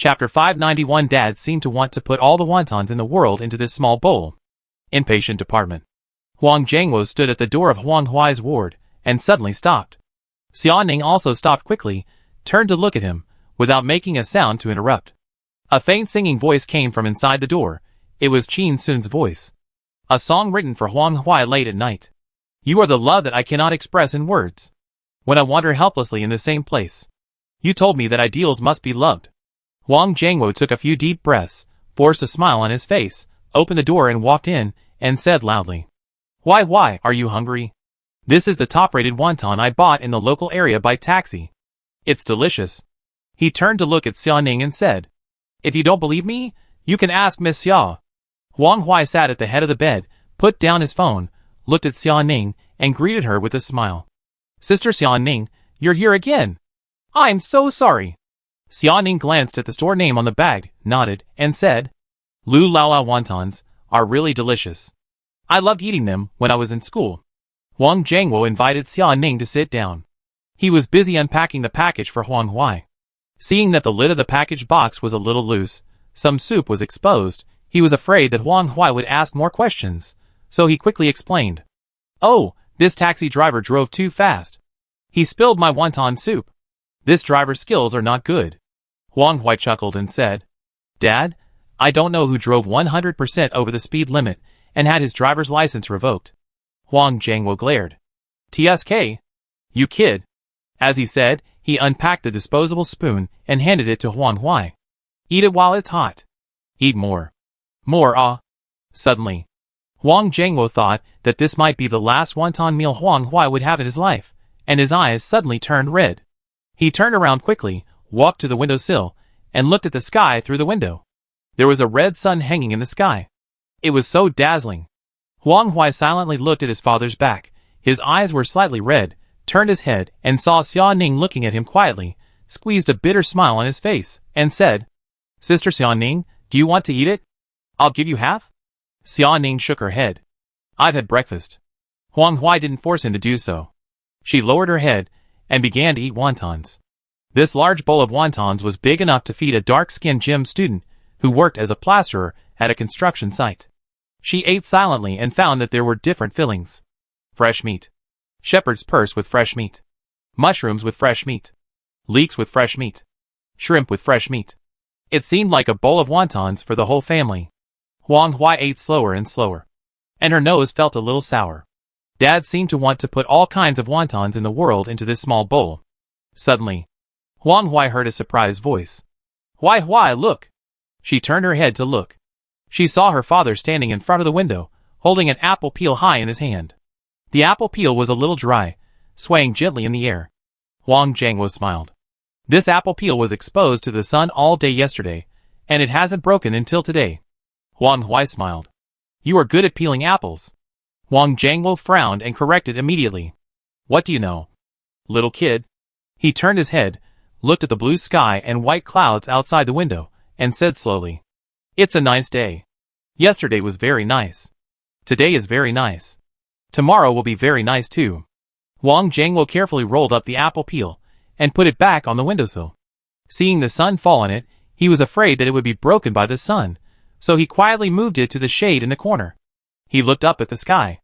Chapter 591. Dad seemed to want to put all the wontons in the world into this small bowl. Impatient department. Huang Jiangwo stood at the door of Huang Huai's ward, and suddenly stopped. Xia Ning also stopped quickly, turned to look at him, without making a sound to interrupt. A faint singing voice came from inside the door. It was Qin Sun's voice. A song written for Huang Huai late at night. You are the love that I cannot express in words. When I wander helplessly in the same place. You told me that ideals must be loved. Huang Jiangwo took a few deep breaths, forced a smile on his face, opened the door and walked in, and said loudly. Why, are you hungry? This is the top-rated wonton I bought in the local area by taxi. It's delicious. He turned to look at Xia Ning and said, If you don't believe me, you can ask Miss Xia. Huang Huai sat at the head of the bed, put down his phone, looked at Xia Ning, and greeted her with a smile. Sister Xia Ning, you're here again. I'm so sorry. Xia Ning glanced at the store name on the bag, nodded, and said, Lu Lao wontons are really delicious. I loved eating them when I was in school. Huang Jiangwo invited Xia Ning to sit down. He was busy unpacking the package for Huang Huai. Seeing that the lid of the package box was a little loose, some soup was exposed, he was afraid that Huang Huai would ask more questions, so he quickly explained. Oh, this taxi driver drove too fast. He spilled my wonton soup. This driver's skills are not good. Huang Huai chuckled and said, Dad, I don't know who drove 100% over the speed limit and had his driver's license revoked. Huang Jiangwo glared. TSK? You kid. As he said, he unpacked the disposable spoon and handed it to Huang Huai. Eat it while it's hot. Eat more. More, ah. Suddenly, Huang Jiangwo thought that this might be the last wonton meal Huang Huai would have in his life, and his eyes suddenly turned red. He turned around quickly, walked to the windowsill, and looked at the sky through the window. There was a red sun hanging in the sky. It was so dazzling. Huang Huai silently looked at his father's back. His eyes were slightly red, turned his head, and saw Xia Ning looking at him quietly, squeezed a bitter smile on his face, and said, Sister Xia Ning, do you want to eat it? I'll give you half? Xia Ning shook her head. I've had breakfast. Huang Huai didn't force him to do so. She lowered her head, and began to eat wontons. This large bowl of wontons was big enough to feed a dark-skinned gym student who worked as a plasterer at a construction site. She ate silently and found that there were different fillings. Fresh meat. Shepherd's purse with fresh meat. Mushrooms with fresh meat. Leeks with fresh meat. Shrimp with fresh meat. It seemed like a bowl of wontons for the whole family. Huang Huai ate slower and slower. And her nose felt a little sour. Dad seemed to want to put all kinds of wontons in the world into this small bowl. Suddenly, Huang Huai heard a surprised voice. Huai, look! She turned her head to look. She saw her father standing in front of the window, holding an apple peel high in his hand. The apple peel was a little dry, swaying gently in the air. Huang Jiangwo smiled. This apple peel was exposed to the sun all day yesterday, and it hasn't broken until today. Huang Huai smiled. You are good at peeling apples. Huang Jiangwo frowned and corrected immediately. What do you know? Little kid. He turned his head, looked at the blue sky and white clouds outside the window, and said slowly, It's a nice day. Yesterday was very nice. Today is very nice. Tomorrow will be very nice too. Huang Jiangwo carefully rolled up the apple peel, and put it back on the windowsill. Seeing the sun fall on it, he was afraid that it would be broken by the sun, so he quietly moved it to the shade in the corner. He looked up at the sky.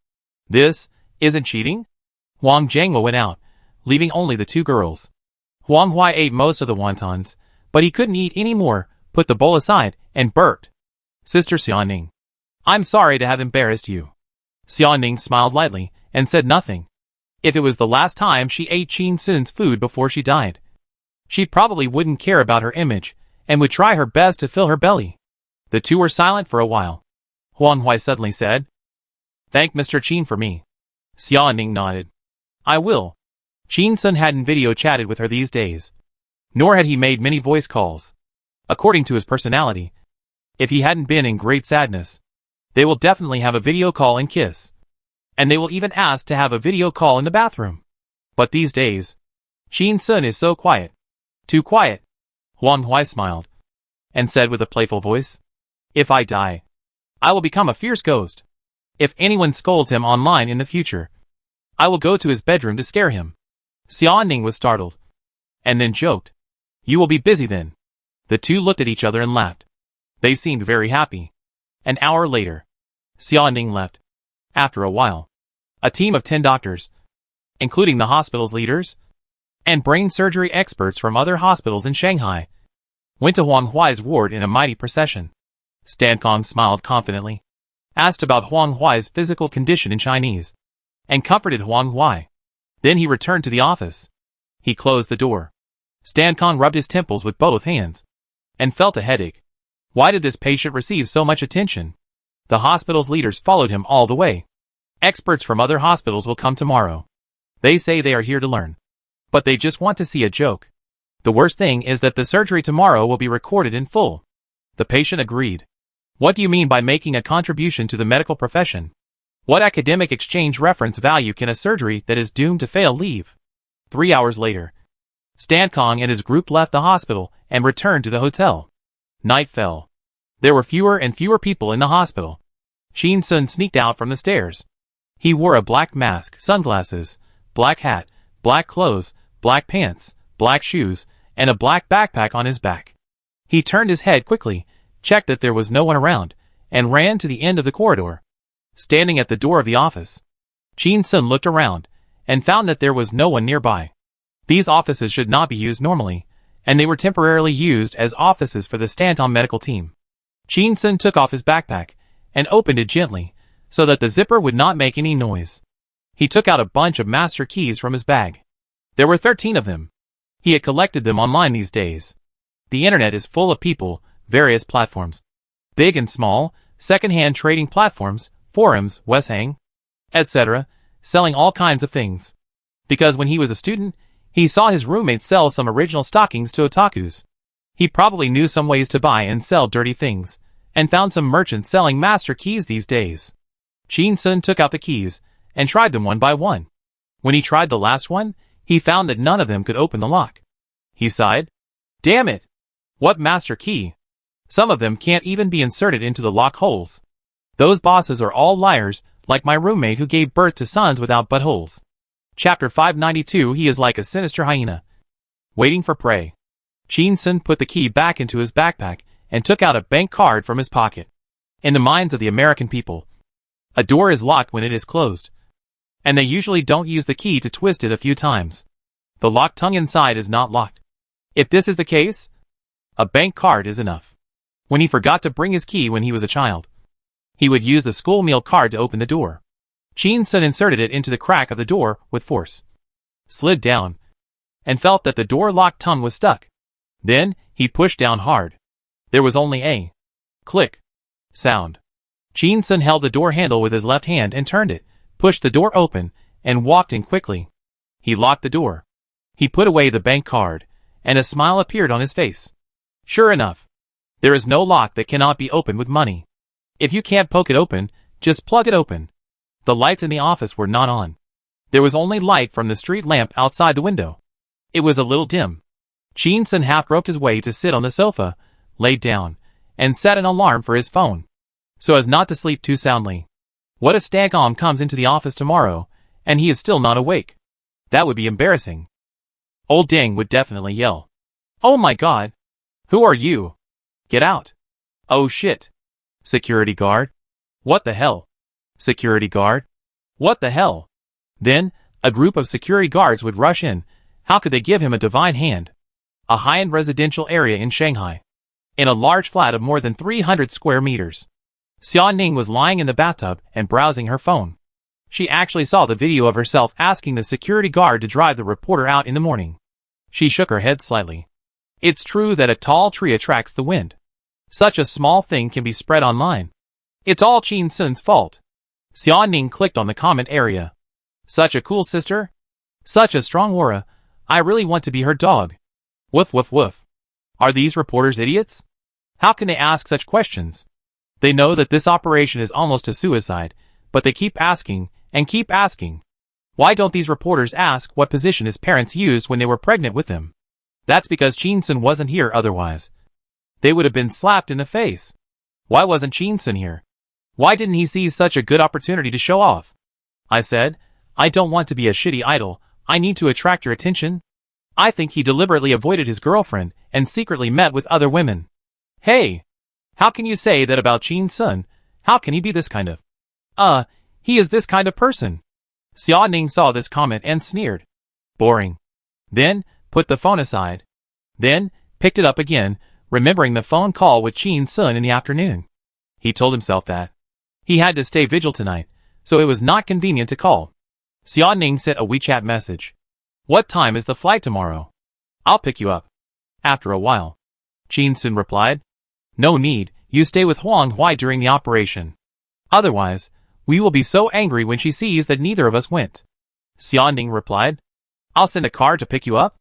This isn't cheating? Huang Jiangwo went out, leaving only the two girls. Huang Huai ate most of the wontons, but he couldn't eat any more, put the bowl aside, and burped. Sister Xia Ning, I'm sorry to have embarrassed you. Xia Ning smiled lightly, and said nothing. If it was the last time she ate Qin Sun's food before she died, she probably wouldn't care about her image, and would try her best to fill her belly. The two were silent for a while. Huang Huai suddenly said, Thank Mr. Qin for me. Xia Ning nodded. I will. Qin Sun hadn't video chatted with her these days. Nor had he made many voice calls. According to his personality, if he hadn't been in great sadness, they will definitely have a video call and kiss. And they will even ask to have a video call in the bathroom. But these days, Qin Sun is so quiet. Too quiet. Huang Huai smiled, and said with a playful voice, If I die, I will become a fierce ghost. If anyone scolds him online in the future, I will go to his bedroom to scare him. Xia Ning was startled, and then joked, You will be busy then. The two looked at each other and laughed. They seemed very happy. An hour later, Xiaoning left. After a while, a team of 10 doctors, including the hospital's leaders and brain surgery experts from other hospitals in Shanghai, went to Huang Huai's ward in a mighty procession. Stan Kong smiled confidently, asked about Huang Huai's physical condition in Chinese, and comforted Huang Huai. Then he returned to the office. He closed the door. Stan Kong rubbed his temples with both hands and felt a headache. Why did this patient receive so much attention? The hospital's leaders followed him all the way. Experts from other hospitals will come tomorrow. They say they are here to learn, but they just want to see a joke. The worst thing is that the surgery tomorrow will be recorded in full. The patient agreed. What do you mean by making a contribution to the medical profession? What academic exchange reference value can a surgery that is doomed to fail leave? 3 hours later, Stan Kong and his group left the hospital and returned to the hotel. Night fell. There were fewer and fewer people in the hospital. Qin Sun sneaked out from the stairs. He wore a black mask, sunglasses, black hat, black clothes, black pants, black shoes, and a black backpack on his back. He turned his head quickly, checked that there was no one around, and ran to the end of the corridor. Standing at the door of the office, Qin Sun looked around and found that there was no one nearby. These offices should not be used normally, and they were temporarily used as offices for the Stanton medical team. Qin Sun took off his backpack and opened it gently, so that the zipper would not make any noise. He took out a bunch of master keys from his bag. There were 13 of them. He had collected them online these days. The internet is full of people, various platforms, big and small, second-hand trading platforms, forums, Weshang, etc., selling all kinds of things. Because when he was a student, he saw his roommates sell some original stockings to otakus. He probably knew some ways to buy and sell dirty things, and found some merchants selling master keys these days. Qin Sun took out the keys and tried them one by one. When he tried the last one, he found that none of them could open the lock. He sighed. Damn it! What master key? Some of them can't even be inserted into the lock holes. Those bosses are all liars, like my roommate who gave birth to sons without buttholes. Chapter 592. He is like a sinister hyena, waiting for prey. Qin Sun put the key back into his backpack and took out a bank card from his pocket. In the minds of the American people, a door is locked when it is closed, and they usually don't use the key to twist it a few times. The locked tongue inside is not locked. If this is the case, a bank card is enough. When he forgot to bring his key when he was a child, he would use the school meal card to open the door. Qin Sun inserted it into the crack of the door with force, slid down, and felt that the door locked tongue was stuck. Then, he pushed down hard. There was only a click sound. Qin Sun held the door handle with his left hand and turned it, pushed the door open, and walked in quickly. He locked the door. He put away the bank card, and a smile appeared on his face. Sure enough, there is no lock that cannot be opened with money. If you can't poke it open, just plug it open. The lights in the office were not on. There was only light from the street lamp outside the window. It was a little dim. Qin Sun half groped his way to sit on the sofa, laid down, and set an alarm for his phone, so as not to sleep too soundly. What if Stagom comes into the office tomorrow, and he is still not awake? That would be embarrassing. Old Deng would definitely yell. Oh my god! Who are you? Get out! Oh shit! Security guard? What the hell? Security guard? What the hell? Then, a group of security guards would rush in. How could they give him a divine hand? A high-end residential area in Shanghai, in a large flat of more than 300 square meters. Xia Ning was lying in the bathtub and browsing her phone. She actually saw the video of herself asking the security guard to drive the reporter out in the morning. She shook her head slightly. It's true that a tall tree attracts the wind. Such a small thing can be spread online. It's all Qin Sun's fault. Xia Ning clicked on the comment area. Such a cool sister. Such a strong aura. I really want to be her dog. Woof woof woof. Are these reporters idiots? How can they ask such questions? They know that this operation is almost a suicide, but they keep asking and keep asking. Why don't these reporters ask what position his parents used when they were pregnant with him? That's because Qin Sun wasn't here otherwise. They would have been slapped in the face. Why wasn't Qin Sun here? Why didn't he seize such a good opportunity to show off? I said, I don't want to be a shitty idol, I need to attract your attention. I think he deliberately avoided his girlfriend and secretly met with other women. Hey! How can you say that about Jin Sun? How can he be this kind of... he is this kind of person. Xia Ning saw this comment and sneered. Boring. Then, put the phone aside. Then, picked it up again, remembering the phone call with Jin Sun in the afternoon. He told himself that he had to stay vigil tonight, so it was not convenient to call. Xia Ning sent a WeChat message. What time is the flight tomorrow? I'll pick you up. After a while, Jin Sun replied. No need, you stay with Huang Hui during the operation. Otherwise, we will be so angry when she sees that neither of us went. Xia Ning replied. I'll send a car to pick you up.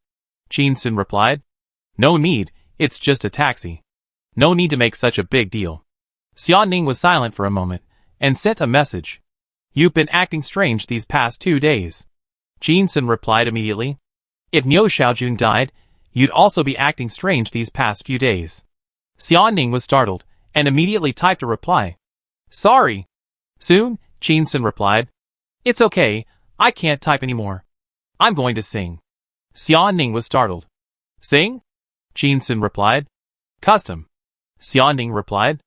Jin Sun replied. No need, it's just a taxi. No need to make such a big deal. Xia Ning was silent for a moment, and sent a message. You've been acting strange these past 2 days. Jin Sun replied immediately. If Niu Xiaojun died, you'd also be acting strange these past few days. Xia Ning was startled, and immediately typed a reply. Sorry. Soon, Jin Sun replied. It's okay, I can't type anymore. I'm going to sing. Xia Ning was startled. Sing? Jin Sun replied. Custom. Xia Ning replied.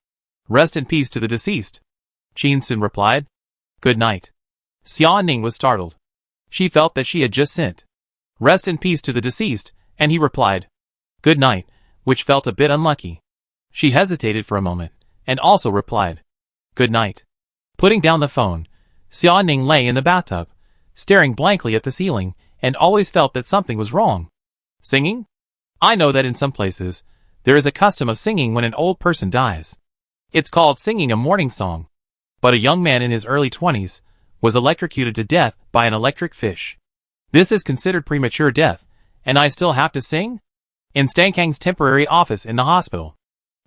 Rest in peace to the deceased. Jin Sun replied. Good night. Xia Ning was startled. She felt that she had just sent rest in peace to the deceased, and he replied, good night, which felt a bit unlucky. She hesitated for a moment, and also replied, good night. Putting down the phone, Xia Ning lay in the bathtub, staring blankly at the ceiling, and always felt that something was wrong. Singing? I know that in some places, there is a custom of singing when an old person dies. It's called singing a mourning song. But a young man in his early 20s was electrocuted to death by an electric fish. This is considered premature death, and I still have to sing? In Stankang's temporary office in the hospital,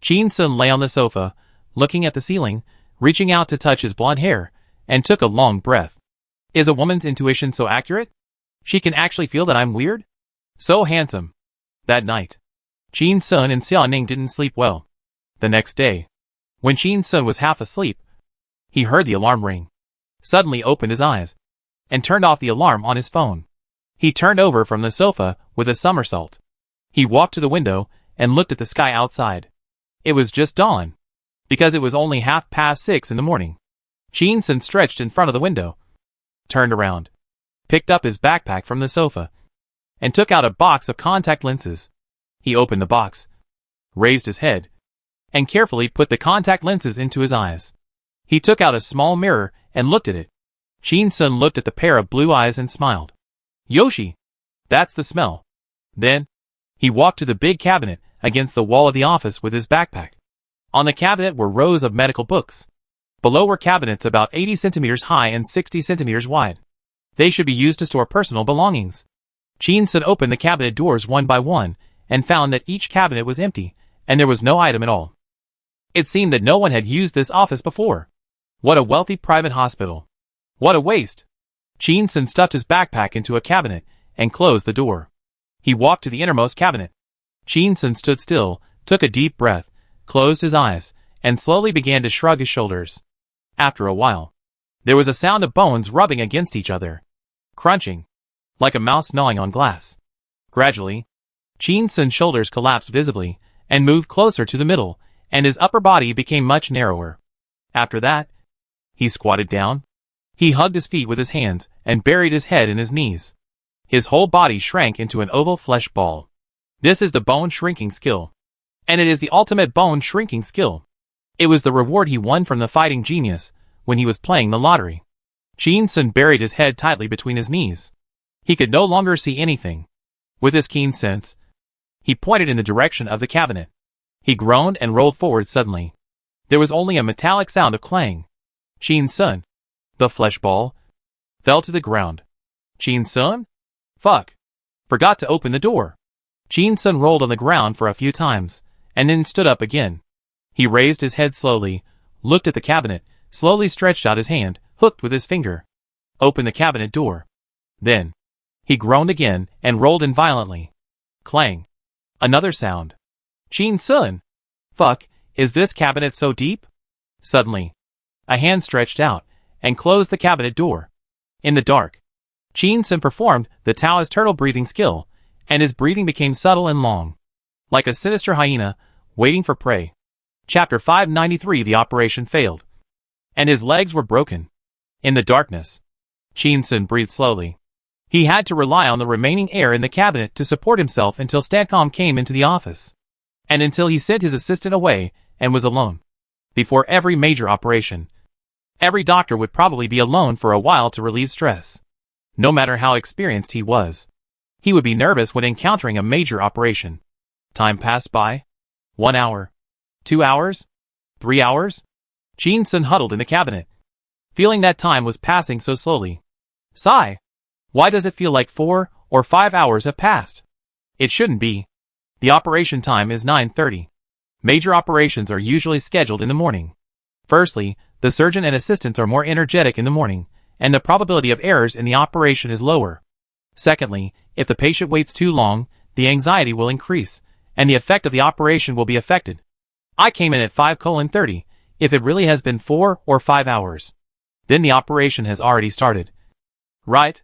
Jin Sun lay on the sofa, looking at the ceiling, reaching out to touch his blonde hair, and took a long breath. Is a woman's intuition so accurate? She can actually feel that I'm weird? So handsome. That night, Jin Sun and Xia Ning didn't sleep well. The next day, when Jin Sun was half asleep, he heard the alarm ring, suddenly opened his eyes, and turned off the alarm on his phone. He turned over from the sofa with a somersault. He walked to the window and looked at the sky outside. It was just dawn, because it was only 6:30 in the morning. Jin Sun stretched in front of the window, turned around, picked up his backpack from the sofa, and took out a box of contact lenses. He opened the box, raised his head, and carefully put the contact lenses into his eyes. He took out a small mirror and looked at it. Jin Sun looked at the pair of blue eyes and smiled. Yoshi! That's the smell. Then, he walked to the big cabinet against the wall of the office with his backpack. On the cabinet were rows of medical books. Below were cabinets about 80 centimeters high and 60 centimeters wide. They should be used to store personal belongings. Jin Sun opened the cabinet doors one by one and found that each cabinet was empty, and there was no item at all. It seemed that no one had used this office before. What a wealthy private hospital. What a waste. Jin Sun stuffed his backpack into a cabinet and closed the door. He walked to the innermost cabinet. Jin Sun stood still, took a deep breath, closed his eyes, and slowly began to shrug his shoulders. After a while, there was a sound of bones rubbing against each other. Crunching. Like a mouse gnawing on glass. Gradually, Jin Sun's shoulders collapsed visibly and moved closer to the middle, and his upper body became much narrower. After that, he squatted down. He hugged his feet with his hands and buried his head in his knees. His whole body shrank into an oval flesh ball. This is the bone shrinking skill. And it is the ultimate bone shrinking skill. It was the reward he won from the fighting genius when he was playing the lottery. Jin Sun buried his head tightly between his knees. He could no longer see anything. With his keen sense, he pointed in the direction of the cabinet. He groaned and rolled forward suddenly. There was only a metallic sound of clang. Jin Sun, the flesh ball, fell to the ground. Jin Sun? Fuck. Forgot to open the door. Jin Sun rolled on the ground for a few times, and then stood up again. He raised his head slowly, looked at the cabinet, slowly stretched out his hand, hooked with his finger. Opened the cabinet door. Then, he groaned again and rolled in violently. Clang. Another sound. Jin Sun! Fuck, is this cabinet so deep? Suddenly, a hand stretched out and closed the cabinet door. In the dark, Jin Sun performed the Taoist turtle breathing skill, and his breathing became subtle and long. like a sinister hyena, waiting for prey. Chapter 593. The operation failed, and his legs were broken. In the darkness, Chin-sun breathed slowly. He had to rely on the remaining air in the cabinet to support himself until Stancom came into the office, and until he sent his assistant away and was alone. Before every major operation, every doctor would probably be alone for a while to relieve stress. No matter how experienced he was, he would be nervous when encountering a major operation. Time passed by. 1 hour. 2 hours? 3 hours? Chin-sun huddled in the cabinet, feeling that time was passing so slowly. Sigh. Why does it feel like 4 or 5 hours have passed? It shouldn't be. The operation time is 9:30. Major operations are usually scheduled in the morning. Firstly, the surgeon and assistants are more energetic in the morning, and the probability of errors in the operation is lower. Secondly, if the patient waits too long, the anxiety will increase, and the effect of the operation will be affected. I came in at 5:30. If it really has been 4 or 5 hours, then the operation has already started. Right?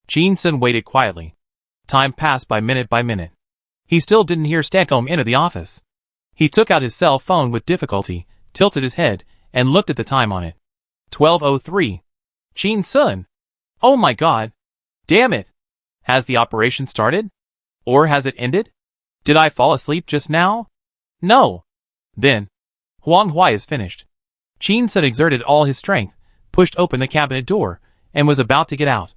Chin-sun waited quietly. Time passed by minute. He still didn't hear Stancom enter the office. He took out his cell phone with difficulty, tilted his head, and looked at the time on it. 12:03. Chin-sun! Oh my god! Damn it! Has the operation started? Or has it ended? Did I fall asleep just now? No. Then, Huang Hui is finished. Chin-sun exerted all his strength, pushed open the cabinet door, and was about to get out.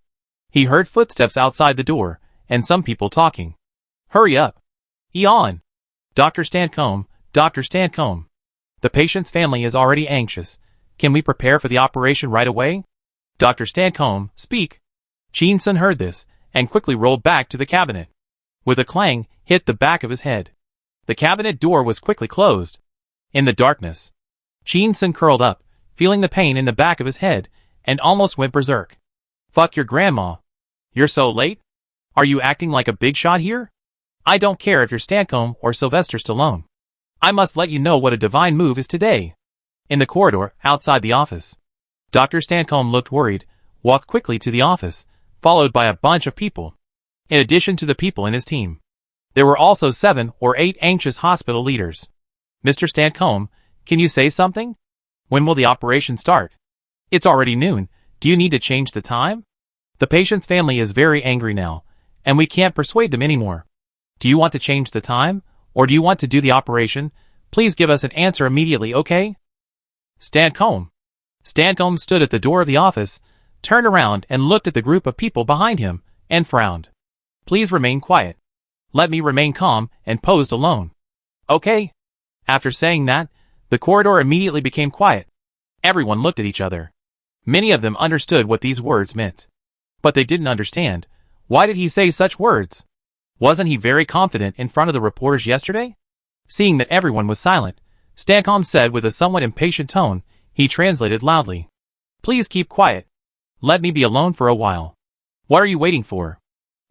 He heard footsteps outside the door, and some people talking. Hurry up. Eon. Dr. Stancom, Dr. Stancom. The patient's family is already anxious. Can we prepare for the operation right away? Dr. Stancom, speak. Chin-sun heard this, and quickly rolled back to the cabinet. With a clang, hit the back of his head. The cabinet door was quickly closed. In the darkness, Chin-sun curled up, feeling the pain in the back of his head, and almost went berserk. Fuck your grandma. You're so late? Are you acting like a big shot here? I don't care if you're Stancom or Sylvester Stallone. I must let you know what a divine move is today. In the corridor, outside the office, Dr. Stancom looked worried, walked quickly to the office, followed by a bunch of people. In addition to the people in his team, there were also 7 or 8 anxious hospital leaders. Mr. Stancom, can you say something? When will the operation start? It's already noon. Do you need to change the time? The patient's family is very angry now, and we can't persuade them anymore. Do you want to change the time, or do you want to do the operation? Please give us an answer immediately, okay? Stancom. Stancom stood at the door of the office, turned around and looked at the group of people behind him, and frowned. Please remain quiet. Let me remain calm and posed alone. Okay. After saying that, the corridor immediately became quiet. Everyone looked at each other. Many of them understood what these words meant. But they didn't understand. Why did he say such words? Wasn't he very confident in front of the reporters yesterday? Seeing that everyone was silent, Stancom said with a somewhat impatient tone, he translated loudly. Please keep quiet. Let me be alone for a while. What are you waiting for?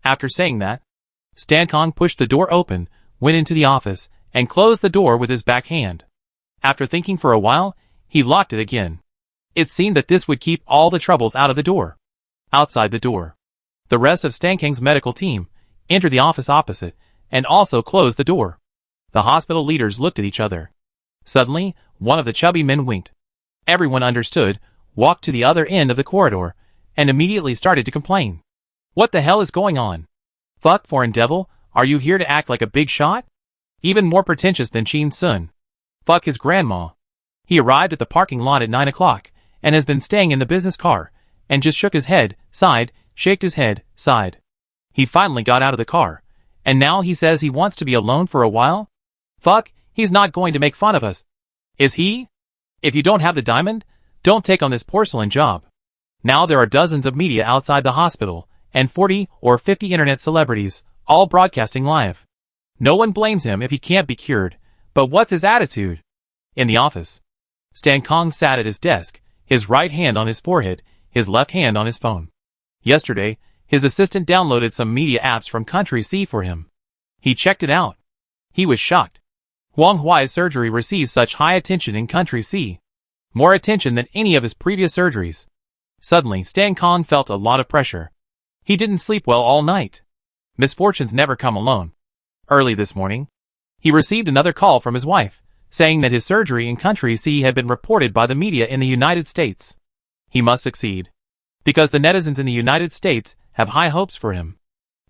After saying that, Stancom pushed the door open, went into the office, and closed the door with his backhand. After thinking for a while, he locked it again. It seemed that this would keep all the troubles out of the door. Outside the door, the rest of Stancom's medical team entered the office opposite, and also closed the door. The hospital leaders looked at each other. Suddenly, one of the chubby men winked. Everyone understood, walked to the other end of the corridor, and immediately started to complain. What the hell is going on? Fuck foreign devil, are you here to act like a big shot? Even more pretentious than Chin-sun. Fuck his grandma. He arrived at the parking lot at 9 o'clock, and has been staying in the business car, and just shook his head, sighed, shaked his head, sighed. He finally got out of the car, and now he says he wants to be alone for a while? Fuck, he's not going to make fun of us. Is he? If you don't have the diamond, don't take on this porcelain job. Now there are dozens of media outside the hospital, and 40 or 50 internet celebrities, all broadcasting live. No one blames him if he can't be cured, but what's his attitude? In the office, Stancom sat at his desk, his right hand on his forehead, his left hand on his phone. Yesterday, his assistant downloaded some media apps from Country C for him. He checked it out. He was shocked. Huang Hui's surgery received such high attention in Country C. More attention than any of his previous surgeries. Suddenly, Stancom felt a lot of pressure. He didn't sleep well all night. Misfortunes never come alone. Early this morning, He received another call from his wife, saying that his surgery in Country C had been reported by the media in the United States. He must succeed. Because the netizens in the United States have high hopes for him.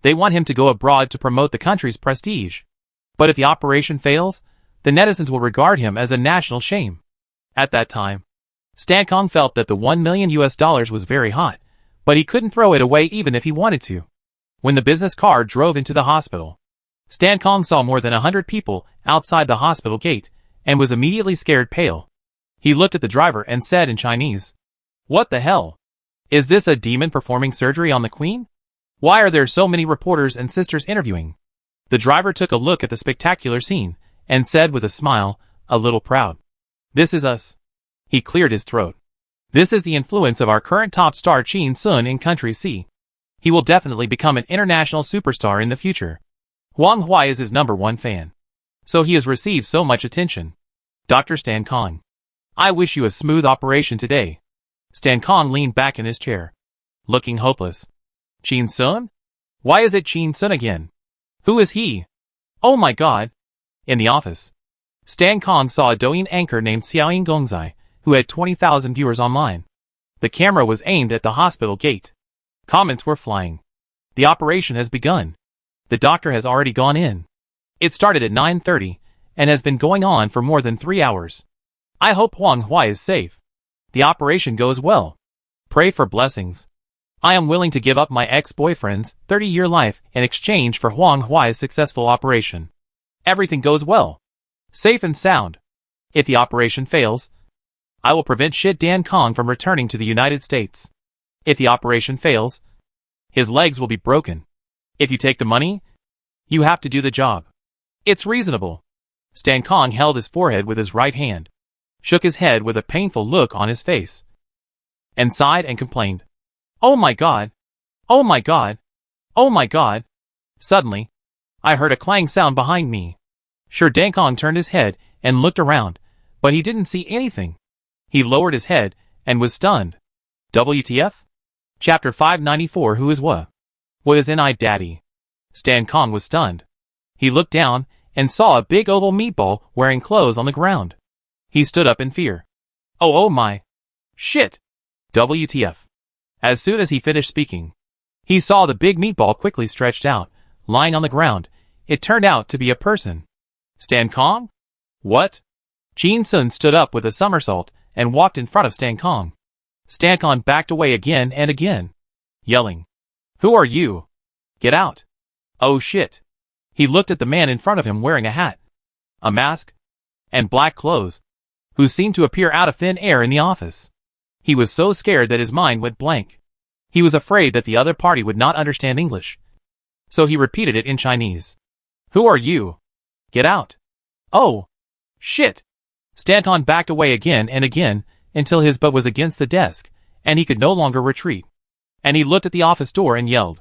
They want him to go abroad to promote the country's prestige. But if the operation fails, the netizens will regard him as a national shame. At that time, Stan Kong felt that the $1 million was very hot, but he couldn't throw it away even if he wanted to. When the business car drove into the hospital, Stan Kong saw more than 100 people outside the hospital gate and was immediately scared pale. He looked at the driver and said in Chinese, "What the hell? Is this a demon performing surgery on the Queen? Why are there so many reporters and sisters interviewing?" The driver took a look at the spectacular scene and said with a smile, a little proud, "This is us." He cleared his throat. "This is the influence of our current top star Qin Sun in Country C. He will definitely become an international superstar in the future. Huang Hui is his #1 fan. So he has received so much attention. Dr. Stan Kong, I wish you a smooth operation today." Stan Kong leaned back in his chair, looking hopeless. "Qin Sun? Why is it Qin Sun again? Who is he? Oh my god." In the office, Stan Kong saw a Douyin anchor named Xiaoying Gongzai, who had 20,000 viewers online. The camera was aimed at the hospital gate. Comments were flying. "The operation has begun. The doctor has already gone in. It started at 9:30 and has been going on for more than 3 hours. I hope Huang Hui is safe. The operation goes well. Pray for blessings. I am willing to give up my ex-boyfriend's 30-year life in exchange for Huang Hui's successful operation. Everything goes well. Safe and sound. If the operation fails, I will prevent Shit Dan Kong from returning to the United States. If the operation fails, his legs will be broken. If you take the money, you have to do the job. It's reasonable." Stan Kong held his forehead with his right hand, shook his head with a painful look on his face, and sighed and complained, "Oh my god! Oh my god! Oh my god!" Suddenly, I heard a clang sound behind me. Sure, Dan Kong turned his head and looked around, but he didn't see anything. He lowered his head and was stunned. WTF? Chapter 594. Who is what? What is in daddy? Stan Kong was stunned. He looked down and saw a big oval meatball wearing clothes on the ground. He stood up in fear. Oh my. Shit. WTF. As soon as he finished speaking, he saw the big meatball quickly stretched out, lying on the ground. It turned out to be a person. Stan Kong? What? Qin Sun stood up with a somersault and walked in front of Stan Kong. Stan Kong backed away again and again, yelling, "Who are you? Get out." Oh shit. He looked at the man in front of him wearing a hat, a mask, and black clothes, who seemed to appear out of thin air in the office. He was so scared that his mind went blank. He was afraid that the other party would not understand English. So he repeated it in Chinese. "Who are you? Get out." Oh. Shit. Stan Kong backed away again and again until his butt was against the desk, and he could no longer retreat. And he looked at the office door and yelled,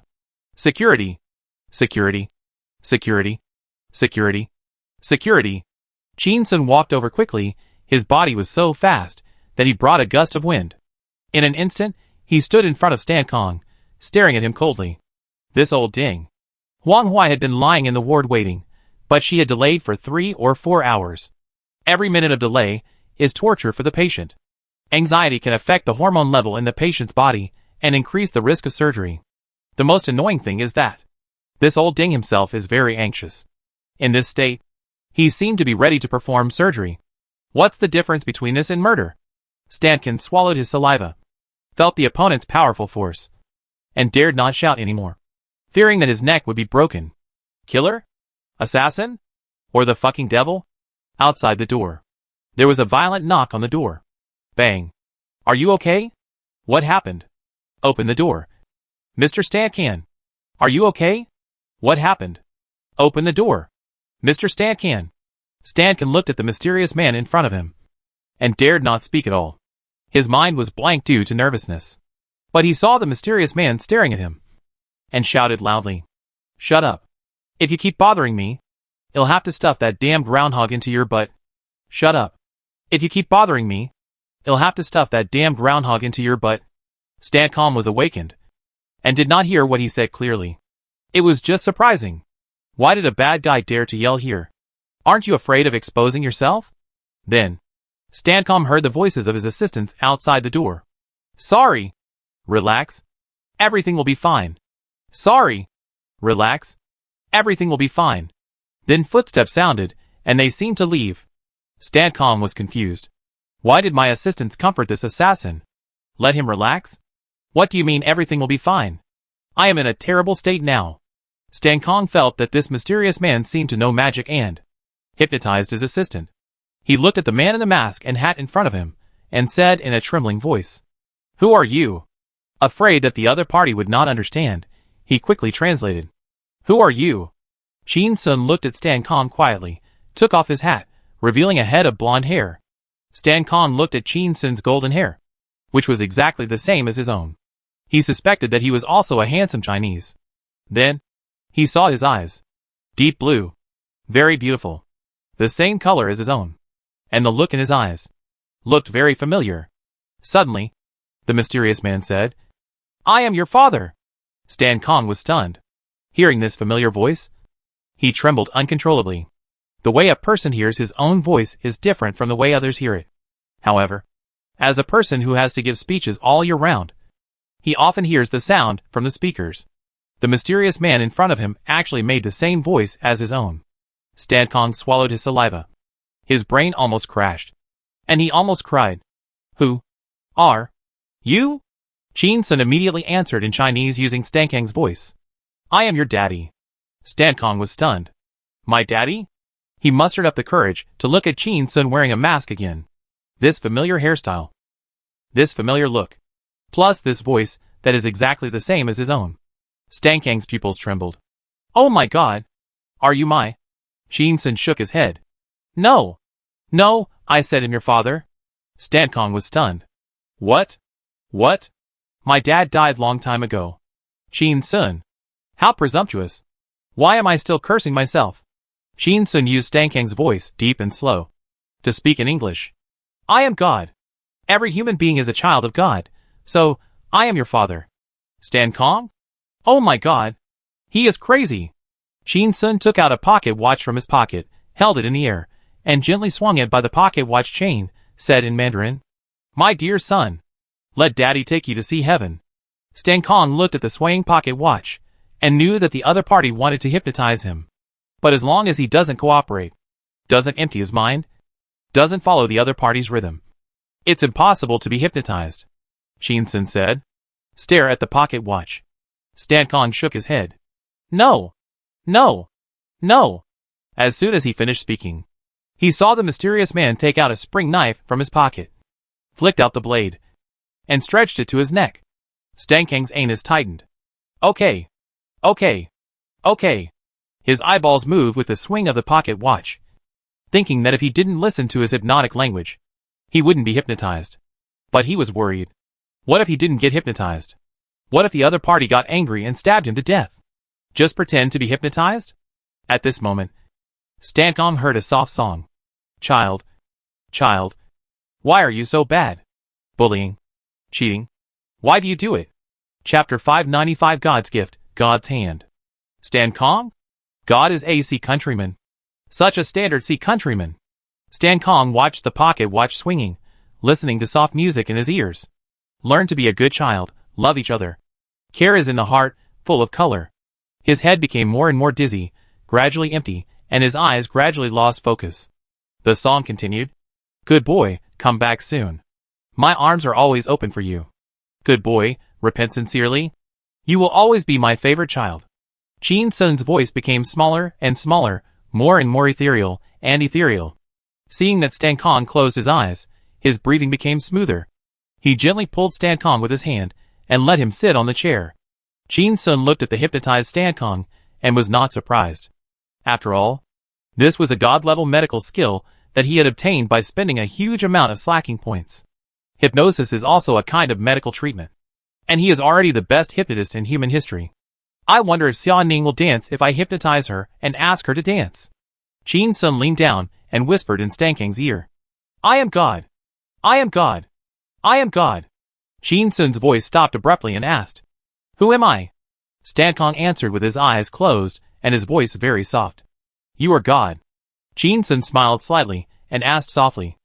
"Security! Security! Security! Security! Security!" Qin Sun walked over quickly. His body was so fast that he brought a gust of wind. In an instant, he stood in front of Stan Kong, staring at him coldly. This old ding. Huang Hui had been lying in the ward waiting, but she had delayed for 3 or 4 hours. Every minute of delay is torture for the patient. Anxiety can affect the hormone level in the patient's body and increase the risk of surgery. The most annoying thing is that this old ding himself is very anxious. In this state, he seemed to be ready to perform surgery. What's the difference between this and murder? Stankin swallowed his saliva, felt the opponent's powerful force, and dared not shout anymore, fearing that his neck would be broken. Killer? Assassin? Or the fucking devil? Outside the door, there was a violent knock on the door. Bang. Are you okay? What happened? Open the door. Mr. Stankin. Are you okay? What happened? Open the door. Mr. Stankin. Stankin looked at the mysterious man in front of him, and dared not speak at all. His mind was blank due to nervousness. But he saw the mysterious man staring at him, and shouted loudly, "Shut up. If you keep bothering me, you'll have to stuff that damn groundhog into your butt. Shut up. If you keep bothering me, you'll have to stuff that damn groundhog into your butt." Stan Kong was awakened, and did not hear what he said clearly. It was just surprising. Why did a bad guy dare to yell here? Aren't you afraid of exposing yourself? Then, Stancom heard the voices of his assistants outside the door. Sorry. Relax. Everything will be fine. Sorry. Relax. Everything will be fine. Then footsteps sounded, and they seemed to leave. Stancom was confused. Why did my assistants comfort this assassin? Let him relax? What do you mean everything will be fine? I am in a terrible state now. Stancom felt that this mysterious man seemed to know magic and hypnotized his assistant. He looked at the man in the mask and hat in front of him, and said in a trembling voice, Who are you? Afraid that the other party would not understand, he quickly translated. Who are you? Chin Sun looked at Stancom quietly, took off his hat, revealing a head of blonde hair. Stancom looked at Chin Sun's golden hair, which was exactly the same as his own. He suspected that he was also a handsome Chinese. Then, he saw his eyes. Deep blue. Very beautiful. The same color as his own. And the look in his eyes looked very familiar. Suddenly, the mysterious man said, I am your father. Stancom was stunned. Hearing this familiar voice, he trembled uncontrollably. The way a person hears his own voice is different from the way others hear it. However, as a person who has to give speeches all year round, he often hears the sound from the speakers. The mysterious man in front of him actually made the same voice as his own. Stancom swallowed his saliva. His brain almost crashed. And he almost cried. Who are you? Chin Sun immediately answered in Chinese using Stancom's voice. I am your daddy. Stancom was stunned. My daddy? He mustered up the courage to look at Chin Sun wearing a mask again. This familiar hairstyle. This familiar look. Plus this voice that is exactly the same as his own. Stancom's pupils trembled. Oh my god! Are you my? Chin Sun shook his head. No. No, I said I'm your father. Stancom was stunned. What? What? My dad died long time ago. Chin Sun. How presumptuous. Why am I still cursing myself? Chin Sun used Stancom's voice, deep and slow, to speak in English. I am God. Every human being is a child of God, so I am your father. Stancom? Oh my god. He is crazy. Chin Sun took out a pocket watch from his pocket, held it in the air, and gently swung it by the pocket watch chain, said in Mandarin, My dear son, let daddy take you to see heaven. Stancom looked at the swaying pocket watch, and knew that the other party wanted to hypnotize him. But as long as he doesn't cooperate, doesn't empty his mind, doesn't follow the other party's rhythm, it's impossible to be hypnotized. Chin Sun said. Stare at the pocket watch. Stancom shook his head. No. No. No. As soon as he finished speaking, he saw the mysterious man take out a spring knife from his pocket, flicked out the blade, and stretched it to his neck. Stancom's anus tightened. Okay. Okay. Okay. His eyeballs moved with the swing of the pocket watch, thinking that if he didn't listen to his hypnotic language, he wouldn't be hypnotized. But he was worried. What if he didn't get hypnotized? What if the other party got angry and stabbed him to death? Just pretend to be hypnotized? At this moment, Stancom heard a soft song. Child. Child. Why are you so bad? Bullying. Cheating. Why do you do it? Chapter 595 God's Gift, God's Hand. Stancom? God is a sea countryman. Such a standard sea countryman. Stancom watched the pocket watch swinging, listening to soft music in his ears. Learn to be a good child, love each other. Care is in the heart, full of color. His head became more and more dizzy, gradually empty, and his eyes gradually lost focus. The song continued. Good boy, come back soon. My arms are always open for you. Good boy, repent sincerely. You will always be my favorite child. Chin Sun's voice became smaller and smaller, more and more ethereal and ethereal. Seeing that Stancom closed his eyes, his breathing became smoother. He gently pulled Stancom with his hand and let him sit on the chair. Chin Sun looked at the hypnotized Stancom and was not surprised. After all, this was a god-level medical skill that he had obtained by spending a huge amount of slacking points. Hypnosis is also a kind of medical treatment, and he is already the best hypnotist in human history. I wonder if Xia Ning will dance if I hypnotize her and ask her to dance. Chin Sun leaned down and whispered in Stancom's ear. I am God. I am God. I am God. Chin Sun's voice stopped abruptly and asked, Who am I? Stancom answered with his eyes closed and his voice very soft. You are God. Qin Sun smiled slightly and asked softly,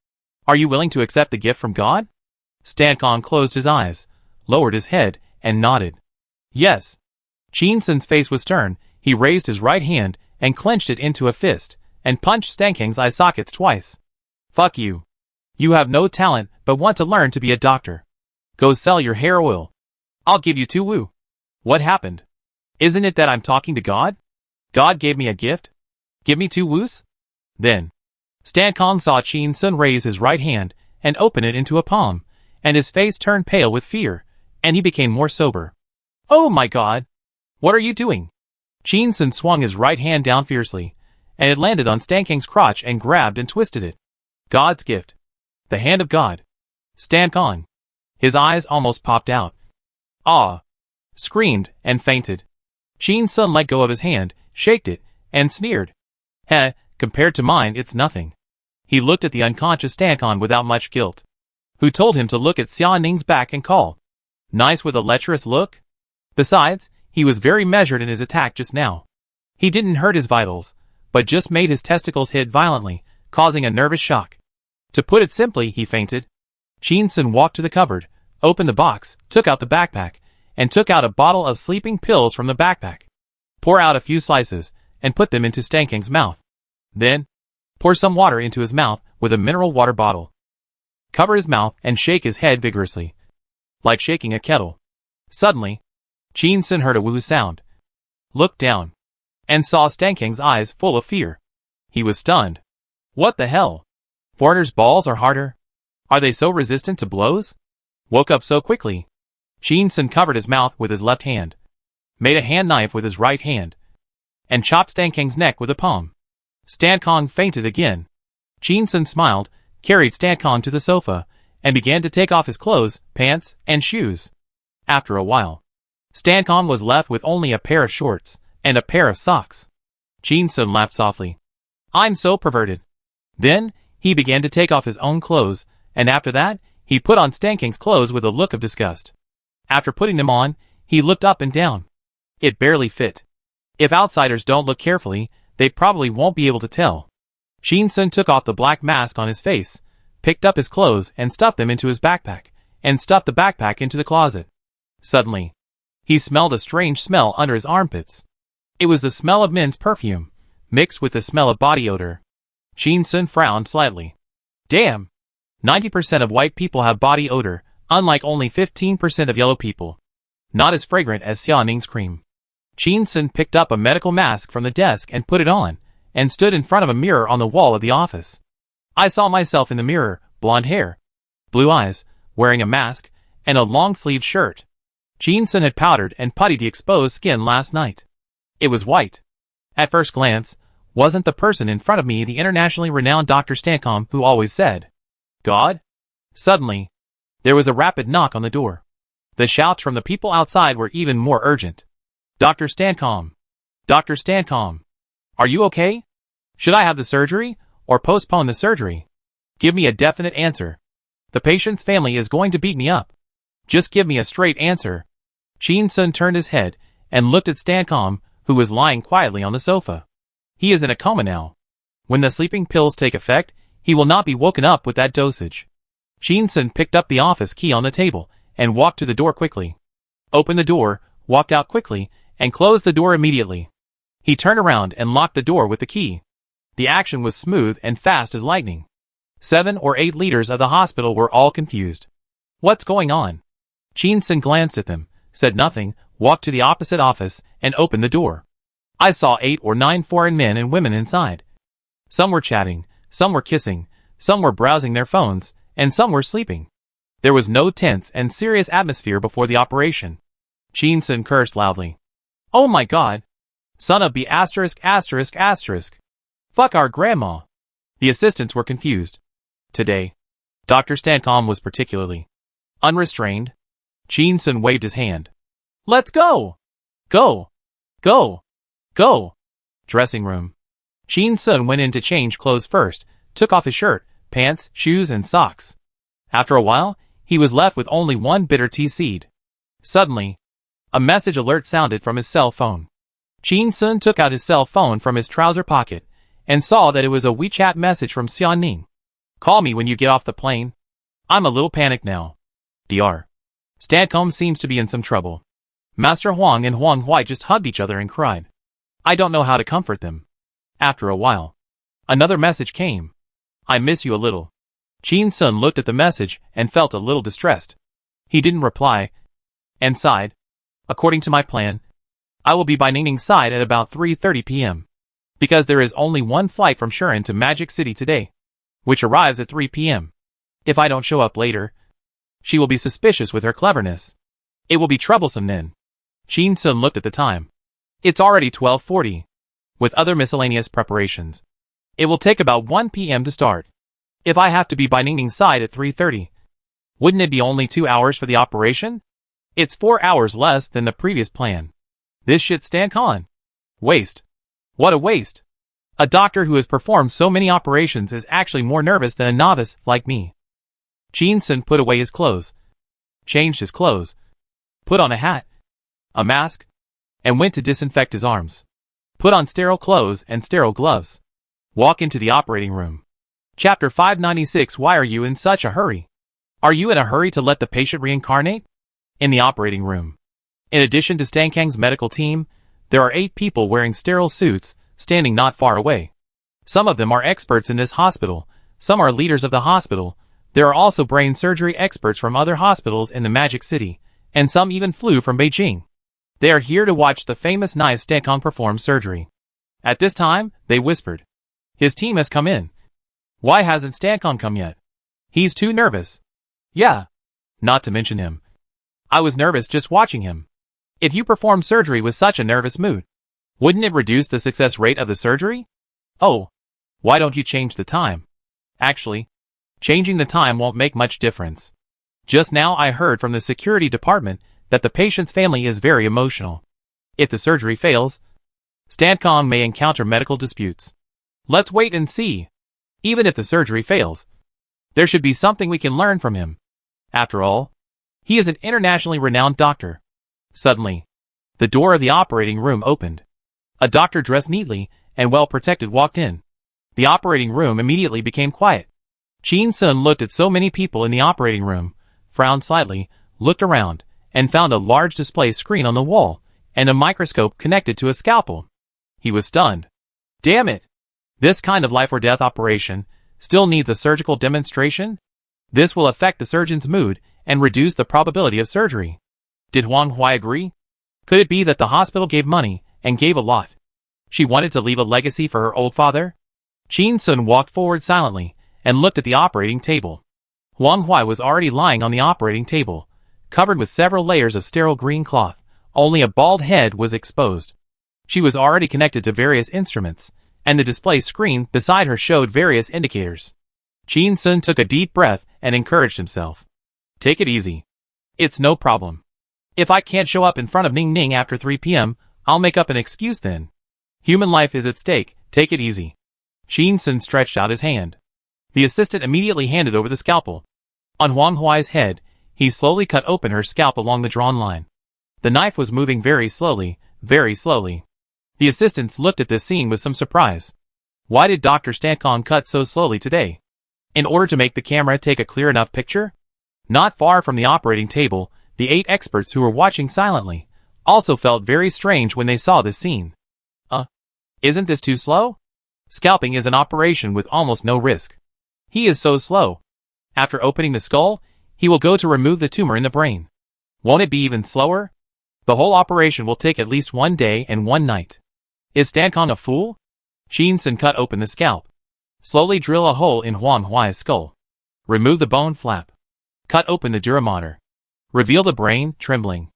"Are you willing to accept the gift from God?" Stan Kong closed his eyes, lowered his head, and nodded. Yes. Qin Sun's face was stern. He raised his right hand and clenched it into a fist, and punched Stan Kong's eye sockets twice. Fuck you. You have no talent but want to learn to be a doctor. Go sell your hair oil. I'll give you 2 woo. What happened? Isn't it that I'm talking to God? God gave me a gift? Give me 2 woos? Then, Stan Kong saw Qin Sun raise his right hand and open it into a palm, and his face turned pale with fear, and he became more sober. Oh my God! What are you doing? Qin Sun swung his right hand down fiercely, and it landed on Stan Kong's crotch and grabbed and twisted it. God's gift. The hand of God. Stan Kong. His eyes almost popped out. Ah! Screamed and fainted. Qin Sun let go of his hand, shaked it, and sneered. Heh, compared to mine it's nothing. He looked at the unconscious Stan Kong without much guilt. Who told him to look at Xia Ning's back and call? Nice with a lecherous look? Besides, he was very measured in his attack just now. He didn't hurt his vitals, but just made his testicles hit violently, causing a nervous shock. To put it simply, he fainted. Qin Sun walked to the cupboard, opened the box, took out the backpack, and took out a bottle of sleeping pills from the backpack. Pour out a few slices, and put them into Stan Kong's mouth. Then, pour some water into his mouth with a mineral water bottle. Cover his mouth and shake his head vigorously, like shaking a kettle. Suddenly, Qin Sun heard a woo sound, looked down, and saw Stan Kong's eyes full of fear. He was stunned. What the hell? Foreigners' balls are harder? Are they so resistant to blows? Woke up so quickly. Qin Sun covered his mouth with his left hand, made a hand knife with his right hand, and chopped Stan Kong's neck with a palm. Stan Kong fainted again. Qin Sun smiled, carried Stan Kong to the sofa, and began to take off his clothes, pants, and shoes. After a while, Stan Kong was left with only a pair of shorts and a pair of socks. Qin Sun laughed softly. I'm so perverted. Then, he began to take off his own clothes, and after that, he put on Stan Kong's clothes with a look of disgust. After putting them on, he looked up and down. It barely fit. If outsiders don't look carefully, they probably won't be able to tell. Qin Sun took off the black mask on his face, picked up his clothes and stuffed them into his backpack, and stuffed the backpack into the closet. Suddenly, he smelled a strange smell under his armpits. It was the smell of men's perfume, mixed with the smell of body odor. Qin Sun frowned slightly. Damn! 90% of white people have body odor, unlike only 15% of yellow people. Not as fragrant as Xia Ning's cream. Qin Sun picked up a medical mask from the desk and put it on, and stood in front of a mirror on the wall of the office. I saw myself in the mirror, blonde hair, blue eyes, wearing a mask, and a long-sleeved shirt. Qin Sun had powdered and puttied the exposed skin last night. It was white. At first glance, wasn't the person in front of me the internationally renowned Dr. Stan Kong who always said, God? Suddenly, there was a rapid knock on the door. The shouts from the people outside were even more urgent. Dr. Stan Kong. Dr. Stan Kong. Are you okay? Should I have the surgery, or postpone the surgery? Give me a definite answer. The patient's family is going to beat me up. Just give me a straight answer. Qin Sun turned his head and looked at Stan Kong, who was lying quietly on the sofa. He is in a coma now. When the sleeping pills take effect, he will not be woken up with that dosage. Qin Sun picked up the office key on the table and walked to the door quickly. Opened the door, walked out quickly, and closed the door immediately. He turned around and locked the door with the key. The action was smooth and fast as lightning. 7 or 8 leaders of the hospital were all confused. What's going on? Qin Sun glanced at them, said nothing, walked to the opposite office, and opened the door. I saw 8 or 9 foreign men and women inside. Some were chatting, some were kissing, some were browsing their phones, and some were sleeping. There was no tense and serious atmosphere before the operation. Qin Sun cursed loudly. Oh my God! Son of B*******. Fuck our grandma! The assistants were confused. Today, Dr. Stan Kong was particularly unrestrained. Qin Sun waved his hand. Let's go! Go! Go! Go! Dressing room. Qin Sun went in to change clothes first, took off his shirt, pants, shoes, and socks. After a while, he was left with only one bitter tea seed. Suddenly, a message alert sounded from his cell phone. Qin Sun took out his cell phone from his trouser pocket and saw that it was a WeChat message from Xiaoning. Call me when you get off the plane. I'm a little panicked now. Dr. Stancombe seems to be in some trouble. Master Huang and Huang Huai just hugged each other and cried. I don't know how to comfort them. After a while, another message came. I miss you a little. Qin Sun looked at the message and felt a little distressed. He didn't reply, and sighed. According to my plan, I will be by Ningning side at about 3:30 p.m. because there is only one flight from Shuren to Magic City today, which arrives at 3 p.m. If I don't show up later, she will be suspicious with her cleverness. It will be troublesome then. Qin Sun looked at the time. It's already 12:40. With other miscellaneous preparations, it will take about 1 p.m. to start. If I have to be by Ningning side at 3:30, wouldn't it be only 2 hours for the operation? It's 4 hours less than the previous plan. This shit stank on. Waste. What a waste. A doctor who has performed so many operations is actually more nervous than a novice like me. Qin Sun put away his clothes, changed his clothes, put on a hat, a mask, and went to disinfect his arms. Put on sterile clothes and sterile gloves. Walk into the operating room. Chapter 596. Why are you in such a hurry? Are you in a hurry to let the patient reincarnate? In the operating room. In addition to Stankang's medical team, there are 8 people wearing sterile suits, standing not far away. Some of them are experts in this hospital, some are leaders of the hospital. There are also brain surgery experts from other hospitals in the Magic City, and some even flew from Beijing. They are here to watch the famous Knife Stankong perform surgery. At this time, they whispered. His team has come in. Why hasn't Stankong come yet? He's too nervous. Yeah. Not to mention him. I was nervous just watching him. If you perform surgery with such a nervous mood, wouldn't it reduce the success rate of the surgery? Oh. Why don't you change the time? Actually, changing the time won't make much difference. Just now I heard from the security department that the patient's family is very emotional. If the surgery fails, Stankong may encounter medical disputes. Let's wait and see. Even if the surgery fails, there should be something we can learn from him. After all, he is an internationally renowned doctor. Suddenly, the door of the operating room opened. A doctor dressed neatly and well protected walked in. The operating room immediately became quiet. Qin Sun looked at so many people in the operating room, frowned slightly, looked around, and found a large display screen on the wall, and a microscope connected to a scalpel. He was stunned. Damn it! This kind of life or death operation still needs a surgical demonstration? This will affect the surgeon's mood and reduce the probability of surgery. Did Huang Huai agree? Could it be that the hospital gave money, and gave a lot? She wanted to leave a legacy for her old father? Qin Sun walked forward silently, and looked at the operating table. Huang Huai was already lying on the operating table, covered with several layers of sterile green cloth. Only a bald head was exposed. She was already connected to various instruments, and the display screen beside her showed various indicators. Qin Sun took a deep breath and encouraged himself. Take it easy. It's no problem. If I can't show up in front of Ning Ning after 3 p.m., I'll make up an excuse then. Human life is at stake, take it easy. Qin Sun stretched out his hand. The assistant immediately handed over the scalpel. On Huang Huai's head, he slowly cut open her scalp along the drawn line. The knife was moving very slowly, very slowly. The assistants looked at this scene with some surprise. Why did Dr. Stankong cut so slowly today? In order to make the camera take a clear enough picture? Not far from the operating table, the 8 experts who were watching silently also felt very strange when they saw this scene. Isn't this too slow? Scalping is an operation with almost no risk. He is so slow. After opening the skull, he will go to remove the tumor in the brain. Won't it be even slower? The whole operation will take at least 1 day and 1 night. Is Stankong a fool? Qin Sun cut open the scalp. Slowly drill a hole in Huang Huai's skull. Remove the bone flap. Cut open the dura mater. Reveal the brain, trembling.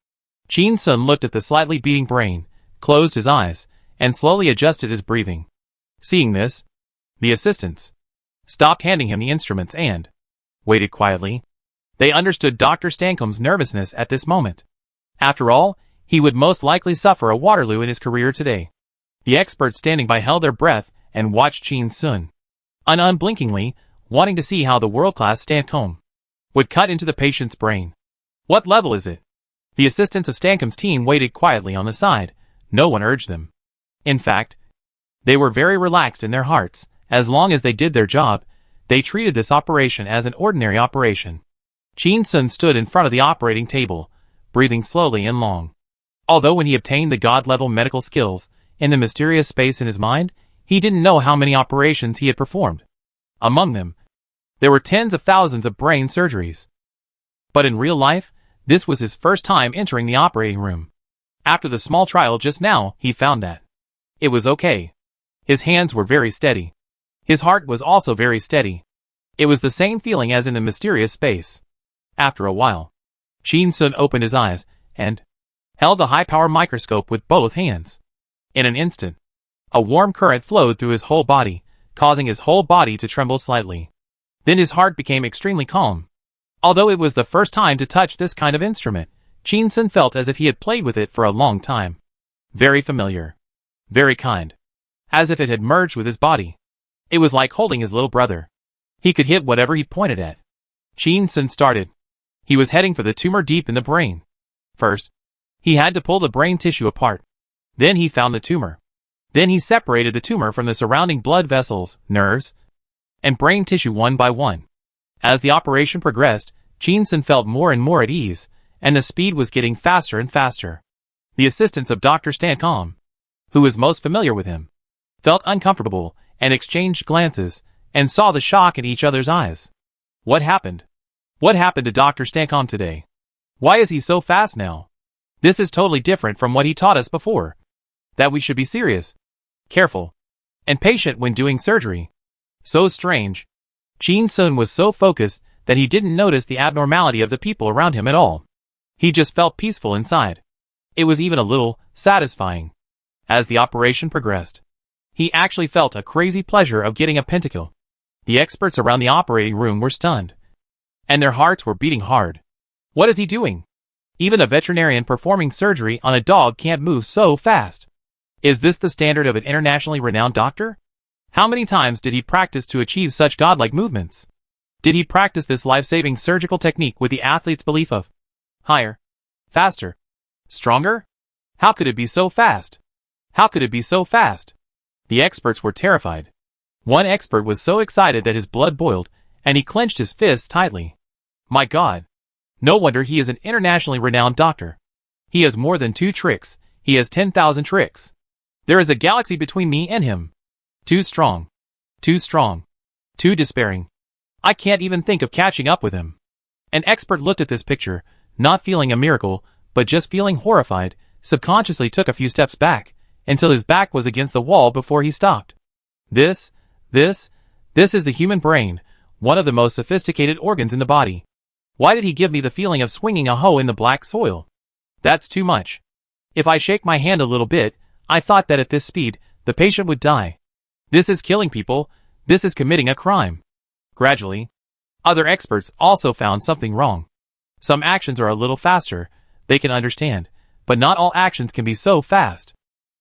Qin Sun looked at the slightly beating brain, closed his eyes, and slowly adjusted his breathing. Seeing this, the assistants stopped handing him the instruments and waited quietly. They understood Dr. Stankong's nervousness at this moment. After all, he would most likely suffer a Waterloo in his career today. The experts standing by held their breath and watched Qin Sun, unblinkingly, wanting to see how the world-class Stankong would cut into the patient's brain. What level is it? The assistants of Stankong's team waited quietly on the side. No one urged them. In fact, They were very relaxed in their hearts. As long as they did their job, they treated this operation as an ordinary operation. Qin Sun stood in front of the operating table, breathing slowly and long. Although when he obtained the god-level medical skills, in the mysterious space in his mind, he didn't know how many operations he had performed. Among them, there were tens of thousands of brain surgeries. But in real life, this was his first time entering the operating room. After the small trial just now, he found that it was okay. His hands were very steady. His heart was also very steady. It was the same feeling as in the mysterious space. After a while, Qin Sun opened his eyes and held the high-power microscope with both hands. In an instant, a warm current flowed through his whole body, causing his whole body to tremble slightly. Then his heart became extremely calm. Although it was the first time to touch this kind of instrument, Qin Sun felt as if he had played with it for a long time. Very familiar. Very kind. As if it had merged with his body. It was like holding his little brother. He could hit whatever he pointed at. Qin Sun started. He was heading for the tumor deep in the brain. First, he had to pull the brain tissue apart. Then he found the tumor. Then he separated the tumor from the surrounding blood vessels, nerves, and brain tissue one by one. As the operation progressed, Qin Sun felt more and more at ease, and the speed was getting faster and faster. The assistants of Dr. Stancombe, who was most familiar with him, felt uncomfortable and exchanged glances, and saw the shock in each other's eyes. What happened? What happened to Dr. Stancombe today? Why is he so fast now? This is totally different from what he taught us before. That we should be serious, careful, and patient when doing surgery. So strange. Qin Sun was so focused that he didn't notice the abnormality of the people around him at all. He just felt peaceful inside. It was even a little satisfying. As the operation progressed, he actually felt a crazy pleasure of getting a pentakill. The experts around the operating room were stunned, and their hearts were beating hard. What is he doing? Even a veterinarian performing surgery on a dog can't move so fast. Is this the standard of an internationally renowned doctor? How many times did he practice to achieve such godlike movements? Did he practice this life-saving surgical technique with the athlete's belief of higher, faster, stronger? How could it be so fast? How could it be so fast? The experts were terrified. One expert was so excited that his blood boiled, and he clenched his fists tightly. My God! No wonder he is an internationally renowned doctor. He has more than 2 tricks, he has 10,000 tricks. There is a galaxy between me and him. Too strong. Too strong. Too despairing. I can't even think of catching up with him. An expert looked at this picture, not feeling a miracle, but just feeling horrified, subconsciously took a few steps back, until his back was against the wall before he stopped. This is the human brain, one of the most sophisticated organs in the body. Why did he give me the feeling of swinging a hoe in the black soil? That's too much. If I shake my hand a little bit, I thought that at this speed, the patient would die. This is killing people, this is committing a crime. Gradually, other experts also found something wrong. Some actions are a little faster, they can understand, but not all actions can be so fast.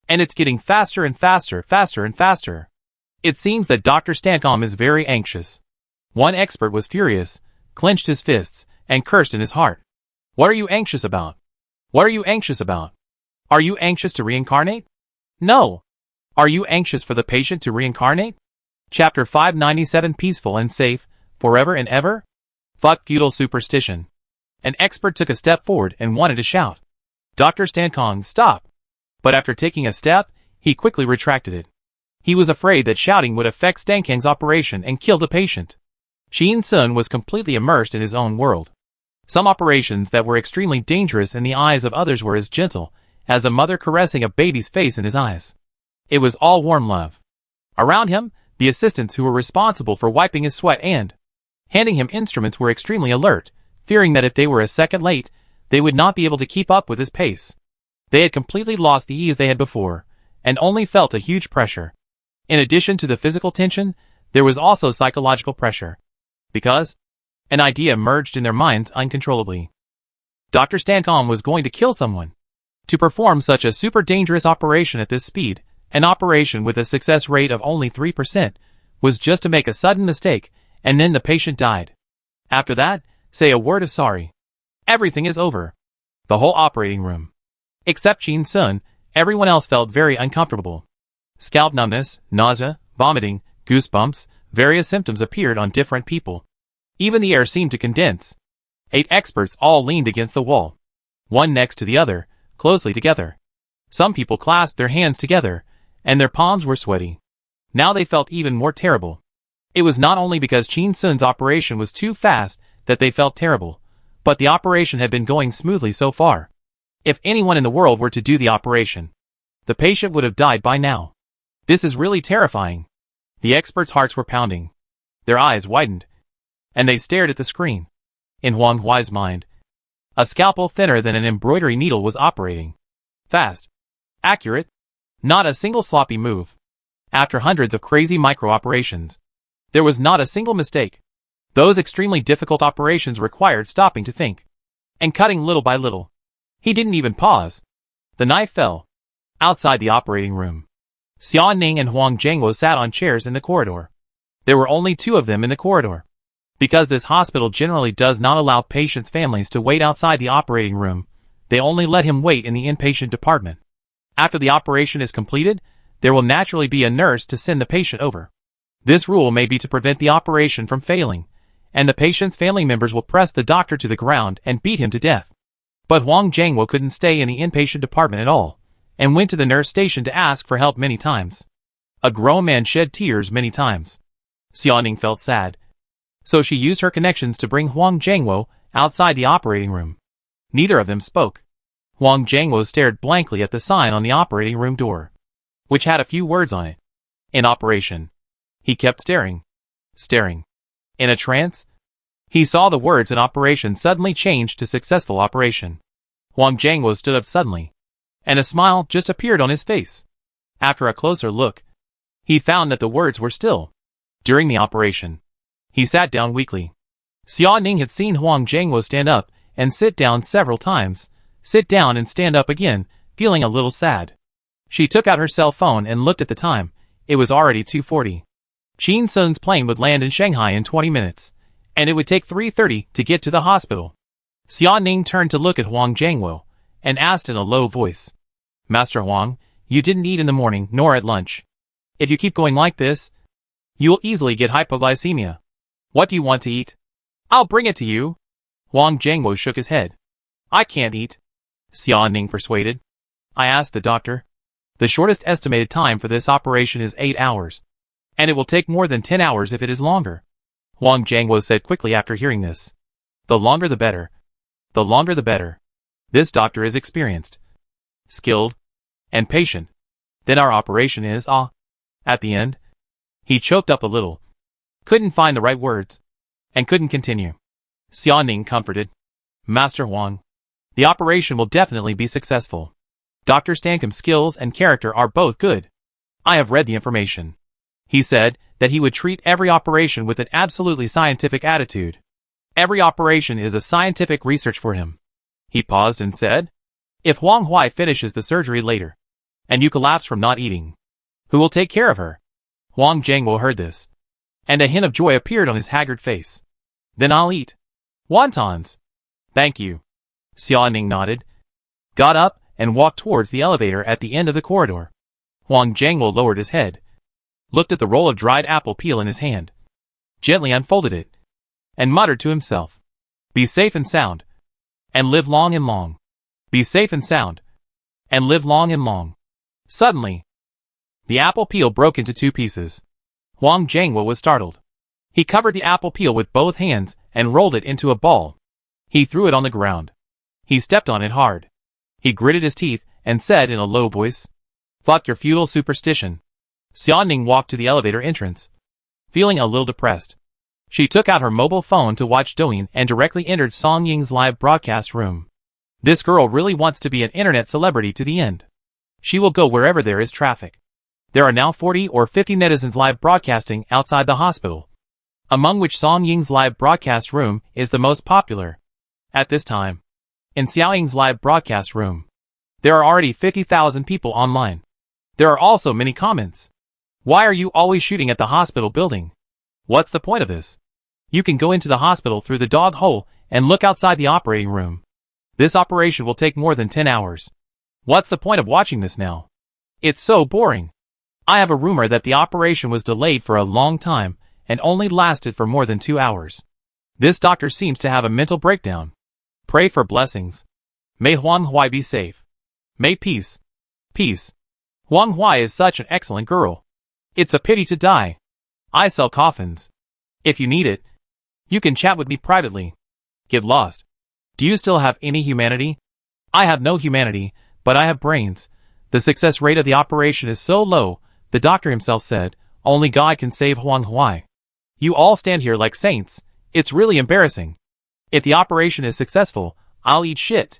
And it's getting faster and faster, faster and faster. It seems that Dr. Stancombe is very anxious. One expert was furious, clenched his fists, and cursed in his heart. What are you anxious about? What are you anxious about? Are you anxious to reincarnate? No. Are you anxious for the patient to reincarnate? Chapter 597 Peaceful and Safe, Forever and Ever? Fuck feudal superstition. An expert took a step forward and wanted to shout. Dr. Stancombe, stop. But after taking a step, he quickly retracted it. He was afraid that shouting would affect Stancombe's operation and kill the patient. Qin Sun was completely immersed in his own world. Some operations that were extremely dangerous in the eyes of others were as gentle as a mother caressing a baby's face in his eyes. It was all warm love. Around him, the assistants who were responsible for wiping his sweat and handing him instruments were extremely alert, fearing that if they were a second late, they would not be able to keep up with his pace. They had completely lost the ease they had before, and only felt a huge pressure. In addition to the physical tension, there was also psychological pressure. Because an idea emerged in their minds uncontrollably. Dr. Stancombe was going to kill someone. To perform such a super dangerous operation at this speed, an operation with a success rate of only 3%, was just to make a sudden mistake, and then the patient died. After that, say a word of sorry. Everything is over. The whole operating room. Except Qin Sun, everyone else felt very uncomfortable. Scalp numbness, nausea, vomiting, goosebumps, various symptoms appeared on different people. Even the air seemed to condense. 8 experts all leaned against the wall, one next to the other, closely together. Some people clasped their hands together, and their palms were sweaty. Now they felt even more terrible. It was not only because Chin Sun's operation was too fast that they felt terrible, but the operation had been going smoothly so far. If anyone in the world were to do the operation, the patient would have died by now. This is really terrifying. The experts' hearts were pounding. Their eyes widened, and they stared at the screen. In Huang Huai's mind, a scalpel thinner than an embroidery needle was operating. Fast. Accurate. Not a single sloppy move. After hundreds of crazy micro-operations, there was not a single mistake. Those extremely difficult operations required stopping to think, and cutting little by little. He didn't even pause. The knife fell. Outside the operating room, Xia Ning and Huang Jianguo sat on chairs in the corridor. There were only 2 of them in the corridor. Because this hospital generally does not allow patients' families to wait outside the operating room, they only let him wait in the inpatient department. After the operation is completed, there will naturally be a nurse to send the patient over. This rule may be to prevent the operation from failing, and the patient's family members will press the doctor to the ground and beat him to death. But Huang Jianguo couldn't stay in the inpatient department at all, and went to the nurse station to ask for help many times. A grown man shed tears many times. Xia Ning felt sad, so she used her connections to bring Huang Jianguo outside the operating room. Neither of them spoke. Huang Jianguo stared blankly at the sign on the operating room door, which had a few words on it. In operation. He kept staring. Staring. In a trance, he saw the words in operation suddenly change to successful operation. Huang Jianguo stood up suddenly, and a smile just appeared on his face. After a closer look, he found that the words were still. During the operation, he sat down weakly. Xia Ning had seen Huang Jianguo stand up and sit down several times, sit down and stand up again, feeling a little sad. She took out her cell phone and looked at the time. It was already 2:40. Chin Sun's plane would land in Shanghai in 20 minutes, and it would take 3:30 to get to the hospital. Xia Ning turned to look at Huang Jianguo, and asked in a low voice, "Master Huang, you didn't eat in the morning nor at lunch. If you keep going like this, you will easily get hypoglycemia. What do you want to eat? I'll bring it to you." Huang Jianguo shook his head. "I can't eat," Xia Ning persuaded. "I asked the doctor. The shortest estimated time for this operation is 8 hours, and it will take more than 10 hours if it is longer." Huang Jianguo said quickly after hearing this. "The longer the better. The longer the better. This doctor is experienced, skilled, and patient. Then our operation is, At the end, he choked up a little, couldn't find the right words, and couldn't continue. Xia Ning comforted. "Master Huang, the operation will definitely be successful. Dr. Stankom's skills and character are both good. I have read the information. He said that he would treat every operation with an absolutely scientific attitude. Every operation is a scientific research for him." He paused and said, "If Huang Huai finishes the surgery later, and you collapse from not eating, who will take care of her?" Huang Jianguo heard this, and a hint of joy appeared on his haggard face. "Then I'll eat wontons." "Thank you." Xia Ning nodded, got up, and walked towards the elevator at the end of the corridor. Huang Jianguo lowered his head, looked at the roll of dried apple peel in his hand, gently unfolded it, and muttered to himself, "Be safe and sound, and live long and long. Be safe and sound, and live long and long." Suddenly, the apple peel broke into 2 pieces. Huang Jianguo was startled. He covered the apple peel with both hands and rolled it into a ball. He threw it on the ground. He stepped on it hard. He gritted his teeth and said in a low voice, "Fuck your feudal superstition." Xia Ning walked to the elevator entrance, feeling a little depressed. She took out her mobile phone to watch Douyin and directly entered Song Ying's live broadcast room. This girl really wants to be an internet celebrity to the end. She will go wherever there is traffic. There are now 40 or 50 netizens live broadcasting outside the hospital, among which Song Ying's live broadcast room is the most popular. At this time, in Xiao Ying's live broadcast room, there are already 50,000 people online. There are also many comments. "Why are you always shooting at the hospital building? What's the point of this? You can go into the hospital through the dog hole and look outside the operating room. This operation will take more than 10 hours. What's the point of watching this now? It's so boring." I have a rumor that the operation was delayed for a long time and only lasted for more than 2 hours. This doctor seems to have a mental breakdown. Pray for blessings. May Huang Hui be safe. May peace. Peace. Huang Hui is such an excellent girl. It's a pity to die. I sell coffins. If you need it, you can chat with me privately. Get lost. Do you still have any humanity? I have no humanity, but I have brains. The success rate of the operation is so low, the doctor himself said, only God can save Huang Hui. You all stand here like saints. It's really embarrassing. If the operation is successful, I'll eat shit.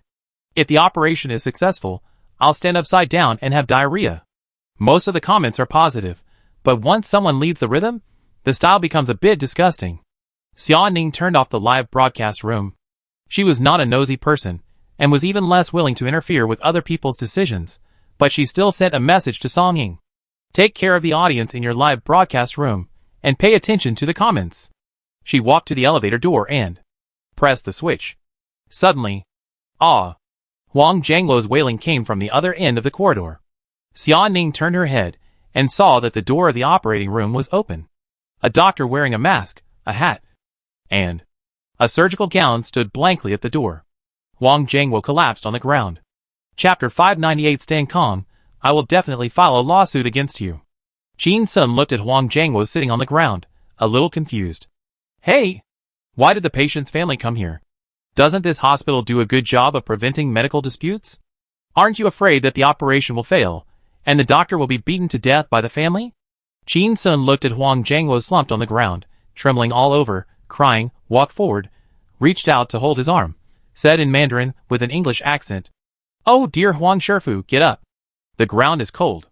If the operation is successful, I'll stand upside down and have diarrhea. Most of the comments are positive, but once someone leads the rhythm, the style becomes a bit disgusting. Xia Ning turned off the live broadcast room. She was not a nosy person, and was even less willing to interfere with other people's decisions, but she still sent a message to Song Ying. Take care of the audience in your live broadcast room, and pay attention to the comments. She walked to the elevator door and pressed the switch. Suddenly, Huang Jiangluo's wailing came from the other end of the corridor. Xia Ning turned her head and saw that the door of the operating room was open. A doctor wearing a mask, a hat, and a surgical gown stood blankly at the door. Huang Jiangluo collapsed on the ground. Chapter 598. Stand calm. I will definitely file a lawsuit against you. Qin Sun looked at Huang Jiangluo sitting on the ground, a little confused. Hey! Why did the patient's family come here? Doesn't this hospital do a good job of preventing medical disputes? Aren't you afraid that the operation will fail, and the doctor will be beaten to death by the family? Qin Sun looked at Huang Jiangluo slumped on the ground, trembling all over, crying, walked forward, reached out to hold his arm, said in Mandarin with an English accent, "Oh dear Huang Shifu, get up. The ground is cold."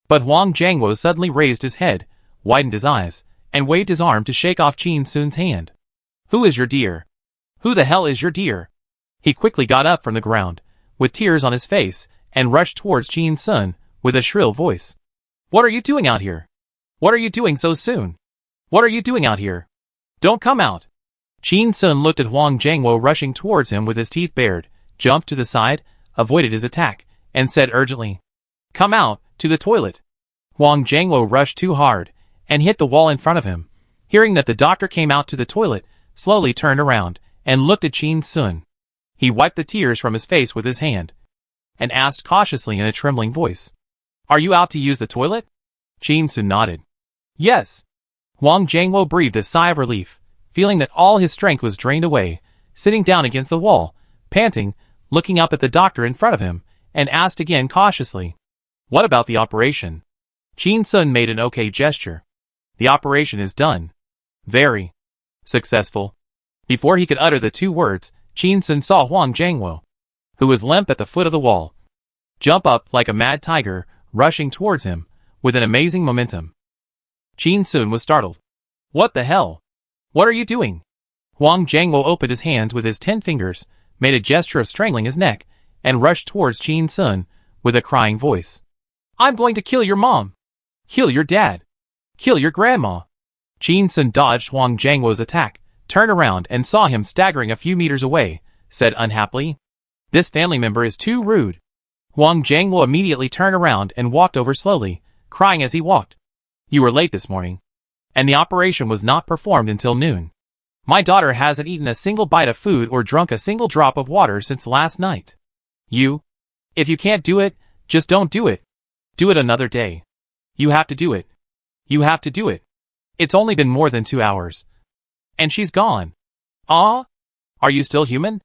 But Huang Jiangluo suddenly raised his head, widened his eyes, and waved his arm to shake off Qin Sun's hand. "Who is your dear? Who the hell is your dear?" He quickly got up from the ground, with tears on his face, and rushed towards Qin Sun, with a shrill voice. "What are you doing out here? What are you doing so soon? What are you doing out here? Don't come out." Qin Sun looked at Huang Jiangluo rushing towards him with his teeth bared, jumped to the side, avoided his attack, and said urgently, "Come out, to the toilet." Huang Jiangluo rushed too hard, and hit the wall in front of him. Hearing that the doctor came out to the toilet, slowly turned around, and looked at Qin Sun. He wiped the tears from his face with his hand, and asked cautiously in a trembling voice, "Are you out to use the toilet?" Qin Sun nodded. "Yes." Huang Jiangluo breathed a sigh of relief, feeling that all his strength was drained away, sitting down against the wall, panting, looking up at the doctor in front of him, and asked again cautiously, "What about the operation?" Qin Sun made an okay gesture. "The operation is done. Very successful." Before he could utter the two words, Qin Sun saw Huang Jiangluo, who was limp at the foot of the wall, jump up like a mad tiger, rushing towards him, with an amazing momentum. Qin Sun was startled. "What the hell? What are you doing?" Huang Jiangluo opened his hands with his 10 fingers, made a gesture of strangling his neck, and rushed towards Qin Sun, with a crying voice. "I'm going to kill your mom! Kill your dad! Kill your grandma!" Qin Sun dodged Huang Jiangluo's attack, turned around and saw him staggering a few meters away, said unhappily, "This family member is too rude." Huang Jiangluo immediately turned around and walked over slowly, crying as he walked. "You were late this morning, and the operation was not performed until noon. My daughter hasn't eaten a single bite of food or drunk a single drop of water since last night. If you can't do it, just don't do it. Do it another day. You have to do it. You have to do it. It's only been more than 2 hours. And she's gone. Ah? Are you still human?"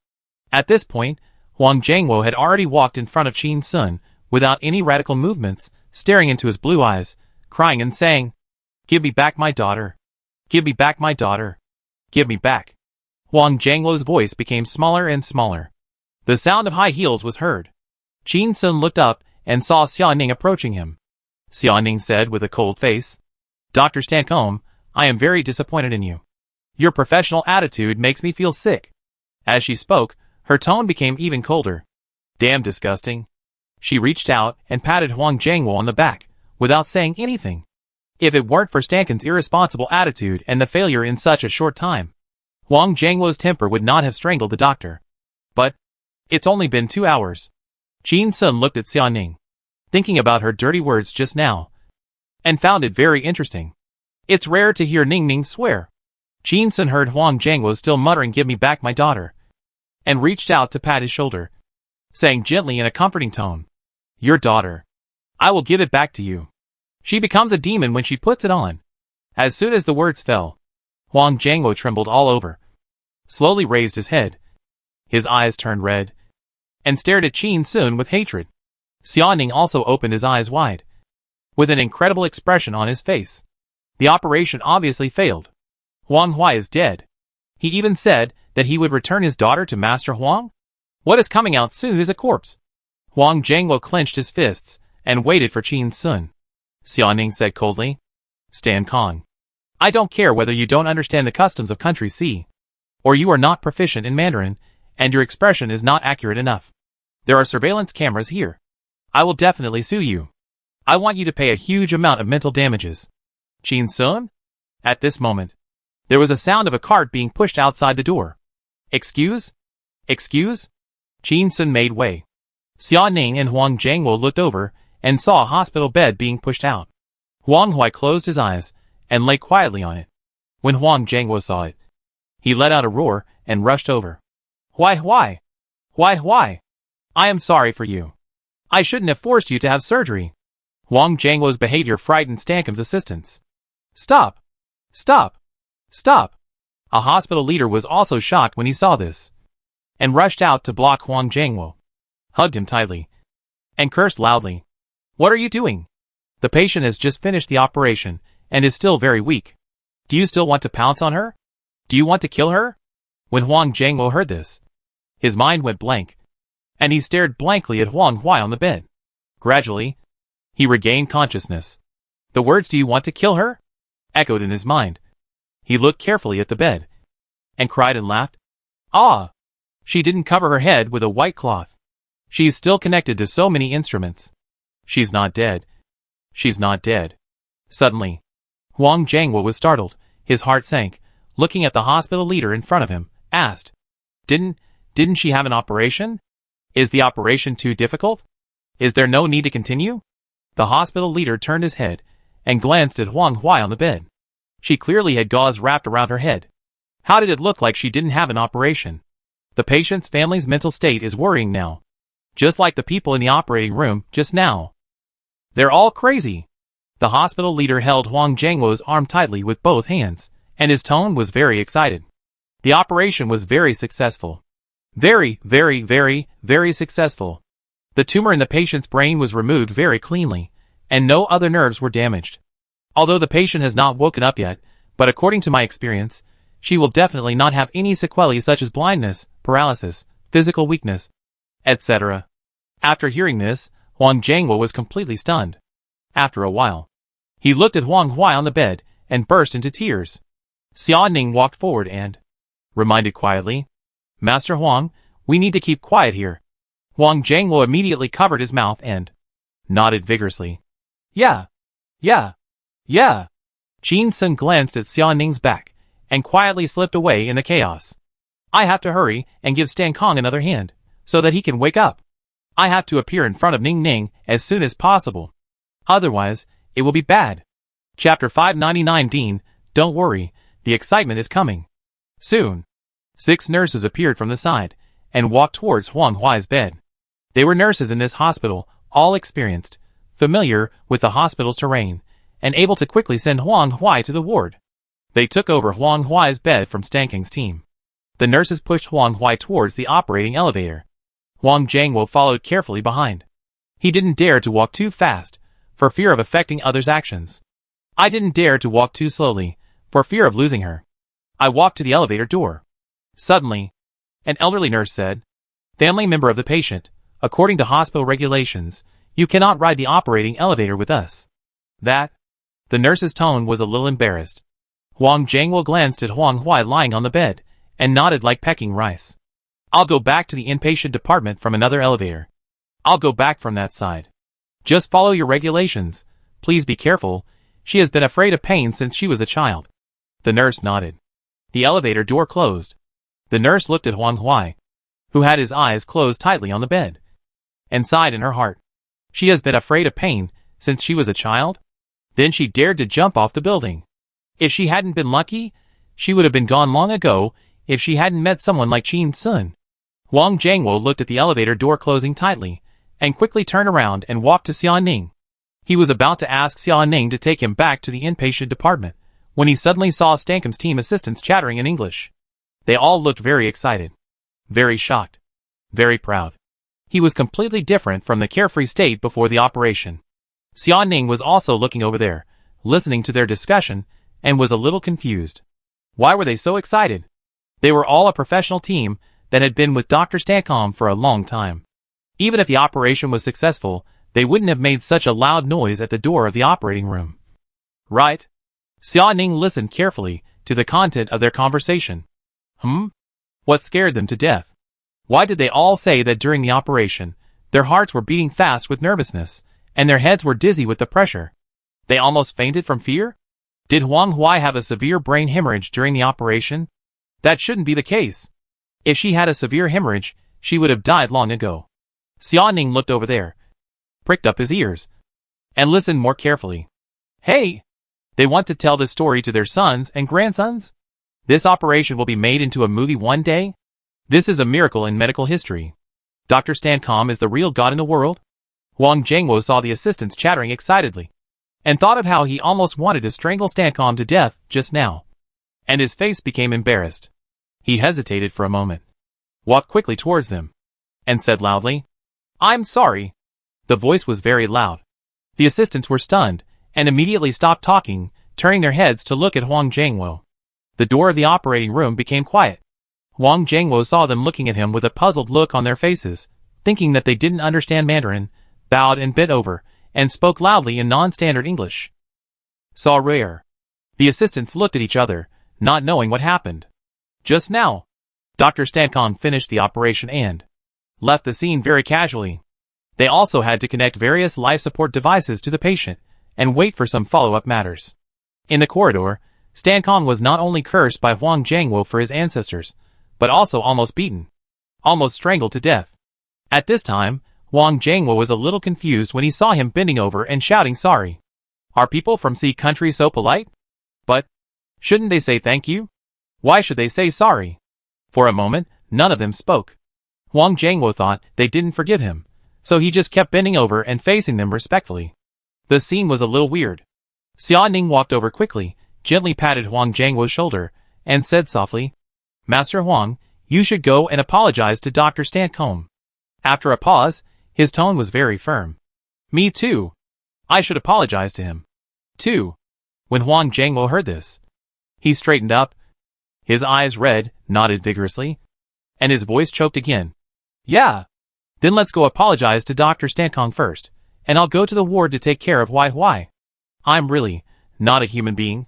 At this point, Huang Jiangluo had already walked in front of Qin Sun, without any radical movements, staring into his blue eyes, crying and saying, "Give me back my daughter. Give me back my daughter. Give me back." Huang Jiangluo's voice became smaller and smaller. The sound of high heels was heard. Qin Sun looked up and saw Xia Ning approaching him. Xia Ning said with a cold face, "Dr. Stancombe, I am very disappointed in you. Your professional attitude makes me feel sick." As she spoke, her tone became even colder. "Damn disgusting." She reached out and patted Huang Jiangluo on the back, without saying anything. If it weren't for Stankin's irresponsible attitude and the failure in such a short time, Huang Jiangluo's temper would not have strangled the doctor. But it's only been 2 hours. Qin Sun looked at Xia Ning, thinking about her dirty words just now, and found it very interesting. It's rare to hear Ning Ning swear. Qin Sun heard Huang Jianguo still muttering "Give me back my daughter," and reached out to pat his shoulder, saying gently in a comforting tone, "Your daughter. I will give it back to you. She becomes a demon when she puts it on." As soon as the words fell, Huang Jianguo trembled all over, slowly raised his head. His eyes turned red, and stared at Qin Sun with hatred. Xia Ning also opened his eyes wide, with an incredible expression on his face. The operation obviously failed. Huang Huai is dead. He even said that he would return his daughter to Master Huang? What is coming out soon is a corpse. Huang Jianguo clenched his fists and waited for Qin Sun. Xia Ning said coldly, "Stand calm. I don't care whether you don't understand the customs of country C, or you are not proficient in Mandarin, and your expression is not accurate enough. There are surveillance cameras here. I will definitely sue you. I want you to pay a huge amount of mental damages." Qin Sun? At this moment, there was a sound of a cart being pushed outside the door. Excuse? Excuse? Qin Sun made way. Xia Ning and Huang Jianguo looked over and saw a hospital bed being pushed out. Huang Huai closed his eyes and lay quietly on it. When Huang Jianguo saw it, he let out a roar and rushed over. Why? I am sorry for you. I shouldn't have forced you to have surgery." Huang Jianguo's behavior frightened Stankom's assistants. Stop! Stop! Stop! A hospital leader was also shocked when he saw this, and rushed out to block Huang Jianguo, hugged him tightly, and cursed loudly. "What are you doing? The patient has just finished the operation and is still very weak. Do you still want to pounce on her? Do you want to kill her?" When Huang Jianguo heard this, his mind went blank, and he stared blankly at Huang Huai on the bed. Gradually, he regained consciousness. The words "Do you want to kill her?" echoed in his mind. He looked carefully at the bed, and cried and laughed. Ah! She didn't cover her head with a white cloth. She is still connected to so many instruments. She's not dead. She's not dead. Suddenly, Huang Jianguo was startled. His heart sank. Looking at the hospital leader in front of him, asked, Didn't she have an operation? Is the operation too difficult? Is there no need to continue?" The hospital leader turned his head and glanced at Huang Huai on the bed. She clearly had gauze wrapped around her head. How did it look like she didn't have an operation? The patient's family's mental state is worrying now, just like the people in the operating room just now. They're all crazy. The hospital leader held Huang Jianguo's arm tightly with both hands, and his tone was very excited. The operation was very successful. Very successful. The tumor in the patient's brain was removed very cleanly, and no other nerves were damaged. Although the patient has not woken up yet, but according to my experience, she will definitely not have any sequelae such as blindness, paralysis, physical weakness, etc. After hearing this, Huang Jianguo was completely stunned. After a while, he looked at Huang Huai on the bed and burst into tears. Xia Ning walked forward and reminded quietly, "Master Huang, we need to keep quiet here." Huang Jianguo immediately covered his mouth and nodded vigorously. Yeah. Qin Sun glanced at Xia Ning's back and quietly slipped away in the chaos. "I have to hurry and give Stan Kong another hand, so that he can wake up. I have to appear in front of Ning Ning as soon as possible. Otherwise, it will be bad." Chapter 599. Dean, don't worry, the excitement is coming. Soon, 6 nurses appeared from the side and walked towards Huang Huai's bed. They were nurses in this hospital, all experienced, familiar with the hospital's terrain, and able to quickly send Huang Huai to the ward. They took over Huang Huai's bed from Stanking's team. The nurses pushed Huang Huai towards the operating elevator. Huang Jianguo followed carefully behind. He didn't dare to walk too fast, for fear of affecting others' actions. I didn't dare to walk too slowly, for fear of losing her. I walked to the elevator door. Suddenly, an elderly nurse said, "Family member of the patient, according to hospital regulations, you cannot ride the operating elevator with us." That? The nurse's tone was a little embarrassed. Huang Jianguo glanced at Huang Huai lying on the bed, and nodded like pecking rice. "I'll go back to the inpatient department from another elevator. I'll go back from that side. Just follow your regulations. Please be careful. She has been afraid of pain since she was a child." The nurse nodded. The elevator door closed. The nurse looked at Huang Huai, who had his eyes closed tightly on the bed, and sighed in her heart. She has been afraid of pain since she was a child? Then she dared to jump off the building. If she hadn't been lucky, she would have been gone long ago if she hadn't met someone like Qin Sun. Wang Jiangwo looked at the elevator door closing tightly, and quickly turned around and walked to Xiaoning. He was about to ask Xiaoning to take him back to the inpatient department, when he suddenly saw Stankom's team assistants chattering in English. They all looked very excited, very shocked, very proud. He was completely different from the carefree state before the operation. Xiaoning was also looking over there, listening to their discussion, and was a little confused. Why were they so excited? They were all a professional team that had been with Dr. Stankom for a long time. Even if the operation was successful, they wouldn't have made such a loud noise at the door of the operating room. Right? Xiaoning listened carefully to the content of their conversation. What scared them to death? Why did they all say that during the operation, their hearts were beating fast with nervousness, and their heads were dizzy with the pressure? They almost fainted from fear? Did Huang Hui have a severe brain hemorrhage during the operation? That shouldn't be the case. If she had a severe hemorrhage, she would have died long ago. Xiaoning looked over there, pricked up his ears, and listened more carefully. Hey! They want to tell this story to their sons and grandsons? This operation will be made into a movie one day? This is a miracle in medical history. Dr. Stankom is the real god in the world? Wang Jiangwo saw the assistants chattering excitedly, and thought of how he almost wanted to strangle Stankom to death just now. And his face became embarrassed. He hesitated for a moment, walked quickly towards them, and said loudly, "I'm sorry." The voice was very loud. The assistants were stunned, and immediately stopped talking, turning their heads to look at Wang Jiangwo. The door of the operating room became quiet. Wang Jiangwo saw them looking at him with a puzzled look on their faces, thinking that they didn't understand Mandarin, bowed and bent over, and spoke loudly in non-standard English. "Saw rare." The assistants looked at each other, not knowing what happened. Just now, Dr. Stankom finished the operation and left the scene very casually. They also had to connect various life support devices to the patient, and wait for some follow-up matters. In the corridor, Stankom was not only cursed by Wang Jiangwo for his ancestors, but also almost beaten, almost strangled to death. At this time, Wang Jiangwo was a little confused when he saw him bending over and shouting sorry. Are people from Sea Country so polite? But shouldn't they say thank you? Why should they say sorry? For a moment, none of them spoke. Wang Jiangwo thought they didn't forgive him, so he just kept bending over and facing them respectfully. The scene was a little weird. Xiaoning walked over quickly, gently patted Wang Jiangwo's shoulder, and said softly, "Master Huang, you should go and apologize to Dr. Stankom." After a pause, his tone was very firm. "Me too. I should apologize to him, too." When Wang Jiangwo heard this, he straightened up, his eyes red, nodded vigorously, and his voice choked again. "Yeah. Then let's go apologize to Dr. Stankom first, and I'll go to the ward to take care of Hui. I'm really not a human being."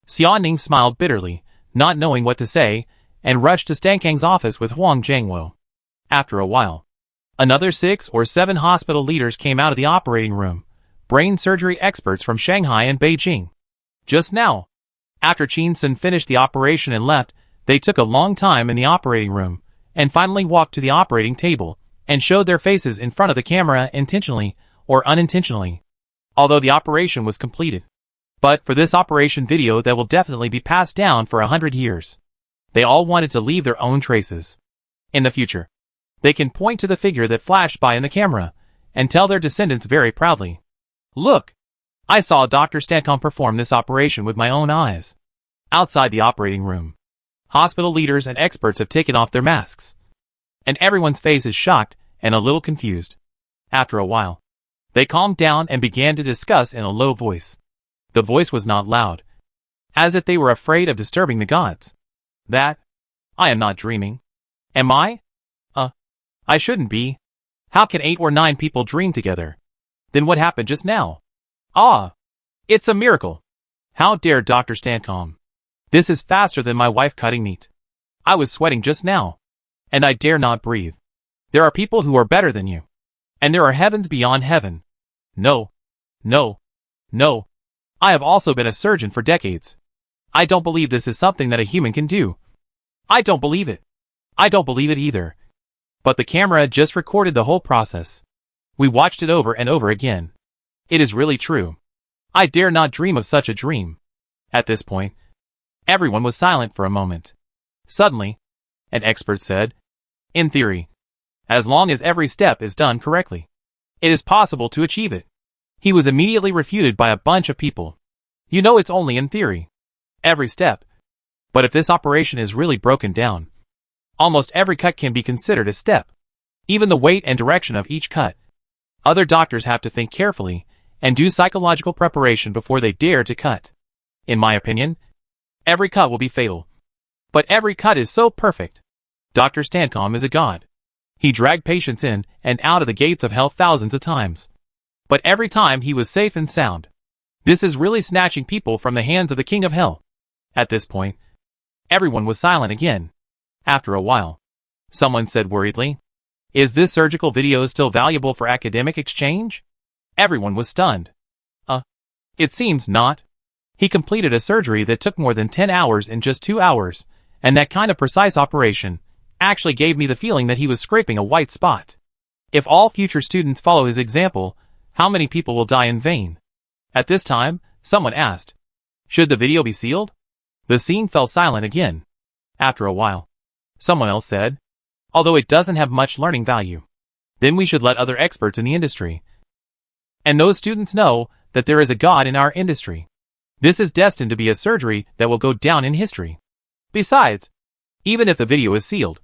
Xiaoning smiled bitterly, not knowing what to say, and rushed to Stankang's office with Wang Jiangwo. After a while, another 6 or 7 hospital leaders came out of the operating room, brain surgery experts from Shanghai and Beijing. Just now, after Qin Sun finished the operation and left, they took a long time in the operating room, and finally walked to the operating table, and showed their faces in front of the camera intentionally or unintentionally, although the operation was completed. But for this operation video that will definitely be passed down for 100 years. They all wanted to leave their own traces. In the future, they can point to the figure that flashed by in the camera, and tell their descendants very proudly, "Look, I saw Dr. Stankom perform this operation with my own eyes." Outside the operating room, hospital leaders and experts have taken off their masks, and everyone's face is shocked and a little confused. After a while, they calmed down and began to discuss in a low voice. The voice was not loud, as if they were afraid of disturbing the gods. I am not dreaming. Am I? I shouldn't be. How can 8 or 9 people dream together? Then what happened just now? It's a miracle. How dare Dr. Stankom? This is faster than my wife cutting meat. I was sweating just now, and I dare not breathe. There are people who are better than you, and there are heavens beyond heaven. No. I have also been a surgeon for decades. I don't believe this is something that a human can do. I don't believe it. I don't believe it either. But the camera just recorded the whole process. We watched it over and over again. It is really true. I dare not dream of such a dream. At this point, everyone was silent for a moment. Suddenly, an expert said, "In theory, as long as every step is done correctly, it is possible to achieve it." He was immediately refuted by a bunch of people. "You know it's only in theory. Every step. But if this operation is really broken down, almost every cut can be considered a step. Even the weight and direction of each cut. Other doctors have to think carefully and do psychological preparation before they dare to cut. In my opinion, every cut will be fatal. But every cut is so perfect. Dr. Stancomb is a god. He dragged patients in and out of the gates of hell thousands of times. But every time he was safe and sound. This is really snatching people from the hands of the king of hell." At this point, everyone was silent again. After a while, someone said worriedly, "Is this surgical video still valuable for academic exchange?" Everyone was stunned. It seems not. He completed a surgery that took more than 10 hours in just 2 hours, and that kind of precise operation actually gave me the feeling that he was scraping a white spot. If all future students follow his example, how many people will die in vain?" At this time, someone asked, "Should the video be sealed?" The scene fell silent again. After a while, someone else said, "Although it doesn't have much learning value, then we should let other experts in the industry and those students know that there is a God in our industry. This is destined to be a surgery that will go down in history. Besides, even if the video is sealed,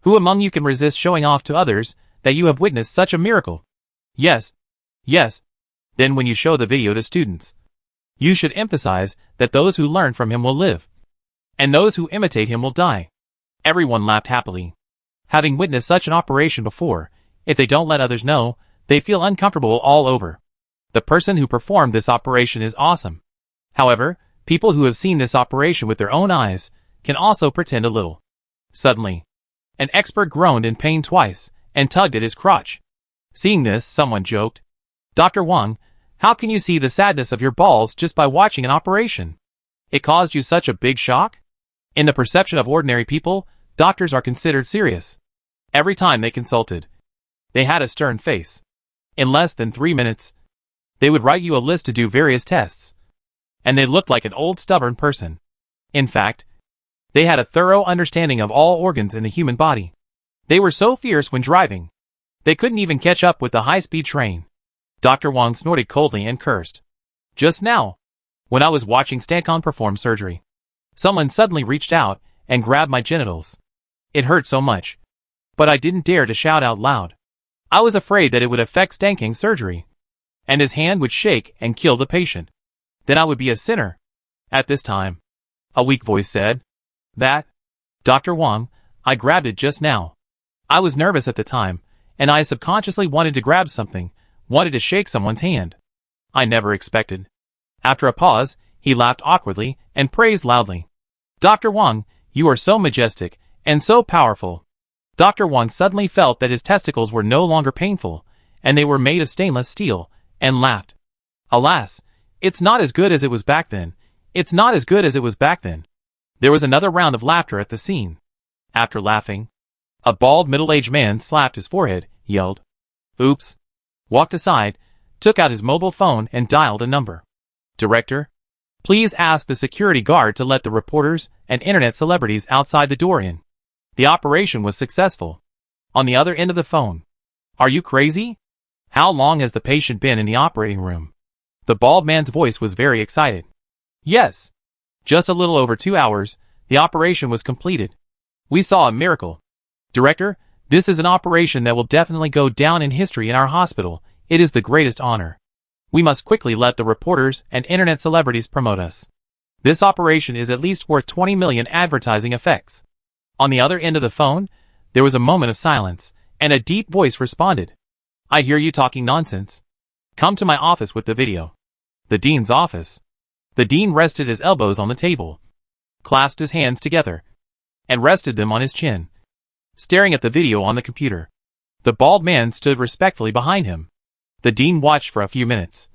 who among you can resist showing off to others that you have witnessed such a miracle? Yes. Then when you show the video to students, you should emphasize that those who learn from him will live, and those who imitate him will die." Everyone laughed happily. Having witnessed such an operation before, if they don't let others know, they feel uncomfortable all over. The person who performed this operation is awesome. However, people who have seen this operation with their own eyes can also pretend a little. Suddenly, an expert groaned in pain twice and tugged at his crotch. Seeing this, someone joked, "Dr. Wang, how can you see the sadness of your balls just by watching an operation? It caused you such a big shock?" In the perception of ordinary people, doctors are considered serious. Every time they consulted, they had a stern face. In less than 3 minutes, they would write you a list to do various tests, and they looked like an old stubborn person. In fact, they had a thorough understanding of all organs in the human body. They were so fierce when driving, they couldn't even catch up with the high-speed train. Dr. Wang snorted coldly and cursed. "Just now, when I was watching Stancomb perform surgery, someone suddenly reached out and grabbed my genitals. It hurt so much, but I didn't dare to shout out loud. I was afraid that it would affect Stanking's surgery, and his hand would shake and kill the patient. Then I would be a sinner." At this time, a weak voice said, "That, Dr. Wang, I grabbed it just now. I was nervous at the time, and I subconsciously wanted to grab something, wanted to shake someone's hand. I never expected." After a pause, he laughed awkwardly and praised loudly, "Dr. Wang, you are so majestic and so powerful." Dr. Wang suddenly felt that his testicles were no longer painful, and they were made of stainless steel, and laughed. "Alas, it's not as good as it was back then. It's not as good as it was back then." There was another round of laughter at the scene. After laughing, a bald middle-aged man slapped his forehead, yelled, "Oops," walked aside, took out his mobile phone and dialed a number. "Director, please ask the security guard to let the reporters and internet celebrities outside the door in. The operation was successful." On the other end of the phone, "Are you crazy? How long has the patient been in the operating room?" The bald man's voice was very excited. "Yes. Just a little over 2 hours, the operation was completed. We saw a miracle. Director, this is an operation that will definitely go down in history in our hospital. It is the greatest honor. We must quickly let the reporters and internet celebrities promote us. This operation is at least worth 20 million advertising effects." On the other end of the phone, there was a moment of silence, and a deep voice responded, "I hear you talking nonsense. Come to my office with the video." The dean's office. The dean rested his elbows on the table, clasped his hands together, and rested them on his chin, staring at the video on the computer. The bald man stood respectfully behind him. The dean watched for a few minutes,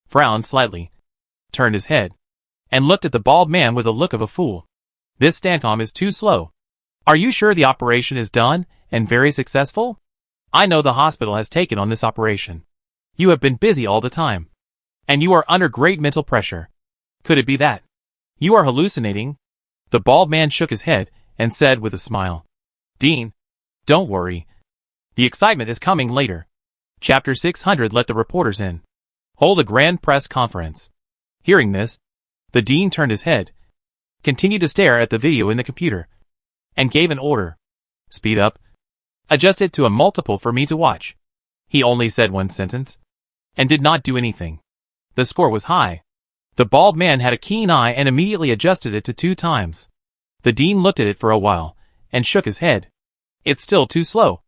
frowned slightly, turned his head, and looked at the bald man with a look of a fool. "This Stancomb is too slow. Are you sure the operation is done and very successful? I know the hospital has taken on this operation. You have been busy all the time. And you are under great mental pressure. Could it be that you are hallucinating? The bald man shook his head and said with a smile, Dean, don't worry. The excitement is coming later. Chapter 600. Let the reporters in. Hold a grand press conference. Hearing this, the dean turned his head, continued to stare at the video in the computer, and gave an order. Speed up. Adjust it to a multiple for me to watch. He only said one sentence, and did not do anything. The score was high. The bald man had a keen eye and immediately adjusted it to 2 times. The dean looked at it for a while, and shook his head. It's still too slow.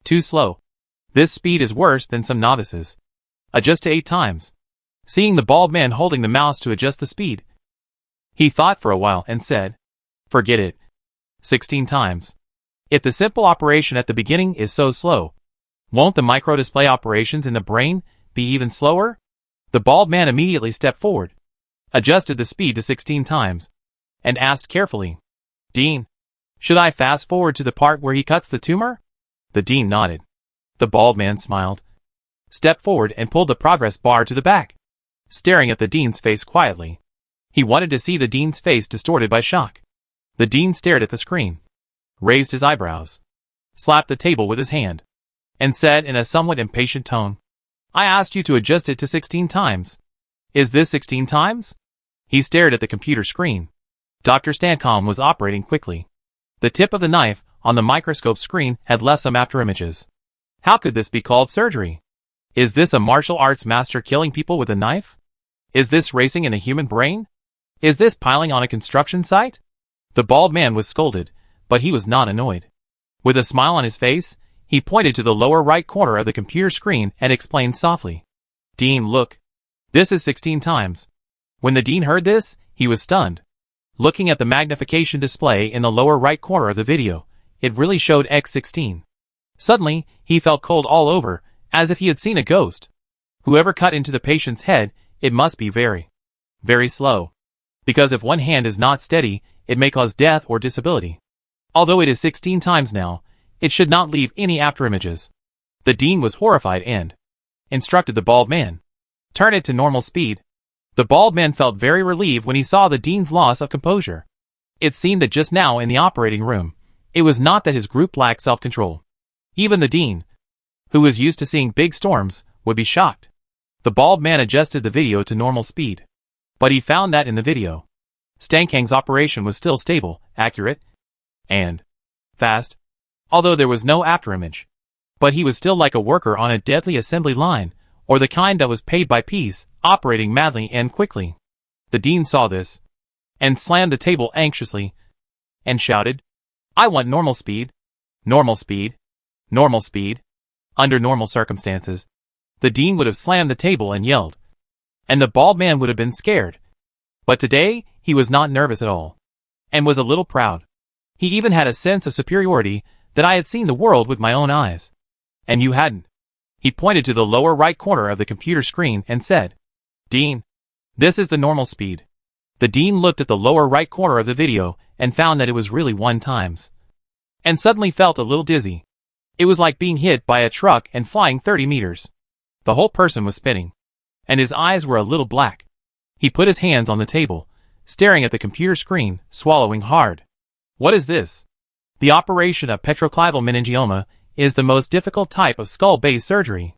Too slow. This speed is worse than some novices. Adjust to 8 times. Seeing the bald man holding the mouse to adjust the speed, he thought for a while and said, Forget it. 16 times. If the simple operation at the beginning is so slow, won't the microdisplay operations in the brain be even slower? The bald man immediately stepped forward, adjusted the speed to 16 times, and asked carefully, Dean, should I fast forward to the part where he cuts the tumor? The dean nodded. The bald man smiled, stepped forward and pulled the progress bar to the back, staring at the dean's face quietly. He wanted to see the dean's face distorted by shock. The dean stared at the screen, raised his eyebrows, slapped the table with his hand, and said in a somewhat impatient tone, I asked you to adjust it to 16 times. Is this 16 times? He stared at the computer screen. Dr. Stancomb was operating quickly. The tip of the knife on the microscope screen had left some afterimages. How could this be called surgery? Is this a martial arts master killing people with a knife? Is this racing in a human brain? Is this piling on a construction site? The bald man was scolded, but he was not annoyed. With a smile on his face, he pointed to the lower right corner of the computer screen and explained softly, Dean, look. This is 16 times. When the dean heard this, he was stunned. Looking at the magnification display in the lower right corner of the video, it really showed X16. Suddenly, he felt cold all over, as if he had seen a ghost. Whoever cut into the patient's head, it must be very, very slow. Because if one hand is not steady, it may cause death or disability. Although it is 16 times now, it should not leave any afterimages. The dean was horrified and instructed the bald man, turn it to normal speed. The bald man felt very relieved when he saw the dean's loss of composure. It seemed that just now in the operating room, it was not that his group lacked self-control. Even the dean, who was used to seeing big storms, would be shocked. The bald man adjusted the video to normal speed. But he found that in the video, Stankang's operation was still stable, accurate, and fast, although there was no afterimage. But he was still like a worker on a deadly assembly line, or the kind that was paid by piece, operating madly and quickly. The dean saw this, and slammed the table anxiously, and shouted, I want normal speed. Normal speed. Normal speed. Under normal circumstances, the dean would have slammed the table and yelled, and the bald man would have been scared. But today, he was not nervous at all, and was a little proud. He even had a sense of superiority that I had seen the world with my own eyes. And you hadn't. He pointed to the lower right corner of the computer screen and said, Dean, this is the normal speed. The dean looked at the lower right corner of the video and found that it was really 1 times. And suddenly felt a little dizzy. It was like being hit by a truck and flying 30 meters. The whole person was spinning, and his eyes were a little black. He put his hands on the table, staring at the computer screen, swallowing hard. What is this? The operation of petroclival meningioma is the most difficult type of skull-based surgery.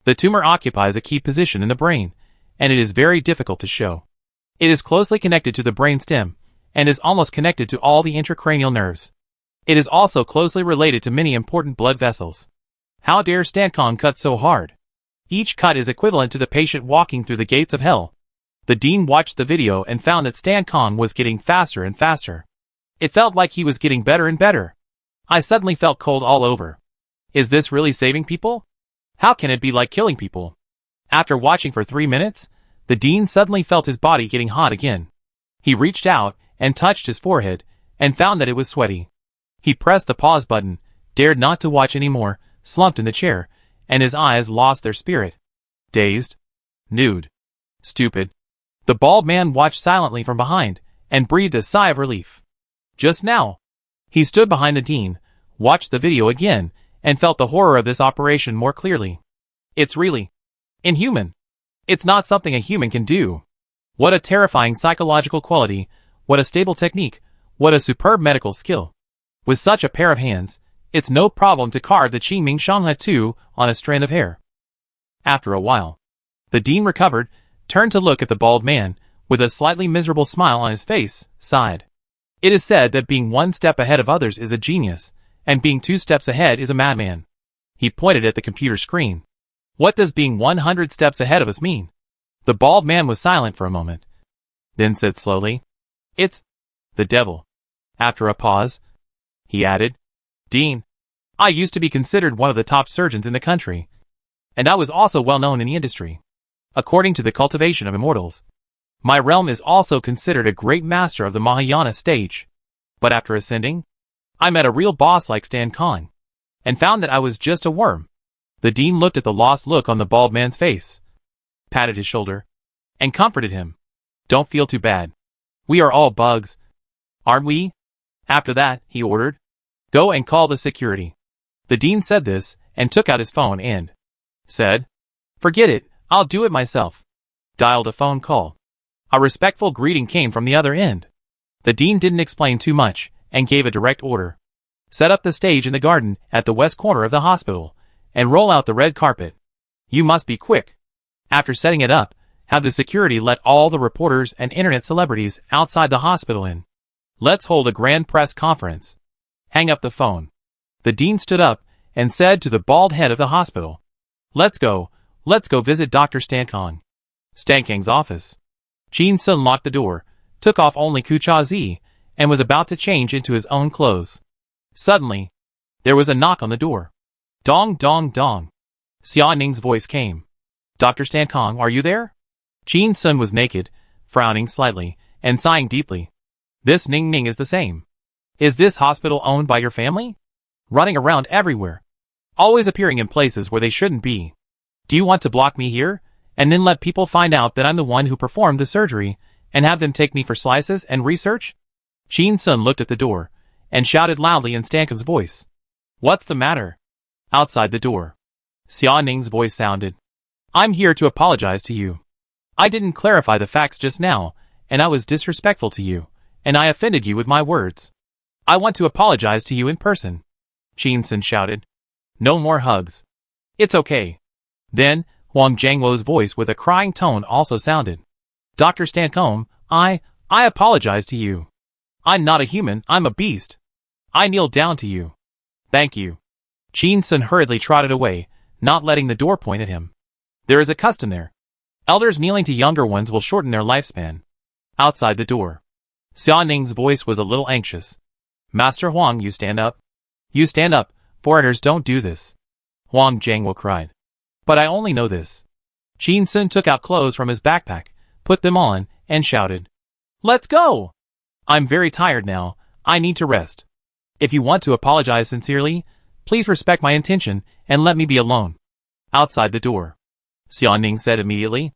The tumor occupies a key position in the brain, and it is very difficult to show. It is closely connected to the brain stem, and is almost connected to all the intracranial nerves. It is also closely related to many important blood vessels. How dare Stancomb cut so hard? Each cut is equivalent to the patient walking through the gates of hell. The dean watched the video and found that Stancomb was getting faster and faster. It felt like he was getting better and better. I suddenly felt cold all over. Is this really saving people? How can it be like killing people? After watching for 3 minutes, the dean suddenly felt his body getting hot again. He reached out and touched his forehead and found that it was sweaty. He pressed the pause button, dared not to watch anymore, slumped in the chair, and his eyes lost their spirit. Dazed, nude, stupid. The bald man watched silently from behind and breathed a sigh of relief. Just now, he stood behind the dean, watched the video again, and felt the horror of this operation more clearly. It's really inhuman. It's not something a human can do. What a terrifying psychological quality, what a stable technique, what a superb medical skill. With such a pair of hands, it's no problem to carve the Qingming Shanghai Tu on a strand of hair. After a while, the dean recovered, turned to look at the bald man, with a slightly miserable smile on his face, sighed. It is said that being 1 step ahead of others is a genius, and being 2 steps ahead is a madman. He pointed at the computer screen. What does being 100 steps ahead of us mean? The bald man was silent for a moment, then said slowly, It's the devil. After a pause, he added, Dean, I used to be considered one of the top surgeons in the country, and I was also well known in the industry. According to the cultivation of immortals, my realm is also considered a great master of the Mahayana stage. But after ascending, I met a real boss like Stan Kong, and found that I was just a worm. The dean looked at the lost look on the bald man's face, patted his shoulder, and comforted him. Don't feel too bad. We are all bugs, aren't we? After that, he ordered, Go and call the security. The dean said this, and took out his phone and said, Forget it, I'll do it myself. Dialed a phone call. A respectful greeting came from the other end. The dean didn't explain too much, and gave a direct order. Set up the stage in the garden at the west corner of the hospital, and roll out the red carpet. You must be quick. After setting it up, have the security let all the reporters and internet celebrities outside the hospital in. Let's hold a grand press conference. Hang up the phone. The dean stood up, and said to the bald head of the hospital, Let's go visit Dr. Stankong. Stankong's office. Jin Sun locked the door, took off only Kucha-zi, and was about to change into his own clothes. Suddenly, there was a knock on the door. Dong dong dong. Xia Ning's voice came. Dr. Stankong, are you there? Jin Sun was naked, frowning slightly, and sighing deeply. This Ning Ning is the same. Is this hospital owned by your family? Running around everywhere. Always appearing in places where they shouldn't be. Do you want to block me here, and then let people find out that I'm the one who performed the surgery, and have them take me for slices and research? Jin Sun looked at the door, and shouted loudly in Stankong's voice. What's the matter? Outside the door, Xia Ning's voice sounded. I'm here to apologize to you. I didn't clarify the facts just now, and I was disrespectful to you, and I offended you with my words. I want to apologize to you in person. Jin Sun shouted. No more hugs. It's okay. Then, Huang Jiangluo's voice with a crying tone also sounded. Dr. Stankong, I apologize to you. I'm not a human, I'm a beast. I kneel down to you. Thank you. Jin Sun hurriedly trotted away, not letting the door point at him. There is a custom there. Elders kneeling to younger ones will shorten their lifespan. Outside the door, Xia Ning's voice was a little anxious. Master Huang, you stand up. You stand up, foreigners don't do this. Huang Jiangluo cried. But I only know this. Jin Sun took out clothes from his backpack, put them on, and shouted. Let's go! I'm very tired now, I need to rest. If you want to apologize sincerely, please respect my intention and let me be alone. Outside the door, Xia Ning said immediately.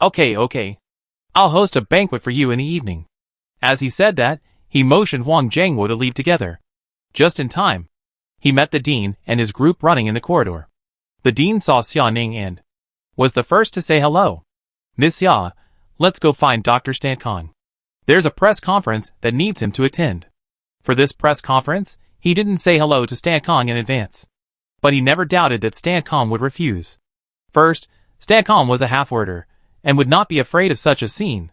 Okay. I'll host a banquet for you in the evening. As he said that, he motioned Huang Jiangluo to leave together. Just in time, he met the dean and his group running in the corridor. The dean saw Xia Ning and was the first to say hello. Miss Xia, let's go find Dr. Stankong. There's a press conference that needs him to attend. For this press conference, he didn't say hello to Stankong in advance. But he never doubted that Stankong would refuse. First, Stankong was a half-worder, and would not be afraid of such a scene.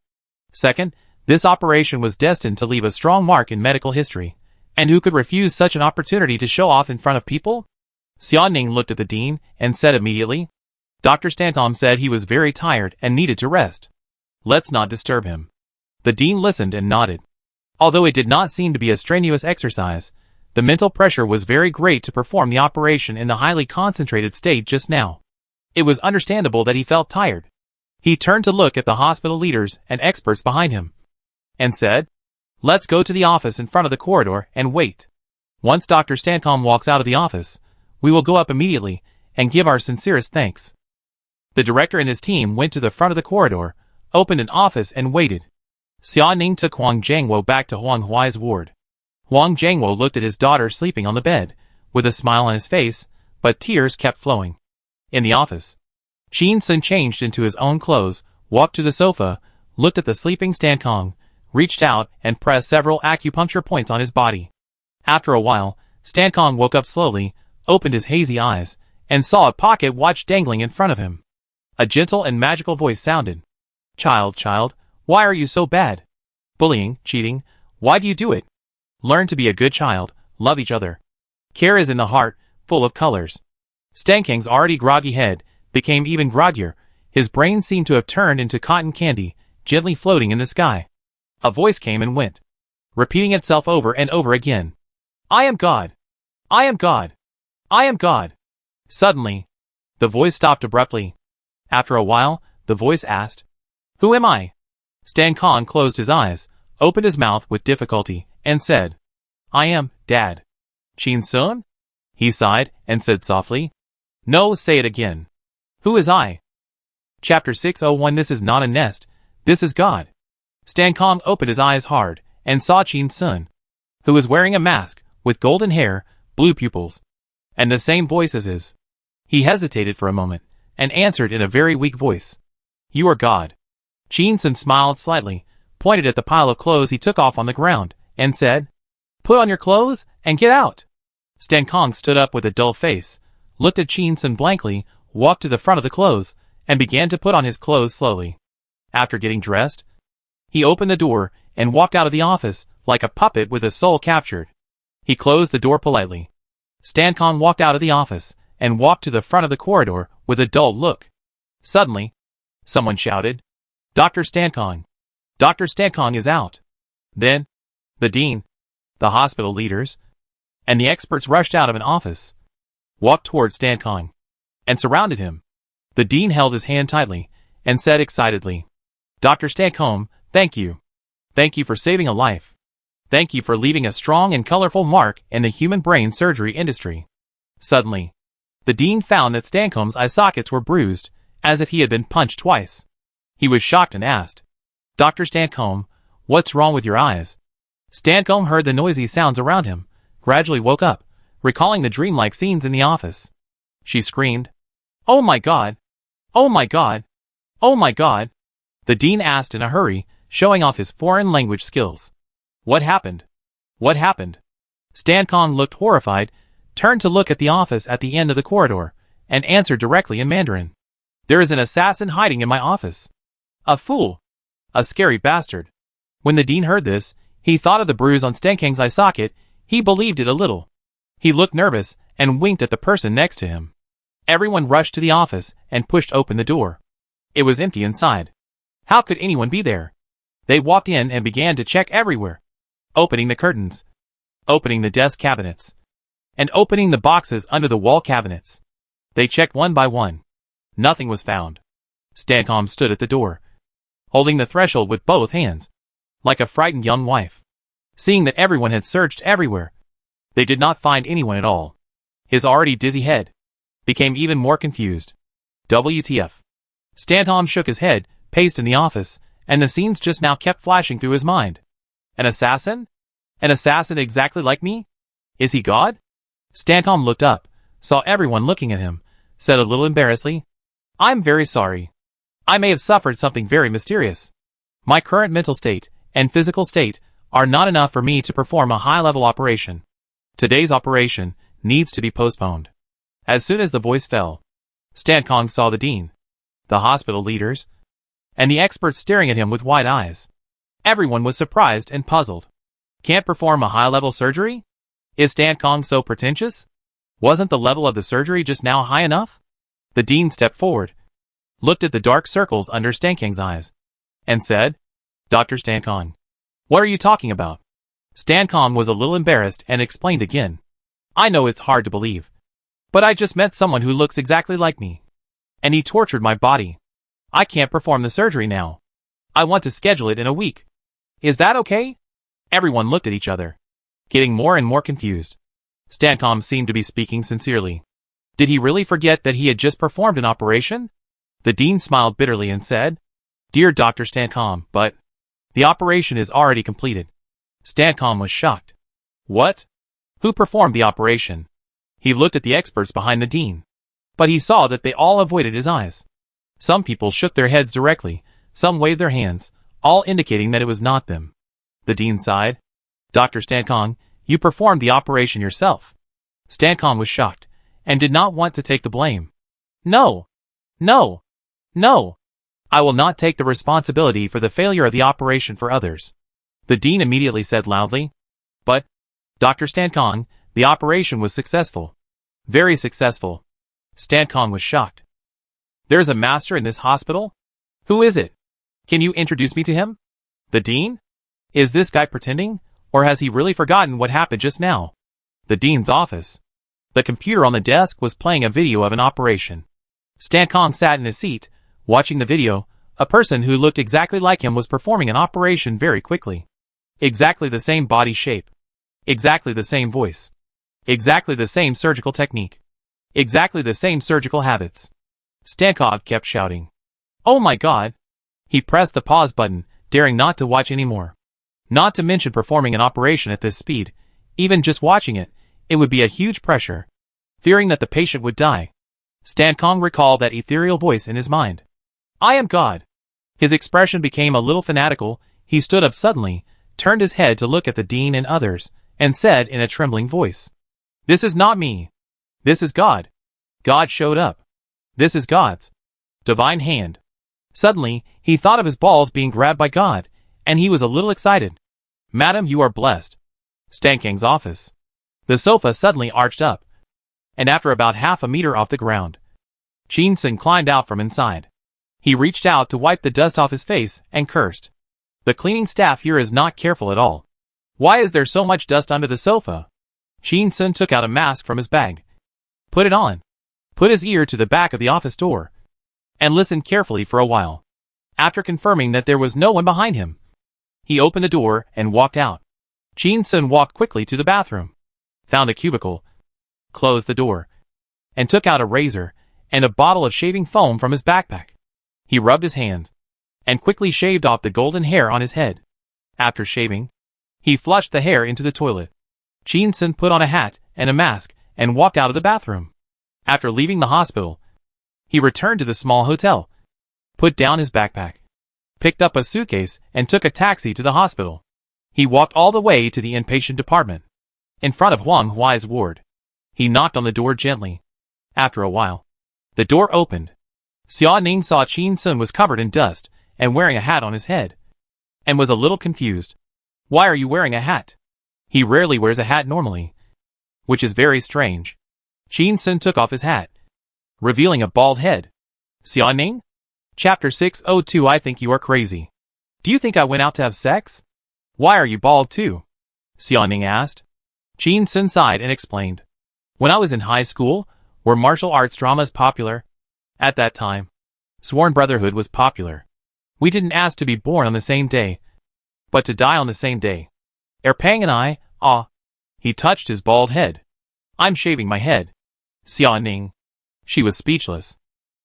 Second, this operation was destined to leave a strong mark in medical history, and who could refuse such an opportunity to show off in front of people? Xia Ning looked at the dean, and said immediately, Dr. Stankong said he was very tired and needed to rest. Let's not disturb him. The dean listened and nodded. Although it did not seem to be a strenuous exercise, the mental pressure was very great to perform the operation in the highly concentrated state just now. It was understandable that he felt tired. He turned to look at the hospital leaders and experts behind him, and said, Let's go to the office in front of the corridor and wait. Once Dr. Stankong walks out of the office, we will go up immediately and give our sincerest thanks. The director and his team went to the front of the corridor, opened an office and waited. Xia Ning took Huang Jiangluo back to Huang Huai's ward. Huang Jiangluo looked at his daughter sleeping on the bed, with a smile on his face, but tears kept flowing. In the office, Qin Sun changed into his own clothes, walked to the sofa, looked at the sleeping Stan Kong, reached out and pressed several acupuncture points on his body. After a while, Stan Kong woke up slowly, opened his hazy eyes, and saw a pocket watch dangling in front of him. A gentle and magical voice sounded. Child, why are you so bad? Bullying, cheating, why do you do it? Learn to be a good child, love each other. Care is in the heart, full of colors. Stan Kang's already groggy head became even groggier. His brain seemed to have turned into cotton candy, gently floating in the sky. A voice came and went, repeating itself over and over again. I am God. I am God. I am God. Suddenly, the voice stopped abruptly. After a while, the voice asked, Who am I? Stan Kong closed his eyes, opened his mouth with difficulty, and said, I am, Dad. Qin Sun? He sighed and said softly, No, say it again. Who is I? Chapter 601 This is not a nest, this is God. Stan Kong opened his eyes hard, and saw Qin Sun, who was wearing a mask, with golden hair, blue pupils, and the same voice as his. He hesitated for a moment, and answered in a very weak voice. You are God. Qin Sun smiled slightly, pointed at the pile of clothes he took off on the ground, and said, Put on your clothes, and get out. Stan Kong stood up with a dull face, looked at Qin Sun blankly, walked to the front of the clothes, and began to put on his clothes slowly. After getting dressed, he opened the door, and walked out of the office, like a puppet with a soul captured. He closed the door politely. Stan Kong walked out of the office, and walked to the front of the corridor, with a dull look. Suddenly, someone shouted, Dr. Stan Kong. Dr. Stan Kong is out. Then, the dean, the hospital leaders, and the experts rushed out of an office, walked toward Stan Kong, and surrounded him. The dean held his hand tightly, and said excitedly, Dr. Stan Kong, thank you. Thank you for saving a life. Thank you for leaving a strong and colorful mark in the human brain surgery industry. Suddenly, the dean found that Stan Kong's eye sockets were bruised, as if he had been punched twice. He was shocked and asked, Dr. Stan Kong, what's wrong with your eyes? Stan Kong heard the noisy sounds around him, gradually woke up, recalling the dreamlike scenes in the office. She screamed, Oh my God! Oh my God! Oh my God! The dean asked in a hurry, showing off his foreign language skills. What happened? What happened? Stan Kong looked horrified, turned to look at the office at the end of the corridor, and answered directly in Mandarin. There is an assassin hiding in my office. A fool. A scary bastard. When the dean heard this, he thought of the bruise on Stan Kang's eye socket. He believed it a little. He looked nervous, and winked at the person next to him. Everyone rushed to the office, and pushed open the door. It was empty inside. How could anyone be there? They walked in and began to check everywhere, opening the curtains, opening the desk cabinets, and opening the boxes under the wall cabinets. They checked one by one. Nothing was found. Stan Kong stood at the door, holding the threshold with both hands, like a frightened young wife. Seeing that everyone had searched everywhere, they did not find anyone at all. His already dizzy head became even more confused. WTF. Stan Kong shook his head, paced in the office, and the scenes just now kept flashing through his mind. An assassin? An assassin exactly like me? Is he God? Stan Kong looked up, saw everyone looking at him, said a little embarrassedly, I'm very sorry. I may have suffered something very mysterious. My current mental state and physical state are not enough for me to perform a high-level operation. Today's operation needs to be postponed. As soon as the voice fell, Stan Kong saw the dean, the hospital leaders, and the experts staring at him with wide eyes. Everyone was surprised and puzzled. Can't perform a high-level surgery? Is Stan Kong so pretentious? Wasn't the level of the surgery just now high enough? The dean stepped forward, looked at the dark circles under Stan Kong's eyes, and said, Dr. Stan Kong, what are you talking about? Stan Kong was a little embarrassed and explained again. I know it's hard to believe, but I just met someone who looks exactly like me, and he tortured my body. I can't perform the surgery now. I want to schedule it in a week. Is that okay? Everyone looked at each other, getting more and more confused. Stan Kong seemed to be speaking sincerely. Did he really forget that he had just performed an operation? The dean smiled bitterly and said, Dear Dr. Stan Kong, but the operation is already completed. Stan Kong was shocked. What? Who performed the operation? He looked at the experts behind the dean, but he saw that they all avoided his eyes. Some people shook their heads directly, some waved their hands, all indicating that it was not them. The dean sighed. Dr. Stankong, you performed the operation yourself. Stankong was shocked, and did not want to take the blame. No! No! No! I will not take the responsibility for the failure of the operation for others. The dean immediately said loudly. But, Dr. Stankong, the operation was successful. Very successful. Stankong was shocked. There's a master in this hospital? Who is it? Can you introduce me to him? The dean? Is this guy pretending, or has he really forgotten what happened just now? The dean's office. The computer on the desk was playing a video of an operation. Stankong sat in his seat, watching the video. A person who looked exactly like him was performing an operation very quickly. Exactly the same body shape. Exactly the same voice. Exactly the same surgical technique. Exactly the same surgical habits. Stankong kept shouting. Oh my god! He pressed the pause button, daring not to watch anymore. Not to mention performing an operation at this speed. Even just watching it, it would be a huge pressure. Fearing that the patient would die, Stankong recalled that ethereal voice in his mind. I am God. His expression became a little fanatical. He stood up suddenly, turned his head to look at the dean and others, and said in a trembling voice, This is not me. This is God. God showed up. This is God's divine hand. Suddenly, he thought of his balls being grabbed by God, and he was a little excited. Madam, you are blessed. Stankong's office. The sofa suddenly arched up, and after about half a meter off the ground, Chin-sun climbed out from inside. He reached out to wipe the dust off his face and cursed. The cleaning staff here is not careful at all. Why is there so much dust under the sofa? Chin-sun took out a mask from his bag. Put it on. Put his ear to the back of the office door, and listened carefully for a while. After confirming that there was no one behind him, he opened the door and walked out. Chin-sun walked quickly to the bathroom, found a cubicle, closed the door, and took out a razor and a bottle of shaving foam from his backpack. He rubbed his hands, and quickly shaved off the golden hair on his head. After shaving, he flushed the hair into the toilet. Chin-sun put on a hat and a mask and walked out of the bathroom. After leaving the hospital, he returned to the small hotel, put down his backpack, picked up a suitcase and took a taxi to the hospital. He walked all the way to the inpatient department. In front of Huang Huai's ward, he knocked on the door gently. After a while, the door opened. Xia Ning saw Chin-sun was covered in dust and wearing a hat on his head, and was a little confused. Why are you wearing a hat? He rarely wears a hat normally, which is very strange. Chin-sun took off his hat, revealing a bald head. Xia Ning? Chapter 602. I think you are crazy. Do you think I went out to have sex? Why are you bald too? Xia Ning asked. Chin-sun sighed and explained. When I was in high school, were martial arts dramas popular? At that time, Sworn Brotherhood was popular. We didn't ask to be born on the same day, but to die on the same day. Pang and I, He touched his bald head. I'm shaving my head. Xia Ning. She was speechless.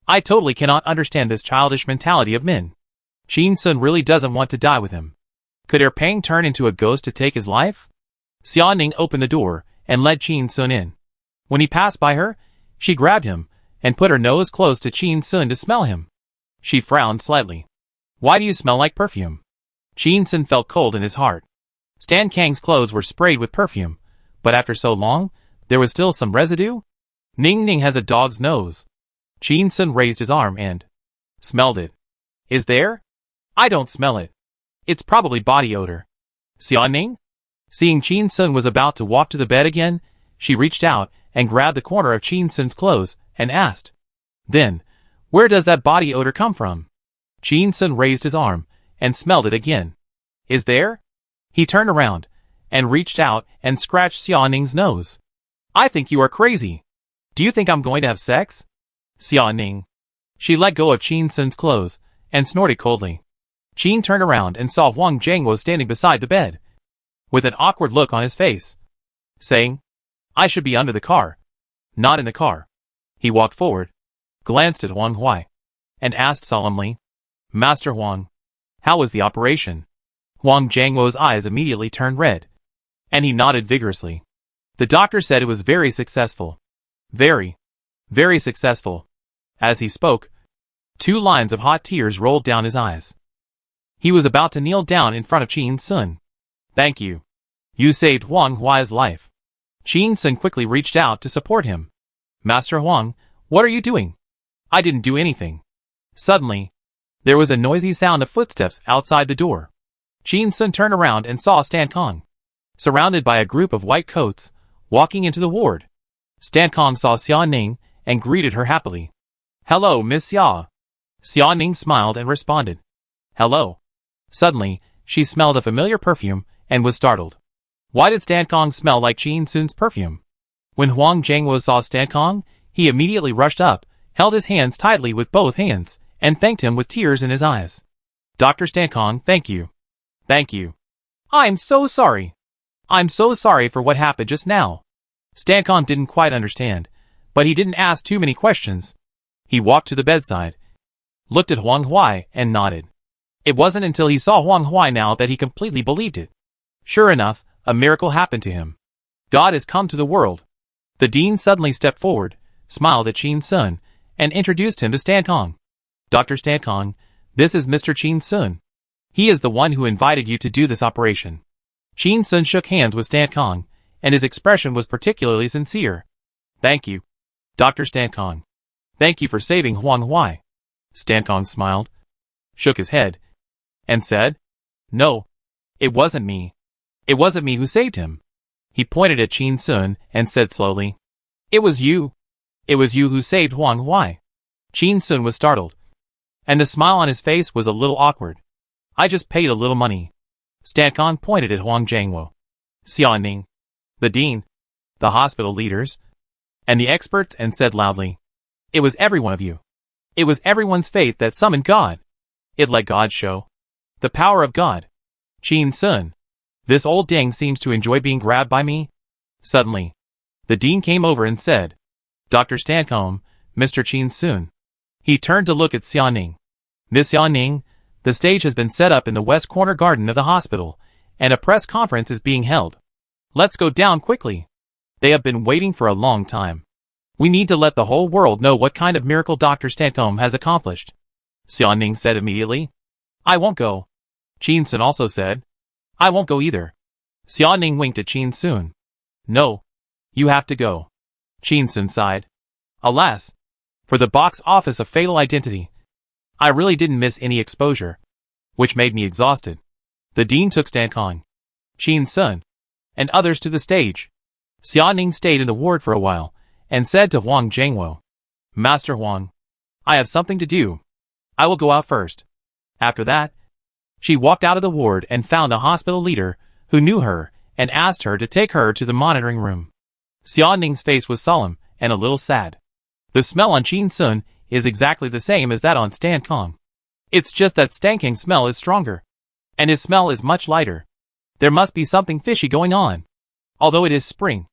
I totally cannot understand this childish mentality of men. Chin-sun really doesn't want to die with him. Could Pang turn into a ghost to take his life? Xia Ning opened the door and led Chin-sun in. When he passed by her, she grabbed him and put her nose close to Chin-sun to smell him. She frowned slightly. Why do you smell like perfume? Chin-sun felt cold in his heart. Stan Kang's clothes were sprayed with perfume, but after so long, there was still some residue? Ning Ning has a dog's nose. Chin-sun raised his arm and smelled it. Is there? I don't smell it. It's probably body odor. Xia Ning? Seeing Chin-sun was about to walk to the bed again, she reached out and grabbed the corner of Chin-sun's clothes and asked. Then, where does that body odor come from? Chin-sun raised his arm and smelled it again. Is there? He turned around and reached out and scratched Xia Ning's nose. I think you are crazy. Do you think I'm going to have sex? Xia Ning. She let go of Chin-sun's clothes and snorted coldly. Chin turned around and saw Huang Jiangwo standing beside the bed, with an awkward look on his face, saying, I should be under the car, not in the car. He walked forward, glanced at Huang Huai, and asked solemnly, Master Huang, how was the operation? Huang Jiangwo's eyes immediately turned red, and he nodded vigorously. The doctor said it was very successful. Very, very successful. As he spoke, 2 lines of hot tears rolled down his eyes. He was about to kneel down in front of Qin Sun. Thank you. You saved Huang Huai's life. Qin Sun quickly reached out to support him. Master Huang, what are you doing? I didn't do anything. Suddenly, there was a noisy sound of footsteps outside the door. Qin Sun turned around and saw Stan Kong, surrounded by a group of white coats, walking into the ward. Stan Kong saw Xia Ning and greeted her happily. Hello, Miss Xia. Xia Ning smiled and responded. Hello. Suddenly, she smelled a familiar perfume and was startled. Why did Stan Kong smell like Qin Sun's perfume? When Huang Jiangwo saw Stan Kong, he immediately rushed up, held his hands tightly with both hands, and thanked him with tears in his eyes. Dr. Stan Kong, thank you. Thank you. I'm so sorry. I'm so sorry for what happened just now. Stan Kong didn't quite understand, but he didn't ask too many questions. He walked to the bedside, looked at Huang Huai, and nodded. It wasn't until he saw Huang Huai now that he completely believed it. Sure enough, a miracle happened to him. God has come to the world. The dean suddenly stepped forward, smiled at Qin Sun, and introduced him to Stan Kong. Dr. Stan Kong, this is Mr. Qin Sun. He is the one who invited you to do this operation. Qin Sun shook hands with Stan Kong, and his expression was particularly sincere. Thank you, Dr. Stan Kong. Thank you for saving Huang Huai. Stan Kong smiled, shook his head, and said, No, it wasn't me. It wasn't me who saved him. He pointed at Qin Sun and said slowly, It was you. It was you who saved Huang Huai. Qin Sun was startled, and the smile on his face was a little awkward. I just paid a little money. Stan Kong pointed at Huang Jiangwo, Xia Ning, the dean, the hospital leaders, and the experts, and said loudly, It was every one of you. It was everyone's faith that summoned God. It let God show the power of God. Qin Sun, this old dang seems to enjoy being grabbed by me. Suddenly, the dean came over and said, Dr. Stan Kong, Mr. Qin Sun. He turned to look at Xia Ning. Miss Xia Ning, the stage has been set up in the west corner garden of the hospital, and a press conference is being held. Let's go down quickly. They have been waiting for a long time. We need to let the whole world know what kind of miracle Dr. Stan Kong has accomplished. Xia Ning said immediately. I won't go. Qin Sun also said. I won't go either. Xia Ning winked at Qin Sun. No. You have to go. Qin Sun sighed. Alas. For the box office of Fatal Identity. I really didn't miss any exposure, which made me exhausted. The dean took Stan Kong, Qin Sun, and others to the stage. Xia Ning stayed in the ward for a while, and said to Huang Jiangwo, Master Huang, I have something to do. I will go out first. After that, she walked out of the ward and found a hospital leader who knew her and asked her to take her to the monitoring room. Xia Ning's face was solemn and a little sad. The smell on Qin Sun is exactly the same as that on Stan Kong. It's just that Stan Kong's smell is stronger, and his smell is much lighter. There must be something fishy going on. Although it is spring,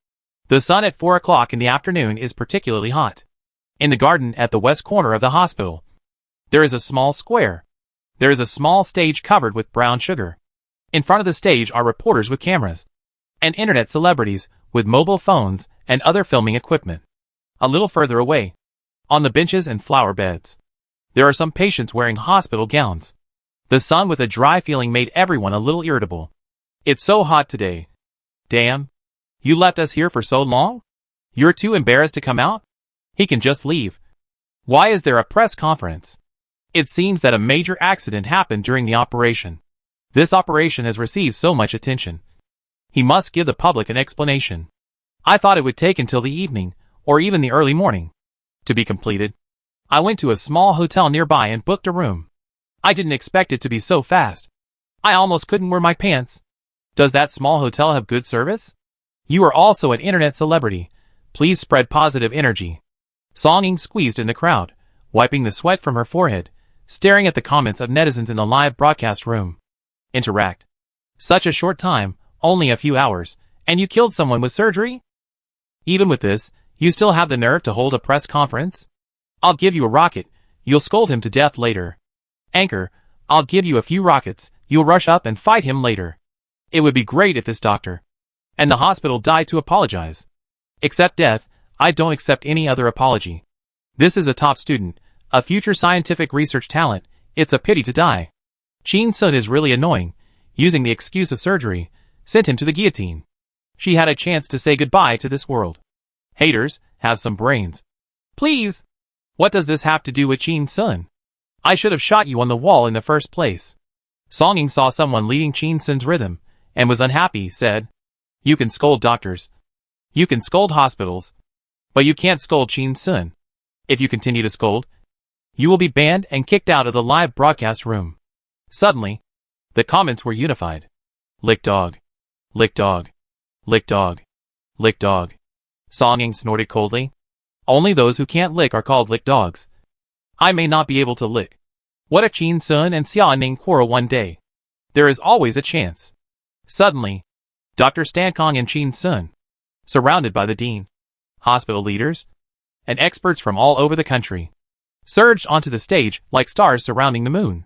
the sun at 4 o'clock in the afternoon is particularly hot. In the garden at the west corner of the hospital, there is a small square. There is a small stage covered with brown sugar. In front of the stage are reporters with cameras, and internet celebrities with mobile phones and other filming equipment. A little further away, on the benches and flower beds, there are some patients wearing hospital gowns. The sun with a dry feeling made everyone a little irritable. It's so hot today. Damn. You left us here for so long? You're too embarrassed to come out? He can just leave. Why is there a press conference? It seems that a major accident happened during the operation. This operation has received so much attention. He must give the public an explanation. I thought it would take until the evening, or even the early morning, to be completed. I went to a small hotel nearby and booked a room. I didn't expect it to be so fast. I almost couldn't wear my pants. Does that small hotel have good service? You are also an internet celebrity. Please spread positive energy. Song Ying squeezed in the crowd, wiping the sweat from her forehead, staring at the comments of netizens in the live broadcast room. Interact. Such a short time, only a few hours, and you killed someone with surgery? Even with this, you still have the nerve to hold a press conference? I'll give you a rocket. You'll scold him to death later. Anchor, I'll give you a few rockets. You'll rush up and fight him later. It would be great if this doctor and the hospital died to apologize. Accept death. I don't accept any other apology. This is a top student. A future scientific research talent, it's a pity to die. Qin Sun is really annoying, using the excuse of surgery, sent him to the guillotine. She had a chance to say goodbye to this world. Haters, have some brains. Please! What does this have to do with Qin Sun? I should have shot you on the wall in the first place. Song Ying saw someone leading Qin Sun's rhythm, and was unhappy, said, You can scold doctors. You can scold hospitals. But you can't scold Qin Sun. If you continue to scold, you will be banned and kicked out of the live broadcast room. Suddenly, the comments were unified. Lick dog. Lick dog. Lick dog. Lick dog. Song Ying snorted coldly. Only those who can't lick are called lick dogs. I may not be able to lick. What if Qin Sun and Xia Ning quarrel one day? There is always a chance. Suddenly, Dr. Stankong and Qin Sun, surrounded by the dean, hospital leaders, and experts from all over the country, surged onto the stage like stars surrounding the moon.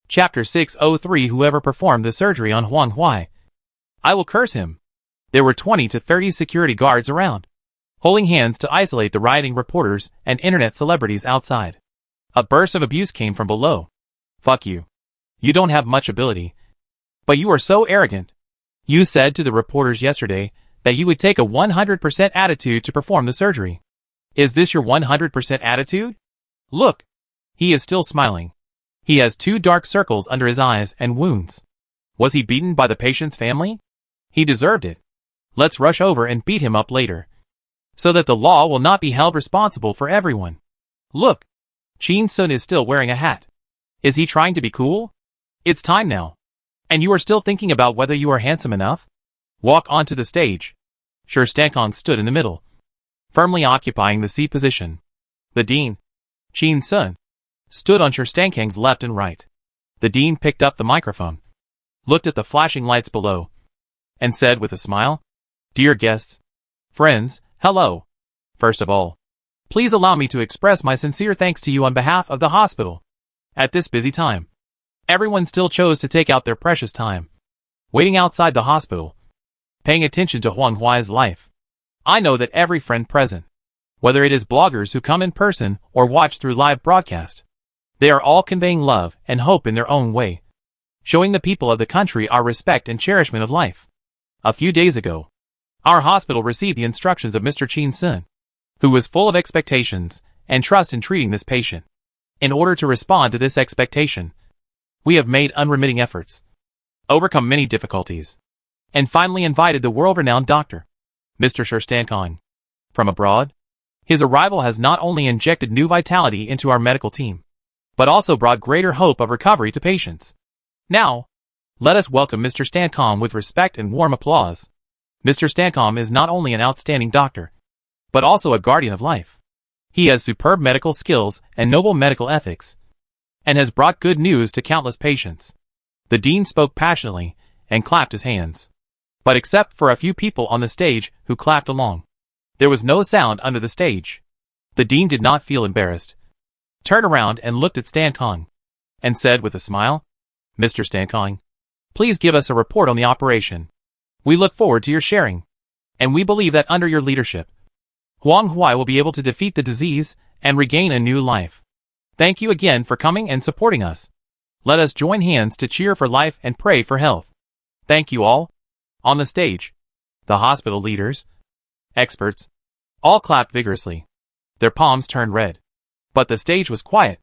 Chapter 603 Whoever performed the surgery on Huang Huai. I will curse him. There were 20 to 30 security guards around, holding hands to isolate the rioting reporters and internet celebrities outside. A burst of abuse came from below. Fuck you. You don't have much ability. But you are so arrogant. You said to the reporters yesterday that you would take a 100% attitude to perform the surgery. Is this your 100% attitude? Look. He is still smiling. He has 2 dark circles under his eyes and wounds. Was he beaten by the patient's family? He deserved it. Let's rush over and beat him up later, so that the law will not be held responsible for everyone. Look. Qin Sun is still wearing a hat. Is he trying to be cool? It's time now. And you are still thinking about whether you are handsome enough? Walk onto the stage. Sure Stankong stood in the middle, firmly occupying the C position. The dean, Qin Sun, stood on Sure Stankong's left and right. The dean picked up the microphone, looked at the flashing lights below, and said with a smile, Dear guests, friends, hello. First of all, please allow me to express my sincere thanks to you on behalf of the hospital. At this busy time, everyone still chose to take out their precious time, waiting outside the hospital, paying attention to Huang Huai's life. I know that every friend present, whether it is bloggers who come in person or watch through live broadcast, they are all conveying love and hope in their own way, showing the people of the country our respect and cherishment of life. A few days ago, our hospital received the instructions of Mr. Qin Sun, who was full of expectations and trust in treating this patient. In order to respond to this expectation, we have made unremitting efforts, overcome many difficulties, and finally invited the world-renowned doctor, Mr. Sure Stankong, from abroad. His arrival has not only injected new vitality into our medical team, but also brought greater hope of recovery to patients. Now, let us welcome Mr. Stankong with respect and warm applause. Mr. Stankong is not only an outstanding doctor, but also a guardian of life. He has superb medical skills and noble medical ethics, and has brought good news to countless patients. The dean spoke passionately and clapped his hands. But except for a few people on the stage who clapped along, there was no sound under the stage. The dean did not feel embarrassed, turned around and looked at Stankong, and said with a smile, Mr. Stankong, please give us a report on the operation. We look forward to your sharing, and we believe that under your leadership, Huang Huai will be able to defeat the disease and regain a new life. Thank you again for coming and supporting us. Let us join hands to cheer for life and pray for health. Thank you all. On the stage, the hospital leaders, experts, all clapped vigorously. Their palms turned red. But the stage was quiet.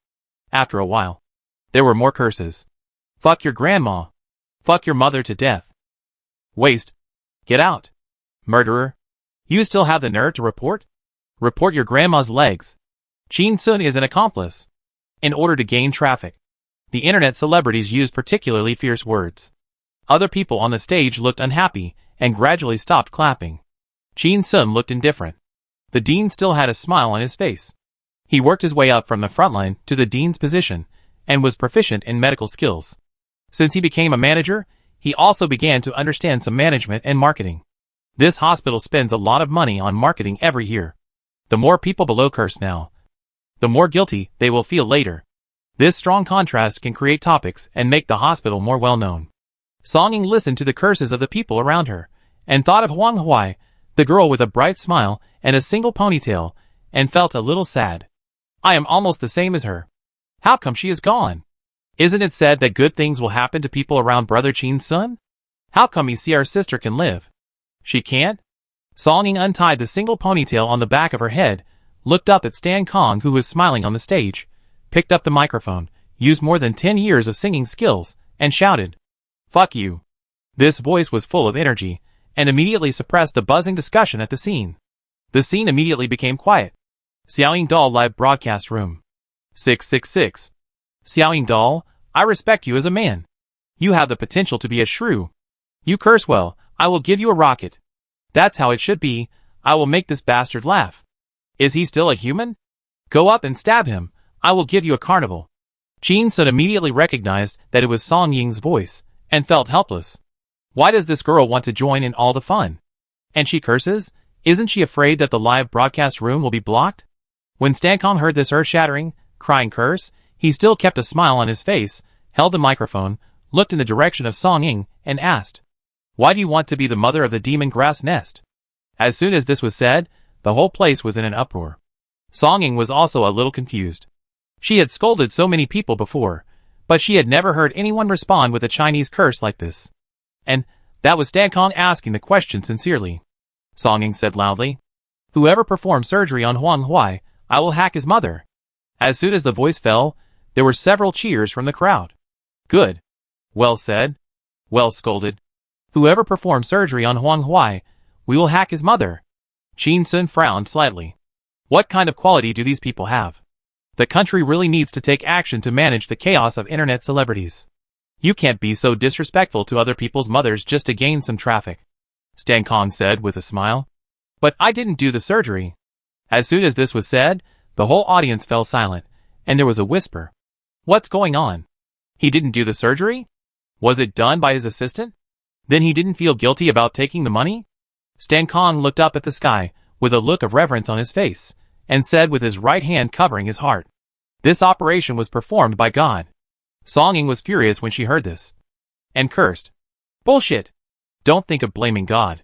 After a while, there were more curses. Fuck your grandma. Fuck your mother to death. Waste. Get out. Murderer. You still have the nerve to report? Report your grandma's legs. Qin Sun is an accomplice. In order to gain traffic, the internet celebrities used particularly fierce words. Other people on the stage looked unhappy and gradually stopped clapping. Qin Sun looked indifferent. The dean still had a smile on his face. He worked his way up from the front line to the dean's position and was proficient in medical skills. Since he became a manager, he also began to understand some management and marketing. This hospital spends a lot of money on marketing every year. The more people below curse now, the more guilty they will feel later. This strong contrast can create topics and make the hospital more well-known. Song Ying listened to the curses of the people around her, and thought of Huang Huai, the girl with a bright smile and a single ponytail, and felt a little sad. I am almost the same as her. How come she is gone? Isn't it said that good things will happen to people around Brother Chin Sun? How come you see our sister can live? She can't? Song Ying untied the single ponytail on the back of her head, looked up at Stan Kong who was smiling on the stage, picked up the microphone, used more than 10 years of singing skills, and shouted, "Fuck you." This voice was full of energy, and immediately suppressed the buzzing discussion at the scene. The scene immediately became quiet. Xiaoying Doll Live Broadcast Room. 666. Xiaoying Doll, I respect you as a man. You have the potential to be a shrew. You curse well, I will give you a rocket. That's how it should be, I will make this bastard laugh. Is he still a human? Go up and stab him, I will give you a carnival. Chin Sun immediately recognized that it was Song Ying's voice, and felt helpless. Why does this girl want to join in all the fun? And she curses? Isn't she afraid that the live broadcast room will be blocked? When Stan Kong heard this earth-shattering, crying curse, he still kept a smile on his face, held the microphone, looked in the direction of Song Ying, and asked, "Why do you want to be the mother of the demon grass nest?" As soon as this was said, the whole place was in an uproar. Song Ying was also a little confused. She had scolded so many people before, but she had never heard anyone respond with a Chinese curse like this. And that was Stan Kong asking the question sincerely. Song Ying said loudly, "Whoever performs surgery on Huang Huai, I will hack his mother." As soon as the voice fell, there were several cheers from the crowd. Good. Well said. Well scolded. Whoever performs surgery on Huang Huai, we will hack his mother. Chin Sun frowned slightly. What kind of quality do these people have? The country really needs to take action to manage the chaos of internet celebrities. You can't be so disrespectful to other people's mothers just to gain some traffic, Stan Kong said with a smile. But I didn't do the surgery. As soon as this was said, the whole audience fell silent, and there was a whisper. What's going on? He didn't do the surgery? Was it done by his assistant? Then he didn't feel guilty about taking the money? Stan Kong looked up at the sky, with a look of reverence on his face, and said with his right hand covering his heart, "This operation was performed by God." Song Ying was furious when she heard this, and cursed. Bullshit! Don't think of blaming God.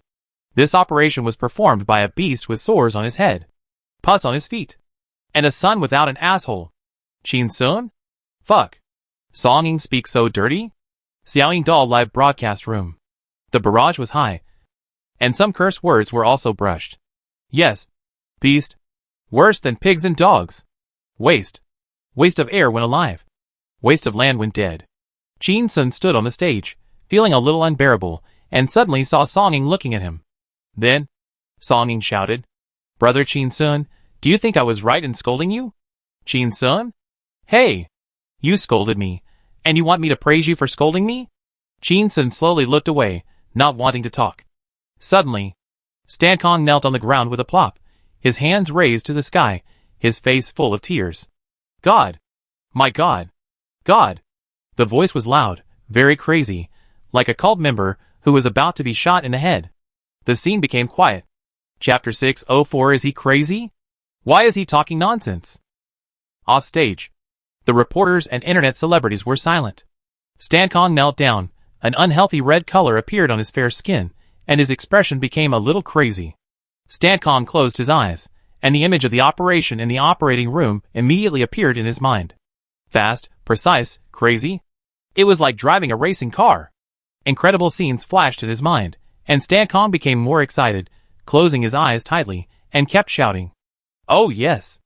This operation was performed by a beast with sores on his head, pus on his feet, and a son without an asshole. Chin Sun? Fuck. Song Ying speaks so dirty? Xiaoying Doll Live Broadcast Room. The barrage was high, and some curse words were also brushed. Yes. Beast. Worse than pigs and dogs. Waste. Waste of air when alive. Waste of land when dead. Chin Sun stood on the stage, feeling a little unbearable, and suddenly saw Song Ying looking at him. Then, Song Ying shouted, "Brother Chin Sun, do you think I was right in scolding you?" Chin Sun? Hey! You scolded me, and you want me to praise you for scolding me? Chin Sun slowly looked away, not wanting to talk. Suddenly, Stan Kong knelt on the ground with a plop, his hands raised to the sky, his face full of tears. God! My God! God! The voice was loud, very crazy, like a cult member who was about to be shot in the head. The scene became quiet. Chapter 604. Is he crazy? Why is he talking nonsense? Off stage, the reporters and internet celebrities were silent. Stan Kong knelt down, an unhealthy red color appeared on his fair skin, and his expression became a little crazy. Stan Kong closed his eyes, and the image of the operation in the operating room immediately appeared in his mind. Fast, precise, crazy. It was like driving a racing car. Incredible scenes flashed in his mind, and Stan Kong became more excited, closing his eyes tightly, and kept shouting, "Oh yes!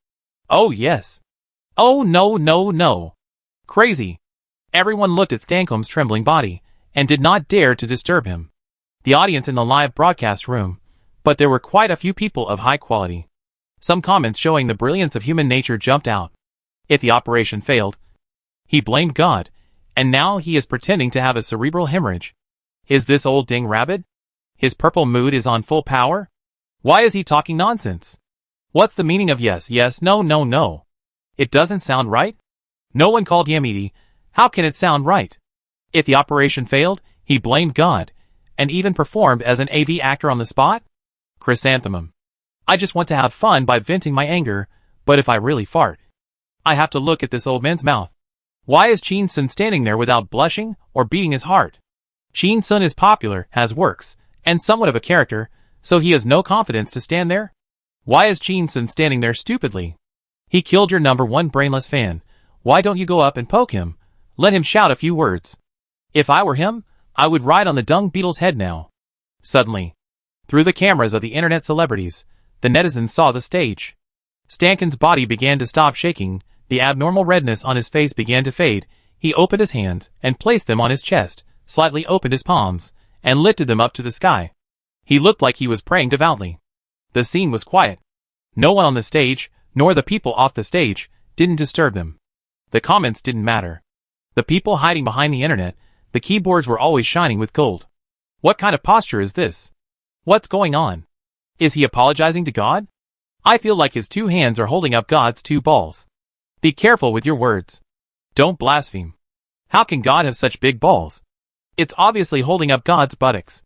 Oh yes! Oh no no no! Crazy!" Everyone looked at Stan Kong's trembling body, and did not dare to disturb him. The audience in the live broadcast room, but there were quite a few people of high quality. Some comments showing the brilliance of human nature jumped out. If the operation failed, he blamed God, and now he is pretending to have a cerebral hemorrhage. Is this old ding rabbit? His purple mood is on full power? Why is he talking nonsense? What's the meaning of yes, yes, no, no, no? It doesn't sound right? No one called Yamidi. How can it sound right? If the operation failed, he blamed God, and even performed as an AV actor on the spot? Chrysanthemum. I just want to have fun by venting my anger, but if I really fart, I have to look at this old man's mouth. Why is Chin Sun standing there without blushing or beating his heart? Chin Sun is popular, has works, and somewhat of a character, so he has no confidence to stand there? Why is Chin Sun standing there stupidly? He killed your #1 brainless fan. Why don't you go up and poke him? Let him shout a few words. If I were him, I would ride on the dung beetle's head now. Suddenly, through the cameras of the internet celebrities, the netizens saw the stage. Stankin's body began to stop shaking, the abnormal redness on his face began to fade. He opened his hands and placed them on his chest, slightly opened his palms, and lifted them up to the sky. He looked like he was praying devoutly. The scene was quiet. No one on the stage, nor the people off the stage, didn't disturb them. The comments didn't matter. The people hiding behind the internet, the keyboards were always shining with gold. What kind of posture is this? What's going on? Is he apologizing to God? I feel like his 2 hands are holding up God's 2 balls. Be careful with your words. Don't blaspheme. How can God have such big balls? It's obviously holding up God's buttocks.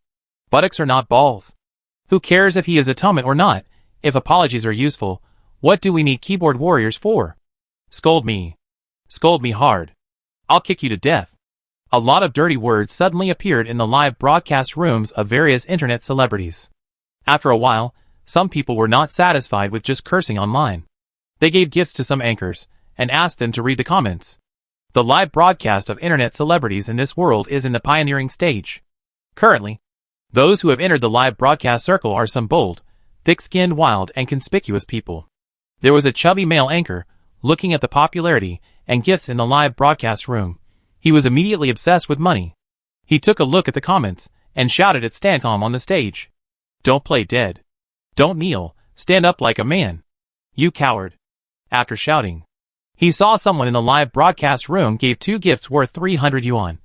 Buttocks are not balls. Who cares if he is atonement or not? If apologies are useful, what do we need keyboard warriors for? Scold me. Scold me hard. I'll kick you to death. A lot of dirty words suddenly appeared in the live broadcast rooms of various internet celebrities. After a while, some people were not satisfied with just cursing online. They gave gifts to some anchors and asked them to read the comments. The live broadcast of internet celebrities in this world is in the pioneering stage. Currently, those who have entered the live broadcast circle are some bold, thick-skinned, wild, and conspicuous people. There was a chubby male anchor, looking at the popularity and gifts in the live broadcast room. He was immediately obsessed with money. He took a look at the comments and shouted at Stancom on the stage. Don't play dead. Don't kneel, stand up like a man. You coward. After shouting, he saw someone in the live broadcast room gave 2 gifts worth 300 yuan.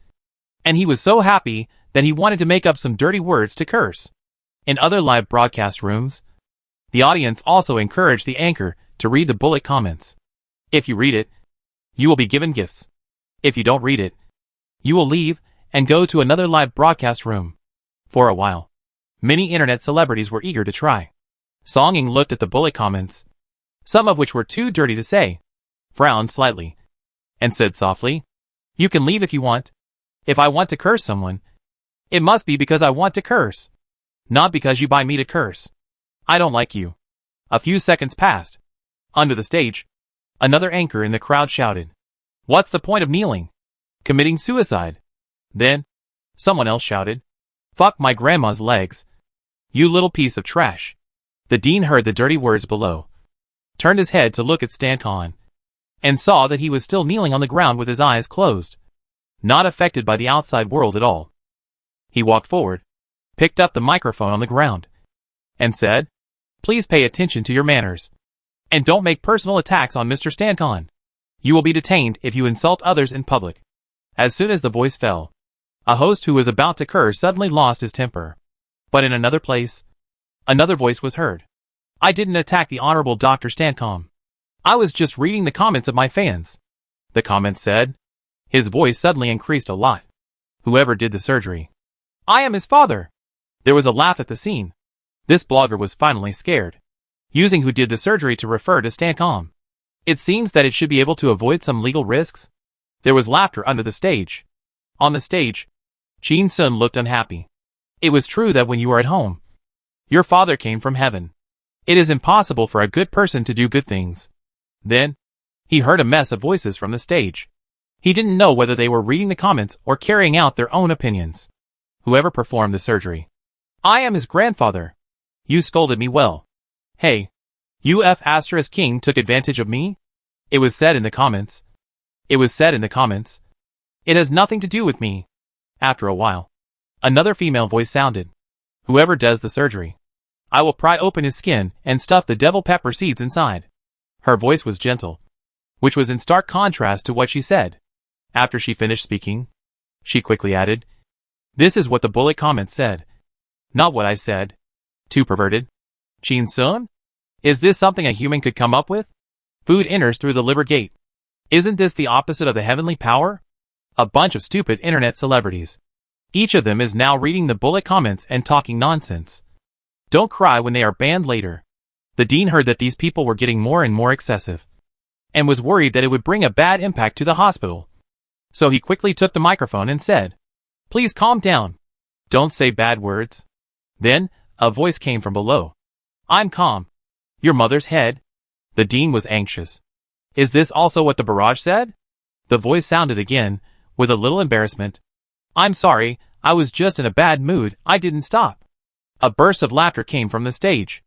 And he was so happy that he wanted to make up some dirty words to curse. In other live broadcast rooms, the audience also encouraged the anchor to read the bullet comments. If you read it, you will be given gifts. If you don't read it, you will leave and go to another live broadcast room. For a while, many internet celebrities were eager to try. Song Ying looked at the bullet comments, some of which were too dirty to say, frowned slightly, and said softly, "You can leave if you want. If I want to curse someone, it must be because I want to curse, not because you buy me to curse. I don't like you." A few seconds passed. Under the stage, another anchor in the crowd shouted, "What's the point of kneeling? Committing suicide." Then, someone else shouted, "Fuck my grandma's legs. You little piece of trash." The dean heard the dirty words below, turned his head to look at Stancon, and saw that he was still kneeling on the ground with his eyes closed, not affected by the outside world at all. He walked forward, picked up the microphone on the ground, and said, "Please pay attention to your manners, and don't make personal attacks on Mr. Stancon. You will be detained if you insult others in public." As soon as the voice fell, a host who was about to curse suddenly lost his temper. But in another place, another voice was heard. "I didn't attack the Honorable Dr. Stancom. I was just reading the comments of my fans." The comments said. His voice suddenly increased a lot. "Whoever did the surgery, I am his father." There was a laugh at the scene. This blogger was finally scared, using "who did the surgery" to refer to Stancom. It seems that it should be able to avoid some legal risks. There was laughter under the stage. On the stage, Jin Sun looked unhappy. It was true that when you are at home, your father came from heaven. It is impossible for a good person to do good things. Then, he heard a mess of voices from the stage. He didn't know whether they were reading the comments or carrying out their own opinions. "Whoever performed the surgery, I am his grandfather. You scolded me well. Hey, UF** King took advantage of me?" It was said in the comments. It was said in the comments. "It has nothing to do with me." After a while, another female voice sounded. "Whoever does the surgery, I will pry open his skin and stuff the devil pepper seeds inside." Her voice was gentle, which was in stark contrast to what she said. After she finished speaking, she quickly added, "This is what the bullet comment said, not what I said." Too perverted? Jin Sun? Is this something a human could come up with? Food enters through the liver gate. Isn't this the opposite of the heavenly power? A bunch of stupid internet celebrities. Each of them is now reading the bullet comments and talking nonsense. Don't cry when they are banned later. The dean heard that these people were getting more and more excessive, and was worried that it would bring a bad impact to the hospital. So he quickly took the microphone and said, "Please calm down. Don't say bad words." Then, a voice came from below. "I'm calm. Your mother's head?" The dean was anxious. Is this also what the barrage said? The voice sounded again, with a little embarrassment. I'm sorry, I was just in a bad mood, I didn't stop. A burst of laughter came from the stage.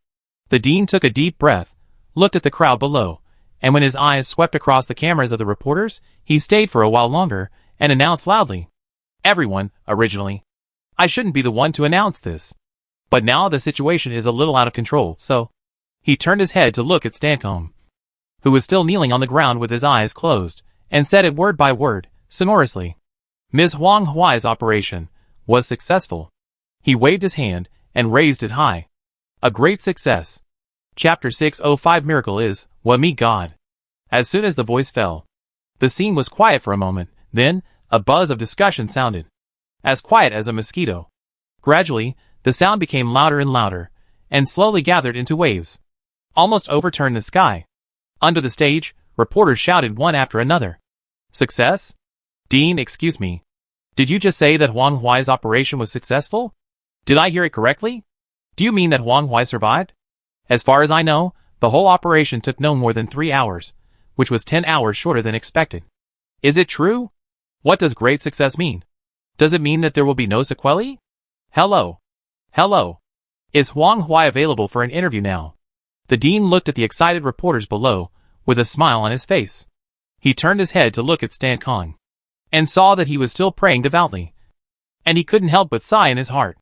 The dean took a deep breath, looked at the crowd below, and when his eyes swept across the cameras of the reporters, he stayed for a while longer, and announced loudly. Everyone, originally. I shouldn't be the one to announce this. But now the situation is a little out of control, so... He turned his head to look at Stancomb, who was still kneeling on the ground with his eyes closed, and said it word by word, sonorously. Ms. Huang Huai's operation was successful. He waved his hand and raised it high. A great success. Chapter 605 Miracle is, what meet God. As soon as the voice fell, the scene was quiet for a moment, then, a buzz of discussion sounded. As quiet as a mosquito. Gradually, the sound became louder and louder, and slowly gathered into waves. Almost overturned the sky. Under the stage, reporters shouted one after another. Success? Dean, excuse me. Did you just say that Huang Huai's operation was successful? Did I hear it correctly? Do you mean that Huang Huai survived? As far as I know, the whole operation took no more than 3 hours, which was 10 hours shorter than expected. Is it true? What does great success mean? Does it mean that there will be no sequelae? Hello. Hello. Is Huang Huai available for an interview now? The dean looked at the excited reporters below, with a smile on his face. He turned his head to look at Stancomb, and saw that he was still praying devoutly. And he couldn't help but sigh in his heart.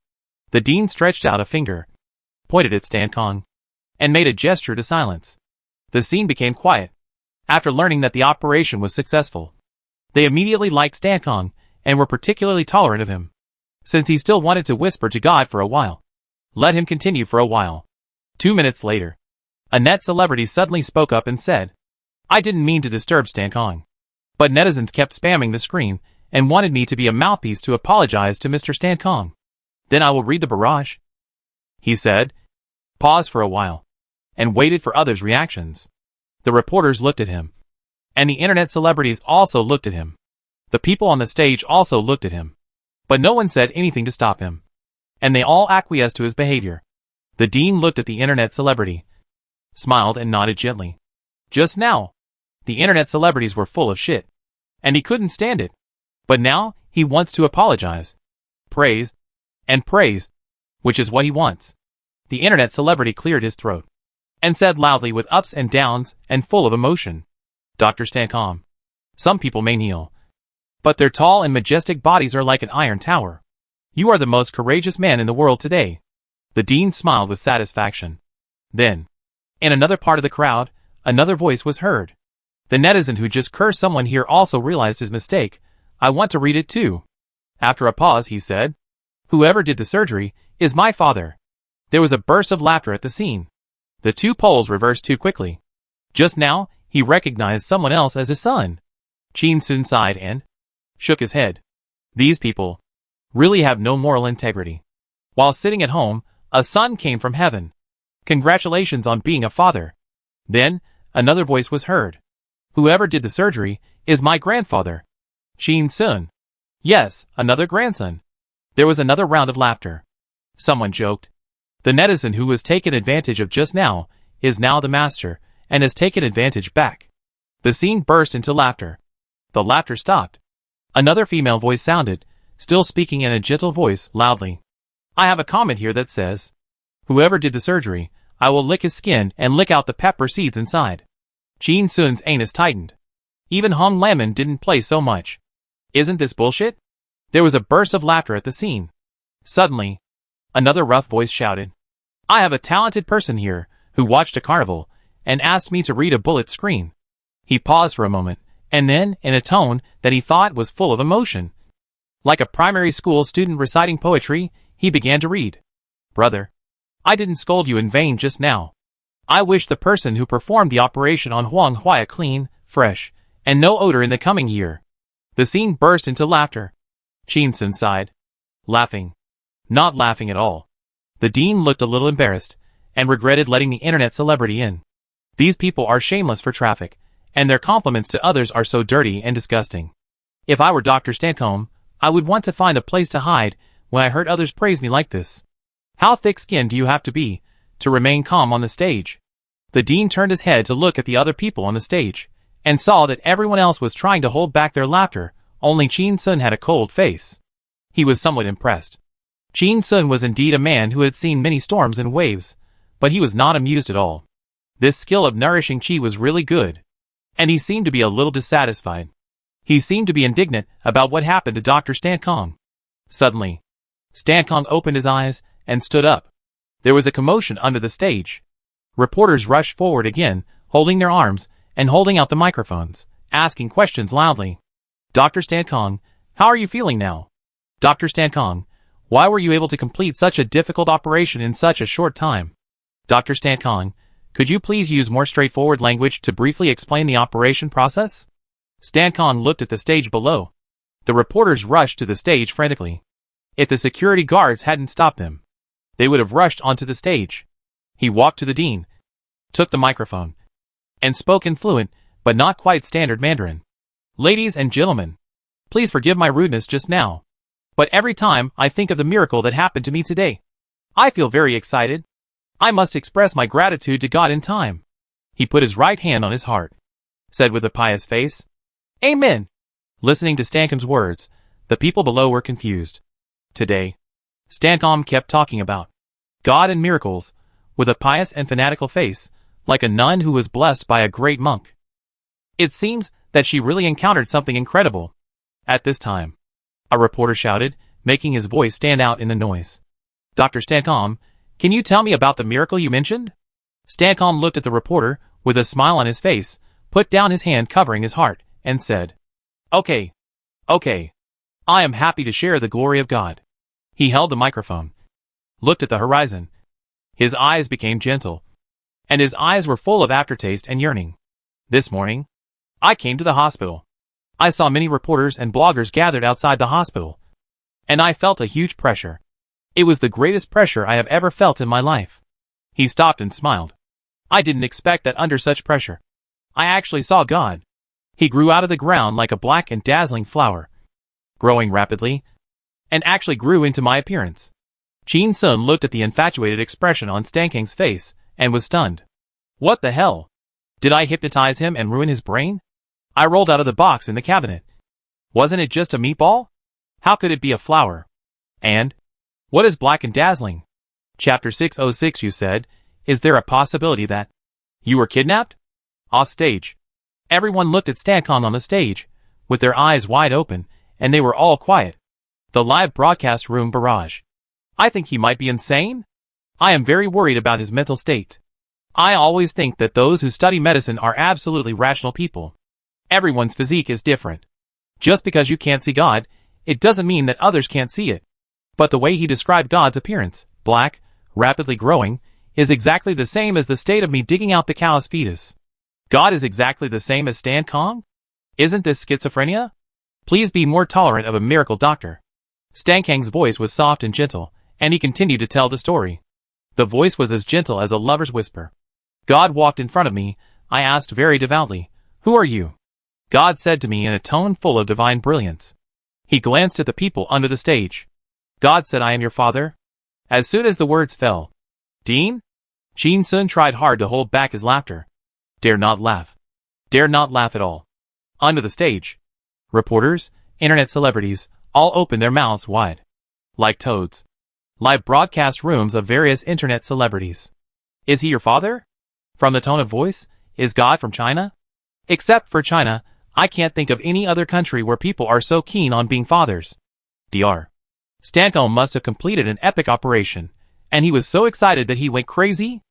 The dean stretched out a finger, pointed at Stancomb, and made a gesture to silence. The scene became quiet. After learning that the operation was successful, they immediately liked Stancomb, and were particularly tolerant of him. Since he still wanted to whisper to God for a while, let him continue for a while. 2 minutes later, a net celebrity suddenly spoke up and said, I didn't mean to disturb Stancomb, but netizens kept spamming the screen and wanted me to be a mouthpiece to apologize to Mr. Stancomb. Then I will read the barrage, he said, paused for a while, and waited for others' reactions. The reporters looked at him, and the internet celebrities also looked at him. The people on the stage also looked at him, but no one said anything to stop him, and they all acquiesced to his behavior. The dean looked at the internet celebrity, smiled and nodded gently. Just now, the internet celebrities were full of shit, and he couldn't stand it. But now, he wants to apologize. Praise, and praise, which is what he wants. The internet celebrity cleared his throat, and said loudly with ups and downs and full of emotion, Dr. Stancomb, some people may kneel, but their tall and majestic bodies are like an iron tower. You are the most courageous man in the world today. The dean smiled with satisfaction. Then, in another part of the crowd, another voice was heard. The netizen who just cursed someone here also realized his mistake. I want to read it too. After a pause, he said, Whoever did the surgery is my father. There was a burst of laughter at the scene. The two poles reversed too quickly. Just now, he recognized someone else as his son. Qin Sun sighed and shook his head. These people really have no moral integrity. While sitting at home, a son came from heaven. Congratulations on being a father. Then, another voice was heard. Whoever did the surgery is my grandfather. Qin Sun. Yes, another grandson. There was another round of laughter. Someone joked. The netizen who was taken advantage of just now is now the master, and has taken advantage back. The scene burst into laughter. The laughter stopped. Another female voice sounded, still speaking in a gentle voice, loudly. I have a comment here that says, Whoever did the surgery, I will lick his skin and lick out the pepper seeds inside. Qin Sun's anus tightened. Even Hong Lemon didn't play so much. Isn't this bullshit? There was a burst of laughter at the scene. Suddenly, another rough voice shouted, I have a talented person here, who watched a carnival, and asked me to read a bullet screen. He paused for a moment, and then, in a tone that he thought was full of emotion, like a primary school student reciting poetry, he began to read. Brother, I didn't scold you in vain just now. I wish the person who performed the operation on Huang Huai a clean, fresh, and no odor in the coming year. The scene burst into laughter. Qin Sun sighed, laughing. Not laughing at all. The dean looked a little embarrassed, and regretted letting the internet celebrity in. These people are shameless for traffic, and their compliments to others are so dirty and disgusting. If I were Dr. Stancomb, I would want to find a place to hide when I heard others praise me like this. How thick-skinned do you have to be to remain calm on the stage? The dean turned his head to look at the other people on the stage, and saw that everyone else was trying to hold back their laughter. Only Chin Sun had a cold face. He was somewhat impressed. Chin Sun was indeed a man who had seen many storms and waves, but he was not amused at all. This skill of nourishing chi was really good, and he seemed to be a little dissatisfied. He seemed to be indignant about what happened to Dr. Stan Kong. Suddenly, Stan Kong opened his eyes and stood up. There was a commotion under the stage. Reporters rushed forward again, holding their arms and holding out the microphones, asking questions loudly. Dr. Stan Kong, how are you feeling now? Dr. Stan Kong, why were you able to complete such a difficult operation in such a short time? Dr. Stan Kong, could you please use more straightforward language to briefly explain the operation process? Stan Kong looked at the stage below. The reporters rushed to the stage frantically. If the security guards hadn't stopped them, they would have rushed onto the stage. He walked to the dean, took the microphone, and spoke in fluent, but not quite standard Mandarin. Ladies and gentlemen, please forgive my rudeness just now, but every time I think of the miracle that happened to me today, I feel very excited. I must express my gratitude to God in time. He put his right hand on his heart, said with a pious face, Amen. Listening to Stan Kong's words, the people below were confused. Today, Stan Kong kept talking about God and miracles, with a pious and fanatical face, like a nun who was blessed by a great monk. It seems that she really encountered something incredible. At this time, a reporter shouted, making his voice stand out in the noise. Dr. Stan Kong, can you tell me about the miracle you mentioned? Stan Kong looked at the reporter, with a smile on his face, put down his hand covering his heart, and said, Okay. I am happy to share the glory of God. He held the microphone, looked at the horizon. His eyes became gentle, and his eyes were full of aftertaste and yearning. This morning, I came to the hospital. I saw many reporters and bloggers gathered outside the hospital, and I felt a huge pressure. It was the greatest pressure I have ever felt in my life. He stopped and smiled. I didn't expect that under such pressure. I actually saw God. He grew out of the ground like a black and dazzling flower, growing rapidly, and actually grew into my appearance. Chin Sun looked at the infatuated expression on Stan Kong's face, and was stunned. What the hell? Did I hypnotize him and ruin his brain? I rolled out of the box in the cabinet. Wasn't it just a meatball? How could it be a flower? And what is black and dazzling? Chapter 606 you said, is there a possibility that you were kidnapped? Off stage. Everyone looked at Stan Kong on the stage, with their eyes wide open, and they were all quiet. The live broadcast room barrage. I think he might be insane. I am very worried about his mental state. I always think that those who study medicine are absolutely rational people. Everyone's physique is different. Just because you can't see God, it doesn't mean that others can't see it. But the way he described God's appearance, black, rapidly growing, is exactly the same as the state of me digging out the cow's fetus. God is exactly the same as Stan Kong? Isn't this schizophrenia? Please be more tolerant of a miracle doctor. Stan Kong's voice was soft and gentle, and he continued to tell the story. The voice was as gentle as a lover's whisper. God walked in front of me. I asked very devoutly, Who are you? God said to me in a tone full of divine brilliance. He glanced at the people under the stage. God said, I am your father. As soon as the words fell, Dean? Chin Sun tried hard to hold back his laughter. Dare not laugh. Dare not laugh at all. Under the stage, reporters, internet celebrities, all opened their mouths wide. Like toads. Live broadcast rooms of various internet celebrities. Is he your father? From the tone of voice, is God from China? Except for China, I can't think of any other country where people are so keen on being fathers. Dr. Stan Kong must have completed an epic operation, and he was so excited that he went crazy.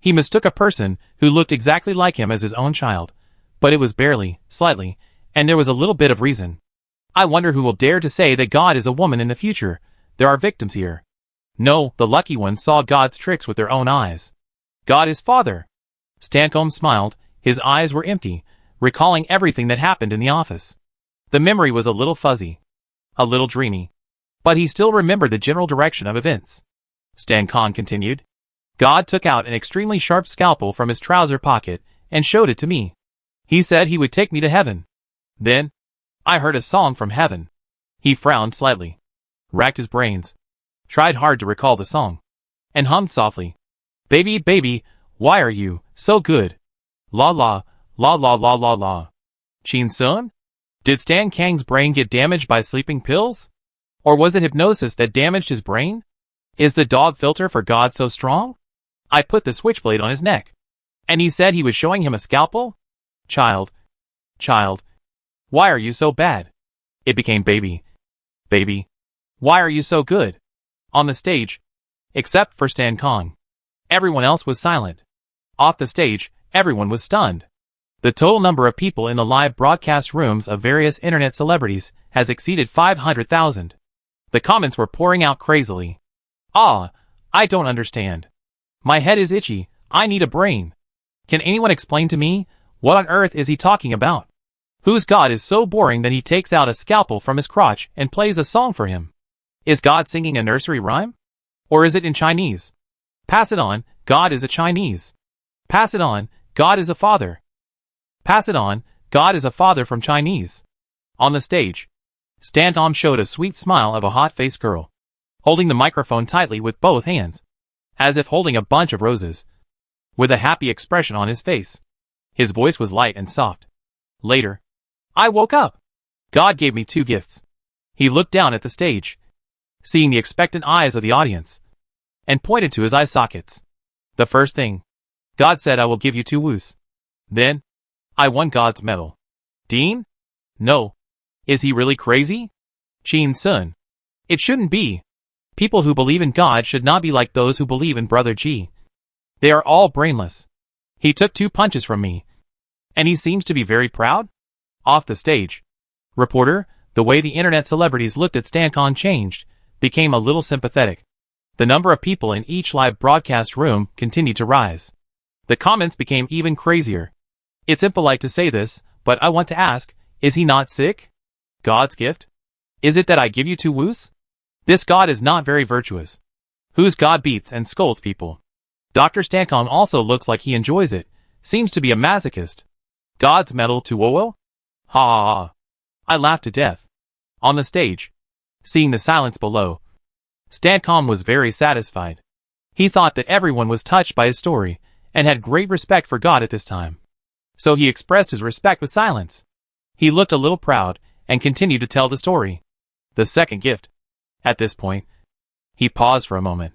He mistook a person who looked exactly like him as his own child, but it was barely, slightly, and there was a little bit of reason. I wonder who will dare to say that God is a woman in the future. There are victims here. No, the lucky ones saw God's tricks with their own eyes. God is Father. Stan Kong smiled. His eyes were empty, recalling everything that happened in the office. The memory was a little fuzzy, a little dreamy, but he still remembered the general direction of events. Stan Kong continued. God took out an extremely sharp scalpel from his trouser pocket and showed it to me. He said he would take me to heaven. Then, I heard a song from heaven. He frowned slightly, racked his brains, tried hard to recall the song, and hummed softly. Baby, baby, why are you so good? La la, la la la la la. Chin-sun? Did Stan Kang's brain get damaged by sleeping pills? Or was it hypnosis that damaged his brain? Is the dog filter for God so strong? I put the switchblade on his neck. And he said he was showing him a scalpel? Child. Why are you so bad? It became baby. Baby. Why are you so good? On the stage. Except for Stan Kong. Everyone else was silent. Off the stage, everyone was stunned. The total number of people in the live broadcast rooms of various internet celebrities has exceeded 500,000. The comments were pouring out crazily. Ah, I don't understand. My head is itchy, I need a brain. Can anyone explain to me, what on earth is he talking about? Whose God is so boring that he takes out a scalpel from his crotch and plays a song for him? Is God singing a nursery rhyme? Or is it in Chinese? Pass it on, God is a Chinese. Pass it on, God is a father. Pass it on, God is a father from Chinese. On the stage, Stan Kong showed a sweet smile of a hot-faced girl, holding the microphone tightly with both hands, as if holding a bunch of roses, with a happy expression on his face. His voice was light and soft. Later, I woke up. God gave me 2 gifts. He looked down at the stage, seeing the expectant eyes of the audience, and pointed to his eye sockets. The first thing, God said, I will give you 2 woos. Then, I won God's medal. Dean? No. Is he really crazy? Chin-sun. It shouldn't be. People who believe in God should not be like those who believe in Brother G. They are all brainless. He took 2 punches from me. And he seems to be very proud? Off the stage. Reporter, the way the internet celebrities looked at Stan Kong changed, became a little sympathetic. The number of people in each live broadcast room continued to rise. The comments became even crazier. It's impolite to say this, but I want to ask, is he not sick? God's gift? Is it that I give you 2 woos? This God is not very virtuous. Whose God beats and scolds people? Dr. Stan Kong also looks like he enjoys it, seems to be a masochist. God's medal to Wowo? Ha ha ha. I laughed to death. On the stage, seeing the silence below, Stan Kong was very satisfied. He thought that everyone was touched by his story, and had great respect for God at this time. So he expressed his respect with silence. He looked a little proud, and continued to tell the story. The second gift. At this point, he paused for a moment,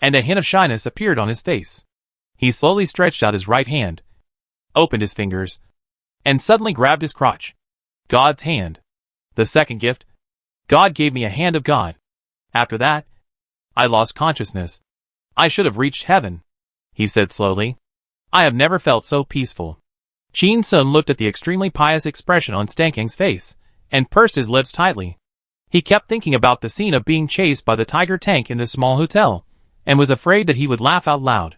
and a hint of shyness appeared on his face. He slowly stretched out his right hand, opened his fingers, and suddenly grabbed his crotch. God's hand. The second gift. God gave me a hand of God. After that, I lost consciousness. I should have reached heaven, he said slowly. I have never felt so peaceful. Chin-sun looked at the extremely pious expression on Stan Kang's face, and pursed his lips tightly. He kept thinking about the scene of being chased by the tiger tank in the small hotel, and was afraid that he would laugh out loud.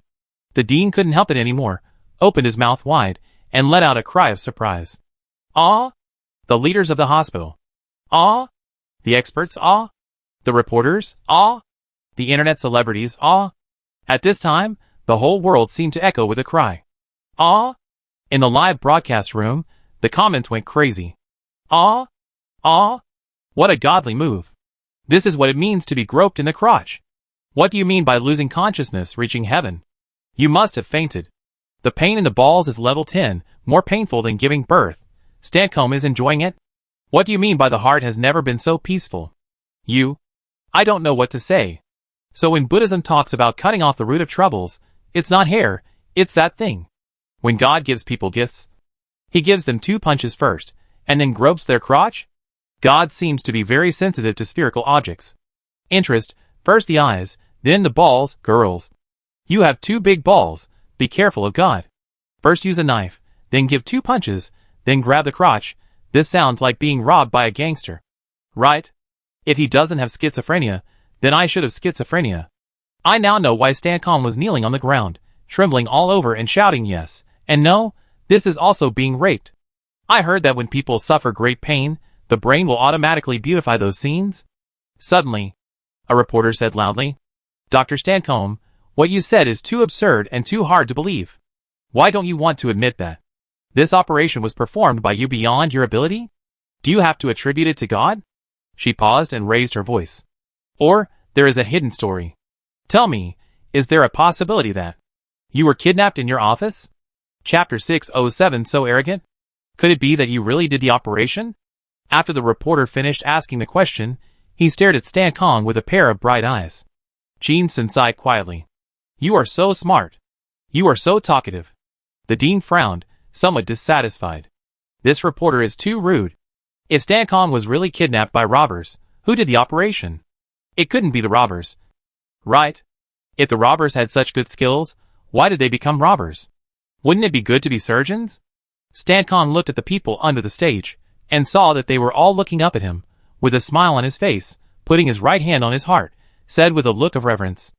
The dean couldn't help it anymore, opened his mouth wide, and let out a cry of surprise. Ah! The leaders of the hospital. Ah! The experts. Ah! The reporters. Ah! The internet celebrities. Ah! At this time, the whole world seemed to echo with a cry. Ah! In the live broadcast room, the comments went crazy. Ah! Ah! What a godly move. This is what it means to be groped in the crotch. What do you mean by losing consciousness, reaching heaven? You must have fainted. The pain in the balls is level 10, more painful than giving birth. Stan Kong is enjoying it? What do you mean by the heart has never been so peaceful? I don't know what to say. So when Buddhism talks about cutting off the root of troubles, it's not hair, it's that thing. When God gives people gifts, he gives them 2 punches first, and then gropes their crotch? God seems to be very sensitive to spherical objects. Interest, first the eyes, then the balls. Girls, you have 2 big balls, be careful of God. First use a knife, then give 2 punches, then grab the crotch. This sounds like being robbed by a gangster. Right? If he doesn't have schizophrenia, then I should have schizophrenia. I now know why Stan Kong was kneeling on the ground, trembling all over and shouting yes, and no, this is also being raped. I heard that when people suffer great pain, the brain will automatically beautify those scenes. Suddenly, a reporter said loudly, Dr. Stan Kong, what you said is too absurd and too hard to believe. Why don't you want to admit that this operation was performed by you beyond your ability? Do you have to attribute it to God? She paused and raised her voice. Or, there is a hidden story. Tell me, is there a possibility that you were kidnapped in your office? Chapter 607 So arrogant? Could it be that you really did the operation? After the reporter finished asking the question, he stared at Stan Kong with a pair of bright eyes. Jin Sun sighed quietly. You are so smart. You are so talkative. The dean frowned, somewhat dissatisfied. This reporter is too rude. If Stan Kong was really kidnapped by robbers, who did the operation? It couldn't be the robbers. Right? If the robbers had such good skills, why did they become robbers? Wouldn't it be good to be surgeons? Stan Kong looked at the people under the stage, and saw that they were all looking up at him, with a smile on his face, putting his right hand on his heart, said with a look of reverence.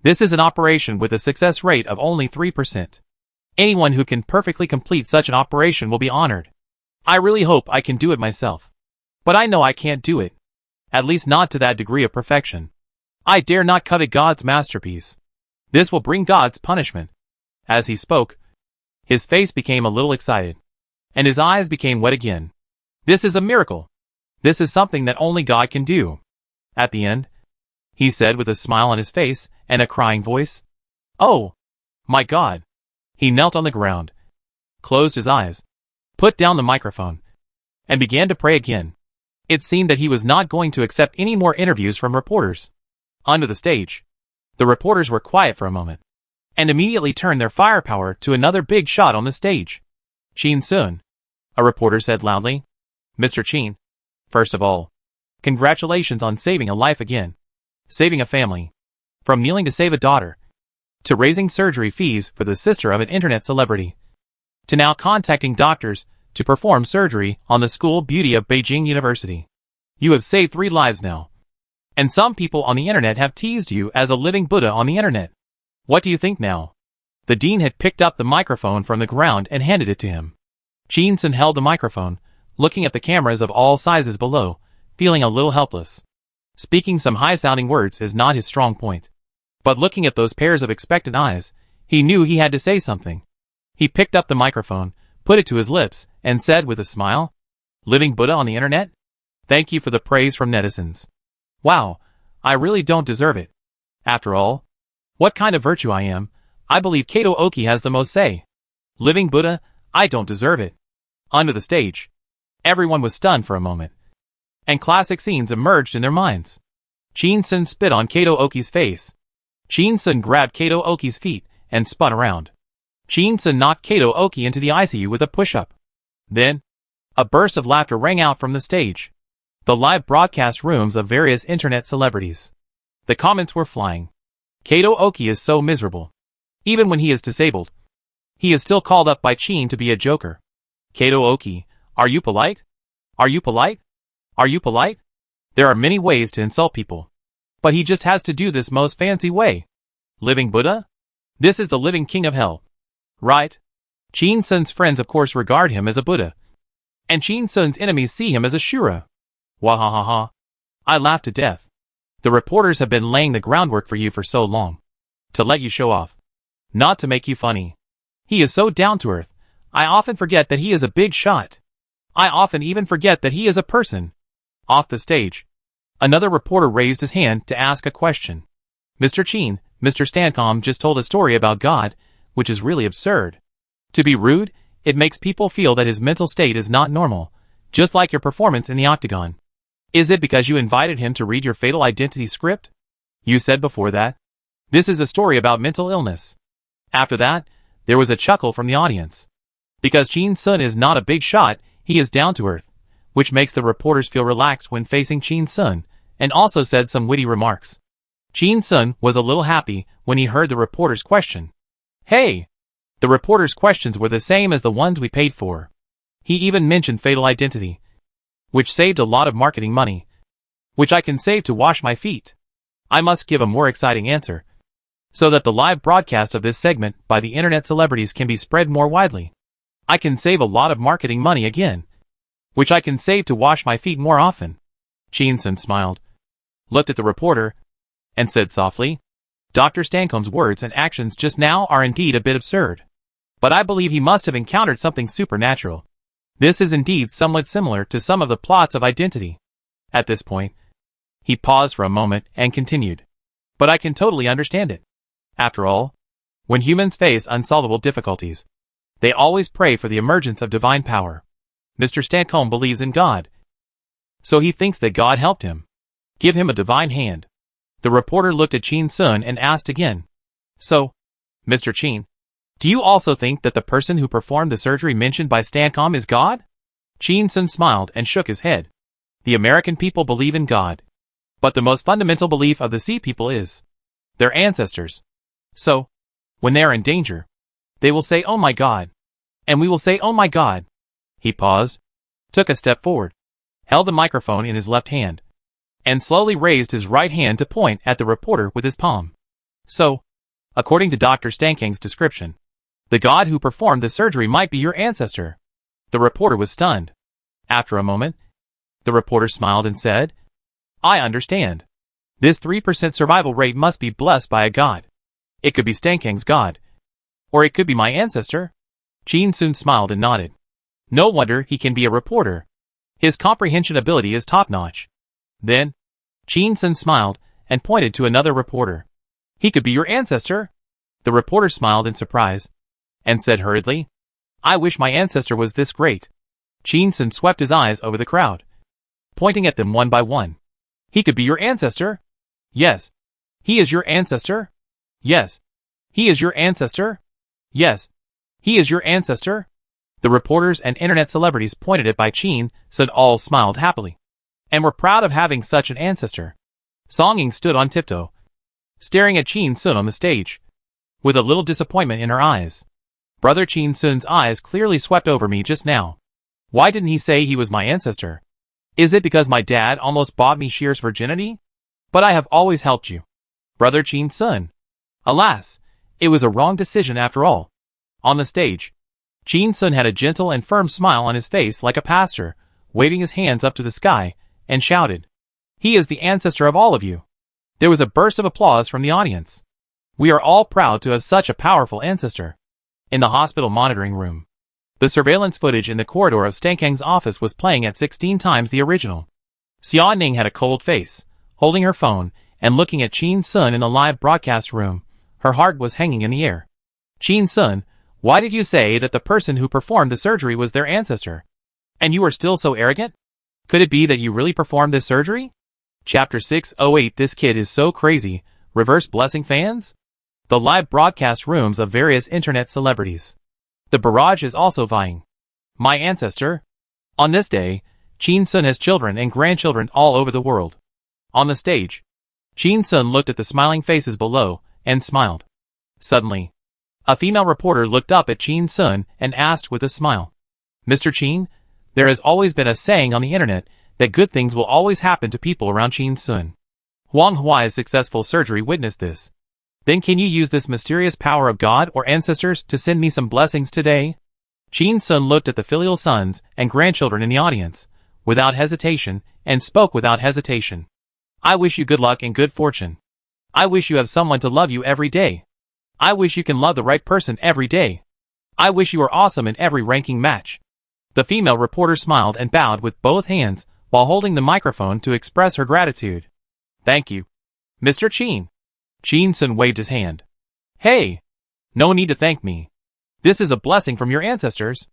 This is an operation with a success rate of only 3%. Anyone who can perfectly complete such an operation will be honored. I really hope I can do it myself. But I know I can't do it. At least not to that degree of perfection. I dare not covet God's masterpiece. This will bring God's punishment. As he spoke, his face became a little excited, and his eyes became wet again. This is a miracle. This is something that only God can do. At the end, he said with a smile on his face and a crying voice, Oh, my God. He knelt on the ground, closed his eyes, put down the microphone, and began to pray again. It seemed that he was not going to accept any more interviews from reporters. Under the stage, the reporters were quiet for a moment, and immediately turned their firepower to another big shot on the stage. Jin Sun, a reporter said loudly. Mr. Jin, first of all, congratulations on saving a life again. Saving a family. From kneeling to save a daughter, to raising surgery fees for the sister of an internet celebrity, to now contacting doctors to perform surgery on the school beauty of Beijing University. You have saved 3 lives now. And some people on the internet have teased you as a living Buddha on the internet. What do you think now? The dean had picked up the microphone from the ground and handed it to him. Jin Sun held the microphone, looking at the cameras of all sizes below, feeling a little helpless. Speaking some high-sounding words is not his strong point. But looking at those pairs of expectant eyes, he knew he had to say something. He picked up the microphone, put it to his lips, and said with a smile, Living Buddha on the internet? Thank you for the praise from netizens. Wow, I really don't deserve it. After all, what kind of virtue I am, I believe Kato Oki has the most say. Living Buddha, I don't deserve it. Under the stage, everyone was stunned for a moment, and classic scenes emerged in their minds. Jin Sun spit on Kato Oki's face. Jin Sun grabbed Kato Oki's feet and spun around. Jin Sun knocked Kato Oki into the ICU with a push-up. Then, a burst of laughter rang out from the stage. The live broadcast rooms of various internet celebrities. The comments were flying. Kato Oki is so miserable. Even when he is disabled, he is still called up by Chin to be a joker. Kato Oki, are you polite? Are you polite? Are you polite? There are many ways to insult people. But he just has to do this most fancy way. Living Buddha? This is the living king of hell. Right? Jin Sun's friends of course regard him as a Buddha. And Jin Sun's enemies see him as a Shura. Wahahaha. I laughed to death. The reporters have been laying the groundwork for you for so long. To let you show off. Not to make you funny. He is so down to earth. I often forget that he is a big shot. I often even forget that he is a person. Off the stage, another reporter raised his hand to ask a question. Mr. Chin, Mr. Stancom just told a story about God, which is really absurd. To be rude, it makes people feel that his mental state is not normal, just like your performance in the octagon. Is it because you invited him to read your Fatal Identity script? You said before that. This is a story about mental illness. After that, there was a chuckle from the audience. Because Jin Sun is not a big shot, he is down to earth, which makes the reporters feel relaxed when facing Jin Sun, and also said some witty remarks. Jin Sun was a little happy when he heard the reporter's question. Hey! The reporter's questions were the same as the ones we paid for. He even mentioned Fatal Identity, which saved a lot of marketing money, which I can save to wash my feet. I must give a more exciting answer, so that the live broadcast of this segment by the internet celebrities can be spread more widely. I can save a lot of marketing money again, which I can save to wash my feet more often. Jin Sun smiled, looked at the reporter, and said softly, Dr. Stancom's words and actions just now are indeed a bit absurd. But I believe he must have encountered something supernatural. This is indeed somewhat similar to some of the plots of Identity. At this point, he paused for a moment and continued. But I can totally understand it. After all, when humans face unsolvable difficulties, They always pray for the emergence of divine power. Mr. Stancombe believes in God, so he thinks that God helped him. Give him a divine hand. The reporter looked at Chin Sun and asked again. So, Mr. Chin, do you also think that the person who performed the surgery mentioned by Stancombe is God? Chin Sun smiled and shook his head. The American people believe in God, but the most fundamental belief of the sea people is their ancestors. So, when they are in danger, they will say, "Oh my God," and we will say, "Oh my God." He paused, took a step forward, held the microphone in his left hand, and slowly raised his right hand to point at the reporter with his palm. So, according to Dr. Stanking's description, the God who performed the surgery might be your ancestor. The reporter was stunned. After a moment, the reporter smiled and said, I understand. This 3% survival rate must be blessed by a God. It could be Stanking's God. Or it could be my ancestor. Chin Sun smiled and nodded. No wonder he can be a reporter. His comprehension ability is top-notch. Then, Chin Sun smiled and pointed to another reporter. He could be your ancestor. The reporter smiled in surprise and said hurriedly, I wish my ancestor was this great. Chin Sun swept his eyes over the crowd, pointing at them one by one. He could be your ancestor? Yes. He is your ancestor? Yes. He is your ancestor? Yes. He is your ancestor? The reporters and internet celebrities pointed at by Chin Sun all smiled happily, and were proud of having such an ancestor. Song Ying stood on tiptoe, staring at Chin Sun on the stage, with a little disappointment in her eyes. Brother Chin Sun's eyes clearly swept over me just now. Why didn't he say he was my ancestor? Is it because my dad almost bought me Shear's virginity? But I have always helped you, Brother Chin Sun. Alas, it was a wrong decision after all. On the stage, Chin Sun had a gentle and firm smile on his face like a pastor, waving his hands up to the sky, and shouted, He is the ancestor of all of you. There was a burst of applause from the audience. We are all proud to have such a powerful ancestor. In the hospital monitoring room, the surveillance footage in the corridor of Stanking's office was playing at 16 times the original. Xia Ning had a cold face, holding her phone and looking at Chin Sun in the live broadcast room. Her heart was hanging in the air. Chin Sun, why did you say that the person who performed the surgery was their ancestor? And you are still so arrogant? Could it be that you really performed this surgery? Chapter 608 This kid is so crazy. Reverse blessing fans? The live broadcast rooms of various internet celebrities. The barrage is also vying. My ancestor? On this day, Chin Sun has children and grandchildren all over the world. On the stage, Chin Sun looked at the smiling faces below and smiled. Suddenly, a female reporter looked up at Chin Sun and asked with a smile, Mr. Chin, there has always been a saying on the internet that good things will always happen to people around Chin Sun. Huang Huai's successful surgery witnessed this. Then can you use this mysterious power of God or ancestors to send me some blessings today? Chin Sun looked at the filial sons and grandchildren in the audience, without hesitation, and spoke without hesitation. I wish you good luck and good fortune. I wish you have someone to love you every day. I wish you can love the right person every day. I wish you are awesome in every ranking match. The female reporter smiled and bowed with both hands while holding the microphone to express her gratitude. Thank you, Mr. Chin. Chin Sun waved his hand. Hey! No need to thank me. This is a blessing from your ancestors.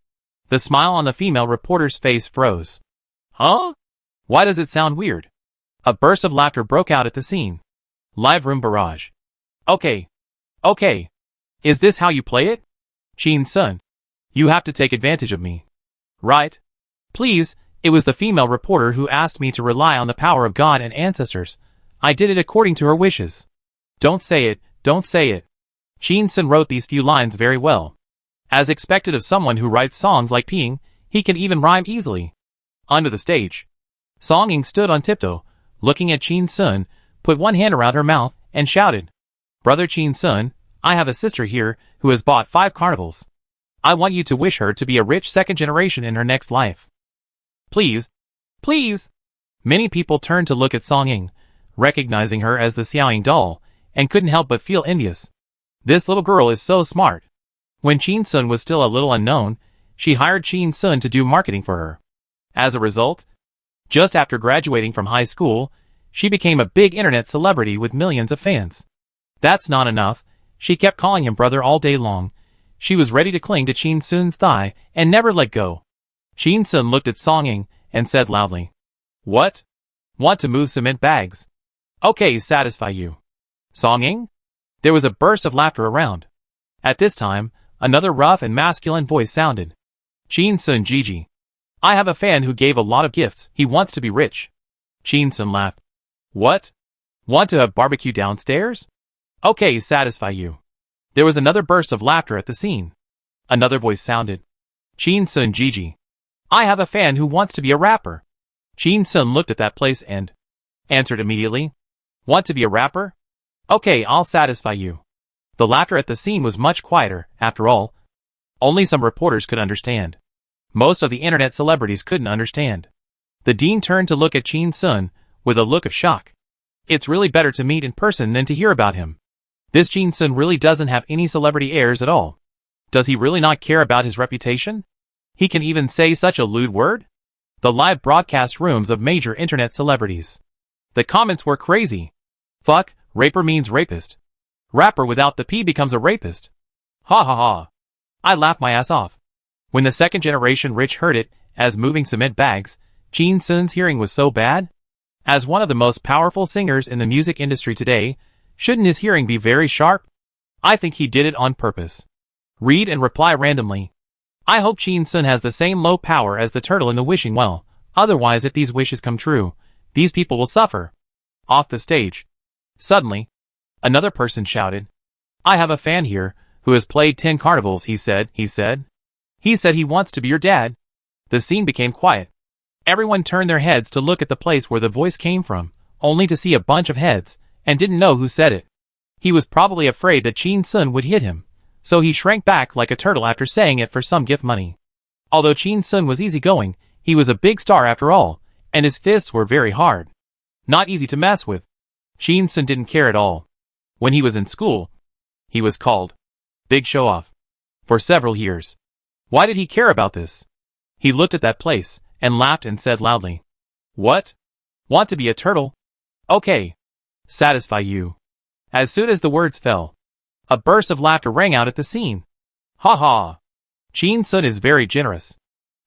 The smile on the female reporter's face froze. Huh? Why does it sound weird? A burst of laughter broke out at the scene. Live room barrage. Okay. Is this how you play it? Chin Sun, you have to take advantage of me. Right? Please, it was the female reporter who asked me to rely on the power of God and ancestors. I did it according to her wishes. Don't say it. Chin Sun wrote these few lines very well. As expected of someone who writes songs like peeing, he can even rhyme easily. Under the stage, Song Ying stood on tiptoe, looking at Chin Sun, put one hand around her mouth, and shouted, Brother Chin Sun, I have a sister here who has bought 5 carnivals. I want you to wish her to be a rich second generation in her next life. Please. Many people turned to look at Song Ying, recognizing her as the Xiaoying doll, and couldn't help but feel envious. This little girl is so smart. When Chin Sun was still a little unknown, she hired Chin Sun to do marketing for her. As a result, just after graduating from high school, she became a big internet celebrity with millions of fans. That's not enough, she kept calling him brother all day long. She was ready to cling to Qin Sun's thigh and never let go. Qin Sun looked at Song Ying and said loudly, "What? Want to move cement bags? Okay, satisfy you." Song Ying? There was a burst of laughter around. At this time, another rough and masculine voice sounded. "Qin Sun Gigi. I have a fan who gave a lot of gifts. He wants to be rich." Qin Sun laughed. "What? Want to have barbecue downstairs? Okay, satisfy you." There was another burst of laughter at the scene. Another voice sounded. "Qin Sun Gigi. I have a fan who wants to be a rapper." Qin Sun looked at that place and answered immediately. "Want to be a rapper? Okay, I'll satisfy you." The laughter at the scene was much quieter, after all. Only some reporters could understand. Most of the internet celebrities couldn't understand. The dean turned to look at Qin Sun with a look of shock. It's really better to meet in person than to hear about him. This Qin Sun really doesn't have any celebrity airs at all. Does he really not care about his reputation? He can even say such a lewd word? The live broadcast rooms of major internet celebrities. The comments were crazy. Fuck, raper means rapist. Rapper without the P becomes a rapist. Ha ha ha. I laughed my ass off. When the second generation rich heard it, as moving cement bags, Qin Sun's hearing was so bad. As one of the most powerful singers in the music industry today, shouldn't his hearing be very sharp? I think he did it on purpose. Read and reply randomly. I hope Qin Sun has the same low power as the turtle in the wishing well, otherwise if these wishes come true, these people will suffer. Off the stage. Suddenly, another person shouted. I have a fan here, who has played 10 carnivals, he said. He said he wants to be your dad. The scene became quiet. Everyone turned their heads to look at the place where the voice came from, only to see a bunch of heads, and didn't know who said it. He was probably afraid that Qin Sun would hit him, so he shrank back like a turtle after saying it for some gift money. Although Qin Sun was easygoing, he was a big star after all, and his fists were very hard. Not easy to mess with. Qin Sun didn't care at all. When he was in school, he was called Big Show Off for several years. Why did he care about this? He looked at that place and laughed and said loudly, What? Want to be a turtle? Okay. Satisfy you. As soon as the words fell, a burst of laughter rang out at the scene. Ha ha. Qin Sun is very generous.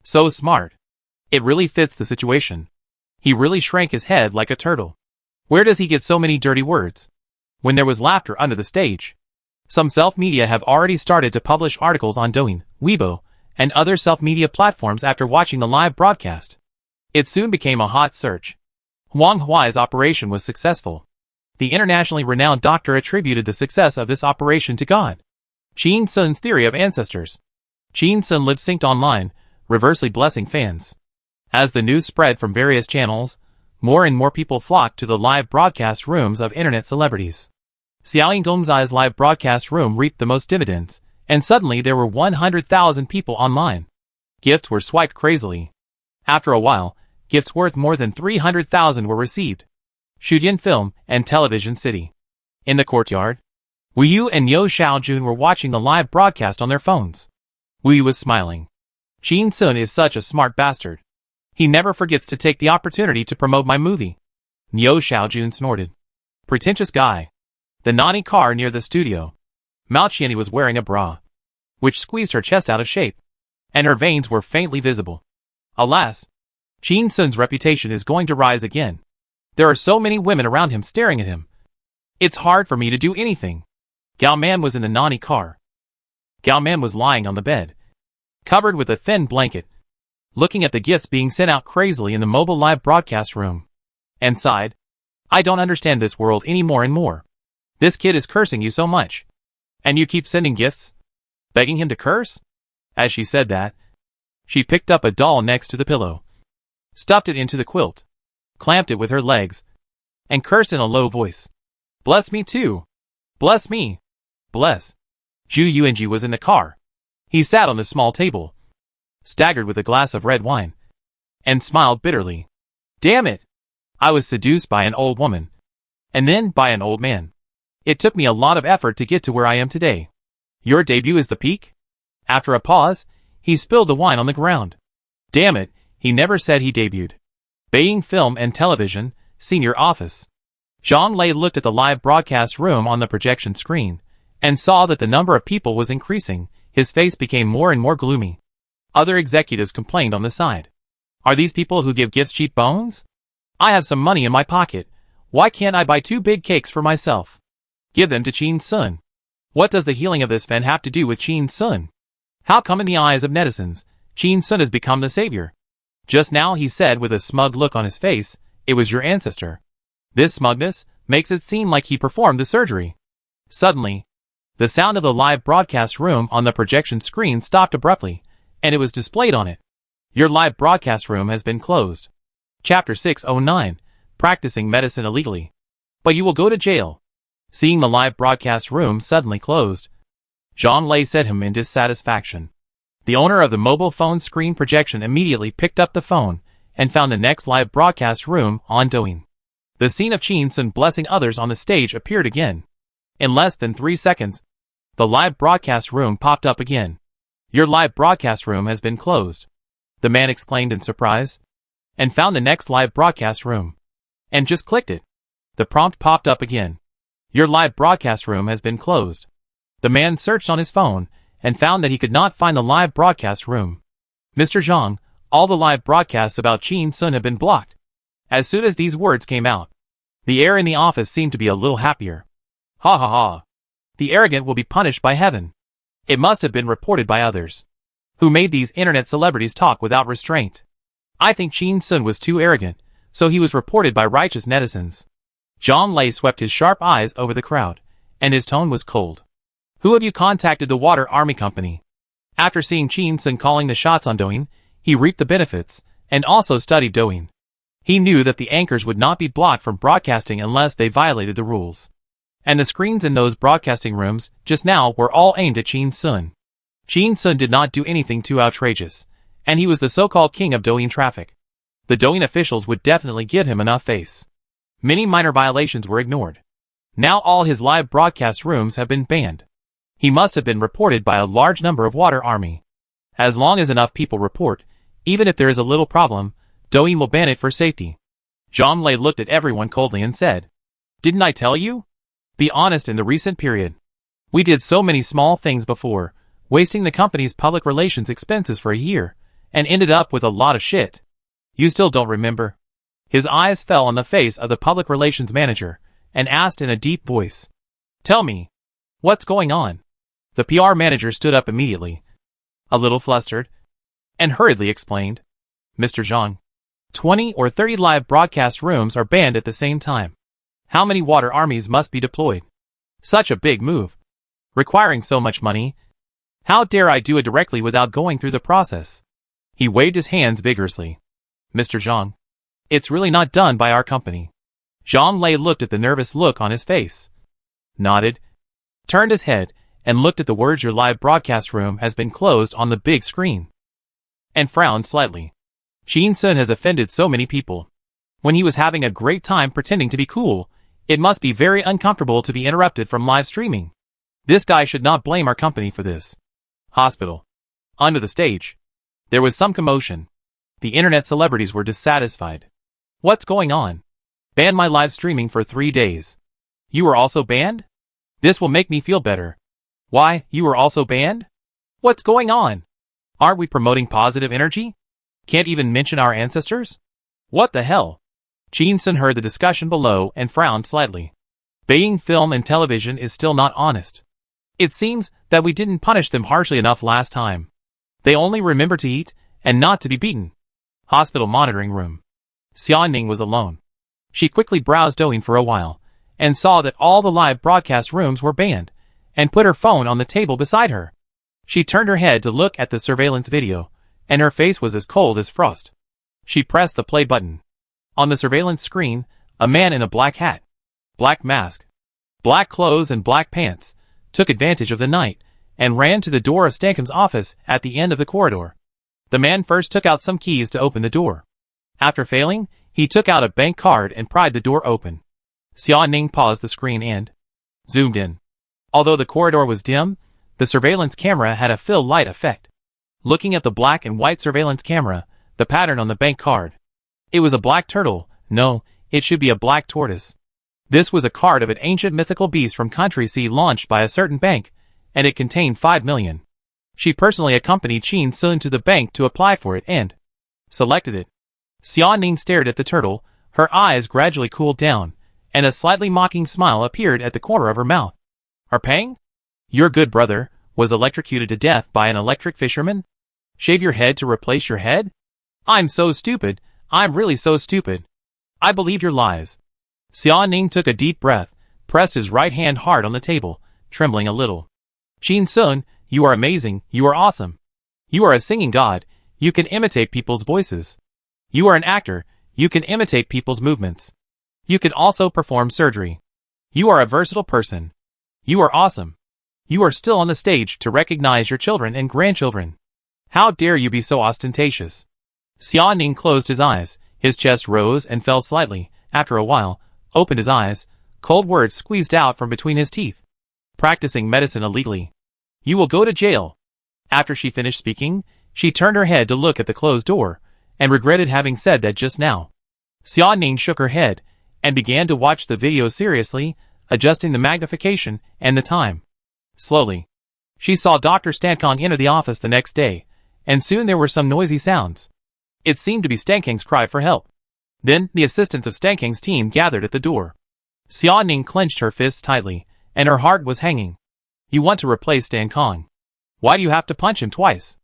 So smart. It really fits the situation. He really shrank his head like a turtle. Where does he get so many dirty words? When there was laughter under the stage. Some self-media have already started to publish articles on Douyin, Weibo, and other self-media platforms after watching the live broadcast. It soon became a hot search. Huang Huai's operation was successful. The internationally renowned doctor attributed the success of this operation to God. Qin Sun's theory of ancestors. Qin Sun lip-synced online, reversely blessing fans. As the news spread from various channels, more and more people flocked to the live broadcast rooms of internet celebrities. Xiaoying Gongzai's live broadcast room reaped the most dividends, and suddenly there were 100,000 people online. Gifts were swiped crazily. After a while, gifts worth more than 300,000 were received. Shudian Film and Television City. In the courtyard, Wu Yu and Yo Xiaojun were watching the live broadcast on their phones. Wu Yu was smiling. Qin Sun is such a smart bastard. He never forgets to take the opportunity to promote my movie. Yo Xiaojun snorted. Pretentious guy. The naughty car near the studio. Mao Qianni was wearing a bra, which squeezed her chest out of shape, and her veins were faintly visible. Alas, Qin Sun's reputation is going to rise again. There are so many women around him staring at him. It's hard for me to do anything. Gao Man was in the naughty car. Gao Man was lying on the bed, covered with a thin blanket, looking at the gifts being sent out crazily in the mobile live broadcast room, and sighed, I don't understand this world any more and more. This kid is cursing you so much. And you keep sending gifts? Begging him to curse? As she said that, she picked up a doll next to the pillow, stuffed it into the quilt, clamped it with her legs, and cursed in a low voice. Bless me too. Bless me. Bless. Zhu Yuanji was in the car. He sat on the small table, staggered with a glass of red wine, and smiled bitterly. Damn it! I was seduced by an old woman, and then by an old man. It took me a lot of effort to get to where I am today. Your debut is the peak? After a pause, he spilled the wine on the ground. Damn it, he never said he debuted. Beijing Film and Television, Senior Office. Zhang Lei looked at the live broadcast room on the projection screen, and saw that the number of people was increasing. His face became more and more gloomy. Other executives complained on the side. Are these people who give gifts cheap bones? I have some money in my pocket. Why can't I buy 2 big cakes for myself? Give them to Chin Sun. What does the healing of this fan have to do with Chin Sun? How come in the eyes of netizens, Chin Sun has become the savior? Just now he said with a smug look on his face, it was your ancestor. This smugness makes it seem like he performed the surgery. Suddenly, the sound of the live broadcast room on the projection screen stopped abruptly, and it was displayed on it. Your live broadcast room has been closed. Chapter 609, Practicing Medicine Illegally. But you will go to jail. Seeing the live broadcast room suddenly closed, Zhang Lei said him in dissatisfaction. The owner of the mobile phone screen projection immediately picked up the phone and found the next live broadcast room on Douyin. The scene of Chin Sun blessing others on the stage appeared again. In less than 3 seconds, the live broadcast room popped up again. Your live broadcast room has been closed, the man exclaimed in surprise, and found the next live broadcast room, and just clicked it. The prompt popped up again. Your live broadcast room has been closed. The man searched on his phone and found that he could not find the live broadcast room. Mr. Zhang, all the live broadcasts about Chin Sun have been blocked. As soon as these words came out, the air in the office seemed to be a little happier. Ha ha ha. The arrogant will be punished by heaven. It must have been reported by others, who made these internet celebrities talk without restraint. I think Chin Sun was too arrogant, so he was reported by righteous netizens. Zhang Lei swept his sharp eyes over the crowd, and his tone was cold. Who have you contacted the Water Army Company? After seeing Chin Sun calling the shots on Douyin, he reaped the benefits, and also studied Douyin. He knew that the anchors would not be blocked from broadcasting unless they violated the rules. And the screens in those broadcasting rooms just now were all aimed at Chin Sun. Chin Sun did not do anything too outrageous, and he was the so-called king of Douyin traffic. The Douyin officials would definitely give him enough face. Many minor violations were ignored. Now all his live broadcast rooms have been banned. He must have been reported by a large number of Water Army. As long as enough people report, even if there is a little problem, Douyin will ban it for safety. Zhang Lei looked at everyone coldly and said, Didn't I tell you? Be honest. In the recent period, we did so many small things before, wasting the company's public relations expenses for a year, and ended up with a lot of shit. You still don't remember? His eyes fell on the face of the public relations manager, and asked in a deep voice, Tell me, what's going on? The PR manager stood up immediately, a little flustered, and hurriedly explained, Mr. Zhang, 20 or 30 live broadcast rooms are banned at the same time. How many water armies must be deployed? Such a big move, requiring so much money. How dare I do it directly without going through the process? He waved his hands vigorously. Mr. Zhang, it's really not done by our company. Zhang Lei looked at the nervous look on his face, nodded, turned his head, and looked at the words your live broadcast room has been closed on the big screen, and frowned slightly. Chin Sun has offended so many people. When he was having a great time pretending to be cool, it must be very uncomfortable to be interrupted from live streaming. This guy should not blame our company for this. Hospital. Under the stage, there was some commotion. The internet celebrities were dissatisfied. What's going on? Ban my live streaming for 3 days. You were also banned? This will make me feel better. Why, you were also banned? What's going on? Aren't we promoting positive energy? Can't even mention our ancestors? What the hell? Chin Sun heard the discussion below and frowned slightly. Beijing Film and Television is still not honest. It seems that we didn't punish them harshly enough last time. They only remember to eat and not to be beaten. Hospital monitoring room. Xiaoning was alone. She quickly browsed Douyin for a while, and saw that all the live broadcast rooms were banned, and put her phone on the table beside her. She turned her head to look at the surveillance video, and her face was as cold as frost. She pressed the play button. On the surveillance screen, a man in a black hat, black mask, black clothes and black pants, took advantage of the night, and ran to the door of Stankam's office at the end of the corridor. The man first took out some keys to open the door. After failing, he took out a bank card and pried the door open. Xiaoning paused the screen and zoomed in. Although the corridor was dim, the surveillance camera had a fill light effect. Looking at the black and white surveillance camera, the pattern on the bank card, it was a black turtle. No, it should be a black tortoise. This was a card of an ancient mythical beast from Country C launched by a certain bank, and it contained 5 million. She personally accompanied Qin Sun to the bank to apply for it and selected it. Xia Ning stared at the turtle, her eyes gradually cooled down, and a slightly mocking smile appeared at the corner of her mouth. Pang? Your good brother was electrocuted to death by an electric fisherman? Shave your head to replace your head? I'm so stupid, I'm really so stupid. I believe your lies. Xia Ning took a deep breath, pressed his right hand hard on the table, trembling a little. Qin Sun, you are amazing, you are awesome. You are a singing god, you can imitate people's voices. You are an actor, you can imitate people's movements. You can also perform surgery. You are a versatile person. You are awesome. You are still on the stage to recognize your children and grandchildren. How dare you be so ostentatious? Xia Ning closed his eyes, his chest rose and fell slightly, after a while, opened his eyes, cold words squeezed out from between his teeth. Practicing medicine illegally. You will go to jail. After she finished speaking, she turned her head to look at the closed door, and regretted having said that just now. Xia Ning shook her head, and began to watch the video seriously, adjusting the magnification and the time. Slowly. She saw Dr. Stankong enter the office the next day, and soon there were some noisy sounds. It seemed to be Stanking's cry for help. Then, the assistants of Stanking's team gathered at the door. Xia Ning clenched her fists tightly, and her heart was hanging. You want to replace Stankong. Why do you have to punch him twice?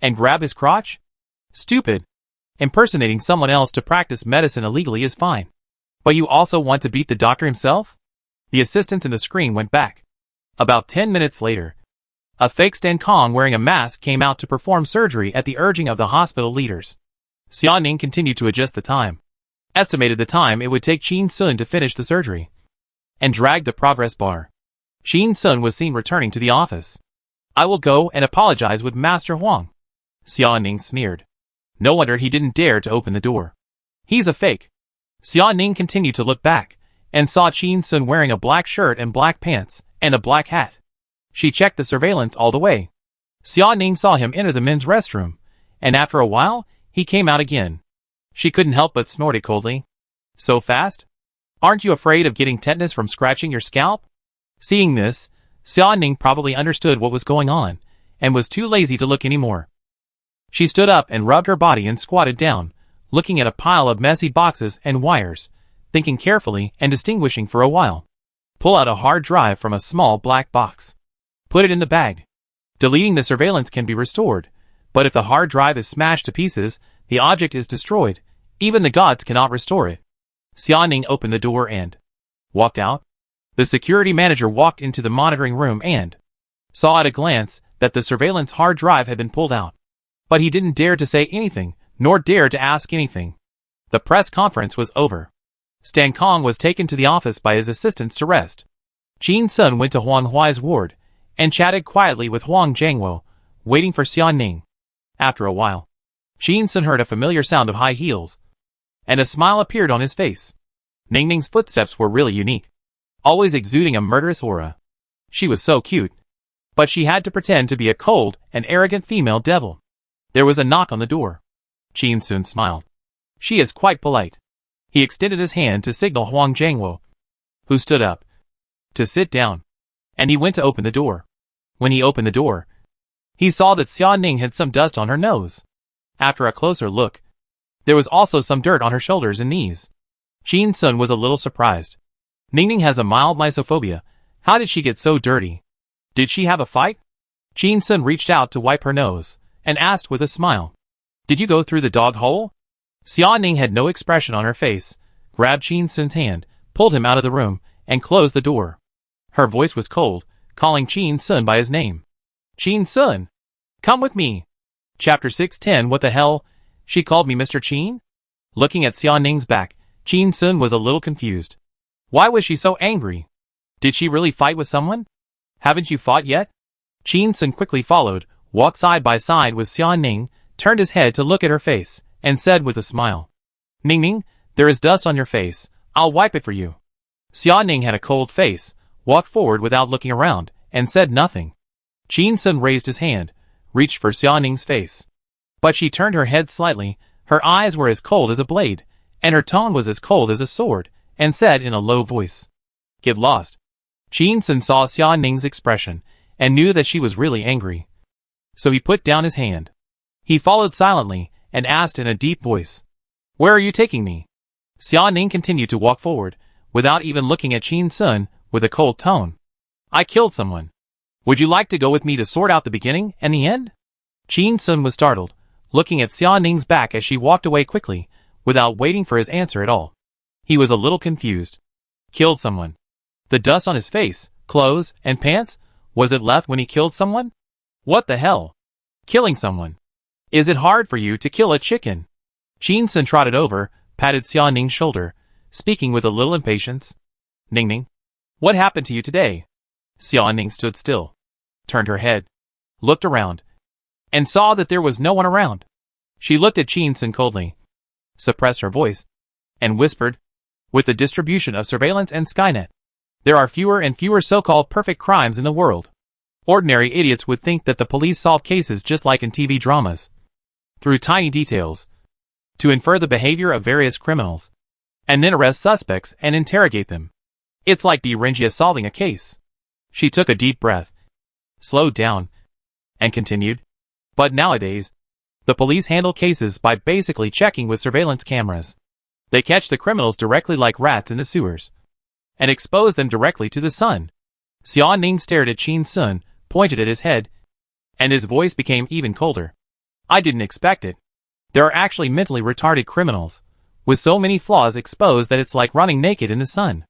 And grab his crotch? Stupid. Impersonating someone else to practice medicine illegally is fine. But you also want to beat the doctor himself? The assistants in the screen went back. About 10 minutes later, a fake Stankong wearing a mask came out to perform surgery at the urging of the hospital leaders. Xia Ning continued to adjust the time. Estimated the time it would take Qin Sun to finish the surgery. And dragged the progress bar. Qin Sun was seen returning to the office. I will go and apologize with Master Huang. Xia Ning sneered. No wonder he didn't dare to open the door. He's a fake. Xia Ning continued to look back, and saw Qin Sun wearing a black shirt and black pants, and a black hat. She checked the surveillance all the way. Xia Ning saw him enter the men's restroom, and after a while, he came out again. She couldn't help but snort coldly. So fast? Aren't you afraid of getting tetanus from scratching your scalp? Seeing this, Xia Ning probably understood what was going on, and was too lazy to look anymore. She stood up and rubbed her body and squatted down, looking at a pile of messy boxes and wires, thinking carefully and distinguishing for a while. Pull out a hard drive from a small black box. Put it in the bag. Deleting the surveillance can be restored, but if the hard drive is smashed to pieces, the object is destroyed. Even the gods cannot restore it. Xia Ning opened the door and walked out. The security manager walked into the monitoring room and saw at a glance that the surveillance hard drive had been pulled out. But he didn't dare to say anything, nor dare to ask anything. The press conference was over. Stankong was taken to the office by his assistants to rest. Qin Sun went to Huang Huai's ward, and chatted quietly with Huang Jiangwo, waiting for Xia Ning. After a while, Qin Sun heard a familiar sound of high heels, and a smile appeared on his face. Ning Ning's footsteps were really unique, always exuding a murderous aura. She was so cute, but she had to pretend to be a cold and arrogant female devil. There was a knock on the door. Qin Sun smiled. She is quite polite. He extended his hand to signal Huang Jiangwo, who stood up to sit down, and he went to open the door. When he opened the door, he saw that Xia Ning had some dust on her nose. After a closer look, there was also some dirt on her shoulders and knees. Qin Sun was a little surprised. Ning Ning has a mild mysophobia. How did she get so dirty? Did she have a fight? Qin Sun reached out to wipe her nose, and asked with a smile. Did you go through the dog hole? Xia Ning had no expression on her face, grabbed Qin Sun's hand, pulled him out of the room, and closed the door. Her voice was cold, calling Qin Sun by his name. Qin Sun! Come with me! Chapter 610. What the hell? She called me Mr. Qin? Looking at Xia Ning's back, Qin Sun was a little confused. Why was she so angry? Did she really fight with someone? Haven't you fought yet? Qin Sun quickly followed, walked side by side with Xia Ning, turned his head to look at her face, and said with a smile. Ning Ning, there is dust on your face. I'll wipe it for you. Xia Ning had a cold face, walked forward without looking around, and said nothing. Qin Sun raised his hand, reached for Xia Ning's face. But she turned her head slightly, her eyes were as cold as a blade, and her tone was as cold as a sword, and said in a low voice. Get lost. Qin Sun saw Xia Ning's expression, and knew that she was really angry. so he put down his hand. He followed silently and asked in a deep voice, "Where are you taking me?" Xia Ning continued to walk forward, without even looking at Qin Sun, with a cold tone. "I killed someone. Would you like to go with me to sort out the beginning and the end?" Qin Sun was startled, looking at Xia Ning's back as she walked away quickly, without waiting for his answer at all. He was a little confused. Killed someone. The dust on his face, clothes, and pants, was it left when he killed someone? What the hell? Killing someone. Is it hard for you to kill a chicken? Qin Sun trotted over, patted Xia Ning's shoulder, speaking with a little impatience. Ning Ning, what happened to you today? Xia Ning stood still, turned her head, looked around, and saw that there was no one around. She looked at Qin Sun coldly, suppressed her voice, and whispered, "With the distribution of surveillance and Skynet, there are fewer and fewer so-called perfect crimes in the world. Ordinary idiots would think that the police solve cases just like in TV dramas, through tiny details, to infer the behavior of various criminals, and then arrest suspects and interrogate them. It's like Rengia solving a case." She took a deep breath, slowed down, and continued, "But nowadays, the police handle cases by basically checking with surveillance cameras. They catch the criminals directly like rats in the sewers, and expose them directly to the sun." Xia Ning stared at Qin Sun, pointed at his head, and his voice became even colder. "I didn't expect it. There are actually mentally retarded criminals, with so many flaws exposed that it's like running naked in the sun.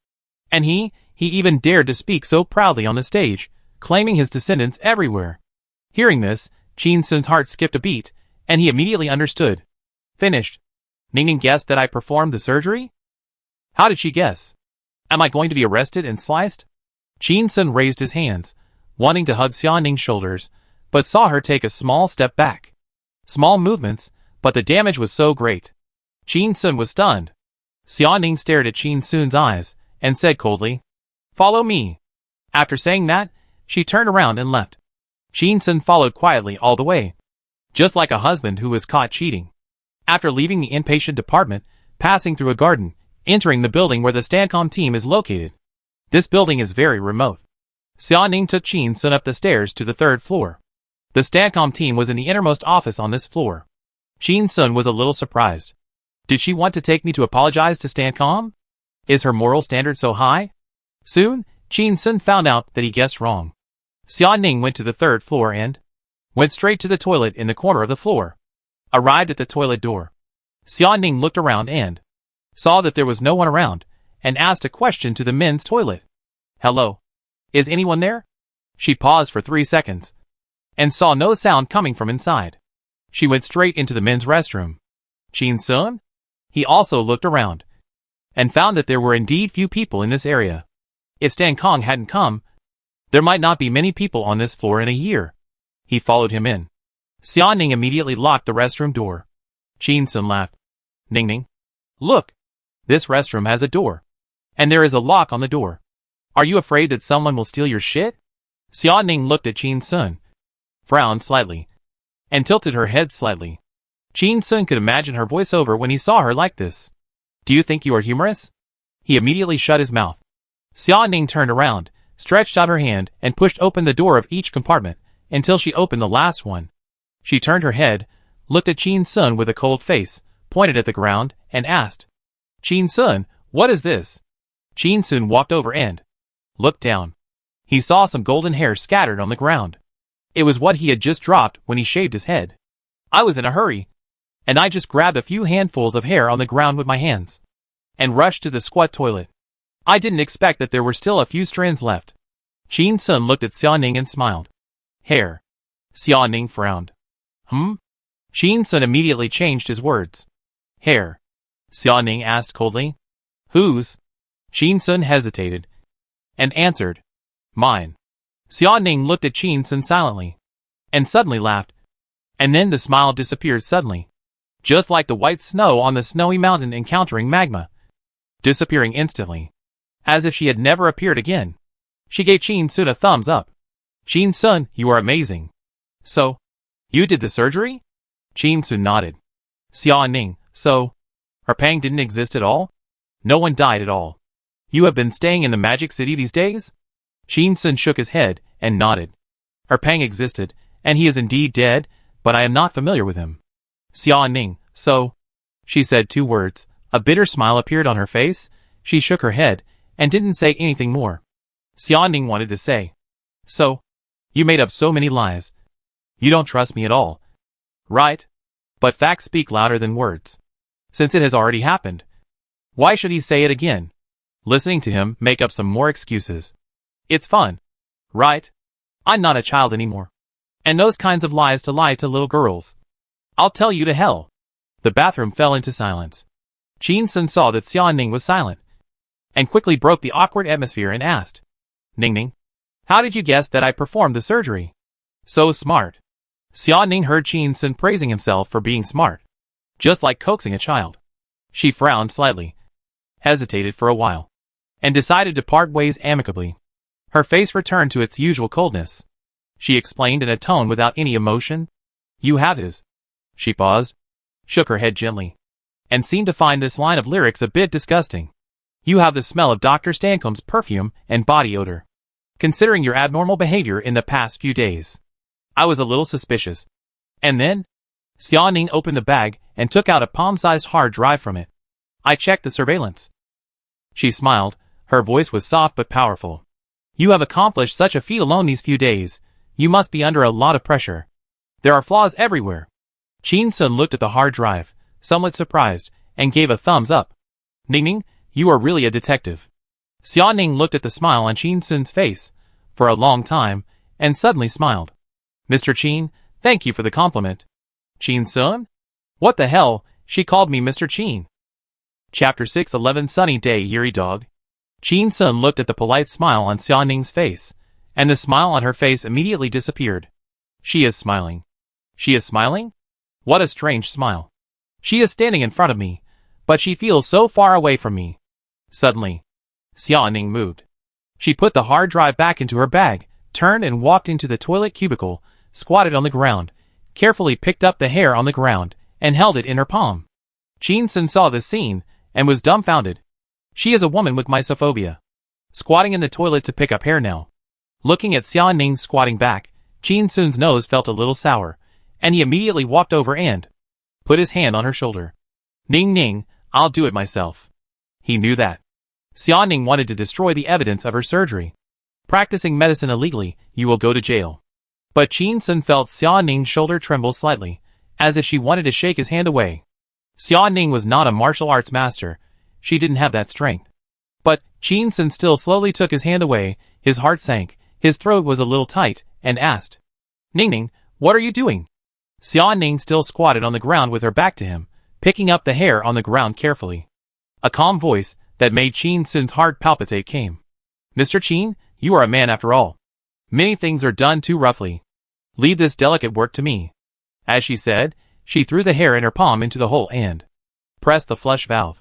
And he even dared to speak so proudly on the stage, claiming his descendants everywhere." Hearing this, Qin Sun's heart skipped a beat, and he immediately understood. Finished. Ning Ning guessed that I performed the surgery? How did she guess? Am I going to be arrested and sliced? Qin Sun raised his hands, wanting to hug Xia Ning's shoulders, but saw her take a small step back. Small movements, but the damage was so great. Qin Sun was stunned. Xia Ning stared at Qin Sun's eyes, and said coldly, "Follow me." After saying that, she turned around and left. Qin Sun followed quietly all the way, just like a husband who was caught cheating. After leaving the inpatient department, passing through a garden, entering the building where the Stancom team is located. This building is very remote. Xia Ning took Qin Sun up the stairs to the 3rd floor. The Stancom team was in the innermost office on this floor. Qin Sun was a little surprised. Did she want to take me to apologize to Stancom? Is her moral standard so high? Soon, Qin Sun found out that he guessed wrong. Xia Ning went to the 3rd floor and went straight to the toilet in the corner of the floor. Arrived at the toilet door, Xia Ning looked around and saw that there was no one around, and asked a question to the men's toilet. "Hello? Is anyone there?" She paused for 3 seconds, and saw no sound coming from inside. She went straight into the men's restroom. Qin Sun? He also looked around, and found that there were indeed few people in this area. If Stan Kong hadn't come, there might not be many people on this floor in a year. He followed him in. Xia Ning immediately locked the restroom door. Qin Sun laughed. "Ning Ning, look, this restroom has a door, and there is a lock on the door. Are you afraid that someone will steal your shit?" Xia Ning looked at Qin Sun, frowned slightly, and tilted her head slightly. Qin Sun could imagine her voiceover when he saw her like this. "Do you think you are humorous?" He immediately shut his mouth. Xia Ning turned around, stretched out her hand, and pushed open the door of each compartment, until she opened the last one. She turned her head, looked at Qin Sun with a cold face, pointed at the ground, and asked, "Qin Sun, what is this?" Qin Sun walked over and looked down. He saw some golden hair scattered on the ground. It was what he had just dropped when he shaved his head. "I was in a hurry, and I just grabbed a few handfuls of hair on the ground with my hands, and rushed to the squat toilet. I didn't expect that there were still a few strands left." Qin Sun looked at Xia Ning and smiled. "Hair." Xia Ning frowned. Qin Sun immediately changed his words. "Hair?" Xia Ning asked coldly. "Whose?" Qin Sun hesitated, and answered, "Mine." Xia Ning looked at Qin Sun silently, and suddenly laughed, and then the smile disappeared suddenly, just like the white snow on the snowy mountain encountering magma, disappearing instantly, as if she had never appeared again. She gave Qin Sun a thumbs up. "Qin Sun, you are amazing. So, you did the surgery?" Qin Sun nodded. Xia Ning, "So, Erpang didn't exist at all? No one died at all? You have been staying in the Magic City these days?" Qin Sun shook his head and nodded. Erpang existed, And he is indeed dead, but I am not familiar with him. Xia Ning, so? She said 2 words. A bitter smile appeared on her face. She shook her head, and didn't say anything more. Xia Ning wanted to say, so? You made up so many lies. You don't trust me at all. Right? But facts speak louder than words. Since it has already happened, why should he say it again? Listening to him make up some more excuses. It's fun. Right? I'm not a child anymore. And those kinds of lies to lie to little girls. I'll tell you to hell. The bathroom fell into silence. Qin Sun saw that Xia Ning was silent, and quickly broke the awkward atmosphere and asked, Ning Ning, how did you guess that I performed the surgery? So smart. Xia Ning heard Qin Sun praising himself for being smart, just like coaxing a child. She frowned slightly, hesitated for a while, and decided to part ways amicably. Her face returned to its usual coldness. She explained in a tone without any emotion, You have his. She paused, shook her head gently, and seemed to find this line of lyrics a bit disgusting. You have the smell of Dr. Stancombe's perfume and body odor. Considering your abnormal behavior in the past few days, I was a little suspicious. And then? Xia Ning opened the bag and took out a palm-sized hard drive from it. I checked the surveillance. She smiled. Her voice was soft but powerful. You have accomplished such a feat alone these few days. You must be under a lot of pressure. There are flaws everywhere. Qin Sun looked at the hard drive, somewhat surprised, and gave a thumbs up. Ning Ning, you are really a detective. Xia Ning looked at the smile on Qin Sun's face for a long time, and suddenly smiled. Mr. Qin, thank you for the compliment. Qin Sun? What the hell, she called me Mr. Qin. Chapter 611 Sunny Day Yuri Dog. Qin Sun looked at the polite smile on Xia Ning's face, and the smile on her face immediately disappeared. She is smiling. She is smiling? What a strange smile. She is standing in front of me, but she feels so far away from me. Suddenly, Xia Ning moved. She put the hard drive back into her bag, turned and walked into the toilet cubicle, squatted on the ground, carefully picked up the hair on the ground, and held it in her palm. Qin Sun saw this scene, and was dumbfounded. She is a woman with mysophobia. Squatting in the toilet to pick up hair now. Looking at Xia Ning squatting back, Qin Sun's nose felt a little sour, and he immediately walked over and put his hand on her shoulder. Ning Ning, I'll do it myself. He knew that Xia Ning wanted to destroy the evidence of her surgery. Practicing medicine illegally, you will go to jail. But Qin Sun felt Xia Ning's shoulder tremble slightly, as if she wanted to shake his hand away. Xia Ning was not a martial arts master. She didn't have that strength. But Qin Sun still slowly took his hand away. His heart sank, his throat was a little tight, and asked, Ning Ning, what are you doing? Xia Ning still squatted on the ground with her back to him, picking up the hair on the ground carefully. A calm voice that made Qin Sun's heart palpitate came. Mr. Qin, you are a man after all. Many things are done too roughly. Leave this delicate work to me. As she said, she threw the hair in her palm into the hole and pressed the flush valve.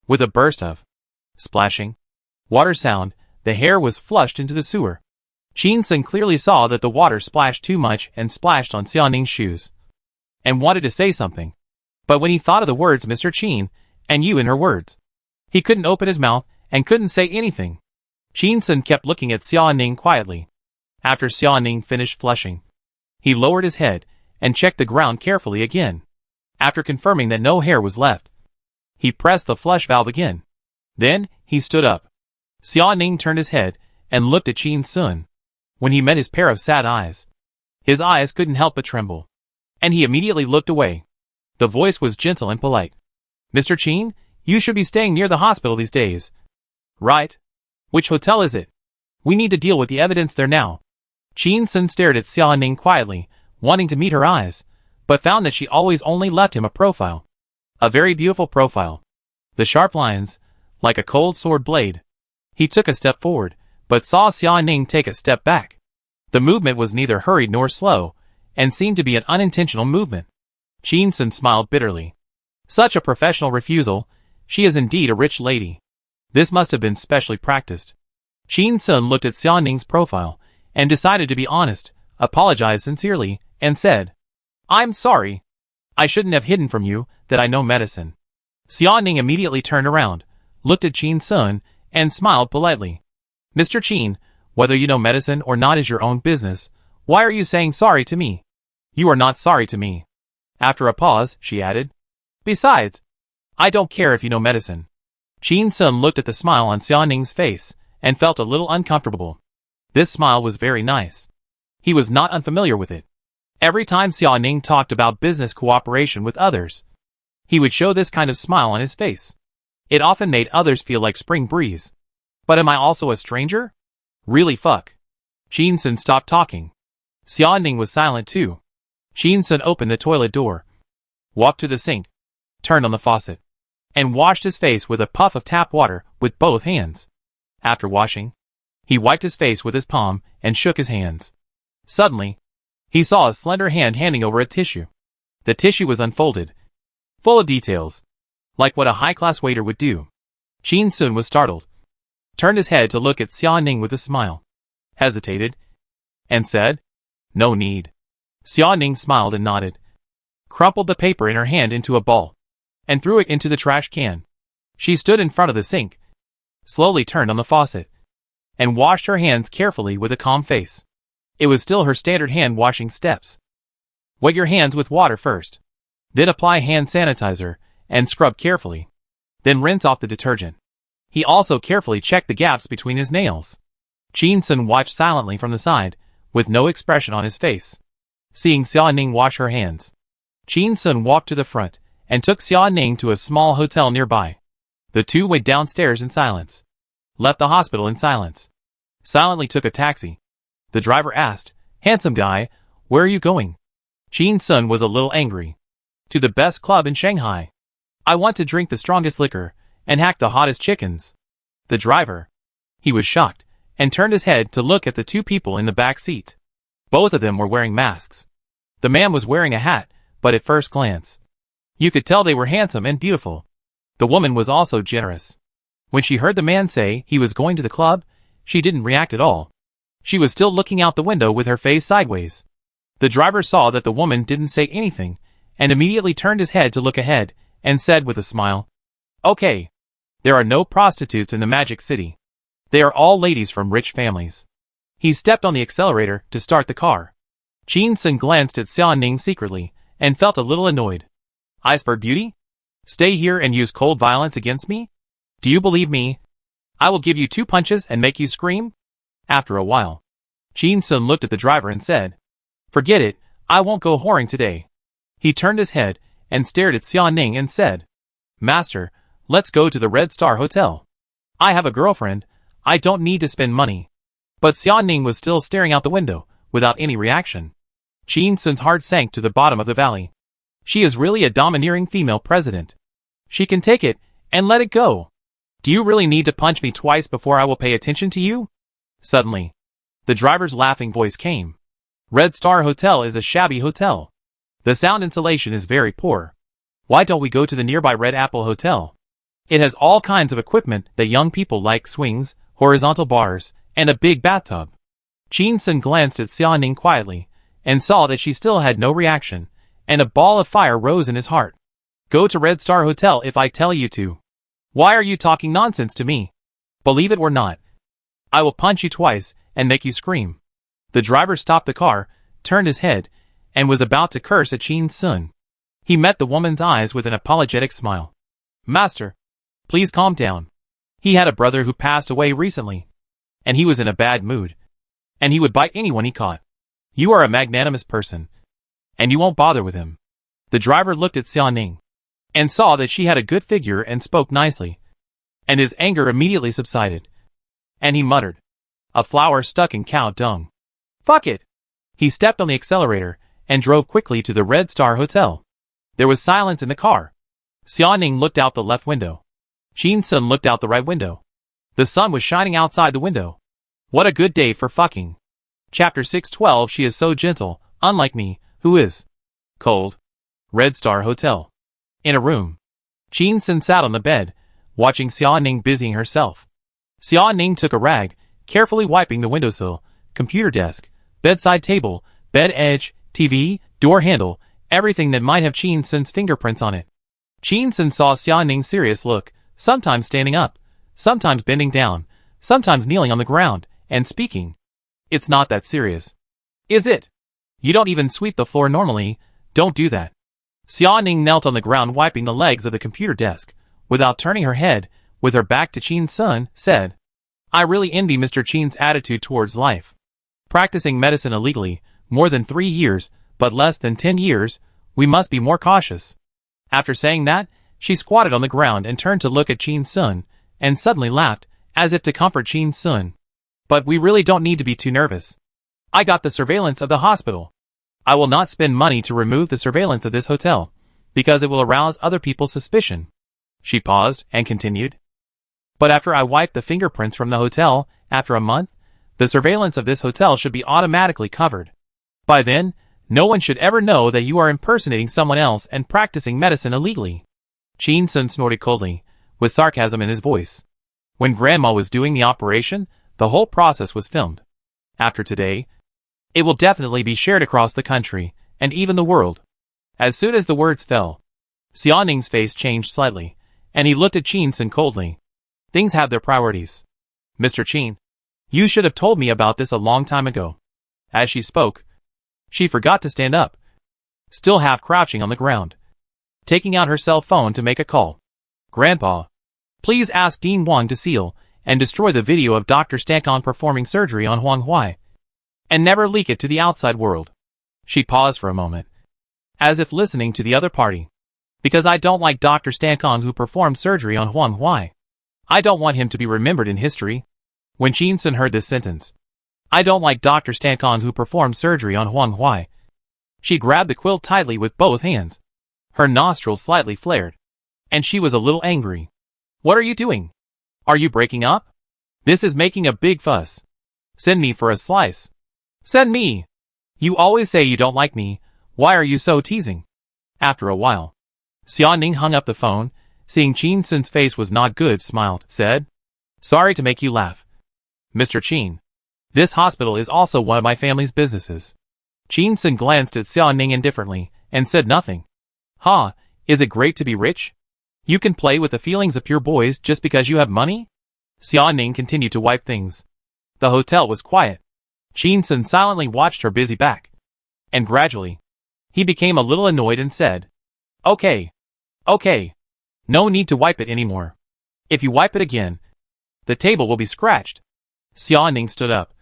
With a burst of splashing water sound, the hair was flushed into the sewer. Qin Sun clearly saw that the water splashed too much and splashed on Xia Ning's shoes, and wanted to say something. But when he thought of the words Mr. Qin, and you in her words, he couldn't open his mouth and couldn't say anything. Qin Sun kept looking at Xia Ning quietly. After Xia Ning finished flushing, he lowered his head and checked the ground carefully again. After confirming that no hair was left, he pressed the flush valve again. Then, he stood up. Xia Ning turned his head and looked at Qin Sun. When he met his pair of sad eyes, his eyes couldn't help but tremble, and he immediately looked away. The voice was gentle and polite. Mr. Qin, you should be staying near the hospital these days. Right? Which hotel is it? We need to deal with the evidence there now. Qin Sun stared at Xia Ning quietly, wanting to meet her eyes, but found that she always only left him a profile. A very beautiful profile. The sharp lines, like a cold sword blade. He took a step forward, but saw Xia Ning take a step back. The movement was neither hurried nor slow, and seemed to be an unintentional movement. Qin Sun smiled bitterly. Such a professional refusal. She is indeed a rich lady. This must have been specially practiced. Qin Sun looked at Xia Ning's profile, and decided to be honest, apologized sincerely, and said, I'm sorry. I shouldn't have hidden from you that I know medicine. Xia Ning immediately turned around, looked at Qin Sun, and smiled politely. Mr. Qin, whether you know medicine or not is your own business. Why are you saying sorry to me? You are not sorry to me. After a pause, she added. Besides, I don't care if you know medicine. Qin Sun looked at the smile on Xia Ning's face and felt a little uncomfortable. This smile was very nice. He was not unfamiliar with it. Every time Xia Ning talked about business cooperation with others, he would show this kind of smile on his face. It often made others feel like spring breeze. But am I also a stranger? Really fuck. Qin Sun stopped talking. Xia Ning was silent too. Qin Sun opened the toilet door, walked to the sink, turned on the faucet, and washed his face with a puff of tap water with both hands. After washing, he wiped his face with his palm and shook his hands. Suddenly, he saw a slender hand handing over a tissue. The tissue was unfolded, full of details, like what a high-class waiter would do. Qin Sun was startled, turned his head to look at Xia Ning with a smile, hesitated, and said, "No need." Xia Ning smiled and nodded, crumpled the paper in her hand into a ball, and threw it into the trash can. She stood in front of the sink, slowly turned on the faucet, and washed her hands carefully with a calm face. It was still her standard hand-washing steps. Wet your hands with water first. Then apply hand sanitizer, and scrub carefully. Then rinse off the detergent. He also carefully checked the gaps between his nails. Qin Sun watched silently from the side, with no expression on his face. Seeing Xia Ning wash her hands, Qin Sun walked to the front, and took Xia Ning to a small hotel nearby. The two went downstairs in silence, left the hospital in silence, silently took a taxi. The driver asked, "Handsome guy, where are you going?" Qin Sun was a little angry. "To the best club in Shanghai. I want to drink the strongest liquor, and hack the hottest chickens." The driver, he was shocked, and turned his head to look at the two people in the back seat. Both of them were wearing masks. The man was wearing a hat, but at first glance, you could tell they were handsome and beautiful. The woman was also generous. When she heard the man say he was going to the club, she didn't react at all. She was still looking out the window with her face sideways. The driver saw that the woman didn't say anything, and immediately turned his head to look ahead, and said with a smile, "Okay. There are no prostitutes in the Magic City. They are all ladies from rich families." He stepped on the accelerator to start the car. Qin Sun glanced at Xia Ning secretly, and felt a little annoyed. "Iceberg beauty? Stay here and use cold violence against me? Do you believe me? I will give you 2 punches and make you scream?" After a while, Qin Sun looked at the driver and said, "Forget it, I won't go whoring today." He turned his head, and stared at Xia Ning and said, "Master, let's go to the Red Star Hotel. I have a girlfriend, I don't need to spend money." But Xia Ning was still staring out the window, without any reaction. Qin Sun's heart sank to the bottom of the valley. She is really a domineering female president. She can take it, and let it go. Do you really need to punch me twice before I will pay attention to you? Suddenly, the driver's laughing voice came. Red Star Hotel is a shabby hotel. The sound insulation is very poor. Why don't we go to the nearby Red Apple Hotel? It has all kinds of equipment that young people like: swings, horizontal bars, and a big bathtub. Qin Sun glanced at Xia Ning quietly, and saw that she still had no reaction, and a ball of fire rose in his heart. "Go to Red Star Hotel if I tell you to. Why are you talking nonsense to me? Believe it or not, I will punch you twice and make you scream." The driver stopped the car, turned his head, and was about to curse at Qin Sun. He met the woman's eyes with an apologetic smile. "Master, please calm down. He had a brother who passed away recently, and he was in a bad mood, and he would bite anyone he caught. You are a magnanimous person, and you won't bother with him." The driver looked at Xia Ning, and saw that she had a good figure and spoke nicely, and his anger immediately subsided, and he muttered, "A flower stuck in cow dung. Fuck it." He stepped on the accelerator, and drove quickly to the Red Star Hotel. There was silence in the car. Xia Ning looked out the left window. Qin Sun looked out the right window. The sun was shining outside the window. What a good day for fucking. Chapter 612. She is so gentle, unlike me, who is cold. Red Star Hotel. In a room, Qin Sun sat on the bed, watching Xia Ning busying herself. Xia Ning took a rag, carefully wiping the windowsill, computer desk, bedside table, bed edge, TV, door handle, everything that might have Qin Sun's fingerprints on it. Qin Sun saw Xia Ning's serious look, sometimes standing up, sometimes bending down, sometimes kneeling on the ground, and speaking. "It's not that serious. Is it?" You don't even sweep the floor normally, don't do that. Xiaoning knelt on the ground wiping the legs of the computer desk, without turning her head, with her back to Qin Sun, said, I really envy Mr. Qin's attitude towards life. Practicing medicine illegally, more than 3 years, but less than 10 years, we must be more cautious. After saying that, she squatted on the ground and turned to look at Qin Sun, and suddenly laughed, as if to comfort Qin Sun. But we really don't need to be too nervous. I got the surveillance of the hospital. I will not spend money to remove the surveillance of this hotel, because it will arouse other people's suspicion. She paused and continued. But after I wipe the fingerprints from the hotel, after a month, the surveillance of this hotel should be automatically covered. By then, no one should ever know that you are impersonating someone else and practicing medicine illegally. Qin Sun snorted coldly, with sarcasm in his voice. When Grandma was doing the operation, the whole process was filmed. After today, it will definitely be shared across the country, and even the world. As soon as the words fell, Xiaoning's face changed slightly, and he looked at Qin Sun coldly. Things have their priorities. Mr. Qin, you should have told me about this a long time ago. As she spoke, she forgot to stand up, still half crouching on the ground, taking out her cell phone to make a call. Grandpa, please ask Dean Wang to seal and destroy the video of Dr. Stankon performing surgery on Huang Huai, and never leak it to the outside world. She paused for a moment, as if listening to the other party. Because I don't like Dr. Stankon who performed surgery on Huang Huai. I don't want him to be remembered in history. When Qin Sun heard this sentence, I don't like Dr. Stankon who performed surgery on Huang Huai. She grabbed the quilt tightly with both hands. Her nostrils slightly flared, and she was a little angry. What are you doing? Are you breaking up? This is making a big fuss. Send me for a slice. Send me! You always say you don't like me. Why are you so teasing? After a while, Xiaoning hung up the phone, seeing Qin Sun's face was not good, smiled, said, Sorry to make you laugh. Mr. Qin, this hospital is also one of my family's businesses. Qin Sun glanced at Xiaoning indifferently, and said nothing. Ha, is it great to be rich? You can play with the feelings of pure boys just because you have money? Xiaoning continued to wipe things. The hotel was quiet. Qin Sun silently watched her busy back. And gradually, he became a little annoyed and said, Okay. No need to wipe it anymore. If you wipe it again, the table will be scratched. Xiaoning stood up,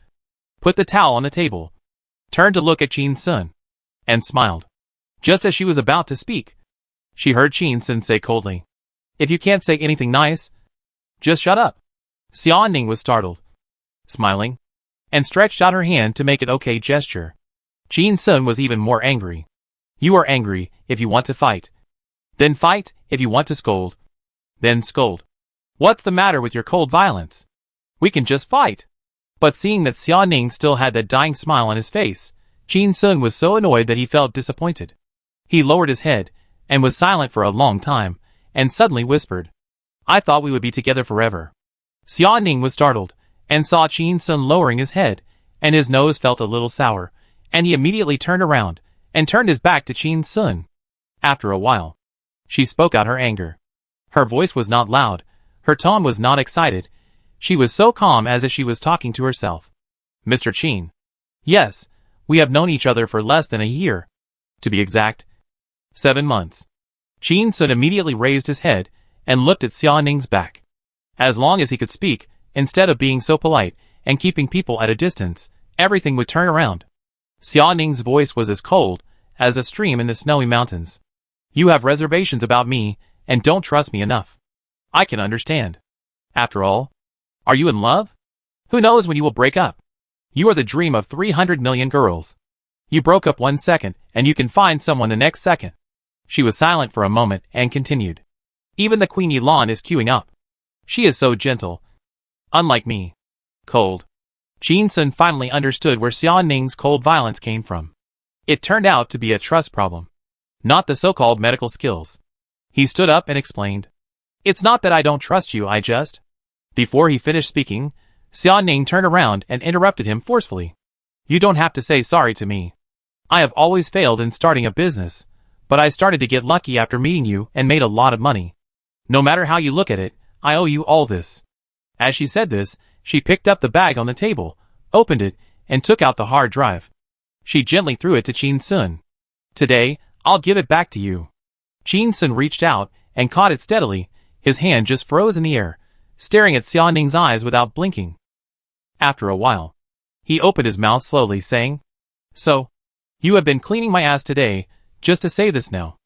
put the towel on the table, turned to look at Qin Sun, and smiled. Just as she was about to speak, she heard Qin Sun say coldly, If you can't say anything nice, just shut up. Xiaoning was startled, smiling, and stretched out her hand to make an okay gesture. Qin Sun was even more angry. You are angry if you want to fight. Then fight if you want to scold. Then scold. What's the matter with your cold violence? We can just fight. But seeing that Xiaoning still had that dying smile on his face, Qin Sun was so annoyed that he felt disappointed. He lowered his head, and was silent for a long time, and suddenly whispered, I thought we would be together forever. Xiaoning was startled, and saw Qin Sun lowering his head, and his nose felt a little sour, and he immediately turned around, and turned his back to Qin Sun. After a while, she spoke out her anger. Her voice was not loud, her tone was not excited, she was so calm as if she was talking to herself. Mr. Qin. Yes, we have known each other for less than a year. To be exact, 7 months. Qin Sun immediately raised his head, and looked at Xiaoning's back. As long as he could speak, instead of being so polite, and keeping people at a distance, everything would turn around. Xiaoning's voice was as cold as a stream in the snowy mountains. You have reservations about me, and don't trust me enough. I can understand. After all, are you in love? Who knows when you will break up? You are the dream of 300 million girls. You broke up 1 second, and you can find someone the next second. She was silent for a moment, and continued. Even the Queen Yilan is queuing up. She is so gentle. Unlike me. Cold. Qin Sun finally understood where Xiaoning's cold violence came from. It turned out to be a trust problem, not the so-called medical skills. He stood up and explained. It's not that I don't trust you, I just... Before he finished speaking, Xiaoning turned around and interrupted him forcefully. You don't have to say sorry to me. I have always failed in starting a business, but I started to get lucky after meeting you and made a lot of money. No matter how you look at it, I owe you all this. As she said this, she picked up the bag on the table, opened it, and took out the hard drive. She gently threw it to Qin Sun. Today, I'll give it back to you. Qin Sun reached out and caught it steadily, his hand just froze in the air, staring at Xia Ning's eyes without blinking. After a while, he opened his mouth slowly, saying, "So, you have been cleaning my ass today, just to say this now.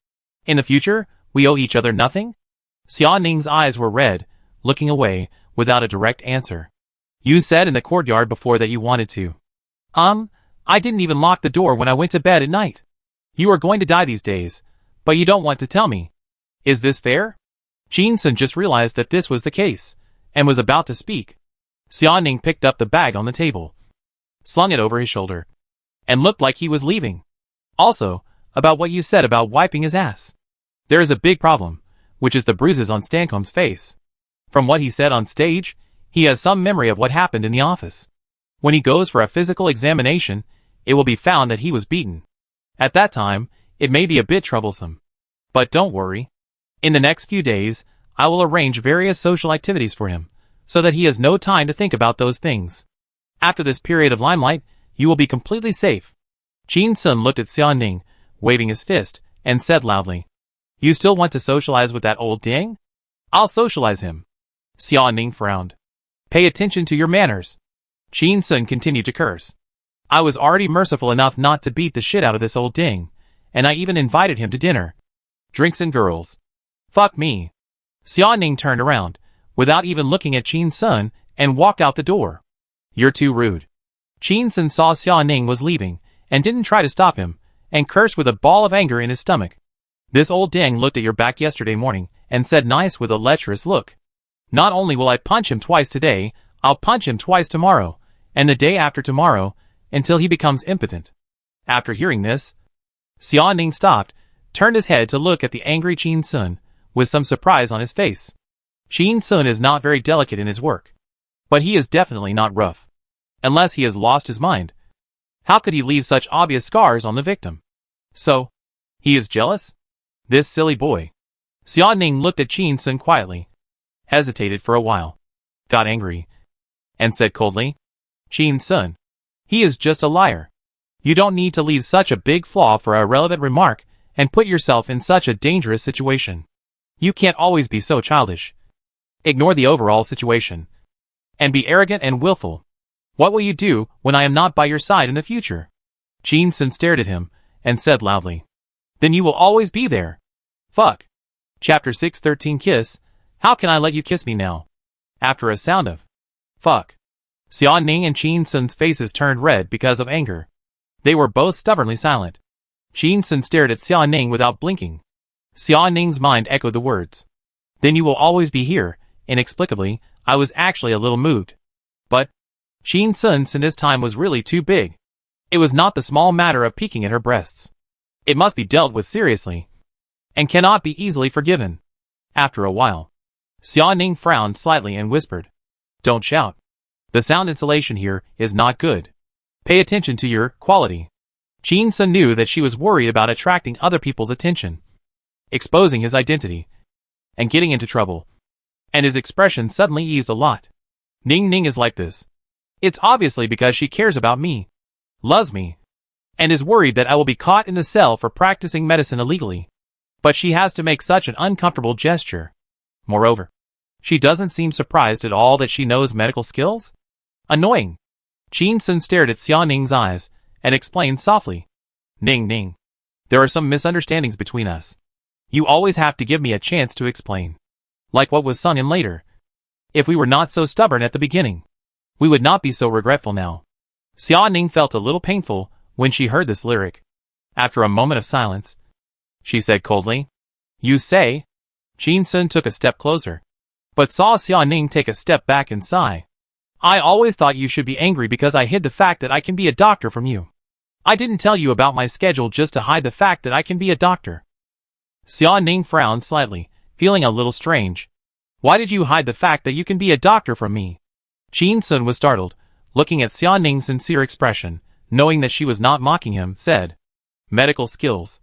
In the future, we owe each other nothing?" Xia Ning's eyes were red, looking away, without a direct answer. "You said in the courtyard before that you wanted to." I didn't even lock the door when I went to bed at night. You are going to die these days, but you don't want to tell me. Is this fair?" Qin Sun just realized that this was the case, and was about to speak. Xia Ning picked up the bag on the table, slung it over his shoulder, and looked like he was leaving. "Also, about what you said about wiping his ass. There is a big problem, which is the bruises on Stancombe's face. From what he said on stage, he has some memory of what happened in the office. When he goes for a physical examination, it will be found that he was beaten. At that time, it may be a bit troublesome. But don't worry. In the next few days, I will arrange various social activities for him, so that he has no time to think about those things. After this period of limelight, you will be completely safe." Qin Sun looked at Xia Ning, waving his fist, and said loudly, "You still want to socialize with that old ding? I'll socialize him." Xia Ning frowned. "Pay attention to your manners." Qin Sun continued to curse. "I was already merciful enough not to beat the shit out of this old ding, and I even invited him to dinner. Drinks and girls. Fuck me." Xia Ning turned around, without even looking at Qin Sun, and walked out the door. "You're too rude." Qin Sun saw Xia Ning was leaving, and didn't try to stop him, and cursed with a ball of anger in his stomach. "This old ding looked at your back yesterday morning, and said nice with a lecherous look. Not only will I punch him twice today, I'll punch him twice tomorrow, and the day after tomorrow, until he becomes impotent." After hearing this, Xia Ning stopped, turned his head to look at the angry Qin Sun, with some surprise on his face. Qin Sun is not very delicate in his work, but he is definitely not rough. Unless he has lost his mind. How could he leave such obvious scars on the victim? So, he is jealous? This silly boy. Xia Ning looked at Qin Sun quietly, hesitated for a while, got angry, and said coldly, "Qin Sun, he is just a liar. You don't need to leave such a big flaw for a irrelevant remark and put yourself in such a dangerous situation. You can't always be so childish. Ignore the overall situation, and be arrogant and willful. What will you do when I am not by your side in the future?" Qin Sun stared at him, and said loudly, "Then you will always be there. Fuck." Chapter 613 Kiss. How can I let you kiss me now? After a sound of fuck, Xia Ning and Qin Sun's faces turned red because of anger. They were both stubbornly silent. Qin Sun stared at Xia Ning without blinking. Xia Ning's mind echoed the words. "Then you will always be here." Inexplicably, I was actually a little moved. But Qin Sun's this time was really too big. It was not the small matter of peeking at her breasts. It must be dealt with seriously, and cannot be easily forgiven. After a while, Xia Ning frowned slightly and whispered, "Don't shout. The sound insulation here is not good. Pay attention to your quality." Qin Sun knew that she was worried about attracting other people's attention, exposing his identity, and getting into trouble. And his expression suddenly eased a lot. Ning Ning is like this. It's obviously because she cares about me, loves me, and is worried that I will be caught in the cell for practicing medicine illegally. But she has to make such an uncomfortable gesture. Moreover, she doesn't seem surprised at all that she knows medical skills. Annoying. Qin Sun stared at Xia Ning's eyes, and explained softly, "Ning Ning, there are some misunderstandings between us. You always have to give me a chance to explain. Like what was sung in later. If we were not so stubborn at the beginning, we would not be so regretful now." Xia Ning felt a little painful when she heard this lyric. After a moment of silence, she said coldly, "You say?" Qin Sun took a step closer, but saw Xia Ning take a step back and sigh. "I always thought you should be angry because I hid the fact that I can be a doctor from you. I didn't tell you about my schedule just to hide the fact that I can be a doctor." Xia Ning frowned slightly, feeling a little strange. "Why did you hide the fact that you can be a doctor from me?" Qin Sun was startled, looking at Xia Ning's sincere expression, knowing that she was not mocking him, said, "Medical skills.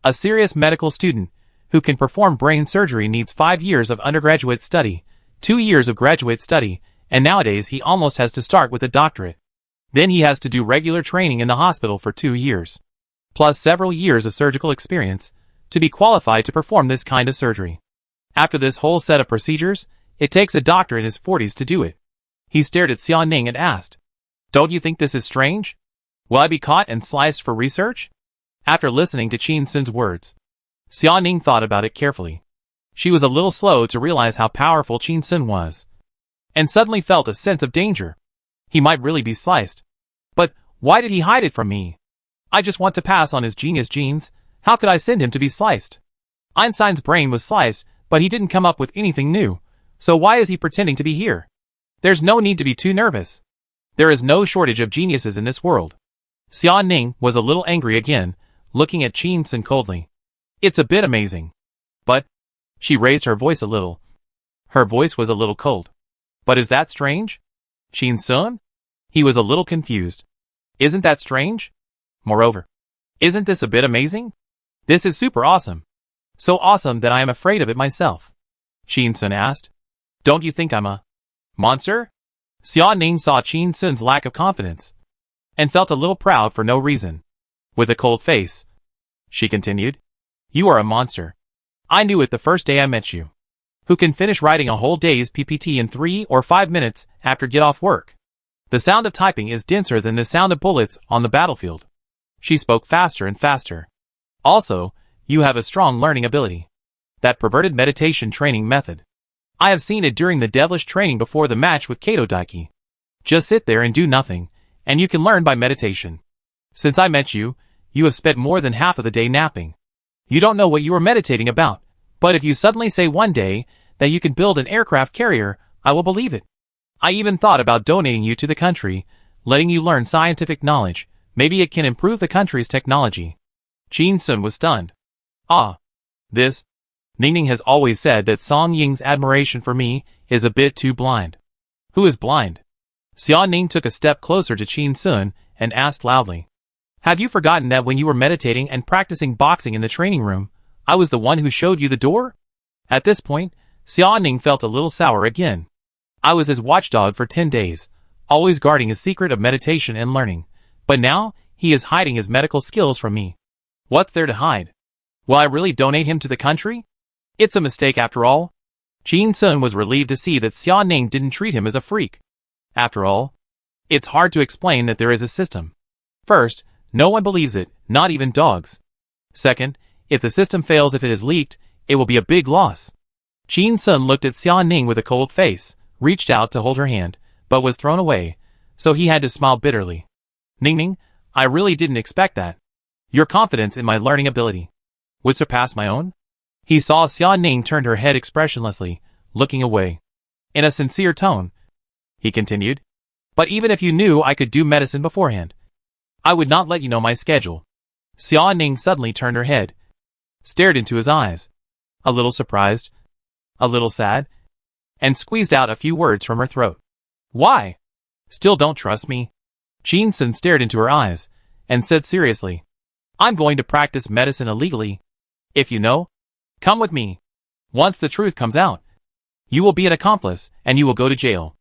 A serious medical student who can perform brain surgery needs 5 years of undergraduate study, 2 years of graduate study, and nowadays he almost has to start with a doctorate. Then he has to do regular training in the hospital for 2 years, plus several years of surgical experience, to be qualified to perform this kind of surgery. After this whole set of procedures, it takes a doctor in his 40s to do it. He stared at Xia Ning and asked, "Don't you think this is strange? Will I be caught and sliced for research?" After listening to Qin Sun's words, Xia Ning thought about it carefully. She was a little slow to realize how powerful Qin Sun was, and suddenly felt a sense of danger. He might really be sliced. But why did he hide it from me? I just want to pass on his genius genes. How could I send him to be sliced? Einstein's brain was sliced, but he didn't come up with anything new. So why is he pretending to be here? There's no need to be too nervous. There is no shortage of geniuses in this world. Xia Ning was a little angry again, looking at Qin Sun coldly. It's a bit amazing. But, she raised her voice a little. Her voice was a little cold. But is that strange? Qin Sun? He was a little confused. Isn't that strange? Moreover, isn't this a bit amazing? This is super awesome. So awesome that I am afraid of it myself. Qin Sun asked. Don't you think I'm a monster? Xia Ning saw Qin Sun's lack of confidence, and felt a little proud for no reason. With a cold face, she continued, You are a monster. I knew it the first day I met you. Who can finish writing a whole day's PPT in 3 or 5 minutes after get off work? The sound of typing is denser than the sound of bullets on the battlefield. She spoke faster and faster. Also, you have a strong learning ability. That perverted meditation training method. I have seen it during the devilish training before the match with Kato Daiki. Just sit there and do nothing, and you can learn by meditation. Since I met you, you have spent more than half of the day napping. You don't know what you are meditating about, but if you suddenly say one day that you can build an aircraft carrier, I will believe it. I even thought about donating you to the country, letting you learn scientific knowledge. Maybe it can improve the country's technology. Qin Sun was stunned. Ah. This. Ningning has always said that Song Ying's admiration for me is a bit too blind. Who is blind? Xia Ning took a step closer to Qin Sun and asked loudly. Have you forgotten that when you were meditating and practicing boxing in the training room, I was the one who showed you the door? At this point, Xia Ning felt a little sour again. I was his watchdog for 10 days, always guarding his secret of meditation and learning. But now, he is hiding his medical skills from me. What's there to hide? Will I really donate him to the country? It's a mistake after all. Qin Sun was relieved to see that Xia Ning didn't treat him as a freak. After all, it's hard to explain that there is a system. First, no one believes it, not even dogs. Second, if the system fails, if it is leaked, it will be a big loss. Qin Sun looked at Xia Ning with a cold face, reached out to hold her hand, but was thrown away, so he had to smile bitterly. Ningning, I really didn't expect that. Your confidence in my learning ability would surpass my own? He saw Xia Ning turn her head expressionlessly, looking away. In a sincere tone, he continued, But even if you knew I could do medicine beforehand, I would not let you know my schedule. Xia Ning suddenly turned her head, stared into his eyes, a little surprised, a little sad, and squeezed out a few words from her throat. Why? Still don't trust me? Qin Sun stared into her eyes, and said seriously, I'm going to practice medicine illegally. If you know, come with me. Once the truth comes out, you will be an accomplice, and you will go to jail.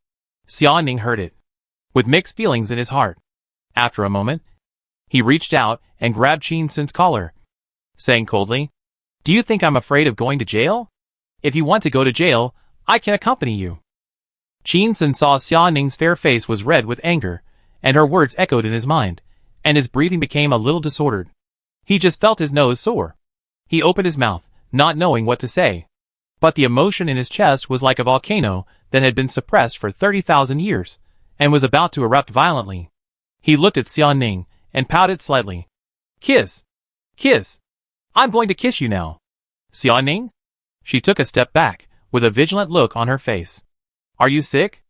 Xia Ning heard it, with mixed feelings in his heart. After a moment, he reached out and grabbed Qin Sun's collar, saying coldly, Do you think I'm afraid of going to jail? If you want to go to jail, I can accompany you. Qin Sun saw Xia Ning's fair face was red with anger, and her words echoed in his mind, and his breathing became a little disordered. He just felt his nose sore. He opened his mouth, not knowing what to say. But the emotion in his chest was like a volcano that had been suppressed for 30,000 years, and was about to erupt violently. He looked at Xia Ning, and pouted slightly. Kiss! Kiss! I'm going to kiss you now. Xia Ning? She took a step back, with a vigilant look on her face. Are you sick?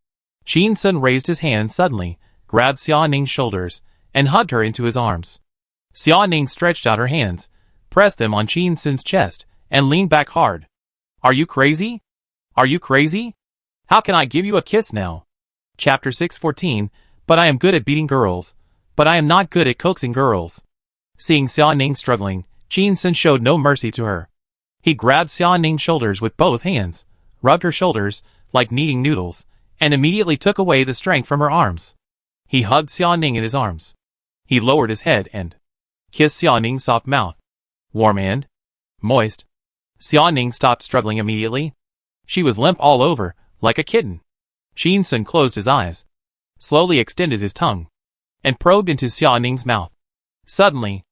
Qin Sun raised his hand suddenly, grabbed Xia Ning's shoulders, and hugged her into his arms. Xia Ning stretched out her hands, pressed them on Qin Sun's chest, and leaned back hard. Are you crazy? Are you crazy? How can I give you a kiss now? Chapter 614, But I am good at beating girls, but I am not good at coaxing girls. Seeing Xia Ning struggling, Qin Sun showed no mercy to her. He grabbed Xia Ning's shoulders with both hands, rubbed her shoulders like kneading noodles, and immediately took away the strength from her arms. He hugged Xiaoning in his arms. He lowered his head and kissed Xiaoning's soft mouth. Warm and moist. Xiaoning stopped struggling immediately. She was limp all over, like a kitten. Qin Sun closed his eyes, slowly extended his tongue, and probed into Xiaoning's mouth. Suddenly,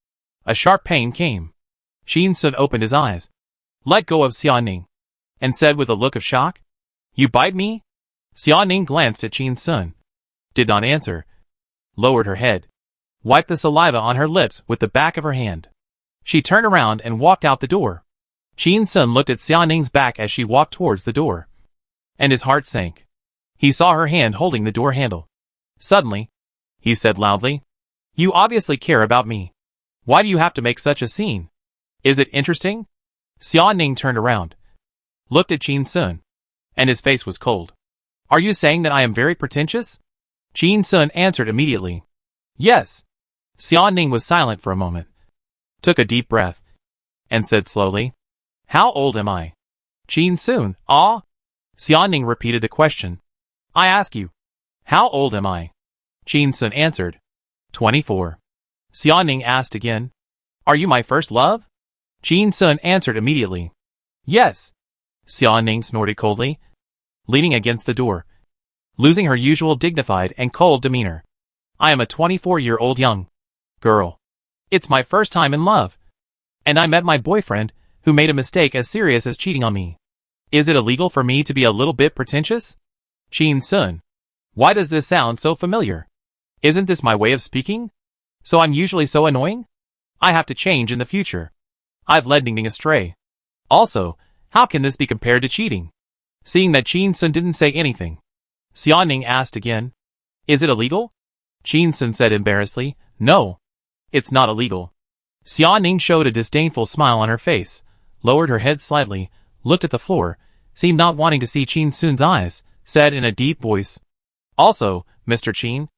a sharp pain came. Qin Sun opened his eyes, let go of Xiaoning, and said with a look of shock, "You bite me?" Xiaoning glanced at Qin Sun, did not answer, lowered her head, wiped the saliva on her lips with the back of her hand. She turned around and walked out the door. Qin Sun looked at Xiaoning's back as she walked towards the door, and his heart sank. He saw her hand holding the door handle. Suddenly, he said loudly, "You obviously care about me. Why do you have to make such a scene? Is it interesting?" Xiaoning turned around, looked at Qin Sun, and his face was cold. "Are you saying that I am very pretentious?" Qin Sun answered immediately, "Yes." Xiaoning was silent for a moment, took a deep breath, and said slowly, "How old am I?" Qin Sun, "Ah?" Xiaoning repeated the question. "I ask you, how old am I?" Qin Sun answered, 24. Xiaoning asked again, "Are you my first love?" Qin Sun answered immediately, "Yes." Xiaoning snorted coldly, leaning against the door, losing her usual dignified and cold demeanor. "I am a 24-year-old young girl. It's my first time in love. And I met my boyfriend, who made a mistake as serious as cheating on me. Is it illegal for me to be a little bit pretentious?" Qin Sun, "Why does this sound so familiar? Isn't this my way of speaking? So I'm usually so annoying? I have to change in the future. I've led Ningning astray. Also, how can this be compared to cheating?" Seeing that Qin Sun didn't say anything, Xiaoning asked again, "Is it illegal?" Qin Sun said embarrassedly, "No, it's not illegal." Xiaoning showed a disdainful smile on her face, lowered her head slightly, looked at the floor, seemed not wanting to see Qin Sun's eyes, said in a deep voice, "Also, Mr. Qin,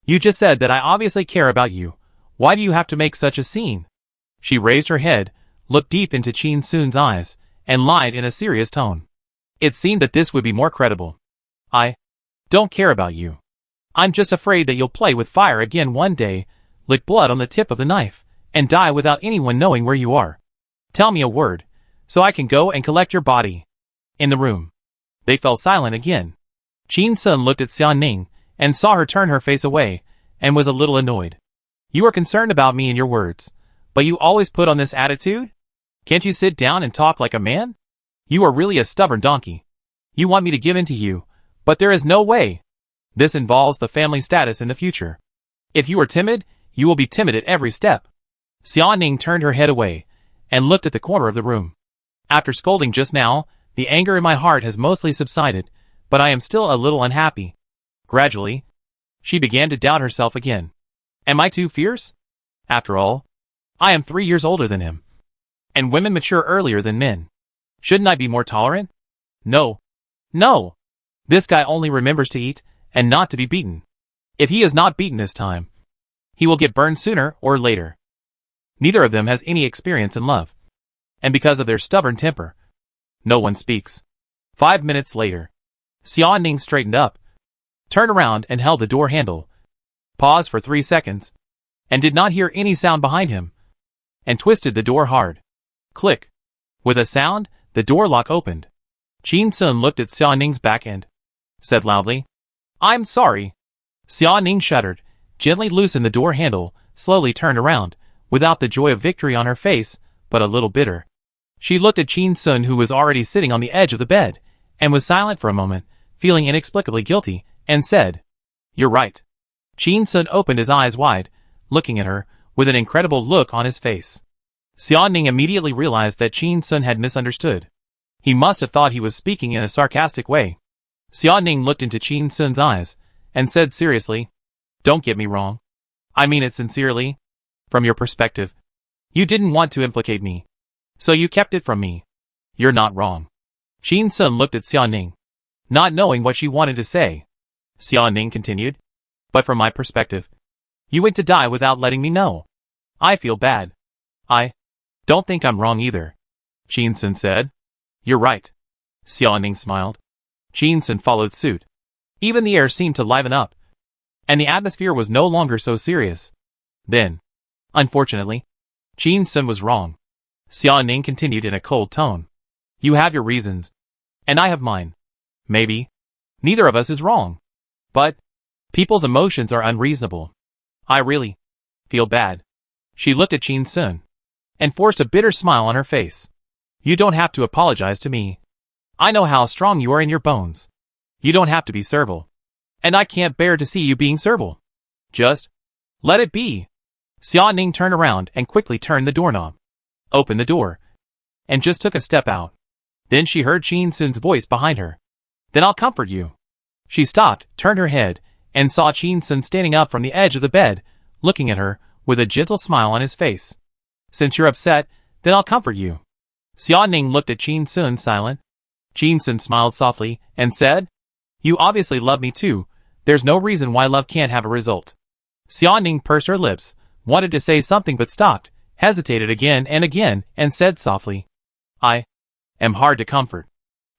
you just said that I obviously care about you. Why do you have to make such a scene?" She raised her head, looked deep into Qin Sun's eyes, and lied in a serious tone. It seemed that this would be more credible. "I don't care about you. I'm just afraid that you'll play with fire again one day, lick blood on the tip of the knife, and die without anyone knowing where you are. Tell me a word, so I can go and collect your body." In the room, they fell silent again. Qin Sun looked at Xiaoning, and saw her turn her face away, and was a little annoyed. "You are concerned about me and your words, but you always put on this attitude? Can't you sit down and talk like a man? You are really a stubborn donkey. You want me to give in to you, but there is no way. This involves the family status in the future. If you are timid, you will be timid at every step." Xiaoning turned her head away, and looked at the corner of the room. "After scolding just now, the anger in my heart has mostly subsided, but I am still a little unhappy." Gradually, she began to doubt herself again. Am I too fierce? After all, I am 3 years older than him. And women mature earlier than men. Shouldn't I be more tolerant? No. No! This guy only remembers to eat, and not to be beaten. If he is not beaten this time, he will get burned sooner or later. Neither of them has any experience in love. And because of their stubborn temper, no one speaks. 5 minutes later, Xiaoning straightened up, turned around and held the door handle, paused for 3 seconds, and did not hear any sound behind him, and twisted the door hard. Click. With a sound, the door lock opened. Qin Sun looked at Xiaoning's back and said loudly, "I'm sorry." Xiaoning shuddered, gently loosened the door handle, slowly turned around, without the joy of victory on her face, but a little bitter. She looked at Qin Sun, who was already sitting on the edge of the bed, and was silent for a moment, feeling inexplicably guilty, and said, "You're right." Qin Sun opened his eyes wide, looking at her, with an incredible look on his face. Xiaoning immediately realized that Qin Sun had misunderstood. He must have thought he was speaking in a sarcastic way. Xiaoning looked into Qin Sun's eyes, and said seriously, "Don't get me wrong. I mean it sincerely. From your perspective, you didn't want to implicate me, so you kept it from me. You're not wrong." Qin Sun looked at Xiaoning, not knowing what she wanted to say. Xiaoning continued, "But from my perspective, you went to die without letting me know. I feel bad. I don't think I'm wrong either." Qin Sun said, "You're right." Xiaoning smiled. Qin Sun followed suit. Even the air seemed to liven up. and the atmosphere was no longer so serious. Then, unfortunately, Qin Sun was wrong. Xia Ning continued in a cold tone. You have your reasons, and I have mine. Maybe neither of us is wrong, but people's emotions are unreasonable. I really feel bad. She looked at Qin Sun and forced a bitter smile on her face. You don't have to apologize to me. I know how strong you are in your bones. You don't have to be servile. And I can't bear to see you being servile. Just let it be. Xia Ning turned around and quickly turned the doorknob, opened the door, and just took a step out. Then she heard Qin Sun's voice behind her. Then I'll comfort you. She stopped, turned her head, and saw Qin Sun standing up from the edge of the bed, looking at her, with a gentle smile on his face. Since you're upset, then I'll comfort you. Xia Ning looked at Qin Sun silent. Qin Sun smiled softly, and said, You obviously love me too. There's no reason why love can't have a result. Xia Ning pursed her lips, wanted to say something but stopped, hesitated again, and said softly, I am hard to comfort.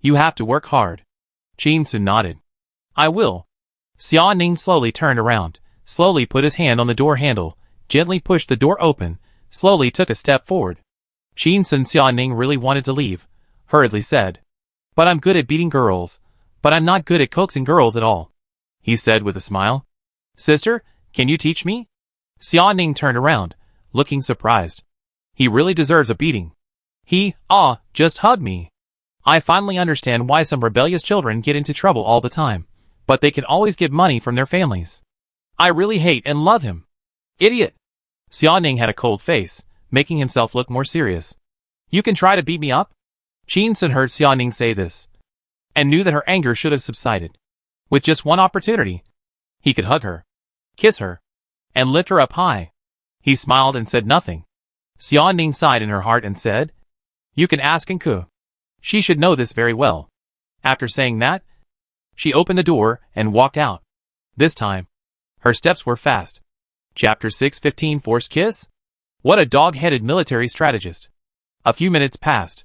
You have to work hard. Qin Sun nodded. I will. Xia Ning slowly turned around, slowly put his hand on the door handle, gently pushed the door open, slowly took a step forward. Qin Sun Xia Ning really wanted to leave, hurriedly said, But I'm good at beating girls, but I'm not good at coaxing girls at all. He said with a smile. Sister, can you teach me? Xia Ning turned around, looking surprised. He really deserves a beating. Just hug me. I finally understand why some rebellious children get into trouble all the time, but they can always get money from their families. I really hate and love him. Idiot. Xia Ning had a cold face, making himself look more serious. You can try to beat me up? Qin Sun heard Xia Ning say this, and knew that her anger should have subsided. With just one opportunity, he could hug her, kiss her, and lift her up high. He smiled and said nothing. Xia Ning sighed in her heart and said, You can ask Enku. She should know this very well. After saying that, she opened the door and walked out. This time, her steps were fast. Chapter 6:15 Forced Kiss? What a dog-headed military strategist. A few minutes passed.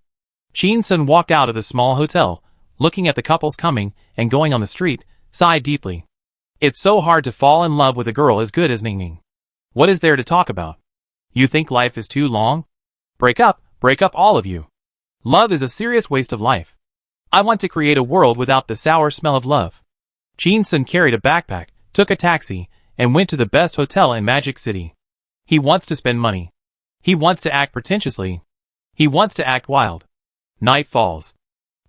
Qin Sun walked out of the small hotel, looking at the couples coming and going on the street, sighed deeply. It's so hard to fall in love with a girl as good as Ningning. What is there to talk about? You think life is too long? Break up all of you. Love is a serious waste of life. I want to create a world without the sour smell of love. Qin Sun carried a backpack, took a taxi, and went to the best hotel in Magic City. He wants to spend money. He wants to act pretentiously. He wants to act wild. Night falls.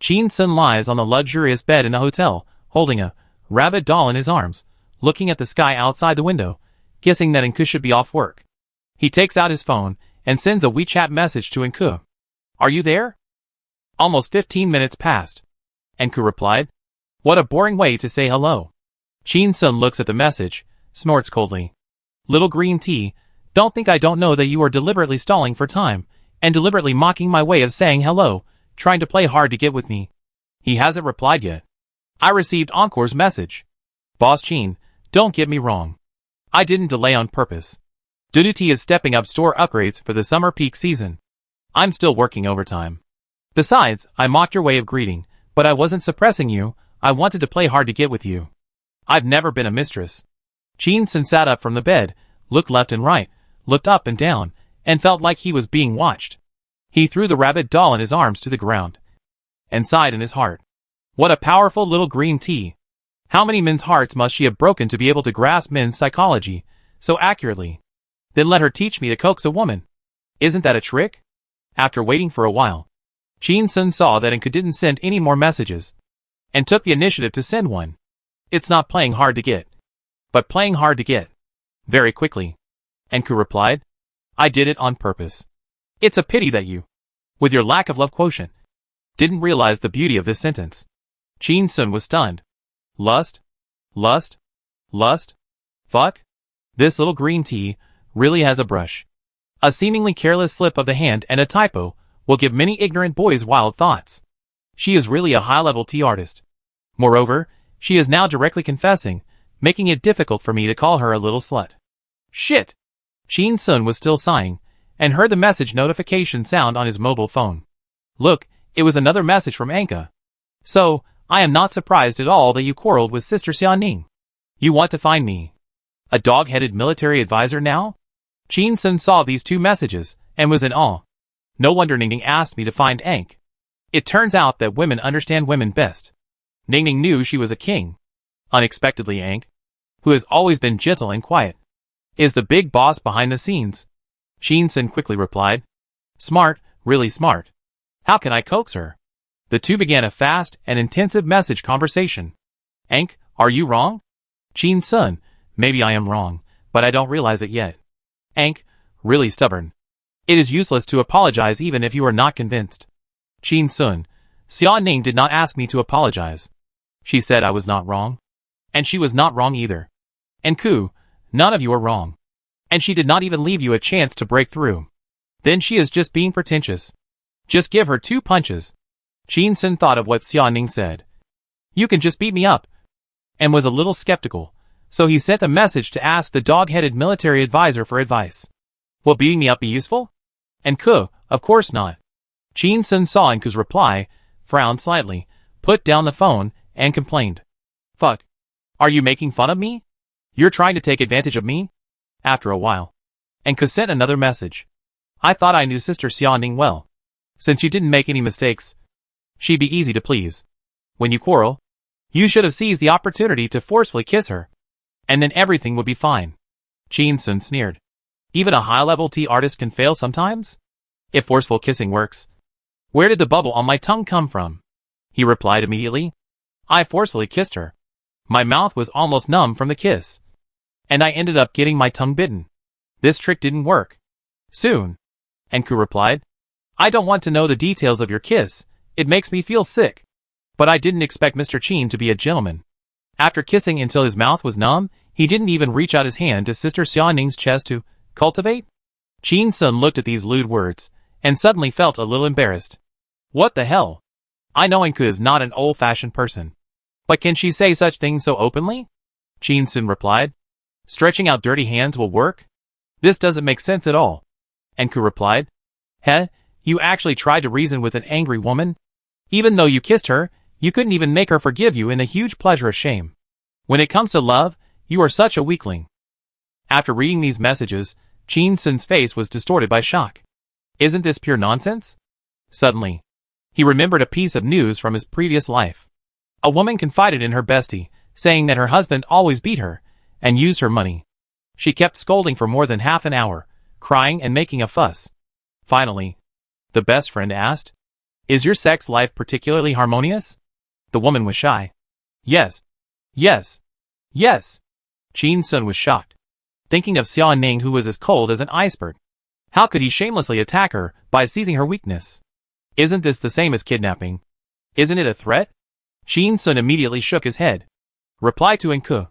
Qin Sun lies on the luxurious bed in the hotel, holding a rabbit doll in his arms, looking at the sky outside the window, guessing that Enku should be off work. He takes out his phone and sends a WeChat message to Enku. Are you there? Almost 15 minutes passed. Enku replied. What a boring way to say hello. Qin Sun looks at the message, snorts coldly. Little green tea, don't think I don't know that you are deliberately stalling for time, and deliberately mocking my way of saying hello, trying to play hard to get with me. He hasn't replied yet. I received Encore's message. Boss Qin, don't get me wrong. I didn't delay on purpose. Dunuti is stepping up store upgrades for the summer peak season. I'm still working overtime. Besides, I mocked your way of greeting, but I wasn't suppressing you, I wanted to play hard to get with you. I've never been a mistress. Qin Sun sat up from the bed, looked left and right, looked up and down, and felt like he was being watched. He threw the rabbit doll in his arms to the ground, and sighed in his heart. What a powerful little green tea. How many men's hearts must she have broken to be able to grasp men's psychology so accurately? Then let her teach me to coax a woman. Isn't that a trick? After waiting for a while, Qin Sun saw that Enku didn't send any more messages, and took the initiative to send one. It's not playing hard to get, but playing hard to get. Very quickly. Enku replied. I did it on purpose. It's a pity that you, with your lack of love quotient, didn't realize the beauty of this sentence. Qin Sun was stunned. Lust? Lust? Lust? Fuck? This little green tea really has a brush. A seemingly careless slip of the hand and a typo will give many ignorant boys wild thoughts. She is really a high-level tea artist. Moreover, she is now directly confessing, making it difficult for me to call her a little slut. Shit! Qin Sun was still sighing, and heard the message notification sound on his mobile phone. Look, it was another message from Anka. So, I am not surprised at all that you quarreled with Sister Xia Ning. You want to find me. A dog-headed military advisor now? Qin Sun saw these two messages, and was in awe. No wonder Ning Ning asked me to find Ankh. It turns out that women understand women best. Ning Ning knew she was a king. Unexpectedly, Ankh, who has always been gentle and quiet, is the big boss behind the scenes. Qin Sun quickly replied. Smart, really smart. How can I coax her? The two began a fast and intensive message conversation. Ankh, are you wrong? Qin Sun, maybe I am wrong, but I don't realize it yet. Ankh, really stubborn. It is useless to apologize even if you are not convinced. Qin Sun, Xia Ning did not ask me to apologize. She said I was not wrong. And she was not wrong either. And Ku, none of you are wrong. And she did not even leave you a chance to break through. Then she is just being pretentious. Just give her 2 punches. Qin Sun thought of what Xia Ning said. You can just beat me up. And was a little skeptical, so he sent a message to ask the dog-headed military advisor for advice. Will beating me up be useful? And Ku, of course not. Qin Sun saw Ku's reply, frowned slightly, put down the phone, and complained. Fuck. Are you making fun of me? You're trying to take advantage of me? After a while, Ku sent another message. I thought I knew Sister Xia Ning well. Since you didn't make any mistakes, she'd be easy to please. When you quarrel, you should have seized the opportunity to forcefully kiss her. And then everything would be fine. Qin Sun sneered. Even a high-level tea artist can fail sometimes? If forceful kissing works, where did the bubble on my tongue come from? He replied immediately. I forcefully kissed her. My mouth was almost numb from the kiss. And I ended up getting my tongue bitten. This trick didn't work. Soon. Ku replied. I don't want to know the details of your kiss. It makes me feel sick. But I didn't expect Mr. Qin to be a gentleman. After kissing until his mouth was numb, he didn't even reach out his hand to Sister Xia Ning's chest to cultivate? Qin Sun looked at these lewd words, and suddenly felt a little embarrassed. What the hell? I know Ku is not an old-fashioned person. But can she say such things so openly? Qin Sun replied. Stretching out dirty hands will work? This doesn't make sense at all. Ku replied. Heh, you actually tried to reason with an angry woman? Even though you kissed her, you couldn't even make her forgive you in a huge pleasure of shame. When it comes to love, you are such a weakling. After reading these messages, Qin Sun's face was distorted by shock. Isn't this pure nonsense? Suddenly, he remembered a piece of news from his previous life. A woman confided in her bestie, saying that her husband always beat her, and used her money. She kept scolding for more than half an hour, crying and making a fuss. Finally, the best friend asked, Is your sex life particularly harmonious? The woman was shy. Yes. Yes. Yes. Qin Sun was shocked, thinking of Xia Ning who was as cold as an iceberg. How could he shamelessly attack her by seizing her weakness? Isn't this the same as kidnapping? Isn't it a threat? Qin Sun immediately shook his head. Reply to Ku.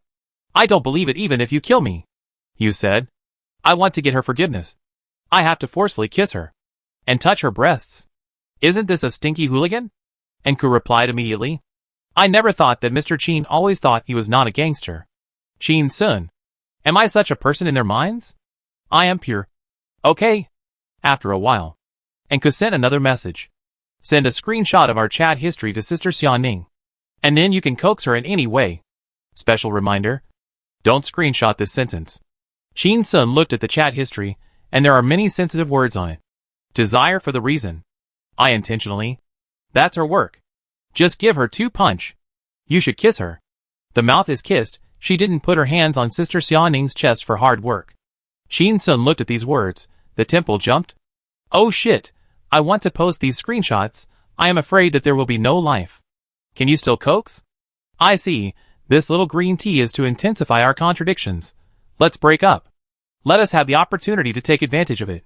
I don't believe it even if you kill me. You said. I want to get her forgiveness. I have to forcefully kiss her. And touch her breasts. Isn't this a stinky hooligan? Ku replied immediately. I never thought that Mr. Qin always thought he was not a gangster. Qin Sun. Am I such a person in their minds? I am pure. Okay. After a while, Ku sent another message. Send a screenshot of our chat history to Sister Xia Ning. And then you can coax her in any way. Special reminder. Don't screenshot this sentence. Qin Sun looked at the chat history, and there are many sensitive words on it. Desire for the reason. I intentionally. That's her work. Just give her 2 punch. You should kiss her. The mouth is kissed, she didn't put her hands on Sister Xia Ning's chest for hard work. Qin Sun looked at these words, the temple jumped. Oh shit, I want to post these screenshots, I am afraid that there will be no life. Can you still coax? I see, this little green tea is to intensify our contradictions. Let's break up. Let us have the opportunity to take advantage of it.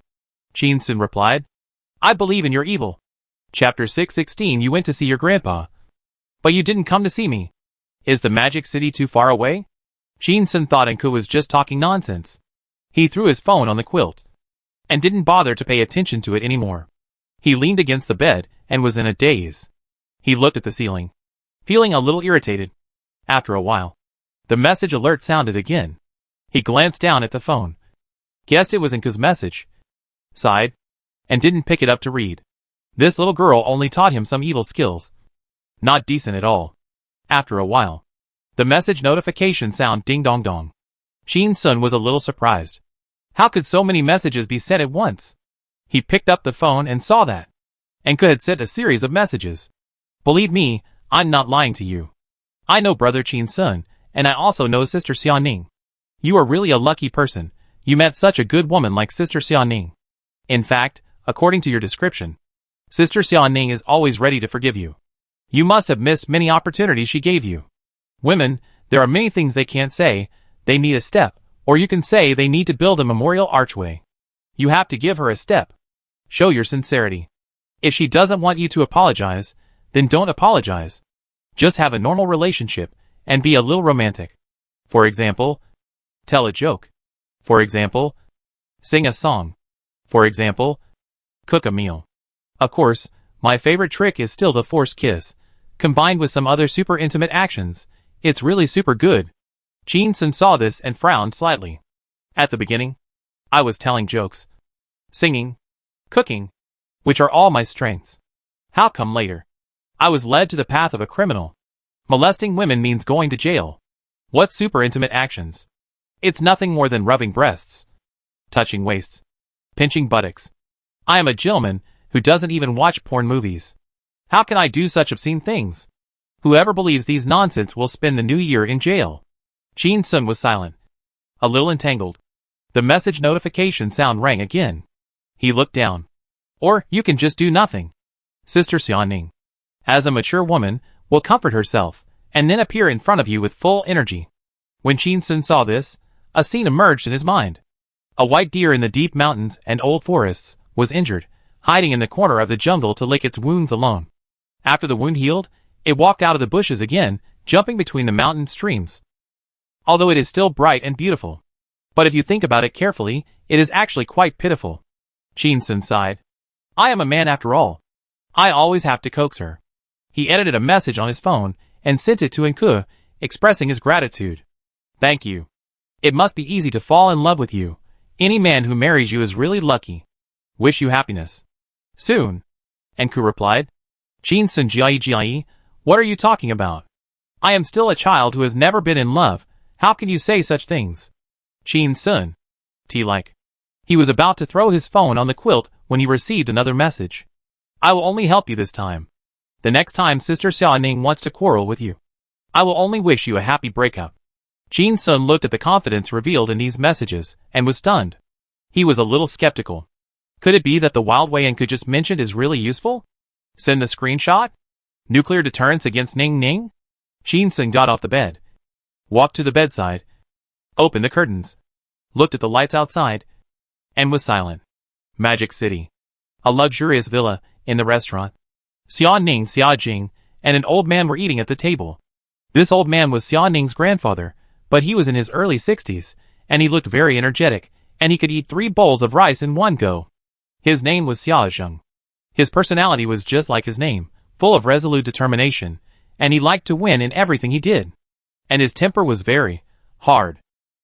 Qin Sun replied. I believe in your evil. Chapter 616 You went to see your grandpa. But you didn't come to see me. Is the magic city too far away? Qin Sun thought Ku was just talking nonsense. He threw his phone on the quilt. And didn't bother to pay attention to it anymore. He leaned against the bed and was in a daze. He looked at the ceiling, feeling a little irritated. After a while, the message alert sounded again. He glanced down at the phone. Guessed it was Ku's message. Sighed. And didn't pick it up to read. This little girl only taught him some evil skills. Not decent at all. After a while, the message notification sound ding dong dong. Qin Sun was a little surprised. How could so many messages be sent at once? He picked up the phone and saw that. And could had sent a series of messages. Believe me, I'm not lying to you. I know brother Qin Sun, and I also know sister Xiaoning. You are really a lucky person. You met such a good woman like sister Xiaoning. In fact, according to your description, sister Xiaoning is always ready to forgive you. You must have missed many opportunities she gave you. Women, there are many things they can't say. They need a step, or you can say they need to build a memorial archway. You have to give her a step. Show your sincerity. If she doesn't want you to apologize, then don't apologize. Just have a normal relationship, and be a little romantic. For example, tell a joke. For example, sing a song. For example, cook a meal. Of course, my favorite trick is still the forced kiss, combined with some other super intimate actions. It's really super good. Qin Sun saw this and frowned slightly. At the beginning, I was telling jokes, singing, cooking, which are all my strengths. How come later? I was led to the path of a criminal. Molesting women means going to jail. What super intimate actions? It's nothing more than rubbing breasts, touching waists, pinching buttocks. I am a gentleman who doesn't even watch porn movies. How can I do such obscene things? Whoever believes these nonsense will spend the new year in jail. Qin Sun was silent, a little entangled. The message notification sound rang again. He looked down. Or you can just do nothing. Sister Xiaoning, as a mature woman, will comfort herself, and then appear in front of you with full energy. When Qin Sun saw this, a scene emerged in his mind. A white deer in the deep mountains and old forests was injured, hiding in the corner of the jungle to lick its wounds alone. After the wound healed, it walked out of the bushes again, jumping between the mountain streams. Although it is still bright and beautiful. But if you think about it carefully, it is actually quite pitiful. Qin Sun sighed. I am a man after all. I always have to coax her. He edited a message on his phone and sent it to Enku, expressing his gratitude. Thank you. It must be easy to fall in love with you. Any man who marries you is really lucky. Wish you happiness. Soon. Enku replied. Qin Sun Jiai, what are you talking about? I am still a child who has never been in love. How can you say such things? Qin Sun. T-like. He was about to throw his phone on the quilt when he received another message. I will only help you this time. The next time Sister Xiaoning wants to quarrel with you, I will only wish you a happy breakup. Qin Sun looked at the confidence revealed in these messages and was stunned. He was a little skeptical. Could it be that the wild way Enku just mentioned is really useful? Send the screenshot? Nuclear deterrence against Ning Ning? Qin Sun got off the bed, walked to the bedside, opened the curtains, looked at the lights outside, and was silent. Magic City. A luxurious villa, in the restaurant. Xiaoning, Xiaojing, and an old man were eating at the table. This old man was Xiaoning's grandfather, but he was in his early 60s, and he looked very energetic, and he could eat 3 bowls of rice in one go. His name was Xiaozheng. His personality was just like his name, full of resolute determination, and he liked to win in everything he did. And his temper was very hard.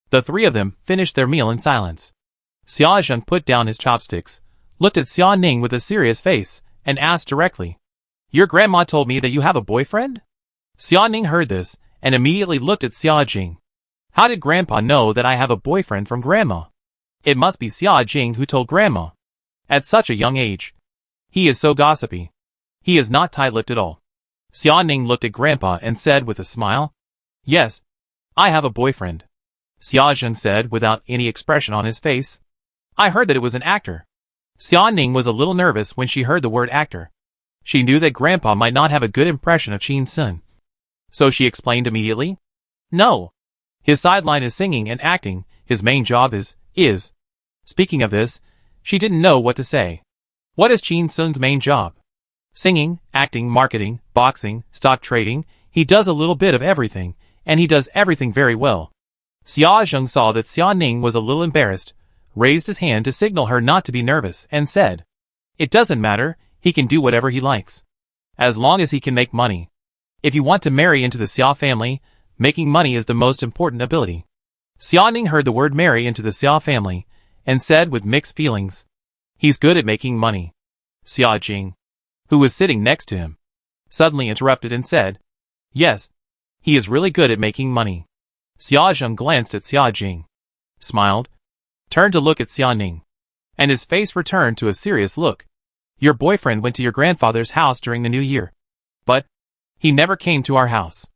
The 3 of them finished their meal in silence. Xiaozheng put down his chopsticks, looked at Xiaoning with a serious face, and asked directly, Your grandma told me that you have a boyfriend? Xiaoning heard this, and immediately looked at Xiaojing. How did Grandpa know that I have a boyfriend from Grandma? It must be Xiaojing who told Grandma. At such a young age. He is so gossipy. He is not tight-lipped at all. Xiaoning looked at Grandpa and said with a smile, Yes, I have a boyfriend. Xiaozheng said without any expression on his face. I heard that it was an actor. Xiaoning was a little nervous when she heard the word actor. She knew that Grandpa might not have a good impression of Qin Sun. So she explained immediately, No. His sideline is singing and acting, his main job is. Speaking of this, she didn't know what to say. What is Qin Sun's main job? Singing, acting, marketing, boxing, stock trading, he does a little bit of everything, and he does everything very well. Xiaozheng saw that Xiaoning was a little embarrassed, raised his hand to signal her not to be nervous, and said, It doesn't matter, he can do whatever he likes. As long as he can make money. If you want to marry into the Xia family, making money is the most important ability. Xiaoning heard the word marry into the Xia family, and said with mixed feelings, He's good at making money. Xiaojing, who was sitting next to him, suddenly interrupted and said, Yes, he is really good at making money. Xiaozheng glanced at Xiaojing. smiled, turned to look at Xia Ning, and his face returned to a serious look. Your boyfriend went to your grandfather's house during the New Year. But he never came to our house.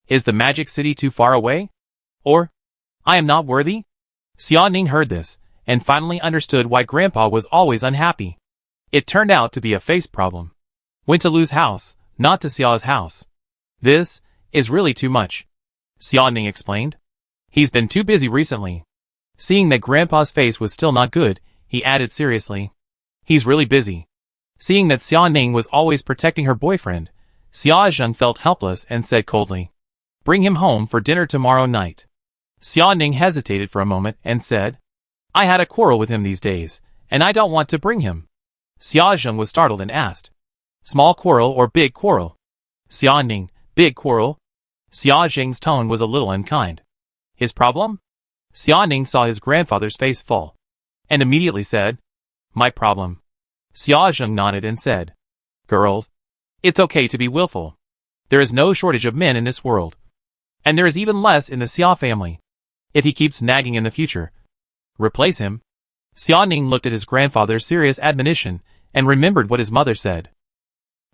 Is the magic city too far away? Or I am not worthy? Xia Ning heard this, and finally understood why Grandpa was always unhappy. It turned out to be a face problem. Went to Lu's house, not to Xia's house. This is really too much, Xia Ning explained. He's been too busy recently. Seeing that Grandpa's face was still not good, he added seriously. He's really busy. Seeing that Xia Ning was always protecting her boyfriend, Xia Zheng felt helpless and said coldly, Bring him home for dinner tomorrow night. Xia Ning hesitated for a moment and said, I had a quarrel with him these days, and I don't want to bring him. Xia Zheng was startled and asked, Small quarrel or big quarrel? Xia Ning, big quarrel. Xia Zheng's tone was a little unkind. His problem? Xia Ning saw his grandfather's face fall, and immediately said, My problem. Xia Zheng nodded and said, Girls, it's okay to be willful. There is no shortage of men in this world. And there is even less in the Xia family. If he keeps nagging in the future, replace him. Xia Ning looked at his grandfather's serious admonition and remembered what his mother said.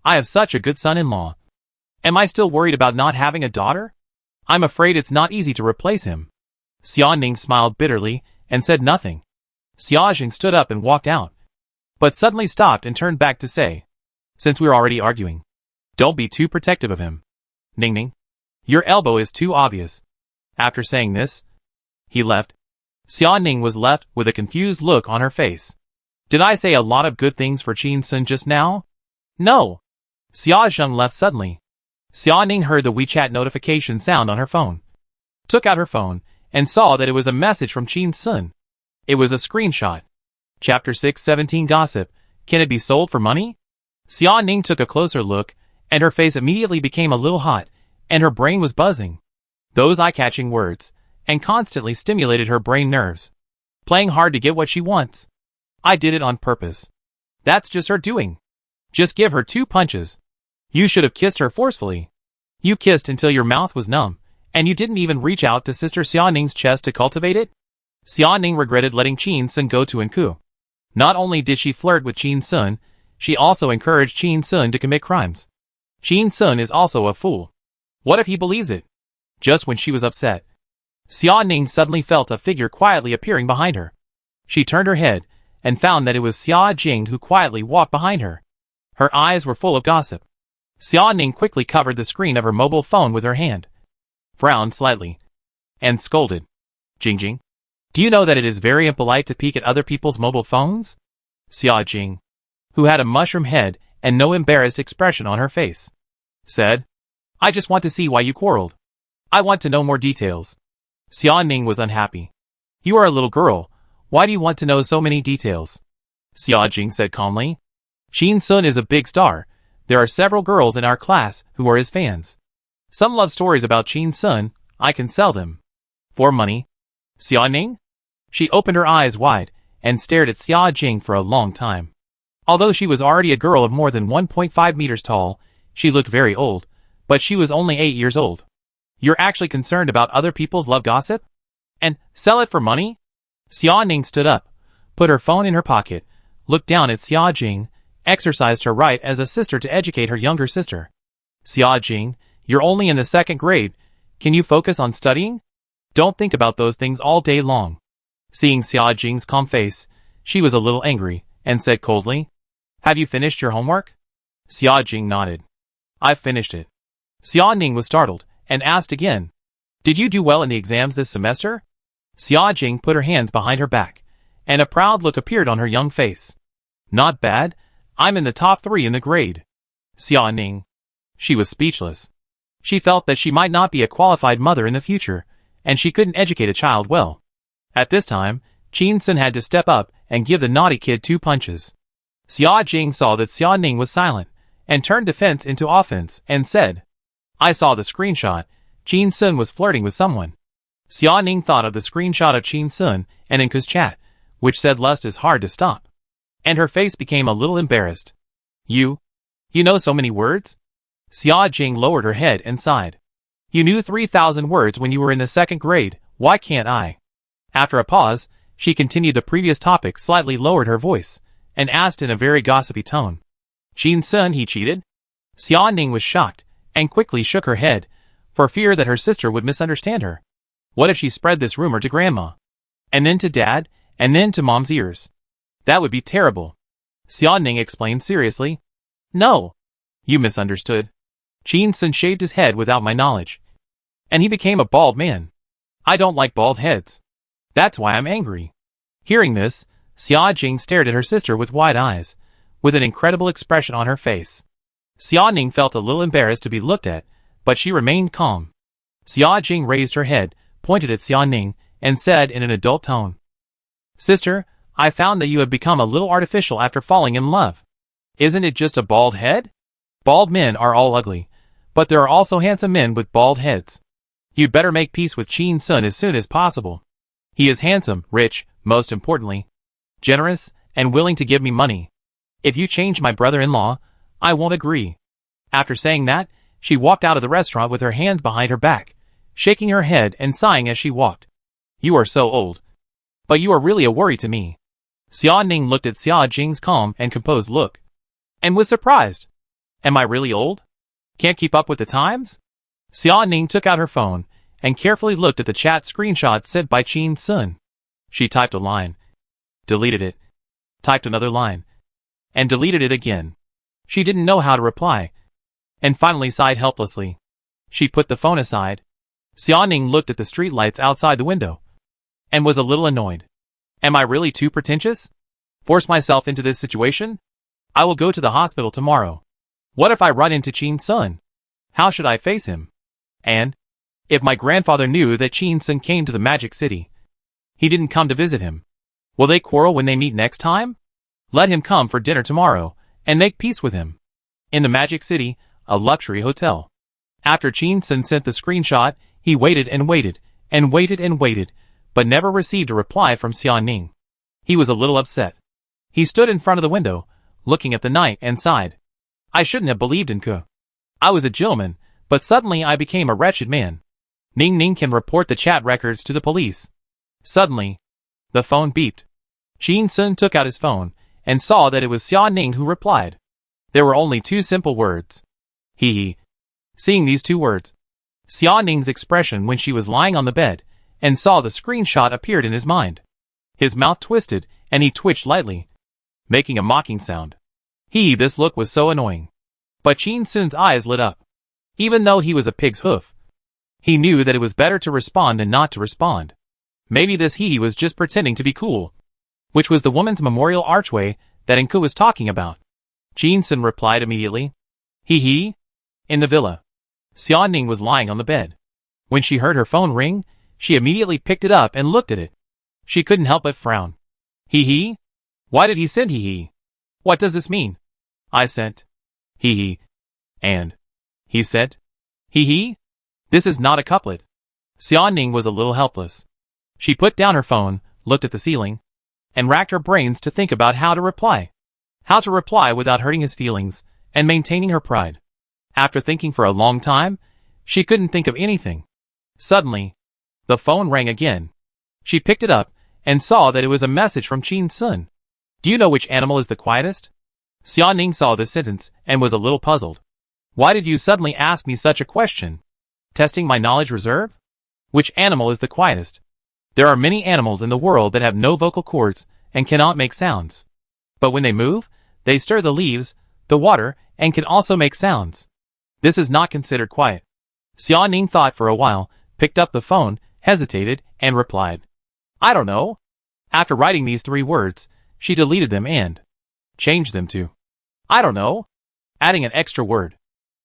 I have such a good son-in-law. Am I still worried about not having a daughter? I'm afraid it's not easy to replace him. Xia Ning smiled bitterly and said nothing. Xia Zheng stood up and walked out, but suddenly stopped and turned back to say, Since we're already arguing, don't be too protective of him. Ning Ning, your elbow is too obvious. After saying this, he left. Xia Ning was left with a confused look on her face. Did I say a lot of good things for Qin Sun just now? No. Xia Zheng left suddenly. Xia Ning heard the WeChat notification sound on her phone, took out her phone, and saw that it was a message from Qin Sun. It was a screenshot. Chapter 617 Gossip. Can it be sold for money? Xia Ning took a closer look, and her face immediately became a little hot, and her brain was buzzing. Those eye-catching words, and constantly stimulated her brain nerves. Playing hard to get what she wants. I did it on purpose. That's just her doing. Just give her 2 punches. You should have kissed her forcefully. You kissed until your mouth was numb, and you didn't even reach out to Sister Xia Ning's chest to cultivate it? Xia Ning regretted letting Qin Sun go to Enku. Not only did she flirt with Qin Sun, she also encouraged Qin Sun to commit crimes. Qin Sun is also a fool. What if he believes it? Just when she was upset, Xia Ning suddenly felt a figure quietly appearing behind her. She turned her head, and found that it was Xia Jing who quietly walked behind her. Her eyes were full of gossip. Xia Ning quickly covered the screen of her mobile phone with her hand, frowned slightly, and scolded. Jing, do you know that it is very impolite to peek at other people's mobile phones? Xia Jing, who had a mushroom head and no embarrassed expression on her face, said, I just want to see why you quarreled. I want to know more details. Xia Ning was unhappy. You are a little girl. Why do you want to know so many details? Xia Jing said calmly. Qin Sun is a big star. There are several girls in our class who are his fans. Some love stories about Qin Sun. I can sell them. For money. Xia Ning? She opened her eyes wide and stared at Xia Jing for a long time. Although she was already a girl of more than 1.5 meters tall, she looked very old, but she was only 8 years old. You're actually concerned about other people's love gossip? And sell it for money? Xia Ning stood up, put her phone in her pocket, looked down at Xia Jing, exercised her right as a sister to educate her younger sister. Xia Jing, you're only in the 2nd grade. Can you focus on studying? Don't think about those things all day long. Seeing Xia Jing's calm face, she was a little angry, and said coldly, Have you finished your homework? Xia Jing nodded. I've finished it. Xia Ning was startled, and asked again, Did you do well in the exams this semester? Xia Jing put her hands behind her back, and a proud look appeared on her young face. Not bad. I'm in the top 3 in the grade. Xia Ning. She was speechless. She felt that she might not be a qualified mother in the future, and she couldn't educate a child well. At this time, Qin Sun had to step up and give the naughty kid 2 punches. Xia Jing saw that Xia Ning was silent, and turned defense into offense, and said, I saw the screenshot. Qin Sun was flirting with someone. Xia Ning thought of the screenshot of Qin Sun and Enku's chat, which said lust is hard to stop. And her face became a little embarrassed. You know so many words? Xia Jing lowered her head and sighed. You knew 3,000 words when you were in the 2nd grade. Why can't I? After a pause, she continued the previous topic, slightly lowered her voice, and asked in a very gossipy tone. Jin-sun, he cheated? Xiaoning was shocked, and quickly shook her head, for fear that her sister would misunderstand her. What if she spread this rumor to grandma? And then to dad, and then to mom's ears? That would be terrible. Xiaoning explained seriously. No. You misunderstood. Jin-sun shaved his head without my knowledge. And he became a bald man. I don't like bald heads. That's why I'm angry. Hearing this, Xiaojing stared at her sister with wide eyes, with an incredible expression on her face. Xiaoning felt a little embarrassed to be looked at, but she remained calm. Xiaojing raised her head, pointed at Xiaoning, and said in an adult tone. Sister, I found that you have become a little artificial after falling in love. Isn't it just a bald head? Bald men are all ugly, but there are also handsome men with bald heads. You'd better make peace with Jin-sun as soon as possible. He is handsome, rich, most importantly, generous, and willing to give me money. If you change my brother-in-law, I won't agree. After saying that, she walked out of the restaurant with her hands behind her back, shaking her head and sighing as she walked. You are so old. But you are really a worry to me. Xiaoning looked at Xiaojing's calm and composed look, and was surprised. Am I really old? Can't keep up with the times? Xiaoning took out her phone and carefully looked at the chat screenshot sent by Jin-sun. She typed a line, deleted it, typed another line, and deleted it again. She didn't know how to reply, and finally sighed helplessly. She put the phone aside. Xiaoning looked at the streetlights outside the window, and was a little annoyed. Am I really too pretentious? Force myself into this situation? I will go to the hospital tomorrow. What if I run into Jin-sun? How should I face him? And if my grandfather knew that Jin-sun came to the Magic City, he didn't come to visit him. Will they quarrel when they meet next time? Let him come for dinner tomorrow, and make peace with him. In the Magic City, a luxury hotel. After Jin-sun sent the screenshot, he waited and waited, and waited and waited, but never received a reply from Xiaoning. He was a little upset. He stood in front of the window, looking at the night, and sighed. I shouldn't have believed in Ke. I was a gentleman, but suddenly I became a wretched man. Ning Ning can report the chat records to the police. Suddenly, the phone beeped. Jin-sun took out his phone, and saw that it was Xiaoning who replied. There were only two simple words. Hee hee. Seeing these two words, Xiaoning's expression when she was lying on the bed, and saw the screenshot appeared in his mind. His mouth twisted, and he twitched lightly, making a mocking sound. This look was so annoying. But Jin-sun's eyes lit up. Even though he was a pig's hoof, he knew that it was better to respond than not to respond. Maybe this he was just pretending to be cool, which was the woman's memorial archway that Enku was talking about. Jin-sun replied immediately. In the villa. Xiaoning was lying on the bed. When she heard her phone ring, she immediately picked it up and looked at it. She couldn't help but frown. Why did he send What does this mean? I sent. And he sent. This is not a couplet. Xiaoning was a little helpless. She put down her phone, looked at the ceiling, and racked her brains to think about how to reply. How to reply without hurting his feelings, and maintaining her pride. After thinking for a long time, she couldn't think of anything. Suddenly, the phone rang again. She picked it up, and saw that it was a message from Jin-sun. Do you know which animal is the quietest? Xiaoning saw this sentence, and was a little puzzled. Why did you suddenly ask me such a question? Testing my knowledge reserve? Which animal is the quietest? There are many animals in the world that have no vocal cords, and cannot make sounds. But when they move, they stir the leaves, the water, and can also make sounds. This is not considered quiet. Xiaoning thought for a while, picked up the phone, hesitated, and replied. I don't know. After writing these 3 words, she deleted them and changed them to I don't know, adding an extra word.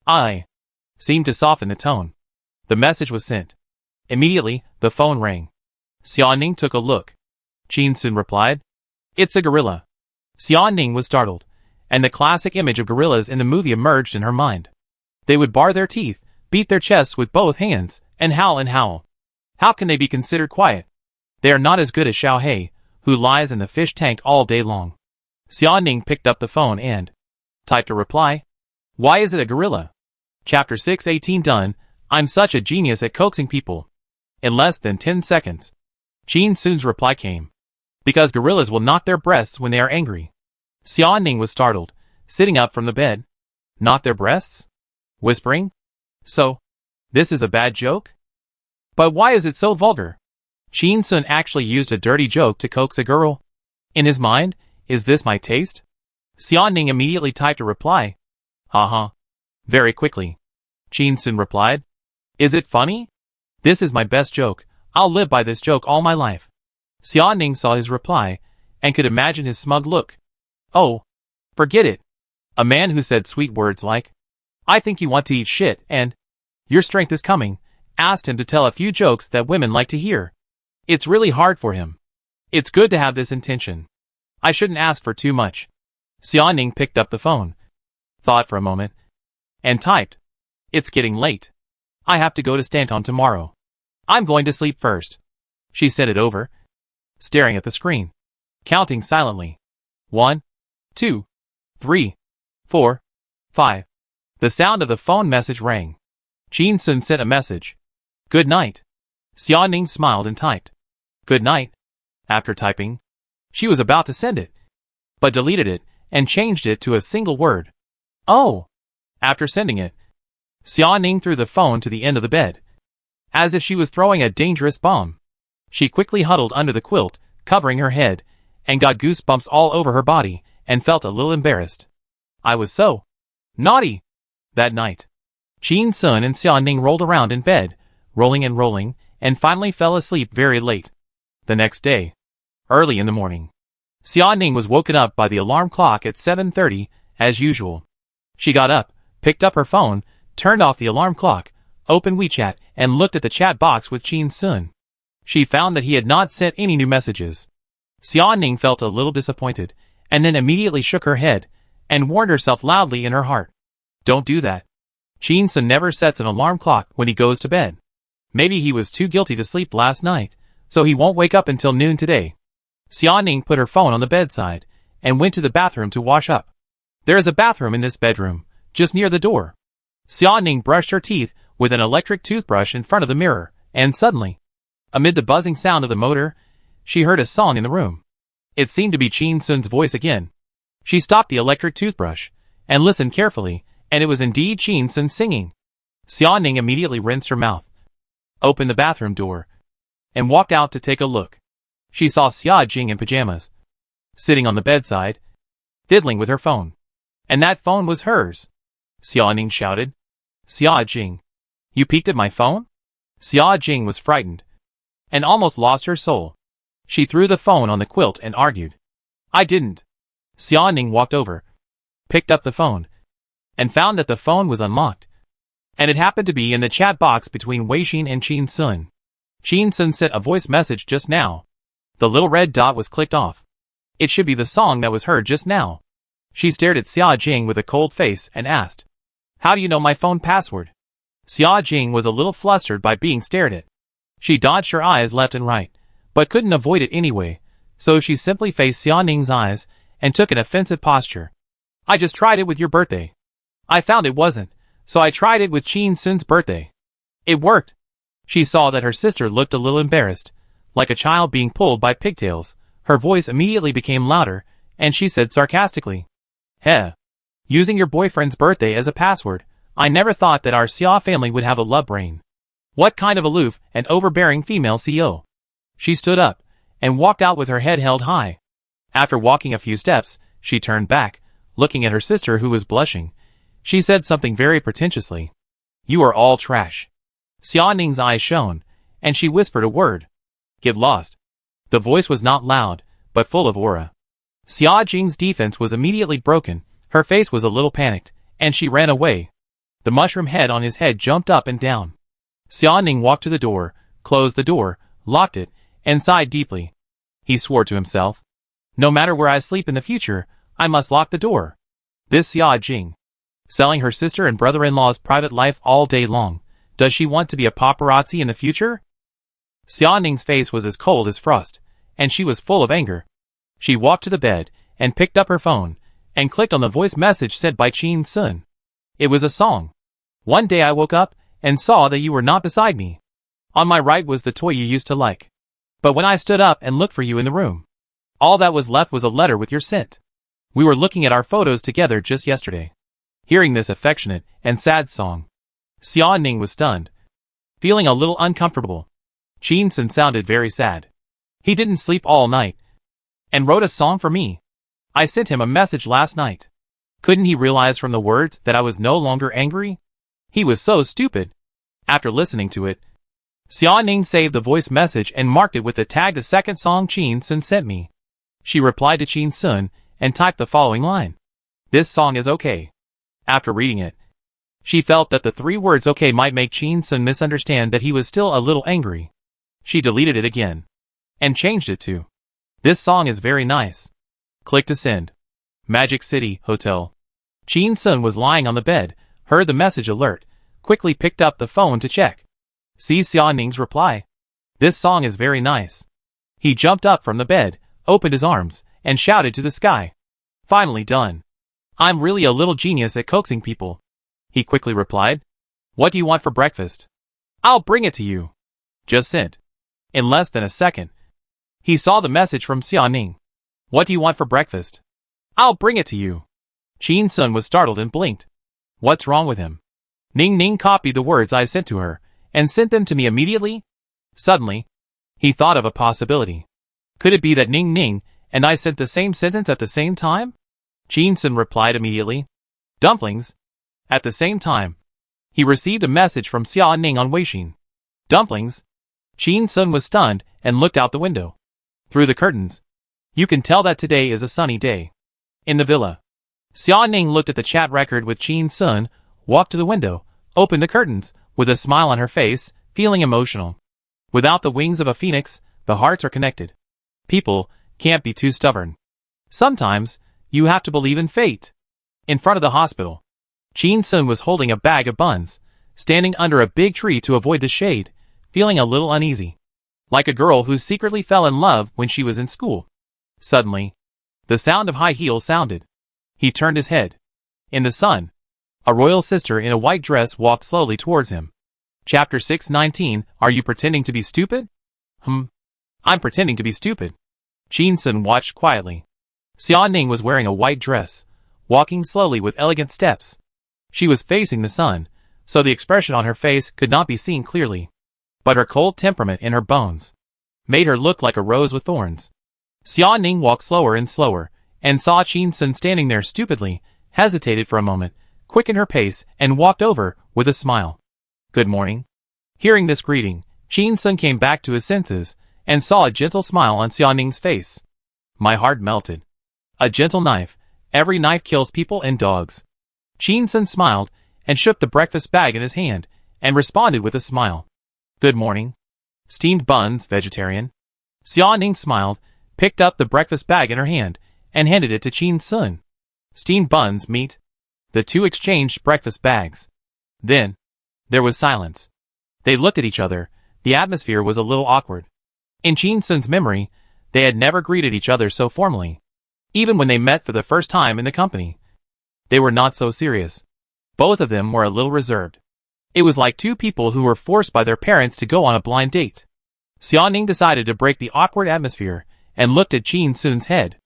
I seemed to soften the tone. The message was sent. Immediately, the phone rang. Xiaoning took a look. Jin-sun replied. It's a gorilla. Xiaoning was startled, and the classic image of gorillas in the movie emerged in her mind. They would bar their teeth, beat their chests with both hands, and howl and howl. How can they be considered quiet? They are not as good as Xiao Hei, who lies in the fish tank all day long. Xiaoning picked up the phone and typed a reply. Why is it a gorilla? Chapter 618 done. I'm such a genius at coaxing people. In less than 10 seconds. Qin Sun's reply came. Because gorillas will knock their breasts when they are angry. Xia Ning was startled, sitting up from the bed. Not their breasts? Whispering. So, this is a bad joke? But why is it so vulgar? Qin Sun actually used a dirty joke to coax a girl. In his mind, is this my taste? Xia Ning immediately typed a reply. Very quickly. Qin Sun replied. Is it funny? This is my best joke. I'll live by this joke all my life. Xia Ning saw his reply, and could imagine his smug look. Oh, forget it. A man who said sweet words like, I think you want to eat shit, and your strength is coming, asked him to tell a few jokes that women like to hear. It's really hard for him. It's good to have this intention. I shouldn't ask for too much. Xia Ning picked up the phone, thought for a moment, and typed. It's getting late. I have to go to Stanton tomorrow. I'm going to sleep first. She said it over, staring at the screen, counting silently. 1, 2, 3, 4, 5. The sound of the phone message rang. Qin Sun sent a message. Good night. Xia Ning smiled and typed. Good night. After typing, she was about to send it, but deleted it and changed it to a single word. Oh! After sending it, Xia Ning threw the phone to the end of the bed, as if she was throwing a dangerous bomb. She quickly huddled under the quilt, covering her head, and got goosebumps all over her body, and felt a little embarrassed. I was so naughty. That night, Qin Sun and Xia Ning rolled around in bed, rolling and rolling, and finally fell asleep very late. The next day, early in the morning, Xia Ning was woken up by the alarm clock at 7:30, as usual. She got up, picked up her phone, turned off the alarm clock, opened WeChat, and looked at the chat box with Qin Sun. She found that he had not sent any new messages. Xia Ning felt a little disappointed, and then immediately shook her head, and warned herself loudly in her heart. Don't do that. Qin Sun never sets an alarm clock when he goes to bed. Maybe he was too guilty to sleep last night, so he won't wake up until noon today. Xia Ning put her phone on the bedside, and went to the bathroom to wash up. There is a bathroom in this bedroom, just near the door. Xia Ning brushed her teeth with an electric toothbrush in front of the mirror, and suddenly, amid the buzzing sound of the motor, she heard a song in the room. It seemed to be Qin Sun's voice again. She stopped the electric toothbrush, and listened carefully, and it was indeed Qin Sun singing. Xia Ning immediately rinsed her mouth, opened the bathroom door, and walked out to take a look. She saw Xia Jing in pajamas, sitting on the bedside, fiddling with her phone. And that phone was hers. Xia Ning shouted. Xia Jing, you peeked at my phone? Xia Jing was frightened, and almost lost her soul. She threw the phone on the quilt and argued. I didn't. Xia Ning walked over, picked up the phone, and found that the phone was unlocked. And it happened to be in the chat box between Weixin and Qin Sun. Qin Sun sent a voice message just now. The little red dot was clicked off. It should be the song that was heard just now. She stared at Xia Jing with a cold face and asked, How do you know my phone password? Xia Jing was a little flustered by being stared at. She dodged her eyes left and right, but couldn't avoid it anyway, so she simply faced Xia Ning's eyes and took an offensive posture. I just tried it with your birthday. I found it wasn't, so I tried it with Qin Sun's birthday. It worked. She saw that her sister looked a little embarrassed, like a child being pulled by pigtails. Her voice immediately became louder, and she said sarcastically, Heh. Using your boyfriend's birthday as a password, I never thought that our Xia family would have a love brain. What kind of aloof and overbearing female CEO? She stood up, and walked out with her head held high. After walking a few steps, she turned back, looking at her sister who was blushing. She said something very pretentiously. You are all trash. Xia Ning's eyes shone, and she whispered a word. Get lost. The voice was not loud, but full of aura. Xia Jing's defense was immediately broken, her face was a little panicked, and she ran away. The mushroom head on his head jumped up and down. Xia Ning walked to the door, closed the door, locked it, and sighed deeply. He swore to himself. No matter where I sleep in the future, I must lock the door. This Xia Jing, selling her sister and brother-in-law's private life all day long. Does she want to be a paparazzi in the future? Xia Ning's face was as cold as frost, and she was full of anger. She walked to the bed, and picked up her phone, and clicked on the voice message sent by Qin Sun. It was a song. One day I woke up, and saw that you were not beside me. On my right was the toy you used to like. But when I stood up and looked for you in the room, all that was left was a letter with your scent. We were looking at our photos together just yesterday." Hearing this affectionate and sad song, Xia Ning was stunned, feeling a little uncomfortable. Qin Sun sounded very sad. He didn't sleep all night and wrote a song for me. I sent him a message last night. Couldn't he realize from the words that I was no longer angry? He was so stupid. After listening to it, Xia Ning saved the voice message and marked it with the tag the second song Qin Sun sent me. She replied to Qin Sun and typed the following line: "This song is okay." After reading it, she felt that the 3 words okay might make Qin Sun misunderstand that he was still a little angry. She deleted it again and changed it to, "This song is very nice. Click to send." Magic City Hotel. Qin Sun was lying on the bed, heard the message alert, quickly picked up the phone to check. See Xia Ning's reply. "This song is very nice." He jumped up from the bed, opened his arms, and shouted to the sky. "Finally done. I'm really a little genius at coaxing people." He quickly replied, "What do you want for breakfast? I'll bring it to you." Just sent. In less than a second, he saw the message from Xia Ning. "What do you want for breakfast? I'll bring it to you." Qin Sun was startled and blinked. What's wrong with him? Ning Ning copied the words I sent to her and sent them to me immediately? Suddenly, he thought of a possibility. Could it be that Ning Ning and I sent the same sentence at the same time? Qin Sun replied immediately. "Dumplings." At the same time, he received a message from Xia Ning on Weixin. "Dumplings?" Qin Sun was stunned and looked out the window. Through the curtains, you can tell that today is a sunny day. In the villa, Xia Ning looked at the chat record with Qin Sun, walked to the window, opened the curtains, with a smile on her face, feeling emotional. Without the wings of a phoenix, the hearts are connected. People can't be too stubborn. Sometimes, you have to believe in fate. In front of the hospital, Qin Sun was holding a bag of buns, standing under a big tree to avoid the shade, feeling a little uneasy. Like a girl who secretly fell in love when she was in school. Suddenly, the sound of high heels sounded. He turned his head. In the sun, a royal sister in a white dress walked slowly towards him. Chapter 619, Are you pretending to be stupid? I'm pretending to be stupid. Qin Sun watched quietly. Xia Ning was wearing a white dress, walking slowly with elegant steps. She was facing the sun, so the expression on her face could not be seen clearly. But her cold temperament in her bones made her look like a rose with thorns. Xia Ning walked slower and slower, and saw Qin Sun standing there stupidly, hesitated for a moment, quickened her pace, and walked over, with a smile. "Good morning." Hearing this greeting, Qin Sun came back to his senses, and saw a gentle smile on Xia Ning's face. My heart melted. A gentle knife. Every knife kills people and dogs. Qin Sun smiled, and shook the breakfast bag in his hand, and responded with a smile. "Good morning." Steamed buns, vegetarian. Xia Ning smiled, picked up the breakfast bag in her hand, and handed it to Qin Sun. "Steamed buns, meat." The two exchanged breakfast bags. Then, there was silence. They looked at each other. The atmosphere was a little awkward. In Qin Sun's memory, they had never greeted each other so formally. Even when they met for the first time in the company, they were not so serious. Both of them were a little reserved. It was like two people who were forced by their parents to go on a blind date. Xia Ning decided to break the awkward atmosphere, and looked at Qin Sun's head.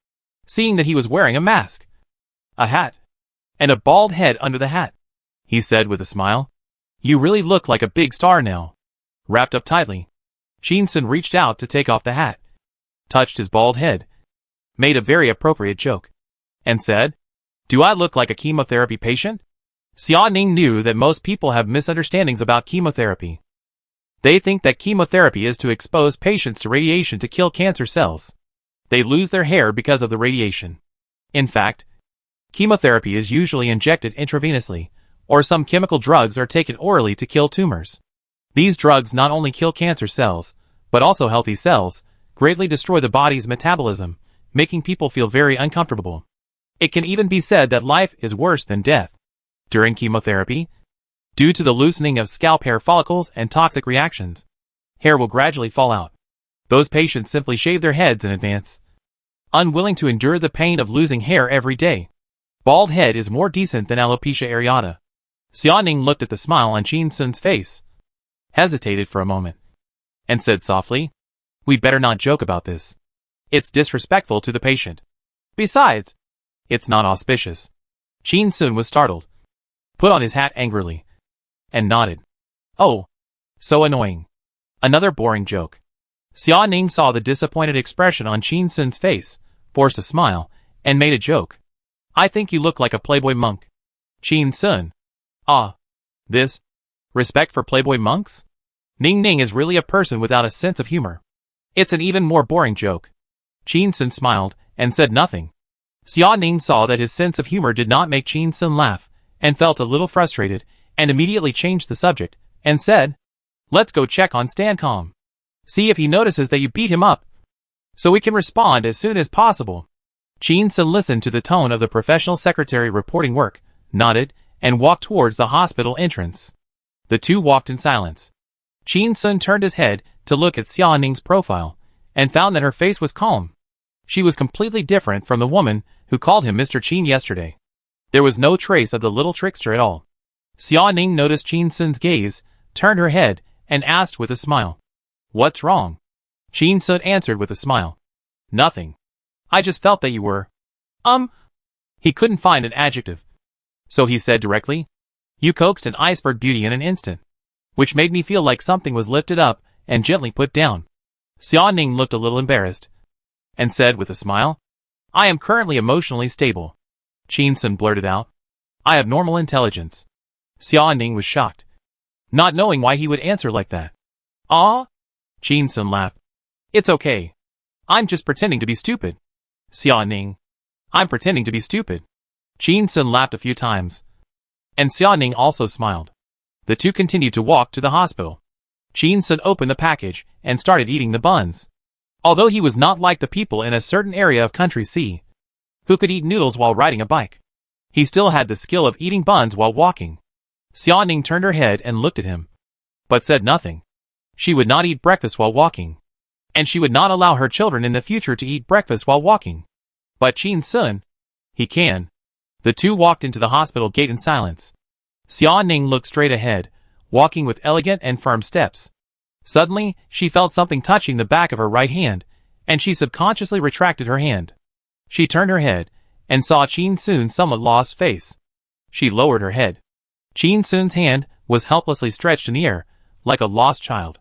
Seeing that he was wearing a mask, a hat, and a bald head under the hat, he said with a smile, "You really look like a big star now." Wrapped up tightly, Qin Sun reached out to take off the hat, touched his bald head, made a very appropriate joke, and said, "Do I look like a chemotherapy patient?" Xia Ning knew that most people have misunderstandings about chemotherapy. They think that chemotherapy is to expose patients to radiation to kill cancer cells. They lose their hair because of the radiation. In fact, chemotherapy is usually injected intravenously, or some chemical drugs are taken orally to kill tumors. These drugs not only kill cancer cells, but also healthy cells, greatly destroy the body's metabolism, making people feel very uncomfortable. It can even be said that life is worse than death. During chemotherapy, due to the loosening of scalp hair follicles and toxic reactions, hair will gradually fall out. Those patients simply shave their heads in advance, unwilling to endure the pain of losing hair every day. Bald head is more decent than alopecia areata. Xia Ning looked at the smile on Qin Sun's face, hesitated for a moment, and said softly, We better not joke about this. It's disrespectful to the patient. Besides, it's not auspicious. Chin Sun was startled, put on his hat angrily, and nodded. Oh, so annoying. Another boring joke. Xia Ning saw the disappointed expression on Chin Sun's face, forced a smile, and made a joke. I think you look like a Playboy monk. Chin Sun. Ah. This? Respect for Playboy monks? Ning Ning is really a person without a sense of humor. It's an even more boring joke. Chin Sun smiled, and said nothing. Xia Ning saw that his sense of humor did not make Chin Sun laugh, and felt a little frustrated, and immediately changed the subject, and said, Let's go check on Stan Kong. See if he notices that you beat him up, so we can respond as soon as possible. Chin Sun listened to the tone of the professional secretary reporting work, nodded, and walked towards the hospital entrance. The two walked in silence. Chin Sun turned his head to look at Xia Ning's profile, and found that her face was calm. She was completely different from the woman who called him Mr. Chin yesterday. There was no trace of the little trickster at all. Xia Ning noticed Chin Sun's gaze, turned her head, and asked with a smile. What's wrong? Chin Sun answered with a smile. Nothing. I just felt that you were… He couldn't find an adjective. So he said directly, You coaxed an iceberg beauty in an instant. Which made me feel like something was lifted up and gently put down. Xia Ning looked a little embarrassed, and said with a smile, I am currently emotionally stable. Chin Sun blurted out, I have normal intelligence. Xia Ning was shocked, not knowing why he would answer like that. Ah? Chin Sun laughed. It's okay. I'm just pretending to be stupid. Xia Ning. I'm pretending to be stupid. Chin Sun laughed a few times, and Xia Ning also smiled. The two continued to walk to the hospital. Chin Sun opened the package and started eating the buns. Although he was not like the people in a certain area of country C, who could eat noodles while riding a bike, he still had the skill of eating buns while walking. Xia Ning turned her head and looked at him, but said nothing. She would not eat breakfast while walking, and she would not allow her children in the future to eat breakfast while walking. But Chin Sun, he can. The two walked into the hospital gate in silence. Xia Ning looked straight ahead, walking with elegant and firm steps. Suddenly, she felt something touching the back of her right hand, and she subconsciously retracted her hand. She turned her head, and saw Chin Sun's somewhat lost face. She lowered her head. Chin Sun's hand was helplessly stretched in the air, like a lost child.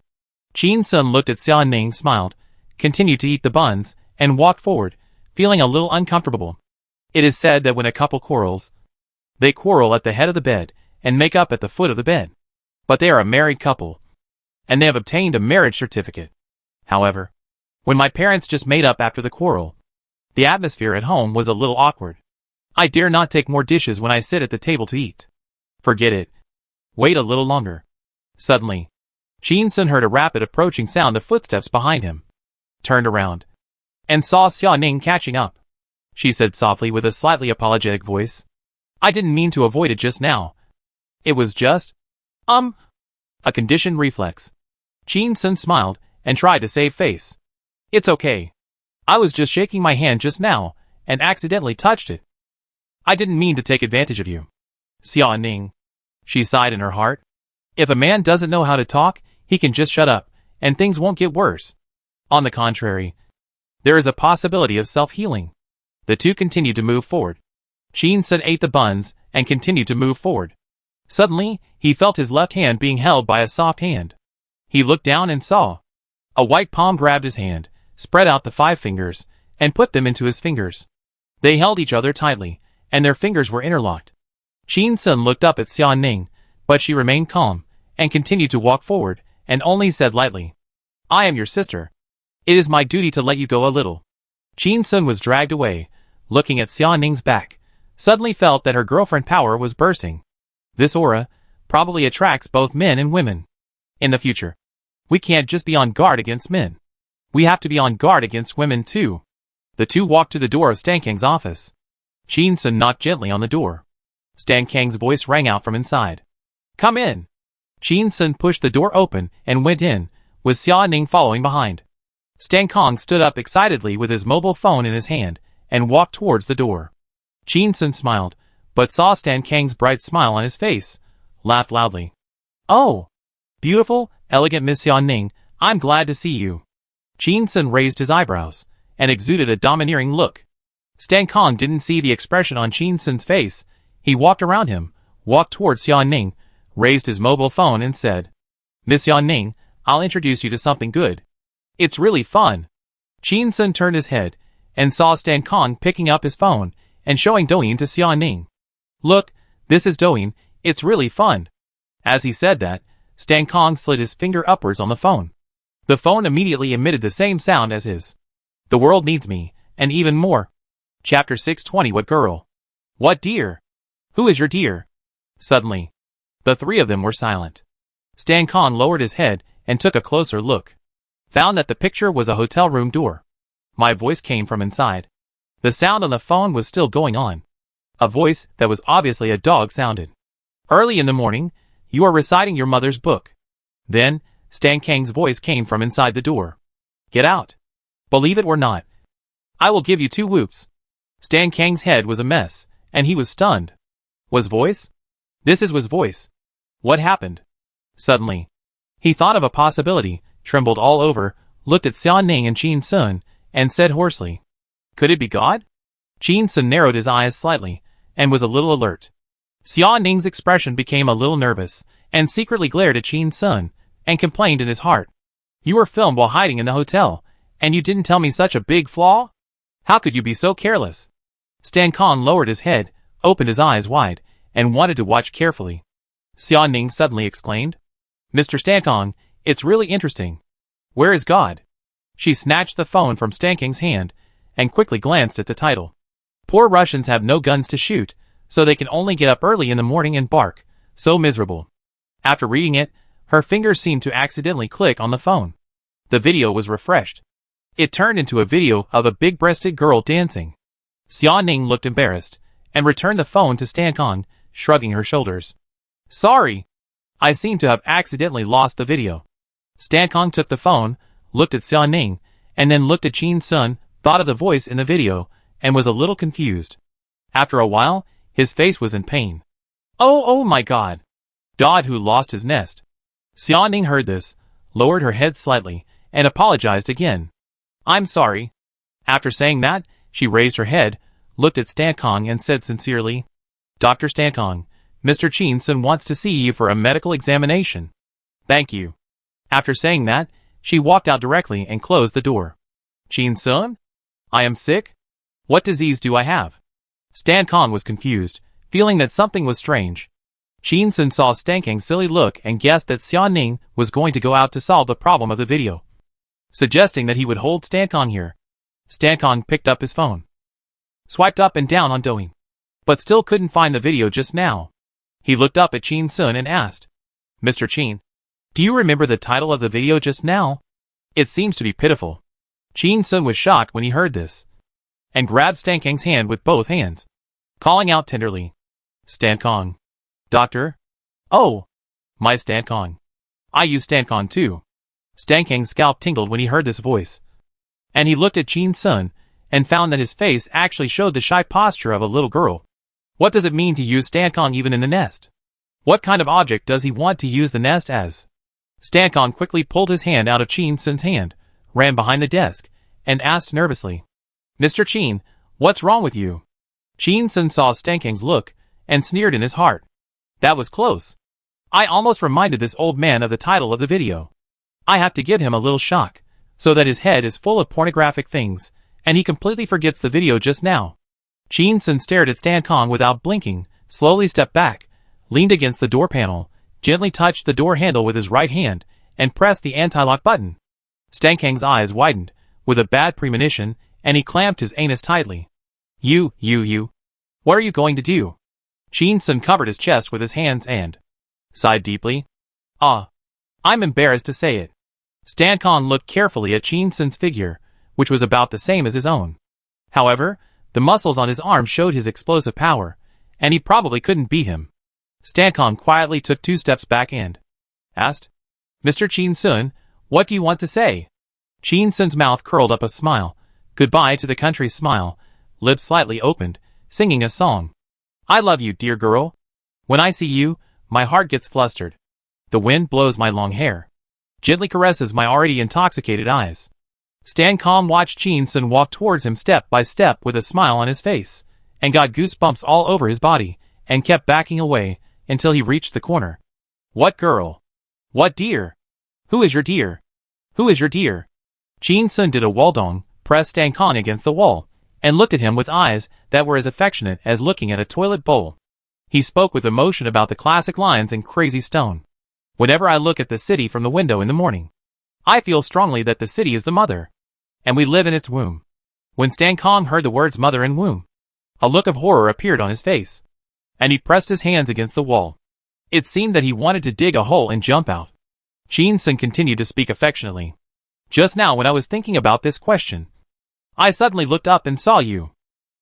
Chin Sun looked at Xia Ning, smiled, continued to eat the buns, and walked forward, feeling a little uncomfortable. It is said that when a couple quarrels, they quarrel at the head of the bed, and make up at the foot of the bed. But they are a married couple, and they have obtained a marriage certificate. However, when my parents just made up after the quarrel, the atmosphere at home was a little awkward. I dare not take more dishes when I sit at the table to eat. Forget it. Wait a little longer. Suddenly, Chin Sun heard a rapid approaching sound of footsteps behind him, turned around, and saw Xia Ning catching up. She said softly with a slightly apologetic voice, I didn't mean to avoid it just now. It was just… a conditioned reflex. Chin Sun smiled, and tried to save face. It's okay. I was just shaking my hand just now, and accidentally touched it. I didn't mean to take advantage of you. Xia Ning. She sighed in her heart. If a man doesn't know how to talk, he can just shut up, and things won't get worse. On the contrary, there is a possibility of self-healing. The two continued to move forward. Chin Sun ate the buns, and continued to move forward. Suddenly, he felt his left hand being held by a soft hand. He looked down and saw. A white palm grabbed his hand, spread out the 5 fingers, and put them into his fingers. They held each other tightly, and their fingers were interlocked. Chin Sun looked up at Xia Ning, but she remained calm, and continued to walk forward, and only said lightly, I am your sister. It is my duty to let you go a little. Chin Sun was dragged away, looking at Xia Ning's back, suddenly felt that her girlfriend power was bursting. This aura probably attracts both men and women. In the future, we can't just be on guard against men. We have to be on guard against women too. The two walked to the door of Stan Kang's office. Chin Sun knocked gently on the door. Stan Kang's voice rang out from inside. Come in. Chin Sun pushed the door open and went in, with Xia Ning following behind. Stan Kang stood up excitedly with his mobile phone in his hand, and walked towards the door. Chin Sun smiled, but saw Stan Kang's bright smile on his face, laughed loudly. Oh! Beautiful, elegant Miss Xia Ning, I'm glad to see you. Chin Sun raised his eyebrows and exuded a domineering look. Stan Kong didn't see the expression on Chin Sun's face. He walked around him, walked towards Xiao Ning, raised his mobile phone and said, "Miss Xiao Ning, I'll introduce you to something good. It's really fun." Chin Sun turned his head and saw Stan Kong picking up his phone and showing Douyin to Xiao Ning. "Look, this is Douyin, it's really fun." As he said that, Stan Kong slid his finger upwards on the phone. The phone immediately emitted the same sound as his. "The world needs me, and even more." Chapter 620. What girl? What dear? Who is your dear? Suddenly, the three of them were silent. Stan Kong lowered his head and took a closer look. Found that the picture was a hotel room door. My voice came from inside. The sound on the phone was still going on. A voice that was obviously a dog sounded. "Early in the morning, you are reciting your mother's book." Then, Stan Kang's voice came from inside the door. "Get out. Believe it or not, I will give you 2 whoops." Stan Kang's head was a mess, and he was stunned. Was voice? This is was voice. What happened? Suddenly, he thought of a possibility, trembled all over, looked at Xiao Ning and Chin Sun, and said hoarsely, "Could it be God?" Chin Sun narrowed his eyes slightly, and was a little alert. Xiao Ning's expression became a little nervous, and secretly glared at Chin Sun, and complained in his heart. "You were filmed while hiding in the hotel, and you didn't tell me such a big flaw? How could you be so careless?" Stan Kong lowered his head, opened his eyes wide, and wanted to watch carefully. Xiao Ning suddenly exclaimed, "Mr. Stan Kong, it's really interesting. Where is God?" She snatched the phone from Stan Kang's hand, and quickly glanced at the title. Poor Russians have no guns to shoot, so they can only get up early in the morning and bark. So miserable. After reading it, her fingers seemed to accidentally click on the phone. The video was refreshed. It turned into a video of a big-breasted girl dancing. Xiao Ning looked embarrassed, and returned the phone to Stan Kong, shrugging her shoulders. "Sorry. I seem to have accidentally lost the video." Stan Kong took the phone, looked at Xiao Ning, and then looked at Chin Sun, thought of the voice in the video, and was a little confused. After a while, his face was in pain. Oh my God! God who lost his nest." Xiao Ning heard this, lowered her head slightly, and apologized again. "I'm sorry." After saying that, she raised her head, looked at Stan Kong and said sincerely, "Dr. Stan Kong, Mr. Chin Sun wants to see you for a medical examination." "Thank you." After saying that, she walked out directly and closed the door. "Chin Sun? I am sick? What disease do I have?" Stan Kong was confused, feeling that something was strange. Chin Sun saw Stan Kang's silly look and guessed that Xiao Ning was going to go out to solve the problem of the video, suggesting that he would hold Stan Kong here. Stan Kong picked up his phone, swiped up and down on Douyin, but still couldn't find the video just now. He looked up at Chin Sun and asked, "Mr. Chin, do you remember the title of the video just now? It seems to be pitiful." Chin Sun was shocked when he heard this, and grabbed Stan Kang's hand with both hands, calling out tenderly, "Stan Kong. Doctor? Oh, my Stan Kong. I use Stan Kong too." Stan Kang's scalp tingled when he heard this voice, and he looked at Chin Sun and found that his face actually showed the shy posture of a little girl. What does it mean to use Stan Kong even in the nest? What kind of object does he want to use the nest as? Stan Kong quickly pulled his hand out of Chin Sun's hand, ran behind the desk, and asked nervously, "Mr. Chin, what's wrong with you?" Chin Sun saw Stan Kang's look and sneered in his heart. That was close. I almost reminded this old man of the title of the video. I have to give him a little shock, so that his head is full of pornographic things, and he completely forgets the video just now. Chin Sun stared at Stan Kong without blinking, slowly stepped back, leaned against the door panel, gently touched the door handle with his right hand, and pressed the anti-lock button. Stan Kang's eyes widened, with a bad premonition, and he clamped his anus tightly. You. What are you going to do?" Chin Sun covered his chest with his hands and sighed deeply. I'm embarrassed to say it." Stan Kong looked carefully at Chin Sun's figure, which was about the same as his own. However, the muscles on his arms showed his explosive power, and he probably couldn't beat him. Stan Kong quietly took 2 steps back and asked, "Mr. Chin Sun, what do you want to say?" Chin Sun's mouth curled up a smile, goodbye to the country's smile, lips slightly opened, singing a song. "I love you, dear girl. When I see you, my heart gets flustered. The wind blows my long hair, gently caresses my already intoxicated eyes. Stan Kong watched Chin Sun walk towards him step by step with a smile on his face, and got goosebumps all over his body, and kept backing away until he reached the corner. What girl? What dear? Who is your dear? Who is your dear? Chin Sun did a waldong, pressed Stan Kong against the wall, and looked at him with eyes that were as affectionate as looking at a toilet bowl. He spoke with emotion about the classic lines in Crazy Stone. Whenever I look at the city from the window in the morning, I feel strongly that the city is the mother, and we live in its womb. When Stan Kong heard the words mother and womb, a look of horror appeared on his face, and he pressed his hands against the wall. It seemed that he wanted to dig a hole and jump out. Chin Sun continued to speak affectionately. Just now when I was thinking about this question, I suddenly looked up and saw you.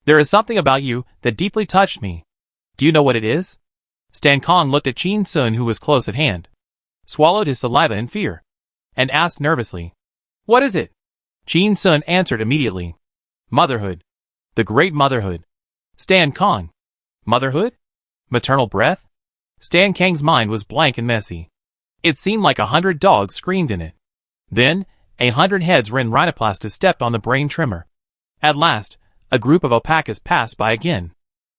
There is something about you that deeply touched me. Do you know what it is? Stan Kong looked at Chin Sun, who was close at hand, swallowed his saliva in fear, and asked nervously, What is it? Chin Sun answered immediately. Motherhood. The great motherhood. Stan Kong. Motherhood? Maternal breath? Stan Kang's mind was blank and messy. It seemed like 100 dogs screamed in it. Then, 100 heads ran rhinoplasty stepped on the brain trimmer. At last, a group of alpacas passed by again.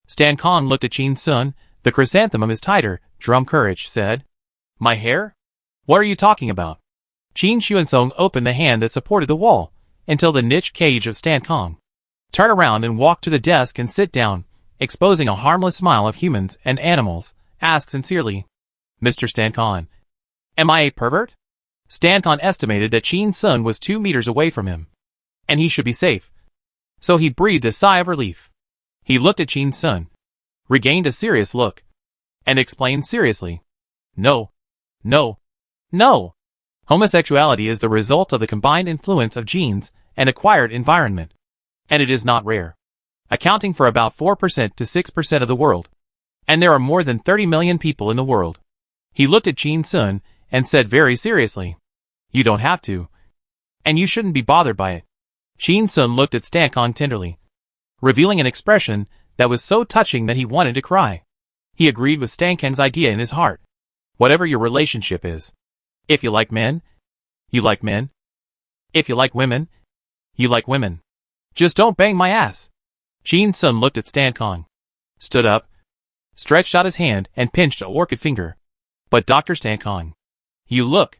Stan Kong looked at Chin Sun. The chrysanthemum is tighter, drum courage, said. My hair? What are you talking about? Chin Sung opened the hand that supported the wall, until the niche cage of Stan Kong. Turn around and walk to the desk and sit down, exposing a harmless smile of humans and animals, asked sincerely. Mr. Stan Kong. Am I a pervert? Stan Kong estimated that Chin Sun was 2 meters away from him, and he should be safe. So he breathed a sigh of relief. He looked at Chin Sun, regained a serious look, and explained seriously. No. No. No. Homosexuality is the result of the combined influence of genes and acquired environment, and it is not rare, accounting for about 4% to 6% of the world, and there are more than 30 million people in the world. He looked at Chin Sun and said very seriously, You don't have to, and you shouldn't be bothered by it. Chin Sun looked at Stan Kong tenderly, revealing an expression that was so touching that he wanted to cry. He agreed with Stan Kong's idea in his heart. Whatever your relationship is, if you like men, you like men. If you like women, you like women. Just don't bang my ass. Chin Sun looked at Stan Kong, stood up, stretched out his hand and pinched a orchid finger. But Dr. Stan Kong, you look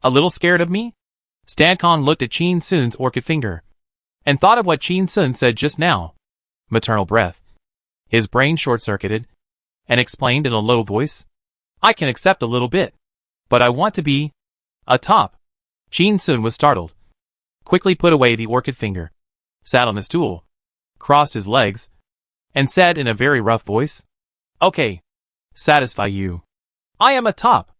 a little scared of me? Stan Kong looked at Chin Sun's orchid finger, and thought of what Chin Sun said just now. Maternal breath. His brain short-circuited, and explained in a low voice. I can accept a little bit, but I want to be a top. Chin Sun was startled, quickly put away the orchid finger, sat on the stool, crossed his legs, and said in a very rough voice, Okay, satisfy you. I am a top.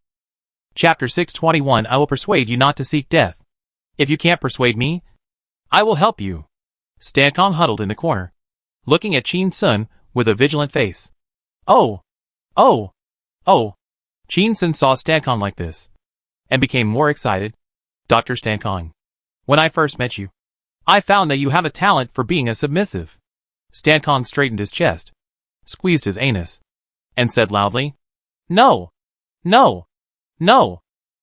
Chapter 621 I will persuade you not to seek death. If you can't persuade me, I will help you. Stan Kong huddled in the corner, looking at Chin Sun with a vigilant face. Oh! Oh! Oh! Chin Sun saw Stan Kong like this, and became more excited. Dr. Stan Kong, when I first met you, I found that you have a talent for being a submissive. Stan Kong straightened his chest, squeezed his anus, and said loudly, No! No! No!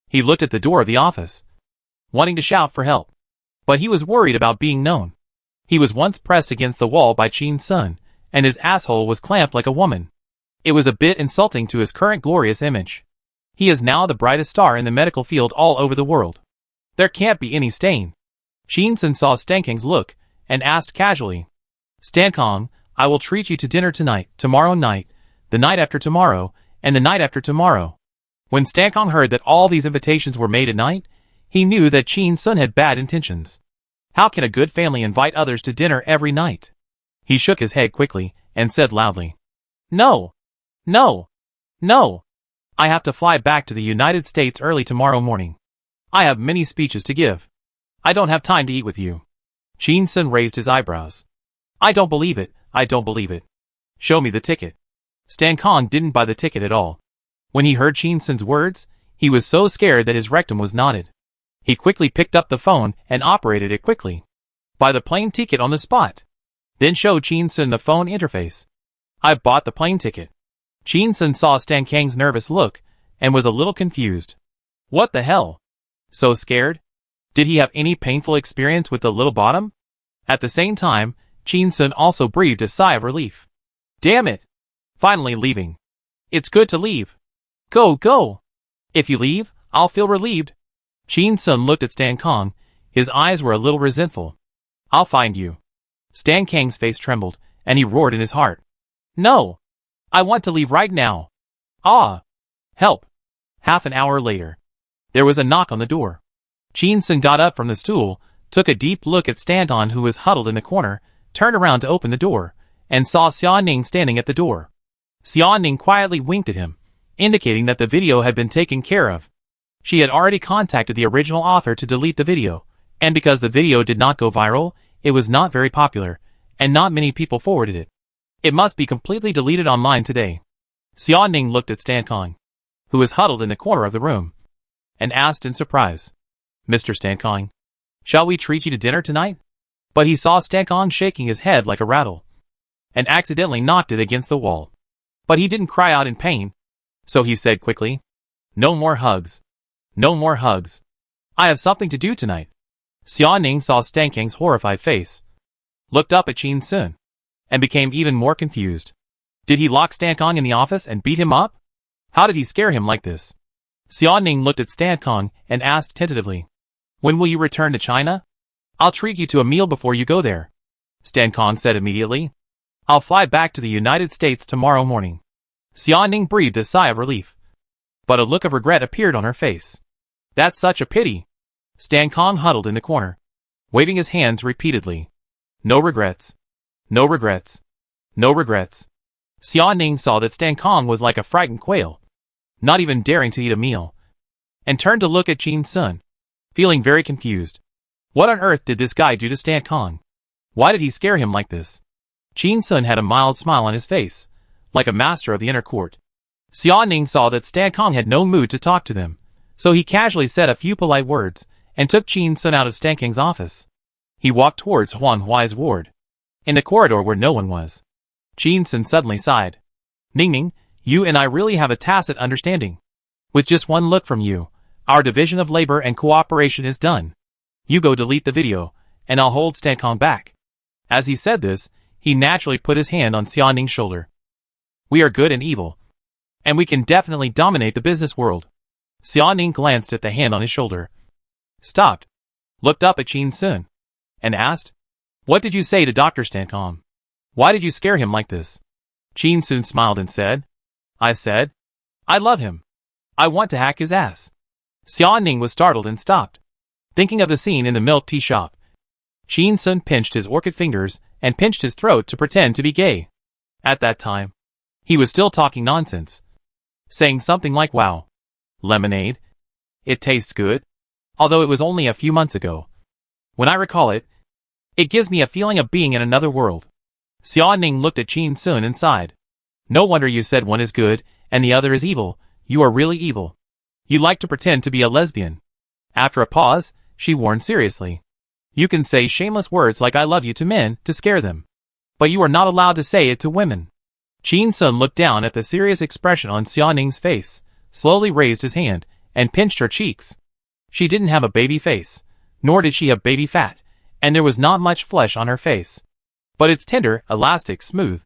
He looked at the door of the office, wanting to shout for help, but he was worried about being known. He was once pressed against the wall by Chin Sun, and his asshole was clamped like a woman. It was a bit insulting to his current glorious image. He is now the brightest star in the medical field all over the world. There can't be any stain. Chin Sun saw Stan Kong's look, and asked casually, Stan Kong, I will treat you to dinner tonight, tomorrow night, the night after tomorrow, and the night after tomorrow. When Stan Kong heard that all these invitations were made at night, he knew that Chin Sun had bad intentions. How can a good family invite others to dinner every night? He shook his head quickly, and said loudly, No! No! No! I have to fly back to the United States early tomorrow morning. I have many speeches to give. I don't have time to eat with you. Chin Sun raised his eyebrows. I don't believe it, I don't believe it. Show me the ticket. Stan Kong didn't buy the ticket at all. When he heard Chin Sun's words, he was so scared that his rectum was knotted. He quickly picked up the phone and operated it quickly. Buy the plane ticket on the spot. Then showed Chin Sun the phone interface. I've bought the plane ticket. Chin Sun saw Stan Kang's nervous look, and was a little confused. What the hell? So scared? Did he have any painful experience with the little bottom? At the same time, Chin Sun also breathed a sigh of relief. Damn it! Finally leaving. It's good to leave. Go, go! If you leave, I'll feel relieved. Chin Sun looked at Stan Kong. His eyes were a little resentful. I'll find you. Stan Kang's face trembled, and he roared in his heart. No! I want to leave right now. Ah! Help! Half an hour later. There was a knock on the door. Chin Sun got up from the stool, took a deep look at Stan Kong who was huddled in the corner, turned around to open the door, and saw Xia Ning standing at the door. Xia Ning quietly winked at him, indicating that the video had been taken care of. She had already contacted the original author to delete the video, and because the video did not go viral, it was not very popular, and not many people forwarded it. It must be completely deleted online today. Xia Ning looked at Stan Kong, who was huddled in the corner of the room, and asked in surprise, Mr. Stan Kong, shall we treat you to dinner tonight? But he saw Stan Kong shaking his head like a rattle, and accidentally knocked it against the wall. But he didn't cry out in pain, so he said quickly, No more hugs. No more hugs. I have something to do tonight. Xia Ning saw Stan Kang's horrified face, looked up at Chin Sun, and became even more confused. Did he lock Stan Kong in the office and beat him up? How did he scare him like this? Xia Ning looked at Stan Kong and asked tentatively, When will you return to China? I'll treat you to a meal before you go there. Stan Kong said immediately, I'll fly back to the United States tomorrow morning. Xia Ning breathed a sigh of relief, but a look of regret appeared on her face. That's such a pity. Stan Kong huddled in the corner, waving his hands repeatedly. No regrets. No regrets. No regrets. Xia Ning saw that Stan Kong was like a frightened quail, not even daring to eat a meal, and turned to look at Chin Sun, feeling very confused. What on earth did this guy do to Stan Kong? Why did he scare him like this? Chin Sun had a mild smile on his face, like a master of the inner court. Xia Ning saw that Stan Kong had no mood to talk to them, so he casually said a few polite words, and took Chin Sun out of Stan Kang's office. He walked towards Huang Huai's ward, in the corridor where no one was. Chin Sun suddenly sighed. Ning Ning, you and I really have a tacit understanding. With just one look from you, our division of labor and cooperation is done. You go delete the video, and I'll hold Stan Kong back. As he said this, he naturally put his hand on Xia Ning's shoulder. We are good and evil, and we can definitely dominate the business world. Xia Ning glanced at the hand on his shoulder, stopped, looked up at Chin Sun, and asked, What did you say to Dr. Stan Kong? Why did you scare him like this? Chin Sun smiled and said, I said, I love him. I want to hack his ass. Xia Ning was startled and stopped, thinking of the scene in the milk tea shop. Chin Sun pinched his orchid fingers and pinched his throat to pretend to be gay. At that time, he was still talking nonsense, saying something like, Wow, lemonade. It tastes good. Although it was only a few months ago. When I recall it, it gives me a feeling of being in another world. Xia Ning looked at Chin Sun and sighed. No wonder you said one is good and the other is evil. You are really evil. You like to pretend to be a lesbian. After a pause, she warned seriously. You can say shameless words like I love you to men to scare them, but you are not allowed to say it to women. Chin Sun looked down at the serious expression on Xia Ning's face, slowly raised his hand, and pinched her cheeks. She didn't have a baby face, nor did she have baby fat, and there was not much flesh on her face. But it's tender, elastic, smooth.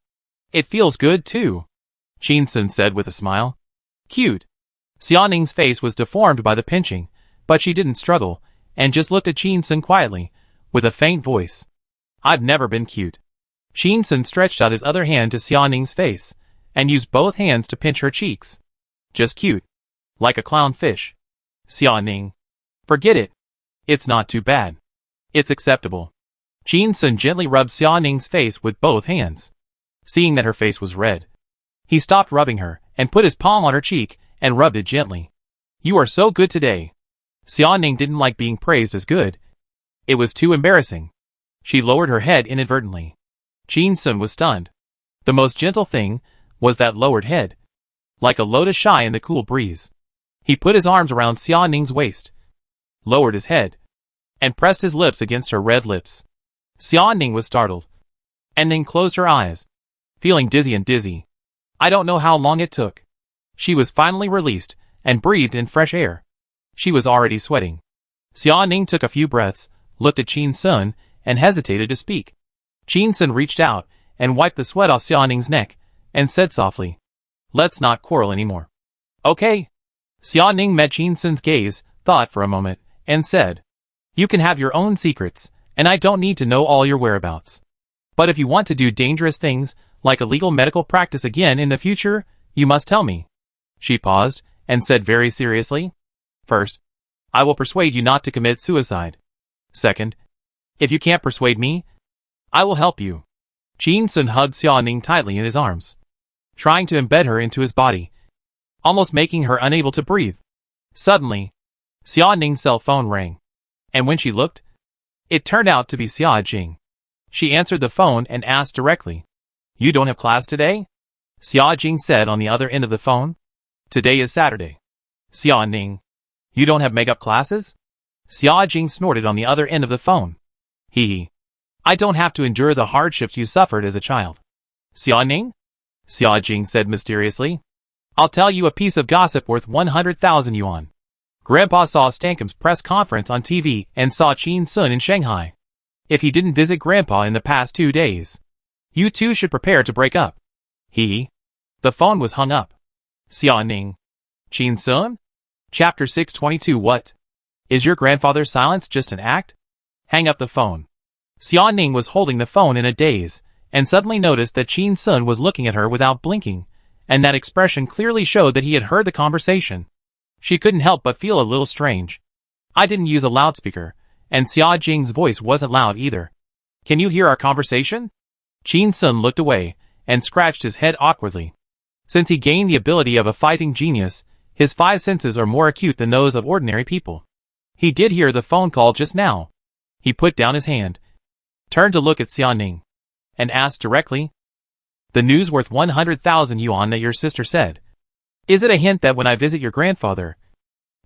It feels good too, Chin Sun said with a smile. Cute. Xia Ning's face was deformed by the pinching, but she didn't struggle, and just looked at Chin Sun quietly, with a faint voice. I've never been cute. Chin Sun stretched out his other hand to Xia Ning's face, and used both hands to pinch her cheeks. Just cute. Like a clownfish. Xia Ning. Forget it. It's not too bad. It's acceptable. Chin Sun gently rubbed Xia Ning's face with both hands. Seeing that her face was red, he stopped rubbing her, and put his palm on her cheek, and rubbed it gently. You are so good today. Xia Ning didn't like being praised as good. It was too embarrassing. She lowered her head inadvertently. Chin Sun was stunned. The most gentle thing was that lowered head, like a lotus shy in the cool breeze. He put his arms around Xia Ning's waist, lowered his head, and pressed his lips against her red lips. Xia Ning was startled, and then closed her eyes, feeling dizzy. I don't know how long it took. She was finally released, and breathed in fresh air. She was already sweating. Xia Ning took a few breaths, looked at Qin Sun, and hesitated to speak. Qin Sun reached out and wiped the sweat off Xia Ning's neck, and said softly, "Let's not quarrel anymore." "Okay." Xia Ning met Qin Sun's gaze, thought for a moment, and said, "You can have your own secrets, and I don't need to know all your whereabouts. But if you want to do dangerous things, like illegal medical practice again in the future, you must tell me." She paused, and said very seriously, "First, I will persuade you not to commit suicide. Second, if you can't persuade me, I will help you." Qin Sun hugged Xia Ning tightly in his arms, trying to embed her into his body, almost making her unable to breathe. Suddenly, Xia Ning's cell phone rang, and when she looked, it turned out to be Xia Jing. She answered the phone and asked directly, "You don't have class today?" Xia Jing said on the other end of the phone, "Today is Saturday." Xia Ning, "You don't have makeup classes?" Xia Jing snorted on the other end of the phone. Hee hee. "I don't have to endure the hardships you suffered as a child." "Xia Ning?" Xia Jing said mysteriously, "I'll tell you a piece of gossip worth 100,000 yuan. Grandpa saw Stankam's press conference on TV and saw Qin Sun in Shanghai. If he didn't visit Grandpa in the past 2 days, you two should prepare to break up." Hee hee. The phone was hung up. Xia Ning. "Qin Sun?" Chapter 622. What? Is your grandfather's silence just an act? Hang up the phone. Xia Ning was holding the phone in a daze, and suddenly noticed that Qin Sun was looking at her without blinking, and that expression clearly showed that he had heard the conversation. She couldn't help but feel a little strange. "I didn't use a loudspeaker, and Xia Jing's voice wasn't loud either. Can you hear our conversation?" Qin Sun looked away, and scratched his head awkwardly. Since he gained the ability of a fighting genius, his 5 senses are more acute than those of ordinary people. He did hear the phone call just now. He put down his hand, turned to look at Xia Ning, and asked directly, "The news worth 100,000 yuan that your sister said. Is it a hint that when I visit your grandfather,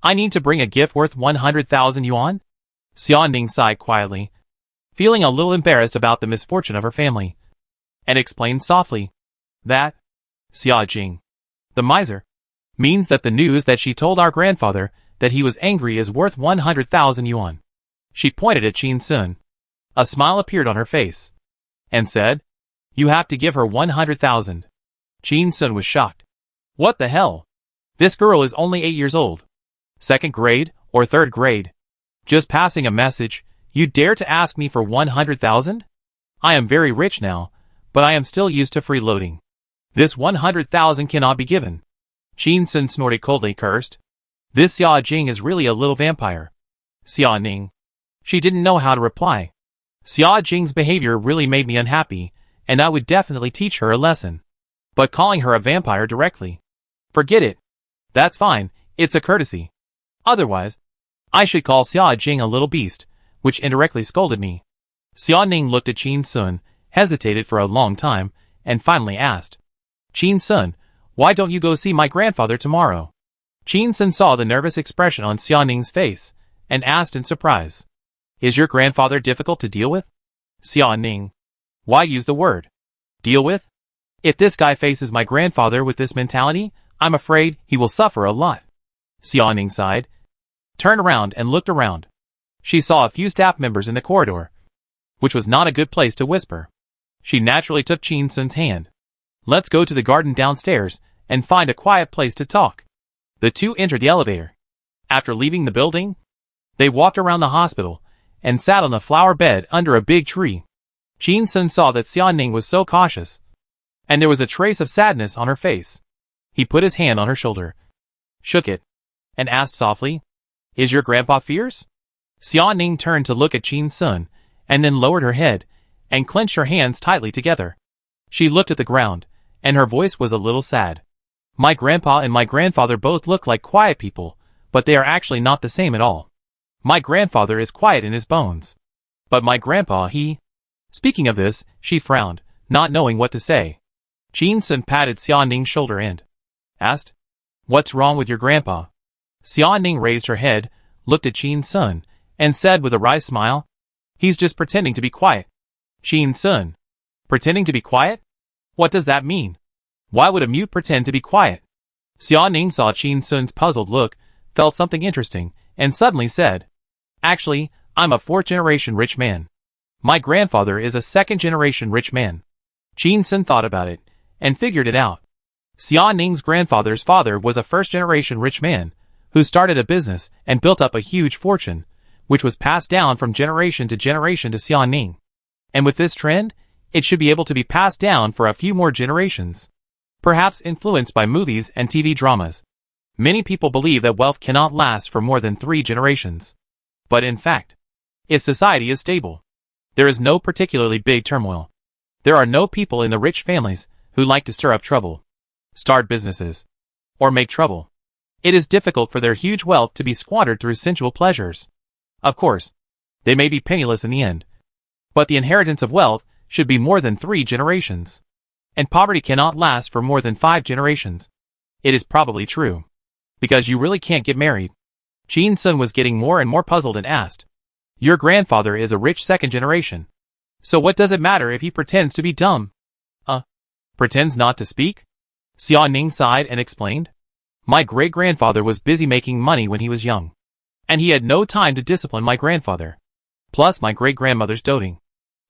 I need to bring a gift worth 100,000 yuan?" Xia Ning sighed quietly, feeling a little embarrassed about the misfortune of her family, and explained softly, "That, Xia Jing, the miser, means that the news that she told our grandfather that he was angry is worth 100,000 yuan. She pointed at Qin Sun. A smile appeared on her face, and said, "You have to give her 100,000. Qin Sun was shocked. "What the hell? This girl is only 8 years old. 2nd grade or 3rd grade. Just passing a message, you dare to ask me for 100,000? I am very rich now, but I am still used to freeloading. This 100,000 cannot be given." Qin Sun snorted coldly, cursed. This Xia Jing is really a little vampire. Xia Ning. She didn't know how to reply. Xia Jing's behavior really made me unhappy, and I would definitely teach her a lesson. But calling her a vampire directly? Forget it. That's fine, it's a courtesy. Otherwise, I should call Xia Jing a little beast, which indirectly scolded me. Xia Ning looked at Qin Sun, hesitated for a long time, and finally asked, "Qin Sun, why don't you go see my grandfather tomorrow?" Qin Sun saw the nervous expression on Xia Ning's face, and asked in surprise, "Is your grandfather difficult to deal with?" Xia Ning. Why use the word deal with? If this guy faces my grandfather with this mentality, I'm afraid he will suffer a lot. Xia Ning sighed, turned around and looked around. She saw a few staff members in the corridor, which was not a good place to whisper. She naturally took Qin Sun's hand. "Let's go to the garden downstairs and find a quiet place to talk." The two entered the elevator. After leaving the building, they walked around the hospital and sat on the flower bed under a big tree. Qin Sun saw that Xia Ning was so cautious, and there was a trace of sadness on her face. He put his hand on her shoulder, shook it, and asked softly, "Is your grandpa fierce?" Xia Ning turned to look at Qin Sun, and then lowered her head, and clenched her hands tightly together. She looked at the ground, and her voice was a little sad. "My grandpa and my grandfather both look like quiet people, but they are actually not the same at all. My grandfather is quiet in his bones. But my grandpa, he..." Speaking of this, she frowned, not knowing what to say. Qin Sun patted Xia Ning's shoulder and asked, "What's wrong with your grandpa?" Xia Ning raised her head, looked at Qin Sun, and said with a wry smile, "He's just pretending to be quiet." Qin Sun. Pretending to be quiet? What does that mean? Why would a mute pretend to be quiet? Xia Ning saw Qin Sun's puzzled look, felt something interesting, and suddenly said, Actually, I'm a fourth-generation rich man. My grandfather is a second-generation rich man. Qin Sun thought about it, and figured it out. Xia Ning's grandfather's father was a first-generation rich man, who started a business and built up a huge fortune, which was passed down from generation to generation to Xia Ning. And with this trend, it should be able to be passed down for a few more generations. Perhaps influenced by movies and TV dramas. Many people believe that wealth cannot last for more than 3 generations. But in fact, if society is stable, there is no particularly big turmoil. There are no people in the rich families who like to stir up trouble, start businesses, or make trouble. It is difficult for their huge wealth to be squandered through sensual pleasures. Of course, they may be penniless in the end, but the inheritance of wealth should be more than 3 generations. And poverty cannot last for more than 5 generations. It is probably true. Because you really can't get married. Qin Sun was getting more and more puzzled and asked, "Your grandfather is a rich second generation. So what does it matter if he pretends to be dumb?" Pretends not to speak? Xia Ning sighed and explained. "My great-grandfather was busy making money when he was young. And he had no time to discipline my grandfather. Plus my great-grandmother's doting.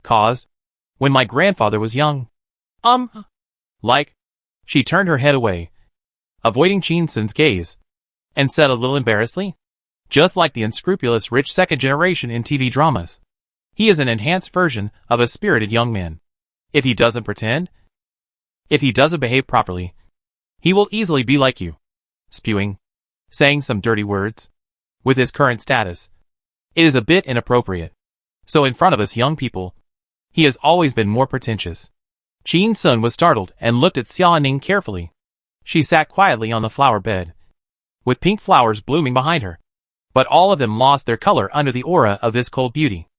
Caused, when my grandfather was young. She turned her head away, avoiding Qin Sun's gaze, and said a little embarrassedly, "Just like the unscrupulous rich second generation in TV dramas. He is an enhanced version of a spirited young man. If he doesn't pretend, if he doesn't behave properly, he will easily be like you. Spewing, saying some dirty words. With his current status, it is a bit inappropriate. So in front of us young people, he has always been more pretentious." Qin Sun was startled and looked at Xia Ning carefully. She sat quietly on the flower bed, with pink flowers blooming behind her. But all of them lost their color under the aura of this cold beauty.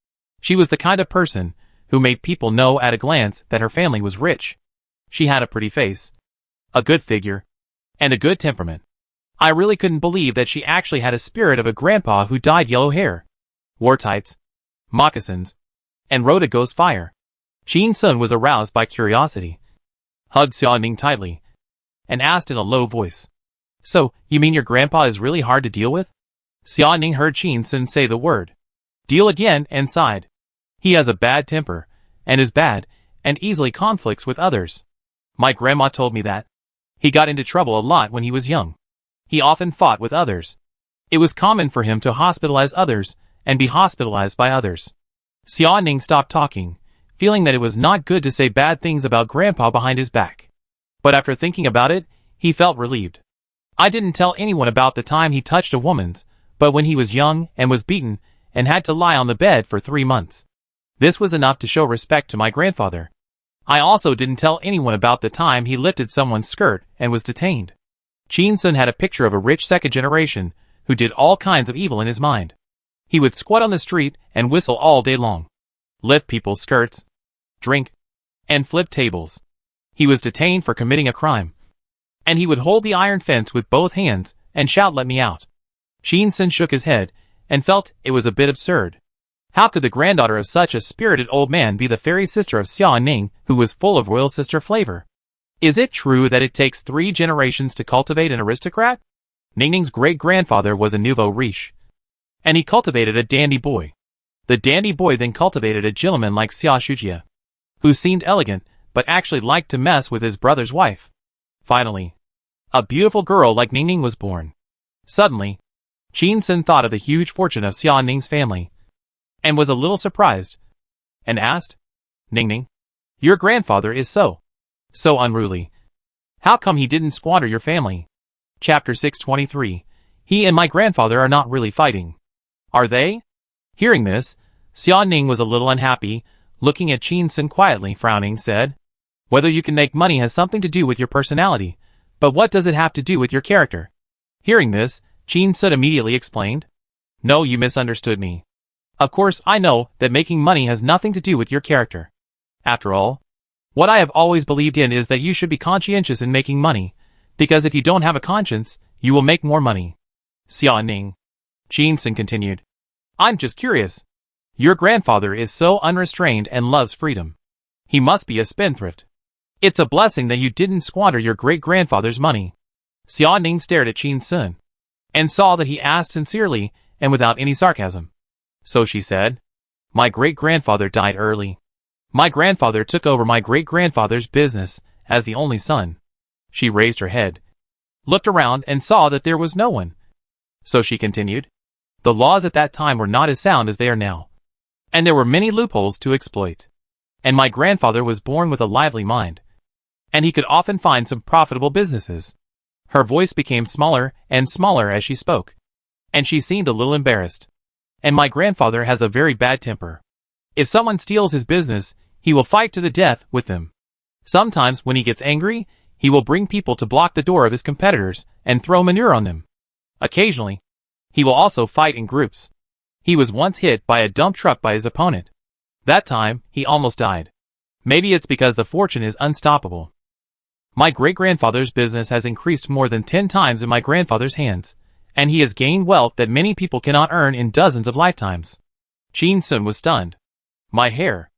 She was the kind of person who made people know at a glance that her family was rich. She had a pretty face, a good figure, and a good temperament. I really couldn't believe that she actually had a spirit of a grandpa who dyed yellow hair, wore tights, moccasins, and rode a ghost fire. Qin Sun was aroused by curiosity, hugged Xia Ning tightly, and asked in a low voice, "So, you mean your grandpa is really hard to deal with?" Xia Ning heard Qin Sun say the word "deal" again and sighed. "He has a bad temper, and is bad, and easily conflicts with others. My grandma told me that. He got into trouble a lot when he was young. He often fought with others. It was common for him to hospitalize others, and be hospitalized by others." Xia Ning stopped talking, feeling that it was not good to say bad things about Grandpa behind his back. But after thinking about it, he felt relieved. "I didn't tell anyone about the time he touched a woman's, but when he was young and was beaten and had to lie on the bed for 3 months. This was enough to show respect to my grandfather. I also didn't tell anyone about the time he lifted someone's skirt and was detained." Qin Sun had a picture of a rich second generation who did all kinds of evil in his mind. He would squat on the street and whistle all day long, lift people's skirts, drink, and flip tables. He was detained for committing a crime. And he would hold the iron fence with both hands and shout, "Let me out." Qin Sun shook his head and felt it was a bit absurd. How could the granddaughter of such a spirited old man be the fairy sister of Xia Ning, who was full of royal sister flavor? Is it true that it takes 3 generations to cultivate an aristocrat? Ningning's great-grandfather was a nouveau riche, and he cultivated a dandy boy. The dandy boy then cultivated a gentleman like Xia Shujia, who seemed elegant but actually liked to mess with his brother's wife. Finally, a beautiful girl like Ningning was born. Suddenly, Qin Sun thought of the huge fortune of Xia Ning's family, and was a little surprised, and asked, "Ningning, your grandfather is so unruly. How come he didn't squander your family?" Chapter 623. He and my grandfather are not really fighting. Are they? Hearing this, Xia Ning was a little unhappy, looking at Qin Sun quietly, frowning, said, "Whether you can make money has something to do with your personality, but what does it have to do with your character?" Hearing this, Qin Sun immediately explained, "No, you misunderstood me. Of course I know that making money has nothing to do with your character. After all, what I have always believed in is that you should be conscientious in making money, because if you don't have a conscience, you will make more money." Xia Ning. Qin Sun continued, "I'm just curious. Your grandfather is so unrestrained and loves freedom. He must be a spendthrift. It's a blessing that you didn't squander your great-grandfather's money." Xia Ning stared at Qin Sun, and saw that he asked sincerely and without any sarcasm. So she said, "My great-grandfather died early. My grandfather took over my great-grandfather's business as the only son." She raised her head, looked around and saw that there was no one. So she continued, "The laws at that time were not as sound as they are now, and there were many loopholes to exploit. And my grandfather was born with a lively mind, and he could often find some profitable businesses." Her voice became smaller and smaller as she spoke, and she seemed a little embarrassed. "And my grandfather has a very bad temper. If someone steals his business, he will fight to the death with them. Sometimes when he gets angry, he will bring people to block the door of his competitors and throw manure on them. Occasionally, he will also fight in groups. He was once hit by a dump truck by his opponent. That time, he almost died. Maybe it's because the fortune is unstoppable. My great-grandfather's business has increased more than 10 times in my grandfather's hands, and he has gained wealth that many people cannot earn in dozens of lifetimes." Chin Sun was stunned. "My hair.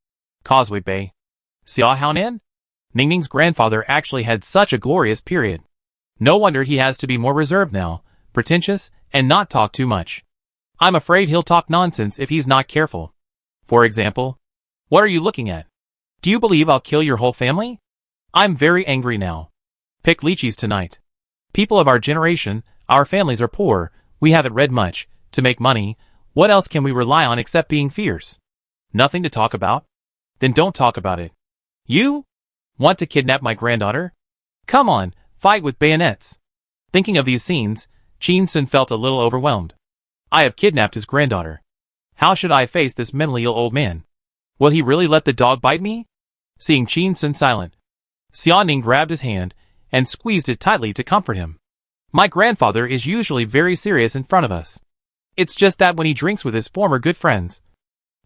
Causeway Bay. Xia Haonan? Ningning's grandfather actually had such a glorious period. No wonder he has to be more reserved now, pretentious, and not talk too much. I'm afraid he'll talk nonsense if he's not careful. For example, what are you looking at? Do you believe I'll kill your whole family? I'm very angry now. Pick lychees tonight. People of our generation, our families are poor, we haven't read much. To make money, what else can we rely on except being fierce? Nothing to talk about? Then don't talk about it. You? Want to kidnap my granddaughter? Come on, fight with bayonets." Thinking of these scenes, Chin Sun felt a little overwhelmed. I have kidnapped his granddaughter. How should I face this mentally ill old man? Will he really let the dog bite me? Seeing Chin Sun silent, Xia Ning grabbed his hand and squeezed it tightly to comfort him. "My grandfather is usually very serious in front of us. It's just that when he drinks with his former good friends,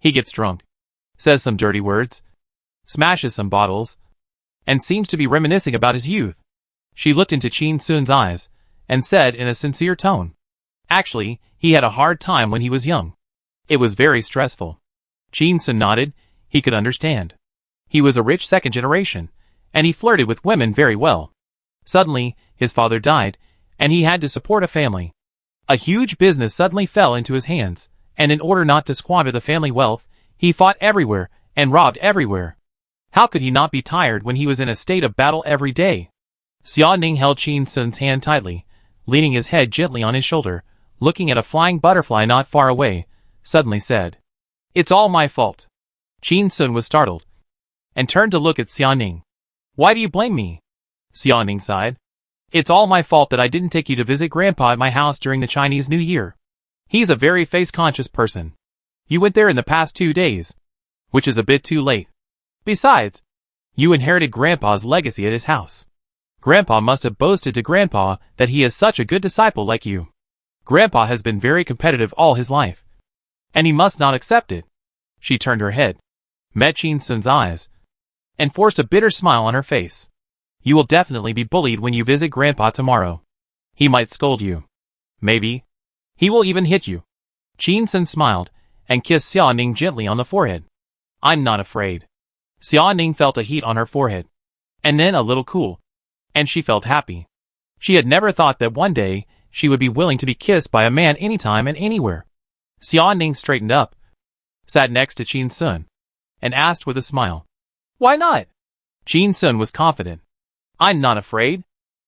he gets drunk, says some dirty words, smashes some bottles, and seems to be reminiscing about his youth." She looked into Chin Sun's eyes and said in a sincere tone, "Actually, he had a hard time when he was young. It was very stressful." Chin Sun nodded. He could understand. He was a rich second generation, and he flirted with women very well. Suddenly, his father died, and he had to support a family. A huge business suddenly fell into his hands, and in order not to squander the family wealth, he fought everywhere and robbed everywhere. How could he not be tired when he was in a state of battle every day? Xia Ning held Chin Sun's hand tightly, leaning his head gently on his shoulder, looking at a flying butterfly not far away, suddenly said, "It's all my fault." Chin Sun was startled, and turned to look at Xia Ning. "Why do you blame me?" Xia Ning sighed. "It's all my fault that I didn't take you to visit Grandpa at my house during the Chinese New Year. He's a very face-conscious person. You went there in the past 2 days, which is a bit too late. Besides, you inherited Grandpa's legacy at his house. Grandpa must have boasted to Grandpa that he is such a good disciple like you. Grandpa has been very competitive all his life, and he must not accept it." She turned her head, met Chin Sun's eyes, and forced a bitter smile on her face. "You will definitely be bullied when you visit Grandpa tomorrow. He might scold you. Maybe he will even hit you." Chin Sun smiled and kissed Xia Ning gently on the forehead. "I'm not afraid." Xia Ning felt a heat on her forehead, and then a little cool, and she felt happy. She had never thought that one day she would be willing to be kissed by a man anytime and anywhere. Xia Ning straightened up, sat next to Chin Sun, and asked with a smile, "Why not?" Chin Sun was confident. "I'm not afraid."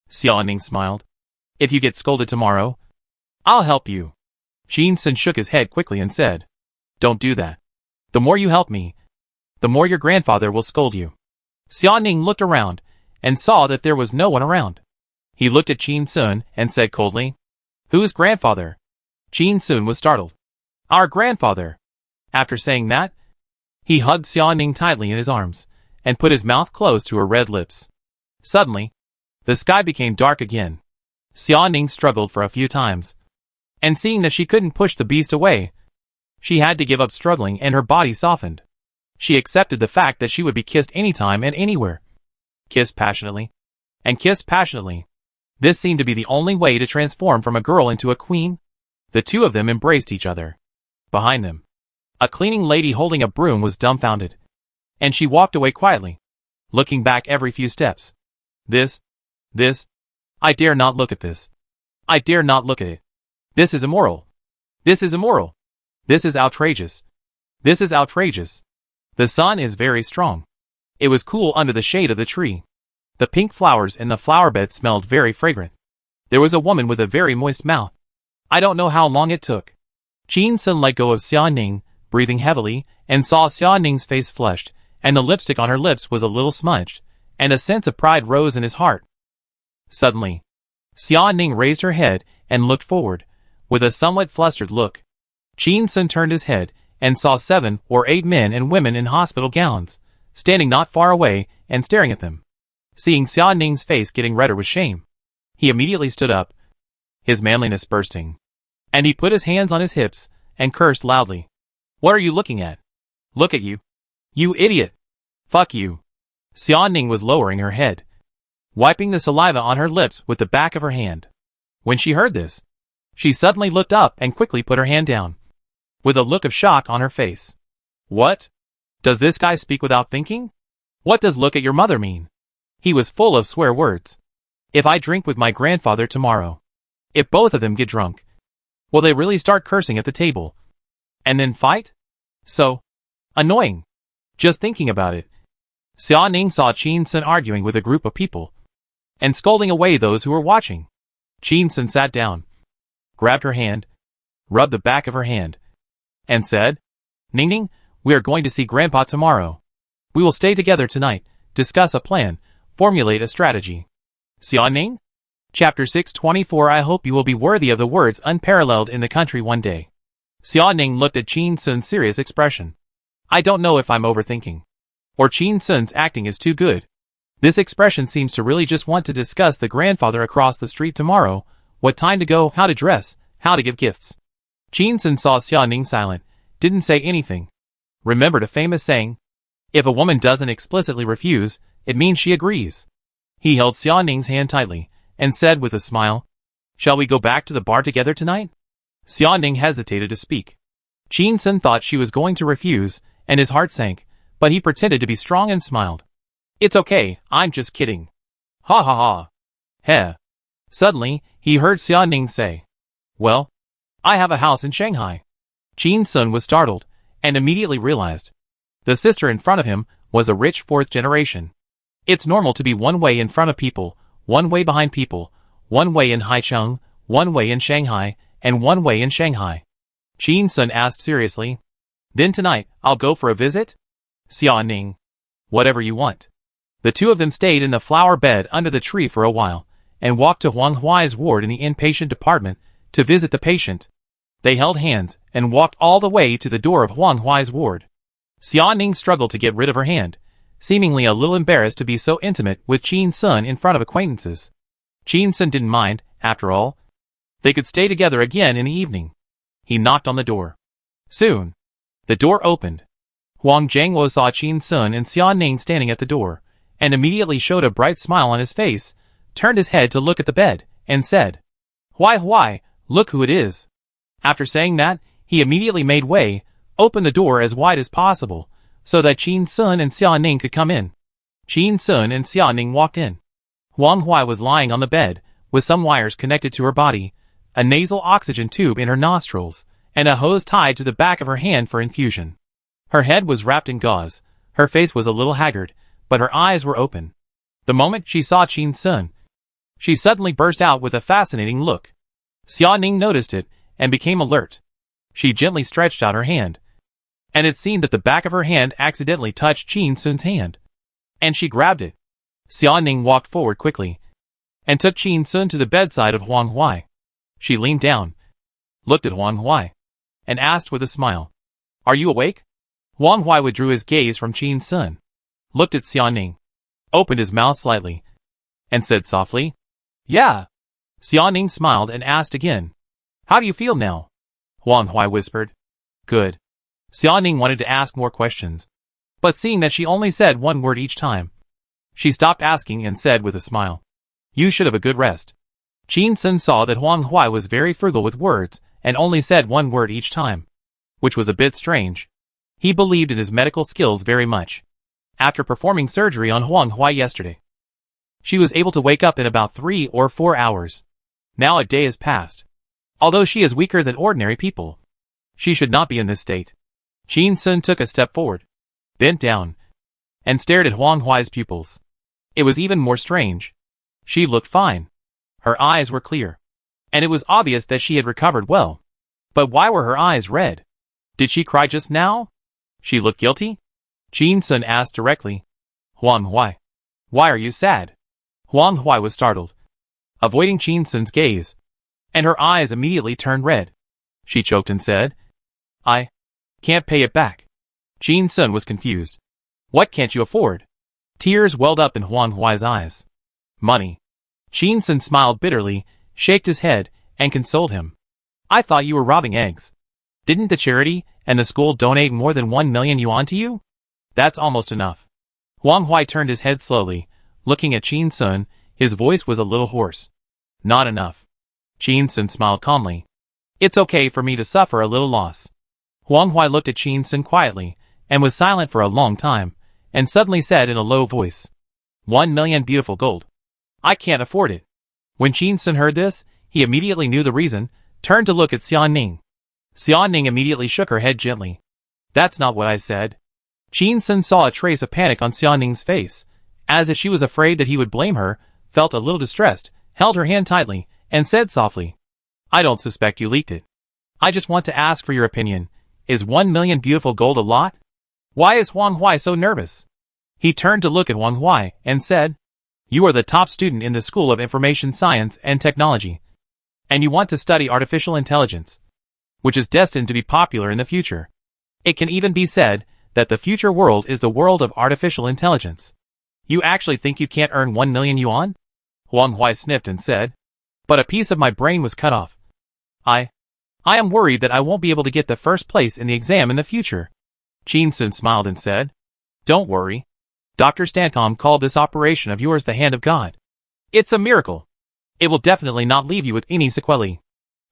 Xia Ning smiled. "If you get scolded tomorrow, I'll help you." Chin Sun shook his head quickly and said, "Don't do that. The more you help me, the more your grandfather will scold you." Xia Ning looked around and saw that there was no one around. He looked at Chin Sun and said coldly, "Whose grandfather?" Chin Sun was startled. "Our grandfather." After saying that, he hugged Xia Ning tightly in his arms and put his mouth close to her red lips. Suddenly, the sky became dark again. Xia Ning struggled for a few times, and seeing that she couldn't push the beast away, she had to give up struggling and her body softened. She accepted the fact that she would be kissed anytime and anywhere. Kissed passionately, and kissed passionately. This seemed to be the only way to transform from a girl into a queen. The two of them embraced each other. Behind them, a cleaning lady holding a broom was dumbfounded, and she walked away quietly, looking back every few steps. This, I dare not look at this. I dare not look at it. This is immoral. This is immoral. This is outrageous. This is outrageous. The sun is very strong. It was cool under the shade of the tree. The pink flowers in the flower bed smelled very fragrant. There was a woman with a very moist mouth. I don't know how long it took. Qin Sun let go of Xia Ning, breathing heavily, and saw Xia Ning's face flushed, and the lipstick on her lips was a little smudged, and a sense of pride rose in his heart. Suddenly, Xia Ning raised her head and looked forward, with a somewhat flustered look. Qin Sun turned his head and saw 7 or 8 men and women in hospital gowns, standing not far away and staring at them. Seeing Xia Ning's face getting redder with shame, he immediately stood up, his manliness bursting, and he put his hands on his hips and cursed loudly. What are you looking at? Look at you. You idiot. Fuck you. Xia Ning was lowering her head, wiping the saliva on her lips with the back of her hand. When she heard this, she suddenly looked up and quickly put her hand down, with a look of shock on her face. What? Does this guy speak without thinking? What does look at your mother mean? He was full of swear words. If I drink with my grandfather tomorrow, if both of them get drunk, will they really start cursing at the table? And then fight? So annoying. Just thinking about it. Xia Ning saw Qin Sun arguing with a group of people, and scolding away those who were watching. Qin Sun sat down, grabbed her hand, rubbed the back of her hand, and said, Ning Ning, we are going to see Grandpa tomorrow. We will stay together tonight, discuss a plan, formulate a strategy. Xia Ning? Chapter 624. I hope you will be worthy of the words unparalleled in the country one day. Xia Ning looked at Qin Sun's serious expression. I don't know if I'm overthinking, or Qin Sun's acting is too good. This expression seems to really just want to discuss the grandfather across the street tomorrow, what time to go, how to dress, how to give gifts. Qin Sun saw Xia Ning silent, didn't say anything. Remembered a famous saying, if a woman doesn't explicitly refuse, it means she agrees. He held Xia Ning's hand tightly, and said with a smile, shall we go back to the bar together tonight? Xia Ning hesitated to speak. Qin Sun thought she was going to refuse, and his heart sank, but he pretended to be strong and smiled. It's okay, I'm just kidding. Ha ha ha. Heh. Suddenly, he heard Xia Ning say, well, I have a house in Shanghai. Qin Sun was startled, and immediately realized the sister in front of him was a rich 4th generation. It's normal to be one way in front of people, one way behind people, one way in Haicheng, one way in Shanghai, and one way in Shanghai. Qin Sun asked seriously, then tonight, I'll go for a visit? Xia Ning. Whatever you want. The two of them stayed in the flower bed under the tree for a while, and walked to Huang Huai's ward in the inpatient department to visit the patient. They held hands and walked all the way to the door of Huang Huai's ward. Xia Ning struggled to get rid of her hand, seemingly a little embarrassed to be so intimate with Qin Sun in front of acquaintances. Qin Sun didn't mind, after all. They could stay together again in the evening. He knocked on the door. Soon, the door opened. Huang Jiangwo saw Qin Sun and Xia Ning standing at the door, and immediately showed a bright smile on his face, turned his head to look at the bed, and said, Why, look who it is. After saying that, he immediately made way, opened the door as wide as possible, so that Qin Sun and Xia Ning could come in. Qin Sun and Xia Ning walked in. Huang Huai was lying on the bed, with some wires connected to her body, a nasal oxygen tube in her nostrils, and a hose tied to the back of her hand for infusion. Her head was wrapped in gauze, her face was a little haggard, but her eyes were open. The moment she saw Qin Sun, she suddenly burst out with a fascinating look. Xia Ning noticed it, and became alert. She gently stretched out her hand, and it seemed that the back of her hand accidentally touched Qin Sun's hand, and she grabbed it. Xia Ning walked forward quickly, and took Qin Sun to the bedside of Huang Huai. She leaned down, looked at Huang Huai, and asked with a smile, Are you awake? Huang Huai withdrew his gaze from Qin Sun, looked at Xia Ning, opened his mouth slightly, and said softly, Yeah. Xia Ning smiled and asked again, How do you feel now? Huang Huai whispered, Good. Xia Ning wanted to ask more questions, but seeing that she only said one word each time, she stopped asking and said with a smile, You should have a good rest. Qin Sun saw that Huang Huai was very frugal with words and only said one word each time, which was a bit strange. He believed in his medical skills very much. After performing surgery on Huang Huai yesterday, she was able to wake up in about 3 or 4 hours. Now a day has passed. Although she is weaker than ordinary people, She should not be in this state. Qin Sun took a step forward, bent down, and stared at Huang Huai's pupils. It was even more strange. She looked fine. Her eyes were clear, and it was obvious that she had recovered well. But why were her eyes red? Did she cry just now? She looked guilty? Qin Sun asked directly. Huang Huai, why are you sad? Huang Huai was startled, avoiding Qin Sun's gaze, and her eyes immediately turned red. She choked and said, I can't pay it back. Qin Sun was confused. What can't you afford? Tears welled up in Huang Huai's eyes. Money. Qin Sun smiled bitterly, shook his head, and consoled him. I thought you were robbing eggs. Didn't the charity and the school donate more than 1 million yuan to you? That's almost enough. Huang Huai turned his head slowly, looking at Qin Sun. His voice was a little hoarse. Not enough. Qin Sun smiled calmly. It's okay for me to suffer a little loss. Huang Huai looked at Qin Sun quietly, and was silent for a long time, and suddenly said in a low voice, 1 million beautiful gold. I can't afford it. When Qin Sun heard this, he immediately knew the reason, turned to look at Xiaoning. Xiaoning immediately shook her head gently. That's not what I said. Qin Sun saw a trace of panic on Xiaoning's face, as if she was afraid that he would blame her, felt a little distressed, held her hand tightly, and said softly, I don't suspect you leaked it. I just want to ask for your opinion. Is 1 million beautiful gold a lot? Why is Huang Huai so nervous? He turned to look at Huang Huai and said, You are the top student in the School of Information Science and Technology, and you want to study artificial intelligence, which is destined to be popular in the future. It can even be said that the future world is the world of artificial intelligence. You actually think you can't earn 1 million yuan? Huang Huai sniffed and said, But a piece of my brain was cut off. I am worried that I won't be able to get the first place in the exam in the future. Qin Sun smiled and said, Don't worry. Dr. Stancom called this operation of yours the hand of God. It's a miracle. It will definitely not leave you with any sequelae.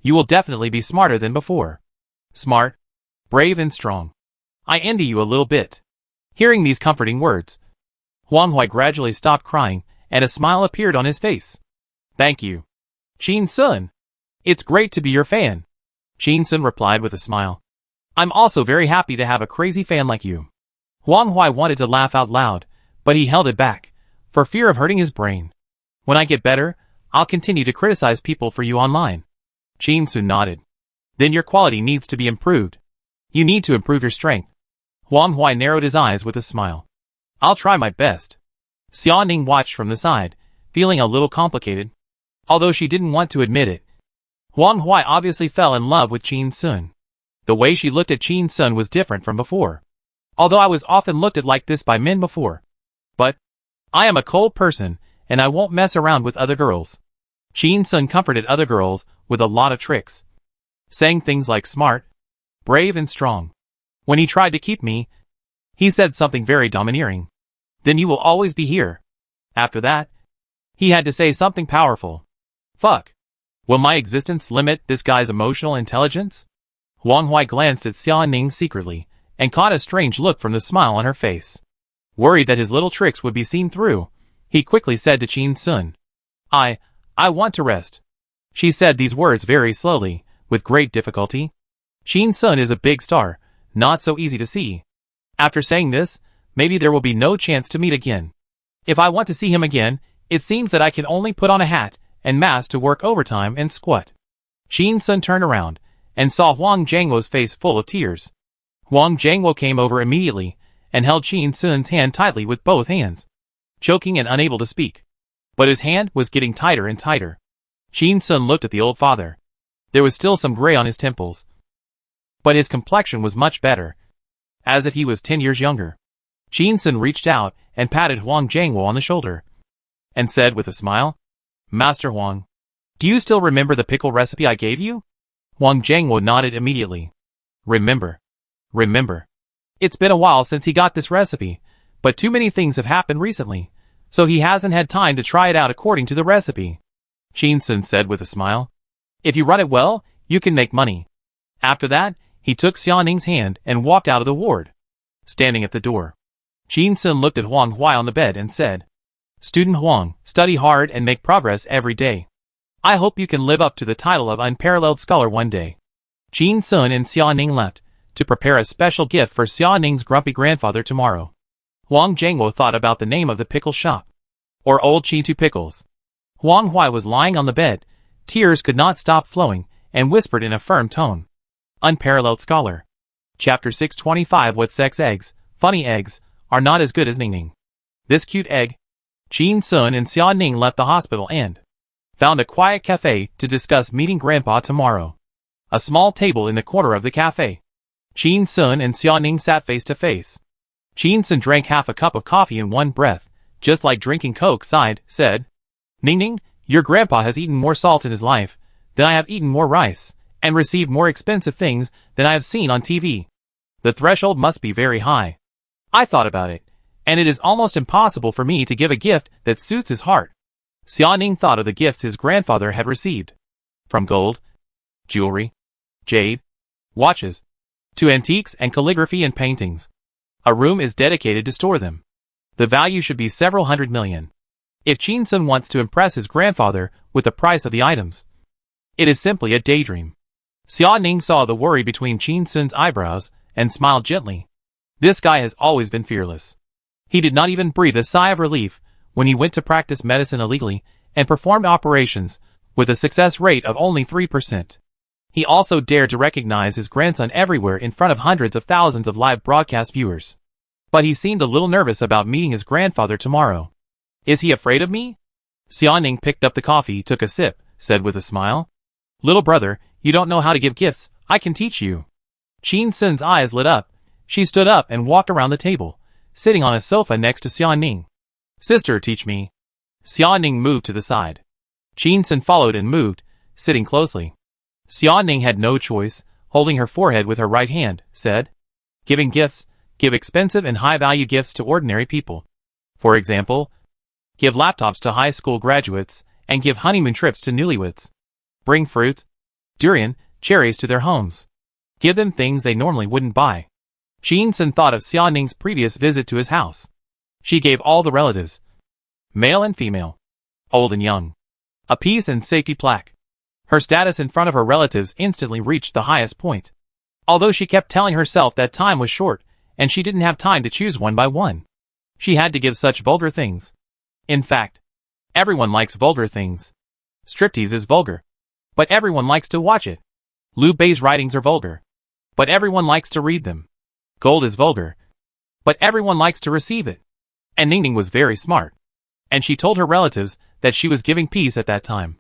You will definitely be smarter than before. Smart, brave and strong. I envy you a little bit. Hearing these comforting words, Huang Huai gradually stopped crying, and a smile appeared on his face. Thank you, Qin Sun. It's great to be your fan. Qin Sun replied with a smile. I'm also very happy to have a crazy fan like you. Huang Huai wanted to laugh out loud, but he held it back, for fear of hurting his brain. When I get better, I'll continue to criticize people for you online. Qin Sun nodded. Then your quality needs to be improved. You need to improve your strength. Huang Huai narrowed his eyes with a smile. I'll try my best. Xiaoning watched from the side, feeling a little complicated. Although she didn't want to admit it, Huang Huai obviously fell in love with Qin Sun. The way she looked at Qin Sun was different from before. Although I was often looked at like this by men before. But I am a cold person, and I won't mess around with other girls. Qin Sun comforted other girls with a lot of tricks, saying things like smart, brave and strong. When he tried to keep me, he said something very domineering. Then you will always be here. After that, he had to say something powerful. Fuck. Will my existence limit this guy's emotional intelligence? Huang Huai glanced at Xiaoning secretly, and caught a strange look from the smile on her face. Worried that his little tricks would be seen through, he quickly said to Qin Sun, I want to rest. She said these words very slowly, with great difficulty. Qin Sun is a big star, not so easy to see. After saying this, maybe there will be no chance to meet again. If I want to see him again, it seems that I can only put on a hat and mask to work overtime and squat. Qin Sun turned around, and saw Huang Jiangwo's face full of tears. Huang Jiangwo came over immediately, and held Qin Sun's hand tightly with both hands, choking and unable to speak. But his hand was getting tighter and tighter. Qin Sun looked at the old father. There was still some gray on his temples, but his complexion was much better, as if he was 10 years younger. Qin Sun reached out and patted Huang Jiangwo on the shoulder, and said with a smile, Master Huang, do you still remember the pickle recipe I gave you? Huang Jiangwo nodded immediately. Remember. It's been a while since he got this recipe, but too many things have happened recently, so he hasn't had time to try it out according to the recipe. Qin Sun said with a smile. If you run it well, you can make money. After that, he took Xiaoning's hand and walked out of the ward. Standing at the door, Qin Sun looked at Huang Huai on the bed and said, Student Huang, study hard and make progress every day. I hope you can live up to the title of unparalleled scholar one day. Qin Sun and Xia Ning left, to prepare a special gift for Xia Ning's grumpy grandfather tomorrow. Huang Jiangwo thought about the name of the pickle shop. Or Old Chi-Tu Pickles. Huang Hui was lying on the bed, tears could not stop flowing, and whispered in a firm tone. Unparalleled Scholar. Chapter 625. What sex eggs, funny eggs, are not as good as Ningning. This cute egg. Qin Sun and Xia Ning left the hospital and found a quiet cafe to discuss meeting Grandpa tomorrow. A small table in the corner of the cafe. Qin Sun and Xia Ning sat face to face. Qin Sun drank half a cup of coffee in one breath, just like drinking Coke, sighed, said, Ningning, your grandpa has eaten more salt in his life than I have eaten more rice, and received more expensive things than I have seen on TV. The threshold must be very high. I thought about it, and it is almost impossible for me to give a gift that suits his heart. Xia Ning thought of the gifts his grandfather had received. From gold, jewelry, jade, watches, to antiques and calligraphy and paintings. A room is dedicated to store them. The value should be several hundred million. If Qin Sun wants to impress his grandfather with the price of the items, it is simply a daydream. Xia Ning saw the worry between Qin Sun's eyebrows and smiled gently. This guy has always been fearless. He did not even breathe a sigh of relief when he went to practice medicine illegally and performed operations with a success rate of only 3%. He also dared to recognize his grandson everywhere in front of hundreds of thousands of live broadcast viewers. But he seemed a little nervous about meeting his grandfather tomorrow. Is he afraid of me? Xia Ning picked up the coffee, took a sip, said with a smile. Little brother, you don't know how to give gifts, I can teach you. Qin Sun's eyes lit up. She stood up and walked around the table, sitting on a sofa next to Xia Ning. Sister, teach me. Xia Ning moved to the side. Qin Sun followed and moved, sitting closely. Xia Ning had no choice, holding her forehead with her right hand, said, Giving gifts, give expensive and high-value gifts to ordinary people. For example, give laptops to high school graduates, and give honeymoon trips to newlyweds. Bring fruits, durian, cherries to their homes. Give them things they normally wouldn't buy. Qin Sun thought of Xia Ning's previous visit to his house. She gave all the relatives, male and female, old and young, a peace and safety plaque. Her status in front of her relatives instantly reached the highest point. Although she kept telling herself that time was short, and she didn't have time to choose one by one, she had to give such vulgar things. In fact, everyone likes vulgar things. Striptease is vulgar, but everyone likes to watch it. Liu Bei's writings are vulgar, but everyone likes to read them. Gold is vulgar, but everyone likes to receive it. And Ningning was very smart, and she told her relatives that she was giving peace at that time,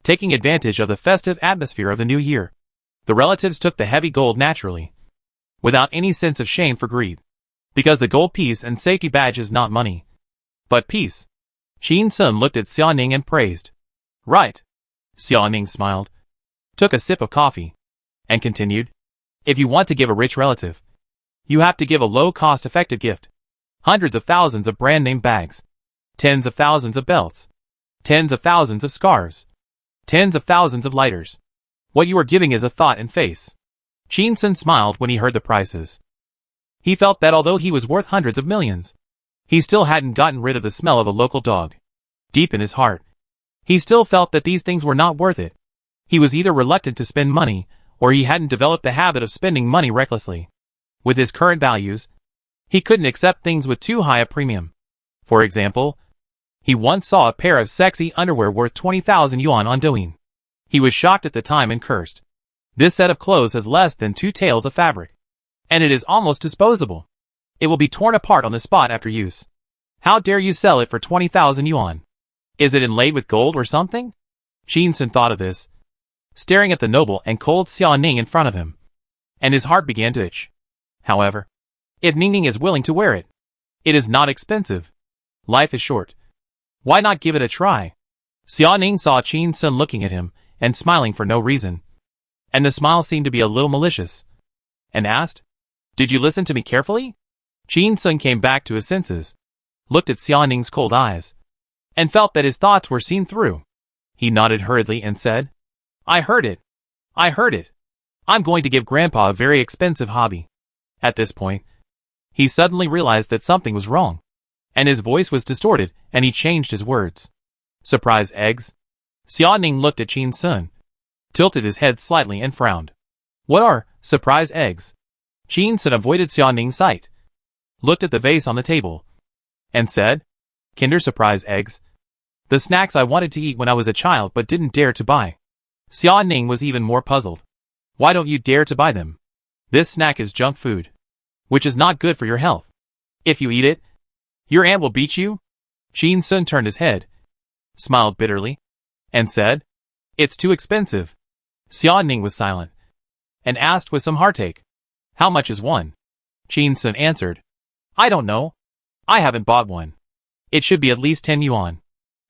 taking advantage of the festive atmosphere of the new year. The relatives took the heavy gold naturally, without any sense of shame for greed, because the gold peace and safety badge is not money, but peace. Qin Sun looked at Xia Ning and praised. Right. Xia Ning smiled, took a sip of coffee, and continued. If you want to give a rich relative, you have to give a low cost-effective gift. Hundreds of thousands of brand-name bags, tens of thousands of belts, tens of thousands of scarves, tens of thousands of lighters. What you are giving is a thought and face. Qin Sun smiled when he heard the prices. He felt that although he was worth hundreds of millions, he still hadn't gotten rid of the smell of a local dog. Deep in his heart, he still felt that these things were not worth it. He was either reluctant to spend money, or he hadn't developed the habit of spending money recklessly. With his current values, he couldn't accept things with too high a premium. For example, he once saw a pair of sexy underwear worth 20,000 yuan on Douyin. He was shocked at the time and cursed. This set of clothes has less than 2 taels of fabric, and it is almost disposable. It will be torn apart on the spot after use. How dare you sell it for 20,000 yuan? Is it inlaid with gold or something? Qin Sun thought of this, staring at the noble and cold Xia Ning in front of him, and his heart began to itch. However, if Ningning is willing to wear it, it is not expensive. Life is short. Why not give it a try? Xia Ning saw Qin Sun looking at him and smiling for no reason, and the smile seemed to be a little malicious, and asked, Did you listen to me carefully? Qin Sun came back to his senses, looked at Xia Ning's cold eyes, and felt that his thoughts were seen through. He nodded hurriedly and said, I heard it. I heard it. I'm going to give Grandpa a very expensive hobby. At this point, he suddenly realized that something was wrong, and his voice was distorted, and he changed his words. Surprise eggs? Xia Ning looked at Qin Sun, tilted his head slightly and frowned. What are surprise eggs? Qin Sun avoided Xiaoning's sight, looked at the vase on the table, and said, Kinder Surprise eggs. The snacks I wanted to eat when I was a child but didn't dare to buy. Xiaoning was even more puzzled. Why don't you dare to buy them? This snack is junk food, which is not good for your health. If you eat it, your aunt will beat you? Qin Sun turned his head, smiled bitterly, and said, It's too expensive. Xiaoning was silent, and asked with some heartache, How much is one? Qin Sun answered, I don't know. I haven't bought one. It should be at least 10 yuan.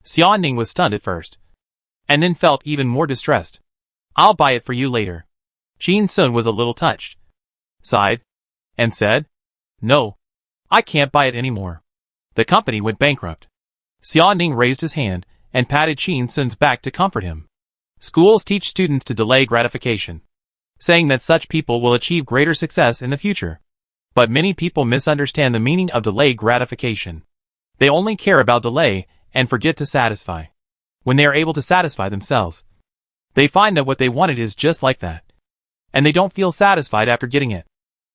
Xiaoning was stunned at first, and then felt even more distressed. I'll buy it for you later. Qin Sun was a little touched, sighed, and said, No, I can't buy it anymore. The company went bankrupt. Xiaoning raised his hand and patted Qin Sun's back to comfort him. Schools teach students to delay gratification, saying that such people will achieve greater success in the future. But many people misunderstand the meaning of delayed gratification. They only care about delay and forget to satisfy. When they are able to satisfy themselves, they find that what they wanted is just like that, and they don't feel satisfied after getting it.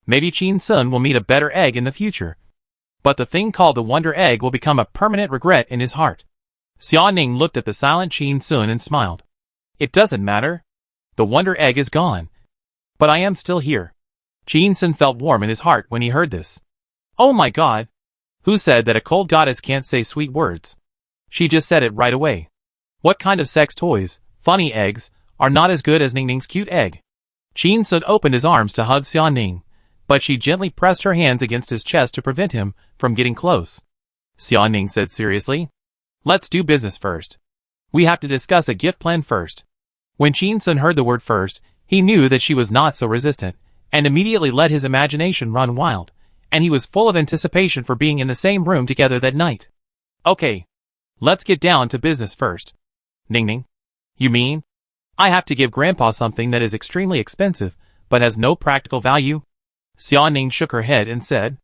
Maybe Qin Sun will meet a better egg in the future, but the thing called the Wonder Egg will become a permanent regret in his heart. Xiaoning looked at the silent Qin Sun and smiled. It doesn't matter. The Wonder Egg is gone. But I am still here. Qin Sun felt warm in his heart when he heard this. Oh my god! Who said that a cold goddess can't say sweet words? She just said it right away. What kind of sex toys, funny eggs, are not as good as Ningning's cute egg? Qin Sun opened his arms to hug Xiaoning, but she gently pressed her hands against his chest to prevent him from getting close. Xiaoning said seriously, Let's do business first. We have to discuss a gift plan first. When Qin Sun heard the word first, he knew that she was not so resistant, and immediately let his imagination run wild, and he was full of anticipation for being in the same room together that night. Okay, let's get down to business first. Ningning, you mean? I have to give Grandpa something that is extremely expensive, but has no practical value? Xiaoning shook her head and said,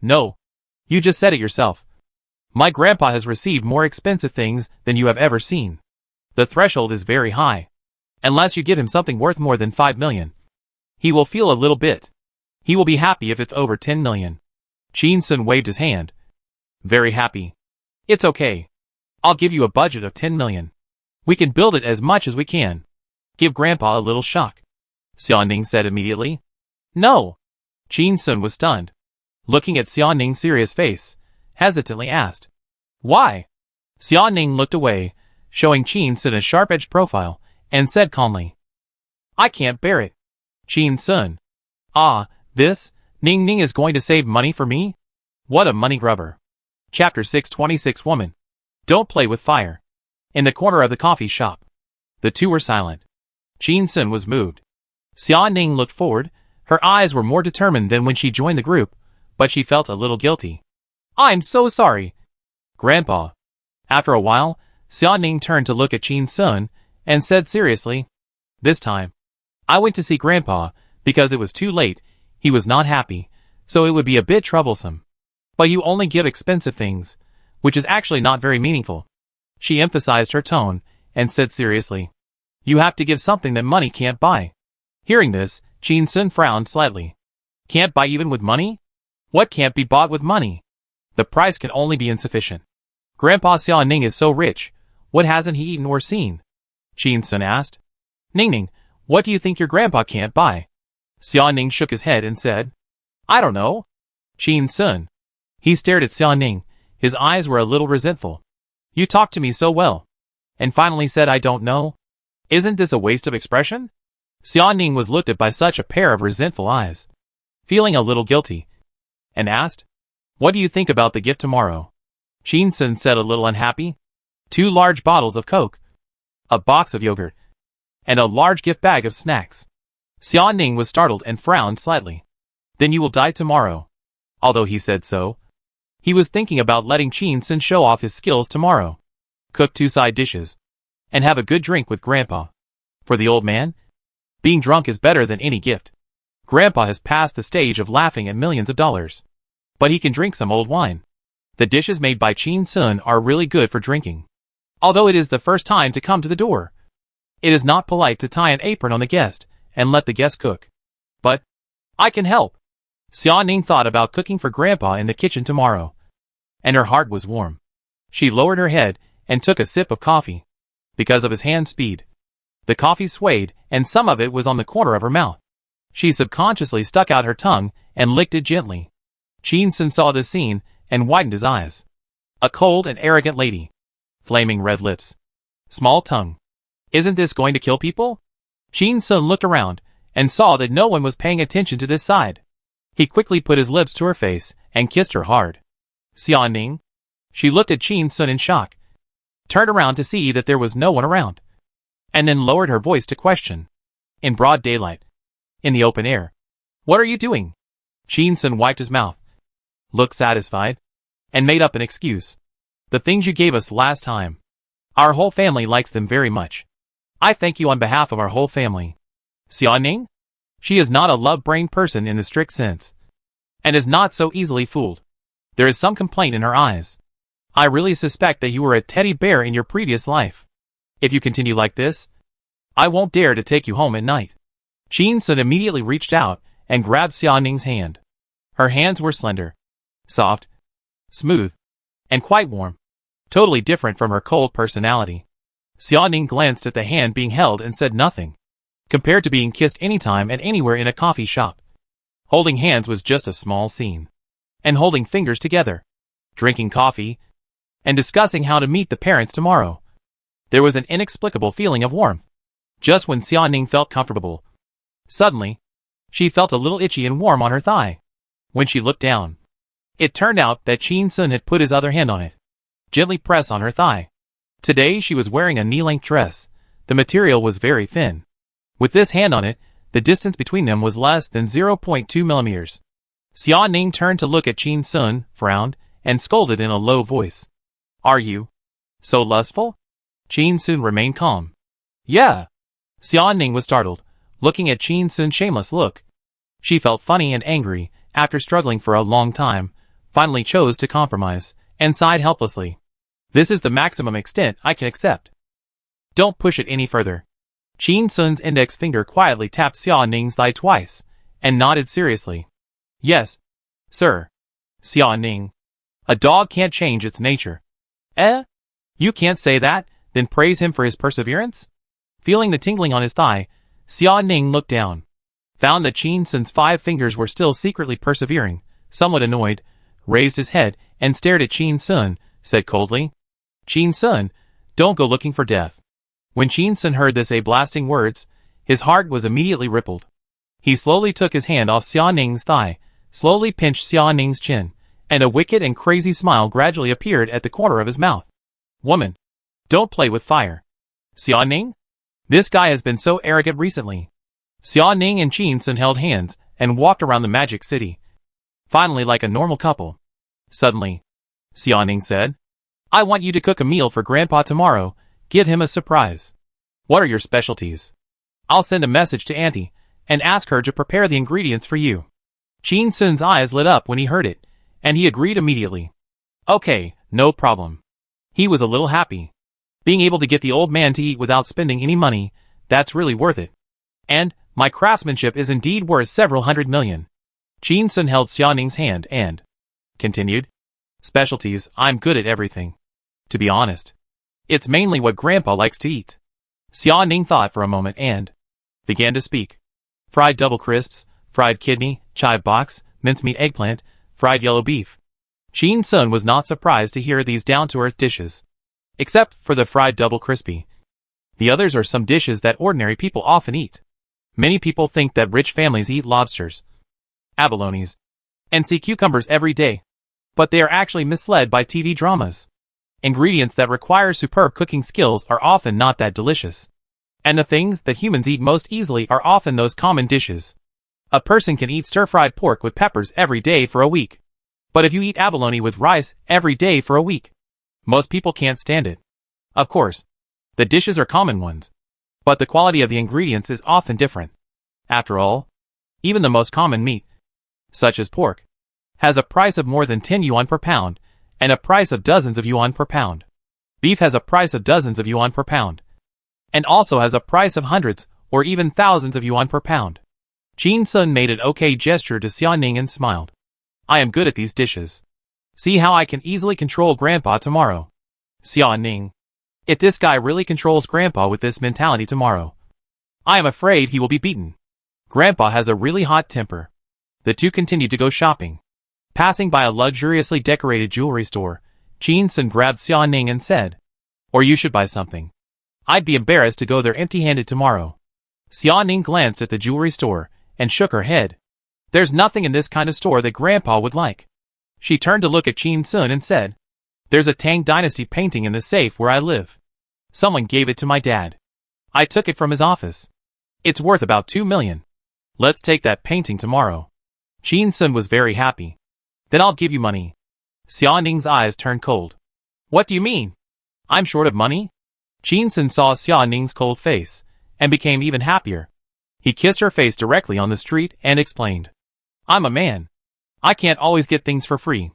No, you just said it yourself. My grandpa has received more expensive things than you have ever seen. The threshold is very high. Unless you give him something worth more than 5 million. He will feel a little bit. He will be happy if it's over 10 million. Qin Sun waved his hand. Very happy. It's okay. I'll give you a budget of 10 million. We can build it as much as we can. Give Grandpa a little shock. Xiaoning said immediately. No. Qin Sun was stunned. Looking at Xiaoning's serious face, hesitantly asked, Why? Xiaoning looked away, showing Qin Sun a sharp-edged profile, and said calmly, I can't bear it. Qin Sun. Ah, this, Ningning is going to save money for me? What a money grubber. Chapter 626 Woman. Don't play with fire. In the corner of the coffee shop, the two were silent. Qin Sun was moved. Xiaoning looked forward. Her eyes were more determined than when she joined the group, but she felt a little guilty. I'm so sorry, Grandpa. After a while, Xiaoning turned to look at Qin Sun and said seriously, This time, I went to see Grandpa because it was too late. He was not happy, so it would be a bit troublesome. But you only give expensive things, which is actually not very meaningful. She emphasized her tone and said seriously, You have to give something that money can't buy. Hearing this, Qin Sun frowned slightly. Can't buy even with money? What can't be bought with money? The price can only be insufficient. Grandpa Xiaoning is so rich, what hasn't he eaten or seen? Qin Sun asked. Ningning, what do you think your grandpa can't buy? Xiaoning shook his head and said, I don't know. Qin Sun. He stared at Xiaoning. His eyes were a little resentful. You talked to me so well, and finally said I don't know? Isn't this a waste of expression? Xiaoning was looked at by such a pair of resentful eyes, feeling a little guilty, and asked, What do you think about the gift tomorrow? Qin Sun said a little unhappy. 2 large bottles of Coke, a box of yogurt, and a large gift bag of snacks. Xiaoning was startled and frowned slightly. Then you will die tomorrow. Although he said so, he was thinking about letting Qin Sun show off his skills tomorrow. Cook 2 side dishes, and have a good drink with Grandpa. For the old man, being drunk is better than any gift. Grandpa has passed the stage of laughing at millions of dollars. But he can drink some old wine. The dishes made by Qin Sun are really good for drinking. Although it is the first time to come to the door, it is not polite to tie an apron on the guest and let the guest cook. But I can help. Xia Ning thought about cooking for Grandpa in the kitchen tomorrow, and her heart was warm. She lowered her head and took a sip of coffee. Because of his hand speed, the coffee swayed and some of it was on the corner of her mouth. She subconsciously stuck out her tongue and licked it gently. Qin Sun saw this scene and widened his eyes. A cold and arrogant lady. Flaming red lips. Small tongue. Isn't this going to kill people? Qin Sun looked around and saw that no one was paying attention to this side. He quickly put his lips to her face and kissed her hard. Xia Ning? She looked at Qin Sun in shock, turned around to see that there was no one around, and then lowered her voice to question. In broad daylight. In the open air. What are you doing? Qin Sun wiped his mouth, looked satisfied, and made up an excuse. The things you gave us last time. Our whole family likes them very much. I thank you on behalf of our whole family. Xia Ning? She is not a love-brained person in the strict sense, and is not so easily fooled. There is some complaint in her eyes. I really suspect that you were a teddy bear in your previous life. If you continue like this, I won't dare to take you home at night. Qin Sun immediately reached out and grabbed Xia Ning's hand. Her hands were slender, soft, smooth, and quite warm. Totally different from her cold personality. Xia Ning glanced at the hand being held and said nothing, compared to being kissed anytime and anywhere in a coffee shop. Holding hands was just a small scene. And holding fingers together, drinking coffee, and discussing how to meet the parents tomorrow. There was an inexplicable feeling of warmth. Just when Xia Ning felt comfortable, suddenly, she felt a little itchy and warm on her thigh. When she looked down, it turned out that Qin Sun had put his other hand on it, gently pressed on her thigh. Today she was wearing a knee-length dress. The material was very thin. With this hand on it, the distance between them was less than 0.2 millimeters. Xia Ning turned to look at Qin Sun, frowned, and scolded in a low voice. Are you so lustful? Qin Sun remained calm. Yeah. Xia Ning was startled, looking at Qin Sun's shameless look. She felt funny and angry, after struggling for a long time, finally chose to compromise, and sighed helplessly. This is the maximum extent I can accept. Don't push it any further. Qin Sun's index finger quietly tapped Xia Ning's thigh twice, and nodded seriously. Yes, sir. Xia Ning. A dog can't change its nature. Eh? You can't say that, then praise him for his perseverance? Feeling the tingling on his thigh, Xia Ning looked down, found that Qin Sun's 5 fingers were still secretly persevering, somewhat annoyed, raised his head and stared at Qin Sun, said coldly, Qin Sun, don't go looking for death. When Qin Sun heard this blasting words, his heart was immediately rippled. He slowly took his hand off Xia Ning's thigh, slowly pinched Xia Ning's chin, and a wicked and crazy smile gradually appeared at the corner of his mouth. Woman, don't play with fire. Xia Ning? This guy has been so arrogant recently. Xia Ning and Qin Sun held hands and walked around the magic city, finally like a normal couple. Suddenly, Xia Ning said, I want you to cook a meal for Grandpa tomorrow. Give him a surprise. What are your specialties? I'll send a message to Auntie and ask her to prepare the ingredients for you. Qin Sun's eyes lit up when he heard it, and he agreed immediately. Okay, no problem. He was a little happy. Being able to get the old man to eat without spending any money, that's really worth it. And my craftsmanship is indeed worth several hundred million. Qin Sun held Xia Ning's hand and continued. Specialties, I'm good at everything. To be honest, it's mainly what Grandpa likes to eat. Xia Ning thought for a moment and began to speak. Fried double crisps, fried kidney, chive box, mincemeat eggplant, fried yellow beef. Qin Sun was not surprised to hear these down-to-earth dishes, except for the fried double crispy. The others are some dishes that ordinary people often eat. Many people think that rich families eat lobsters, abalones, and sea cucumbers every day, but they are actually misled by TV dramas. Ingredients that require superb cooking skills are often not that delicious. And the things that humans eat most easily are often those common dishes. A person can eat stir-fried pork with peppers every day for a week. But if you eat abalone with rice every day for a week, most people can't stand it. Of course, the dishes are common ones, but the quality of the ingredients is often different. After all, even the most common meat, such as pork, has a price of more than 10 yuan per pound, and a price of dozens of yuan per pound. Beef has a price of dozens of yuan per pound, and also has a price of hundreds or even thousands of yuan per pound. Qin Sun made an okay gesture to Xia Ning and smiled. I am good at these dishes. See how I can easily control Grandpa tomorrow. Xia Ning. If this guy really controls Grandpa with this mentality tomorrow, I am afraid he will be beaten. Grandpa has a really hot temper. The two continued to go shopping. Passing by a luxuriously decorated jewelry store, Qin Sun grabbed Xia Ning and said, or you should buy something. I'd be embarrassed to go there empty-handed tomorrow. Xia Ning glanced at the jewelry store and shook her head. There's nothing in this kind of store that Grandpa would like. She turned to look at Qin Sun and said, there's a Tang Dynasty painting in the safe where I live. Someone gave it to my dad. I took it from his office. It's worth about 2 million. Let's take that painting tomorrow. Qin Sun was very happy. Then I'll give you money. Xia Ning's eyes turned cold. What do you mean? I'm short of money? Qin Sun saw Xia Ning's cold face and became even happier. He kissed her face directly on the street and explained, I'm a man. I can't always get things for free.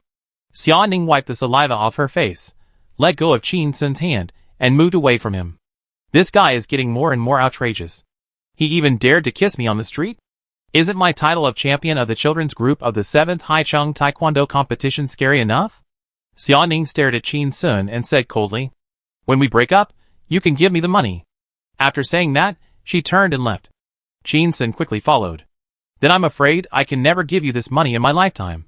Xia Ning wiped the saliva off her face, let go of Qin Sun's hand, and moved away from him. This guy is getting more and more outrageous. He even dared to kiss me on the street? Isn't my title of champion of the children's group of the 7th Haicheng Taekwondo competition scary enough? Xia Ning stared at Qin Sun and said coldly, when we break up, you can give me the money. After saying that, she turned and left. Qin Sun quickly followed. Then I'm afraid I can never give you this money in my lifetime.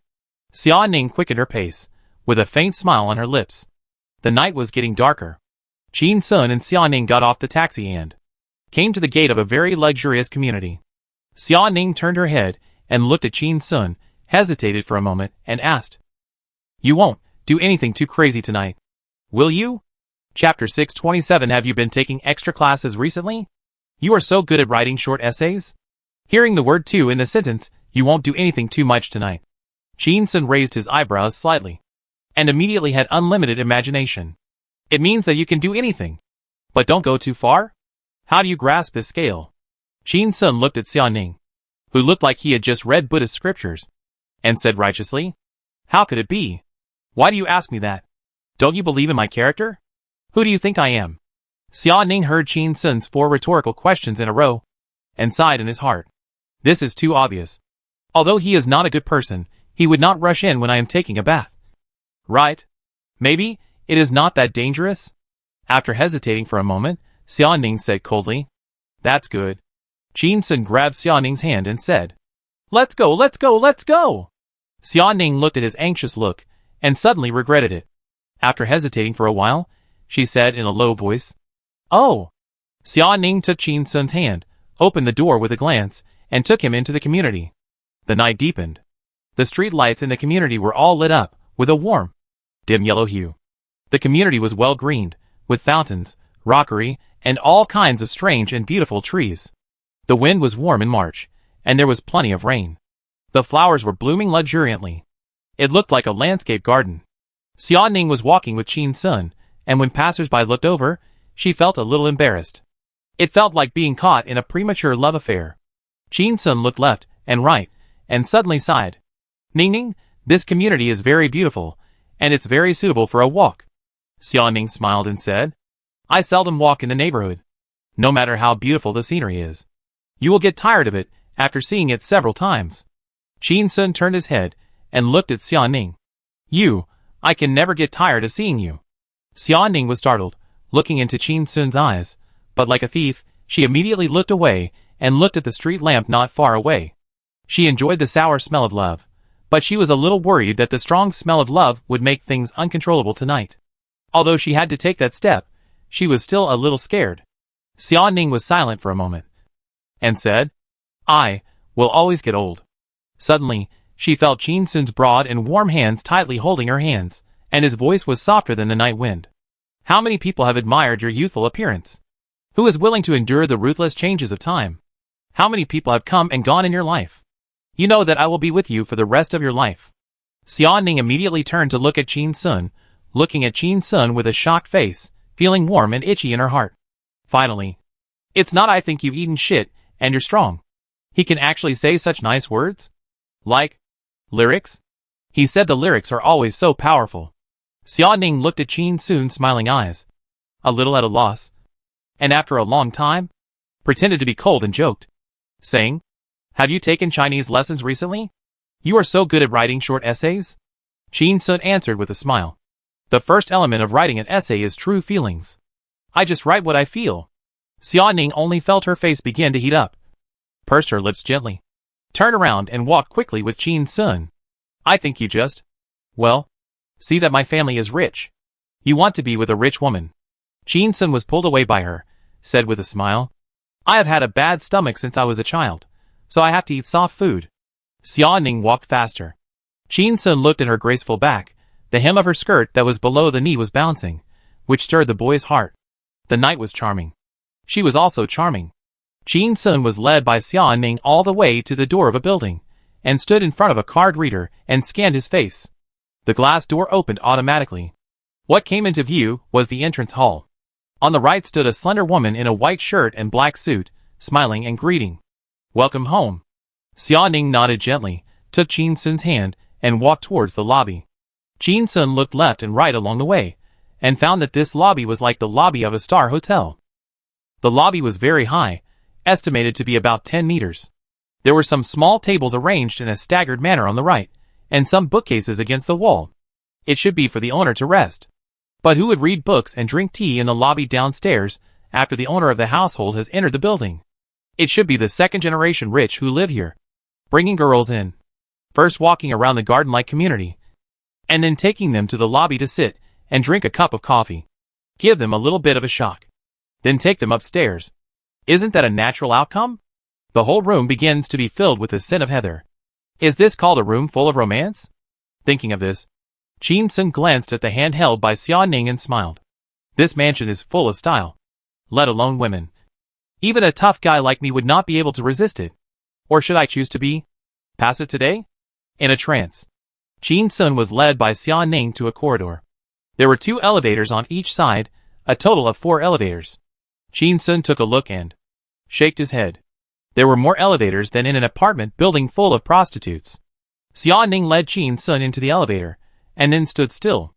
Xia Ning quickened her pace, with a faint smile on her lips. The night was getting darker. Qin Sun and Xia Ning got off the taxi and came to the gate of a very luxurious community. Xia Ning turned her head and looked at Qin Sun, hesitated for a moment, and asked, you won't do anything too crazy tonight, will you? Chapter 627. Have you been taking extra classes recently? You are so good at writing short essays. Hearing the word too in the sentence, you won't do anything too much tonight. Qin Sun raised his eyebrows slightly, and immediately had unlimited imagination. It means that you can do anything. But don't go too far? How do you grasp this scale? Qin Sun looked at Xia Ning, who looked like he had just read Buddhist scriptures, and said righteously, how could it be? Why do you ask me that? Don't you believe in my character? Who do you think I am? Xia Ning heard Qin Sun's 4 rhetorical questions in a row, and sighed in his heart. This is too obvious. Although he is not a good person, he would not rush in when I am taking a bath. Right? Maybe it is not that dangerous? After hesitating for a moment, Xia Ning said coldly, that's good. Qin Sun grabbed Xia Ning's hand and said, let's go, let's go, let's go! Xia Ning looked at his anxious look, and suddenly regretted it. After hesitating for a while, she said in a low voice, oh! Xia Ning took Qin Sun's hand, opened the door with a glance, and took him into the community. The night deepened. The street lights in the community were all lit up, with a warm, dim yellow hue. The community was well greened, with fountains, rockery, and all kinds of strange and beautiful trees. The wind was warm in March, and there was plenty of rain. The flowers were blooming luxuriantly. It looked like a landscape garden. Xia Ning was walking with Qin Sun, and when passers-by looked over, she felt a little embarrassed. It felt like being caught in a premature love affair. Qin Sun looked left and right, and suddenly sighed. Ning Ning, this community is very beautiful, and it's very suitable for a walk. Xia Ning smiled and said, I seldom walk in the neighborhood. No matter how beautiful the scenery is, you will get tired of it after seeing it several times. Qin Sun turned his head and looked at Xia Ning. I can never get tired of seeing you. Xia Ning was startled, looking into Qin Sun's eyes, but like a thief, she immediately looked away and looked at the street lamp not far away. She enjoyed the sour smell of love, but she was a little worried that the strong smell of love would make things uncontrollable tonight. Although she had to take that step, she was still a little scared. Xia Ning was silent for a moment, and said, I will always get old. Suddenly, she felt Qin Sun's broad and warm hands tightly holding her hands, and his voice was softer than the night wind. How many people have admired your youthful appearance? Who is willing to endure the ruthless changes of time? How many people have come and gone in your life? You know that I will be with you for the rest of your life. Xia Ning immediately turned to look at Qin Sun, looking at Qin Sun with a shocked face, feeling warm and itchy in her heart. Finally, it's not I think you've eaten shit, and you're strong. He can actually say such nice words? Like lyrics? He said the lyrics are always so powerful. Xia Ning looked at Qin Sun's smiling eyes, a little at a loss, and after a long time, pretended to be cold and joked, saying, Have you taken Chinese lessons recently? You are so good at writing short essays? Qin Sun answered with a smile. The first element of writing an essay is true feelings. I just write what I feel. Xia Ning only felt her face begin to heat up, pursed her lips gently, turned around and walked quickly with Qin Sun. I think you just, well, see that my family is rich. You want to be with a rich woman. Qin Sun was pulled away by her, said with a smile. I have had a bad stomach since I was a child, so I have to eat soft food. Xia Ning walked faster. Qin Sun looked at her graceful back. The hem of her skirt that was below the knee was bouncing, which stirred the boy's heart. The night was charming. She was also charming. Qin Sun was led by Xia Ning all the way to the door of a building, and stood in front of a card reader and scanned his face. The glass door opened automatically. What came into view was the entrance hall. On the right stood a slender woman in a white shirt and black suit, smiling and greeting. Welcome home. Xia Ning nodded gently, took Qin Sun's hand, and walked towards the lobby. Qin Sun looked left and right along the way, and found that this lobby was like the lobby of a star hotel. The lobby was very high, estimated to be about 10 meters. There were some small tables arranged in a staggered manner on the right, and some bookcases against the wall. It should be for the owner to rest. But who would read books and drink tea in the lobby downstairs after the owner of the household has entered the building? It should be the second-generation rich who live here, bringing girls in, first walking around the garden-like community, and then taking them to the lobby to sit and drink a cup of coffee. Give them a little bit of a shock, then take them upstairs. Isn't that a natural outcome? The whole room begins to be filled with the scent of heather. Is this called a room full of romance? Thinking of this, Qin Sun glanced at the hand held by Xia Ning and smiled. This mansion is full of style, let alone women. Even a tough guy like me would not be able to resist it. Or should I choose to be? Pass it today? In a trance, Qin Sun was led by Xia Ning to a corridor. There were 2 elevators on each side, a total of 4 elevators. Qin Sun took a look and shook his head. There were more elevators than in an apartment building full of prostitutes. Xia Ning led Qin Sun into the elevator, and then stood still.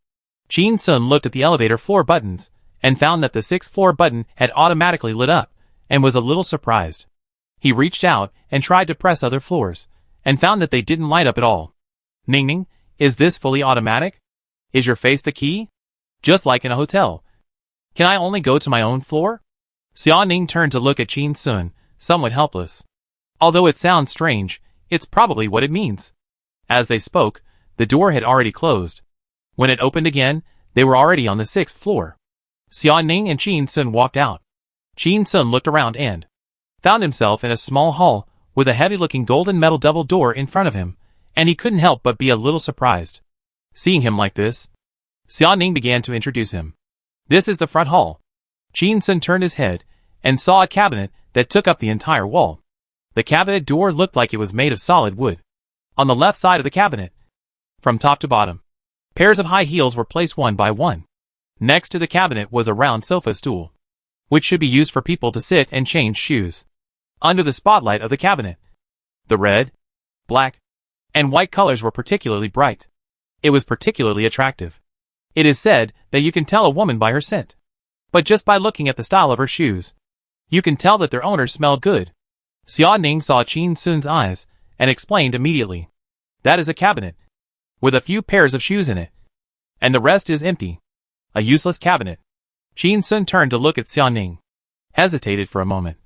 Qin Sun looked at the elevator floor buttons, and found that the 6th floor button had automatically lit up, and was a little surprised. He reached out and tried to press other floors, and found that they didn't light up at all. Ning Ning, is this fully automatic? Is your face the key? Just like in a hotel. Can I only go to my own floor? Xia Ning turned to look at Qin Sun, somewhat helpless. Although it sounds strange, it's probably what it means. As they spoke, the door had already closed. When it opened again, they were already on the 6th floor. Xia Ning and Qin Sun walked out. Qin Sun looked around and found himself in a small hall with a heavy-looking golden metal double door in front of him, and he couldn't help but be a little surprised. Seeing him like this, Xia Ning began to introduce him. This is the front hall. Qin Sun turned his head and saw a cabinet that took up the entire wall. The cabinet door looked like it was made of solid wood. On the left side of the cabinet, from top to bottom, pairs of high heels were placed one by one. Next to the cabinet was a round sofa stool, which should be used for people to sit and change shoes. Under the spotlight of the cabinet, the red, black, and white colors were particularly bright. It was particularly attractive. It is said that you can tell a woman by her scent, but just by looking at the style of her shoes, you can tell that their owners smell good. Xia Ning saw Qin Sun's eyes and explained immediately. That is a cabinet, with a few pairs of shoes in it, and the rest is empty. A useless cabinet. Qin Sun turned to look at Xia Ning, hesitated for a moment,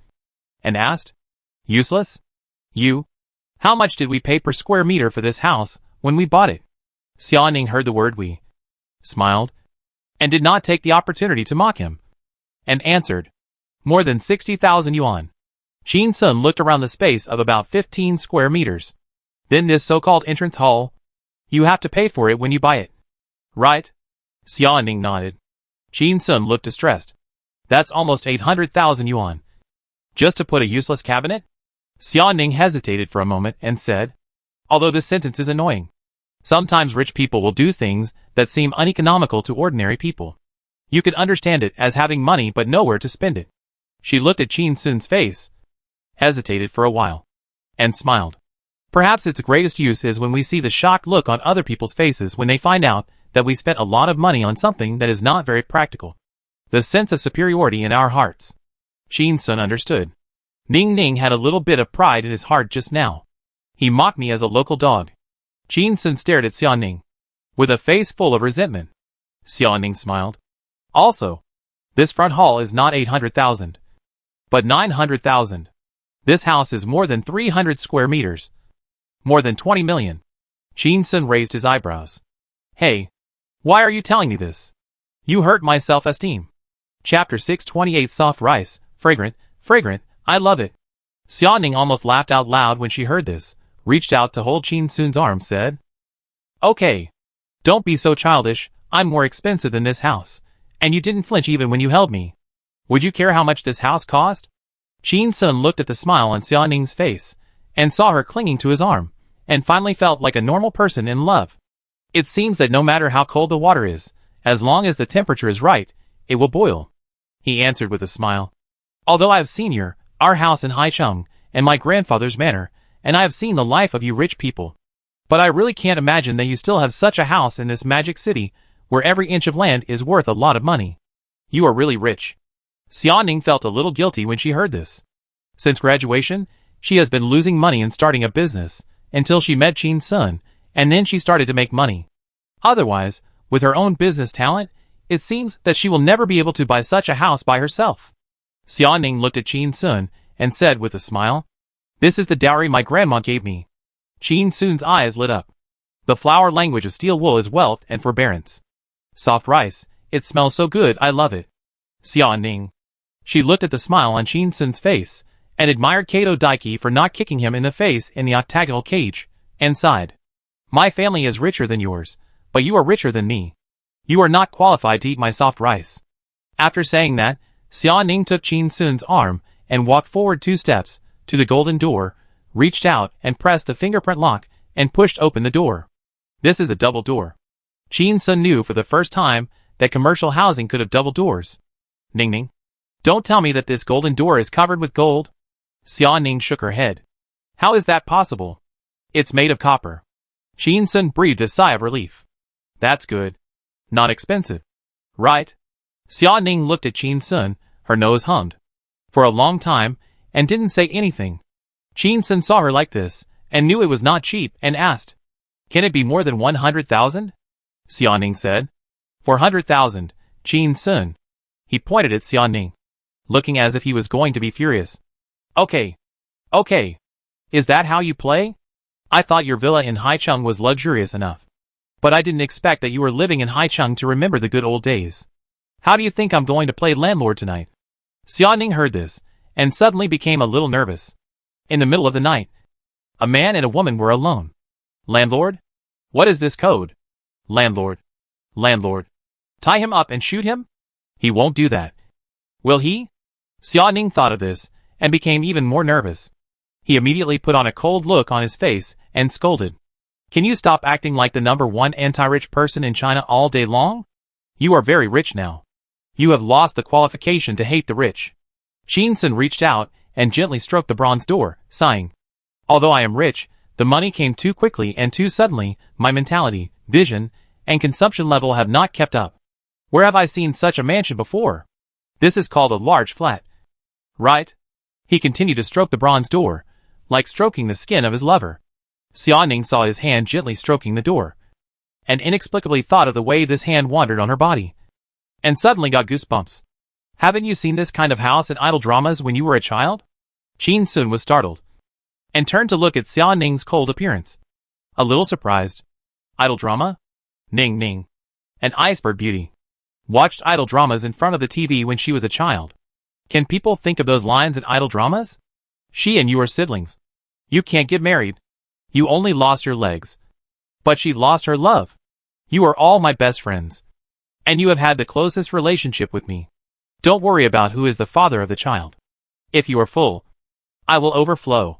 and asked, Useless? You? How much did we pay per square meter for this house when we bought it? Xia Ning heard the word we, smiled, and did not take the opportunity to mock him, and answered, More than 60,000 yuan. Qin Sun looked around the space of about 15 square meters. Then this so-called entrance hall, you have to pay for it when you buy it. Right? Xia Ning nodded. Qin Sun looked distressed. That's almost 800,000 yuan. Just to put a useless cabinet? Xia Ning hesitated for a moment and said, Although this sentence is annoying, sometimes rich people will do things that seem uneconomical to ordinary people. You could understand it as having money but nowhere to spend it. She looked at Qin Sun's face, hesitated for a while, and smiled. Perhaps its greatest use is when we see the shocked look on other people's faces when they find out that we spent a lot of money on something that is not very practical. The sense of superiority in our hearts. Qin Sun understood. Ning Ning had a little bit of pride in his heart just now. He mocked me as a local dog. Qin Sun stared at Xiao Ning with a face full of resentment. Xiao Ning smiled. Also, this front hall is not 800,000, but 900,000. This house is more than 300 square meters. More than 20 million. Qin Sun raised his eyebrows. Hey, why are you telling me this? You hurt my self-esteem. Chapter 628 Soft Rice, fragrant, I love it. Xiao Ning almost laughed out loud when she heard this, reached out to hold Qin Sun's arm, said, Okay. Don't be so childish, I'm more expensive than this house, and you didn't flinch even when you held me. Would you care how much this house cost? Qin Sun looked at the smile on Xiao Ning's face, and saw her clinging to his arm, and finally felt like a normal person in love. It seems that no matter how cold the water is, as long as the temperature is right, it will boil. He answered with a smile. Although I have seen our house in Haicheng, and my grandfather's manor, and I have seen the life of you rich people. But I really can't imagine that you still have such a house in this magic city, where every inch of land is worth a lot of money. You are really rich. Xiao Ning felt a little guilty when she heard this. Since graduation, she has been losing money and starting a business, until she met Qin Sun, and then she started to make money. Otherwise, with her own business talent, it seems that she will never be able to buy such a house by herself. Xiao Ning looked at Qin Sun, and said with a smile, This is the dowry my grandma gave me. Qin Sun's eyes lit up. The flower language of steel wool is wealth and forbearance. Soft rice, it smells so good, I love it. Xiao Ning. She looked at the smile on Qin Sun's face, and admired Kato Daiki for not kicking him in the face in the octagonal cage, and sighed. My family is richer than yours, but you are richer than me. You are not qualified to eat my soft rice. After saying that, Xiao Ning took Qin Sun's arm, and walked forward 2 steps, to the golden door, reached out and pressed the fingerprint lock, and pushed open the door. This is a double door. Qin Sun knew for the first time that commercial housing could have double doors. Ning Ning. Don't tell me that this golden door is covered with gold. Xiao Ning shook her head. How is that possible? It's made of copper. Qin Sun breathed a sigh of relief. That's good. Not expensive. Right? Xiao Ning looked at Qin Sun, her nose hummed. For a long time, and didn't say anything. Qin Sun saw her like this, and knew it was not cheap, and asked, Can it be more than 100,000? Xiao Ning said. 400,000, Qin Sun. He pointed at Xiao Ning, looking as if he was going to be furious. Okay. Is that how you play? I thought your villa in Haicheng was luxurious enough. But I didn't expect that you were living in Haicheng to remember the good old days. How do you think I'm going to play landlord tonight? Xiao Ning heard this, and suddenly became a little nervous. In the middle of the night, a man and a woman were alone. Landlord? What is this code? Landlord. Tie him up and shoot him? He won't do that. Will he? Xiao Ning thought of this, and became even more nervous. He immediately put on a cold look on his face, and scolded. Can you stop acting like the #1 anti-rich person in China all day long? You are very rich now. You have lost the qualification to hate the rich. Qin Sun reached out, and gently stroked the bronze door, sighing. Although I am rich, the money came too quickly and too suddenly, my mentality, vision, and consumption level have not kept up. Where have I seen such a mansion before? This is called a large flat. Right? He continued to stroke the bronze door, like stroking the skin of his lover. Xiao Ning saw his hand gently stroking the door, and inexplicably thought of the way this hand wandered on her body, and suddenly got goosebumps. Haven't you seen this kind of house in idol dramas when you were a child? Qin Sun was startled, and turned to look at Xiao Ning's cold appearance. A little surprised. Idol drama? Ning Ning. An iceberg beauty. Watched idol dramas in front of the TV when she was a child. Can people think of those lines in idol dramas? She and you are siblings. You can't get married. You only lost your legs. But she lost her love. You are all my best friends. And you have had the closest relationship with me. Don't worry about who is the father of the child. If you are full, I will overflow.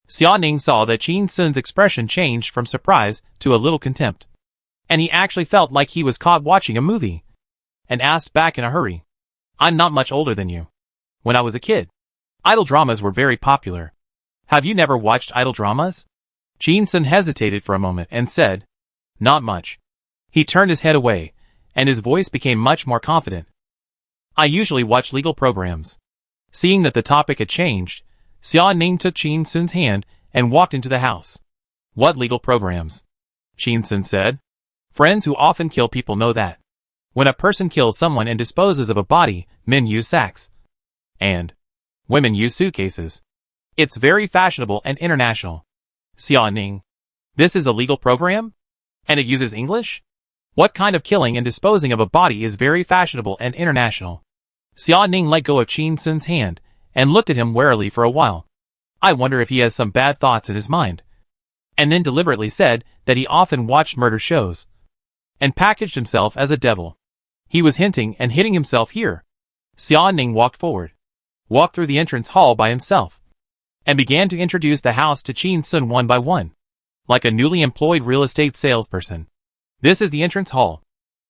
Xiao Ning saw that Qin Sun's expression changed from surprise to a little contempt. And he actually felt like he was caught watching a movie. And asked back in a hurry. I'm not much older than you. When I was a kid, idol dramas were very popular. Have you never watched idol dramas? Qin Sun hesitated for a moment and said, Not much. He turned his head away, and his voice became much more confident. I usually watch legal programs. Seeing that the topic had changed, Xia Ning took Qin Sun's hand and walked into the house. What legal programs? Qin Sun said. Friends who often kill people know that. When a person kills someone and disposes of a body, men use sacks. And women use suitcases. It's very fashionable and international. Xia Ning. This is a legal program? And it uses English? What kind of killing and disposing of a body is very fashionable and international? Xia Ning let go of Qin Sun's hand and looked at him warily for a while. I wonder if he has some bad thoughts in his mind. And then deliberately said that he often watched murder shows and packaged himself as a devil. He was hinting and hitting himself here. Xia Ning walked forward, walked through the entrance hall by himself, and began to introduce the house to Qin Sun one by one, like a newly employed real estate salesperson. This is the entrance hall.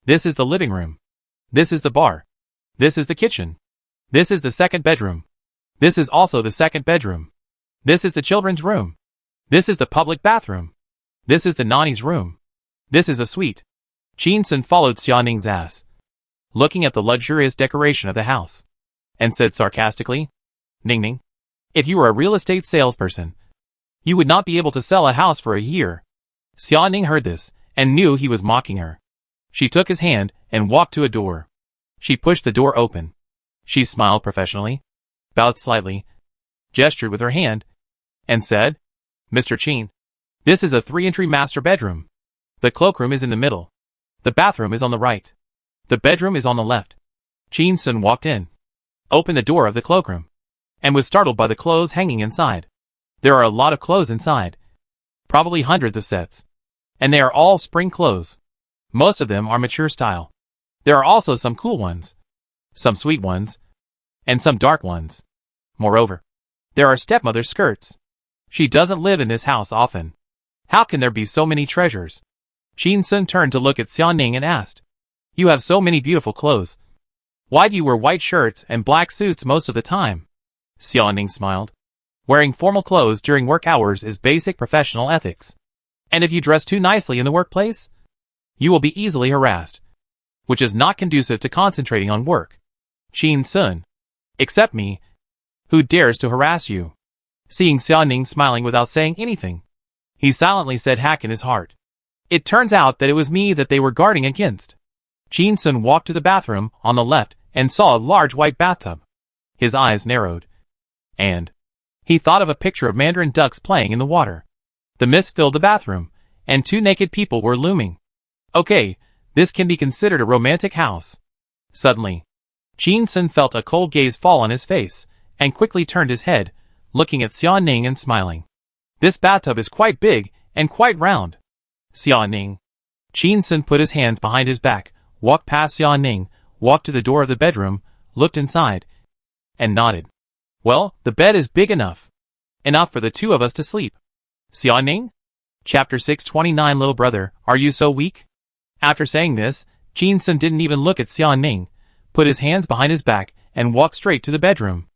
This is the living room. This is the bar. This is the kitchen. This is the second bedroom. This is also the second bedroom. This is the children's room. This is the public bathroom. This is the nanny's room. This is a suite. Qin Sun followed Xia Ning's ass, looking at the luxurious decoration of the house, and said sarcastically, Ning Ning, if you were a real estate salesperson, you would not be able to sell a house for a year. Xia Ning heard this and knew he was mocking her. She took his hand and walked to a door. She pushed the door open. She smiled professionally, bowed slightly, gestured with her hand, and said, Mr. Qin, this is a 3-entry master bedroom. The cloakroom is in the middle. The bathroom is on the right. The bedroom is on the left. Qin Sun walked in, opened the door of the cloakroom, and was startled by the clothes hanging inside. There are a lot of clothes inside, probably hundreds of sets, and they are all spring clothes. Most of them are mature style. There are also some cool ones, some sweet ones, and some dark ones. Moreover, there are stepmother skirts. She doesn't live in this house often. How can there be so many treasures? Qin Sun turned to look at Xia Ning and asked, You have so many beautiful clothes. Why do you wear white shirts and black suits most of the time? Xia Ning smiled. Wearing formal clothes during work hours is basic professional ethics. And if you dress too nicely in the workplace, you will be easily harassed, which is not conducive to concentrating on work. Qin Sun. Except me. Who dares to harass you? Seeing Xia Ning smiling without saying anything, he silently said hack in his heart. It turns out that it was me that they were guarding against. Qin Sun walked to the bathroom on the left and saw a large white bathtub. His eyes narrowed, and he thought of a picture of mandarin ducks playing in the water. The mist filled the bathroom, and 2 naked people were looming. Okay, this can be considered a romantic house. Suddenly, Qin Sun felt a cold gaze fall on his face, and quickly turned his head, looking at Xia Ning and smiling. This bathtub is quite big and quite round. Xia Ning. Qin Sun put his hands behind his back, walked past Xia Ning, walked to the door of the bedroom, looked inside, and nodded. Well, the bed is big enough. Enough for the 2 of us to sleep. Xia Ning? Chapter 629 Little brother, are you so weak? After saying this, Qin Sun didn't even look at Xia Ning, put his hands behind his back, and walked straight to the bedroom,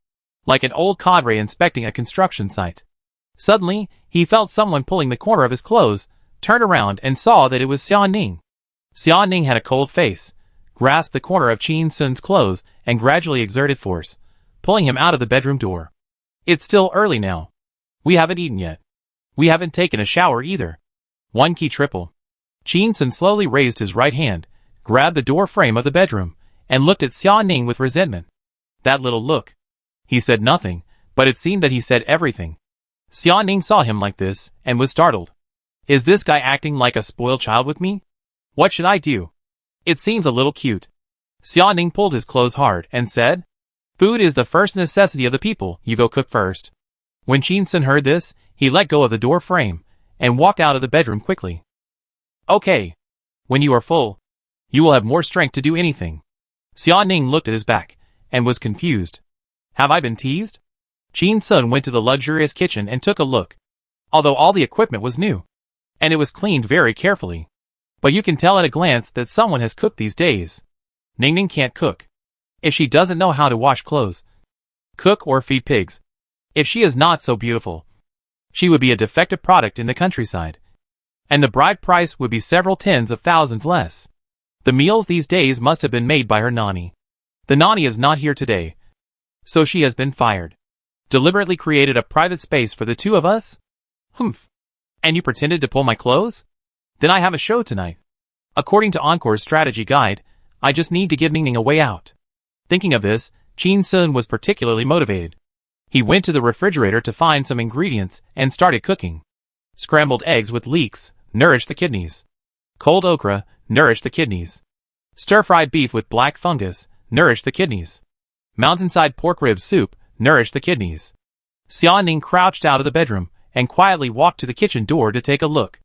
like an old cadre inspecting a construction site. Suddenly, he felt someone pulling the corner of his clothes, turned around and saw that it was Xia Ning. Xia Ning had a cold face, grasped the corner of Qin Sun's clothes, and gradually exerted force, pulling him out of the bedroom door. It's still early now. We haven't eaten yet. We haven't taken a shower either. 1 key triple. Qin Sun slowly raised his right hand, grabbed the door frame of the bedroom, and looked at Xia Ning with resentment. That little look. He said nothing, but it seemed that he said everything. Xia Ning saw him like this, and was startled. Is this guy acting like a spoiled child with me? What should I do? It seems a little cute. Xia Ning pulled his clothes hard and said, Food is the first necessity of the people, you go cook first. When Qin Sun heard this, he let go of the door frame, and walked out of the bedroom quickly. Okay. When you are full, you will have more strength to do anything. Xia Ning looked at his back, and was confused. Have I been teased? Qin Sun went to the luxurious kitchen and took a look. Although all the equipment was new, and it was cleaned very carefully, but you can tell at a glance that someone has cooked these days. Ning Ning can't cook. If she doesn't know how to wash clothes, cook or feed pigs. If she is not so beautiful, she would be a defective product in the countryside, and the bride price would be several tens of thousands less. The meals these days must have been made by her nanny. The nanny is not here today, so she has been fired. Deliberately created a private space for the two of us? Humph. And you pretended to pull my clothes? Then I have a show tonight. According to Encore's strategy guide, I just need to give Ningning a way out. Thinking of this, Chin Sun was particularly motivated. He went to the refrigerator to find some ingredients and started cooking. Scrambled eggs with leeks nourished the kidneys. Cold okra nourished the kidneys. Stir-fried beef with black fungus nourished the kidneys. Mountainside pork rib soup nourished the kidneys. Xia Ning crouched out of the bedroom and quietly walked to the kitchen door to take a look.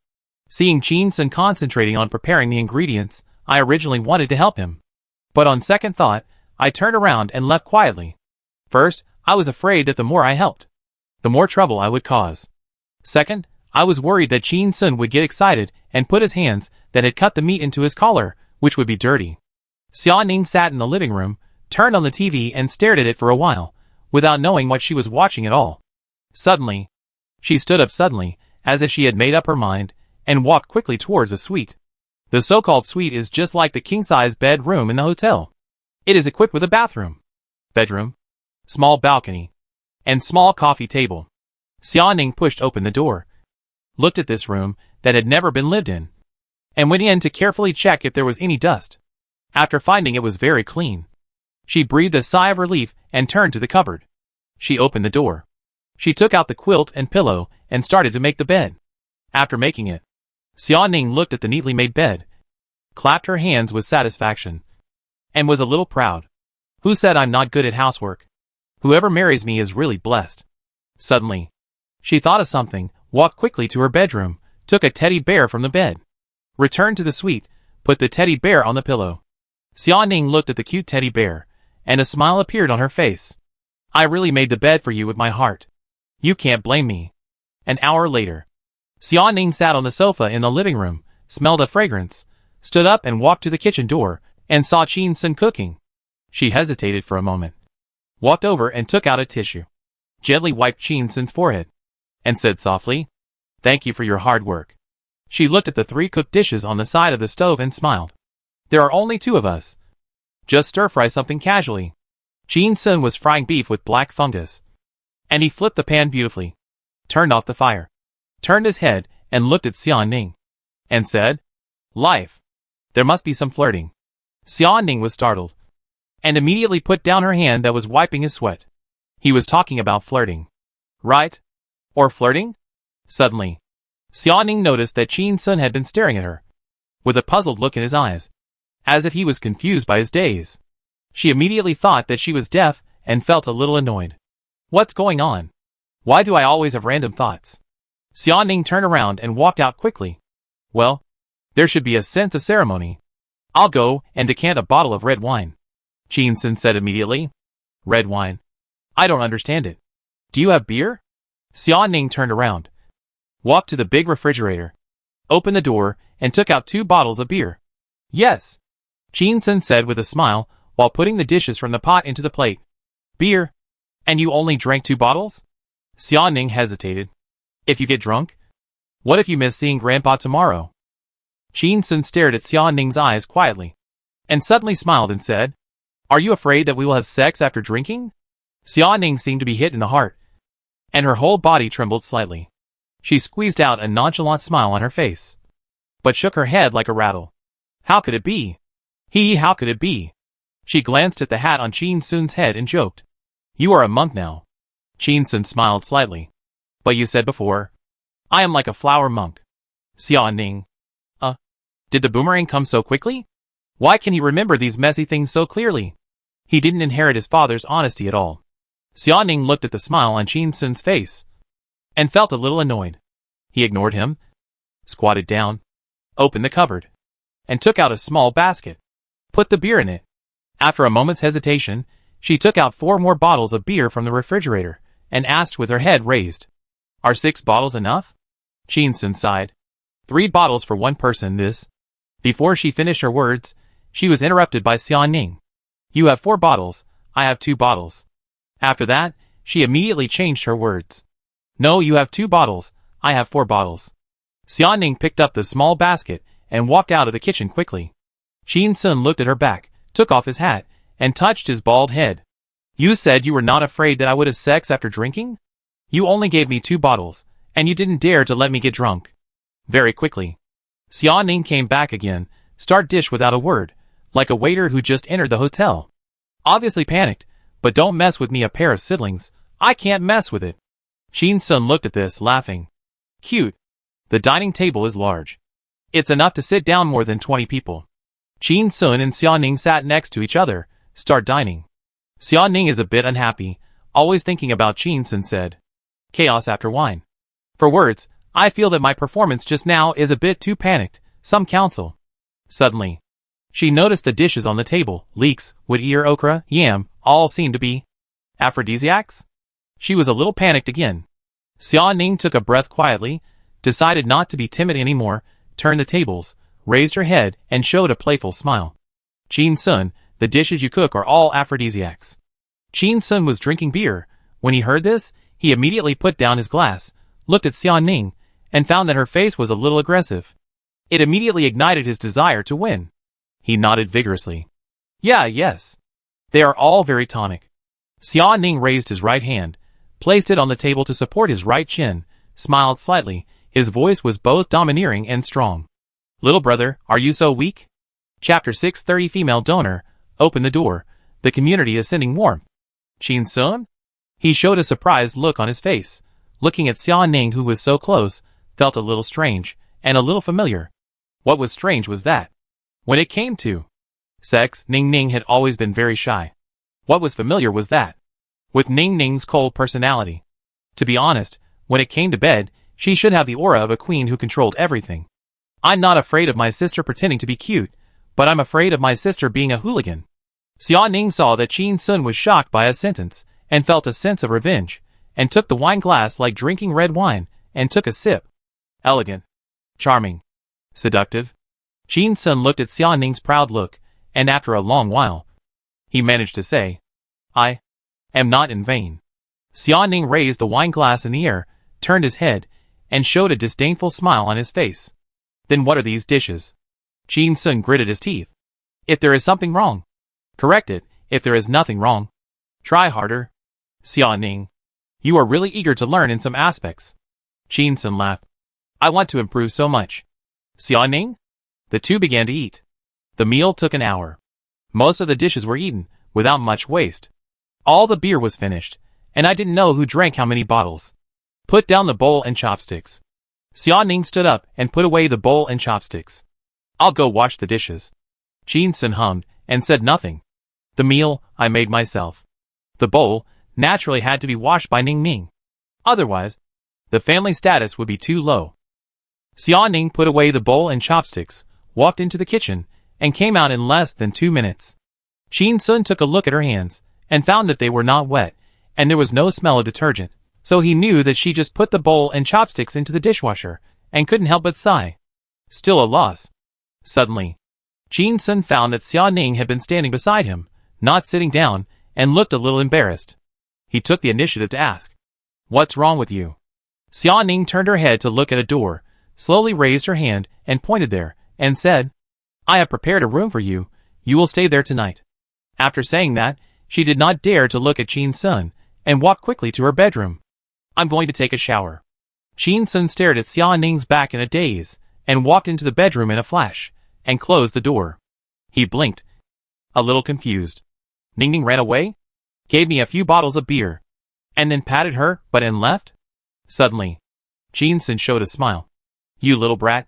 Seeing Chin Sun concentrating on preparing the ingredients, I originally wanted to help him. But on second thought, I turned around and left quietly. First, I was afraid that the more I helped, the more trouble I would cause. Second, I was worried that Chin Sun would get excited and put his hands that had cut the meat into his collar, which would be dirty. Xia Ning sat in the living room, turned on the TV and stared at it for a while, without knowing what she was watching at all. Suddenly, she stood up suddenly, as if she had made up her mind, and walked quickly towards a suite. The so-called suite is just like the king-size bedroom in the hotel. It is equipped with a bathroom, bedroom, small balcony, and small coffee table. Xia Ning pushed open the door, looked at this room that had never been lived in, and went in to carefully check if there was any dust. After finding it was very clean, she breathed a sigh of relief and turned to the cupboard. She opened the door. She took out the quilt and pillow and started to make the bed. After making it, Xia Ning looked at the neatly made bed, clapped her hands with satisfaction, and was a little proud. Who said I'm not good at housework? Whoever marries me is really blessed. Suddenly, she thought of something, walked quickly to her bedroom, took a teddy bear from the bed, returned to the suite, put the teddy bear on the pillow. Xia Ning looked at the cute teddy bear, and a smile appeared on her face. I really made the bed for you with my heart. You can't blame me. An hour later, Xia Ning sat on the sofa in the living room, smelled a fragrance, stood up and walked to the kitchen door, and saw Chin Sun cooking. She hesitated for a moment, walked over and took out a tissue, gently wiped Chin Sun's forehead, and said softly, "Thank you for your hard work." She looked at the 3 cooked dishes on the side of the stove and smiled. There are only 2 of us. Just stir-fry something casually. Chin Sun was frying beef with black fungus, and he flipped the pan beautifully, turned off the fire, turned his head and looked at Xia Ning, and said, "Life. There must be some flirting." Xia Ning was startled, and immediately put down her hand that was wiping his sweat. He was talking about flirting, right? Or flirting? Suddenly, Xia Ning noticed that Chin Sun had been staring at her, with a puzzled look in his eyes, as if he was confused by his daze. She immediately thought that she was deaf and felt a little annoyed. What's going on? Why do I always have random thoughts? Xia Ning turned around and walked out quickly. Well, there should be a sense of ceremony. I'll go and decant a bottle of red wine, Chin Sun said immediately. Red wine? I don't understand it. Do you have beer? Xia Ning turned around, walked to the big refrigerator, opened the door, and took out 2 bottles of beer. Yes, Chin Sun said with a smile while putting the dishes from the pot into the plate. Beer? And you only drank 2 bottles? Xia Ning hesitated. If you get drunk? What if you miss seeing Grandpa tomorrow? Chin Sun stared at Xia Ning's eyes quietly, and suddenly smiled and said, Are you afraid that we will have sex after drinking? Xia Ning seemed to be hit in the heart, and her whole body trembled slightly. She squeezed out a nonchalant smile on her face, but shook her head like a rattle. How could it be? How could it be? She glanced at the hat on Chin Sun's head and joked, You are a monk now. Chin Sun smiled slightly. But you said before, I am like a flower monk. Xia Ning. Did the boomerang come so quickly? Why can he remember these messy things so clearly? He didn't inherit his father's honesty at all. Xia Ning looked at the smile on Chin Sun's face, and felt a little annoyed. He ignored him, squatted down, opened the cupboard, and took out a small basket, put the beer in it. After a moment's hesitation, she took out 4 more bottles of beer from the refrigerator, and asked with her head raised, Are 6 bottles enough? Chin Sun sighed. 3 bottles for 1 person this. Before she finished her words, she was interrupted by Xia Ning. You have 4 bottles, I have 2 bottles. After that, she immediately changed her words. No, you have 2 bottles, I have 4 bottles. Xia Ning picked up the small basket and walked out of the kitchen quickly. Chin Sun looked at her back, took off his hat, and touched his bald head. You said you were not afraid that I would have sex after drinking? You only gave me 2 bottles, and you didn't dare to let me get drunk. Very quickly, Xia Ning came back again, start dish without a word, like a waiter who just entered the hotel. Obviously panicked, but don't mess with me, a pair of siblings. I can't mess with it. Qin Sun looked at this, laughing. Cute. The dining table is large. It's enough to sit down more than 20 people. Qin Sun and Xia Ning sat next to each other, start dining. Xia Ning is a bit unhappy, always thinking about Qin Sun said. Chaos after wine. For words, I feel that my performance just now is a bit too panicked, some counsel. Suddenly, she noticed the dishes on the table, leeks, wood ear, okra, yam, all seemed to be aphrodisiacs? She was a little panicked again. Xia Ning took a breath quietly, decided not to be timid anymore, turned the tables, raised her head, and showed a playful smile. Qin Sun, the dishes you cook are all aphrodisiacs. Qin Sun was drinking beer. When he heard this, he immediately put down his glass, looked at Xia Ning, and found that her face was a little aggressive. It immediately ignited his desire to win. He nodded vigorously. Yes. They are all very tonic. Xia Ning raised his right hand, placed it on the table to support his right chin, smiled slightly. His voice was both domineering and strong. Little brother, are you so weak? Chapter 630 Female Donor, open the door. The community is sending warmth. Qin Sun? He showed a surprised look on his face. Looking at Xia Ning, who was so close, felt a little strange, and a little familiar. What was strange was that, when it came to sex, Ning Ning had always been very shy. What was familiar was that, with Ning Ning's cold personality. To be honest, when it came to bed, she should have the aura of a queen who controlled everything. I'm not afraid of my sister pretending to be cute, but I'm afraid of my sister being a hooligan. Xia Ning saw that Qin Sun was shocked by his sentence, and felt a sense of revenge, and took the wine glass like drinking red wine, and took a sip. Elegant. Charming. Seductive. Qin Sun looked at Xia Ning's proud look, and after a long while, he managed to say, I am not in vain. Xia Ning raised the wine glass in the air, turned his head, and showed a disdainful smile on his face. Then what are these dishes? Qin Sun gritted his teeth. If there is something wrong, correct it. If there is nothing wrong, try harder. Xia Ning, you are really eager to learn in some aspects. Qin Sun laughed. I want to improve so much. Xia Ning? The two began to eat. The meal took an hour. Most of the dishes were eaten, without much waste. All the beer was finished, and I didn't know who drank how many bottles. Put down the bowl and chopsticks. Xia Ning stood up and put away the bowl and chopsticks. I'll go wash the dishes. Qin Sun hummed and said nothing. The meal, I made myself. The bowl, naturally had to be washed by Ning Ning. Otherwise, the family status would be too low. Xia Ning put away the bowl and chopsticks, walked into the kitchen, and came out in less than 2 minutes. Qin Sun took a look at her hands, and found that they were not wet, and there was no smell of detergent, so he knew that she just put the bowl and chopsticks into the dishwasher, and couldn't help but sigh. Still a loss. Suddenly, Qin Sun found that Xia Ning had been standing beside him, not sitting down, and looked a little embarrassed. He took the initiative to ask, What's wrong with you? Xia Ning turned her head to look at a door, slowly raised her hand, and pointed there, and said, I have prepared a room for you. You will stay there tonight. After saying that, she did not dare to look at Qin Sun, and walked quickly to her bedroom. I'm going to take a shower. Qin Sun stared at Xia Ning's back in a daze, and walked into the bedroom in a flash, and closed the door. He blinked, a little confused. Ning Ning ran away? Gave me a few bottles of beer, and then patted her, and left? Suddenly, Qin Sun showed a smile. You little brat.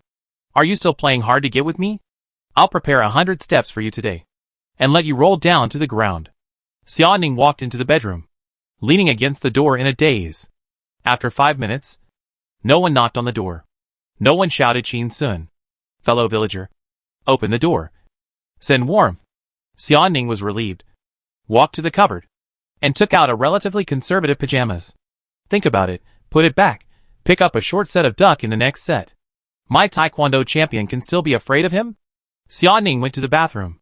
Are you still playing hard to get with me? I'll prepare 100 steps for you today, and let you roll down to the ground. Xia Ning walked into the bedroom, leaning against the door in a daze. After 5 minutes, no one knocked on the door. No one shouted Qin Sun. Fellow villager, open the door. Send warmth. Xia Ning was relieved. Walked to the cupboard, and took out a relatively conservative pajamas. Think about it, put it back, pick up a short set of duck in the next set. My taekwondo champion can still be afraid of him? Xia Ning went to the bathroom.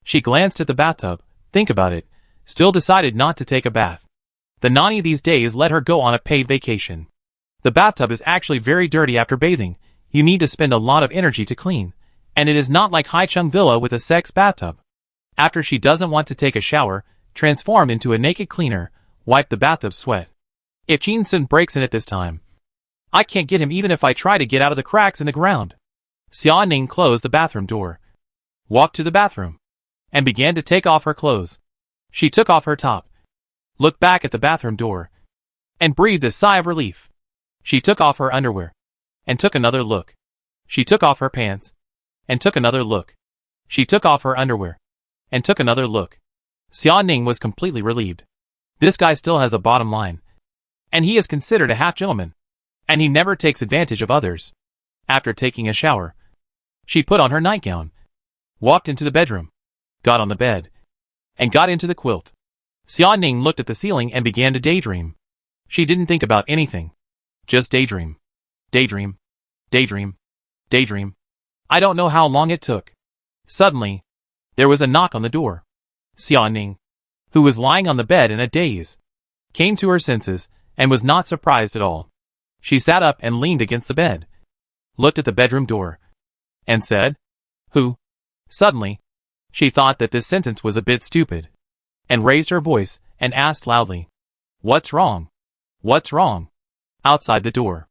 She glanced at the bathtub, think about it, still decided not to take a bath. The nanny these days let her go on a paid vacation. The bathtub is actually very dirty after bathing. You need to spend a lot of energy to clean, and it is not like Haicheng Villa with a sex bathtub. After she doesn't want to take a shower, transformed into a naked cleaner, wiped the bathtub sweat. If Qin Sun breaks in at this time, I can't get him even if I try to get out of the cracks in the ground. Xia Ning closed the bathroom door, walked to the bathroom, and began to take off her clothes. She took off her top, looked back at the bathroom door, and breathed a sigh of relief. She took off her underwear, and took another look. She took off her pants, and took another look. She took off her underwear, and took another look. Xia Ning was completely relieved. This guy still has a bottom line, and he is considered a half-gentleman, and he never takes advantage of others. After taking a shower, she put on her nightgown, walked into the bedroom, got on the bed, and got into the quilt. Xia Ning looked at the ceiling and began to daydream. She didn't think about anything. Just daydream. Daydream. Daydream. Daydream. I don't know how long it took. Suddenly, there was a knock on the door. Xia Ning, who was lying on the bed in a daze, came to her senses and was not surprised at all. She sat up and leaned against the bed, looked at the bedroom door, and said, "Who?" Suddenly, she thought that this sentence was a bit stupid, and raised her voice and asked loudly, "What's wrong? What's wrong?" Outside the door,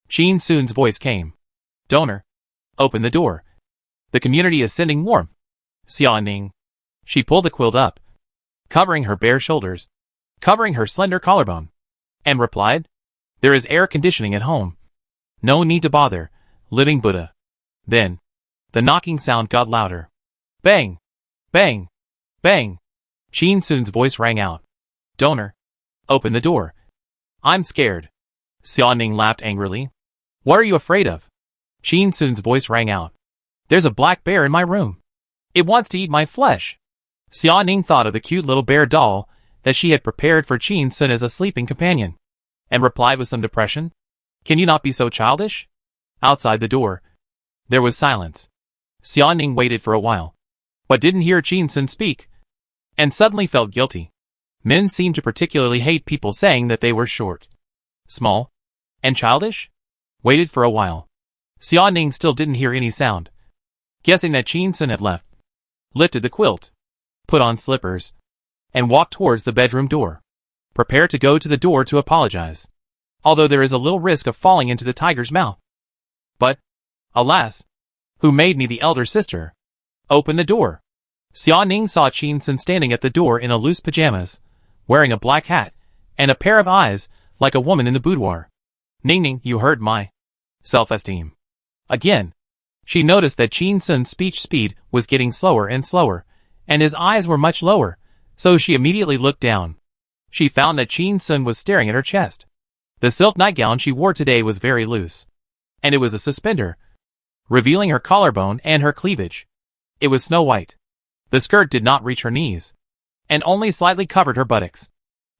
Qin Sun's voice came. "Donor, open the door. The community is sending warmth." Xia Ning. She pulled the quilt up, covering her bare shoulders, covering her slender collarbone, and replied, "There is air conditioning at home. No need to bother, living Buddha." Then, the knocking sound got louder. Bang! Bang! Bang! Qin Sun's voice rang out. "Donor, open the door. I'm scared." Xia Ning laughed angrily. "What are you afraid of?" Qin Sun's voice rang out. "There's a black bear in my room. It wants to eat my flesh." Xia Ning thought of the cute little bear doll that she had prepared for Qin Sun as a sleeping companion, and replied with some depression, "Can you not be so childish?" Outside the door, there was silence. Xia Ning waited for a while, but didn't hear Qin Sun speak, and suddenly felt guilty. Men seemed to particularly hate people saying that they were short, small, and childish. Waited for a while. Xia Ning still didn't hear any sound. Guessing that Qin Sun had left, lifted the quilt, put on slippers, and walked towards the bedroom door. Prepared to go to the door to apologize, although there is a little risk of falling into the tiger's mouth. But, alas, who made me the elder sister? Open the door. Xia Ning saw Qin Sun standing at the door in a loose pajamas, wearing a black hat, and a pair of eyes, like a woman in the boudoir. "Ning Ning, you hurt my self-esteem." Again, she noticed that Qin Sun's speech speed was getting slower and slower, and his eyes were much lower, so she immediately looked down. She found that Qin Sun was staring at her chest. The silk nightgown she wore today was very loose, and it was a suspender, revealing her collarbone and her cleavage. It was snow white. The skirt did not reach her knees, and only slightly covered her buttocks.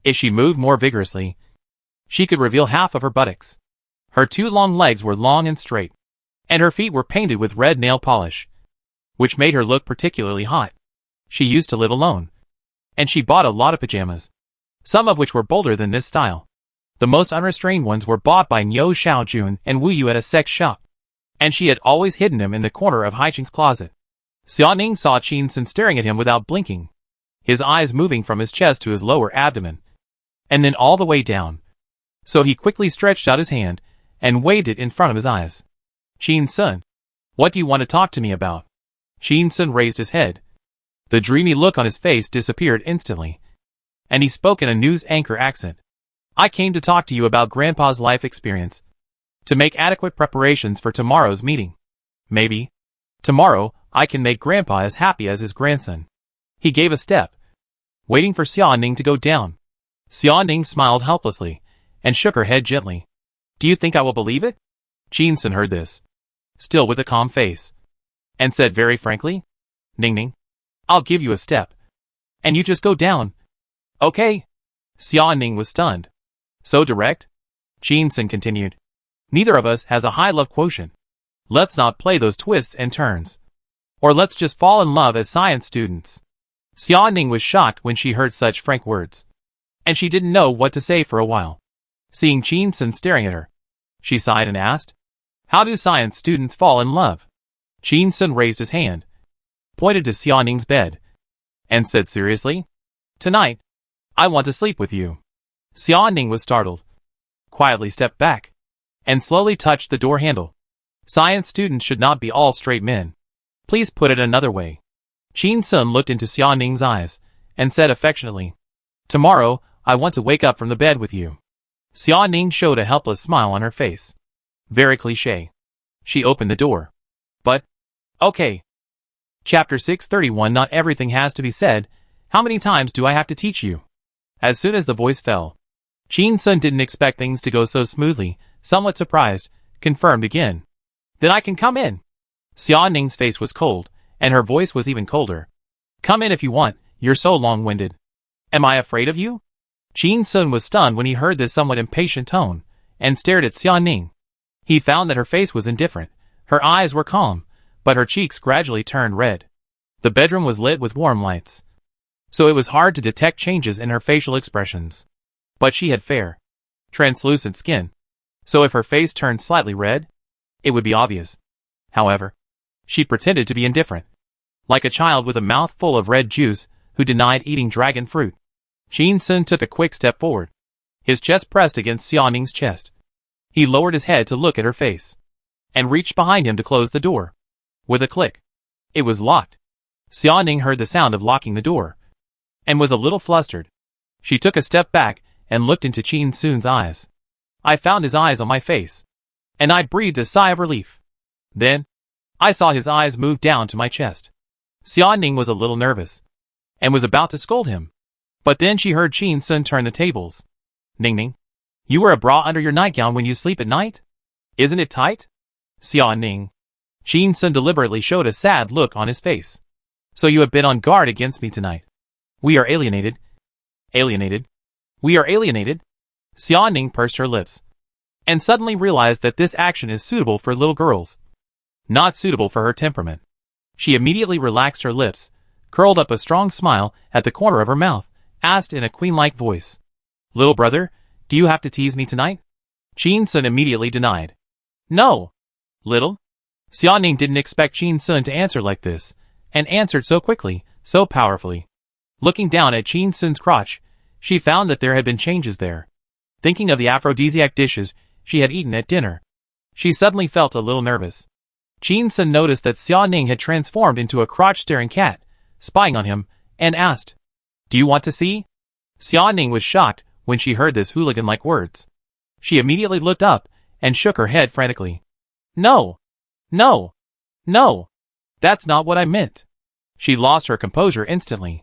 If she moved more vigorously, she could reveal half of her buttocks. Her two long legs were long and straight, and her feet were painted with red nail polish, which made her look particularly hot. She used to live alone, and she bought a lot of pajamas, some of which were bolder than this style. The most unrestrained ones were bought by Niu Xiaojun and Wu Yu at a sex shop, and she had always hidden them in the corner of Haiching's closet. Xia Ning saw Qin Sun staring at him without blinking, his eyes moving from his chest to his lower abdomen, and then all the way down. So he quickly stretched out his hand and waved it in front of his eyes. "Qin Sun, what do you want to talk to me about?" Qin Sun raised his head. The dreamy look on his face disappeared instantly, and he spoke in a news anchor accent. "I came to talk to you about Grandpa's life experience, to make adequate preparations for tomorrow's meeting. Maybe, tomorrow, I can make Grandpa as happy as his grandson." He gave a step, waiting for Xia Ning to go down. Xia Ning smiled helplessly, and shook her head gently. "Do you think I will believe it?" Qin Sun heard this, still with a calm face, and said very frankly, "Ning Ning, I'll give you a step, and you just go down. Okay?" Xia Ning was stunned. "So direct?" Qin Sun continued. "Neither of us has a high love quotient. Let's not play those twists and turns. Or let's just fall in love as science students." Xia Ning was shocked when she heard such frank words, and she didn't know what to say for a while. Seeing Qin Sun staring at her, she sighed and asked, "How do science students fall in love?" Qin Sun raised his hand, pointed to Xia Ning's bed, and said seriously, Tonight, I want to sleep with you. Xia Ning was startled, quietly stepped back, and slowly touched the door handle. Science students should not be all straight men. Please put it another way. Qin Sun looked into Xia Ning's eyes, and said affectionately, Tomorrow, I want to wake up from the bed with you. Xia Ning showed a helpless smile on her face. Very cliché. She opened the door. But, okay. Chapter 631. Not everything has to be said. How many times do I have to teach you? As soon as the voice fell, Qin Sun didn't expect things to go so smoothly, somewhat surprised, confirmed again. Then I can come in. Xia Ning's face was cold, and her voice was even colder. Come in if you want, you're so long-winded. Am I afraid of you? Qin Sun was stunned when he heard this somewhat impatient tone, and stared at Xia Ning. He found that her face was indifferent, her eyes were calm, but her cheeks gradually turned red. The bedroom was lit with warm lights, so it was hard to detect changes in her facial expressions. But she had fair, translucent skin, so if her face turned slightly red, it would be obvious. However, she pretended to be indifferent, like a child with a mouth full of red juice who denied eating dragon fruit. Qin Sun took a quick step forward, his chest pressed against Xia Ning's chest. He lowered his head to look at her face, and reached behind him to close the door. With a click, it was locked. Xia Ning heard the sound of locking the door, and was a little flustered. She took a step back and looked into Qin Sun's eyes. I found his eyes on my face, and I breathed a sigh of relief. Then, I saw his eyes move down to my chest. Xia Ning was a little nervous, and was about to scold him. But then she heard Qin Sun turn the tables. Ning Ning, you wear a bra under your nightgown when you sleep at night? Isn't it tight? Xia Ning. Qin Sun deliberately showed a sad look on his face. So you have been on guard against me tonight. We are alienated. Alienated? We are alienated? Xia Ning pursed her lips, and suddenly realized that this action is suitable for little girls, not suitable for her temperament. She immediately relaxed her lips, curled up a strong smile at the corner of her mouth, asked in a queen-like voice, Little brother, do you have to tease me tonight? Qin Sun immediately denied. No. Little? Xia Ning didn't expect Qin Sun to answer like this, and answered so quickly, so powerfully. Looking down at Qin Sun's crotch, she found that there had been changes there. Thinking of the aphrodisiac dishes she had eaten at dinner, she suddenly felt a little nervous. Qin Sun noticed that Xia Ning had transformed into a crotch-staring cat, spying on him, and asked, Do you want to see? Xia Ning was shocked when she heard this hooligan-like words. She immediately looked up and shook her head frantically. No! No! No! That's not what I meant. She lost her composure instantly.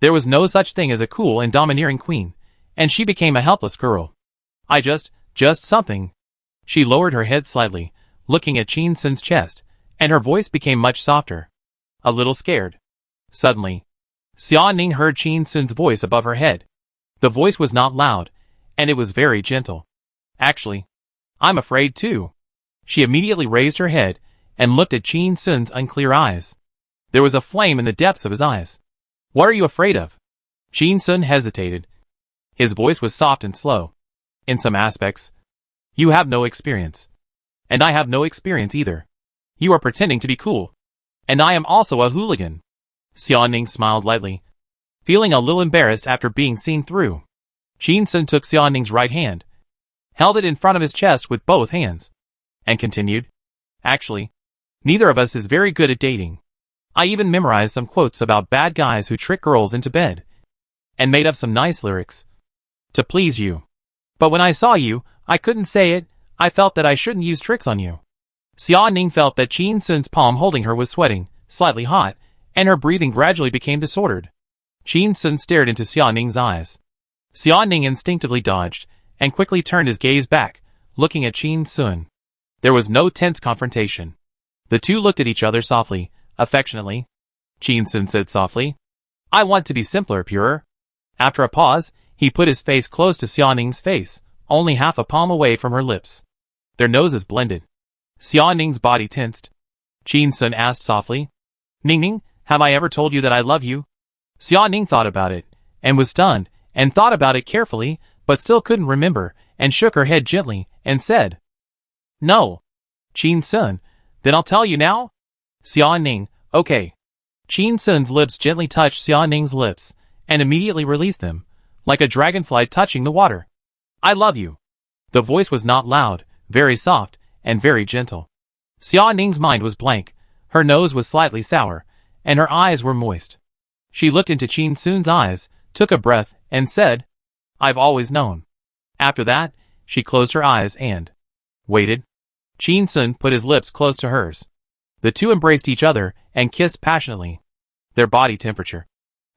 There was no such thing as a cool and domineering queen, and she became a helpless girl. I just something. She lowered her head slightly, looking at Qin Sun's chest, and her voice became much softer. A little scared. Suddenly, Xia Ning heard Qin Sun's voice above her head. The voice was not loud, and it was very gentle. Actually, I'm afraid too. She immediately raised her head and looked at Qin Sun's unclear eyes. There was a flame in the depths of his eyes. What are you afraid of? Qin Sun hesitated. His voice was soft and slow. In some aspects, you have no experience. And I have no experience either. You are pretending to be cool. And I am also a hooligan. Xia Ning smiled lightly, feeling a little embarrassed after being seen through. Qin Sun took Xia Ning's right hand, held it in front of his chest with both hands, and continued, Actually, neither of us is very good at dating. I even memorized some quotes about bad guys who trick girls into bed, and made up some nice lyrics to please you. But when I saw you, I couldn't say it. I felt that I shouldn't use tricks on you. Xia Ning felt that Qin Sun's palm holding her was sweating, slightly hot, and her breathing gradually became disordered. Qin Sun stared into Xia Ning's eyes. Xia Ning instinctively dodged, and quickly turned his gaze back, looking at Qin Sun. There was no tense confrontation. The two looked at each other softly, affectionately. Qin Sun said softly, I want to be simpler, purer. After a pause, he put his face close to Xia Ning's face, only half a palm away from her lips. Their noses blended. Xia Ning's body tensed. Qin Sun asked softly, Ning Ning, have I ever told you that I love you? Xia Ning thought about it, and was stunned, and thought about it carefully, but still couldn't remember, and shook her head gently, and said, No. Qin Sun, then I'll tell you now? Xia Ning, okay. Qin Sun's lips gently touched Xia Ning's lips, and immediately released them, like a dragonfly touching the water. I love you. The voice was not loud, very soft, and very gentle. Xia Ning's mind was blank, her nose was slightly sour, and her eyes were moist. She looked into Qin Sun's eyes, took a breath, and said, I've always known. After that, she closed her eyes and waited. Qin Sun put his lips close to hers. The two embraced each other and kissed passionately. Their body temperature,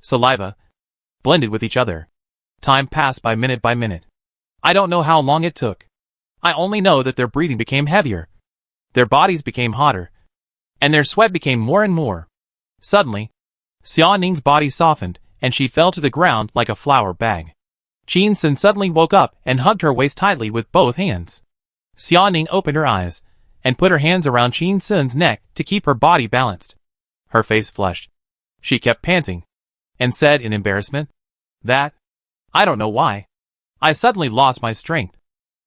saliva, blended with each other. Time passed by minute by minute. I don't know how long it took. I only know that their breathing became heavier. Their bodies became hotter. And their sweat became more and more. Suddenly, Xia Ning's body softened, and she fell to the ground like a flour bag. Qin Sun suddenly woke up and hugged her waist tightly with both hands. Xia Ning opened her eyes, and put her hands around Qin Sun's neck to keep her body balanced. Her face flushed. She kept panting, and said in embarrassment, I don't know why. I suddenly lost my strength.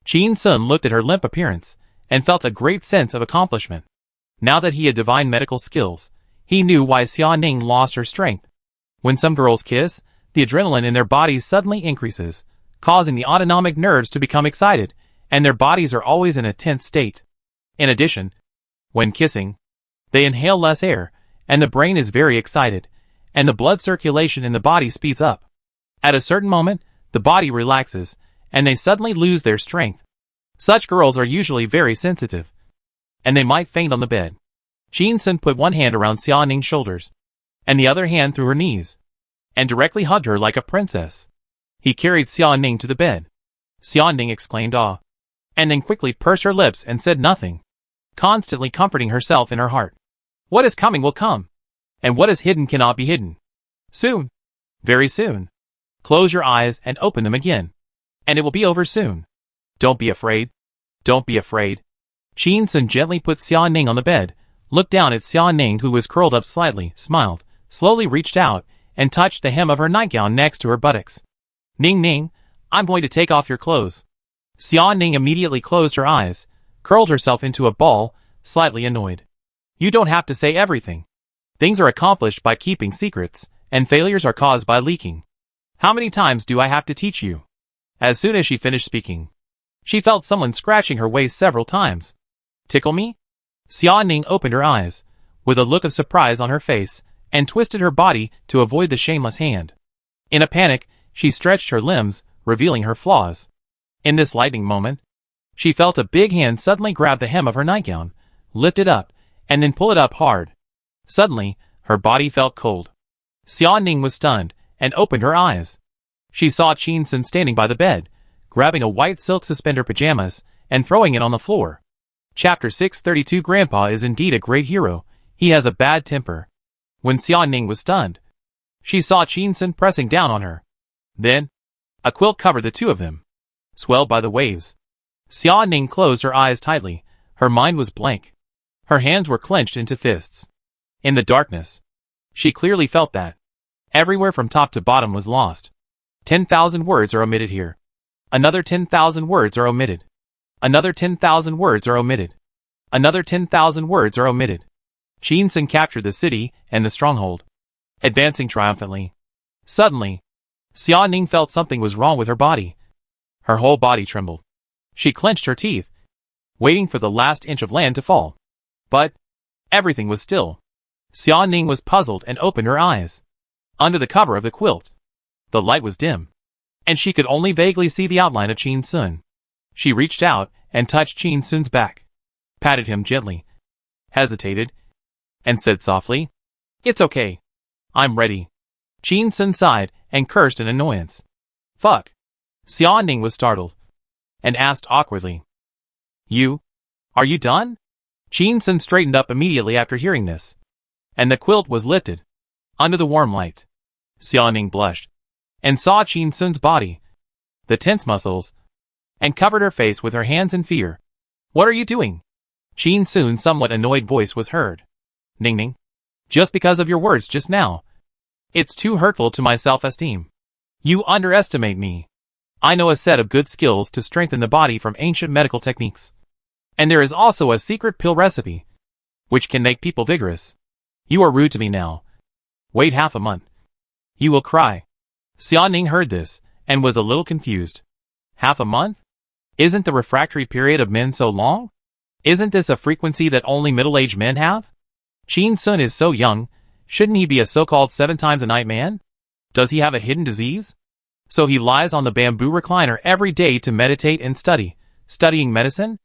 Qin Sun looked at her limp appearance, and felt a great sense of accomplishment. Now that he had divine medical skills, he knew why Xia Ning lost her strength. When some girls kiss, the adrenaline in their bodies suddenly increases, causing the autonomic nerves to become excited, and their bodies are always in a tense state. In addition, when kissing, they inhale less air, and the brain is very excited, and the blood circulation in the body speeds up. At a certain moment, the body relaxes, and they suddenly lose their strength. Such girls are usually very sensitive, and they might faint on the bed. Qin Sun put one hand around Xia Ning's shoulders, and the other hand through her knees, and directly hugged her like a princess. He carried Xia Ning to the bed. Xia Ning exclaimed awe, and then quickly pursed her lips and said nothing, constantly comforting herself in her heart. What is coming will come, and what is hidden cannot be hidden. Soon, very soon. Close your eyes and open them again, and it will be over soon. Don't be afraid. Don't be afraid. Qin Sun gently put Xia Ning on the bed, looked down at Xia Ning who was curled up slightly, smiled, slowly reached out, and touched the hem of her nightgown next to her buttocks. Ning Ning, I'm going to take off your clothes. Xia Ning immediately closed her eyes, curled herself into a ball, slightly annoyed. You don't have to say everything. Things are accomplished by keeping secrets, and failures are caused by leaking. How many times do I have to teach you? As soon as she finished speaking, she felt someone scratching her waist several times. Tickle me? Xia Ning opened her eyes, with a look of surprise on her face, and twisted her body to avoid the shameless hand. In a panic, she stretched her limbs, revealing her flaws. In this lightning moment, she felt a big hand suddenly grab the hem of her nightgown, lift it up, and then pull it up hard. Suddenly, her body felt cold. Xia Ning was stunned, and opened her eyes. She saw Qin Sun standing by the bed, grabbing a white silk suspender pajamas, and throwing it on the floor. Chapter 632 Grandpa is indeed a great hero. He has a bad temper. When Xia Ning was stunned, she saw Qin Sun pressing down on her. Then, a quilt covered the two of them, swelled by the waves. Xia Ning closed her eyes tightly. Her mind was blank. Her hands were clenched into fists. In the darkness, she clearly felt that everywhere from top to bottom was lost. 10,000 words are omitted here. Another 10,000 words are omitted. Another 10,000 words are omitted. Another 10,000 words are omitted. Qin Sun captured the city and the stronghold, advancing triumphantly. Suddenly, Xia Ning felt something was wrong with her body. Her whole body trembled. She clenched her teeth, waiting for the last inch of land to fall. But everything was still. Xia Ning was puzzled and opened her eyes. Under the cover of the quilt, the light was dim, and she could only vaguely see the outline of Qin Sun. She reached out and touched Qin Sun's back, patted him gently, hesitated, and said softly, It's okay. I'm ready. Qin Sun sighed and cursed in annoyance. Fuck. Xia Ning was startled, and asked awkwardly, Are you done? Qin Sun straightened up immediately after hearing this, and the quilt was lifted. Under the warm light, Xia Ning blushed, and saw Qin Sun's body, the tense muscles, and covered her face with her hands in fear. What are you doing? Qin Sun's somewhat annoyed voice was heard. Ning Ning, just because of your words just now. It's too hurtful to my self-esteem. You underestimate me. I know a set of good skills to strengthen the body from ancient medical techniques. And there is also a secret pill recipe, which can make people vigorous. You are rude to me now. Wait half a month. You will cry. Xiaoning heard this, and was a little confused. Half a month? Isn't the refractory period of men so long? Isn't this a frequency that only middle-aged men have? Qin Sun is so young, shouldn't he be a so-called 7 times a night man? Does he have a hidden disease? So he lies on the bamboo recliner every day to meditate and studying medicine?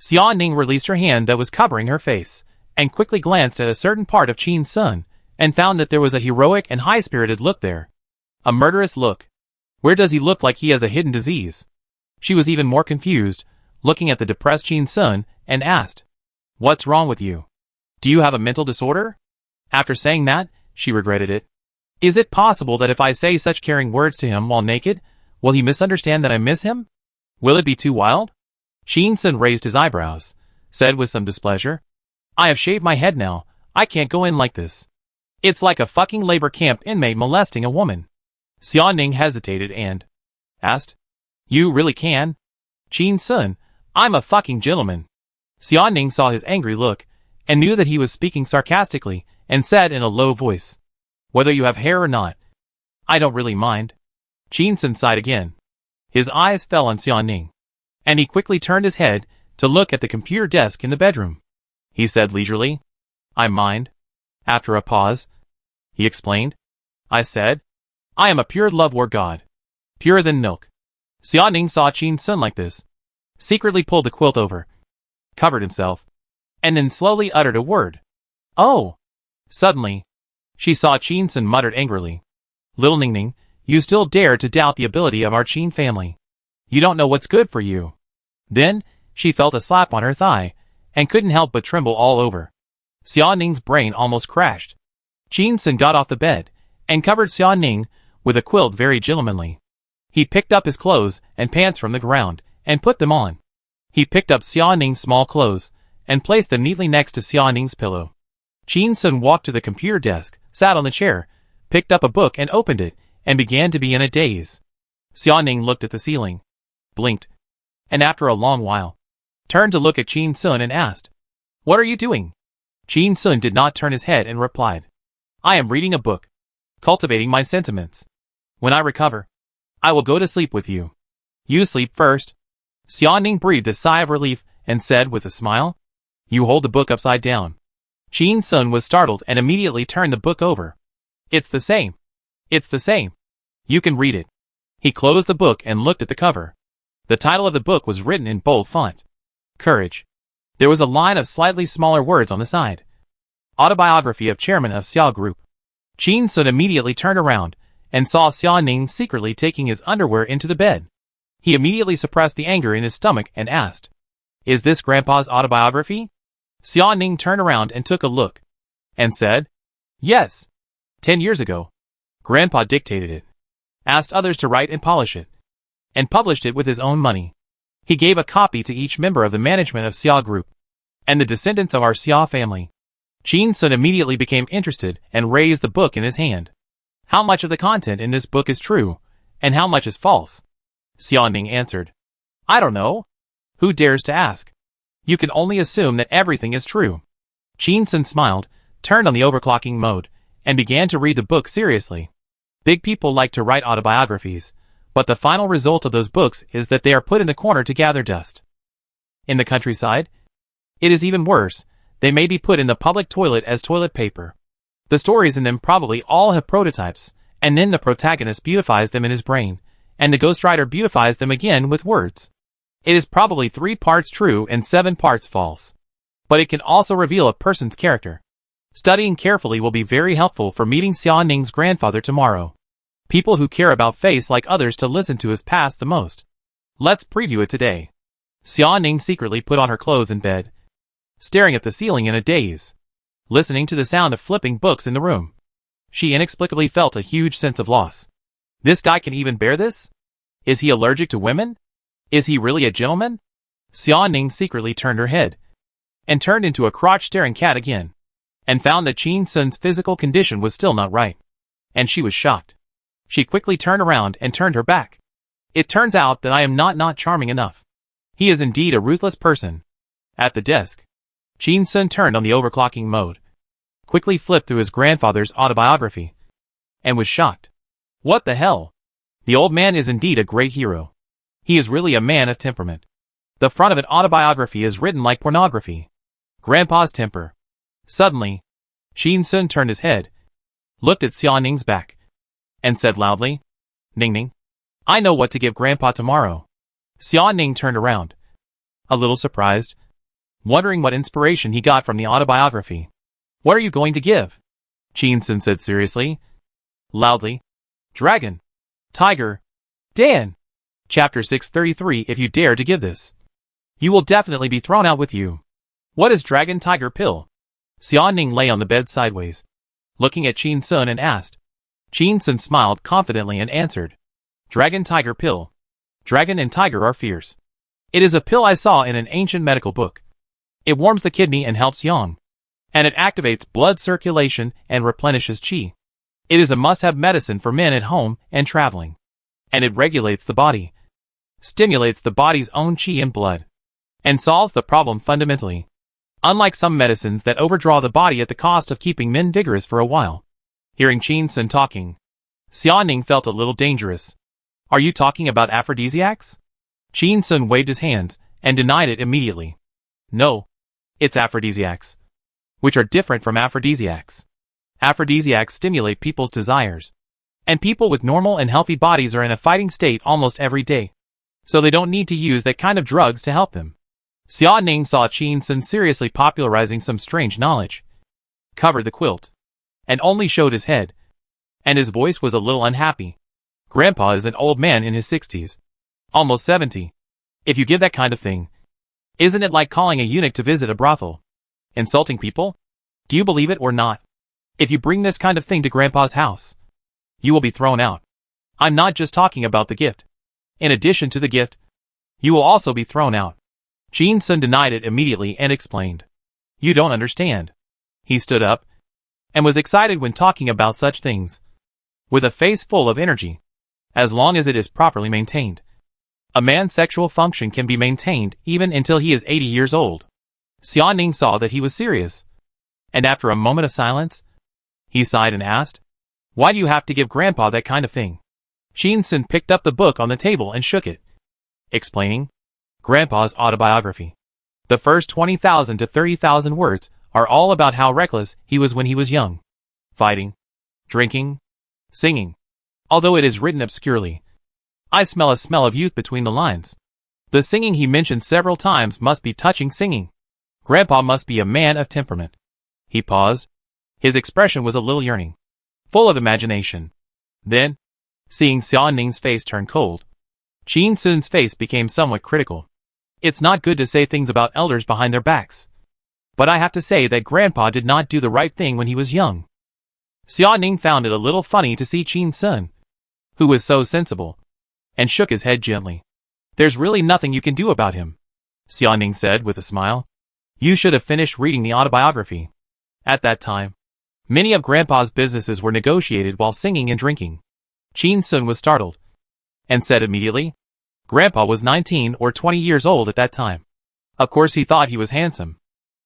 Xiaoning released her hand that was covering her face, and quickly glanced at a certain part of Qin Sun, and found that there was a heroic and high-spirited look there. A murderous look. Where does he look like he has a hidden disease? She was even more confused, looking at the depressed Qin Sun, and asked, "What's wrong with you? Do you have a mental disorder?" After saying that, she regretted it. Is it possible that if I say such caring words to him while naked, will he misunderstand that I miss him? Will it be too wild? Qin Sun raised his eyebrows, said with some displeasure, "I have shaved my head now, I can't go in like this. It's like a fucking labor camp inmate molesting a woman." Xiaoning hesitated and asked, "You really can?" "Qin Sun, I'm a fucking gentleman." Xiaoning saw his angry look, and knew that he was speaking sarcastically, and said in a low voice, "Whether you have hair or not, I don't really mind." Qin Sun sighed again. His eyes fell on Xiaoning, and he quickly turned his head to look at the computer desk in the bedroom. He said leisurely, "I mind." After a pause, he explained, "I said, I am a pure love war god. Purer than milk." Xiaoning saw Qin Sun like this, secretly pulled the quilt over, covered himself, and then slowly uttered a word. "Oh!" Suddenly, she saw Qin Sun muttered angrily, "Little Ningning, you still dare to doubt the ability of our Qin family. You don't know what's good for you." Then, she felt a slap on her thigh, and couldn't help but tremble all over. Xiaoning's brain almost crashed. Qin Sun got off the bed, and covered Xiaoning with a quilt very gentlemanly. He picked up his clothes and pants from the ground, and put them on. He picked up Xiaoning's small clothes, and placed them neatly next to Xiaoning's pillow. Qin Sun walked to the computer desk, sat on the chair, picked up a book and opened it, and began to be in a daze. Xiaoning looked at the ceiling, blinked, and after a long while, turned to look at Qin Sun and asked, "What are you doing?" Qin Sun did not turn his head and replied, "I am reading a book, cultivating my sentiments. When I recover, I will go to sleep with you." "You sleep first." Xiaoning breathed a sigh of relief and said with a smile, "You hold the book upside down." Qin Sun was startled and immediately turned the book over. "It's the same. It's the same. You can read it." He closed the book and looked at the cover. The title of the book was written in bold font. Courage. There was a line of slightly smaller words on the side. Autobiography of Chairman of Xiao Group. Qin Sun immediately turned around, and saw Xiaoning secretly taking his underwear into the bed. He immediately suppressed the anger in his stomach and asked, "Is this Grandpa's autobiography?" Xiaoning turned around and took a look, and said, "Yes. 10 years ago, Grandpa dictated it, asked others to write and polish it, and published it with his own money. He gave a copy to each member of the management of Xia Group, and the descendants of our Xia family." Qin Sun immediately became interested and raised the book in his hand. "How much of the content in this book is true, and how much is false?" Xiaoning answered, "I don't know. Who dares to ask? You can only assume that everything is true." Qin Sun smiled, turned on the overclocking mode, and began to read the book seriously. Big people like to write autobiographies, but the final result of those books is that they are put in the corner to gather dust. In the countryside, it is even worse. They may be put in the public toilet as toilet paper. The stories in them probably all have prototypes, and then the protagonist beautifies them in his brain, and the ghostwriter beautifies them again with words. It is probably 3 parts true and 7 parts false. But it can also reveal a person's character. Studying carefully will be very helpful for meeting Xiaoning's grandfather tomorrow. People who care about face like others to listen to his past the most. Let's preview it today. Xiaoning secretly put on her clothes in bed, staring at the ceiling in a daze, listening to the sound of flipping books in the room. She inexplicably felt a huge sense of loss. This guy can even bear this? Is he allergic to women? Is he really a gentleman? Xiaoning secretly turned her head, and turned into a crotch-staring cat again, and found that Qin Sun's physical condition was still not right, and she was shocked. She quickly turned around and turned her back. "It turns out that I am not charming enough. He is indeed a ruthless person." At the desk, Qin Sun turned on the overclocking mode, quickly flipped through his grandfather's autobiography, and was shocked. What the hell? The old man is indeed a great hero. He is really a man of temperament. The front of an autobiography is written like pornography. Grandpa's temper. Suddenly, Qin Sun turned his head, looked at Xia Ning's back, and said loudly, "Ning Ning, I know what to give Grandpa tomorrow." Xia Ning turned around, a little surprised, wondering what inspiration he got from the autobiography. "What are you going to give?" Qin Sun said seriously, loudly. "Dragon, tiger, Dan. Chapter 633. If you dare to give this, you will definitely be thrown out with you." "What is dragon tiger pill?" Xia Ning lay on the bed sideways, looking at Qin Sun and asked. Qin Sun smiled confidently and answered, "Dragon tiger pill. Dragon and tiger are fierce. It is a pill I saw in an ancient medical book. It warms the kidney and helps yang, and it activates blood circulation and replenishes qi. It is a must-have medicine for men at home and traveling. And it regulates the body, stimulates the body's own qi and blood, and solves the problem fundamentally. Unlike some medicines that overdraw the body at the cost of keeping men vigorous for a while." Hearing Qin Sun talking, Xia Ning felt a little dangerous. "Are you talking about aphrodisiacs?" Qin Sun waved his hands and denied it immediately. "No, it's aphrodisiacs, which are different from aphrodisiacs. Aphrodisiacs stimulate people's desires, and people with normal and healthy bodies are in a fighting state almost every day, so they don't need to use that kind of drugs to help them." Xia Ning saw Qin Sun seriously popularizing some strange knowledge, covered the quilt, and only showed his head, and his voice was a little unhappy. "Grandpa is an old man in his 60s, almost 70. If you give that kind of thing, isn't it like calling a eunuch to visit a brothel? Insulting people? Do you believe it or not? If you bring this kind of thing to Grandpa's house, you will be thrown out. I'm not just talking about the gift. In addition to the gift, you will also be thrown out." Qin Sun denied it immediately and explained, "You don't understand." He stood up, and was excited when talking about such things, with a face full of energy. As long as it is properly maintained, a man's sexual function can be maintained even until he is 80 years old. Xia Ning saw that he was serious, and after a moment of silence, he sighed and asked, "Why do you have to give Grandpa that kind of thing?" Qin Sun picked up the book on the table and shook it, explaining, "Grandpa's autobiography. The first 20,000 to 30,000 words are all about how reckless he was when he was young. Fighting, drinking, singing. Although it is written obscurely, I smell a smell of youth between the lines. The singing he mentioned several times must be touching singing. Grandpa must be a man of temperament." He paused. His expression was a little yearning, full of imagination. Then, seeing Xia Ning's face turn cold, Qin Sun's face became somewhat critical. "It's not good to say things about elders behind their backs, but I have to say that Grandpa did not do the right thing when he was young." Xia Ning found it a little funny to see Qin Sun, who was so sensible, and shook his head gently. "There's really nothing you can do about him," Xia Ning said with a smile. "You should have finished reading the autobiography." At that time, many of Grandpa's businesses were negotiated while singing and drinking. Qin Sun was startled, and said immediately, "Grandpa was 19 or 20 years old at that time. Of course he thought he was handsome.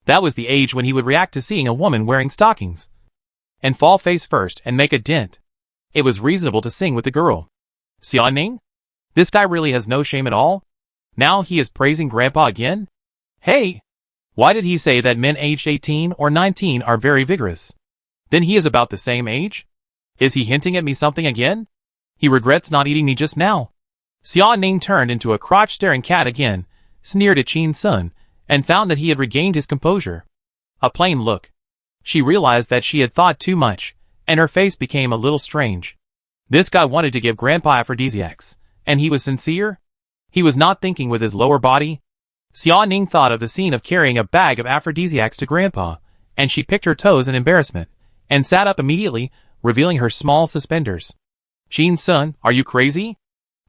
That was the age when he would react to seeing a woman wearing stockings, and fall face first and make a dent. It was reasonable to sing with the girl." Xia Ning? This guy really has no shame at all? Now he is praising Grandpa again? Hey! Why did he say that men aged 18 or 19 are very vigorous? Then he is about the same age? Is he hinting at me something again? He regrets not eating me just now. Xia Ning turned into a crotch-staring cat again, sneered at Qin Sun, and found that he had regained his composure. A plain look. She realized that she had thought too much, and her face became a little strange. This guy wanted to give Grandpa aphrodisiacs, and he was sincere? He was not thinking with his lower body? Xia Ning thought of the scene of carrying a bag of aphrodisiacs to Grandpa, and she picked her toes in embarrassment, and sat up immediately, revealing her small suspenders. "Qin Sun, are you crazy?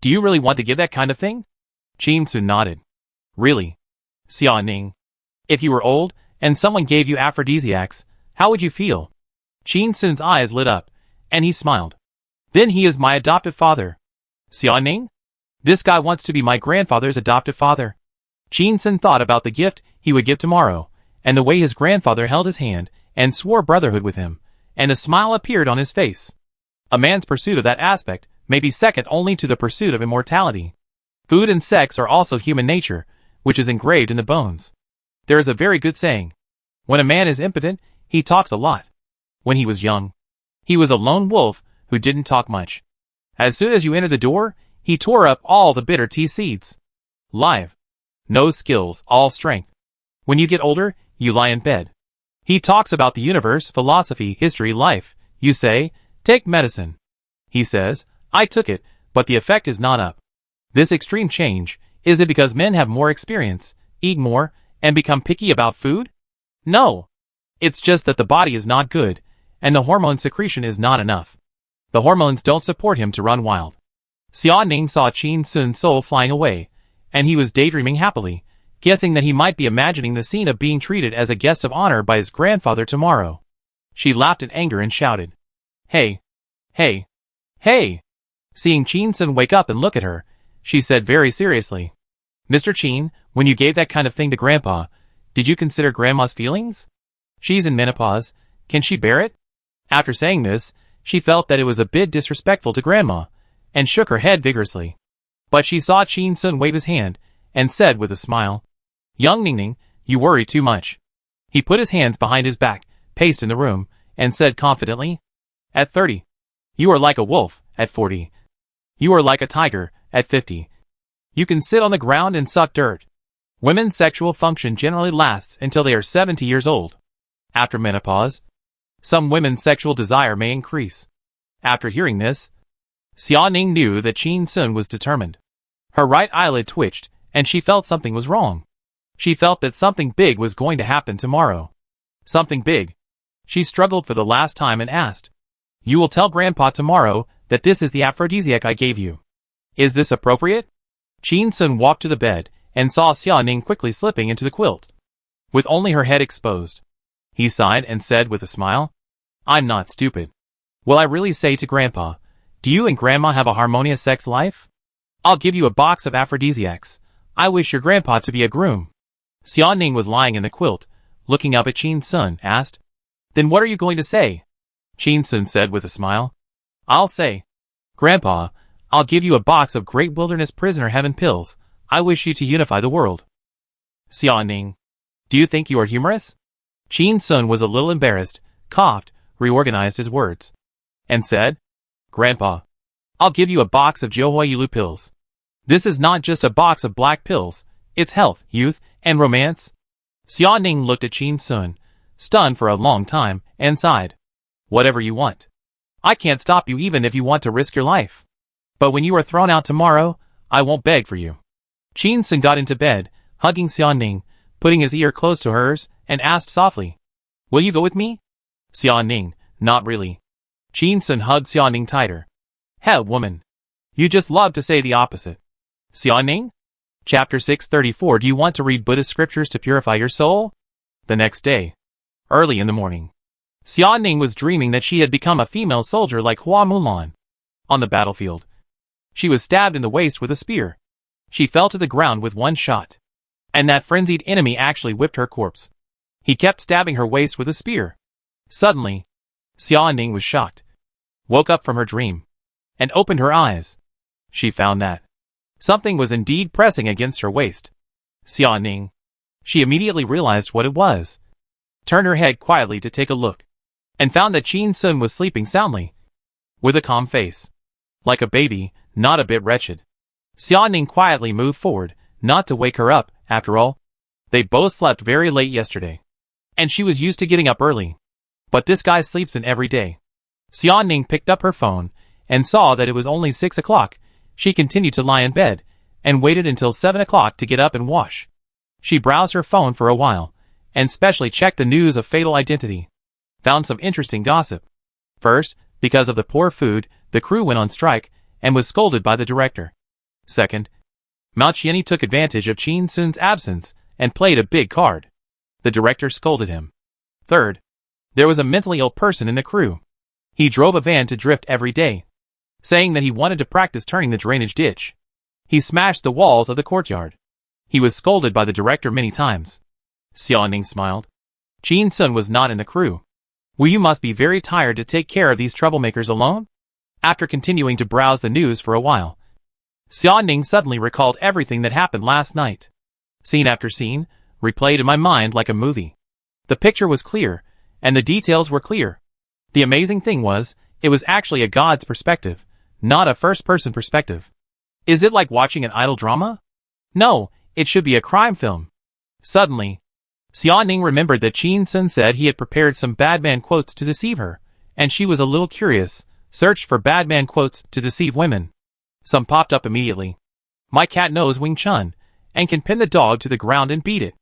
Do you really want to give that kind of thing?" Qin Sun nodded. "Really? Xia Ning, if you were old, and someone gave you aphrodisiacs, how would you feel?" Qin Sun's eyes lit up, and he smiled. "Then he is my adoptive father." "Xia Ning? This guy wants to be my grandfather's adoptive father." Qin Sun thought about the gift he would give tomorrow, and the way his grandfather held his hand and swore brotherhood with him, and a smile appeared on his face. A man's pursuit of that aspect may be second only to the pursuit of immortality. Food and sex are also human nature, which is engraved in the bones. There is a very good saying. When a man is impotent, he talks a lot. When he was young, he was a lone wolf who didn't talk much. As soon as you entered the door, he tore up all the bitter tea seeds. Live. No skills, all strength. When you get older, you lie in bed. He talks about the universe, philosophy, history, life. You say, take medicine. He says, I took it, but the effect is not up. This extreme change, is it because men have more experience, eat more, and become picky about food? No. It's just that the body is not good, and the hormone secretion is not enough. The hormones don't support him to run wild. Xia Ning saw Qin Sun's soul flying away, and he was daydreaming happily, guessing that he might be imagining the scene of being treated as a guest of honor by his grandfather tomorrow. She laughed in anger and shouted, Hey! Hey! Hey! Seeing Qin Sun wake up and look at her, she said very seriously, Mr. Qin, when you gave that kind of thing to Grandpa, did you consider Grandma's feelings? She's in menopause, can she bear it? After saying this, she felt that it was a bit disrespectful to Grandma, and shook her head vigorously. But she saw Qin Sun wave his hand, and said with a smile, Young Ningning, you worry too much. He put his hands behind his back, paced in the room, and said confidently, At 30. You are like a wolf, at 40. You are like a tiger, at 50. You can sit on the ground and suck dirt. Women's sexual function generally lasts until they are 70 years old. After menopause, some women's sexual desire may increase. After hearing this, Xia Ning knew that Qin Sun was determined. Her right eyelid twitched, and she felt something was wrong. She felt that something big was going to happen tomorrow. Something big. She struggled for the last time and asked, You will tell Grandpa tomorrow that this is the aphrodisiac I gave you. Is this appropriate? Qin Sun walked to the bed, and saw Xia Ning quickly slipping into the quilt, with only her head exposed. He sighed and said with a smile, I'm not stupid. Will I really say to Grandpa, Do you and Grandma have a harmonious sex life? I'll give you a box of aphrodisiacs. I wish your grandpa to be a groom. Xia Ning was lying in the quilt, looking up at Qin Sun, asked, Then what are you going to say? Qin Sun said with a smile, I'll say, Grandpa, I'll give you a box of great wilderness prisoner heaven pills. I wish you to unify the world. Xia Ning, do you think you are humorous? Qin Sun was a little embarrassed, coughed, reorganized his words, and said, Grandpa, I'll give you a box of Jiuhuilu pills. This is not just a box of black pills, it's health, youth, and romance. Xia Ning looked at Qin Sun, stunned for a long time, and sighed. Whatever you want. I can't stop you even if you want to risk your life. But when you are thrown out tomorrow, I won't beg for you. Qin Sun got into bed, hugging Xia Ning, putting his ear close to hers, and asked softly, Will you go with me? Xia Ning, not really. Qin Sun hugged Xia Ning tighter. Hell, woman. You just love to say the opposite. Xia Ning? Chapter 634. Do you want to read Buddhist scriptures to purify your soul? The next day, early in the morning, Xia Ning was dreaming that she had become a female soldier like Hua Mulan. On the battlefield, she was stabbed in the waist with a spear. She fell to the ground with one shot. And that frenzied enemy actually whipped her corpse. He kept stabbing her waist with a spear. Suddenly, Xia Ning was shocked, woke up from her dream, and opened her eyes. She found that something was indeed pressing against her waist. Xia Ning. She immediately realized what it was, turned her head quietly to take a look, and found that Qin Sun was sleeping soundly, with a calm face, like a baby, not a bit wretched. Xia Ning quietly moved forward, not to wake her up. After all, they both slept very late yesterday, and she was used to getting up early. But this guy sleeps in every day. Xia Ning picked up her phone, and saw that it was only 6 o'clock. She continued to lie in bed, and waited until 7 o'clock to get up and wash. She browsed her phone for a while, and specially checked the news of Fatal Identity. Found some interesting gossip. First, because of the poor food, the crew went on strike, and was scolded by the director. Second, Mao Qianni took advantage of Qin Sun's absence, and played a big card. The director scolded him. Third, there was a mentally ill person in the crew. He drove a van to drift every day, saying that he wanted to practice turning the drainage ditch. He smashed the walls of the courtyard. He was scolded by the director many times. Xia Ning smiled. Qin Sun was not in the crew. Well, you must be very tired to take care of these troublemakers alone? After continuing to browse the news for a while, Xia Ning suddenly recalled everything that happened last night. Scene after scene, replayed in my mind like a movie. The picture was clear, and the details were clear. The amazing thing was, it was actually a god's perspective, not a first-person perspective. Is it like watching an idol drama? No, it should be a crime film. Suddenly, Xia Ning remembered that Qin Sun said he had prepared some bad man quotes to deceive her, and she was a little curious, searched for bad man quotes to deceive women. Some popped up immediately. My cat knows Wing Chun, and can pin the dog to the ground and beat it.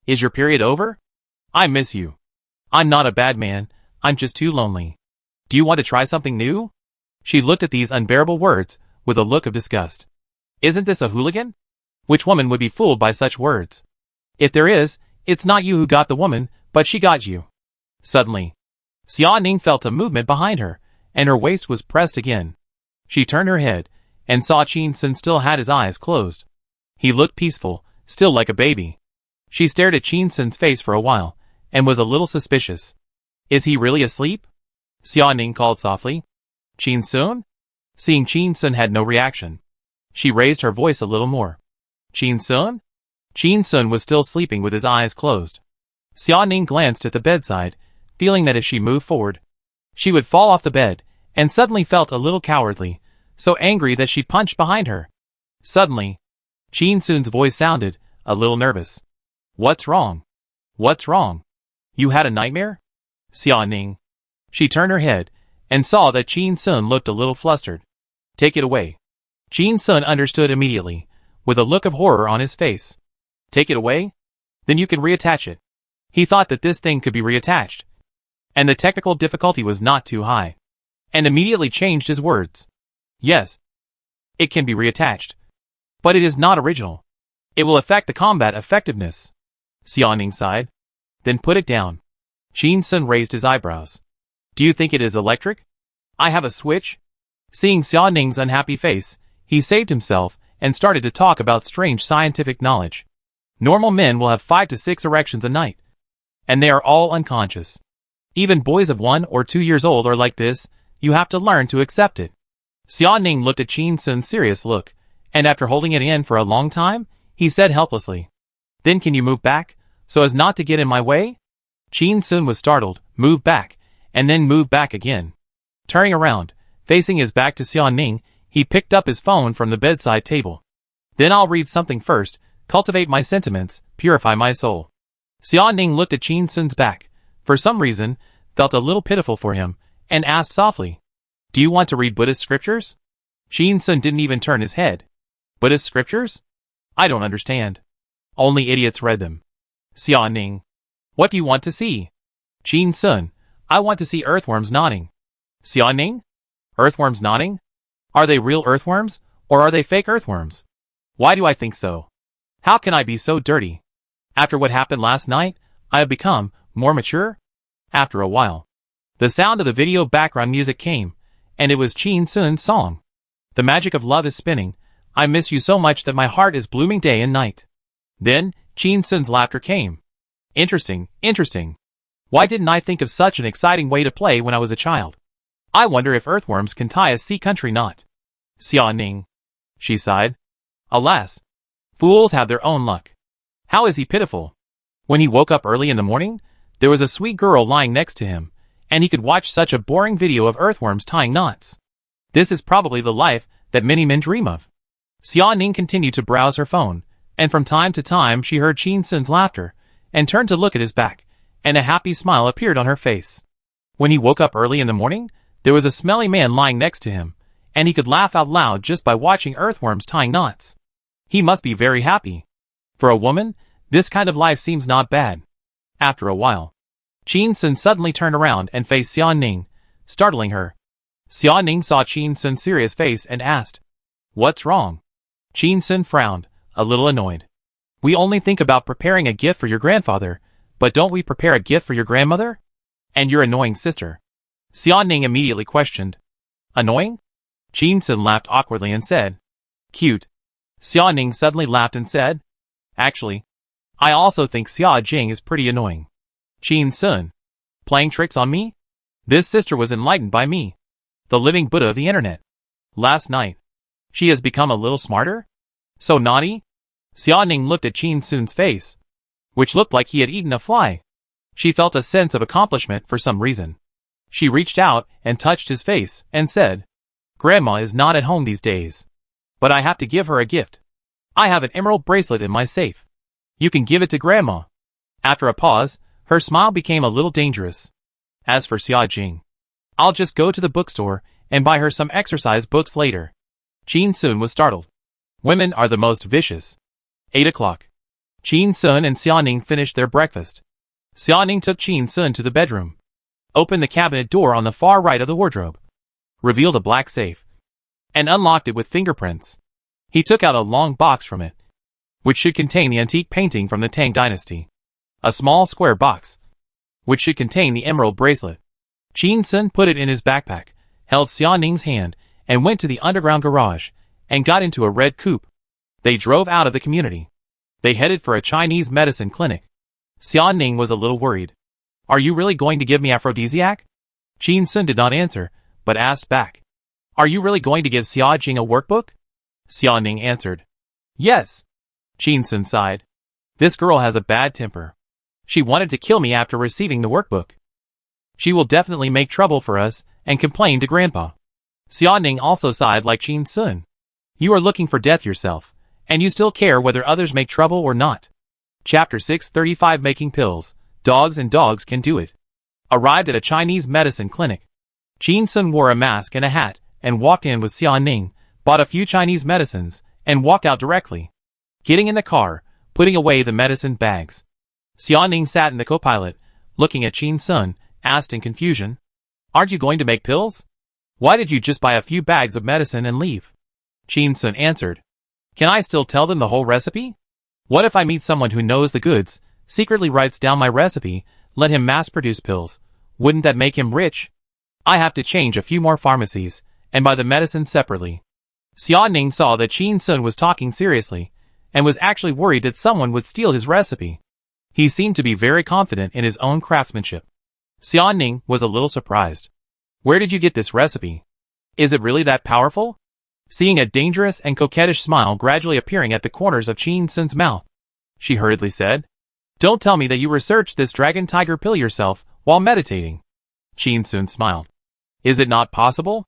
Is your period over? I miss you. I'm not a bad man, I'm just too lonely. Do you want to try something new? She looked at these unbearable words, with a look of disgust. Isn't this a hooligan? Which woman would be fooled by such words? If there is, it's not you who got the woman, but she got you. Suddenly, Xia Ning felt a movement behind her, and her waist was pressed again. She turned her head, and saw Qin Sun still had his eyes closed. He looked peaceful, still like a baby. She stared at Qin Sun's face for a while, and was a little suspicious. Is he really asleep? Xia Ning called softly. Qin Sun? Seeing Qin Sun had no reaction, she raised her voice a little more. Qin Sun? Qin Sun was still sleeping with his eyes closed. Xia Ning glanced at the bedside, feeling that if she moved forward, she would fall off the bed, and suddenly felt a little cowardly, so angry that she punched behind her. Suddenly, Qin Sun's voice sounded, a little nervous. What's wrong? What's wrong? You had a nightmare? Xia Ning. She turned her head, and saw that Qin Sun looked a little flustered. Take it away. Qin Sun understood immediately, with a look of horror on his face. Take it away? Then you can reattach it. He thought that this thing could be reattached, and the technical difficulty was not too high, and immediately changed his words. Yes, it can be reattached, but it is not original. It will affect the combat effectiveness. Xia Ning sighed. Then put it down. Qin Sun raised his eyebrows. Do you think it is electric? I have a switch? Seeing Xia Ning's unhappy face, he saved himself and started to talk about strange scientific knowledge. Normal men will have 5 to 6 erections a night, and they are all unconscious. Even boys of 1 or 2 years old are like this. You have to learn to accept it. Xia Ning looked at Qin Sun's serious look, and after holding it in for a long time, he said helplessly, Then can you move back, so as not to get in my way? Qin Sun was startled, moved back, and then moved back again. Turning around, facing his back to Xia Ning, he picked up his phone from the bedside table. Then I'll read something first, cultivate my sentiments, purify my soul. Xia Ning looked at Qin Sun's back, for some reason, felt a little pitiful for him, and asked softly, Do you want to read Buddhist scriptures? Qin Sun didn't even turn his head. Buddhist scriptures? I don't understand. Only idiots read them. Xia Ning. What do you want to see? Qin Sun. I want to see earthworms nodding. Xia Ning? Earthworms nodding? Are they real earthworms, or are they fake earthworms? Why do I think so? How can I be so dirty? After what happened last night, I have become more mature? After a while, the sound of the video background music came, and it was Qin Sun's song. The magic of love is spinning. I miss you so much that my heart is blooming day and night. Then, Qin Sun's laughter came. Interesting, interesting. Why didn't I think of such an exciting way to play when I was a child? I wonder if earthworms can tie a sea country knot. Xia Ning. She sighed. Alas, fools have their own luck. How is he pitiful? When he woke up early in the morning, there was a sweet girl lying next to him, and he could watch such a boring video of earthworms tying knots. This is probably the life that many men dream of. Xia Ning continued to browse her phone, and from time to time she heard Qin Sun's laughter, and turned to look at his back, and a happy smile appeared on her face. When he woke up early in the morning, there was a smelly man lying next to him, and he could laugh out loud just by watching earthworms tying knots. He must be very happy. For a woman, this kind of life seems not bad. After a while, Qin Sun suddenly turned around and faced Xia Ning, startling her. Xia Ning saw Qin Sun's serious face and asked, What's wrong? Qin Sun frowned, a little annoyed. We only think about preparing a gift for your grandfather, but don't we prepare a gift for your grandmother? And your annoying sister. Xia Ning immediately questioned. Annoying? Qin Sun laughed awkwardly and said, Cute. Xia Ning suddenly laughed and said, Actually, I also think Xia Jing is pretty annoying. Qin Sun. Playing tricks on me? This sister was enlightened by me. The living Buddha of the internet. Last night. She has become a little smarter? So naughty? Xiaoning looked at Qin Sun's face, which looked like he had eaten a fly. She felt a sense of accomplishment for some reason. She reached out and touched his face and said, "Grandma is not at home these days. But I have to give her a gift. I have an emerald bracelet in my safe. You can give it to Grandma." After a pause, her smile became a little dangerous. As for Xiaojing, "I'll just go to the bookstore and buy her some exercise books later." Qin Sun was startled. Women are the most vicious. 8 o'clock. Qin Sun and Xiaoning finished their breakfast. Xiaoning took Qin Sun to the bedroom, opened the cabinet door on the far right of the wardrobe, revealed a black safe, and unlocked it with fingerprints. He took out a long box from it, which should contain the antique painting from the Tang dynasty. A small square box, which should contain the emerald bracelet. Qin Sun put it in his backpack, held Xiaoning's hand, and went to the underground garage, and got into a red coupe. They drove out of the community. They headed for a Chinese medicine clinic. Xiaoning was a little worried. "Are you really going to give me aphrodisiac?" Qin Sun did not answer, but asked back, "Are you really going to give Xiaojing a workbook?" Xiaoning answered, "Yes." Qin Sun sighed. "This girl has a bad temper. She wanted to kill me after receiving the workbook. She will definitely make trouble for us and complain to Grandpa." Xiaoning also sighed like Qin Sun. "You are looking for death yourself, and you still care whether others make trouble or not." Chapter 635 Making Pills. Dogs and dogs can do it. Arrived at a Chinese medicine clinic. Qin Sun wore a mask and a hat, and walked in with Xiaoning, bought a few Chinese medicines, and walked out directly. Getting in the car, putting away the medicine bags. Xiaoning sat in the co-pilot, looking at Qin Sun, asked in confusion, "Aren't you going to make pills? Why did you just buy a few bags of medicine and leave?" Qin Sun answered, "Can I still tell them the whole recipe? What if I meet someone who knows the goods, secretly writes down my recipe, let him mass-produce pills? Wouldn't that make him rich? I have to change a few more pharmacies, and buy the medicine separately." Xiaoning saw that Qin Sun was talking seriously, and was actually worried that someone would steal his recipe. He seemed to be very confident in his own craftsmanship. Xiaoning was a little surprised. "Where did you get this recipe? Is it really that powerful?" Seeing a dangerous and coquettish smile gradually appearing at the corners of Qin Sun's mouth, she hurriedly said, "Don't tell me that you researched this dragon tiger pill yourself while meditating." Qin Sun smiled. "Is it not possible?"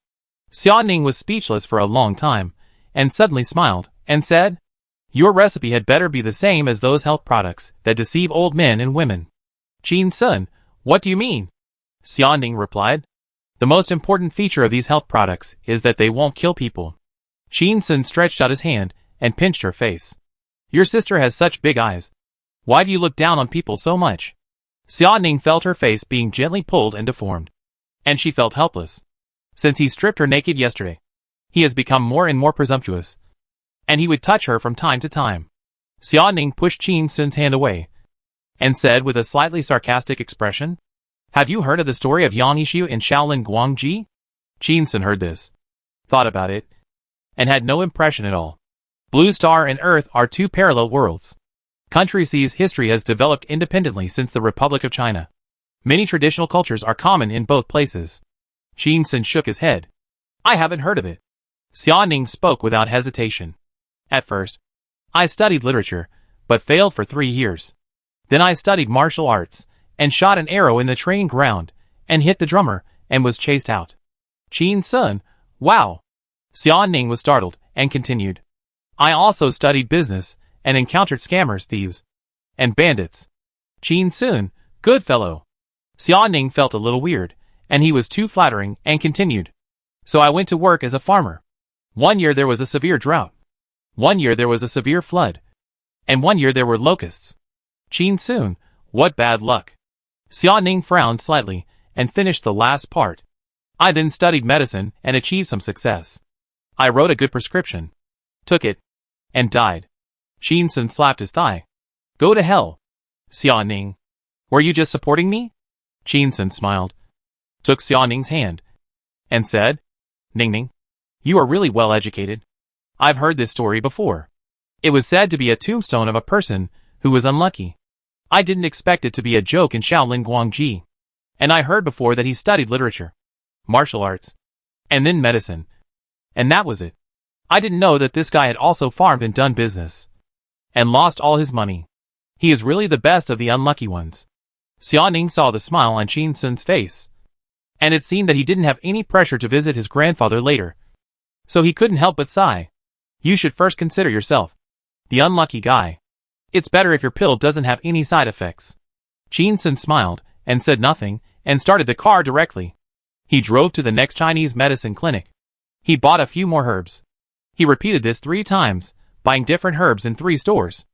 Xiaoning was speechless for a long time, and suddenly smiled, and said, "Your recipe had better be the same as those health products that deceive old men and women." "Qin Sun, what do you mean?" Xiaoning replied, "The most important feature of these health products is that they won't kill people." Qin Sun stretched out his hand and pinched her face. "Your sister has such big eyes. Why do you look down on people so much?" Xiaoning felt her face being gently pulled and deformed, and she felt helpless. Since he stripped her naked yesterday, he has become more and more presumptuous, and he would touch her from time to time. Xiaoning pushed Qin Sun's hand away, and said with a slightly sarcastic expression, "Have you heard of the story of Yang Yishu in Shaolin Guangji?" Qin Sun heard this, thought about it, and had no impression at all. Blue Star and Earth are two parallel worlds. Country C's history has developed independently since the Republic of China. Many traditional cultures are common in both places. Qin Sun shook his head. "I haven't heard of it." Xiaoning spoke without hesitation. "At first, I studied literature, but failed for 3 years. Then I studied martial arts, and shot an arrow in the training ground, and hit the drummer, and was chased out." Qin Sun, "Wow." Xiaoning was startled, and continued, "I also studied business, and encountered scammers, thieves, and bandits." Qin Sun, "Good fellow." Xiaoning felt a little weird, and he was too flattering, and continued, "So I went to work as a farmer. 1 year there was a severe drought. 1 year there was a severe flood. And 1 year there were locusts." Qin Sun, "What bad luck." Xiaoning frowned slightly, and finished the last part. "I then studied medicine, and achieved some success. I wrote a good prescription, took it, and died." Qin Sun slapped his thigh. "Go to hell." Xiaoning, "Were you just supporting me?" Qin Sun smiled, took Xiaoning's hand, and said, "Ning Ning, you are really well educated. I've heard this story before. It was said to be a tombstone of a person who was unlucky. I didn't expect it to be a joke in Shaolin Guangji. And I heard before that he studied literature, martial arts, and then medicine. And that was it. I didn't know that this guy had also farmed and done business. And lost all his money. He is really the best of the unlucky ones. Xiaoning saw the smile on Qin Sun's face. And it seemed that he didn't have any pressure to visit his grandfather later. So he couldn't help but sigh. You should first consider yourself. The unlucky guy. It's better if your pill doesn't have any side effects. Qin Sun smiled, and said nothing, and started the car directly. He drove to the next Chinese medicine clinic. He bought a few more herbs. He repeated this 3 times, buying different herbs in 3 stores.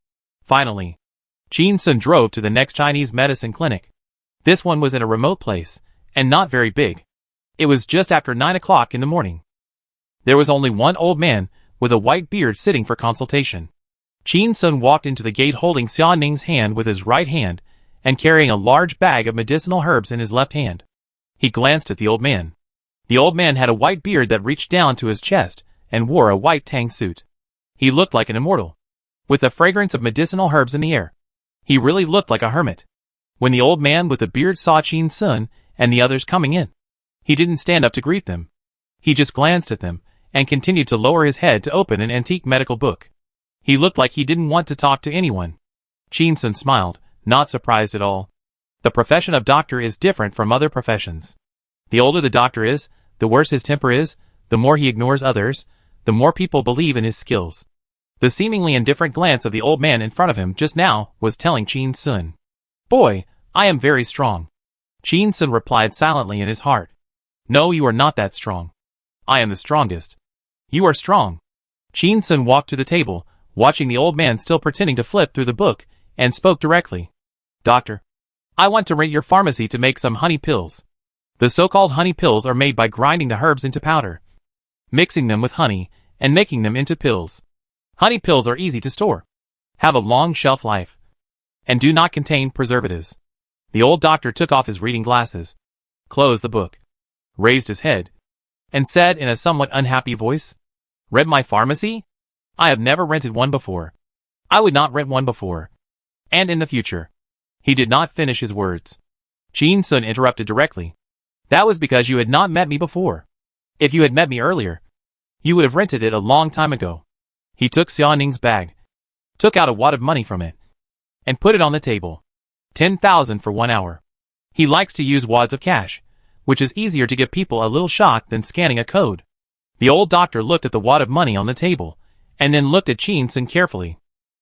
Finally, Qin Sun drove to the next Chinese medicine clinic. This one was in a remote place, and not very big. It was just after 9 o'clock in the morning. There was only one old man, with a white beard sitting for consultation. Qin Sun walked into the gate holding Xiaoning's hand with his right hand, and carrying a large bag of medicinal herbs in his left hand. He glanced at the old man. The old man had a white beard that reached down to his chest, and wore a white tang suit. He looked like an immortal, with the fragrance of medicinal herbs in the air. He really looked like a hermit. When the old man with the beard saw Qin Sun and the others coming in, he didn't stand up to greet them. He just glanced at them, and continued to lower his head to open an antique medical book. He looked like he didn't want to talk to anyone. Qin Sun smiled, not surprised at all. The profession of doctor is different from other professions. The older the doctor is, the worse his temper is, the more he ignores others, the more people believe in his skills. The seemingly indifferent glance of the old man in front of him just now was telling Qin Sun. Boy, I am very strong. Qin Sun replied silently in his heart. No, you are not that strong. I am the strongest. You are strong. Qin Sun walked to the table, watching the old man still pretending to flip through the book, and spoke directly. Doctor, I want to rent your pharmacy to make some honey pills. The so-called honey pills are made by grinding the herbs into powder, mixing them with honey, and making them into pills. Honey pills are easy to store, have a long shelf life, and do not contain preservatives. The old doctor took off his reading glasses, closed the book, raised his head, and said in a somewhat unhappy voice, Rent my pharmacy? I have never rented one before. I would not rent one before. And in the future. He did not finish his words. Qin Sun interrupted directly. That was because you had not met me before. If you had met me earlier, you would have rented it a long time ago. He took Xiaoning's bag, took out a wad of money from it, and put it on the table. 10,000 for 1 hour. He likes to use wads of cash, which is easier to give people a little shock than scanning a code. The old doctor looked at the wad of money on the table, and then looked at Qin Sun carefully.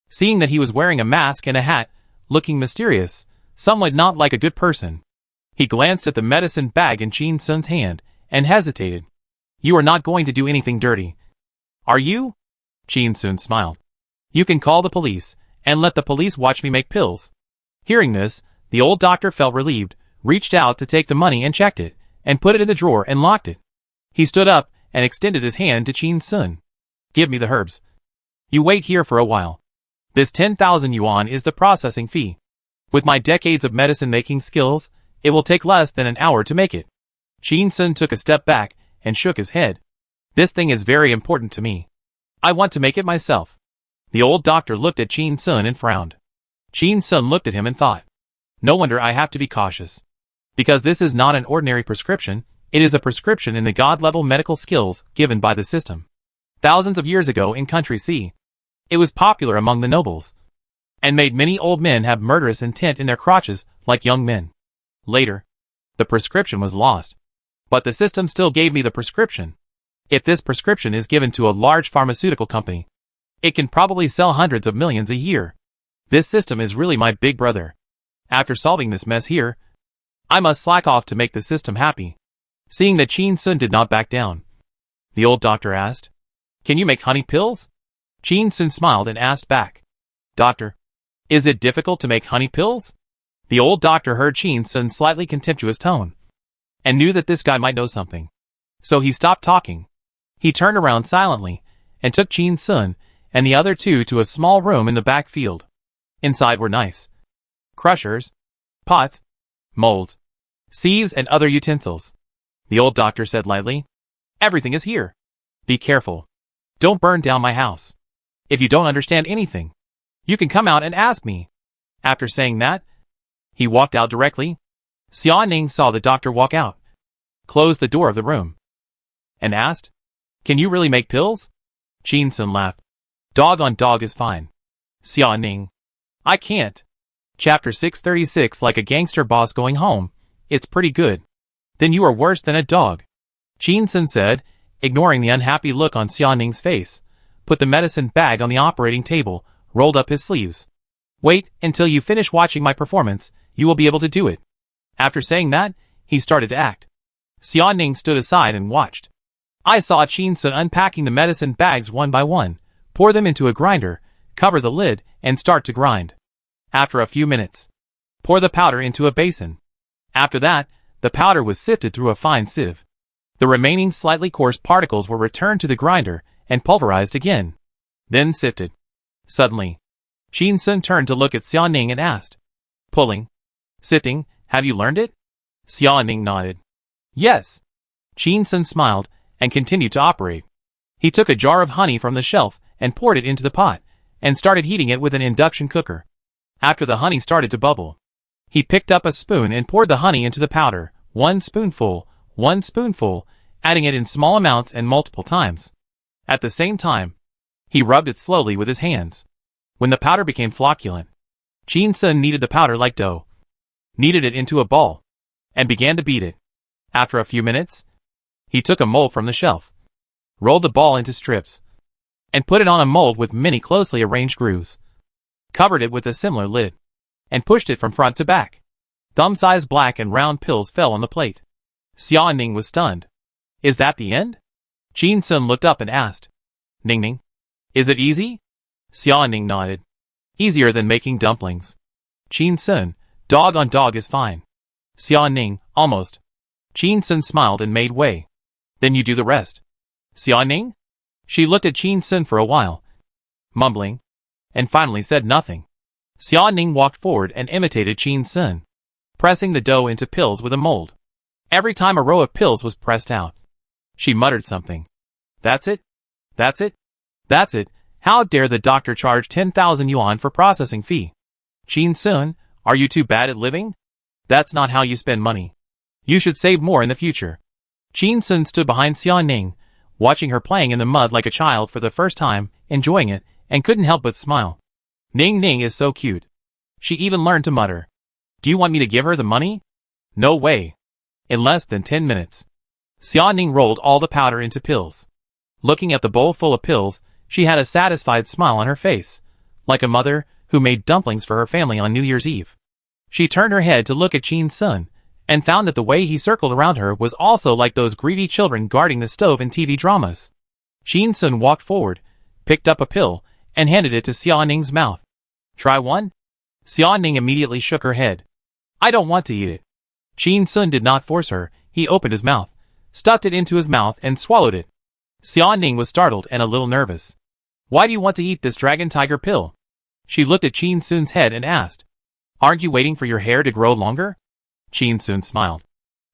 Seeing that he was wearing a mask and a hat, looking mysterious, somewhat not like a good person, he glanced at the medicine bag in Qin Sun's hand, and hesitated. You are not going to do anything dirty, are you? Qin Sun smiled. You can call the police, and let the police watch me make pills. Hearing this, the old doctor felt relieved, reached out to take the money and checked it, and put it in the drawer and locked it. He stood up, and extended his hand to Qin Sun. Give me the herbs. You wait here for a while. This 10,000 yuan is the processing fee. With my decades of medicine-making skills, it will take less than an hour to make it. Qin Sun took a step back, and shook his head. This thing is very important to me. I want to make it myself. The old doctor looked at Qin Sun and frowned. Qin Sun looked at him and thought. No wonder I have to be cautious. Because this is not an ordinary prescription, it is a prescription in the God-level medical skills given by the system. Thousands of years ago in Country C, it was popular among the nobles, and made many old men have murderous intent in their crotches like young men. Later, the prescription was lost. But the system still gave me the prescription. If this prescription is given to a large pharmaceutical company, it can probably sell hundreds of millions a year. This system is really my big brother. After solving this mess here, I must slack off to make the system happy. Seeing that Qin Sun did not back down, the old doctor asked, Can you make honey pills? Qin Sun smiled and asked back, Doctor, is it difficult to make honey pills? The old doctor heard Qin Sun's slightly contemptuous tone, and knew that this guy might know something. So he stopped talking. He turned around silently, and took Qin Sun and the other two to a small room in the back field. Inside were knives, crushers, pots, molds, sieves and other utensils. The old doctor said lightly, Everything is here. Be careful. Don't burn down my house. If you don't understand anything, you can come out and ask me. After saying that, he walked out directly. Xiaoning saw the doctor walk out, closed the door of the room, and asked, "Can you really make pills?" Qin Sun laughed. "Dog on dog is fine." Xia Ning. "I can't." Chapter 636. Like a gangster boss going home. It's pretty good. Then you are worse than a dog. Qin Sun said, ignoring the unhappy look on Xia Ning's face, put the medicine bag on the operating table, rolled up his sleeves. "Wait until you finish watching my performance, you will be able to do it." After saying that, he started to act. Xia Ning stood aside and watched. I saw Qin Sun unpacking the medicine bags one by one, pour them into a grinder, cover the lid, and start to grind. After a few minutes, pour the powder into a basin. After that, the powder was sifted through a fine sieve. The remaining slightly coarse particles were returned to the grinder and pulverized again. Then sifted. Suddenly, Qin Sun turned to look at Xia Ning and asked, "Pulling? Sifting, have you learned it?" Xia Ning nodded. "Yes." Qin Sun smiled and continued to operate. He took a jar of honey from the shelf and poured it into the pot, and started heating it with an induction cooker. After the honey started to bubble, he picked up a spoon and poured the honey into the powder, one spoonful, adding it in small amounts and multiple times. At the same time, he rubbed it slowly with his hands. When the powder became flocculent, Qin Sun kneaded the powder like dough, kneaded it into a ball, and began to beat it. After a few minutes, he took a mold from the shelf, rolled the ball into strips, and put it on a mold with many closely arranged grooves, covered it with a similar lid, and pushed it from front to back. Thumb-sized black and round pills fell on the plate. Xia Ning was stunned. "Is that the end?" Qin Sun looked up and asked, "Ning Ning, is it easy?" Xia Ning nodded. "Easier than making dumplings." Qin Sun, "Dog on dog is fine." Xia Ning, "Almost." Qin Sun smiled and made way. "Then you do the rest." Xia Ning? She looked at Qin Sun for a while, mumbling, and finally said nothing. Xia Ning walked forward and imitated Qin Sun, pressing the dough into pills with a mold. Every time a row of pills was pressed out, she muttered something. "That's it? That's it? That's it. How dare the doctor charge 10,000 yuan for processing fee? Qin Sun, are you too bad at living? That's not how you spend money. You should save more in the future." Qin Sun stood behind Xia Ning, watching her playing in the mud like a child for the first time, enjoying it, and couldn't help but smile. "Ning Ning is so cute." She even learned to mutter. "Do you want me to give her the money?" "No way." In less than 10 minutes, Xia Ning rolled all the powder into pills. Looking at the bowl full of pills, she had a satisfied smile on her face, like a mother who made dumplings for her family on New Year's Eve. She turned her head to look at Qin Sun, and found that the way he circled around her was also like those greedy children guarding the stove in TV dramas. Qin Sun walked forward, picked up a pill, and handed it to Xia Ning's mouth. "Try one?" Xia Ning immediately shook her head. "I don't want to eat it." Qin Sun did not force her. He opened his mouth, stuffed it into his mouth, and swallowed it. Xia Ning was startled and a little nervous. "Why do you want to eat this dragon tiger pill?" She looked at Qin Sun's head and asked, "Aren't you waiting for your hair to grow longer?" Qin Sun smiled.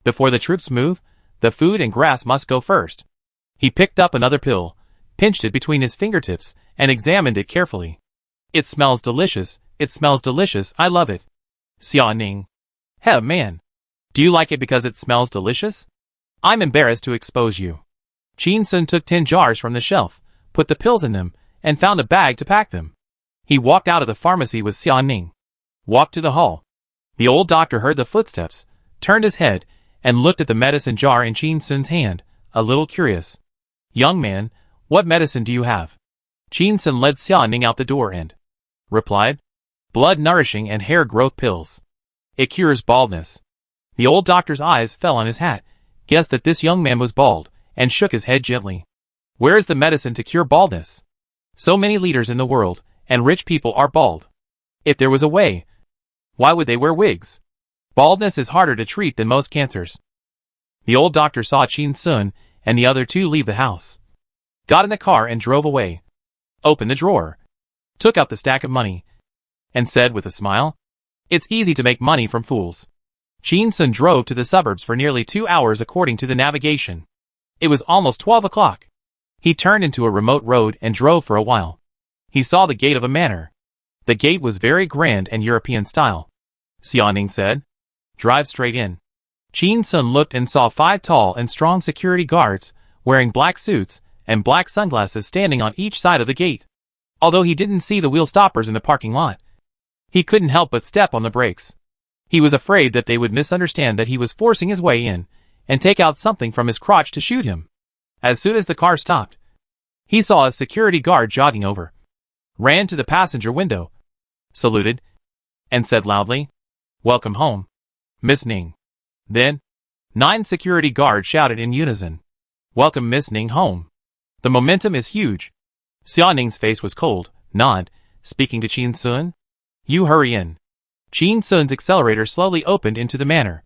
"Before the troops move, the food and grass must go first." He picked up another pill, pinched it between his fingertips, and examined it carefully. "It smells delicious. It smells delicious. I love it." Xia Ning. "Hey man, do you like it because it smells delicious?" "I'm embarrassed to expose you." Qin Sun took 10 jars from the shelf, put the pills in them, and found a bag to pack them. He walked out of the pharmacy with Xia Ning, walked to the hall. The old doctor heard the footsteps, turned his head, and looked at the medicine jar in Qin Sun's hand, a little curious. "Young man, what medicine do you have?" Qin Sun led Xia Ning out the door and replied, "Blood nourishing and hair growth pills. It cures baldness." The old doctor's eyes fell on his hat, guessed that this young man was bald, and shook his head gently. "Where is the medicine to cure baldness? So many leaders in the world, and rich people are bald. If there was a way, why would they wear wigs? Baldness is harder to treat than most cancers." The old doctor saw Qin Sun and the other two leave the house, got in the car and drove away, opened the drawer, took out the stack of money, and said with a smile, "It's easy to make money from fools." Qin Sun drove to the suburbs for nearly 2 hours according to the navigation. It was almost 12 o'clock. He turned into a remote road and drove for a while. He saw the gate of a manor. The gate was very grand and European style. Xia Ning said, "Drive straight in." Qin Sun looked and saw 5 tall and strong security guards wearing black suits and black sunglasses standing on each side of the gate. Although he didn't see the wheel stoppers in the parking lot, he couldn't help but step on the brakes. He was afraid that they would misunderstand that he was forcing his way in and take out something from his crotch to shoot him. As soon as the car stopped, he saw a security guard jogging over, ran to the passenger window, saluted, and said loudly, "Welcome home, Miss Ning." Then, 9 security guards shouted in unison, "Welcome Miss Ning home." The momentum is huge. Xia Ning's face was cold. Nod, speaking to Qin Sun. "You hurry in." Qin Sun's accelerator slowly opened into the manor.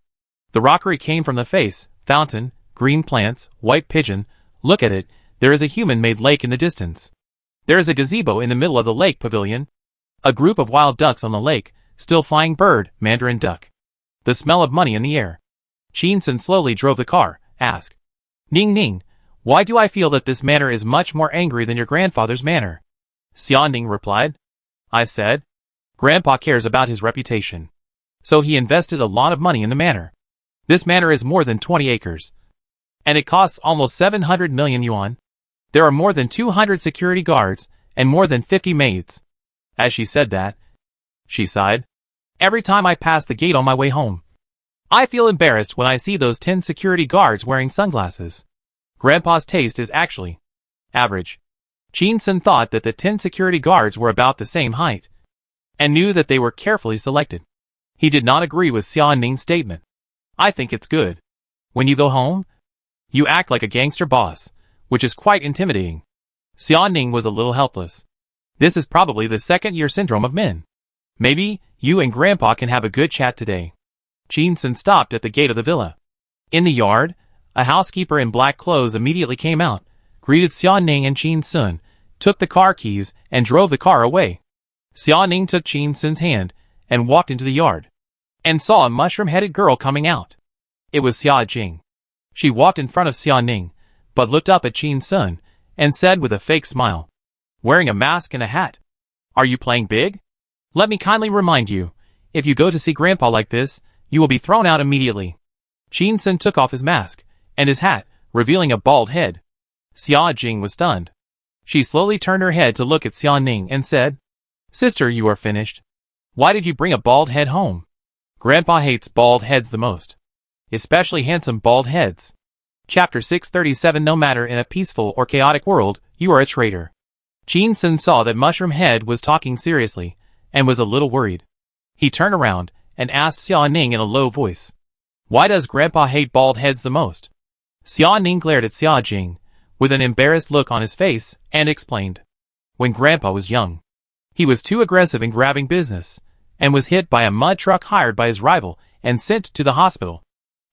The rockery came from the face, fountain, green plants, white pigeon. Look at it, there is a human-made lake in the distance. There is a gazebo in the middle of the lake pavilion. A group of wild ducks on the lake, still flying bird, mandarin duck. The smell of money in the air. Qin Sun slowly drove the car, asked, "Ning Ning, why do I feel that this manor is much more angry than your grandfather's manor?" Xia Ning replied, "I said, Grandpa cares about his reputation. So he invested a lot of money in the manor. This manor is more than 20 acres. And it costs almost 700 million yuan. There are more than 200 security guards and more than 50 maids." As she said that, she sighed. "Every time I pass the gate on my way home, I feel embarrassed when I see those 10 security guards wearing sunglasses. Grandpa's taste is actually average." Qin Sun thought that the 10 security guards were about the same height, and knew that they were carefully selected. He did not agree with Xia Ning's statement. "I think it's good. When you go home, you act like a gangster boss, which is quite intimidating." Xia Ning was a little helpless. This is probably the second-year syndrome of men. "Maybe you and Grandpa can have a good chat today." Qin Sun stopped at the gate of the villa. In the yard, a housekeeper in black clothes immediately came out, greeted Xia Ning and Qin Sun, took the car keys, and drove the car away. Xia Ning took Qin Sun's hand and walked into the yard, and saw a mushroom-headed girl coming out. It was Xia Jing. She walked in front of Xia Ning, but looked up at Qin Sun, and said with a fake smile, "Wearing a mask and a hat. Are you playing big? Let me kindly remind you, if you go to see Grandpa like this, you will be thrown out immediately." Qin Sun took off his mask and his hat, revealing a bald head. Xia Jing was stunned. She slowly turned her head to look at Xia Ning and said, "Sister, you are finished. Why did you bring a bald head home?" Grandpa hates bald heads the most, especially handsome bald heads. Chapter 637. No matter in a peaceful or chaotic world, you are a traitor. Qin Sun saw that Mushroom Head was talking seriously, and was a little worried. He turned around and asked Xia Ning in a low voice, "Why does Grandpa hate bald heads the most?" Xia Ning glared at Xia Jing, with an embarrassed look on his face, and explained, "When Grandpa was young, he was too aggressive in grabbing business, and was hit by a mud truck hired by his rival and sent to the hospital.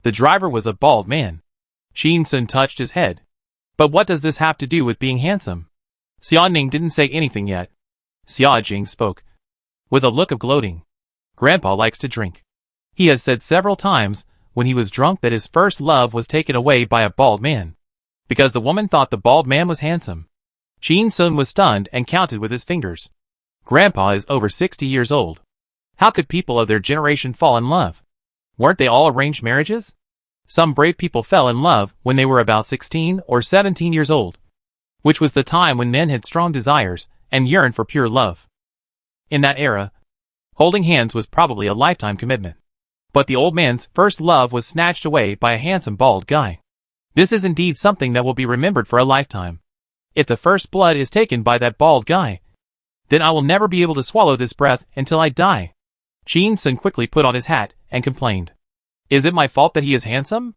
The driver was a bald man." Qin Sun touched his head. "But what does this have to do with being handsome?" Xia Ning didn't say anything yet. Xia Jing spoke, with a look of gloating. "Grandpa likes to drink. He has said several times when he was drunk that his first love was taken away by a bald man, because the woman thought the bald man was handsome." Qin Sun was stunned and counted with his fingers. Grandpa is over 60 years old. How could people of their generation fall in love? Weren't they all arranged marriages? Some brave people fell in love when they were about 16 or 17 years old, which was the time when men had strong desires and yearned for pure love. In that era, holding hands was probably a lifetime commitment. But the old man's first love was snatched away by a handsome bald guy. This is indeed something that will be remembered for a lifetime. If the first blood is taken by that bald guy, then I will never be able to swallow this breath until I die. Qin Sun quickly put on his hat and complained, "Is it my fault that he is handsome?"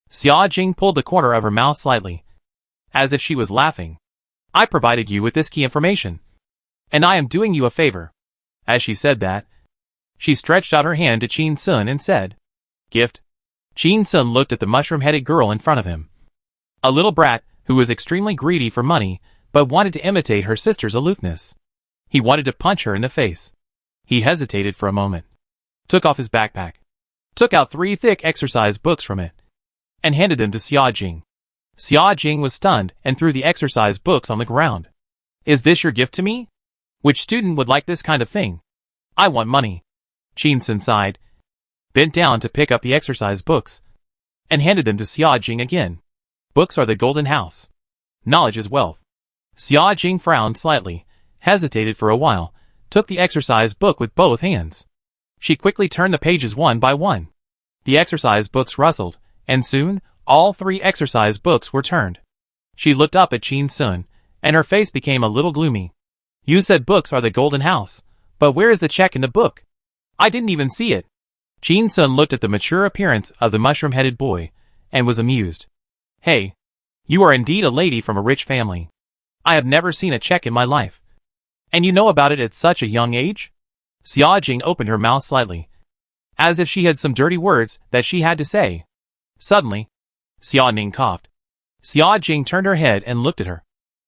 Xia Jing pulled the corner of her mouth slightly, as if she was laughing. "I provided you with this key information, and I am doing you a favor." As she said that, she stretched out her hand to Qin Sun and said, "Gift." Qin Sun looked at the mushroom-headed girl in front of him. A little brat who was extremely greedy for money, but wanted to imitate her sister's aloofness. He wanted to punch her in the face. He hesitated for a moment, took off his backpack, took out 3 thick exercise books from it, and handed them to Xia Jing. Xia Jing was stunned and threw the exercise books on the ground. "Is this your gift to me? Which student would like this kind of thing? I want money." Qin Sun sighed, bent down to pick up the exercise books, and handed them to Xia Jing again. Books are the golden house. Knowledge is wealth. Xia Jing frowned slightly, hesitated for a while, took the exercise book with both hands. She quickly turned the pages one by one. The exercise books rustled, and soon, all 3 exercise books were turned. She looked up at Qin Sun, and her face became a little gloomy. You said books are the golden house, but where is the check in the book? I didn't even see it. Qin Sun looked at the mature appearance of the mushroom-headed boy, and was amused. Hey, you are indeed a lady from a rich family. I have never seen a check in my life. And you know about it at such a young age? Xia Jing opened her mouth slightly, as if she had some dirty words that she had to say. Suddenly, Xia Ning coughed. Xia Jing turned her head and looked at her,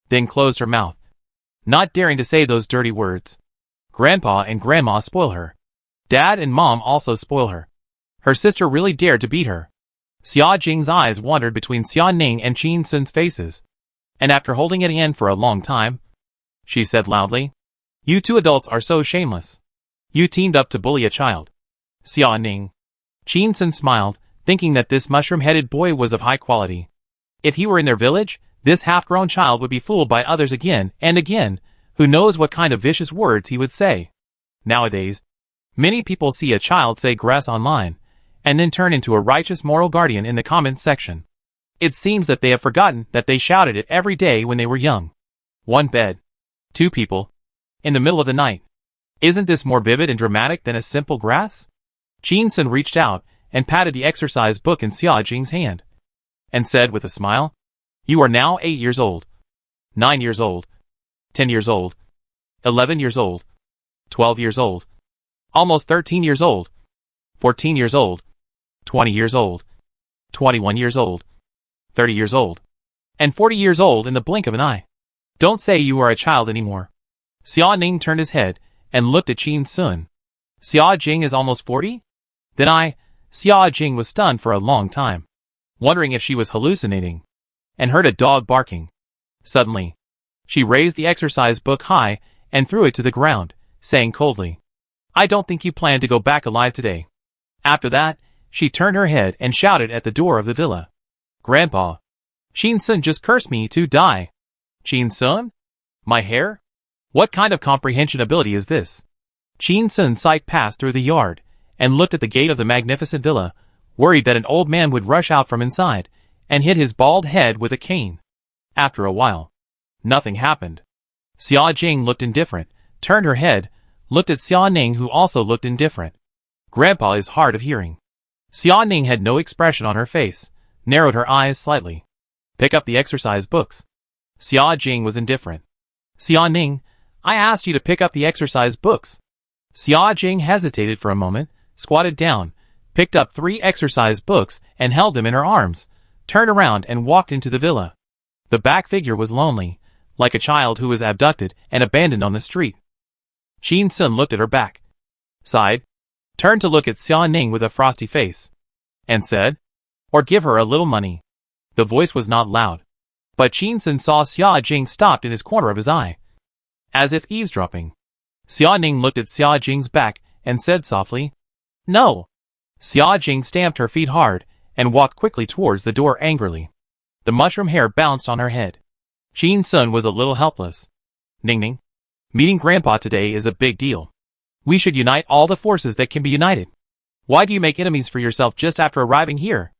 then closed her mouth, not daring to say those dirty words. Grandpa and Grandma spoil her. Dad and Mom also spoil her. Her sister really dared to beat her. Xia Jing's eyes wandered between Xia Ning and Qin Sun's faces, and after holding it in for a long time, she said loudly, You 2 adults are so shameless. You teamed up to bully a child. Xia Ning. Qin Sun smiled, thinking that this mushroom-headed boy was of high quality. If he were in their village, this half-grown child would be fooled by others again and again. Who knows what kind of vicious words he would say. Nowadays, many people see a child say grass online, and then turn into a righteous moral guardian in the comments section. It seems that they have forgotten that they shouted it every day when they were young. 1 bed. 2 people. In the middle of the night. Isn't this more vivid and dramatic than a simple grass? Qin Sun reached out and patted the exercise book in Xia Jing's hand, and said with a smile, You are now 8 years old, 9 years old, 10 years old, 11 years old, 12 years old, almost 13 years old, 14 years old, 20 years old, 21 years old, 30 years old, and 40 years old in the blink of an eye. Don't say you are a child anymore. Xia Ning turned his head and looked at Qin Sun. Xia Jing is almost 40? Then Xia Jing was stunned for a long time, wondering if she was hallucinating, and heard a dog barking. Suddenly, she raised the exercise book high and threw it to the ground, saying coldly, I don't think you plan to go back alive today. After that, she turned her head and shouted at the door of the villa. Grandpa, Qin Sun just cursed me to die. Qin Sun? My hair? What kind of comprehension ability is this? Qin Sun's sight passed through the yard, and looked at the gate of the magnificent villa, worried that an old man would rush out from inside, and hit his bald head with a cane. After a while, nothing happened. Xia Jing looked indifferent, turned her head, looked at Xia Ning, who also looked indifferent. Grandpa is hard of hearing. Xia Ning had no expression on her face, narrowed her eyes slightly. Pick up the exercise books. Xia Jing was indifferent. Xia Ning, I asked you to pick up the exercise books. Xia Jing hesitated for a moment, squatted down, picked up 3 exercise books and held them in her arms, turned around and walked into the villa. The back figure was lonely, like a child who was abducted and abandoned on the street. Qin Sun looked at her back, sighed, turned to look at Xia Ning with a frosty face, and said, Or give her a little money. The voice was not loud, but Qin Sun saw Xia Jing stopped in his corner of his eye, as if eavesdropping. Xia Ning looked at Xia Jing's back and said softly, No. Xia Jing stamped her feet hard and walked quickly towards the door angrily. The mushroom hair bounced on her head. Qin Sun was a little helpless. Ning Ning, meeting Grandpa today is a big deal. We should unite all the forces that can be united. Why do you make enemies for yourself just after arriving here?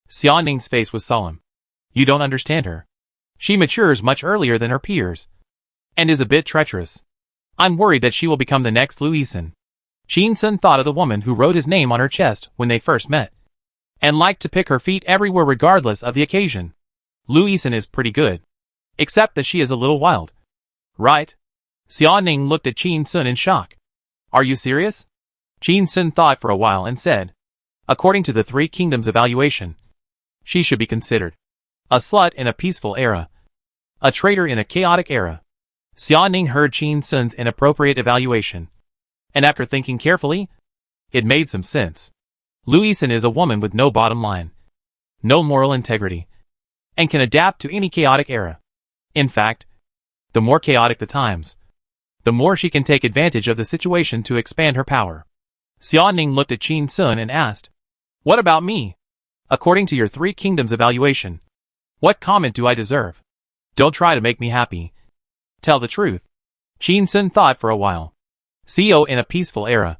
Xia Ning's face was solemn. You don't understand her. She matures much earlier than her peers, and is a bit treacherous. I'm worried that she will become the next Lu Yisan. Qin Sun thought of the woman who wrote his name on her chest when they first met, and liked to pick her feet everywhere regardless of the occasion. Lu Yisan is pretty good, except that she is a little wild. Right? Xia Ning looked at Qin Sun in shock. Are you serious? Qin Sun thought for a while and said, According to the 3 kingdoms evaluation, she should be considered a slut in a peaceful era, a traitor in a chaotic era. Xia Ning heard Qin Sun's inappropriate evaluation, and after thinking carefully, it made some sense. Lu Yisan is a woman with no bottom line, no moral integrity, and can adapt to any chaotic era. In fact, the more chaotic the times, the more she can take advantage of the situation to expand her power. Xia Ning looked at Qin Sun and asked, What about me? According to your 3 kingdoms evaluation, What comment do I deserve? Don't try to make me happy. Tell the truth. Qin Sun thought for a while. CEO in a peaceful era.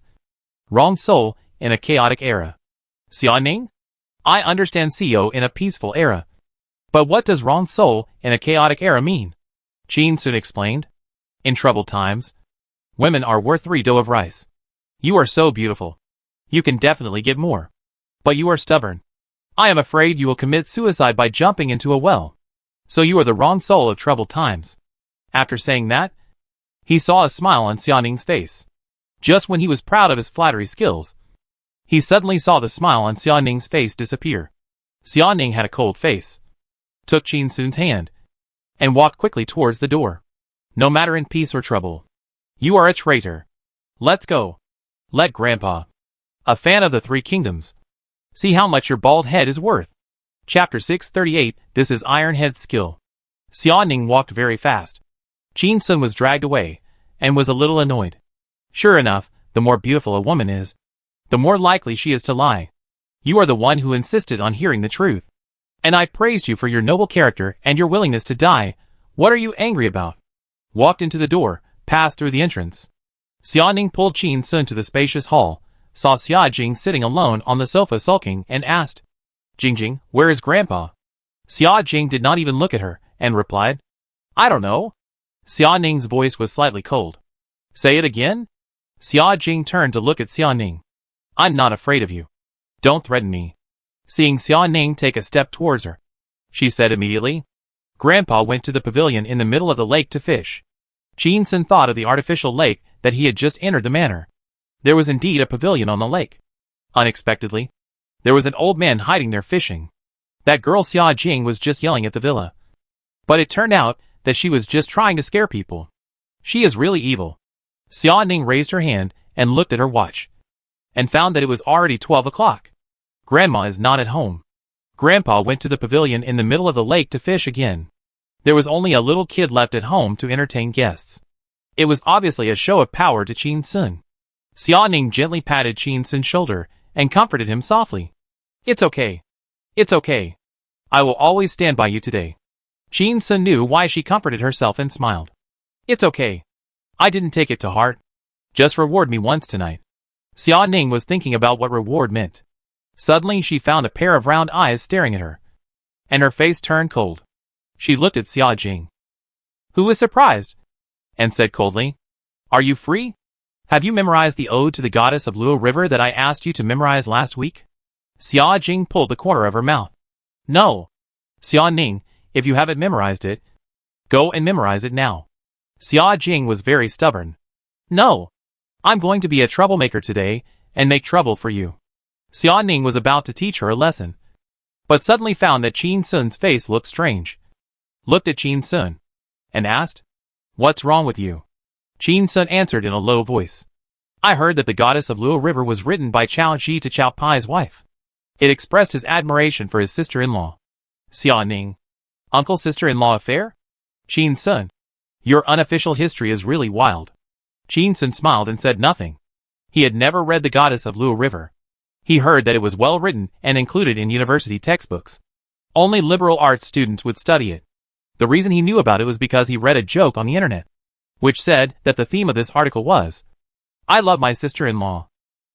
Wrong soul in a chaotic era. Xiaoning? I understand CEO in a peaceful era. But what does wrong soul in a chaotic era mean? Qin Sun explained. In troubled times, women are worth 3 dough of rice. You are so beautiful. You can definitely get more. But you are stubborn. I am afraid you will commit suicide by jumping into a well. So you are the wrong soul of troubled times. After saying that, he saw a smile on Xiaoning's face. Just when he was proud of his flattery skills, he suddenly saw the smile on Xiaoning's face disappear. Xiaoning had a cold face, took Qin Sun's hand, and walked quickly towards the door. No matter in peace or trouble, you are a traitor. Let's go. Let Grandpa, a fan of the 3 kingdoms, see how much your bald head is worth. Chapter 638. This is Ironhead's skill. Xiaoning walked very fast. Qin Sun was dragged away, and was a little annoyed. Sure enough, the more beautiful a woman is, the more likely she is to lie. You are the one who insisted on hearing the truth. And I praised you for your noble character and your willingness to die. What are you angry about? Walked into the door, passed through the entrance. Xiaoning pulled Qin Sun to the spacious hall, saw Xia Jing sitting alone on the sofa sulking, and asked, Jingjing, where is Grandpa? Xia Jing did not even look at her, and replied, I don't know. Xiaoning's voice was slightly cold. Say it again? Xia Jing turned to look at Xiaoning. I'm not afraid of you. Don't threaten me. Seeing Xiaoning take a step towards her, she said immediately, Grandpa went to the pavilion in the middle of the lake to fish. Qin Sun thought of the artificial lake that he had just entered the manor. There was indeed a pavilion on the lake. Unexpectedly, there was an old man hiding there fishing. That girl Xia Jing was just yelling at the villa. But it turned out that she was just trying to scare people. She is really evil. Xiaoning raised her hand and looked at her watch, and found that it was already 12 o'clock. Grandma is not at home. Grandpa went to the pavilion in the middle of the lake to fish again. There was only a little kid left at home to entertain guests. It was obviously a show of power to Qin Sun. Xiaoning gently patted Qin Sun's shoulder and comforted him softly. It's okay. It's okay. I will always stand by you today. Qin Sun knew why she comforted herself and smiled. It's okay. I didn't take it to heart. Just reward me once tonight. Xiaoning was thinking about what reward meant. Suddenly she found a pair of round eyes staring at her, and her face turned cold. She looked at Xia Jing, who was surprised, and said coldly, Are you free? Have you memorized the ode to the goddess of Luo River that I asked you to memorize last week? Xia Jing pulled the corner of her mouth. No. Xiaoning, if you haven't memorized it, go and memorize it now. Xia Jing was very stubborn. No. I'm going to be a troublemaker today, and make trouble for you. Xiaoning was about to teach her a lesson, but suddenly found that Qin Sun's face looked strange. Looked at Qin Sun, and asked, What's wrong with you? Qin Sun answered in a low voice. I heard that the goddess of Luo River was written by Chao Ji to Chao Pai's wife. It expressed his admiration for his sister-in-law. Xiaoning, uncle-sister-in-law affair? Qin Sun, your unofficial history is really wild. Qin Sun smiled and said nothing. He had never read the goddess of Luo River. He heard that it was well written and included in university textbooks. Only liberal arts students would study it. The reason he knew about it was because he read a joke on the internet, which said that the theme of this article was, I love my sister-in-law.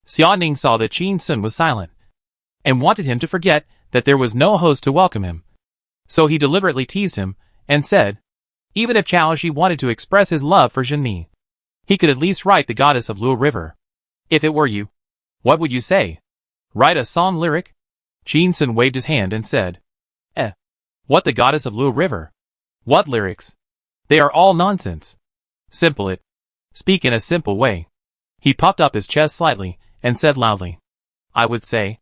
Xiaoning saw that Qin Sun was silent, and wanted him to forget that there was no host to welcome him. So he deliberately teased him, and said, even if Chao Ji wanted to express his love for Zhenmi, he could at least write the goddess of Luo River. If it were you, what would you say? Write a song lyric? Qin Sun waved his hand and said, What the goddess of Luo River? What lyrics? They are all nonsense. Simple it. Speak in a simple way. He puffed up his chest slightly, and said loudly, I would say,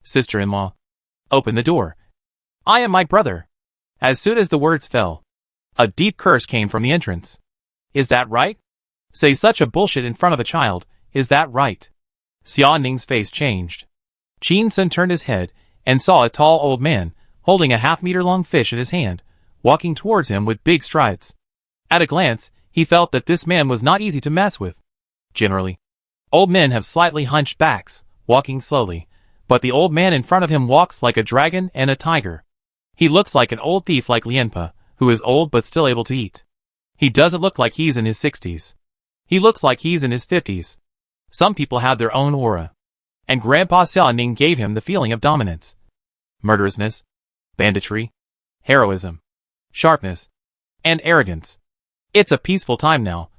Sister-in-law, open the door. I am my brother. As soon as the words fell, a deep curse came from the entrance. Is that right? Say such a bullshit in front of a child, is that right? Xiaoning's face changed. Qin Sun turned his head, and saw a tall old man, holding a half-meter-long fish in his hand, walking towards him with big strides. At a glance, he felt that this man was not easy to mess with. Generally, old men have slightly hunched backs, walking slowly, but the old man in front of him walks like a dragon and a tiger. He looks like an old thief like Lianpa, who is old but still able to eat. He doesn't look like he's in his 60s. He looks like he's in his 50s. Some people have their own aura. And Grandpa Xiaoning gave him the feeling of dominance. Murderousness, banditry, heroism, sharpness, and arrogance. It's a peaceful time now.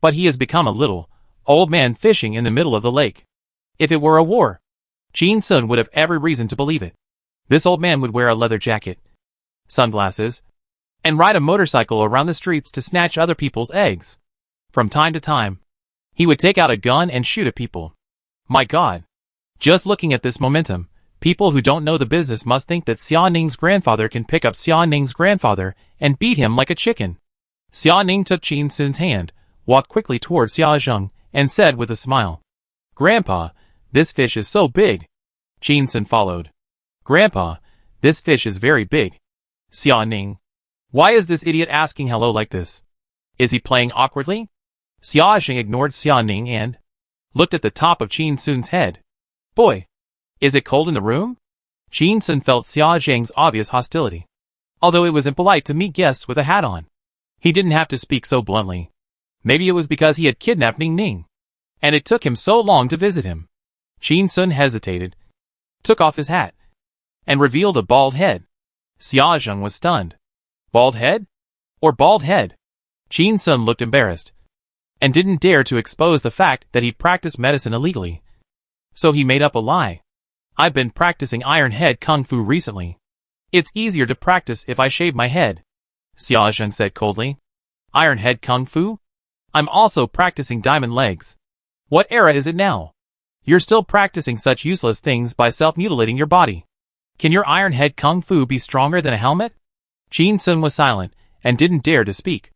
But he has become a little, old man fishing in the middle of the lake. If it were a war, Qin Sun would have every reason to believe it. This old man would wear a leather jacket, sunglasses, and ride a motorcycle around the streets to snatch other people's eggs. From time to time, he would take out a gun and shoot at people. My God! Just looking at this momentum, people who don't know the business must think that Xiaoning's grandfather can pick up Xiaoning's grandfather and beat him like a chicken. Xiaoning took Qin Sun's hand, walked quickly toward Xiaozheng, and said with a smile, "Grandpa, this fish is so big." Qin Sun followed. "Grandpa, this fish is very big." Xiaoning, why is this idiot asking hello like this? Is he playing awkwardly? Xiaozheng ignored Xiaoning and looked at the top of Qin Sun's head. Boy, is it cold in the room? Qin Sun felt Xiaozheng's obvious hostility. Although it was impolite to meet guests with a hat on, he didn't have to speak so bluntly. Maybe it was because he had kidnapped Ning Ning, and it took him so long to visit him. Qin Sun hesitated, took off his hat, and revealed a bald head. Xiaozheng was stunned. Bald head? Or bald head? Qin Sun looked embarrassed, and didn't dare to expose the fact that he practiced medicine illegally. So he made up a lie. I've been practicing Iron Head Kung Fu recently. It's easier to practice if I shave my head, Xiaozheng said coldly. Iron Head Kung Fu? I'm also practicing Diamond Legs. What era is it now? You're still practicing such useless things by self-mutilating your body. Can your Iron Head Kung Fu be stronger than a helmet? Qin Sun was silent, and didn't dare to speak.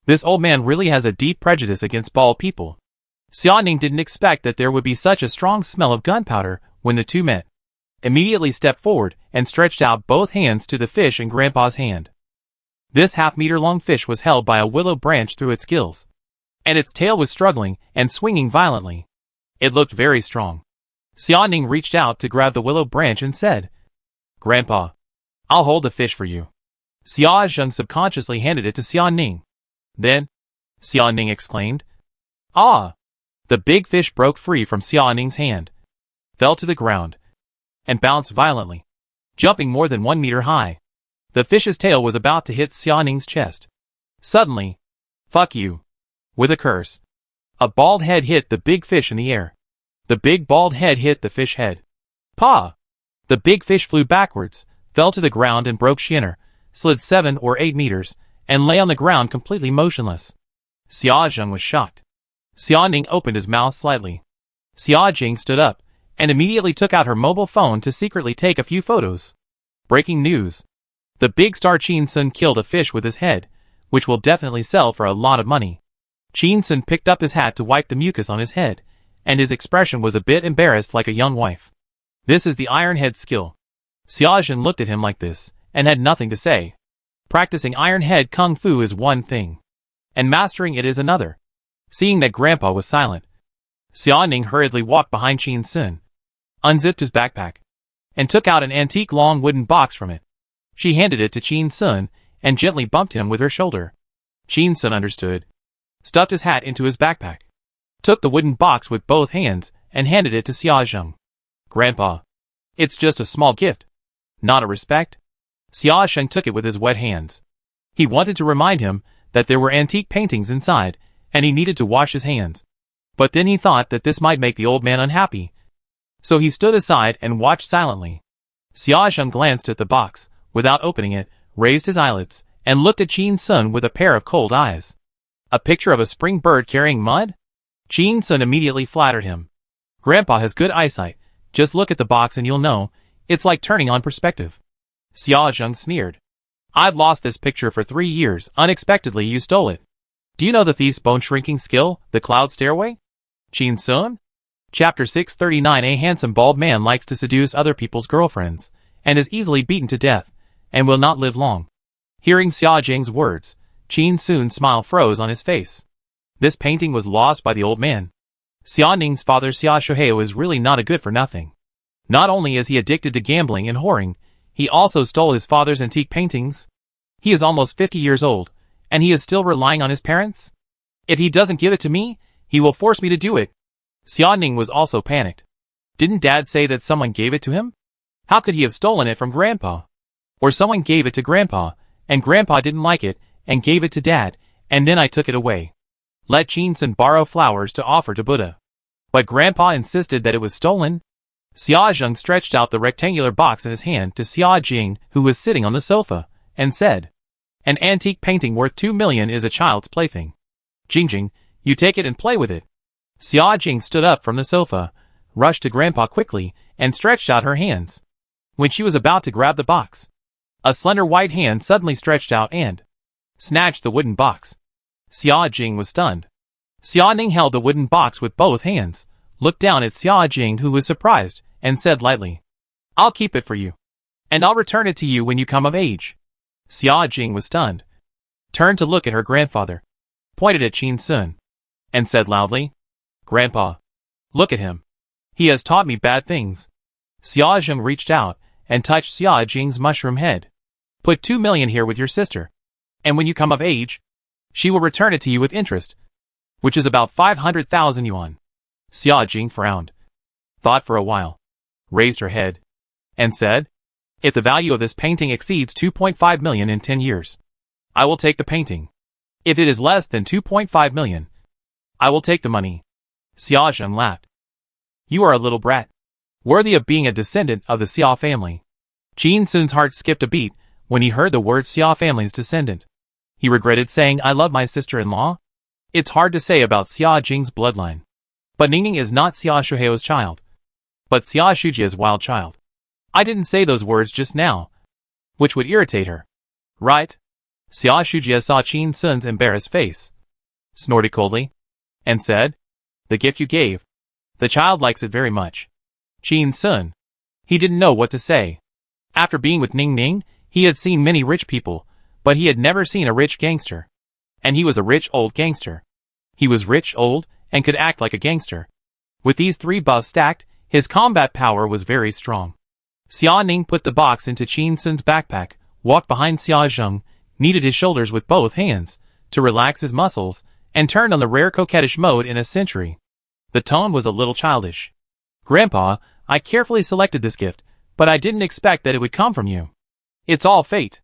This old man really has a deep prejudice against bald people. Xiaoning didn't expect that there would be such a strong smell of gunpowder when the two met. Immediately stepped forward and stretched out both hands to the fish in Grandpa's hand. This half-meter-long fish was held by a willow branch through its gills, and its tail was struggling and swinging violently. It looked very strong. Xiaoning reached out to grab the willow branch and said, "Grandpa, I'll hold the fish for you." Xiaozheng subconsciously handed it to Xiaoning. Then, Xiaoning exclaimed, "Ah!" The big fish broke free from Xiaoning's hand, fell to the ground, and bounced violently, jumping more than 1 meter high. The fish's tail was about to hit Xiaoning's chest. Suddenly, "Fuck you!" With a curse, a bald head hit the big fish in the air. The big bald head hit the fish head. Pa! The big fish flew backwards, fell to the ground and broke shinner, slid 7 or 8 meters, and lay on the ground completely motionless. Xiaozheng was shocked. Xiaoning opened his mouth slightly. Xiaozheng stood up, and immediately took out her mobile phone to secretly take a few photos. Breaking news. The big star Qin Sun killed a fish with his head, which will definitely sell for a lot of money. Qin Sun picked up his hat to wipe the mucus on his head, and his expression was a bit embarrassed like a young wife. This is the Iron Head skill. Xiaozhen looked at him like this, and had nothing to say. Practicing Iron Head Kung Fu is one thing, and mastering it is another. Seeing that Grandpa was silent, Xiaoning hurriedly walked behind Qin Sun, unzipped his backpack, and took out an antique long wooden box from it. She handed it to Qin Sun, and gently bumped him with her shoulder. Qin Sun understood, stuffed his hat into his backpack, took the wooden box with both hands, and handed it to Xiaozheng. "Grandpa, it's just a small gift. Not a respect?" Xiaozheng took it with his wet hands. He wanted to remind him that there were antique paintings inside, and he needed to wash his hands. But then he thought that this might make the old man unhappy, so he stood aside and watched silently. Xiaozheng glanced at the box, without opening it, raised his eyelids, and looked at Qin Sun with a pair of cold eyes. A picture of a spring bird carrying mud? Qin Sun immediately flattered him. "Grandpa has good eyesight. Just look at the box and you'll know. It's like turning on perspective." Xiaozheng sneered. "I've lost this picture for 3 years. Unexpectedly you stole it. Do you know the thief's bone-shrinking skill, the cloud stairway?" Qin Sun? Chapter 639. A handsome bald man likes to seduce other people's girlfriends, and is easily beaten to death, and will not live long. Hearing Xiaozheng's words, Qin Sun's smile froze on his face. This painting was lost by the old man. Xiaoning's father Xia Shuhei is really not a good for nothing. Not only is he addicted to gambling and whoring, He also stole his father's antique paintings. He is almost 50 years old, and he is still relying on his parents? If he doesn't give it to me, he will force me to do it. Xiaoning was also panicked. Didn't Dad say that someone gave it to him? How could he have stolen it from Grandpa? Or someone gave it to Grandpa, and Grandpa didn't like it, and gave it to Dad, and then I took it away. Let Qin-sun borrow flowers to offer to Buddha. But Grandpa insisted that it was stolen. Xiaozheng stretched out the rectangular box in his hand to Xiaojing, who was sitting on the sofa, and said, "An antique painting worth 2 million is a child's plaything. Jingjing, you take it and play with it." Xiaojing stood up from the sofa, rushed to Grandpa quickly, and stretched out her hands. When she was about to grab the box, a slender white hand suddenly stretched out and snatched the wooden box. Xiaojing was stunned. Xiaoning held the wooden box with both hands, looked down at Xiaojing, who was surprised, and said lightly, "I'll keep it for you. And I'll return it to you when you come of age." Xiaojing was stunned, turned to look at her grandfather, pointed at Qin-sun, and said loudly, "Grandpa, look at him. He has taught me bad things." Xiaozheng reached out and touched Xiaojing's mushroom head. "Put 2 million here with your sister, and when you come of age, she will return it to you with interest, which is about 500,000 yuan. Xiaojing frowned, thought for a while, raised her head, and said, "If the value of this painting exceeds 2.5 million in 10 years, I will take the painting. If it is less than 2.5 million, I will take the money." Xiaozheng laughed. "You are a little brat, worthy of being a descendant of the Xia family." Qin-sun's heart skipped a beat when he heard the word Xia family's descendant. He regretted saying, "I love my sister-in-law." It's hard to say about Xiaojing's bloodline. But Ningning is not Xia Shuheo's child, but Xia Shujia's wild child. I didn't say those words just now, which would irritate her. Right? Xia Shujia saw Qin-sun's embarrassed face, snorted coldly, and said, "The gift you gave. The child likes it very much." Qin-sun. He didn't know what to say. After being with Ningning, he had seen many rich people, but he had never seen a rich gangster. And he was a rich old gangster. He was rich, old, and could act like a gangster. With these three buffs stacked, his combat power was very strong. Xia Ning put the box into Qin-sun's backpack, walked behind Xiaozheng, kneaded his shoulders with both hands, to relax his muscles, and turned on the rare coquettish mode in a century. The tone was a little childish. "Grandpa, I carefully selected this gift, but I didn't expect that it would come from you. It's all fate."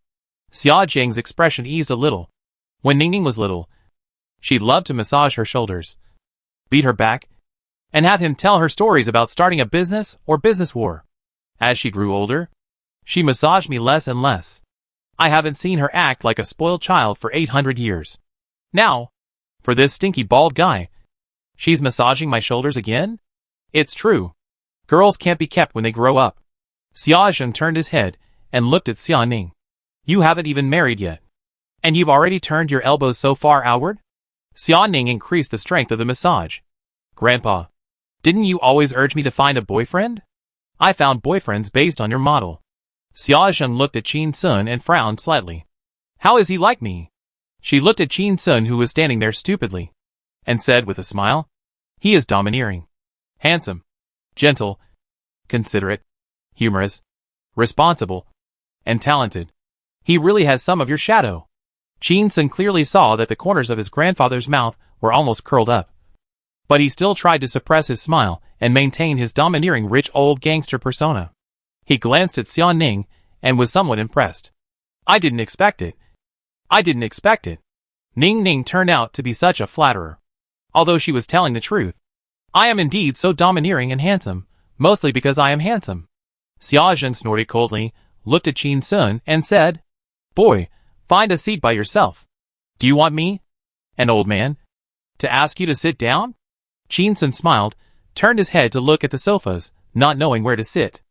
Xiaojing's expression eased a little. When Ningning was little, she loved to massage her shoulders, beat her back, and have him tell her stories about starting a business or business war. As she grew older, she massaged me less and less. I haven't seen her act like a spoiled child for 800 years. Now, for this stinky bald guy, she's massaging my shoulders again? It's true. Girls can't be kept when they grow up. Xiaozheng turned his head and looked at Xia Ning. "You haven't even married yet, and you've already turned your elbows so far outward?" Xia Ning increased the strength of the massage. "Grandpa, didn't you always urge me to find a boyfriend? I found boyfriends based on your model." Xiaozheng looked at Qin-sun and frowned slightly. "How is he like me?" She looked at Qin-sun, who was standing there stupidly, and said with a smile, "He is domineering, handsome, gentle, considerate, humorous, responsible, and talented. He really has some of your shadow." Qin-sun clearly saw that the corners of his grandfather's mouth were almost curled up. But he still tried to suppress his smile and maintain his domineering rich old gangster persona. He glanced at Xia Ning and was somewhat impressed. I didn't expect it. Ning turned out to be such a flatterer. Although she was telling the truth. I am indeed so domineering and handsome, mostly because I am handsome." Xiaozheng snorted coldly, looked at Qin-sun, and said, "Boy, find a seat by yourself. Do you want me, an old man, to ask you to sit down?" Qin-sun smiled, turned his head to look at the sofas, not knowing where to sit.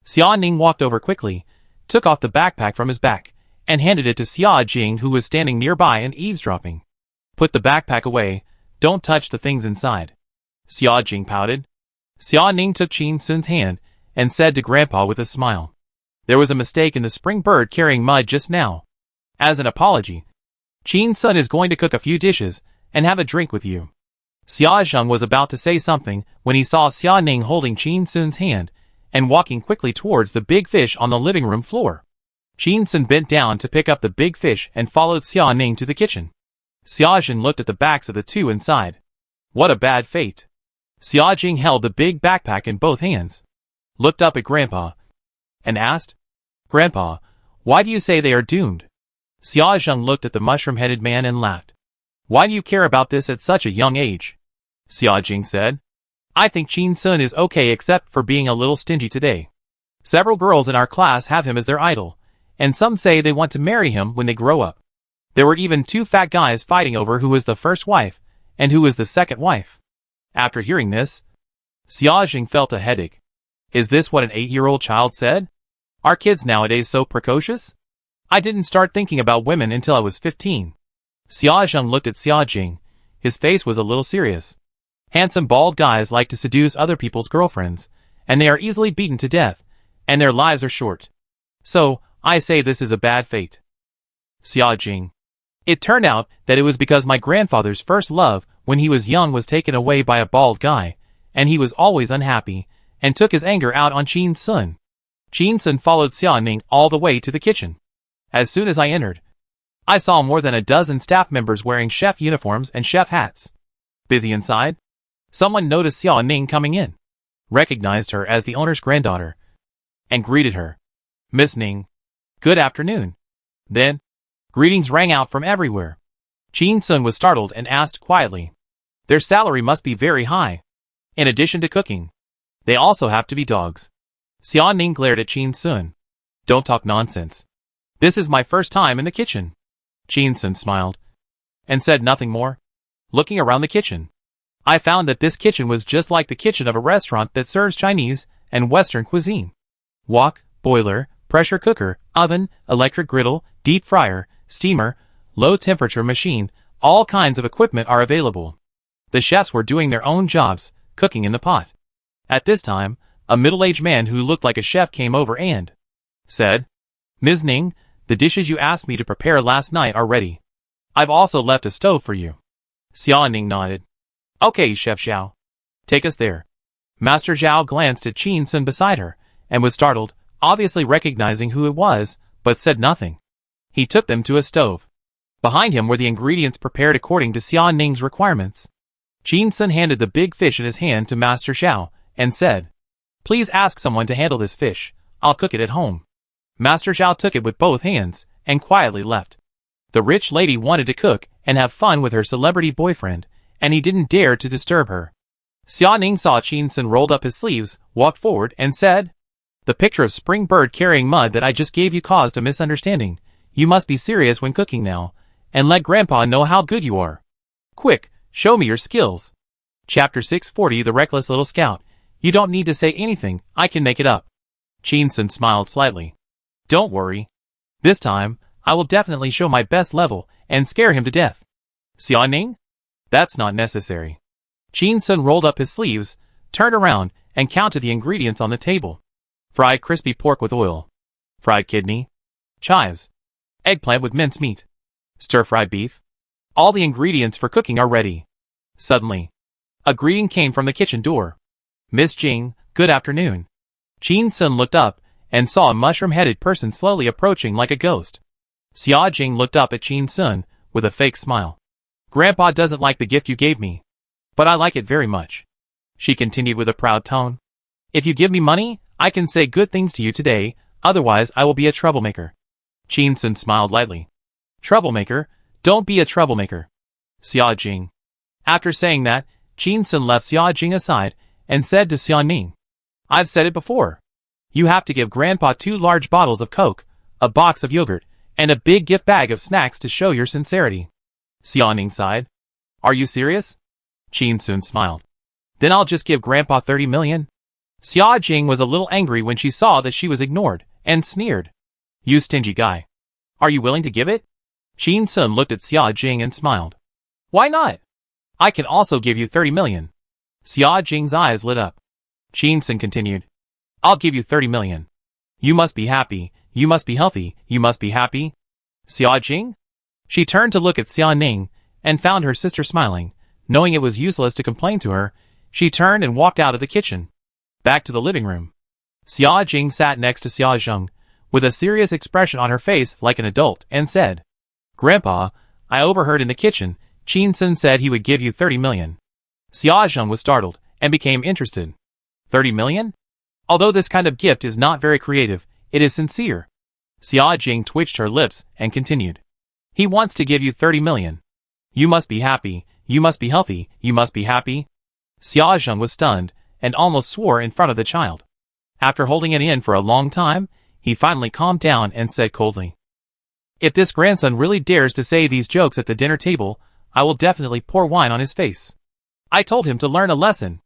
Xia Ning walked over quickly, took off the backpack from his back, and handed it to Xiaojing, who was standing nearby and eavesdropping. "Put the backpack away, don't touch the things inside." Xiaojing pouted. Xia Ning took Qin-sun's hand and said to Grandpa with a smile, "There was a mistake in the spring bird carrying mud just now. As an apology, Qin-sun is going to cook a few dishes and have a drink with you." Xiaozheng was about to say something when he saw Xia Ning holding Qin-sun's hand and walking quickly towards the big fish on the living room floor. Qin Sun bent down to pick up the big fish and followed Xia Ning to the kitchen. Xia Jing looked at the backs of the two and sighed. What a bad fate. Xia Jing held the big backpack in both hands, looked up at Grandpa, and asked, Grandpa, why do you say they are doomed? Xia Jing looked at the mushroom-headed man and laughed. Why do you care about this at such a young age? Xia Jing said. I think Qin Sun is okay except for being a little stingy today. Several girls in our class have him as their idol, and some say they want to marry him when they grow up. There were even 2 fat guys fighting over who was the first wife, and who was the second wife. After hearing this, Xia Jing felt a headache. Is this what an 8-year-old child said? Are kids nowadays so precocious? I didn't start thinking about women until I was 15. Xia Jing looked at Xia Jing. His face was a little serious. Handsome bald guys like to seduce other people's girlfriends, and they are easily beaten to death, and their lives are short. So, I say this is a bad fate. Xia Jing. It turned out that it was because my grandfather's first love when he was young was taken away by a bald guy, and he was always unhappy, and took his anger out on Qin Sun. Qin Sun followed Xia Ning all the way to the kitchen. As soon as I entered, I saw more than a dozen staff members wearing chef uniforms and chef hats. Busy inside, someone noticed Xia Ning coming in, recognized her as the owner's granddaughter, and greeted her. Miss Ning, good afternoon. Then, greetings rang out from everywhere. Qin Sun was startled and asked quietly. Their salary must be very high. In addition to cooking, they also have to be dogs. Xia Ning glared at Qin Sun. Don't talk nonsense. This is my first time in the kitchen. Qin Sun smiled, and said nothing more. Looking around the kitchen, I found that this kitchen was just like the kitchen of a restaurant that serves Chinese and Western cuisine. Wok, boiler, pressure cooker, oven, electric griddle, deep fryer, steamer, low-temperature machine, all kinds of equipment are available. The chefs were doing their own jobs, cooking in the pot. At this time, a middle-aged man who looked like a chef came over and said, Ms. Ning, the dishes you asked me to prepare last night are ready. I've also left a stove for you. Xia Ning nodded. Okay, Chef Zhao. Take us there. Master Zhao glanced at Qin Sun beside her, and was startled, obviously recognizing who it was, but said nothing. He took them to a stove. Behind him were the ingredients prepared according to Xia Ning's requirements. Qin Sun handed the big fish in his hand to Master Zhao, and said, Please ask someone to handle this fish. I'll cook it at home. Master Zhao took it with both hands, and quietly left. The rich lady wanted to cook and have fun with her celebrity boyfriend, and he didn't dare to disturb her. Xia Ning saw Qin Sun rolled up his sleeves, walked forward, and said, The picture of spring bird carrying mud that I just gave you caused a misunderstanding. You must be serious when cooking now, and let Grandpa know how good you are. Quick, show me your skills. Chapter 640 The Reckless Little Scout. You don't need to say anything, I can make it up. Qin Sun smiled slightly. Don't worry. This time, I will definitely show my best level and scare him to death. Xia Ning? That's not necessary. Qin Sun rolled up his sleeves, turned around, and counted the ingredients on the table. Fried crispy pork with oil. Fried kidney. Chives. Eggplant with minced meat. Stir-fried beef. All the ingredients for cooking are ready. Suddenly, a greeting came from the kitchen door. Miss Jing, good afternoon. Qin Sun looked up and saw a mushroom-headed person slowly approaching like a ghost. Xia Jing looked up at Qin Sun with a fake smile. Grandpa doesn't like the gift you gave me, but I like it very much. She continued with a proud tone. If you give me money, I can say good things to you today, otherwise I will be a troublemaker. Qin Sun smiled lightly. Troublemaker? Don't be a troublemaker. Xia Jing. After saying that, Qin Sun left Xia Jing aside and said to Xia Ning, I've said it before. You have to give Grandpa 2 large bottles of Coke, a box of yogurt, and a big gift bag of snacks to show your sincerity. Xia Ning sighed. Are you serious? Qin Sun smiled. Then I'll just give Grandpa 30 million. Xia Jing was a little angry when she saw that she was ignored, and sneered. You stingy guy. Are you willing to give it? Qin Sun looked at Xia Jing and smiled. Why not? I can also give you 30 million. Xia Jing's eyes lit up. Qin Sun continued. I'll give you 30 million. You must be happy, you must be healthy, you must be happy. Xia Jing? She turned to look at Xia Ning, and found her sister smiling. Knowing it was useless to complain to her, she turned and walked out of the kitchen. Back to the living room. Xia Jing sat next to Xia Zheng, with a serious expression on her face like an adult, and said, "Grandpa, I overheard in the kitchen, Qin Sun said he would give you 30 million. Xia Zheng was startled, and became interested. 30 million? Although this kind of gift is not very creative, it is sincere. Xia Jing twitched her lips, and continued. He wants to give you 30 million. You must be happy, you must be healthy, you must be happy. Xia Zheng was stunned, and almost swore in front of the child. After holding it in for a long time, he finally calmed down and said coldly, "If this grandson really dares to say these jokes at the dinner table, I will definitely pour wine on his face. I told him to learn a lesson."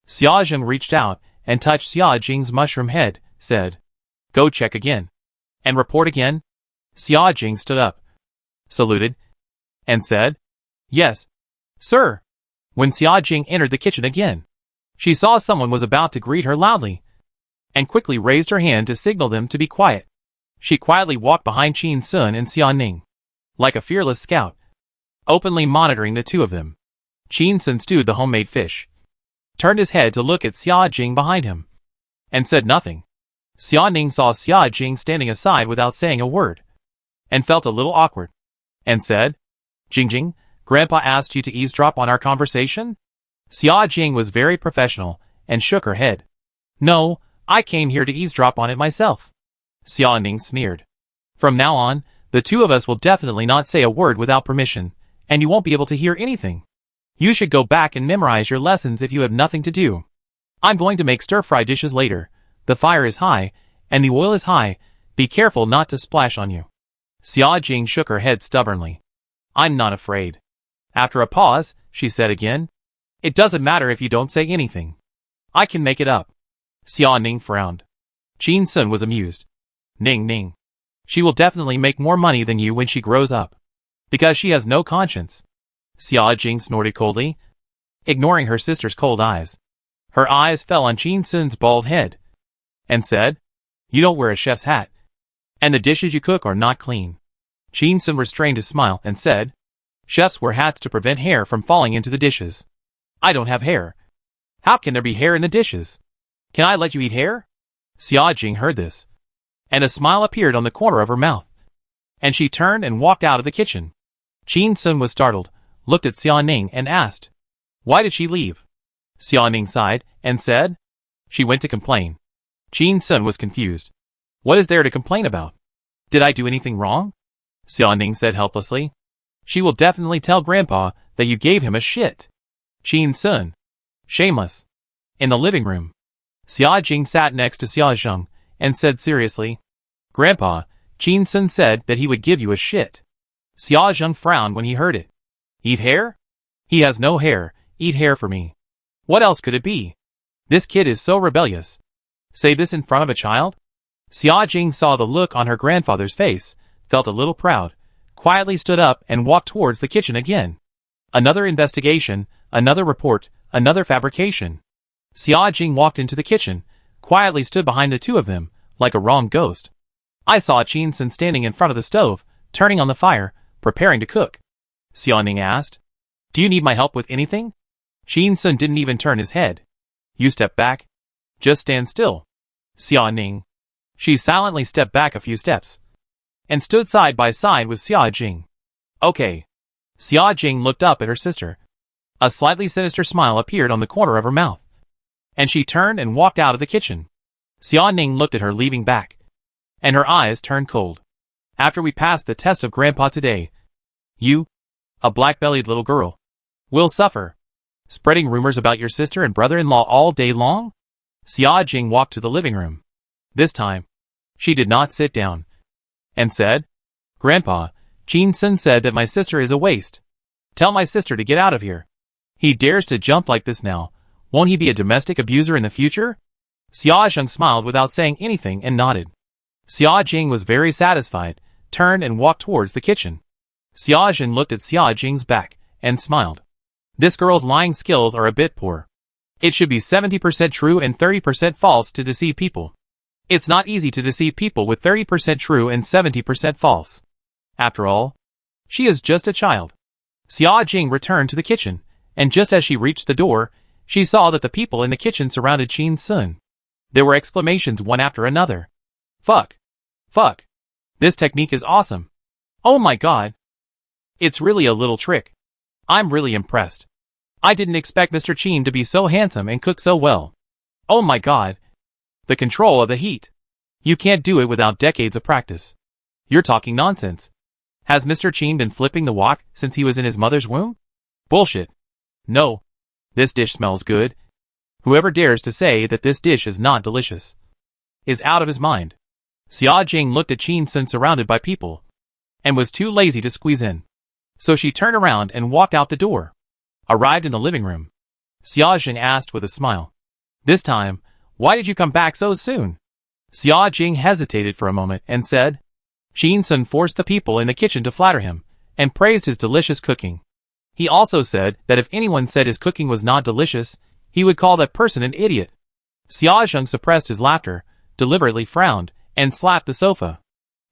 Xia Zheng reached out, and touched Xia Jing's mushroom head, said, "Go check again. And report again." Xia Jing stood up, saluted, and said, "Yes, sir." When Xia Jing entered the kitchen again, she saw someone was about to greet her loudly, and quickly raised her hand to signal them to be quiet. She quietly walked behind Qin Sun and Xia Ning, like a fearless scout, openly monitoring the two of them. Qin Sun stewed the homemade fish, turned his head to look at Xia Jing behind him, and said nothing. Xia Ning saw Xia Jing standing aside without saying a word, and felt a little awkward, and said, "Jingjing, Grandpa asked you to eavesdrop on our conversation?" Xia Jing was very professional, and shook her head. "No, I came here to eavesdrop on it myself." Xia Ning sneered. "From now on, the two of us will definitely not say a word without permission, and you won't be able to hear anything. You should go back and memorize your lessons if you have nothing to do. I'm going to make stir-fry dishes later. The fire is high, and the oil is high. Be careful not to splash on you." Xia Jing shook her head stubbornly. "I'm not afraid." After a pause, she said again, "It doesn't matter if you don't say anything. I can make it up." Xia Ning frowned. Qin Sun was amused. "Ning Ning. She will definitely make more money than you when she grows up, because she has no conscience." Xia Jing snorted coldly, ignoring her sister's cold eyes. Her eyes fell on Qin Sun's bald head, and said, "You don't wear a chef's hat, and the dishes you cook are not clean." Qin Sun restrained his smile and said, "Chefs wear hats to prevent hair from falling into the dishes. I don't have hair. How can there be hair in the dishes? Can I let you eat hair?" Xia Jing heard this, and a smile appeared on the corner of her mouth, and she turned and walked out of the kitchen. Qin Sun was startled, looked at Xia Ning and asked, "Why did she leave?" Xia Ning sighed and said, "She went to complain." Qin Sun was confused. "What is there to complain about? Did I do anything wrong?" Xia Ning said helplessly, "She will definitely tell Grandpa that you gave him a shit." Qin Sun. Shameless. In the living room, Xia Jing sat next to Xia Zheng, and said seriously, "Grandpa, Qin Sun said that he would give you a shit." Xia Zheng frowned when he heard it. "Eat hair? He has no hair. Eat hair for me. What else could it be? This kid is so rebellious. Say this in front of a child?" Xia Jing saw the look on her grandfather's face, felt a little proud, quietly stood up and walked towards the kitchen again. Another investigation, another report, another fabrication. Xia Jing walked into the kitchen, quietly stood behind the two of them, like a wrong ghost. "I saw Qin Sun standing in front of the stove, turning on the fire, preparing to cook." Xia Ning asked, "Do you need my help with anything?" Qin Sun didn't even turn his head. "You step back. Just stand still." Xia Ning. She silently stepped back a few steps, and stood side by side with Xia Jing. "Okay." Xia Jing looked up at her sister. A slightly sinister smile appeared on the corner of her mouth, and she turned and walked out of the kitchen. Xia Ning looked at her leaving back, and her eyes turned cold. "After we pass the test of Grandpa today, you, a black-bellied little girl, will suffer. Spreading rumors about your sister and brother-in-law all day long?" Xia Jing walked to the living room. This time, she did not sit down, and said, "Grandpa, Qin Sun said that my sister is a waste. Tell my sister to get out of here. He dares to jump like this now. Won't he be a domestic abuser in the future?" Xia Zheng smiled without saying anything and nodded. Xia Jing was very satisfied, turned and walked towards the kitchen. Xia Zheng looked at Xia Jing's back, and smiled. This girl's lying skills are a bit poor. It should be 70% true and 30% false to deceive people. It's not easy to deceive people with 30% true and 70% false. After all, she is just a child. Xia Jing returned to the kitchen, and just as she reached the door, she saw that the people in the kitchen surrounded Qin Sun. There were exclamations one after another. Fuck. Fuck. This technique is awesome. Oh my god. It's really a little trick. I'm really impressed. I didn't expect Mr. Chin to be so handsome and cook so well. Oh my god. The control of the heat. You can't do it without decades of practice. You're talking nonsense. Has Mr. Chin been flipping the wok since he was in his mother's womb? Bullshit. No. This dish smells good. Whoever dares to say that this dish is not delicious is out of his mind. Xia Jing looked at Qin Sun surrounded by people and was too lazy to squeeze in. So she turned around and walked out the door. Arrived in the living room. Xia Jing asked with a smile. This time, why did you come back so soon? Xia Jing hesitated for a moment and said, Qin Sun forced the people in the kitchen to flatter him and praised his delicious cooking. He also said that if anyone said his cooking was not delicious, he would call that person an idiot. Xia Jing suppressed his laughter, deliberately frowned, and slapped the sofa.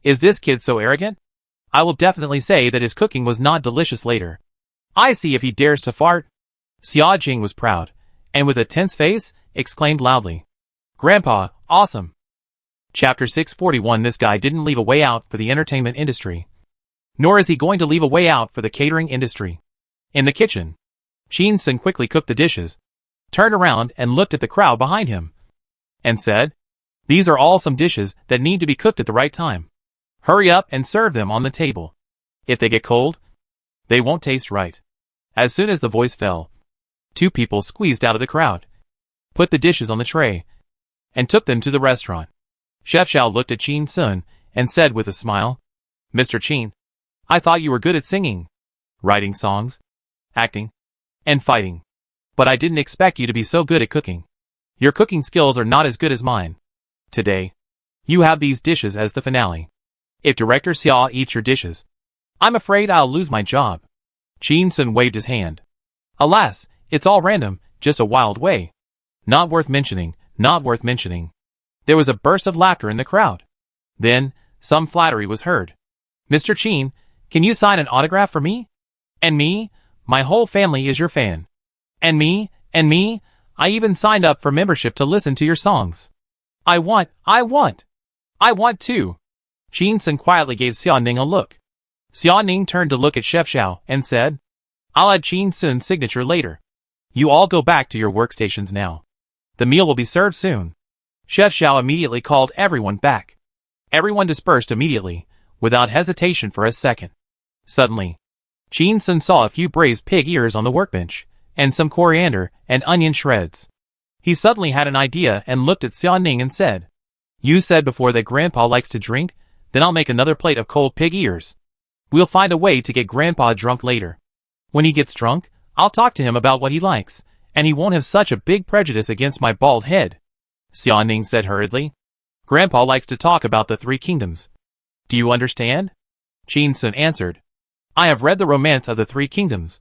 Is this kid so arrogant? I will definitely say that his cooking was not delicious later. I see if he dares to fart. Xia Jing was proud, and with a tense face, exclaimed loudly. Grandpa, awesome. Chapter 641. This guy didn't leave a way out for the entertainment industry. Nor is he going to leave a way out for the catering industry. In the kitchen, Qin Sun quickly cooked the dishes, turned around and looked at the crowd behind him, and said, These are all some dishes that need to be cooked at the right time. Hurry up and serve them on the table. If they get cold, they won't taste right. As soon as the voice fell, two people squeezed out of the crowd, put the dishes on the tray, and took them to the restaurant. Chef Xiao looked at Qin Sun and said with a smile, Mr. Qin, I thought you were good at singing, writing songs, acting, and fighting. But I didn't expect you to be so good at cooking. Your cooking skills are not as good as mine. Today, you have these dishes as the finale. If Director Xia eats your dishes, I'm afraid I'll lose my job. Qin Sun waved his hand. Alas, it's all random, just a wild way. Not worth mentioning, not worth mentioning. There was a burst of laughter in the crowd. Then, some flattery was heard. Mr. Qin, can you sign an autograph for me? And me? My whole family is your fan. And me, I even signed up for membership to listen to your songs. I want too. Qin Sun quietly gave Xia Ning a look. Xia Ning turned to look at Chef Xiao and said, I'll add Qin Sun's signature later. You all go back to your workstations now. The meal will be served soon. Chef Xiao immediately called everyone back. Everyone dispersed immediately, without hesitation for a second. Suddenly, Qin Sun saw a few braised pig ears on the workbench, and some coriander and onion shreds. He suddenly had an idea and looked at Xia Ning and said, You said before that Grandpa likes to drink, then I'll make another plate of cold pig ears. We'll find a way to get Grandpa drunk later. When he gets drunk, I'll talk to him about what he likes, and he won't have such a big prejudice against my bald head. Xia Ning said hurriedly. Grandpa likes to talk about the three kingdoms. Do you understand? Qin Sun answered. I have read the romance of the three kingdoms.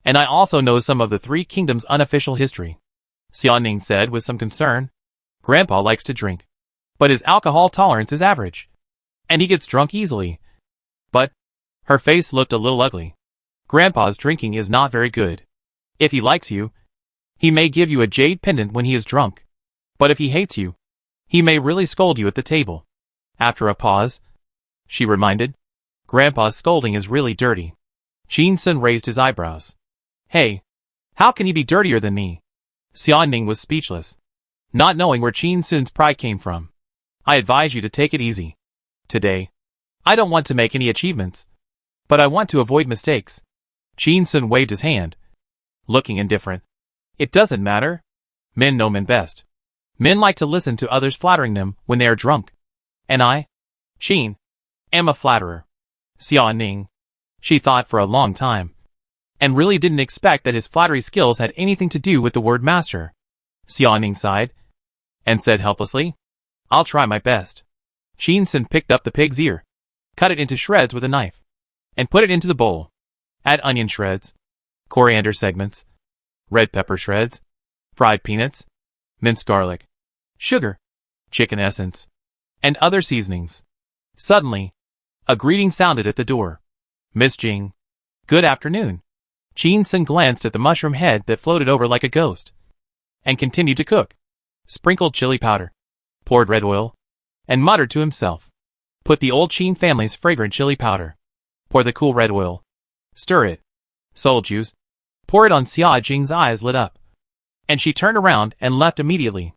And I also know some of the three kingdoms' unofficial history. Xia Ning said with some concern. Grandpa likes to drink. But his alcohol tolerance is average. And he gets drunk easily. But, her face looked a little ugly. Grandpa's drinking is not very good. If he likes you, he may give you a jade pendant when he is drunk. But if he hates you, he may really scold you at the table. After a pause, she reminded, Grandpa's scolding is really dirty. Qin Sun raised his eyebrows. Hey, how can he be dirtier than me? Xia Ning was speechless, not knowing where Qin Sun's pride came from. I advise you to take it easy. Today, I don't want to make any achievements, but I want to avoid mistakes. Qin Sun waved his hand, looking indifferent. It doesn't matter. Men know men best. Men like to listen to others flattering them when they are drunk. And I, Qin, am a flatterer. Xia Ning. She thought for a long time, and really didn't expect that his flattery skills had anything to do with the word master. Xia Ning sighed, and said helplessly, I'll try my best. Qin Sun picked up the pig's ear, cut it into shreds with a knife, and put it into the bowl. Add onion shreds, coriander segments, red pepper shreds, fried peanuts, minced garlic, sugar, chicken essence, and other seasonings. Suddenly, a greeting sounded at the door. Miss Jing. Good afternoon. Qin Sun glanced at the mushroom head that floated over like a ghost, and continued to cook. sprinkled chili powder, poured red oil, and muttered to himself. Put the old Qin family's fragrant chili powder. Pour the cool red oil. Stir it. Soul juice. Pour it on Xia Jing's eyes lit up. And she turned around and left immediately.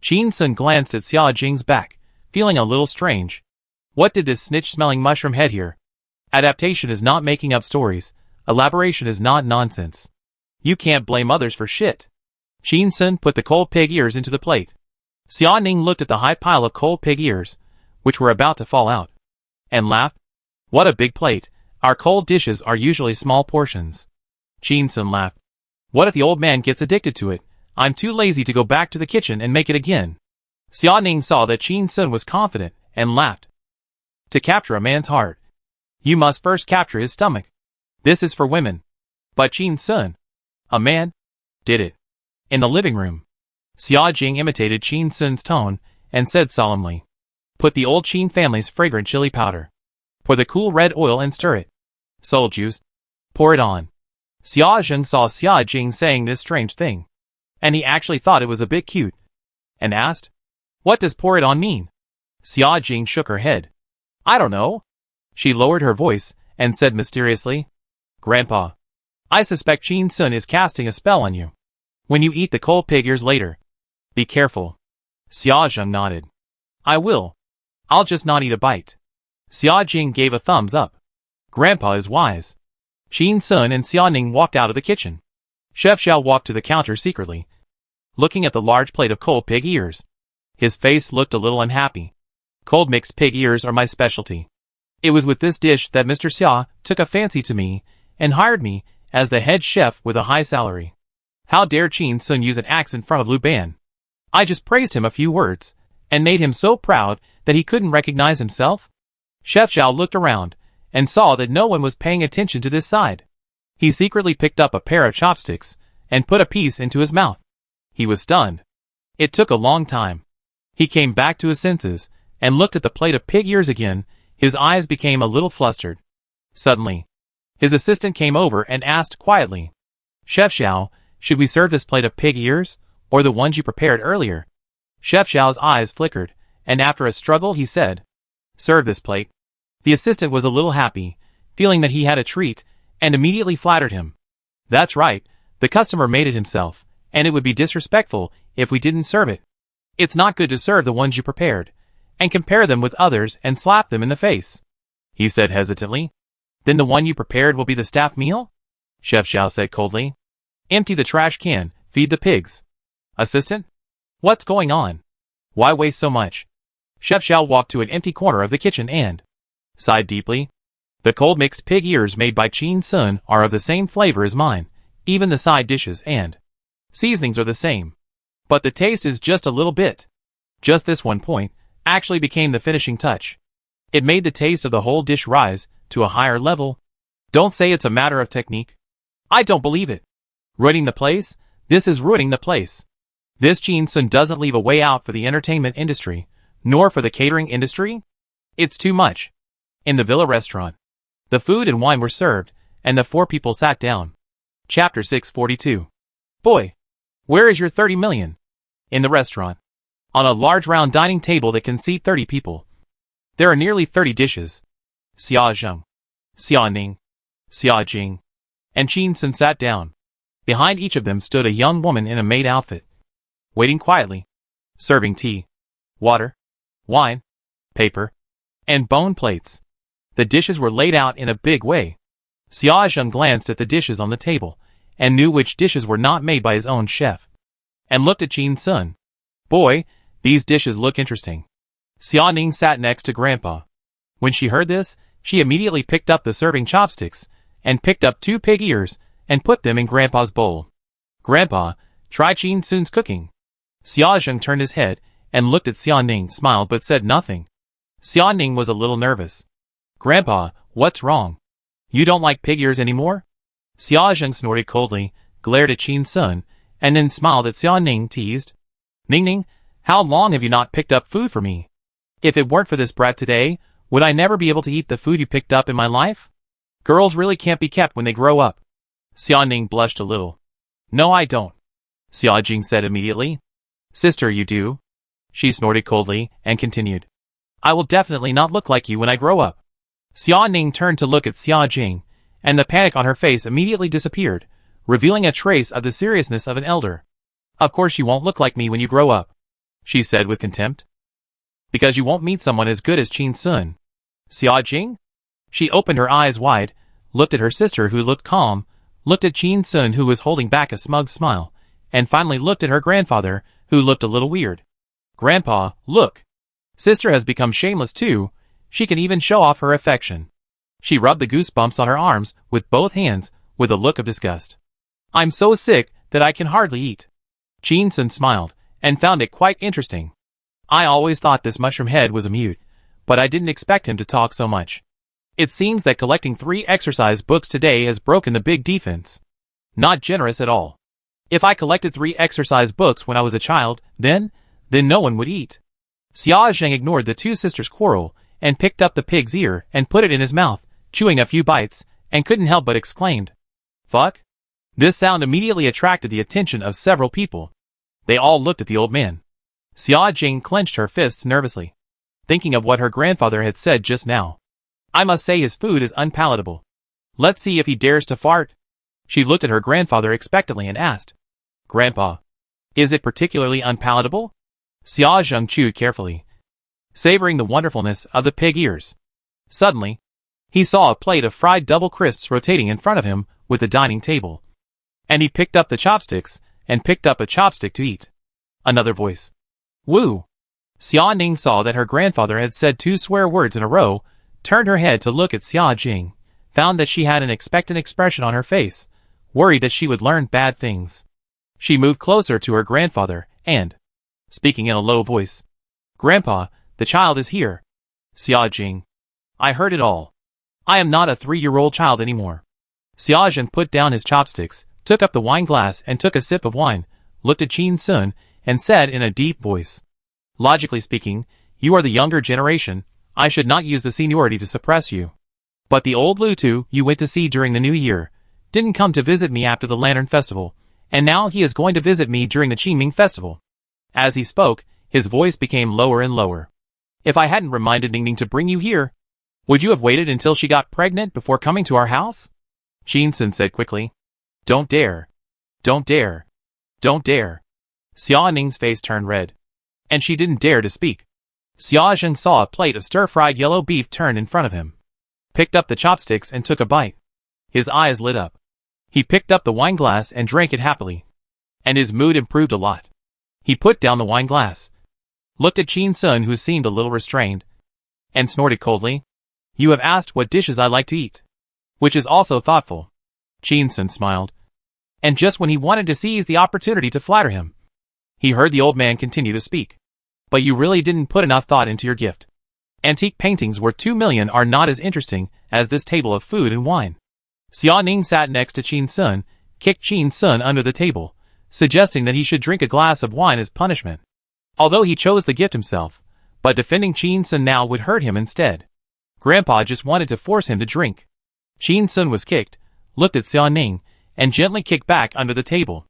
Qin Sun glanced at Xia Jing's back, feeling a little strange. What did this snitch-smelling mushroom head here? Adaptation is not making up stories. Elaboration is not nonsense. You can't blame others for shit. Qin Sun put the cold pig ears into the plate. Xia Ning looked at the high pile of cold pig ears, which were about to fall out, and laughed. What a big plate. Our cold dishes are usually small portions. Qin Sun laughed. What if the old man gets addicted to it? I'm too lazy to go back to the kitchen and make it again. Xia Ning saw that Qin Sun was confident, and laughed. To capture a man's heart, you must first capture his stomach. This is for women. But Qin Sun, a man, did it. In the living room, Xia Jing imitated Qin Sun's tone, and said solemnly, Put the old Qin family's fragrant chili powder. Pour the cool red oil and stir it. Soul juice. Pour it on. Xia Jing saw Xia Jing saying this strange thing, and he actually thought it was a bit cute, and asked, What does pour it on mean? Xia Jing shook her head. I don't know. She lowered her voice, and said mysteriously, Grandpa, I suspect Qin Sun is casting a spell on you. When you eat the cold pig ears later, be careful. Xia Jing nodded. I will. I'll just not eat a bite. Xia Jing gave a thumbs up. Grandpa is wise. Qin Sun and Xia Ning walked out of the kitchen. Chef Xiao walked to the counter secretly, looking at the large plate of cold pig ears. His face looked a little unhappy. Cold mixed pig ears are my specialty. It was with this dish that Mr. Xia took a fancy to me and hired me as the head chef with a high salary. How dare Qin Sun use an axe in front of Lu Ban? I just praised him a few words, and made him so proud that he couldn't recognize himself. Chef Xiao looked around, and saw that no one was paying attention to this side. He secretly picked up a pair of chopsticks, and put a piece into his mouth. He was stunned. It took a long time. He came back to his senses, and looked at the plate of pig ears again. His eyes became a little flustered. Suddenly, his assistant came over and asked quietly, Chef Xiao, should we serve this plate of pig ears, or the ones you prepared earlier? Chef Xiao's eyes flickered, and after a struggle he said, Serve this plate. The assistant was a little happy, feeling that he had a treat, and immediately flattered him. That's right, the customer made it himself, and it would be disrespectful if we didn't serve it. It's not good to serve the ones you prepared, and compare them with others and slap them in the face, he said hesitantly. Then the one you prepared will be the staff meal? Chef Xiao said coldly. Empty the trash can, feed the pigs. Assistant? What's going on? Why waste so much? Chef Xiao walked to an empty corner of the kitchen and sighed deeply. The cold mixed pig ears made by Qin Sun are of the same flavor as mine. Even the side dishes and seasonings are the same. But the taste is just a little bit. Just this one point actually became the finishing touch. It made the taste of the whole dish rise to a higher level. Don't say it's a matter of technique. I don't believe it. Ruining the place? This is ruining the place. This Qin Sun doesn't leave a way out for the entertainment industry, nor for the catering industry. It's too much. In the villa restaurant, the food and wine were served, and the 4 people sat down. Chapter 642. Boy, where is your 30 million? In the restaurant, on a large round dining table that can seat 30 people. There are nearly 30 dishes. Xia Zheng, Xia Ning, Xia Jing, and Qin Sun sat down. Behind each of them stood a young woman in a maid outfit, waiting quietly, serving tea, water, wine, paper, and bone plates. The dishes were laid out in a big way. Xia Zheng glanced at the dishes on the table, and knew which dishes were not made by his own chef, and looked at Qin Sun. Boy, these dishes look interesting. Xia Ning sat next to Grandpa. When she heard this, she immediately picked up the serving chopsticks, and picked up 2 pig ears, and put them in Grandpa's bowl. Grandpa, try Qin Sun's cooking. Xia Zheng turned his head, and looked at Xia Ning, smiled but said nothing. Xia Ning was a little nervous. Grandpa, what's wrong? You don't like pig ears anymore? Xia Zheng snorted coldly, glared at Qin Sun, and then smiled at Xia Ning, teased. Ning Ning, how long have you not picked up food for me? If it weren't for this brat today, would I never be able to eat the food you picked up in my life? Girls really can't be kept when they grow up. Xia Ning blushed a little. No, I don't, Xia Jing said immediately. Sister, you do? She snorted coldly, and continued. I will definitely not look like you when I grow up. Xia Ning turned to look at Xia Jing, and the panic on her face immediately disappeared, revealing a trace of the seriousness of an elder. Of course you won't look like me when you grow up, she said with contempt. Because you won't meet someone as good as Qin Sun. Xia Jing? She opened her eyes wide, looked at her sister who looked calm, looked at Qin Sun who was holding back a smug smile, and finally looked at her grandfather, who looked a little weird. Grandpa, look. Sister has become shameless too. She can even show off her affection. She rubbed the goosebumps on her arms with both hands with a look of disgust. I'm so sick that I can hardly eat. Qin Sun smiled and found it quite interesting. I always thought this mushroom head was a mute, but I didn't expect him to talk so much. It seems that collecting 3 exercise books today has broken the big defense. Not generous at all. If I collected 3 exercise books when I was a child, then no one would eat. Xia Zheng ignored the 2 sisters' quarrel and picked up the pig's ear and put it in his mouth, chewing a few bites, and couldn't help but exclaimed, Fuck? This sound immediately attracted the attention of several people. They all looked at the old man. Xia Jing clenched her fists nervously, thinking of what her grandfather had said just now. I must say his food is unpalatable. Let's see if he dares to fart. She looked at her grandfather expectantly and asked, Grandpa, is it particularly unpalatable? Xia Zheng chewed carefully, savoring the wonderfulness of the pig ears. Suddenly, he saw a plate of fried double crisps rotating in front of him with the dining table. And he picked up the chopsticks and picked up a chopstick to eat. Another voice. Woo! Xia Ning saw that her grandfather had said 2 swear words in a row, turned her head to look at Xia Jing, found that she had an expectant expression on her face, worried that she would learn bad things. She moved closer to her grandfather and, speaking in a low voice, Grandpa, the child is here. Xia Jing. I heard it all. I am not a 3-year-old child anymore. Xia Zhen put down his chopsticks, took up the wine glass and took a sip of wine, looked at Qin Sun, and said in a deep voice, Logically speaking, you are the younger generation. I should not use the seniority to suppress you. But the old Lutu you went to see during the New Year didn't come to visit me after the Lantern Festival, and now he is going to visit me during the Qingming Festival. As he spoke, his voice became lower and lower. If I hadn't reminded Ningning to bring you here, would you have waited until she got pregnant before coming to our house? Qin Sun said quickly. Don't dare. Don't dare. Don't dare. Xia Ning's face turned red, and she didn't dare to speak. Xia Zheng saw a plate of stir-fried yellow beef turned in front of him, picked up the chopsticks and took a bite. His eyes lit up. He picked up the wine glass and drank it happily, and his mood improved a lot. He put down the wine glass, looked at Qin Sun who seemed a little restrained, and snorted coldly. You have asked what dishes I like to eat, which is also thoughtful. Qin Sun smiled, and just when he wanted to seize the opportunity to flatter him, he heard the old man continue to speak. But you really didn't put enough thought into your gift. Antique paintings worth 2 million are not as interesting as this table of food and wine. Xia Ning sat next to Qin Sun, kicked Qin Sun under the table, suggesting that he should drink a glass of wine as punishment. Although he chose the gift himself, but defending Qin Sun now would hurt him instead. Grandpa just wanted to force him to drink. Qin Sun was kicked, looked at Xia Ning, and gently kicked back under the table.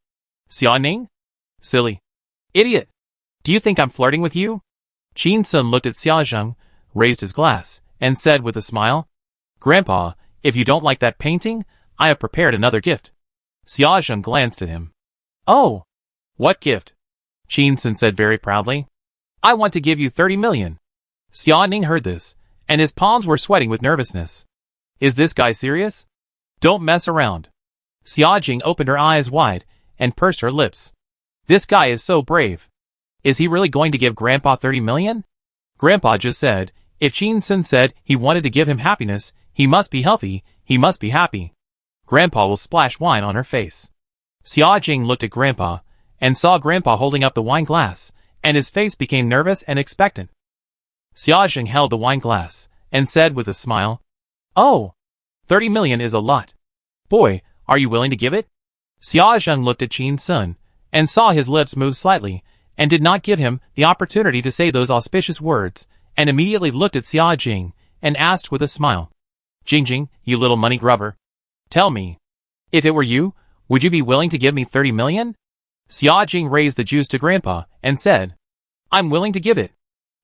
Xia Ning? Silly. Idiot. Do you think I'm flirting with you? Qin Sun looked at Xia Zheng, raised his glass, and said with a smile, Grandpa, if you don't like that painting, I have prepared another gift. Xia Zheng glanced at him. Oh! What gift? Qin Sun said very proudly. I want to give you 30 million. Xia Ning heard this, and his palms were sweating with nervousness. Is this guy serious? Don't mess around. Xia Jing opened her eyes wide and pursed her lips. This guy is so brave. Is he really going to give Grandpa 30 million? Grandpa just said, if Qin Sun said he wanted to give him happiness, he must be healthy, he must be happy. Grandpa will splash wine on her face. Xia Jing looked at Grandpa, and saw Grandpa holding up the wine glass, and his face became nervous and expectant. Xia Jing held the wine glass, and said with a smile, Oh! 30 million is a lot. Boy, are you willing to give it? Xia Zheng looked at Qin Sun, and saw his lips move slightly, and did not give him the opportunity to say those auspicious words, and immediately looked at Xia Jing, and asked with a smile, Jingjing, you little money grubber. Tell me, if it were you, would you be willing to give me 30 million? Xia Jing raised the juice to Grandpa, and said, "I'm willing to give it."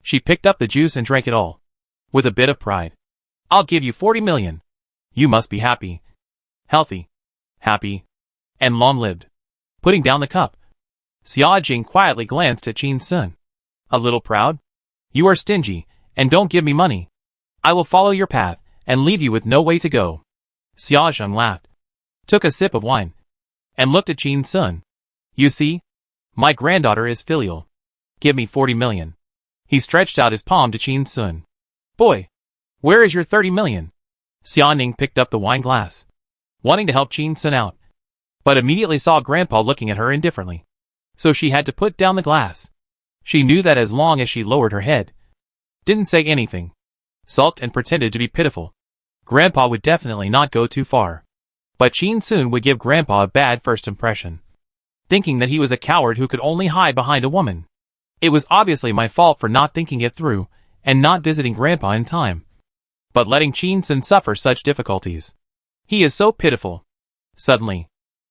She picked up the juice and drank it all. With a bit of pride. "I'll give you 40 million. You must be happy. Healthy. Happy. And long-lived." Putting down the cup, Xiaojing quietly glanced at Qin Sun. "A little proud? You are stingy, and don't give me money. I will follow your path, and leave you with no way to go." Xiaojing laughed, took a sip of wine, and looked at Qin Sun. "You see? My granddaughter is filial. Give me 40 million. He stretched out his palm to Qin Sun. "Boy, where is your 30 million? Xiaoning picked up the wine glass, wanting to help Qin Sun out, but immediately saw Grandpa looking at her indifferently. So she had to put down the glass. She knew that as long as she lowered her head, didn't say anything, sulked and pretended to be pitiful, Grandpa would definitely not go too far. But Qin Sun would give Grandpa a bad first impression, thinking that he was a coward who could only hide behind a woman. It was obviously my fault for not thinking it through, and not visiting Grandpa in time. But letting Qin Sun suffer such difficulties. He is so pitiful. Suddenly,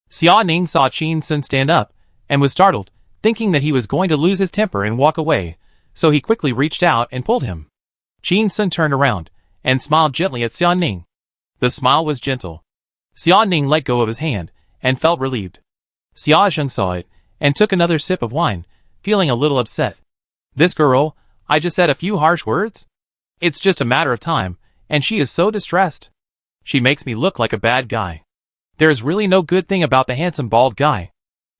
Xia Ning saw Qin Sun stand up, and was startled, thinking that he was going to lose his temper and walk away, so he quickly reached out and pulled him. Qin Sun turned around, and smiled gently at Xia Ning. The smile was gentle. Xia Ning let go of his hand, and felt relieved. Xiaojing saw it, and took another sip of wine, feeling a little upset. "This girl, I just said a few harsh words? It's just a matter of time, and she is so distressed. She makes me look like a bad guy. There's really no good thing about the handsome bald guy."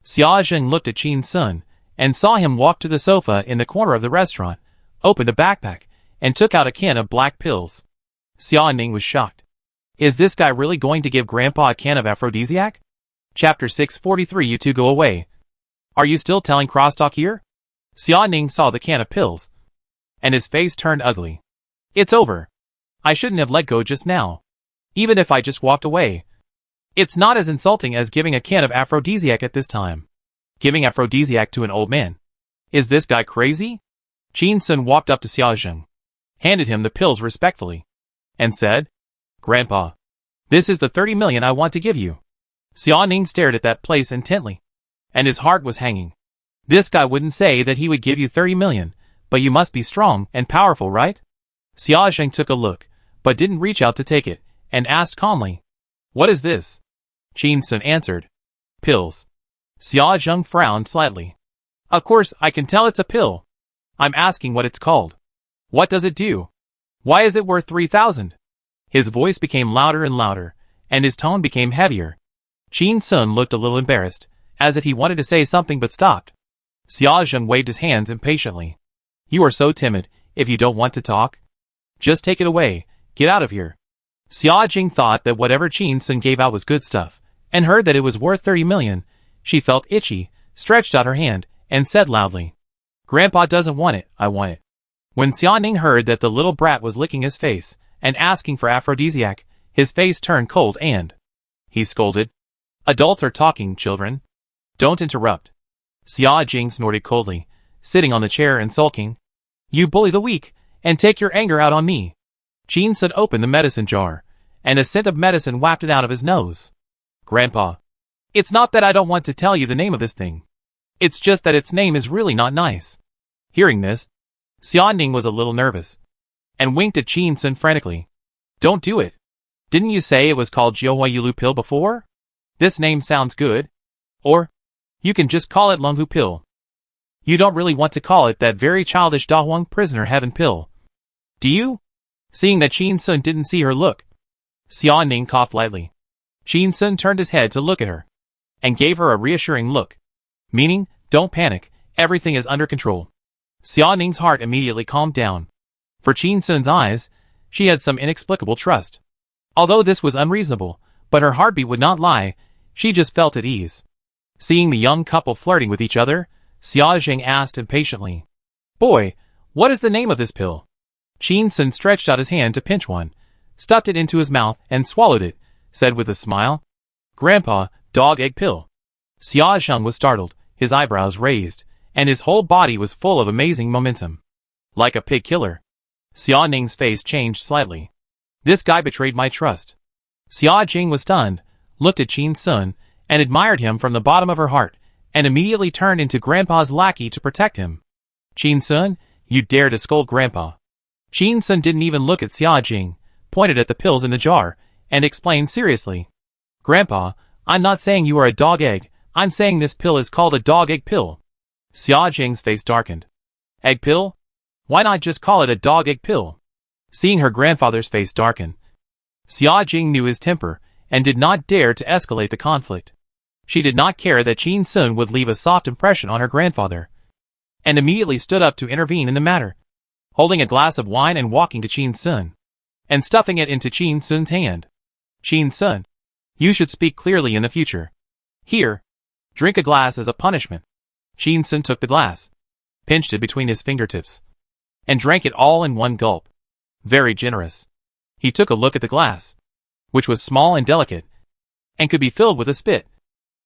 Xiaojing looked at Qin Sun, and saw him walk to the sofa in the corner of the restaurant, opened a backpack, and took out a can of black pills. Xia Ning was shocked. Is this guy really going to give Grandpa a can of aphrodisiac? Chapter 643. You two go away. Are you still telling crosstalk here? Xia Ning saw the can of pills, and his face turned ugly. It's over. I shouldn't have let go just now. Even if I just walked away. It's not as insulting as giving a can of aphrodisiac at this time. Giving aphrodisiac to an old man. Is this guy crazy? Qin Sun walked up to Xiaojing, handed him the pills respectfully, and said, "Grandpa, this is the 30 million I want to give you." Xia Ning stared at that place intently, and his heart was hanging. This guy wouldn't say that he would give you 30 million, but you must be strong and powerful, right? Xiaojing took a look, but didn't reach out to take it, and asked calmly, "What is this?" Qin Sun answered, "Pills." Xiaojing frowned slightly. "Of course I can tell it's a pill. I'm asking what it's called. What does it do? Why is it worth 3,000? His voice became louder and louder, and his tone became heavier. Qin Sun looked a little embarrassed, as if he wanted to say something but stopped. Xiaojing waved his hands impatiently. "You are so timid, if you don't want to talk. Just take it away, get out of here." Xiaojing thought that whatever Qin Sun gave out was good stuff, and heard that it was worth 30 million. She felt itchy, stretched out her hand, and said loudly, "Grandpa doesn't want it, I want it." When Xia Ning heard that the little brat was licking his face, and asking for aphrodisiac, his face turned cold and he scolded, "Adults are talking, children. Don't interrupt." Xiaojing snorted coldly, sitting on the chair and sulking. "You bully the weak, and take your anger out on me." Qin Sun opened the medicine jar, and a scent of medicine wafted out of his nose. "Grandpa, it's not that I don't want to tell you the name of this thing. It's just that its name is really not nice." Hearing this, Xia Ning was a little nervous, and winked at Qin Sun frantically. "Don't do it. Didn't you say it was called Jiuhua Yulu pill before? This name sounds good. Or, you can just call it Lunghu pill. You don't really want to call it that very childish Dahuang prisoner heaven pill, do you?" Seeing that Qin Sun didn't see her look, Xia Ning coughed lightly. Qin Sun turned his head to look at her, and gave her a reassuring look, meaning, "Don't panic, everything is under control." Xia Ning's heart immediately calmed down. For Qin Sun's eyes, she had some inexplicable trust. Although this was unreasonable, but her heartbeat would not lie, she just felt at ease. Seeing the young couple flirting with each other, Xiaojing asked impatiently, "Boy, what is the name of this pill?" Qin Sun stretched out his hand to pinch one, stuffed it into his mouth and swallowed it, said with a smile, "Grandpa, dog egg pill." Xiaojing was startled, his eyebrows raised, and his whole body was full of amazing momentum. Like a pig killer. Xia Ning's face changed slightly. This guy betrayed my trust. Xiaojing was stunned, looked at Qin Sun, and admired him from the bottom of her heart, and immediately turned into Grandpa's lackey to protect him. Qin Sun, you dare to scold Grandpa. Qin Sun didn't even look at Xia Jing, pointed at the pills in the jar, and explained seriously. Grandpa, I'm not saying you are a dog egg, I'm saying this pill is called a dog egg pill. Xia Jing's face darkened. Egg pill? Why not just call it a dog egg pill? Seeing her grandfather's face darken, Xia Jing knew his temper, and did not dare to escalate the conflict. She did not care that Qin Sun would leave a soft impression on her grandfather, and immediately stood up to intervene in the matter, holding a glass of wine and walking to Qin Sun, and stuffing it into Qin Sun's hand. Qin Sun, you should speak clearly in the future. Here, drink a glass as a punishment. Qin Sun took the glass, pinched it between his fingertips, and drank it all in one gulp. Very generous. He took a look at the glass, which was small and delicate, and could be filled with a spit,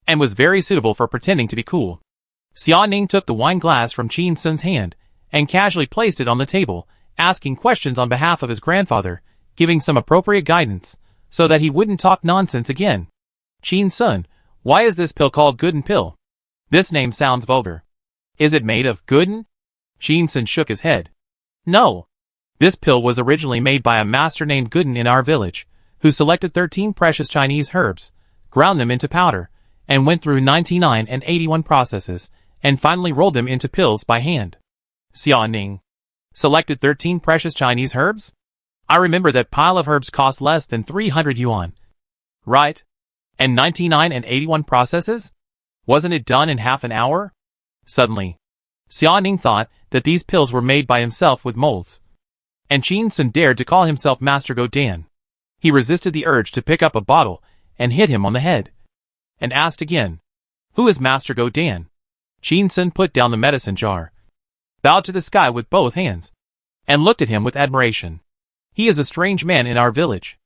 and was very suitable for pretending to be cool. Xia Ning took the wine glass from Qin Sun's hand, and casually placed it on the table, asking questions on behalf of his grandfather, giving some appropriate guidance, so that he wouldn't talk nonsense again. Qin Sun, why is this pill called Gooden pill? This name sounds vulgar. Is it made of Gooden? Qin Sun shook his head. No. This pill was originally made by a master named Gooden in our village, who selected 13 precious Chinese herbs, ground them into powder, and went through 99 and 81 processes, and finally rolled them into pills by hand. Xia Ning. Selected 13 precious Chinese herbs? I remember that pile of herbs cost less than 300 yuan. Right? And 99 and 81 processes? Wasn't it done in half an hour? Suddenly, Xia Ning thought that these pills were made by himself with molds. And Qin Sun dared to call himself Master Go Dan. He resisted the urge to pick up a bottle and hit him on the head, and asked again, who is Master Go Dan? Qin Sun put down the medicine jar, bowed to the sky with both hands, and looked at him with admiration. He is a strange man in our village.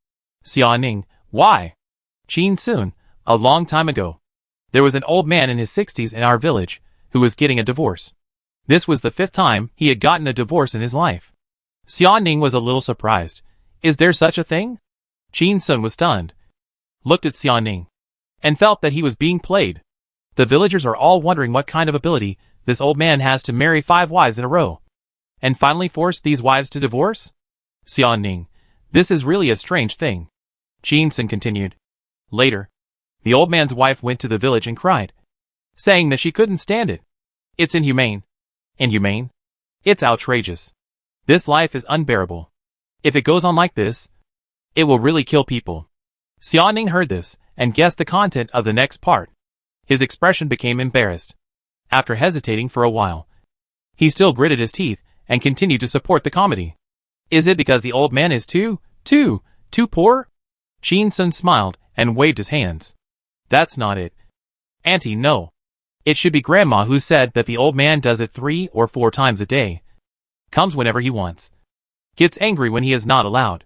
Xia Ning, why? Qin Sun, a long time ago, there was an old man in his 60s in our village, who was getting a divorce. This was the 5th time he had gotten a divorce in his life. Xia Ning was a little surprised. Is there such a thing? Qin Sun was stunned, looked at Xia Ning, and felt that he was being played. The villagers are all wondering what kind of ability this old man has to marry 5 wives in a row, and finally force these wives to divorce? Xia Ning, this is really a strange thing. Qin Sun continued. Later, the old man's wife went to the village and cried, saying that she couldn't stand it. It's inhumane. Inhumane? It's outrageous. This life is unbearable. If it goes on like this, it will really kill people. Xia Ning heard this, and guessed the content of the next part. His expression became embarrassed. After hesitating for a while, he still gritted his teeth, and continued to support the comedy. Is it because the old man is too poor? Qin Sun smiled, and waved his hands. That's not it. Auntie, no. It should be Grandma who said that the old man does it 3 or 4 times a day. Comes whenever he wants. Gets angry when he is not allowed.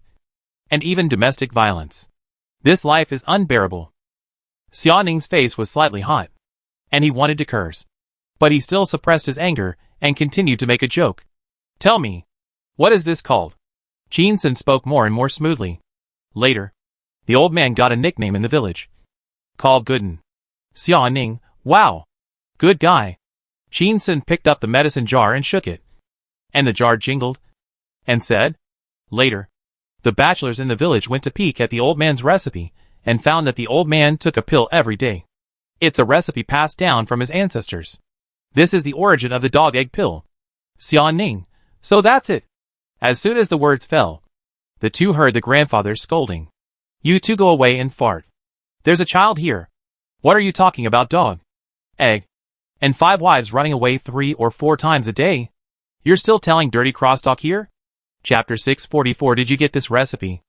And even domestic violence. This life is unbearable. Xia Ning's face was slightly hot, and he wanted to curse. But he still suppressed his anger, and continued to make a joke. Tell me, what is this called? Qin Sun spoke more and more smoothly. Later, the old man got a nickname in the village, called Gooden. Xia Ning, wow. Good guy. Qin Sun picked up the medicine jar and shook it. And the jar jingled, and said. Later, the bachelors in the village went to peek at the old man's recipe, and found that the old man took a pill every day. It's a recipe passed down from his ancestors. This is the origin of the dog egg pill. Xia Ning, so that's it. As soon as the words fell, the two heard the grandfather scolding. You two go away and fart. There's a child here. What are you talking about, dog? Egg. And 5 wives running away 3 or 4 times a day? You're still telling dirty crosstalk here? Chapter 644. Did you get this recipe?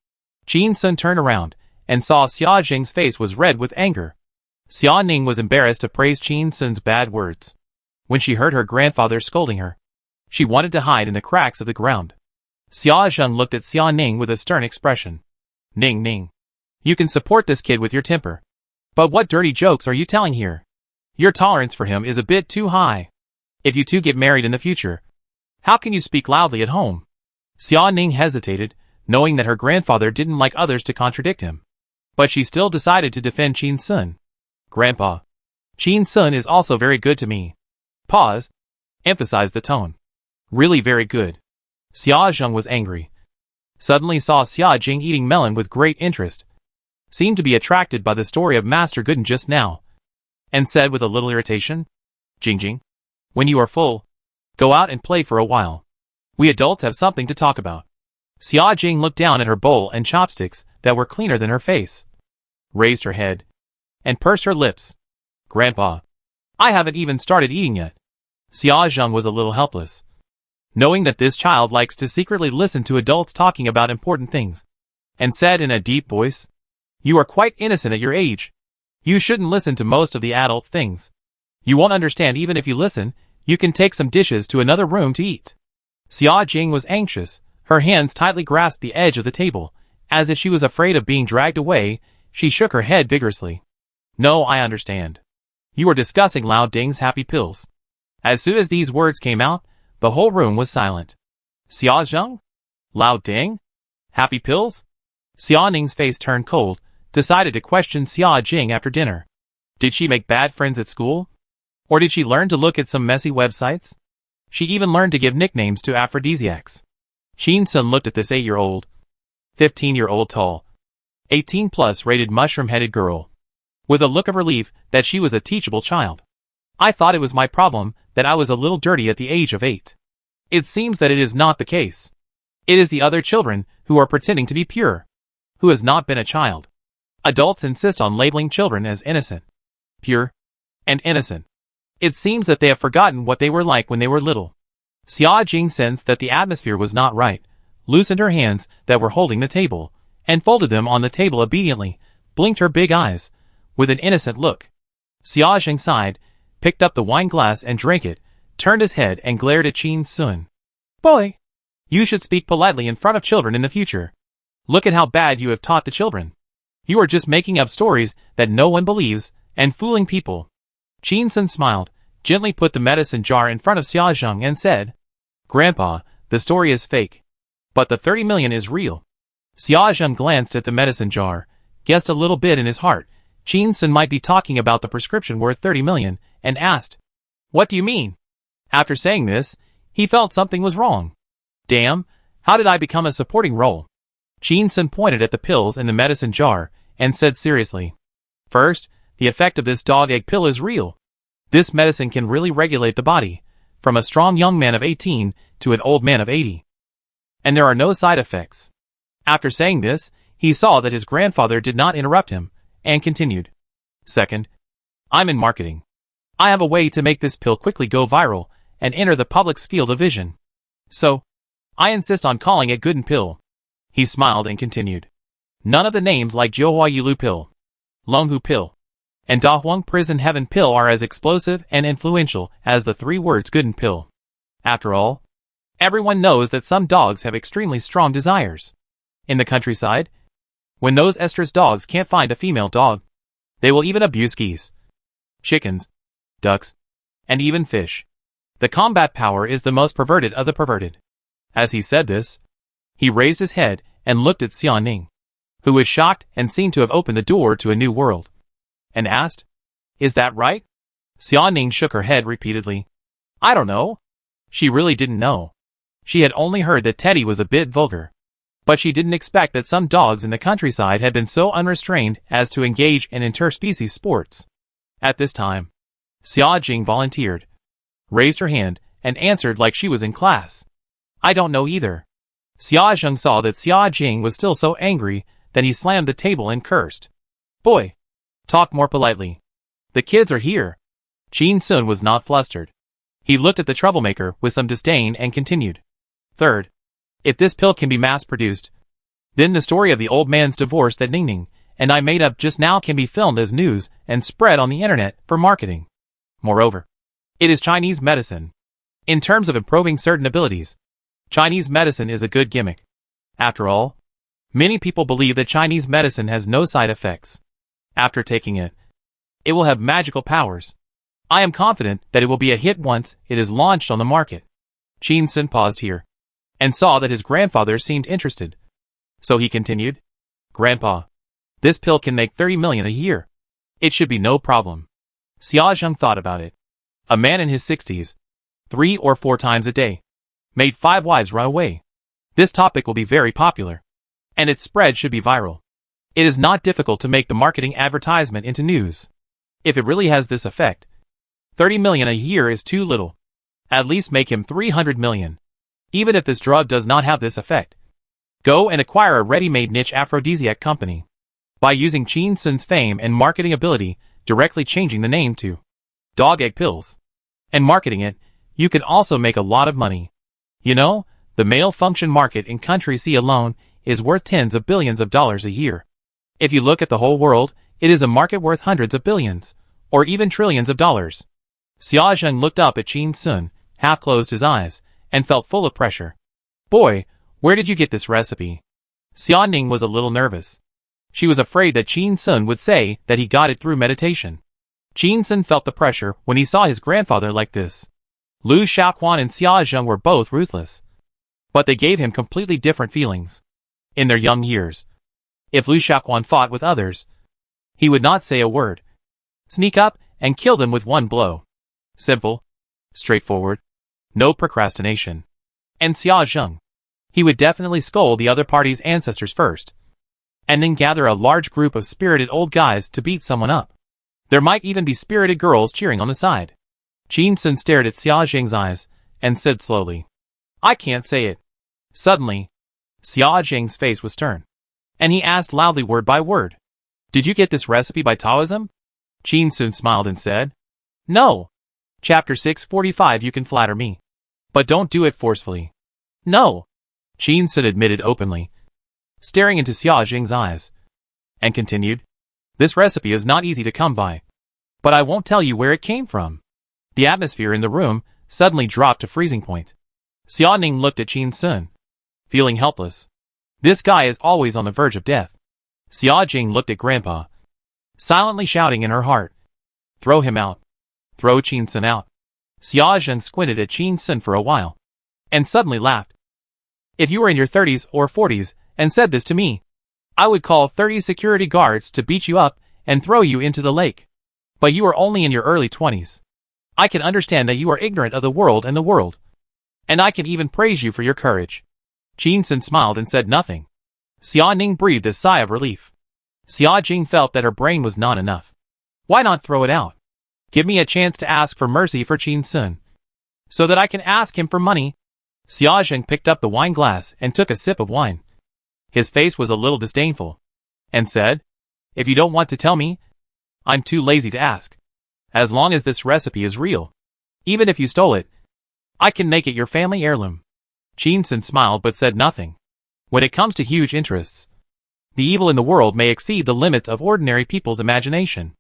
Qin Sun turned around, and saw Xia Jing's face was red with anger. Xia Ning was embarrassed to praise Qin Sun's bad words. When she heard her grandfather scolding her, she wanted to hide in the cracks of the ground. Xia Zheng looked at Xia Ning with a stern expression. Ning Ning, you can support this kid with your temper. But what dirty jokes are you telling here? Your tolerance for him is a bit too high. If you two get married in the future, how can you speak loudly at home? Xia Ning hesitated, knowing that her grandfather didn't like others to contradict him. But she still decided to defend Qin Sun. Grandpa, Qin Sun is also very good to me. Pause. Emphasized the tone. Really very good. Xia Zheng was angry. Suddenly saw Xia Jing eating melon with great interest. Seemed to be attracted by the story of Master Gooden just now. And said with a little irritation, Jingjing, when you are full, go out and play for a while. We adults have something to talk about. Xia Jing looked down at her bowl and chopsticks that were cleaner than her face. Raised her head. And pursed her lips. Grandpa. I haven't even started eating yet. Xia Zheng was a little helpless. Knowing that this child likes to secretly listen to adults talking about important things. And said in a deep voice, you are quite innocent at your age. You shouldn't listen to most of the adults' things. You won't understand even if you listen. You can take some dishes to another room to eat. Xia Jing was anxious. Her hands tightly grasped the edge of the table. As if she was afraid of being dragged away, she shook her head vigorously. No, I understand. You are discussing Lao Ding's happy pills. As soon as these words came out, the whole room was silent. Xia Zheng? Lao Ding? Happy pills? Xia Ning's face turned cold, decided to question Xia Jing after dinner. Did she make bad friends at school? Or did she learn to look at some messy websites? She even learned to give nicknames to aphrodisiacs. Qin Sun looked at this 8-year-old, 15-year-old tall, 18+ rated mushroom-headed girl, with a look of relief that she was a teachable child. I thought it was my problem that I was a little dirty at the age of 8. It seems that it is not the case. It is the other children who are pretending to be pure, who has not been a child. Adults insist on labeling children as innocent, pure, and innocent. It seems that they have forgotten what they were like when they were little. Xia Jing sensed that the atmosphere was not right, loosened her hands that were holding the table, and folded them on the table obediently, blinked her big eyes, with an innocent look. Xia Jing sighed, picked up the wine glass and drank it, turned his head and glared at Qin Sun. Boy! You should speak politely in front of children in the future. Look at how bad you have taught the children. You are just making up stories that no one believes, and fooling people. Qin Sun smiled, gently put the medicine jar in front of Xia Zheng and said, Grandpa, the story is fake. But the 30 million is real. Xia Zheng glanced at the medicine jar, guessed a little bit in his heart, Qin Sun might be talking about the prescription worth 30 million, and asked, What do you mean? After saying this, he felt something was wrong. Damn, how did I become a supporting role? Qin Sun pointed at the pills in the medicine jar, and said seriously, First, the effect of this dog egg pill is real. This medicine can really regulate the body, from a strong young man of 18 to an old man of 80. And there are no side effects. After saying this, he saw that his grandfather did not interrupt him, and continued. Second, I'm in marketing. I have a way to make this pill quickly go viral and enter the public's field of vision. So, I insist on calling it Gooden Pill. He smiled and continued. None of the names like Jiuhua Yulu Pill, Longhu Pill, and Da Huang Prison Heaven Pill are as explosive and influential as the 3 words Gooden Pill. After all, everyone knows that some dogs have extremely strong desires. In the countryside, when those estrus dogs can't find a female dog, they will even abuse geese, chickens, ducks, and even fish. The combat power is the most perverted of the perverted. As he said this, he raised his head and looked at Xia Ning, who was shocked and seemed to have opened the door to a new world, and asked, Is that right? Xia Ning shook her head repeatedly. I don't know. She really didn't know. She had only heard that Teddy was a bit vulgar. But she didn't expect that some dogs in the countryside had been so unrestrained as to engage in interspecies sports. At this time, Xia Jing volunteered, raised her hand, and answered like she was in class. I don't know either. Xia Zheng saw that Xia Jing was still so angry that he slammed the table and cursed. Boy! Talk more politely. The kids are here. Qin Sun was not flustered. He looked at the troublemaker with some disdain and continued. Third, if this pill can be mass-produced, then the story of the old man's divorce that Ningning and I made up just now can be filmed as news and spread on the internet for marketing. Moreover, it is Chinese medicine. In terms of improving certain abilities, Chinese medicine is a good gimmick. After all, many people believe that Chinese medicine has no side effects. After taking it, it will have magical powers. I am confident that it will be a hit once it is launched on the market. Qin Sun paused here, and saw that his grandfather seemed interested. So he continued, Grandpa, this pill can make 30 million a year. It should be no problem. Xiaozheng thought about it. A man in his 60s, 3 or 4 times a day, made 5 wives run away. This topic will be very popular, and its spread should be viral. It is not difficult to make the marketing advertisement into news. If it really has this effect, 30 million a year is too little. At least make him 300 million. Even if this drug does not have this effect, go and acquire a ready-made niche aphrodisiac company. By using Qin Sun's fame and marketing ability, directly changing the name to dog egg pills, and marketing it, you can also make a lot of money. You know, the male function market in country C alone is worth tens of billions of dollars a year. If you look at the whole world, it is a market worth hundreds of billions, or even trillions of dollars. Xiaozheng looked up at Qin Sun, half closed his eyes, and felt full of pressure. Boy, where did you get this recipe? Xiaoning was a little nervous. She was afraid that Qin Sun would say that he got it through meditation. Qin Sun felt the pressure when he saw his grandfather like this. Lu Xiaoquan and Xiaozheng were both ruthless, but they gave him completely different feelings. In their young years, if Lu Xiaoquan fought with others, he would not say a word. Sneak up and kill them with one blow. Simple, straightforward, no procrastination. And Xiaozheng, he would definitely scold the other party's ancestors first, and then gather a large group of spirited old guys to beat someone up. There might even be spirited girls cheering on the side. Qin Sun stared at Xiaozheng's eyes and said slowly, I can't say it. Suddenly, Xiaozheng's face was stern, and he asked loudly word by word, Did you get this recipe by Taoism? Qin Sun smiled and said, No. Chapter 645 You can flatter me, but don't do it forcefully. No. Qin Sun admitted openly, staring into Xiaozheng's eyes, and continued, This recipe is not easy to come by, but I won't tell you where it came from. The atmosphere in the room suddenly dropped to freezing point. Xiaoning looked at Qin Sun, feeling helpless. This guy is always on the verge of death. Xiaozheng looked at Grandpa, silently shouting in her heart, Throw him out. Throw Qin Sun out. Xiaozheng squinted at Qin Sun for a while, and suddenly laughed. If you were in your 30s or 40s and said this to me, I would call 30 security guards to beat you up and throw you into the lake. But you are only in your early 20s. I can understand that you are ignorant of the world, and I can even praise you for your courage. Qin Sun smiled and said nothing. Xiaoning breathed a sigh of relief. Xiaojing felt that her brain was not enough. Why not throw it out? Give me a chance to ask for mercy for Qin Sun, so that I can ask him for money. Xiaozheng picked up the wine glass and took a sip of wine. His face was a little disdainful, and said, If you don't want to tell me, I'm too lazy to ask. As long as this recipe is real, even if you stole it, I can make it your family heirloom. Qin Sun smiled but said nothing. When it comes to huge interests, the evil in the world may exceed the limits of ordinary people's imagination.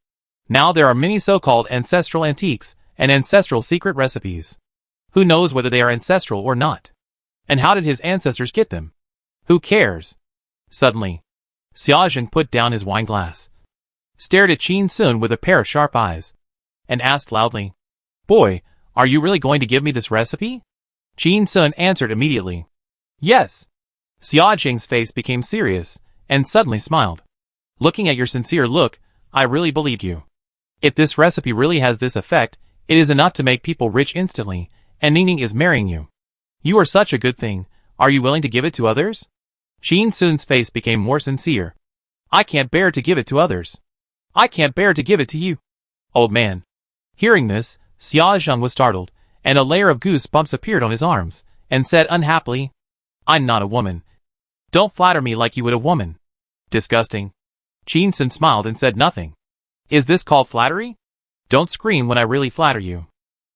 Now there are many so-called ancestral antiques and ancestral secret recipes. Who knows whether they are ancestral or not? And how did his ancestors get them? Who cares? Suddenly, Xiaozheng put down his wine glass, stared at Qin Sun with a pair of sharp eyes, and asked loudly, Boy, are you really going to give me this recipe? Qin Sun answered immediately, Yes. Xiaozheng's face became serious, and suddenly smiled. Looking at your sincere look, I really believed you. If this recipe really has this effect, it is enough to make people rich instantly, and Ning Ning is marrying you. You are such a good thing. Are you willing to give it to others? Qin Sun's face became more sincere. I can't bear to give it to others. I can't bear to give it to you. Old man. Hearing this, Xiaozheng was startled, and a layer of goosebumps appeared on his arms, and said unhappily, I'm not a woman. Don't flatter me like you would a woman. Disgusting. Qin Sun smiled and said nothing. Is this called flattery? Don't scream when I really flatter you.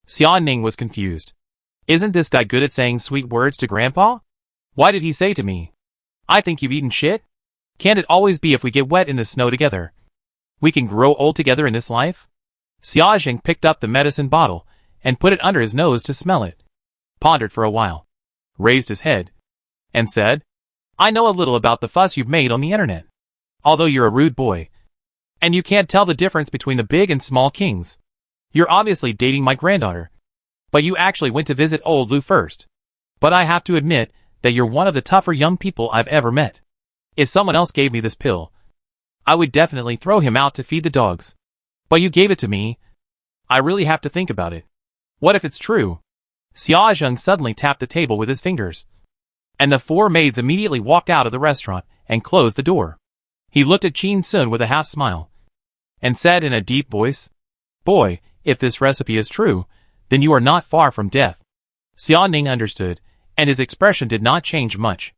Xiaoning was confused. Isn't this guy good at saying sweet words to Grandpa? Why did he say to me, I think you've eaten shit? Can't it always be if we get wet in the snow together? We can grow old together in this life? Xiaozheng picked up the medicine bottle and put it under his nose to smell it, pondered for a while, raised his head, and said, I know a little about the fuss you've made on the internet. Although you're a rude boy, and you can't tell the difference between the big and small kings. You're obviously dating my granddaughter, but you actually went to visit old Lu first. But I have to admit that you're one of the tougher young people I've ever met. If someone else gave me this pill, I would definitely throw him out to feed the dogs. But you gave it to me, I really have to think about it. What if it's true? Xia Zheng suddenly tapped the table with his fingers. And the four maids immediately walked out of the restaurant and closed the door. He looked at Qin Sun with a half smile and said in a deep voice, "Boy, if this recipe is true, then you are not far from death." Xia Ning understood, and his expression did not change much.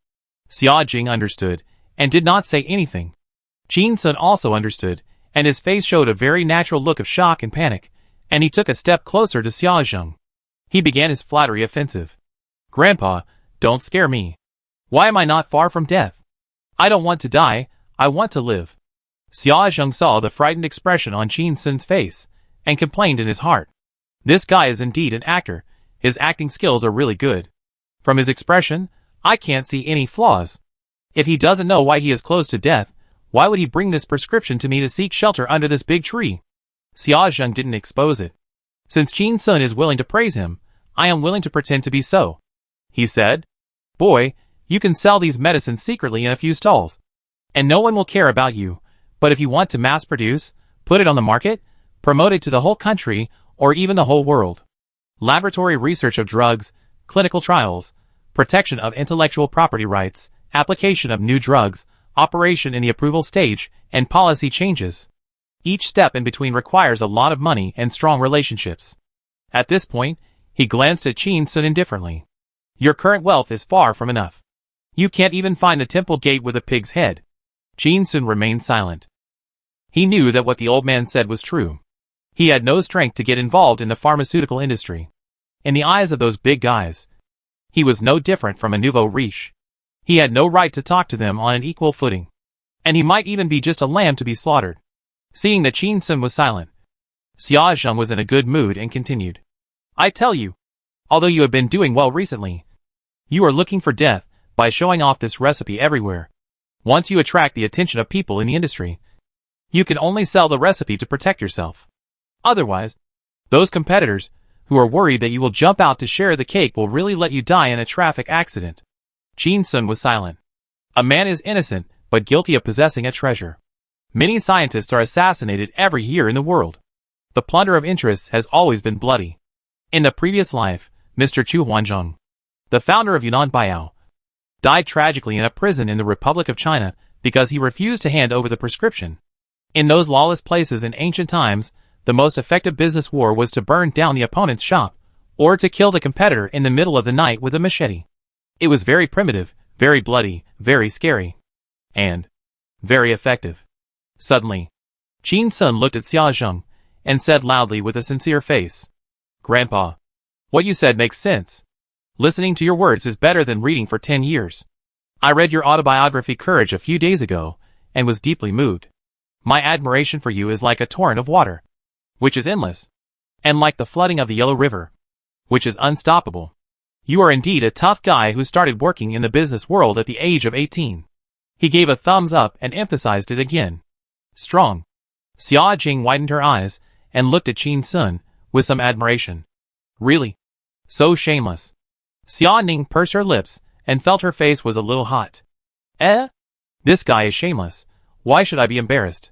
Xia Jing understood, and did not say anything. Qin Sun also understood, and his face showed a very natural look of shock and panic, and he took a step closer to Xia Zheng. He began his flattery offensive. "Grandpa, don't scare me. Why am I not far from death? I don't want to die, I want to live." Xia Zheng saw the frightened expression on Qin Sun's face, and complained in his heart. This guy is indeed an actor, his acting skills are really good. From his expression, I can't see any flaws. If he doesn't know why he is close to death, why would he bring this prescription to me to seek shelter under this big tree? Xia Zheng didn't expose it. Since Qin Sun is willing to praise him, I am willing to pretend to be so. He said, "Boy, you can sell these medicines secretly in a few stalls, and no one will care about you, but if you want to mass produce, put it on the market, promote it to the whole country, or even the whole world. Laboratory research of drugs, clinical trials, protection of intellectual property rights, application of new drugs, operation in the approval stage, and policy changes. Each step in between requires a lot of money and strong relationships." At this point, he glanced at Qin Sun indifferently. "Your current wealth is far from enough. You can't even find the temple gate with a pig's head." Qin Sun remained silent. He knew that what the old man said was true. He had no strength to get involved in the pharmaceutical industry. In the eyes of those big guys, he was no different from a nouveau riche. He had no right to talk to them on an equal footing. And he might even be just a lamb to be slaughtered. Seeing that Qin Sun was silent, Xia Zheng was in a good mood and continued. "I tell you, although you have been doing well recently, you are looking for death by showing off this recipe everywhere. Once you attract the attention of people in the industry, you can only sell the recipe to protect yourself. Otherwise, those competitors who are worried that you will jump out to share the cake will really let you die in a traffic accident." Qin Sun was silent. A man is innocent, but guilty of possessing a treasure. Many scientists are assassinated every year in the world. The plunder of interests has always been bloody. In the previous life, Mr. Chu Huanzhong, the founder of Yunnan Biao, died tragically in a prison in the Republic of China because he refused to hand over the prescription. In those lawless places in ancient times, the most effective business war was to burn down the opponent's shop, or to kill the competitor in the middle of the night with a machete. It was very primitive, very bloody, very scary, and very effective. Suddenly, Qin Sun looked at Xia Zheng and said loudly with a sincere face, "Grandpa, what you said makes sense. Listening to your words is better than reading for 10 years. I read your autobiography Courage a few days ago and was deeply moved. My admiration for you is like a torrent of water, which is endless, and like the flooding of the Yellow River, which is unstoppable. You are indeed a tough guy who started working in the business world at the age of 18. He gave a thumbs up and emphasized it again. Strong. Xia Jing widened her eyes and looked at Qin Sun with some admiration. Really? So shameless. Xia Ning pursed her lips and felt her face was a little hot. This guy is shameless. Why should I be embarrassed?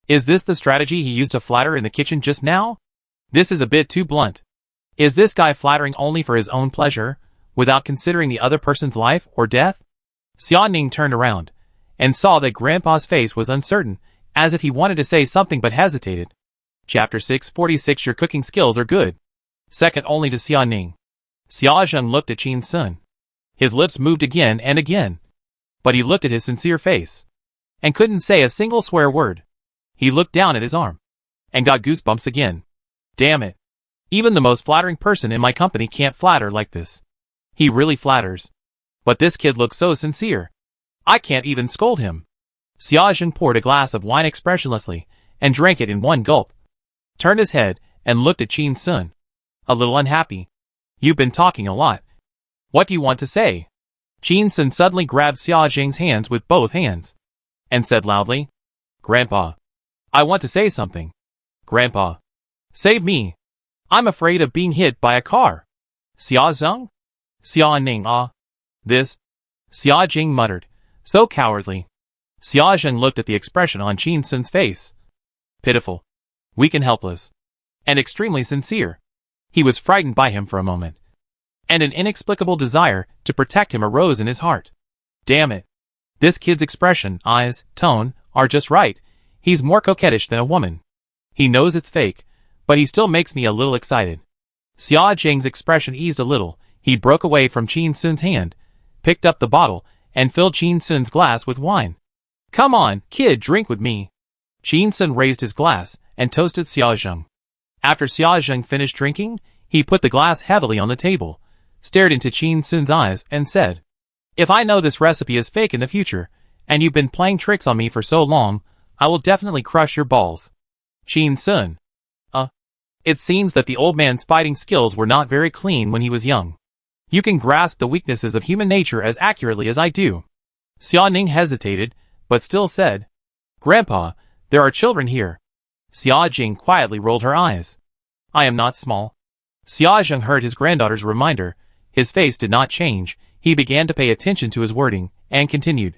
Is this the strategy he used to flatter in the kitchen just now? This is a bit too blunt. Is this guy flattering only for his own pleasure, without considering the other person's life or death? Xia Ning turned around and saw that Grandpa's face was uncertain, as if he wanted to say something but hesitated. Chapter 646. Your cooking skills are good. Second only to Xia Ning. Xia Zheng looked at Qin Sun. His lips moved again and again, but he looked at his sincere face and couldn't say a single swear word. He looked down at his arm and got goosebumps again. Damn it. Even the most flattering person in my company can't flatter like this. He really flatters. But this kid looks so sincere. I can't even scold him. Xia Zheng poured a glass of wine expressionlessly and drank it in one gulp, turned his head and looked at Qin Sun, a little unhappy. You've been talking a lot. What do you want to say? Qin Sun suddenly grabbed Xia Zheng's hands with both hands and said loudly, Grandpa, I want to say something. Grandpa, save me. I'm afraid of being hit by a car. Xia Zheng? Xia Ning this? Xia Jing muttered, so cowardly. Xia Zheng looked at the expression on Qin Sun's face. Pitiful. Weak and helpless. and extremely sincere. He was frightened by him for a moment, and an inexplicable desire to protect him arose in his heart. Damn it. This kid's expression, eyes, tone, are just right. He's more coquettish than a woman. He knows it's fake, but he still makes me a little excited. Xia Jing's expression eased a little. He broke away from Qin Sun's hand, picked up the bottle, and filled Qin Sun's glass with wine. Come on, kid, drink with me. Qin Sun raised his glass and toasted Xia Zheng. After Xia Zheng finished drinking, he put the glass heavily on the table, stared into Qin Sun's eyes, and said, If I know this recipe is fake in the future, and you've been playing tricks on me for so long, I will definitely crush your balls. Qin Sun. It seems that the old man's fighting skills were not very clean when he was young. You can grasp the weaknesses of human nature as accurately as I do. Xia Ning hesitated, but still said, Grandpa, there are children here. Xia Jing quietly rolled her eyes. I am not small. Xia Zheng heard his granddaughter's reminder. His face did not change. He began to pay attention to his wording, and continued.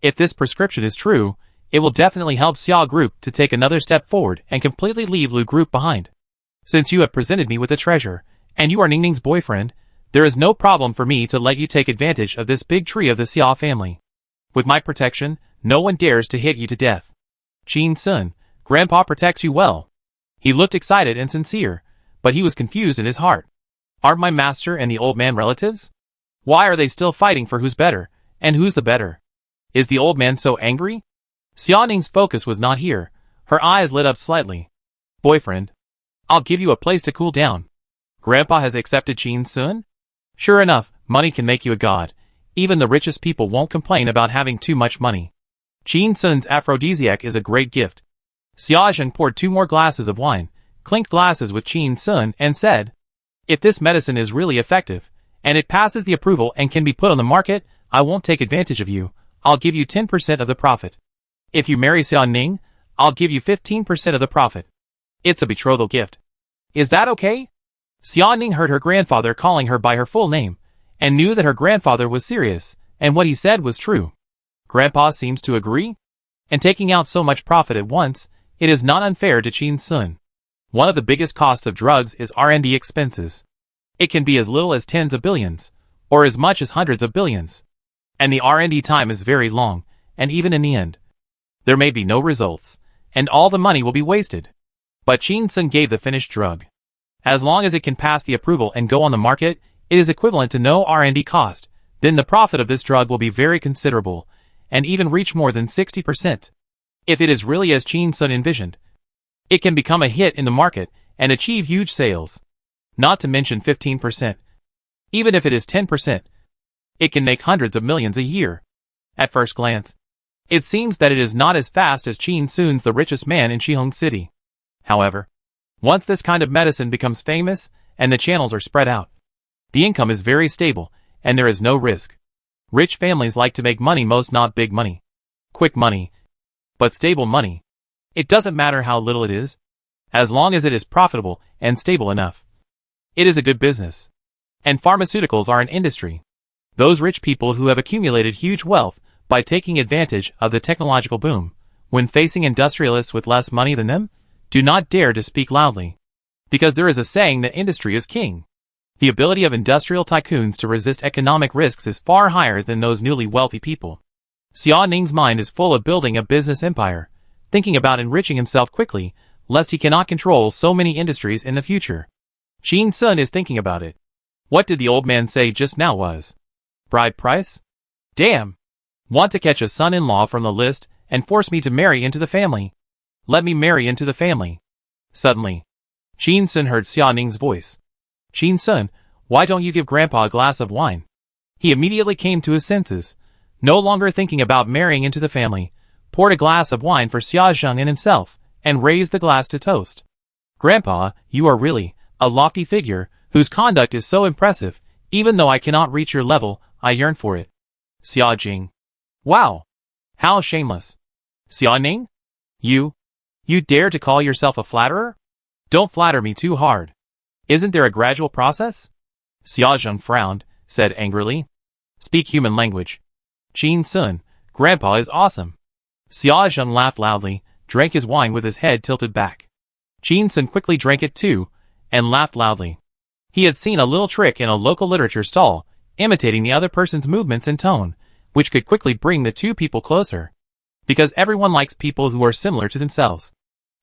If this prescription is true, it will definitely help Xia Group to take another step forward and completely leave Lu Group behind. Since you have presented me with a treasure, and you are Ning Ning's boyfriend, there is no problem for me to let you take advantage of this big tree of the Xia family. With my protection, no one dares to hit you to death. Qin Sun, Grandpa protects you well. He looked excited and sincere, but he was confused in his heart. Aren't my master and the old man relatives? Why are they still fighting for who's better, and who's the better? Is the old man so angry? Xia Ning's focus was not here. Her eyes lit up slightly. Boyfriend, I'll give you a place to cool down. Grandpa has accepted Qin Sun? Sure enough, money can make you a god. Even the richest people won't complain about having too much money. Qin Sun's aphrodisiac is a great gift. Xia Zheng poured 2 more glasses of wine, clinked glasses with Qin Sun, and said, If this medicine is really effective, and it passes the approval and can be put on the market, I won't take advantage of you. I'll give you 10% of the profit. If you marry Xia Ning, I'll give you 15% of the profit. It's a betrothal gift. Is that okay? Xia Ning heard her grandfather calling her by her full name, and knew that her grandfather was serious, and what he said was true. Grandpa seems to agree? And taking out so much profit at once, it is not unfair to Qin Sun. One of the biggest costs of drugs is R&D expenses. It can be as little as tens of billions, or as much as hundreds of billions. And the R&D time is very long, and even in the end, there may be no results, and all the money will be wasted. But Qin Sun gave the finished drug. As long as it can pass the approval and go on the market, it is equivalent to no R&D cost. Then the profit of this drug will be very considerable, and even reach more than 60%. If it is really as Qin Sun envisioned, it can become a hit in the market and achieve huge sales. Not to mention 15%. Even if it is 10%, it can make hundreds of millions a year. At first glance, it seems that it is not as fast as Qin Sun's the richest man in Shihong City. However, once this kind of medicine becomes famous and the channels are spread out, the income is very stable and there is no risk. Rich families like to make money, most not big money, quick money, but stable money. It doesn't matter how little it is, as long as it is profitable and stable enough. It is a good business. And pharmaceuticals are an industry. Those rich people who have accumulated huge wealth by taking advantage of the technological boom, when facing industrialists with less money than them, do not dare to speak loudly. Because there is a saying that industry is king. The ability of industrial tycoons to resist economic risks is far higher than those newly wealthy people. Xia Ning's mind is full of building a business empire, thinking about enriching himself quickly, lest he cannot control so many industries in the future. Qin Sun is thinking about it. What did the old man say just now was? Bride price? Damn! Want to catch a son-in-law from the list and force me to marry into the family. Let me marry into the family. Suddenly, Qin Sun heard Xia Ning's voice. Qin Sun, why don't you give Grandpa a glass of wine? He immediately came to his senses, no longer thinking about marrying into the family, poured a glass of wine for Xia Zheng and himself, and raised the glass to toast. Grandpa, you are really a lofty figure, whose conduct is so impressive. Even though I cannot reach your level, I yearn for it. Xia Jing. Wow! How shameless. Xia Ning? You dare to call yourself a flatterer? Don't flatter me too hard. Isn't there a gradual process? Xia Zheng frowned, said angrily. Speak human language. Qin Sun, Grandpa is awesome. Xia Zheng laughed loudly, drank his wine with his head tilted back. Chin Sun quickly drank it too, and laughed loudly. He had seen a little trick in a local literature stall, imitating the other person's movements and tone, which could quickly bring the two people closer. Because everyone likes people who are similar to themselves.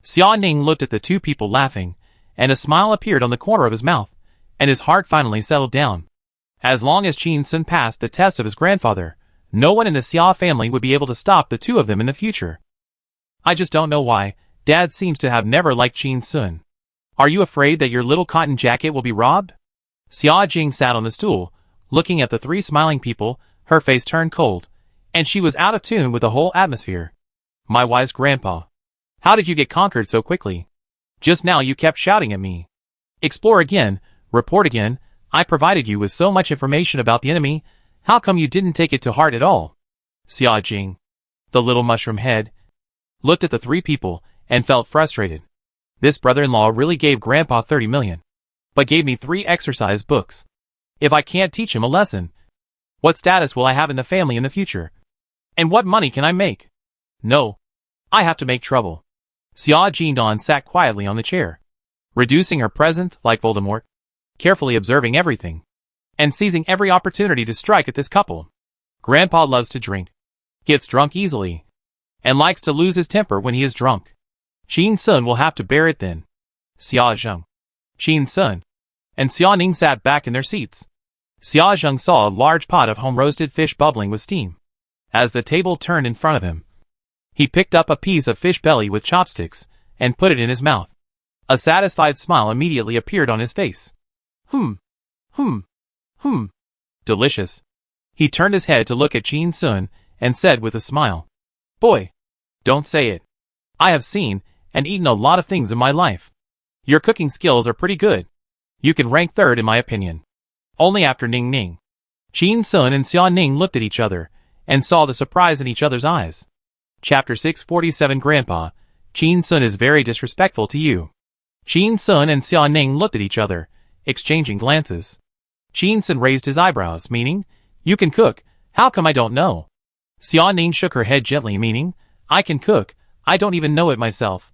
Xia Ning looked at the two people laughing, and a smile appeared on the corner of his mouth, and his heart finally settled down. As long as Chin Sun passed the test of his grandfather, no one in the Xia family would be able to stop the two of them in the future. I just don't know why, Dad seems to have never liked Chin Sun. Are you afraid that your little cotton jacket will be robbed? Xia Jing sat on the stool, looking at the three smiling people, her face turned cold, and she was out of tune with the whole atmosphere. My wise grandpa. How did you get conquered so quickly? Just now you kept shouting at me. Explore again, report again, I provided you with so much information about the enemy, how come you didn't take it to heart at all? Xia Jing, the little mushroom head, looked at the three people, and felt frustrated. This brother-in-law really gave Grandpa 30 million, but gave me 3 exercise books. If I can't teach him a lesson, what status will I have in the family in the future? And what money can I make? No. I have to make trouble. Xia Jingdan sat quietly on the chair, reducing her presence like Voldemort, carefully observing everything, and seizing every opportunity to strike at this couple. Grandpa loves to drink, gets drunk easily, and likes to lose his temper when he is drunk. Chin Sun will have to bear it then. Xia Zheng, Chin Sun, and Xia Ning sat back in their seats. Xia Zheng saw a large pot of home-roasted fish bubbling with steam. As the table turned in front of him, he picked up a piece of fish belly with chopsticks and put it in his mouth. A satisfied smile immediately appeared on his face. Delicious. He turned his head to look at Chin Sun and said with a smile, Boy, don't say it. I have seen and eaten a lot of things in my life. Your cooking skills are pretty good. You can rank 3rd in my opinion. Only after Ning Ning. Chin Sun and Xia Ning looked at each other and saw the surprise in each other's eyes. Chapter 647 Grandpa, Chin Sun is very disrespectful to you. Chin Sun and Xia Ning looked at each other, exchanging glances. Chin Sun raised his eyebrows, meaning, you can cook, how come I don't know? Xia Ning shook her head gently, meaning, I can cook, I don't even know it myself.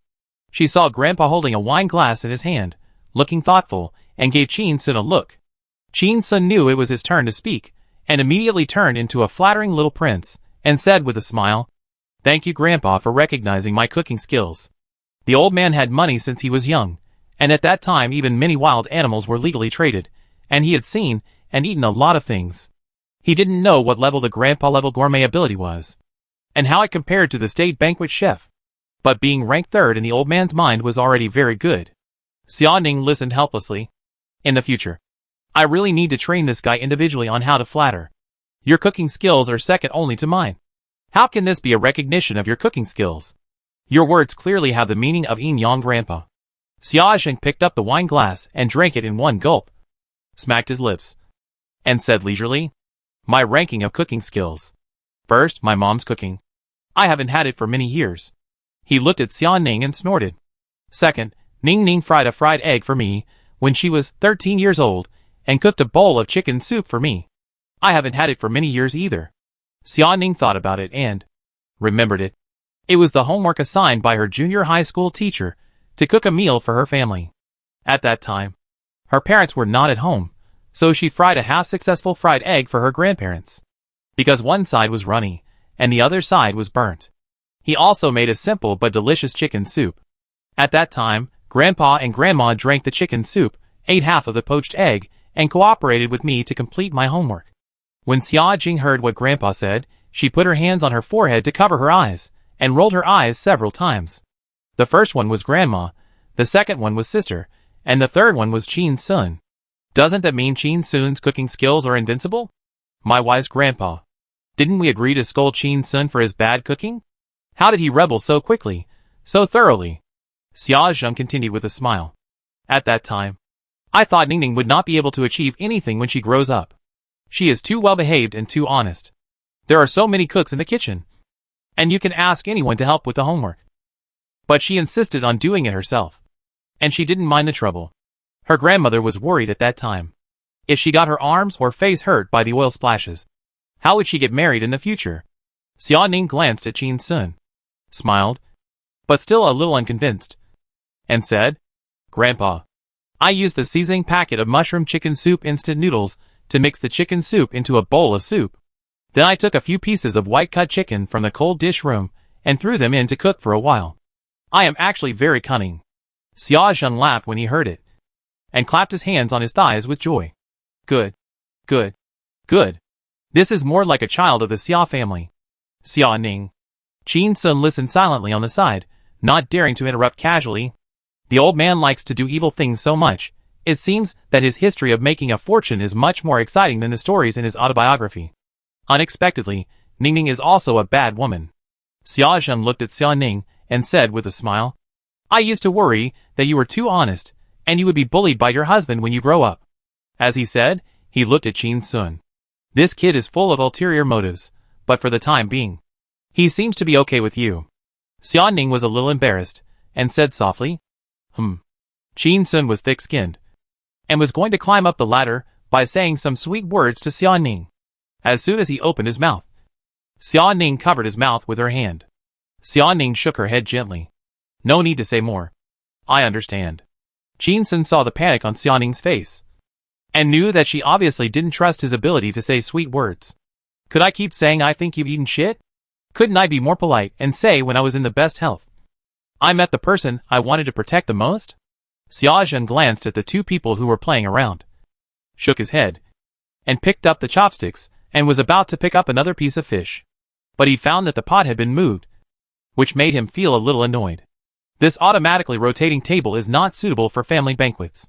She saw Grandpa holding a wine glass in his hand, looking thoughtful, and gave Chin Sun a look. Chin Sun knew it was his turn to speak, and immediately turned into a flattering little prince, and said with a smile, Thank you Grandpa for recognizing my cooking skills. The old man had money since he was young, and at that time even many wild animals were legally traded, and he had seen and eaten a lot of things. He didn't know what level the grandpa level gourmet ability was, and how it compared to the state banquet chef. But being ranked 3rd in the old man's mind was already very good. Xia Ning listened helplessly. In the future, I really need to train this guy individually on how to flatter. Your cooking skills are second only to mine. How can this be a recognition of your cooking skills? Your words clearly have the meaning of yin-yang Grandpa. Xia Zheng picked up the wine glass and drank it in one gulp, smacked his lips, and said leisurely, My ranking of cooking skills. First, my mom's cooking. I haven't had it for many years. He looked at Xia Ning and snorted. Second, Ning Ning fried a fried egg for me when she was 13 years old and cooked a bowl of chicken soup for me. I haven't had it for many years either. Xia Ning thought about it and remembered it. It was the homework assigned by her junior high school teacher to cook a meal for her family. At that time, her parents were not at home, so she fried a half-successful fried egg for her grandparents. Because one side was runny, and the other side was burnt. He also made a simple but delicious chicken soup. At that time, Grandpa and Grandma drank the chicken soup, ate half of the poached egg, and cooperated with me to complete my homework. When Xia Jing heard what Grandpa said, she put her hands on her forehead to cover her eyes, and rolled her eyes several times. The first one was Grandma, the second one was Sister, and the third one was Chin Sun. Doesn't that mean Chin Sun's cooking skills are invincible? My wise Grandpa. Didn't we agree to scold Chin Sun for his bad cooking? How did he rebel so quickly, so thoroughly? Xia Zheng continued with a smile. At that time, I thought Ning Ning would not be able to achieve anything when she grows up. She is too well-behaved and too honest. There are so many cooks in the kitchen, and you can ask anyone to help with the homework. But she insisted on doing it herself, and she didn't mind the trouble. Her grandmother was worried at that time. If she got her arms or face hurt by the oil splashes, how would she get married in the future? Xia Ning glanced at Chin Sun, smiled, but still a little unconvinced. and said, "Grandpa, I used the seasoning packet of mushroom chicken soup instant noodles to mix the chicken soup into a bowl of soup. Then I took a few pieces of white-cut chicken from the cold dish room and threw them in to cook for a while. I am actually very cunning." Xia Zheng laughed when he heard it, and clapped his hands on his thighs with joy. "Good. Good. Good. This is more like a child of the Xia family." Xia Ning. Qin Sun listened silently on the side, not daring to interrupt casually. The old man likes to do evil things so much, it seems that his history of making a fortune is much more exciting than the stories in his autobiography. Unexpectedly, Ningning is also a bad woman. Xia Zheng looked at Xia Ning and said with a smile, "I used to worry that you were too honest, and you would be bullied by your husband when you grow up." As he said, he looked at Qin Sun. "This kid is full of ulterior motives, but for the time being, he seems to be okay with you." Xia Ning was a little embarrassed, and said softly, Qin Sun was thick-skinned, and was going to climb up the ladder by saying some sweet words to Xia Ning. As soon as he opened his mouth, Xia Ning covered his mouth with her hand. Xia Ning shook her head gently. "No need to say more. I understand." Qin Sun saw the panic on Xia Ning's face, and knew that she obviously didn't trust his ability to say sweet words. "Could I keep saying I think you've eaten shit? Couldn't I be more polite and say when I was in the best health? I met the person I wanted to protect the most?" Xia Zheng glanced at the two people who were playing around, shook his head, and picked up the chopsticks, and was about to pick up another piece of fish. But he found that the pot had been moved, which made him feel a little annoyed. "This automatically rotating table is not suitable for family banquets.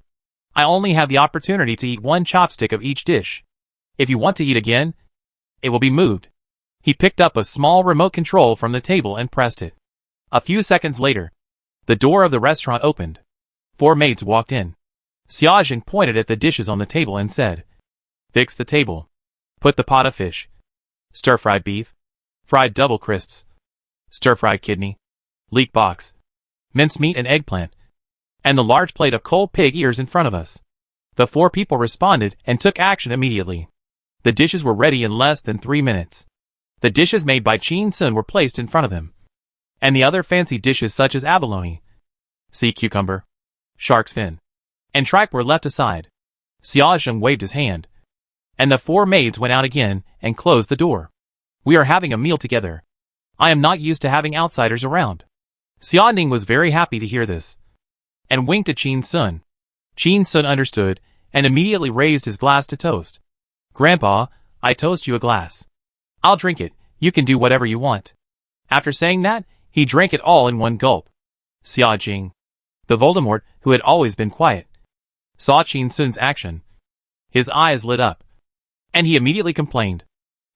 I only have the opportunity to eat one chopstick of each dish. If you want to eat again, it will be moved." He picked up a small remote control from the table and pressed it. A few seconds later, the door of the restaurant opened. 4 maids walked in. Xia Zheng pointed at the dishes on the table and said, "Fix the table. Put the pot of fish. Stir-fried beef. Fried double crisps. Stir-fried kidney. Leek box. Mincemeat and eggplant. And the large plate of cold pig ears in front of us." The 4 people responded and took action immediately. The dishes were ready in less than 3 minutes. The dishes made by Qin Sun were placed in front of him, and the other fancy dishes such as abalone, sea cucumber, shark's fin, and tripe were left aside. Xia Zheng waved his hand, and the 4 maids went out again and closed the door. "We are having a meal together. I am not used to having outsiders around." Xia Ning was very happy to hear this, and winked at Qin Sun. Qin Sun understood, and immediately raised his glass to toast. "Grandpa, I toast you a glass. I'll drink it, you can do whatever you want." After saying that, he drank it all in one gulp. Xia Jing, the Voldemort who had always been quiet, saw Qin Sun's action. His eyes lit up, and he immediately complained,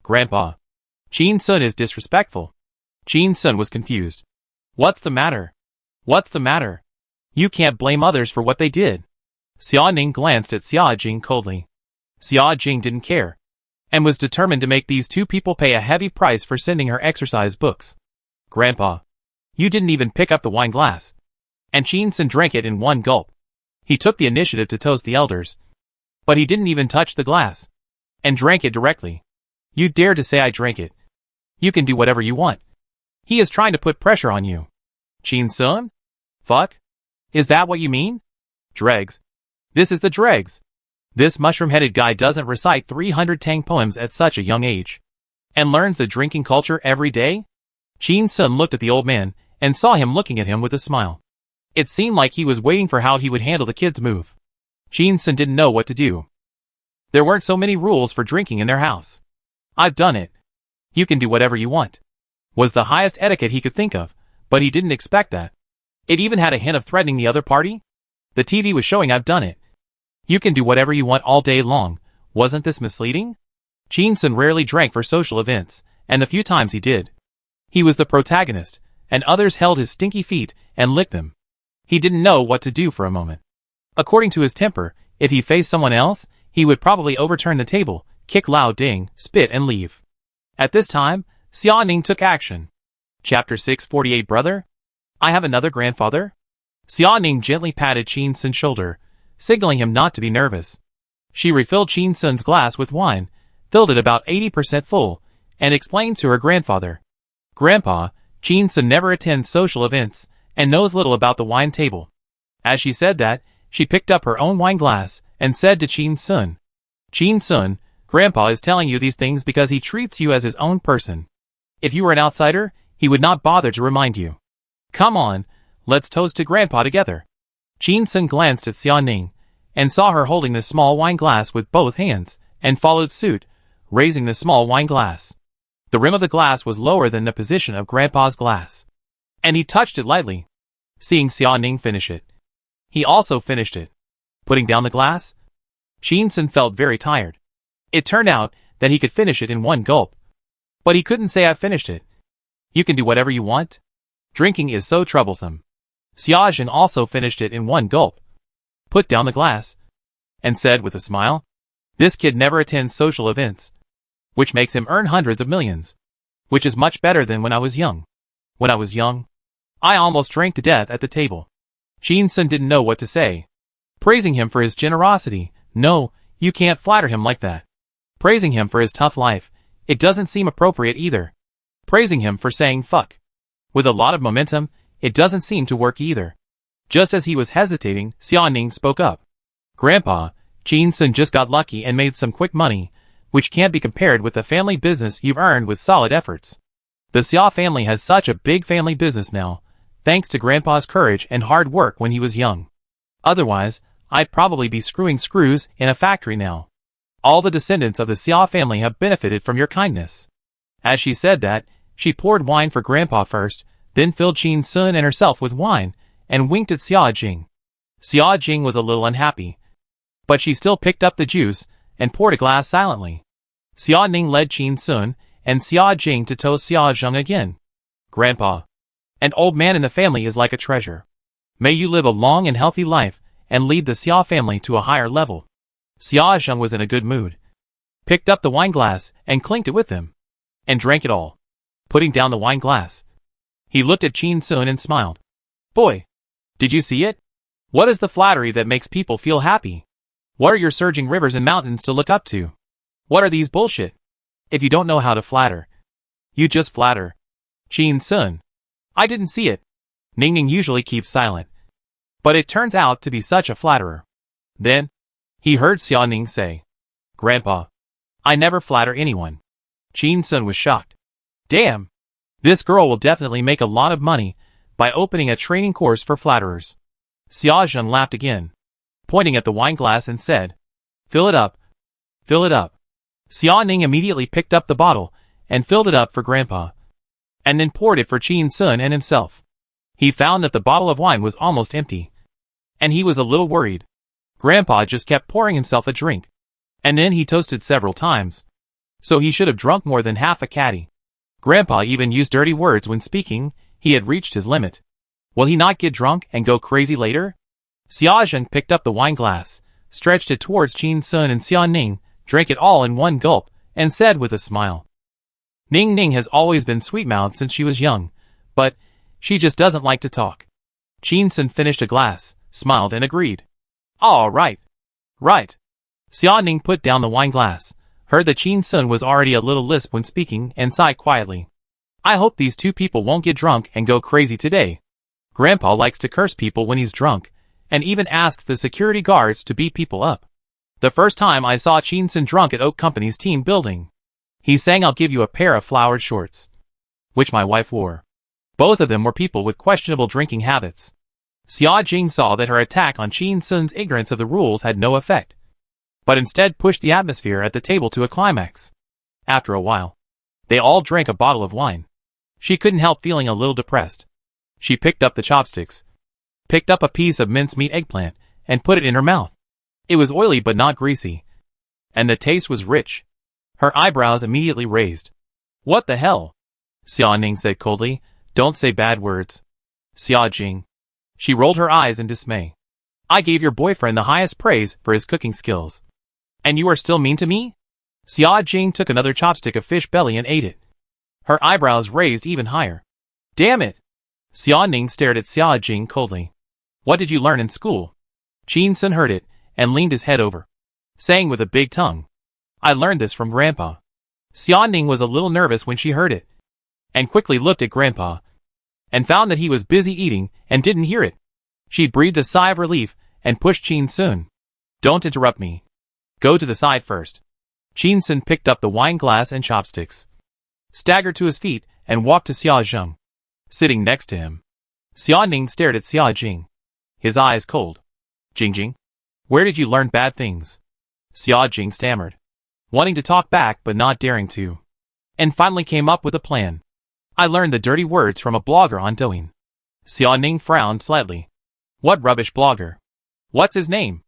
"Grandpa, Qin Sun is disrespectful." Qin Sun was confused. "What's the matter? What's the matter? You can't blame others for what they did." Xia Ning glanced at Xia Jing coldly. Xia Jing didn't care, and was determined to make these 2 people pay a heavy price for sending her exercise books. "Grandpa, you didn't even pick up the wine glass." And Qin Sun drank it in one gulp. He took the initiative to toast the elders, but he didn't even touch the glass, and drank it directly. "You dare to say I drank it? You can do whatever you want. He is trying to put pressure on you." "Qin Sun? Fuck? Is that what you mean? Dregs. This is the dregs. This mushroom-headed guy doesn't recite 300 Tang poems at such a young age, and learns the drinking culture every day?" Qin Sun looked at the old man, and saw him looking at him with a smile. It seemed like he was waiting for how he would handle the kid's move. Qin Sun didn't know what to do. There weren't so many rules for drinking in their house. "I've done it. You can do whatever you want," was the highest etiquette he could think of, but he didn't expect that. It even had a hint of threatening the other party. The TV was showing "I've done it. You can do whatever you want all day long." Wasn't this misleading? Qin Sun rarely drank for social events, and the few times he did, he was the protagonist, and others held his stinky feet and licked them. He didn't know what to do for a moment. According to his temper, if he faced someone else, he would probably overturn the table, kick Lao Ding, spit and leave. At this time, Xia Ning took action. Chapter 648 Brother? I have another grandfather? Xia Ning gently patted Qin Sun's shoulder, signaling him not to be nervous. She refilled Qin Sun's glass with wine, filled it about 80% full, and explained to her grandfather. "Grandpa, Qin Sun never attends social events, and knows little about the wine table. As she said that, she picked up her own wine glass and said to Qin Sun, "Qin Sun, Grandpa is telling you these things because he treats you as his own person. If you were an outsider, he would not bother to remind you. Come on, let's toast to Grandpa together." Qin Sun glanced at Xia Ning and saw her holding the small wine glass with both hands, and followed suit, raising the small wine glass. The rim of the glass was lower than the position of Grandpa's glass, and he touched it lightly. Seeing Xia Ning finish it, he also finished it. Putting down the glass, Qin Sun felt very tired. It turned out that he could finish it in one gulp. But he couldn't say "I finished it." You can do whatever you want. Drinking is so troublesome. Xia Jing also finished it in one gulp, put down the glass, and said with a smile, "This kid never attends social events, which makes him earn hundreds of millions, which is much better than when I was young. When I was young, I almost drank to death at the table." Qin Sun didn't know what to say. Praising him for his generosity, no, you can't flatter him like that. Praising him for his tough life, it doesn't seem appropriate either. Praising him for saying fuck with a lot of momentum, it doesn't seem to work either. Just as he was hesitating, Xia Ning spoke up. "Grandpa, Qin Sun just got lucky and made some quick money, which can't be compared with the family business you've earned with solid efforts. The Xia family has such a big family business now, thanks to Grandpa's courage and hard work when he was young. Otherwise, I'd probably be screwing screws in a factory now. All the descendants of the Xia family have benefited from your kindness." As she said that, she poured wine for Grandpa first, then filled Qin Sun and herself with wine, and winked at Xia Jing. Xia Jing was a little unhappy, but she still picked up the juice and poured a glass silently. Xia Ning led Qin Sun and Xia Jing to toast Xia Zheng again. "Grandpa, an old man in the family is like a treasure. May you live a long and healthy life and lead the Xia family to a higher level." Xia Zheng was in a good mood, picked up the wine glass and clinked it with him, and drank it all. Putting down the wine glass, he looked at Qin Sun and smiled. "Boy, did you see it? What is the flattery that makes people feel happy? What are your surging rivers and mountains to look up to? What are these bullshit? If you don't know how to flatter, you just flatter." "Qin Sun, I didn't see it." Ning Ning usually keeps silent, but it turns out to be such a flatterer. Then, he heard Xia Ning say, "Grandpa, I never flatter anyone." Qin Sun was shocked. Damn! This girl will definitely make a lot of money by opening a training course for flatterers. Xia Zheng laughed again, pointing at the wine glass and said, "Fill it up. Fill it up." Xia Ning immediately picked up the bottle and filled it up for Grandpa, and then poured it for Qin Sun and himself. He found that the bottle of wine was almost empty, and he was a little worried. Grandpa just kept pouring himself a drink, and then he toasted several times, so he should have drunk more than half a caddy. Grandpa even used dirty words when speaking. He had reached his limit. Will he not get drunk and go crazy later? Xia Zheng picked up the wine glass, stretched it towards Qin Sun and Xia Ning, drank it all in one gulp, and said with a smile, "Ning Ning has always been sweet-mouthed since she was young, but she just doesn't like to talk." Qin Sun finished a glass, smiled and agreed. "All right. Right." Xia Ning put down the wine glass, heard that Qin Sun was already a little lisp when speaking, and sighed quietly. "I hope these two people won't get drunk and go crazy today. Grandpa likes to curse people when he's drunk, and even asks the security guards to beat people up. The first time I saw Qin Sun drunk at Oak Company's team building, he sang 'I'll give you a pair of flowered shorts,' which my wife wore. Both of them were people with questionable drinking habits." Xia Jing saw that her attack on Qin Sun's ignorance of the rules had no effect, but instead pushed the atmosphere at the table to a climax. After a while, they all drank a bottle of wine. She couldn't help feeling a little depressed. She picked up the chopsticks, picked up a piece of mincemeat eggplant, and put it in her mouth. It was oily but not greasy, and the taste was rich. Her eyebrows immediately raised. "What the hell?" Xia Ning said coldly. "Don't say bad words." Xia Jing. She rolled her eyes in dismay. "I gave your boyfriend the highest praise for his cooking skills, and you are still mean to me?" Xia Jing took another chopstick of fish belly and ate it. Her eyebrows raised even higher. "Damn it!" Xia Ning stared at Xia Jing coldly. "What did you learn in school?" Qin Sun heard it and leaned his head over, saying with a big tongue, "I learned this from Grandpa." Xia Ning was a little nervous when she heard it, and quickly looked at Grandpa, and found that he was busy eating and didn't hear it. She breathed a sigh of relief and pushed Qin Sun. Don't interrupt me. Go to the side first. Qin Sun picked up the wine glass and chopsticks, staggered to his feet, and walked to Xia Zheng, sitting next to him. Xia Ning stared at Xia Jing, his eyes cold. Jingjing, where did you learn bad things? Xia Jing stammered, wanting to talk back but not daring to, and finally came up with a plan. I learned the dirty words from a blogger on Douyin. Xia Ning frowned slightly. What rubbish blogger? What's his name?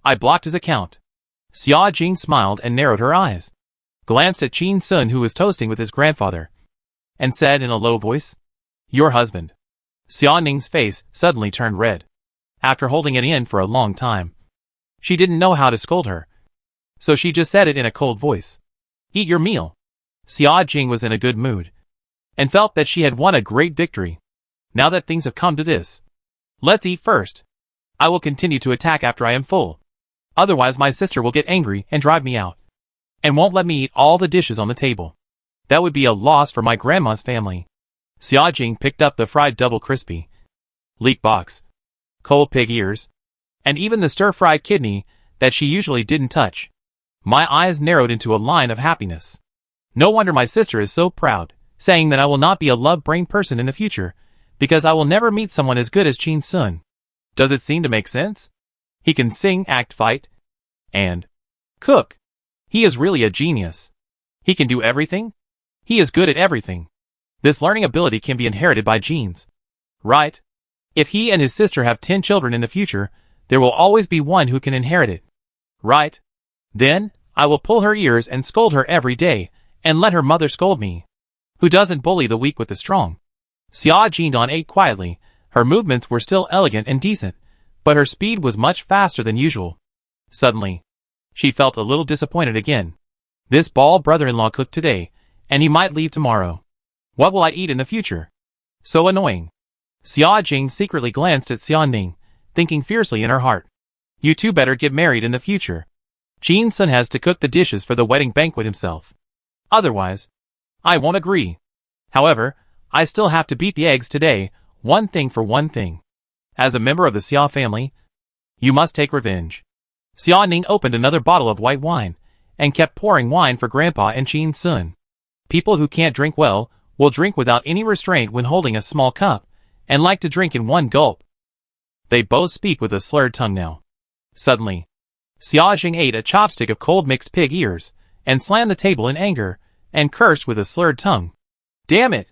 I blocked his account. Xia Jing smiled and narrowed her eyes, glanced at Qin Sun, who was toasting with his grandfather, and said in a low voice, Your husband. Xia Ning's face suddenly turned red. After holding it in for a long time, she didn't know how to scold her, so she just said it in a cold voice. Eat your meal. Xia Jing was in a good mood, and felt that she had won a great victory. Now that things have come to this, let's eat first. I will continue to attack after I am full. Otherwise my sister will get angry and drive me out, and won't let me eat all the dishes on the table. That would be a loss for my grandma's family. Xia Jing picked up the fried double crispy leek box, cold pig ears, and even the stir-fried kidney that she usually didn't touch. My eyes narrowed into a line of happiness. No wonder my sister is so proud, saying that I will not be a love-brain person in the future, because I will never meet someone as good as Qin Sun. Does it seem to make sense? He can sing, act, fight, and cook. He is really a genius. He can do everything. He is good at everything. This learning ability can be inherited by genes, right? If he and his sister have 10 children in the future, there will always be one who can inherit it, right? Then, I will pull her ears and scold her every day, and let her mother scold me. Who doesn't bully the weak with the strong? Xia Jingdong ate quietly. Her movements were still elegant and decent, but her speed was much faster than usual. Suddenly, she felt a little disappointed again. This bald brother-in-law cooked today, and he might leave tomorrow. What will I eat in the future? So annoying. Xia Jing secretly glanced at Xia Ning, thinking fiercely in her heart. You two better get married in the future. Qin Sun has to cook the dishes for the wedding banquet himself. Otherwise, I won't agree. However, I still have to beat the eggs today, one thing for one thing. As a member of the Xia family, you must take revenge. Xia Ning opened another bottle of white wine, and kept pouring wine for Grandpa and Qin Sun. People who can't drink well will drink without any restraint when holding a small cup, and like to drink in one gulp. They both speak with a slurred tongue now. Suddenly, Xia Jing ate a chopstick of cold mixed pig ears, and slammed the table in anger, and cursed with a slurred tongue. Damn it!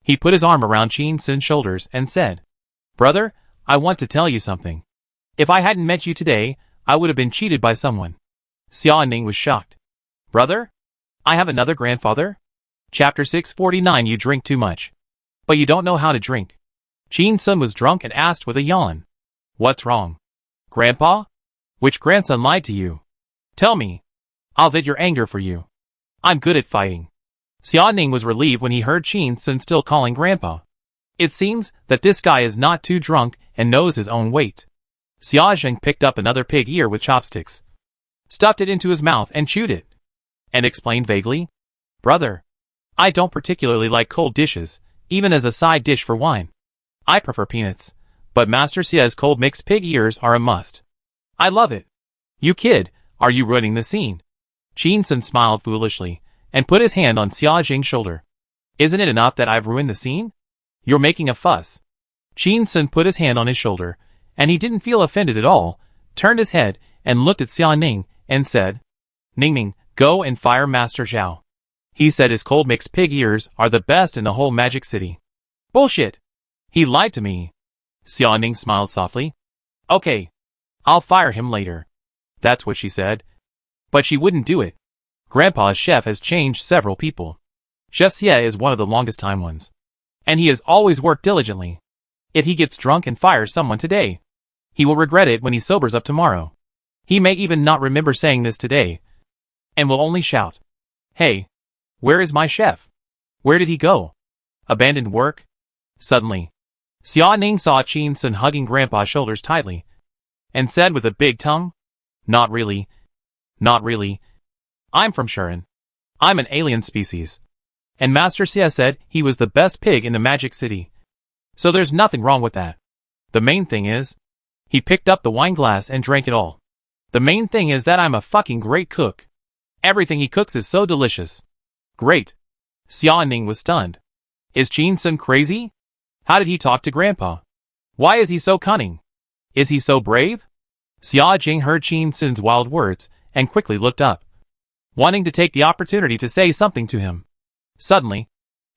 He put his arm around Qin Sun's shoulders and said, Brother, I want to tell you something. If I hadn't met you today, I would have been cheated by someone. Xia Ning was shocked. Brother? I have another grandfather? Chapter 649. You drink too much, but you don't know how to drink. Qin Sun was drunk and asked with a yawn. What's wrong? Grandpa? Which grandson lied to you? Tell me. I'll vet your anger for you. I'm good at fighting. Xia Ning was relieved when he heard Qin Sun still calling Grandpa. It seems that this guy is not too drunk and knows his own weight. Xia Zheng picked up another pig ear with chopsticks, stuffed it into his mouth and chewed it, and explained vaguely, Brother, I don't particularly like cold dishes, even as a side dish for wine. I prefer peanuts, but Master Xia's cold mixed pig ears are a must. I love it. You kid, are you ruining the scene? Qin Sun smiled foolishly, and put his hand on Xia Jing's shoulder. Isn't it enough that I've ruined the scene? You're making a fuss. Qin Sun put his hand on his shoulder, and he didn't feel offended at all, turned his head, and looked at Xia Ning, and said, Ningning, go and fire Master Zhao. He said his cold mixed pig ears are the best in the whole magic city. Bullshit. He lied to me. Xia Ning smiled softly. Okay. I'll fire him later. That's what she said. But she wouldn't do it. Grandpa's chef has changed several people. Chef Xie is one of the longest time ones, and he has always worked diligently. If he gets drunk and fires someone today, he will regret it when he sobers up tomorrow. He may even not remember saying this today, and will only shout, Hey, where is my chef? Where did he go? Abandoned work? Suddenly, Xia Ning saw Qin Sun hugging Grandpa's shoulders tightly, and said with a big tongue, Not really. Not really. I'm from Shuren. I'm an alien species. And Master Xie said he was the best pig in the magic city. So there's nothing wrong with that. The main thing is, He picked up the wine glass and drank it all. The main thing is that I'm a fucking great cook. Everything he cooks is so delicious. Great. Xia Ning was stunned. Is Qin Sun crazy? How did he talk to Grandpa? Why is he so cunning? Is he so brave? Xia Jing heard Qin Sun's wild words and quickly looked up, wanting to take the opportunity to say something to him. Suddenly,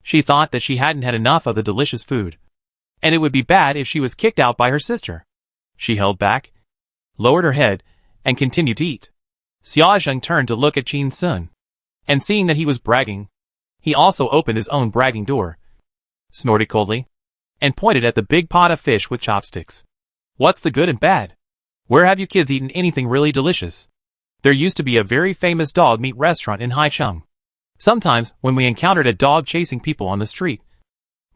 she thought that she hadn't had enough of the delicious food, and it would be bad if she was kicked out by her sister. She held back, lowered her head, and continued to eat. Xia Zheng turned to look at Qin Sun, and seeing that he was bragging, he also opened his own bragging door, snorted coldly, and pointed at the big pot of fish with chopsticks. What's the good and bad? Where have you kids eaten anything really delicious? There used to be a very famous dog meat restaurant in Haicheng. Sometimes, when we encountered a dog chasing people on the street,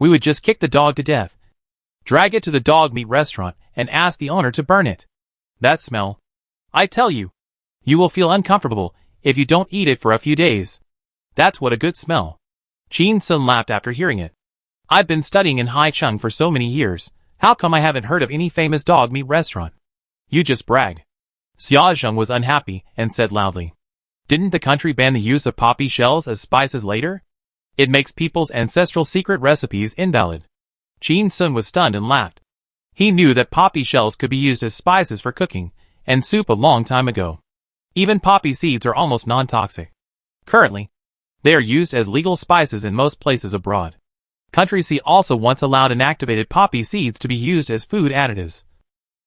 we would just kick the dog to death, drag it to the dog meat restaurant, and ask the owner to burn it. That smell. I tell you, you will feel uncomfortable if you don't eat it for a few days. That's what a good smell. Qin Sun laughed after hearing it. I've been studying in Haicheng for so many years. How come I haven't heard of any famous dog meat restaurant? You just brag. Xia Zheng was unhappy and said loudly. Didn't the country ban the use of poppy shells as spices later? It makes people's ancestral secret recipes invalid. Qin Sun was stunned and laughed. He knew that poppy shells could be used as spices for cooking and soup a long time ago. Even poppy seeds are almost non-toxic. Currently, they are used as legal spices in most places abroad. Country C also once allowed inactivated poppy seeds to be used as food additives.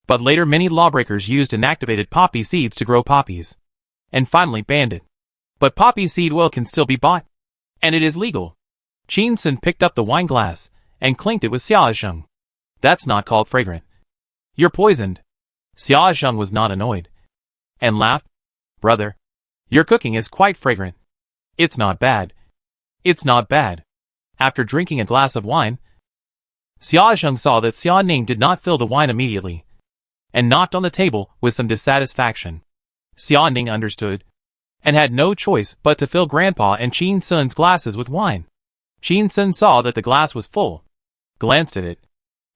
But later many lawbreakers used inactivated poppy seeds to grow poppies, and finally banned it. But poppy seed oil can still be bought, and it is legal. Qin Sun picked up the wine glass and clinked it with Xia Zheng. That's not called fragrant. You're poisoned. Xia Zheng was not annoyed, and laughed. Brother, your cooking is quite fragrant. It's not bad. It's not bad. After drinking a glass of wine, Xia Zheng saw that Xia Ning did not fill the wine immediately, and knocked on the table with some dissatisfaction. Xia Ning understood, and had no choice but to fill Grandpa and Qin Sun's glasses with wine. Qin Sun saw that the glass was full, glanced at it,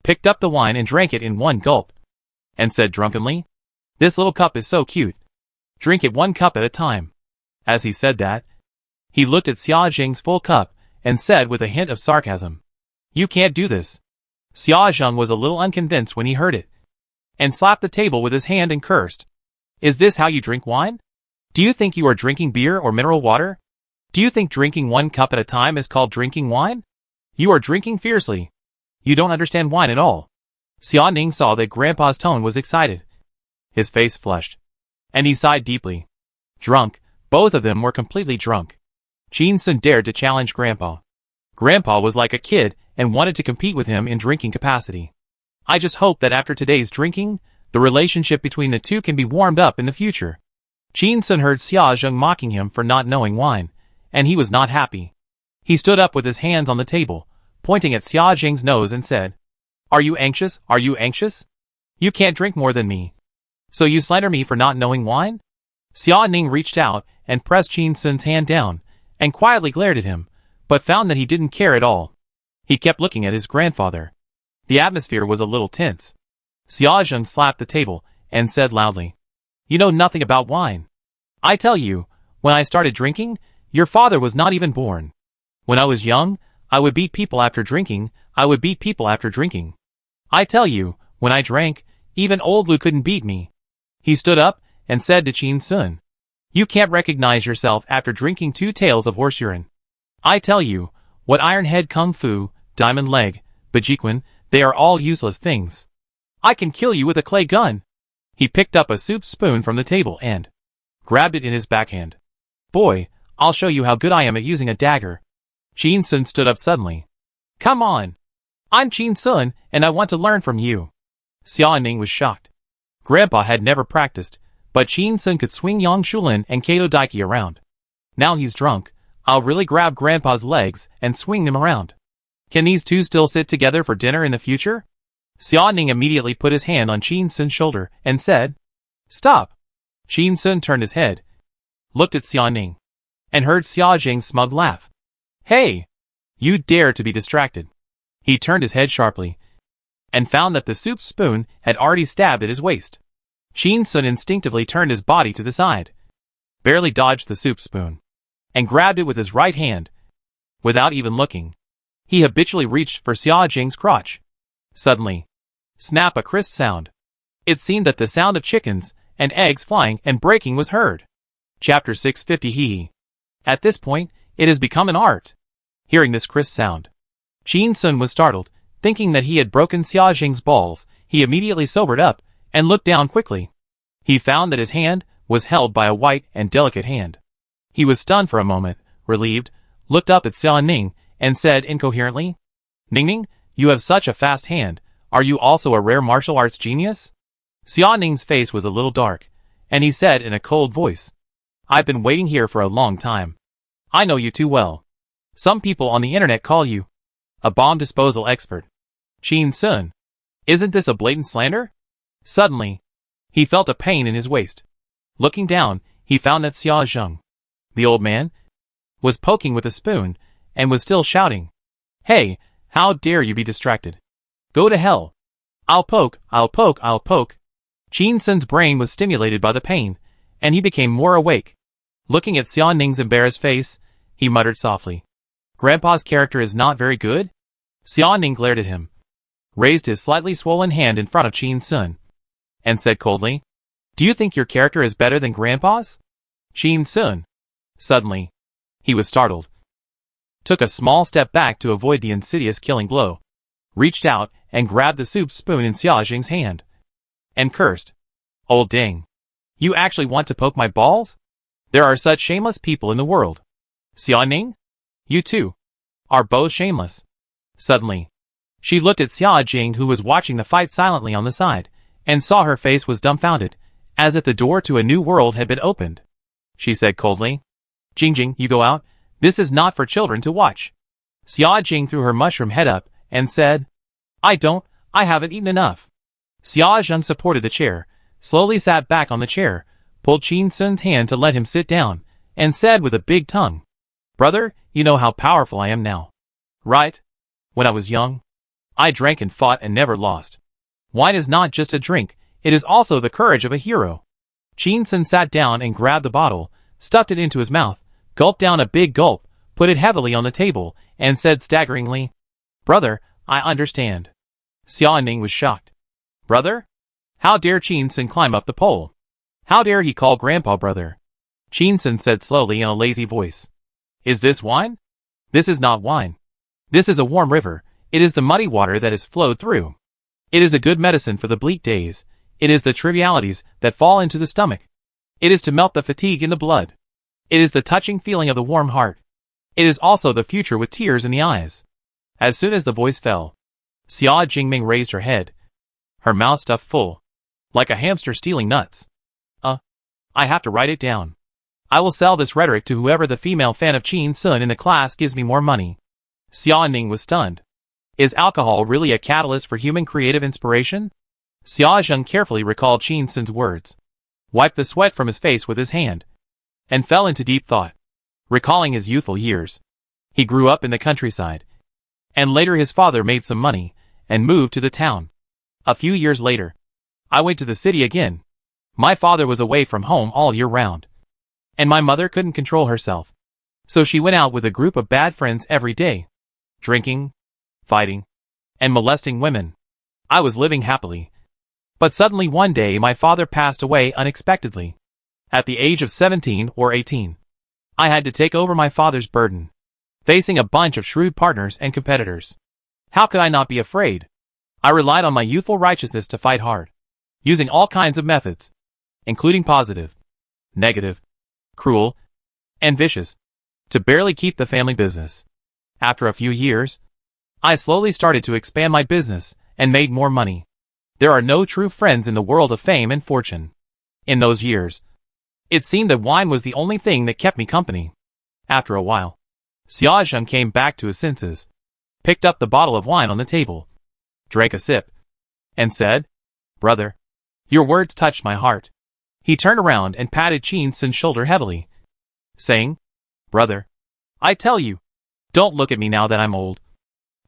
picked up the wine and drank it in one gulp, and said drunkenly, "This little cup is so cute. Drink it one cup at a time." As he said that, he looked at Xia Jing's full cup and said with a hint of sarcasm, "You can't do this." Xia Zheng was a little unconvinced when he heard it, and slapped the table with his hand and cursed. Is this how you drink wine? Do you think you are drinking beer or mineral water? Do you think drinking one cup at a time is called drinking wine? You are drinking fiercely. You don't understand wine at all. Xia Ning saw that Grandpa's tone was excited. His face flushed, and he sighed deeply. Drunk, both of them were completely drunk. Qin Sun dared to challenge Grandpa. Grandpa was like a kid and wanted to compete with him in drinking capacity. I just hope that after today's drinking, the relationship between the two can be warmed up in the future. Qin Sun heard Xia Zheng mocking him for not knowing wine, and he was not happy. He stood up with his hands on the table, pointing at Xia Jing's nose and said, Are you anxious? Are you anxious? You can't drink more than me. So you slander me for not knowing wine? Xia Ning reached out and pressed Qin Sun's hand down, and quietly glared at him, but found that he didn't care at all. He kept looking at his grandfather. The atmosphere was a little tense. Xia Zheng slapped the table and said loudly, You know nothing about wine. I tell you, when I started drinking, your father was not even born. When I was young, I would beat people after drinking. I would beat people after drinking. I tell you, when I drank, even old Lu couldn't beat me. He stood up and said to Qin Sun, You can't recognize yourself after drinking 2 tails of horse urine. I tell you, what Iron Head Kung Fu, Diamond Leg, Bajiquan, they are all useless things. I can kill you with a clay gun. He picked up a soup spoon from the table and grabbed it in his backhand. Boy, I'll show you how good I am at using a dagger. Qin Sun stood up suddenly. Come on. I'm Qin Sun, and I want to learn from you. Xia Ning was shocked. Grandpa had never practiced, but Qin Sun could swing Yang Shulin and Kato Daiki around. Now he's drunk. I'll really grab Grandpa's legs and swing them around. Can these two still sit together for dinner in the future? Xia Ning immediately put his hand on Qin Sun's shoulder and said, Stop. Qin Sun turned his head, looked at Xia Ning, and heard Xia Jing's smug laugh. Hey! You dare to be distracted. He turned his head sharply, and found that the soup spoon had already stabbed at his waist. Qin Sun instinctively turned his body to the side, barely dodged the soup spoon, and grabbed it with his right hand. Without even looking, he habitually reached for Xia Jing's crotch. Suddenly, snap, a crisp sound. It seemed that the sound of chickens and eggs flying and breaking was heard. Chapter 650 Hee. At this point, it has become an art. Hearing this crisp sound, Qin Sun was startled, thinking that he had broken Xia Jing's balls. He immediately sobered up and looked down quickly. He found that his hand was held by a white and delicate hand. He was stunned for a moment, relieved, looked up at Xia Ning, and said incoherently, "Ning, you have such a fast hand. Are you also a rare martial arts genius?" Xia Ning's face was a little dark, and he said in a cold voice, "I've been waiting here for a long time. I know you too well. Some people on the internet call you a bomb disposal expert. Qin Sun, isn't this a blatant slander?" Suddenly, he felt a pain in his waist. Looking down, he found that Xia Zheng, the old man, was poking with a spoon and was still shouting, "Hey, how dare you be distracted? Go to hell. I'll poke, I'll poke, I'll poke." Qin Sun's brain was stimulated by the pain, and he became more awake. Looking at Xia Ning's embarrassed face, he muttered softly, "Grandpa's character is not very good?" Xia Ning glared at him, raised his slightly swollen hand in front of Qin Sun, and said coldly, "Do you think your character is better than Grandpa's?" Qin Sun, suddenly, he was startled, took a small step back to avoid the insidious killing blow, reached out and grabbed the soup spoon in Xia Jing's hand, and cursed, "Old ding. You actually want to poke my balls? There are such shameless people in the world. Xia Ning, you too are both shameless." Suddenly, she looked at Xia Jing, who was watching the fight silently on the side, and saw her face was dumbfounded, as if the door to a new world had been opened. She said coldly, "Jing, you go out. This is not for children to watch." Xia Jing threw her mushroom head up and said, I haven't eaten enough." Xia Zheng supported the chair, slowly sat back on the chair, pulled Qin Sun's hand to let him sit down, and said with a big tongue, "Brother, you know how powerful I am now, right? When I was young, I drank and fought and never lost. Wine is not just a drink, it is also the courage of a hero." Qin Sun sat down and grabbed the bottle, stuffed it into his mouth, gulped down a big gulp, put it heavily on the table, and said staggeringly, "Brother, I understand." Xia Ning was shocked. "Brother? How dare Qin Sun climb up the pole? How dare he call Grandpa brother?" Qin Sun said slowly in a lazy voice, "Is this wine? This is not wine. This is a warm river. It is the muddy water that has flowed through. It is a good medicine for the bleak days. It is the trivialities that fall into the stomach. It is to melt the fatigue in the blood. It is the touching feeling of the warm heart. It is also the future with tears in the eyes." As soon as the voice fell, Xia Jingming raised her head, her mouth stuffed full, like a hamster stealing nuts. I have to write it down. I will sell this rhetoric to whoever the female fan of Qin Sun in the class gives me more money." Xia Ning was stunned. Is alcohol really a catalyst for human creative inspiration? Xia Zheng carefully recalled Qin Sun's words, wiped the sweat from his face with his hand, and fell into deep thought. Recalling his youthful years, he grew up in the countryside, and later his father made some money and moved to the town. A few years later, I went to the city again. My father was away from home all year round, and my mother couldn't control herself, so she went out with a group of bad friends every day, drinking, fighting, and molesting women. I was living happily, but suddenly one day my father passed away unexpectedly. At the age of 17 or 18, I had to take over my father's burden, facing a bunch of shrewd partners and competitors. How could I not be afraid? I relied on my youthful righteousness to fight hard, using all kinds of methods, including positive, negative, cruel, and vicious, to barely keep the family business. After a few years, I slowly started to expand my business and made more money. There are no true friends in the world of fame and fortune. In those years, it seemed that wine was the only thing that kept me company. After a while, Xia Zheng came back to his senses, picked up the bottle of wine on the table, drank a sip, and said, "Brother, your words touched my heart." He turned around and patted Qin Sun's shoulder heavily, saying, "Brother, I tell you, don't look at me now that I'm old.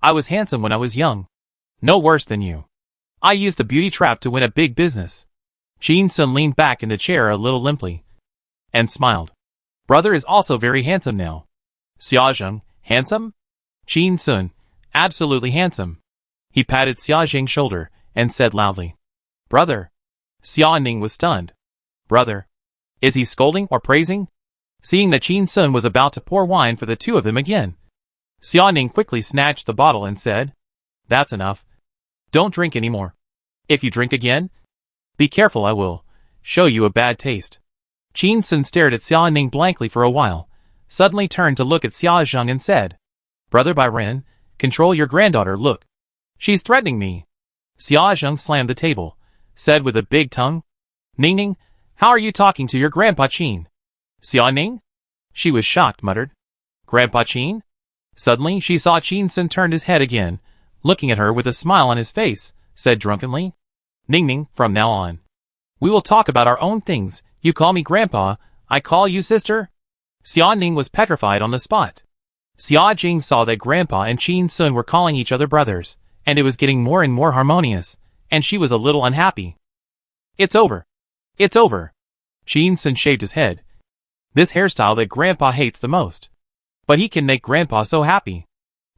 I was handsome when I was young. No worse than you. I used the beauty trap to win a big business. Qin Sun leaned back in the chair a little limply and smiled. Brother is also very handsome now. Xiaozheng, handsome? Qin Sun, absolutely handsome. He patted Xiaozheng's shoulder and said loudly, Brother. Xia Ning was stunned. Brother. Is he scolding or praising? Seeing that Qin Sun was about to pour wine for the two of them again, Xia Ning quickly snatched the bottle and said, That's enough. Don't drink anymore. If you drink again, be careful, I will show you a bad taste. Qin Sun stared at Xia Ning blankly for a while, suddenly turned to look at Xiaozheng and said, Brother Byron, control your granddaughter, look. She's threatening me. Xiaozheng slammed the table, said with a big tongue, Ning, how are you talking to your grandpa Qin? Xia Ning? She was shocked, muttered. Grandpa Qin? Suddenly she saw Qin Sun turned his head again, looking at her with a smile on his face, said drunkenly, Ning, from now on, we will talk about our own things. You call me grandpa, I call you sister? Xia Ning was petrified on the spot. Xiaozheng saw that grandpa and Qin Sun were calling each other brothers, and it was getting more and more harmonious, and she was a little unhappy. It's over. It's over. Qin Sun shaved his head. This hairstyle that grandpa hates the most. But he can make grandpa so happy.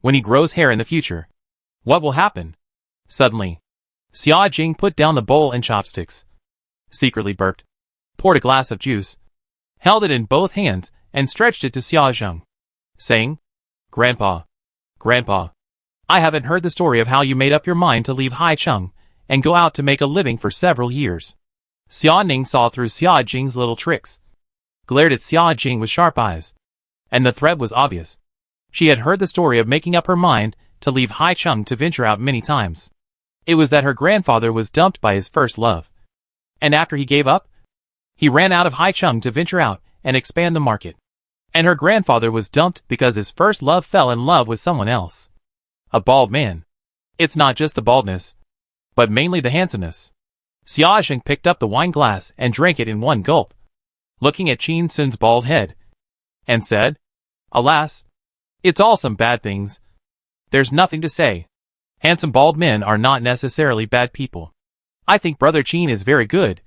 When he grows hair in the future, what will happen? Suddenly, Xiaozheng put down the bowl and chopsticks, secretly burped, poured a glass of juice, held it in both hands, and stretched it to Xiaozheng, saying, Grandpa, Grandpa, I haven't heard the story of how you made up your mind to leave Haicheng and go out to make a living for several years. Xia Ning saw through Xiaozheng's little tricks, glared at Xiaozheng with sharp eyes, and the threat was obvious. She had heard the story of making up her mind to leave Haicheng to venture out many times. It was that her grandfather was dumped by his first love, and after he gave up, he ran out of Haicheng to venture out and expand the market. And her grandfather was dumped because his first love fell in love with someone else. A bald man. It's not just the baldness, but mainly the handsomeness. Xiaozheng picked up the wine glass and drank it in one gulp, looking at Qin Sun's bald head, and said, Alas, it's all some bad things. There's nothing to say. Handsome bald men are not necessarily bad people. I think Brother Qin is very good.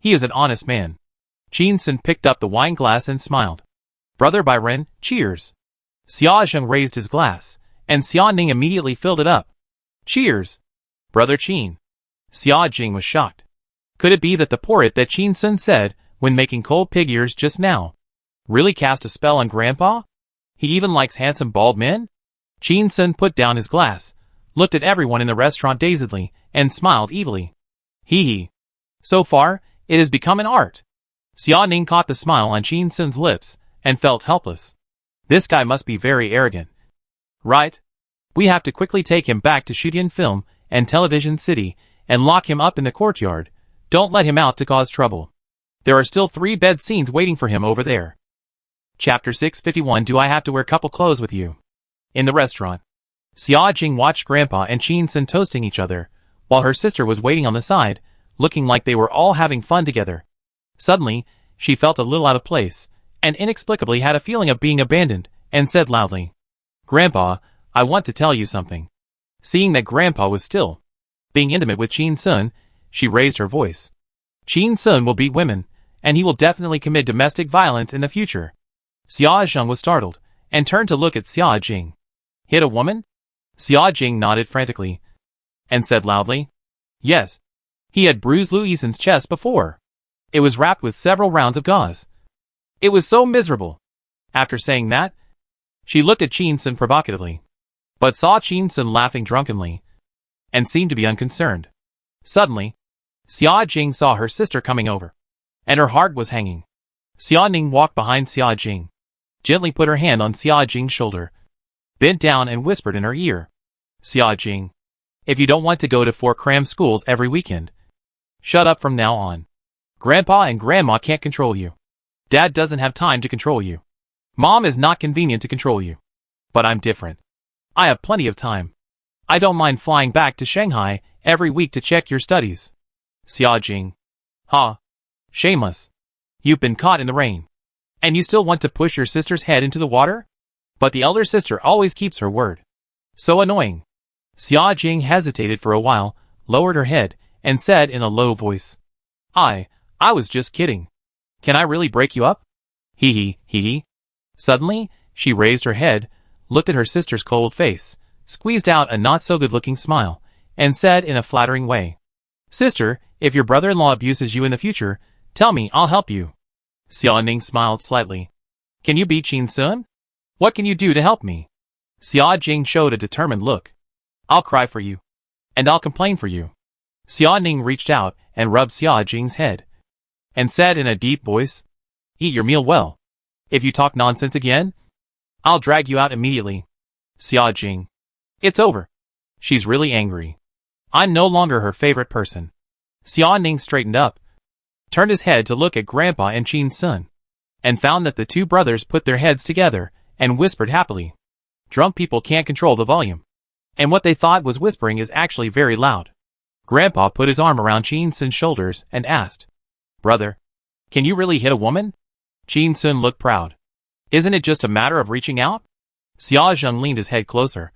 He is an honest man. Qin Sun picked up the wine glass and smiled. Brother Byron, cheers. Xiaozheng raised his glass, and Xia Ning immediately filled it up. Cheers. Brother Qin. Xiaozheng was shocked. Could it be that the porrit that Qin Sun said when making cold pig ears just now really cast a spell on Grandpa? He even likes handsome bald men? Qin Sun put down his glass, looked at everyone in the restaurant dazedly, and smiled evilly. Hee. So far, it has become an art. Xia Ning caught the smile on Qin Sun's lips and felt helpless. This guy must be very arrogant. Right? We have to quickly take him back to Shutian Film and Television City and lock him up in the courtyard. Don't let him out to cause trouble. There are still 3 bed scenes waiting for him over there. Chapter 651. Do I have to wear couple clothes with you? In the restaurant, Xiaozheng watched Grandpa and Qin Sun toasting each other, while her sister was waiting on the side, looking like they were all having fun together. Suddenly, she felt a little out of place, and inexplicably had a feeling of being abandoned, and said loudly, Grandpa, I want to tell you something. Seeing that Grandpa was still being intimate with Qin Sun, she raised her voice. Qin Sun will beat women, and he will definitely commit domestic violence in the future. Xiaozheng was startled, and turned to look at Xiaozheng. Hit a woman? Xiaozheng nodded frantically, and said loudly, Yes. He had bruised Louisen's chest before. It was wrapped with several rounds of gauze. It was so miserable. After saying that, she looked at Qin Sun provocatively, but saw Qin Sun laughing drunkenly, and seemed to be unconcerned. Suddenly, Xiaozheng saw her sister coming over, and her heart was hanging. Xia Ning walked behind Xiaozheng, gently put her hand on Xiaozheng's shoulder, bent down and whispered in her ear, Xiaozheng, if you don't want to go to 4 cram schools every weekend, shut up from now on. Grandpa and Grandma can't control you. Dad doesn't have time to control you. Mom is not convenient to control you. But I'm different. I have plenty of time. I don't mind flying back to Shanghai every week to check your studies. Xiaozheng. Ha. Shameless. You've been caught in the rain. And you still want to push your sister's head into the water? But the elder sister always keeps her word. So annoying. Xiaozheng hesitated for a while, lowered her head, and said in a low voice, I was just kidding. Can I really break you up? Hee hee. Suddenly, she raised her head, looked at her sister's cold face, squeezed out a not-so-good-looking smile, and said in a flattering way, Sister, if your brother-in-law abuses you in the future, tell me, I'll help you. Xia Ning smiled slightly. Can you beat Qin Sun? What can you do to help me? Xia Jing showed a determined look. I'll cry for you. And I'll complain for you. Xia Ning reached out and rubbed Xia Jing's head, and said in a deep voice, Eat your meal well. If you talk nonsense again, I'll drag you out immediately. Xia Jing. It's over. She's really angry. I'm no longer her favorite person. Xia Ning straightened up, turned his head to look at Grandpa and Qin Sun, and found that the two brothers put their heads together and whispered happily. Drunk people can't control the volume, and what they thought was whispering is actually very loud. Grandpa put his arm around Qin Sun's shoulders and asked, Brother, can you really hit a woman? Qin Sun looked proud. Isn't it just a matter of reaching out? Xia Zheng leaned his head closer,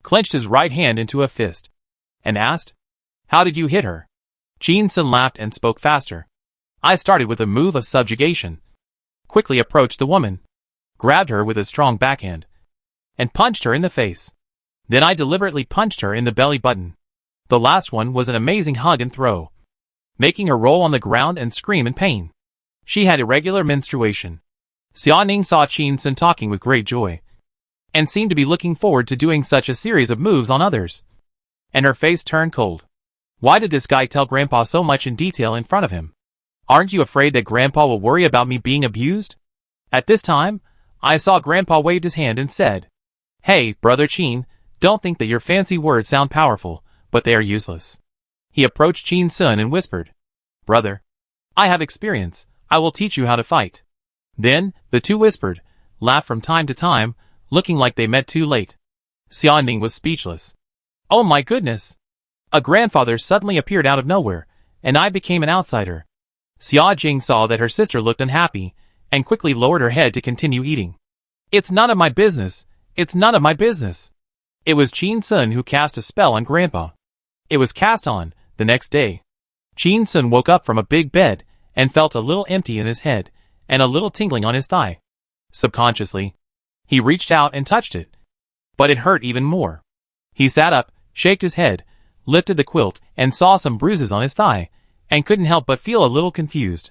clenched his right hand into a fist, and asked, How did you hit her? Qin Sun laughed and spoke faster. I started with a move of subjugation, quickly approached the woman, grabbed her with a strong backhand, and punched her in the face. Then I deliberately punched her in the belly button. The last one was an amazing hug and throw, making her roll on the ground and scream in pain. She had irregular menstruation. Xia Ning saw Qin Sun talking with great joy, and seemed to be looking forward to doing such a series of moves on others. And her face turned cold. Why did this guy tell Grandpa so much in detail in front of him? Aren't you afraid that Grandpa will worry about me being abused? At this time, I saw Grandpa waved his hand and said, Hey, Brother Qin, don't think that your fancy words sound powerful, but they are useless. He approached Qin Sun and whispered, Brother, I have experience. I will teach you how to fight. Then, the two whispered, laughed from time to time, looking like they met too late. Xia Ning was speechless. Oh my goodness! A grandfather suddenly appeared out of nowhere, and I became an outsider. Xia Jing saw that her sister looked unhappy, and quickly lowered her head to continue eating. It's none of my business. It's none of my business. It was Qin Sun who cast a spell on Grandpa. It was cast on, the next day. Qin Sun woke up from a big bed, and felt a little empty in his head, and a little tingling on his thigh. Subconsciously, he reached out and touched it. But it hurt even more. He sat up, shook his head, lifted the quilt, and saw some bruises on his thigh, and couldn't help but feel a little confused.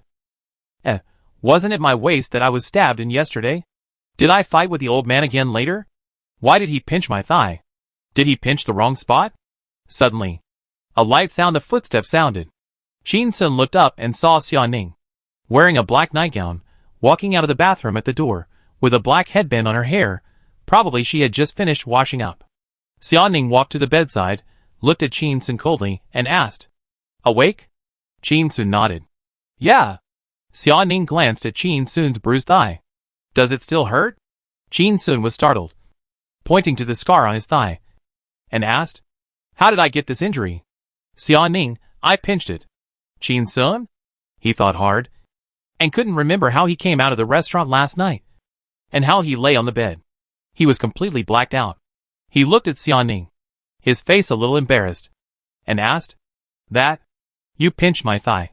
Wasn't it my waist that I was stabbed in yesterday? Did I fight with the old man again later? Why did he pinch my thigh? Did he pinch the wrong spot? Suddenly, a light sound of footsteps sounded. Qin Sun looked up and saw Xia Ning, wearing a black nightgown, walking out of the bathroom at the door, with a black headband on her hair. Probably she had just finished washing up. Xia Ning walked to the bedside, looked at Qin Sun coldly, and asked, Awake? Qin Sun nodded. Yeah. Xia Ning glanced at Qin Sun's bruised thigh. Does it still hurt? Qin Sun was startled, pointing to the scar on his thigh, and asked, How did I get this injury? Xia Ning, I pinched it. Qin Sun? He thought hard, and couldn't remember how he came out of the restaurant last night, and how he lay on the bed. He was completely blacked out. He looked at Xia Ning, his face a little embarrassed, and asked, That? You pinched my thigh.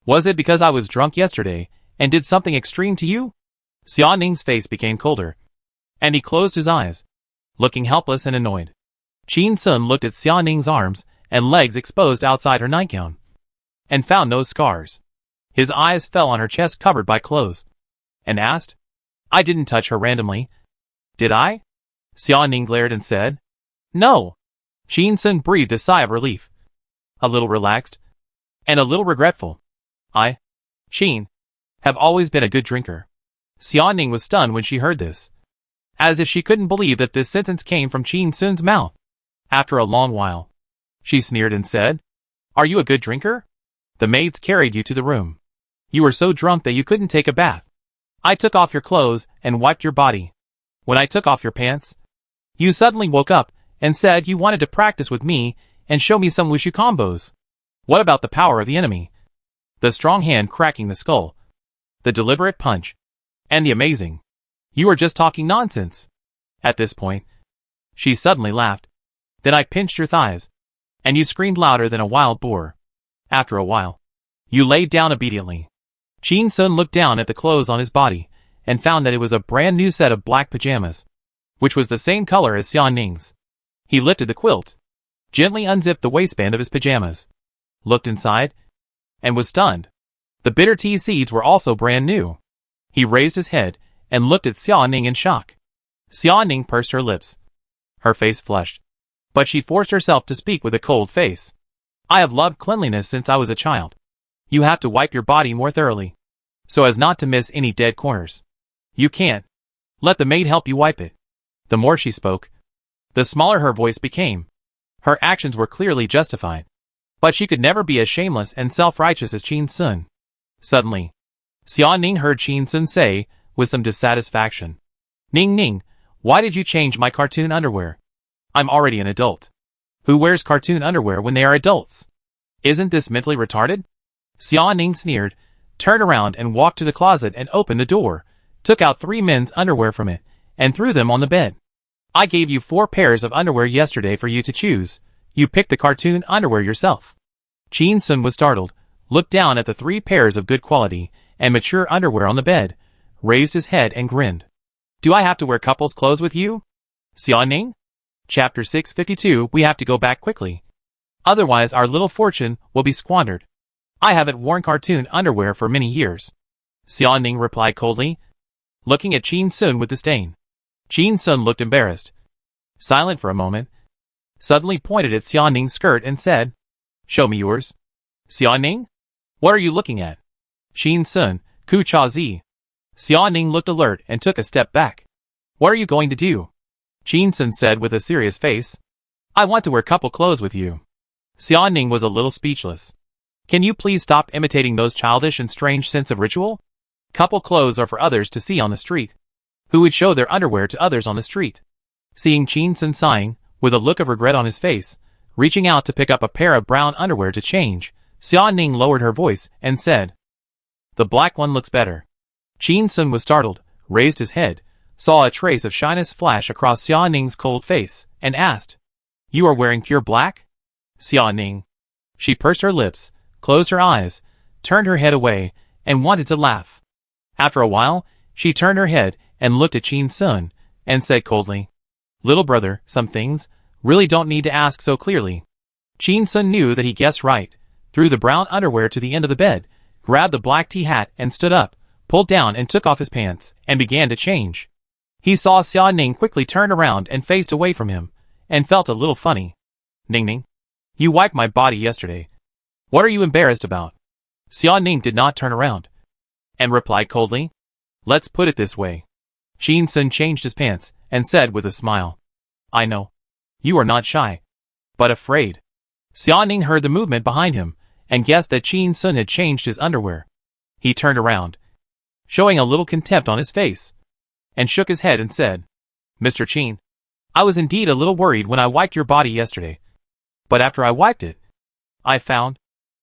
Was it because I was drunk yesterday, and did something extreme to you? Xia Ning's face became colder, and he closed his eyes, looking helpless and annoyed. Qin Sun looked at Xia Ning's arms and legs exposed outside her nightgown, and found no scars. His eyes fell on her chest covered by clothes, and asked, I didn't touch her randomly, did I? Xia Ning glared and said, No. Qin Sun breathed a sigh of relief, a little relaxed, and a little regretful. I, Qin, have always been a good drinker. Xia Ning was stunned when she heard this, as if she couldn't believe that this sentence came from Qin Sun's mouth. After a long while, she sneered and said, Are you a good drinker? The maids carried you to the room. You were so drunk that you couldn't take a bath. I took off your clothes and wiped your body. When I took off your pants, you suddenly woke up and said you wanted to practice with me and show me some wushu combos. What about the power of the enemy? The strong hand cracking the skull, the deliberate punch, and the amazing. You were just talking nonsense. At this point, she suddenly laughed. Then I pinched your thighs, and you screamed louder than a wild boar. After a while, you laid down obediently. Qin Sun looked down at the clothes on his body and found that it was a brand new set of black pajamas, which was the same color as Xiao Ning's. He lifted the quilt, gently unzipped the waistband of his pajamas, looked inside, and was stunned. The bitter tea seeds were also brand new. He raised his head and looked at Xiao Ning in shock. Xiao Ning pursed her lips. Her face flushed, but she forced herself to speak with a cold face. I have loved cleanliness since I was a child. You have to wipe your body more thoroughly, so as not to miss any dead corners. You can't. Let the maid help you wipe it. The more she spoke, the smaller her voice became. Her actions were clearly justified, but she could never be as shameless and self-righteous as Qin Sun. Suddenly, Xiao Ning heard Qin Sun say, with some dissatisfaction, Ning Ning, why did you change my cartoon underwear? I'm already an adult. Who wears cartoon underwear when they are adults? Isn't this mentally retarded? Xiao Ning sneered, turned around and walked to the closet and opened the door, took out 3 men's underwear from it, and threw them on the bed. I gave you 4 pairs of underwear yesterday for you to choose. You picked the cartoon underwear yourself. Qin Sun was startled, looked down at the 3 pairs of good quality and mature underwear on the bed, raised his head and grinned. Do I have to wear couple's clothes with you? Xiao Ning? Chapter 652. We have to go back quickly. Otherwise our little fortune will be squandered. I haven't worn cartoon underwear for many years. Xiao Ning replied coldly, looking at Qin Sun with disdain. Qin Sun looked embarrassed, silent for a moment, suddenly pointed at Xiao Ning's skirt and said, Show me yours. Xiao Ning? What are you looking at? Qin Sun, Ku Cha Zi. Xiao Ning looked alert and took a step back. What are you going to do? Qin Sun said with a serious face. I want to wear couple clothes with you. Xiao Ning was a little speechless. Can you please stop imitating those childish and strange sense of ritual? Couple clothes are for others to see on the street. Who would show their underwear to others on the street? Seeing Qin Sun sighing, with a look of regret on his face, reaching out to pick up a pair of brown underwear to change, Xiao Ning lowered her voice and said, The black one looks better. Qin Sun was startled, raised his head, saw a trace of shyness flash across Xiao Ning's cold face, and asked, You are wearing pure black? Xiao Ning. She pursed her lips, closed her eyes, turned her head away, and wanted to laugh. After a while, she turned her head and looked at Qin Sun, and said coldly, Little brother, some things really don't need to ask so clearly. Qin Sun knew that he guessed right, threw the brown underwear to the end of the bed, grabbed the black tea hat and stood up, pulled down and took off his pants, and began to change. He saw Xiao Ning quickly turn around and faced away from him, and felt a little funny. Ning Ning, you wiped my body yesterday. What are you embarrassed about? Xiao Ning did not turn around, and replied coldly, Let's put it this way. Qin Sun changed his pants, and said with a smile, I know. You are not shy, but afraid. Xiao Ning heard the movement behind him, and guessed that Qin Sun had changed his underwear. He turned around, showing a little contempt on his face, and shook his head and said, Mr. Qin, I was indeed a little worried when I wiped your body yesterday. But after I wiped it, I found.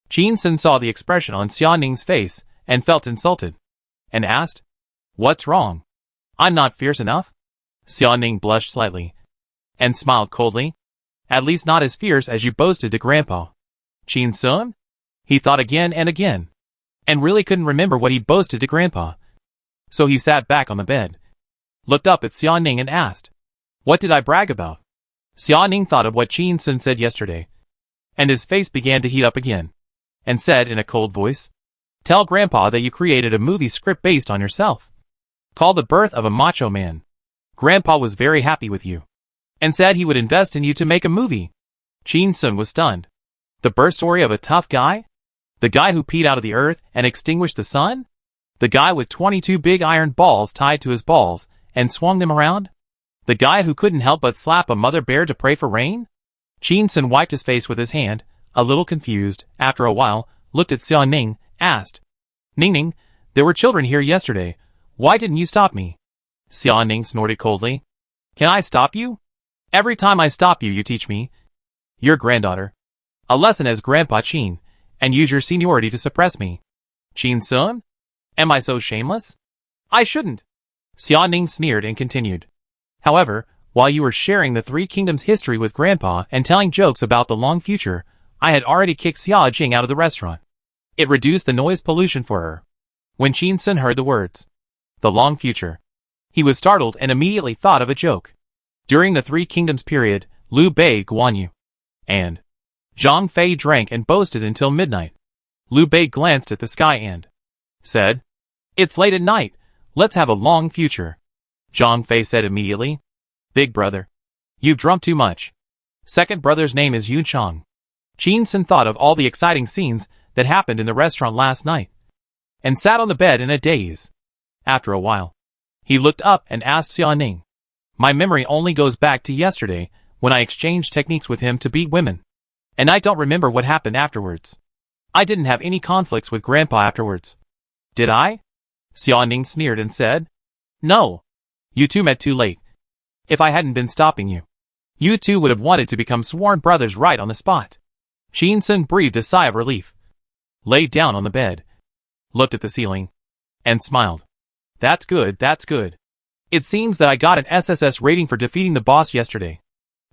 Qin Sun saw the expression on Xiao Ning's face, and felt insulted, and asked, What's wrong? I'm not fierce enough? Xiao Ning blushed slightly, and smiled coldly. At least not as fierce as you boasted to Grandpa. Qin Sun? He thought again, and really couldn't remember what he boasted to Grandpa. So he sat back on the bed, looked up at Xiao Ning and asked, What did I brag about? Xiao Ning thought of what Qin Sun said yesterday, and his face began to heat up again, and said in a cold voice, Tell Grandpa that you created a movie script based on yourself, called The Birth of a Macho Man. Grandpa was very happy with you, and said he would invest in you to make a movie. Qin Sun was stunned. The birth story of a tough guy? The guy who peed out of the earth and extinguished the sun? The guy with 22 big iron balls tied to his balls and swung them around? The guy who couldn't help but slap a mother bear to pray for rain? Qin Sun wiped his face with his hand, a little confused, after a while, looked at Xiao Ning, asked, Ning Ning, there were children here yesterday. Why didn't you stop me? Xiao Ning snorted coldly. Can I stop you? Every time I stop you, you teach me, your granddaughter, a lesson as Grandpa Qin, and use your seniority to suppress me. Qin Sun? Am I so shameless? I shouldn't. Xiao Ning sneered and continued. However, While you were sharing the Three Kingdoms history with Grandpa and telling jokes about the long future, I had already kicked Xia Jing out of the restaurant. It reduced the noise pollution for her. When Qin Sun heard the words, the long future, he was startled and immediately thought of a joke. During the Three Kingdoms period, Liu Bei, Guan Yu, and Zhang Fei drank and boasted until midnight. Liu Bei glanced at the sky and said, "It's late at night, let's have a long future." Zhang Fei said immediately, "Big brother, you've drunk too much." Second brother's name is Yun Chang. Qin Sun thought of all the exciting scenes that happened in the restaurant last night, and sat on the bed in a daze. After a while, he looked up and asked Xia Ning, "My memory only goes back to yesterday, when I exchanged techniques with him to beat women. And I don't remember what happened afterwards. I didn't have any conflicts with Grandpa afterwards. Did I?" Xia Ning sneered and said, "No. You two met too late. If I hadn't been stopping you, you two would have wanted to become sworn brothers right on the spot." Qin Sun breathed a sigh of relief, laid down on the bed, looked at the ceiling, and smiled. That's good, that's good. It seems that I got an SSS rating for defeating the boss yesterday."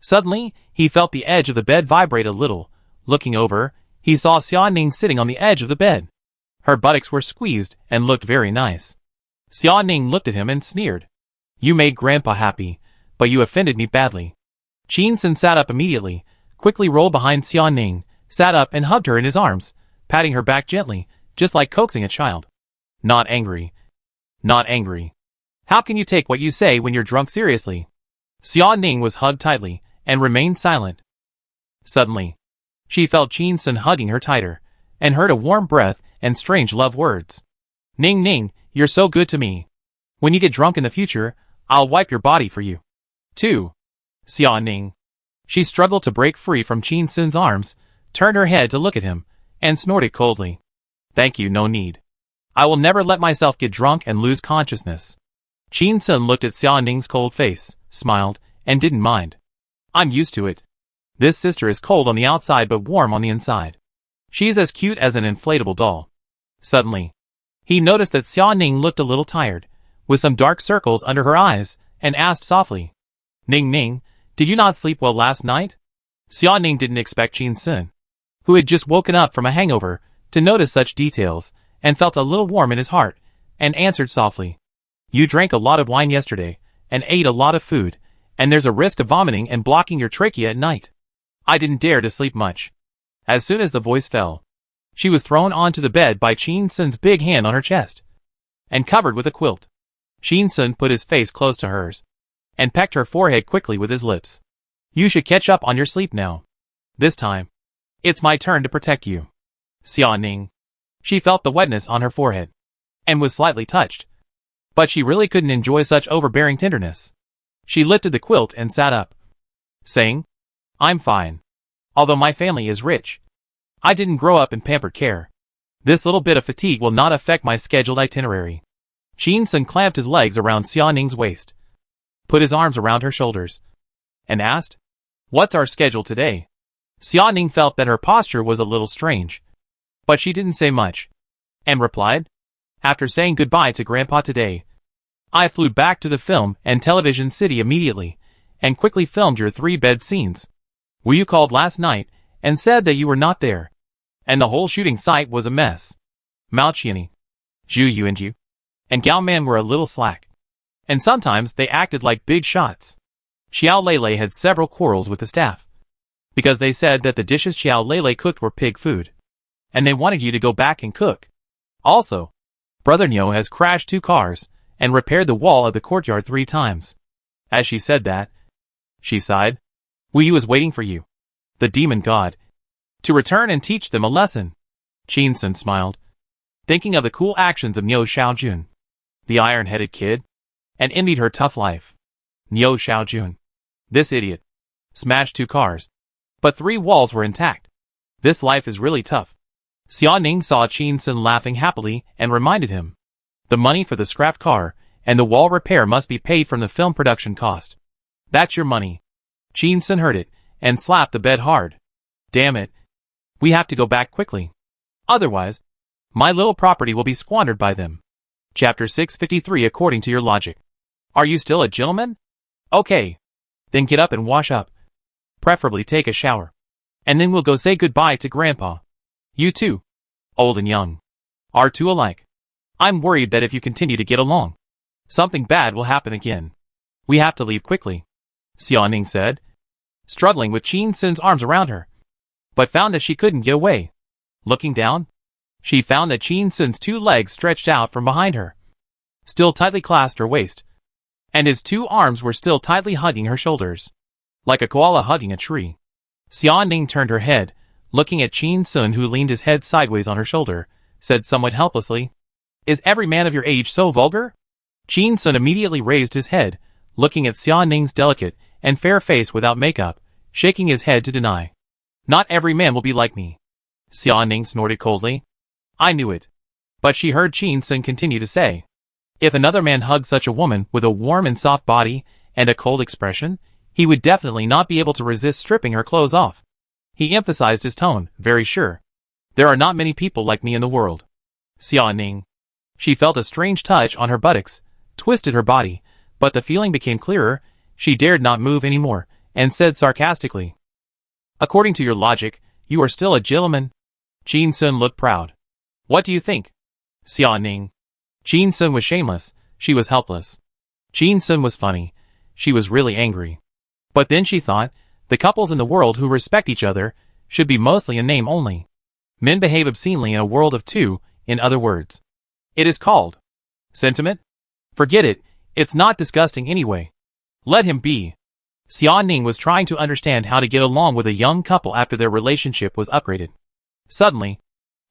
Suddenly, he felt the edge of the bed vibrate a little. Looking over, he saw Xia Ning sitting on the edge of the bed. Her buttocks were squeezed and looked very nice. Xia Ning looked at him and sneered. "You made Grandpa happy, but you offended me badly." Qin Sun sat up immediately, quickly rolled behind Xia Ning, sat up and hugged her in his arms, patting her back gently, just like coaxing a child. "Not angry. Not angry. How can you take what you say when you're drunk seriously?" Xia Ning was hugged tightly, and remained silent. Suddenly, she felt Qin Sun hugging her tighter, and heard a warm breath and strange love words. "Ning Ning, you're so good to me. When you get drunk in the future, I'll wipe your body for you, too." Xia Ning. She struggled to break free from Qin Sun's arms, turned her head to look at him, and snorted coldly. "Thank you, no need. I will never let myself get drunk and lose consciousness." Qin Sun looked at Xia Ning's cold face, smiled, and didn't mind. "I'm used to it. This sister is cold on the outside but warm on the inside. She's as cute as an inflatable doll." Suddenly, he noticed that Xia Ning looked a little tired, with some dark circles under her eyes, and asked softly, "Ning Ning, did you not sleep well last night?" Xia Ning didn't expect Qin Sun, who had just woken up from a hangover, to notice such details, and felt a little warm in his heart, and answered softly, "You drank a lot of wine yesterday, and ate a lot of food, and there's a risk of vomiting and blocking your trachea at night. I didn't dare to sleep much." As soon as the voice fell, she was thrown onto the bed by Qin Sun's big hand on her chest, and covered with a quilt. Qin Sun put his face close to hers, and pecked her forehead quickly with his lips. "You should catch up on your sleep now. This time, it's my turn to protect you." Xia Ning. She felt the wetness on her forehead, and was slightly touched. But she really couldn't enjoy such overbearing tenderness. She lifted the quilt and sat up, saying, "I'm fine. Although my family is rich, I didn't grow up in pampered care. This little bit of fatigue will not affect my scheduled itinerary." Qin Sun clamped his legs around Xia Ning's waist, put his arms around her shoulders, and asked, "What's our schedule today?" Xia Ning felt that her posture was a little strange, but she didn't say much, and replied, "After saying goodbye to Grandpa today, I flew back to the film and television city immediately, and quickly filmed your 3-bed scenes. Were you called last night, and said that you were not there, and the whole shooting site was a mess. Mao Qianni, Zhu Yuanju, and Gao Man were a little slack, and sometimes they acted like big shots. Xiao Lele had several quarrels with the staff, because they said that the dishes Xiao Lele cooked were pig food, and they wanted you to go back and cook. Also, Brother Niu has crashed 2 cars, and repaired the wall of the courtyard 3 times. As she said that, she sighed. Wu Yu is waiting for you, the demon god, to return and teach them a lesson." Qin Sun smiled, thinking of the cool actions of Niu Xiaojun, the iron-headed kid, and envied her tough life. Niu Xiaojun, this idiot, smashed 2 cars, but 3 walls were intact. This life is really tough. Xia Ning saw Qin Sun laughing happily and reminded him, "The money for the scrapped car and the wall repair must be paid from the film production cost. That's your money." Qin Sun heard it, and slapped the bed hard. "Damn it. We have to go back quickly. Otherwise, my little property will be squandered by them." Chapter 653. According to your logic. Are you still a gentleman? Okay. Then get up and wash up. Preferably take a shower. And then we'll go say goodbye to Grandpa. You two, old and young, are two alike. I'm worried that if you continue to get along, something bad will happen again. We have to leave quickly, Xiaoning said, struggling with Qin Sun's arms around her, but found that she couldn't get away. Looking down, she found that Qin Sun's two legs stretched out from behind her, still tightly clasped her waist, and his two arms were still tightly hugging her shoulders, like a koala hugging a tree. Xiaoning turned her head, looking at Qin Sun, who leaned his head sideways on her shoulder, said somewhat helplessly, "Is every man of your age so vulgar?" Qin Sun immediately raised his head, looking at Xiaoning's delicate and fair face without makeup, shaking his head to deny. "Not every man will be like me." Xiaoning snorted coldly. "I knew it." But she heard Qin Sun continue to say, "If another man hugged such a woman with a warm and soft body and a cold expression, he would definitely not be able to resist stripping her clothes off." He emphasized his tone, very sure. "There are not many people like me in the world." Xiaoning. She felt a strange touch on her buttocks, twisted her body, but the feeling became clearer. She dared not move anymore, and said sarcastically, "According to your logic, you are still a gentleman." Qin Sun looked proud. "What do you think?" Xiaoning. Qin Sun was shameless, she was helpless. Qin Sun was funny, she was really angry. But then she thought, the couples in the world who respect each other should be mostly in name only. Men behave obscenely in a world of two, in other words. It is called sentiment? Forget it, it's not disgusting anyway. Let him be. Xiaoning was trying to understand how to get along with a young couple after their relationship was upgraded. Suddenly,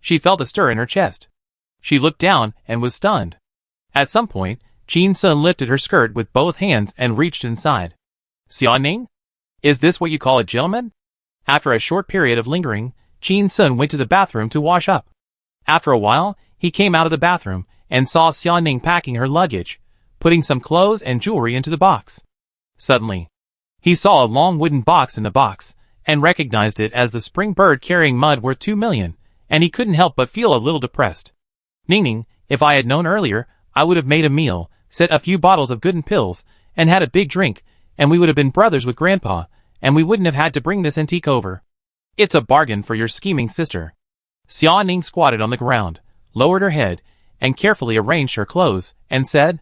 she felt a stir in her chest. She looked down and was stunned. At some point, Qin Sun lifted her skirt with both hands and reached inside. "Xiaoning? Is this what you call a gentleman?" After a short period of lingering, Qin Sun went to the bathroom to wash up. After a while, he came out of the bathroom and saw Xiaoning packing her luggage, putting some clothes and jewelry into the box. Suddenly, he saw a long wooden box in the box, and recognized it as the spring bird carrying mud worth 2 million, and he couldn't help but feel a little depressed. "Ning, if I had known earlier, I would have made a meal, set a few bottles of good and pills, and had a big drink, and we would have been brothers with Grandpa, and we wouldn't have had to bring this antique over. It's a bargain for your scheming sister." Xiaoning squatted on the ground, lowered her head, and carefully arranged her clothes, and said,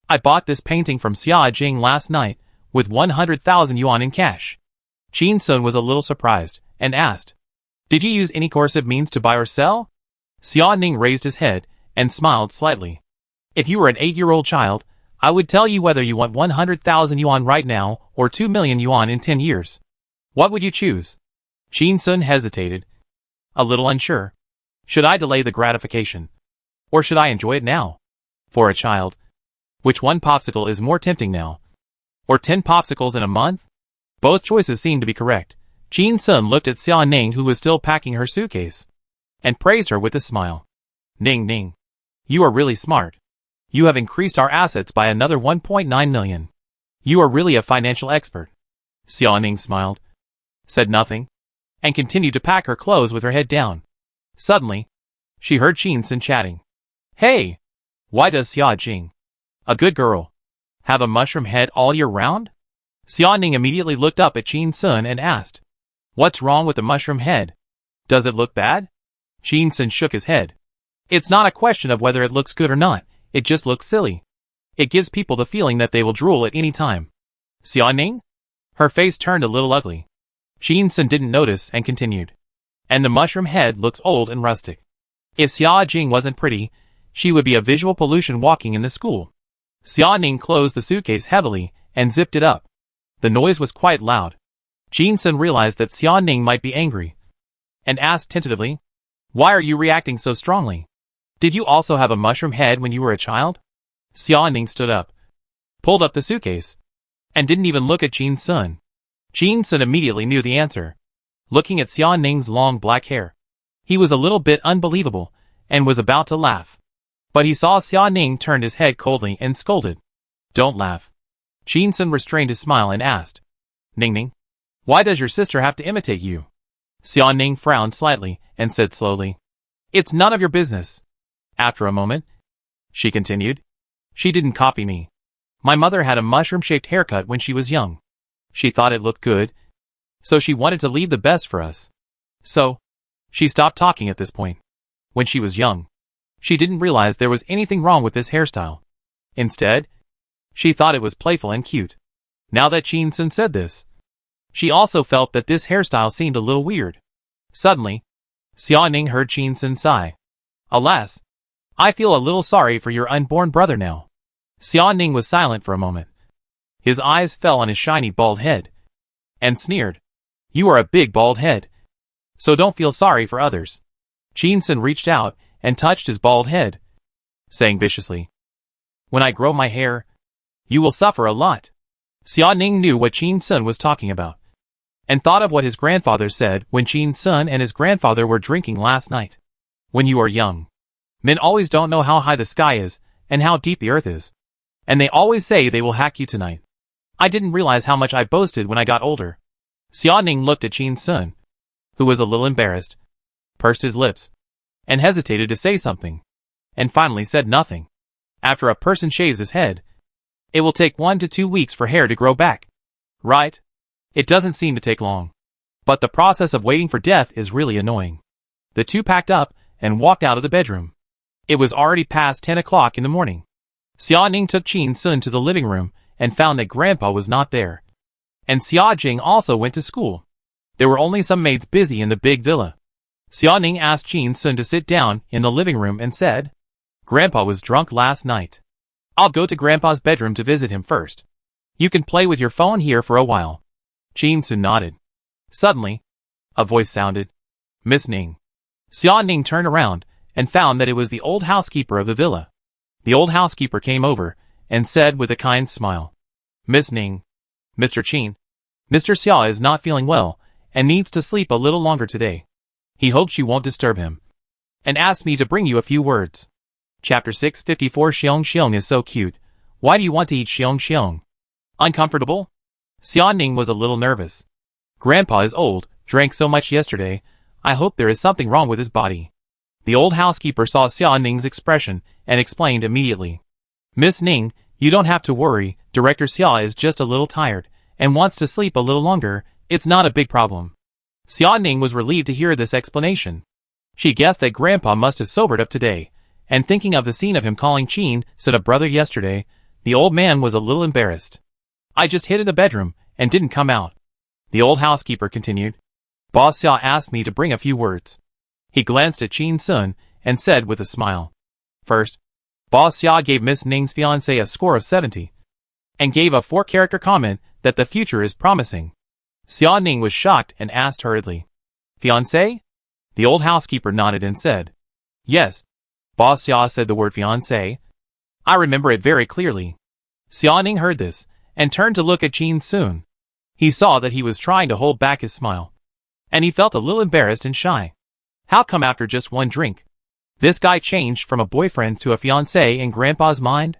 "I bought this painting from Xia Jing last night, with 100,000 yuan in cash." Qin Sun was a little surprised, and asked, "Did you use any coercive means to buy or sell?" Xiaoning raised his head, and smiled slightly. "If you were an 8-year-old child, I would tell you whether you want 100,000 yuan right now, or 2 million yuan in 10 years. What would you choose?" Qin Sun hesitated, a little unsure. Should I delay the gratification? Or should I enjoy it now? For a child, which one popsicle is more tempting now? Or 10 popsicles in a month? Both choices seemed to be correct. Qin Sun looked at Xiaoning, who was still packing her suitcase, and praised her with a smile. Ning, you are really smart. You have increased our assets by another 1.9 million. You are really a financial expert." Xiaoning smiled, said nothing, and continued to pack her clothes with her head down. Suddenly, she heard Qin Sun chatting. "Hey, why does Xia Jing, a good girl, have a mushroom head all year round?" Xiaoning immediately looked up at Qin Sun and asked, "What's wrong with the mushroom head? Does it look bad?" Qin Sun shook his head. "It's not a question of whether it looks good or not, it just looks silly. It gives people the feeling that they will drool at any time." Xiaoning? Her face turned a little ugly. Qin Sun didn't notice and continued. "And the mushroom head looks old and rustic. If Xia Jing wasn't pretty, she would be a visual pollution walking in the school." Xiaoning closed the suitcase heavily and zipped it up. The noise was quite loud. Qin Sun realized that Xiaoning might be angry, and asked tentatively, "Why are you reacting so strongly? Did you also have a mushroom head when you were a child?" Xiaoning stood up, pulled up the suitcase, and didn't even look at Qin Sun. Qin Sun immediately knew the answer. Looking at Xiaoning's long black hair, he was a little bit unbelievable, and was about to laugh. But he saw Xiaoning turned his head coldly and scolded. "Don't laugh." Qin Sun restrained his smile and asked, Ning, why does your sister have to imitate you?" Xiaoning frowned slightly, and said slowly, "It's none of your business." After a moment, she continued, "She didn't copy me. My mother had a mushroom-shaped haircut when she was young. She thought it looked good, so she wanted to leave the best for us. So, she stopped talking at this point. When she was young, she didn't realize there was anything wrong with this hairstyle. Instead, she thought it was playful and cute. Now that Chin-sun said this, she also felt that this hairstyle seemed a little weird. Suddenly, Xiaoning heard Chin-sun sigh. Alas, I feel a little sorry for your unborn brother now. Xiaoning was silent for a moment. His eyes fell on his shiny bald head, and sneered. You are a big bald head, so don't feel sorry for others. Chin-sun reached out and touched his bald head, saying viciously, When I grow my hair, you will suffer a lot. Xiaoning knew what Chin-sun was talking about, and thought of what his grandfather said when Chin-sun and his grandfather were drinking last night. When you are young, men always don't know how high the sky is and how deep the earth is, and they always say they will hack you tonight. I didn't realize how much I boasted when I got older. Xiaoning looked at Chin-sun, who was a little embarrassed, pursed his lips, and hesitated to say something, and finally said nothing. After a person shaves his head, it will take 1 to 2 weeks for hair to grow back. Right? It doesn't seem to take long. But the process of waiting for death is really annoying. The two packed up and walked out of the bedroom. It was already past 10 o'clock in the morning. Xiaoning took Chin-sun to the living room and found that Grandpa was not there. And Xiaojing also went to school. There were only some maids busy in the big villa. Xiaoning asked Chin-sun to sit down in the living room and said, Grandpa was drunk last night. I'll go to Grandpa's bedroom to visit him first. You can play with your phone here for a while. Chin-sun nodded. Suddenly, a voice sounded. Miss Ning. Xiaoning turned around and found that it was the old housekeeper of the villa. The old housekeeper came over and said with a kind smile, Miss Ning, Mr. Chin, Mr. Xia is not feeling well and needs to sleep a little longer today. He hopes you won't disturb him, and asked me to bring you a few words. Chapter 654 Xiong Xiong is so cute. Why do you want to eat Xiong Xiong? Uncomfortable? Xiaoning was a little nervous. Grandpa is old, drank so much yesterday. I hope there is something wrong with his body. The old housekeeper saw Xiaoning's expression and explained immediately. Miss Ning, you don't have to worry. Director Xia is just a little tired and wants to sleep a little longer. It's not a big problem. Xiaoning was relieved to hear this explanation. She guessed that Grandpa must have sobered up today, and thinking of the scene of him calling Chin-sun a brother yesterday, the old man was a little embarrassed. I just hid in the bedroom and didn't come out. The old housekeeper continued. Boss Xia asked me to bring a few words. He glanced at Chin-sun and said with a smile. First, Boss Xia gave Miss Ning's fiancé a score of 70, and gave a 4-character comment that the future is promising. Xiaoning was shocked and asked hurriedly, Fiancé? The old housekeeper nodded and said, Yes. Boss Xia said the word fiancé. I remember it very clearly. Xiaoning heard this and turned to look at Chin-sun. He saw that he was trying to hold back his smile, and he felt a little embarrassed and shy. How come after just one drink, this guy changed from a boyfriend to a fiancé in Grandpa's mind?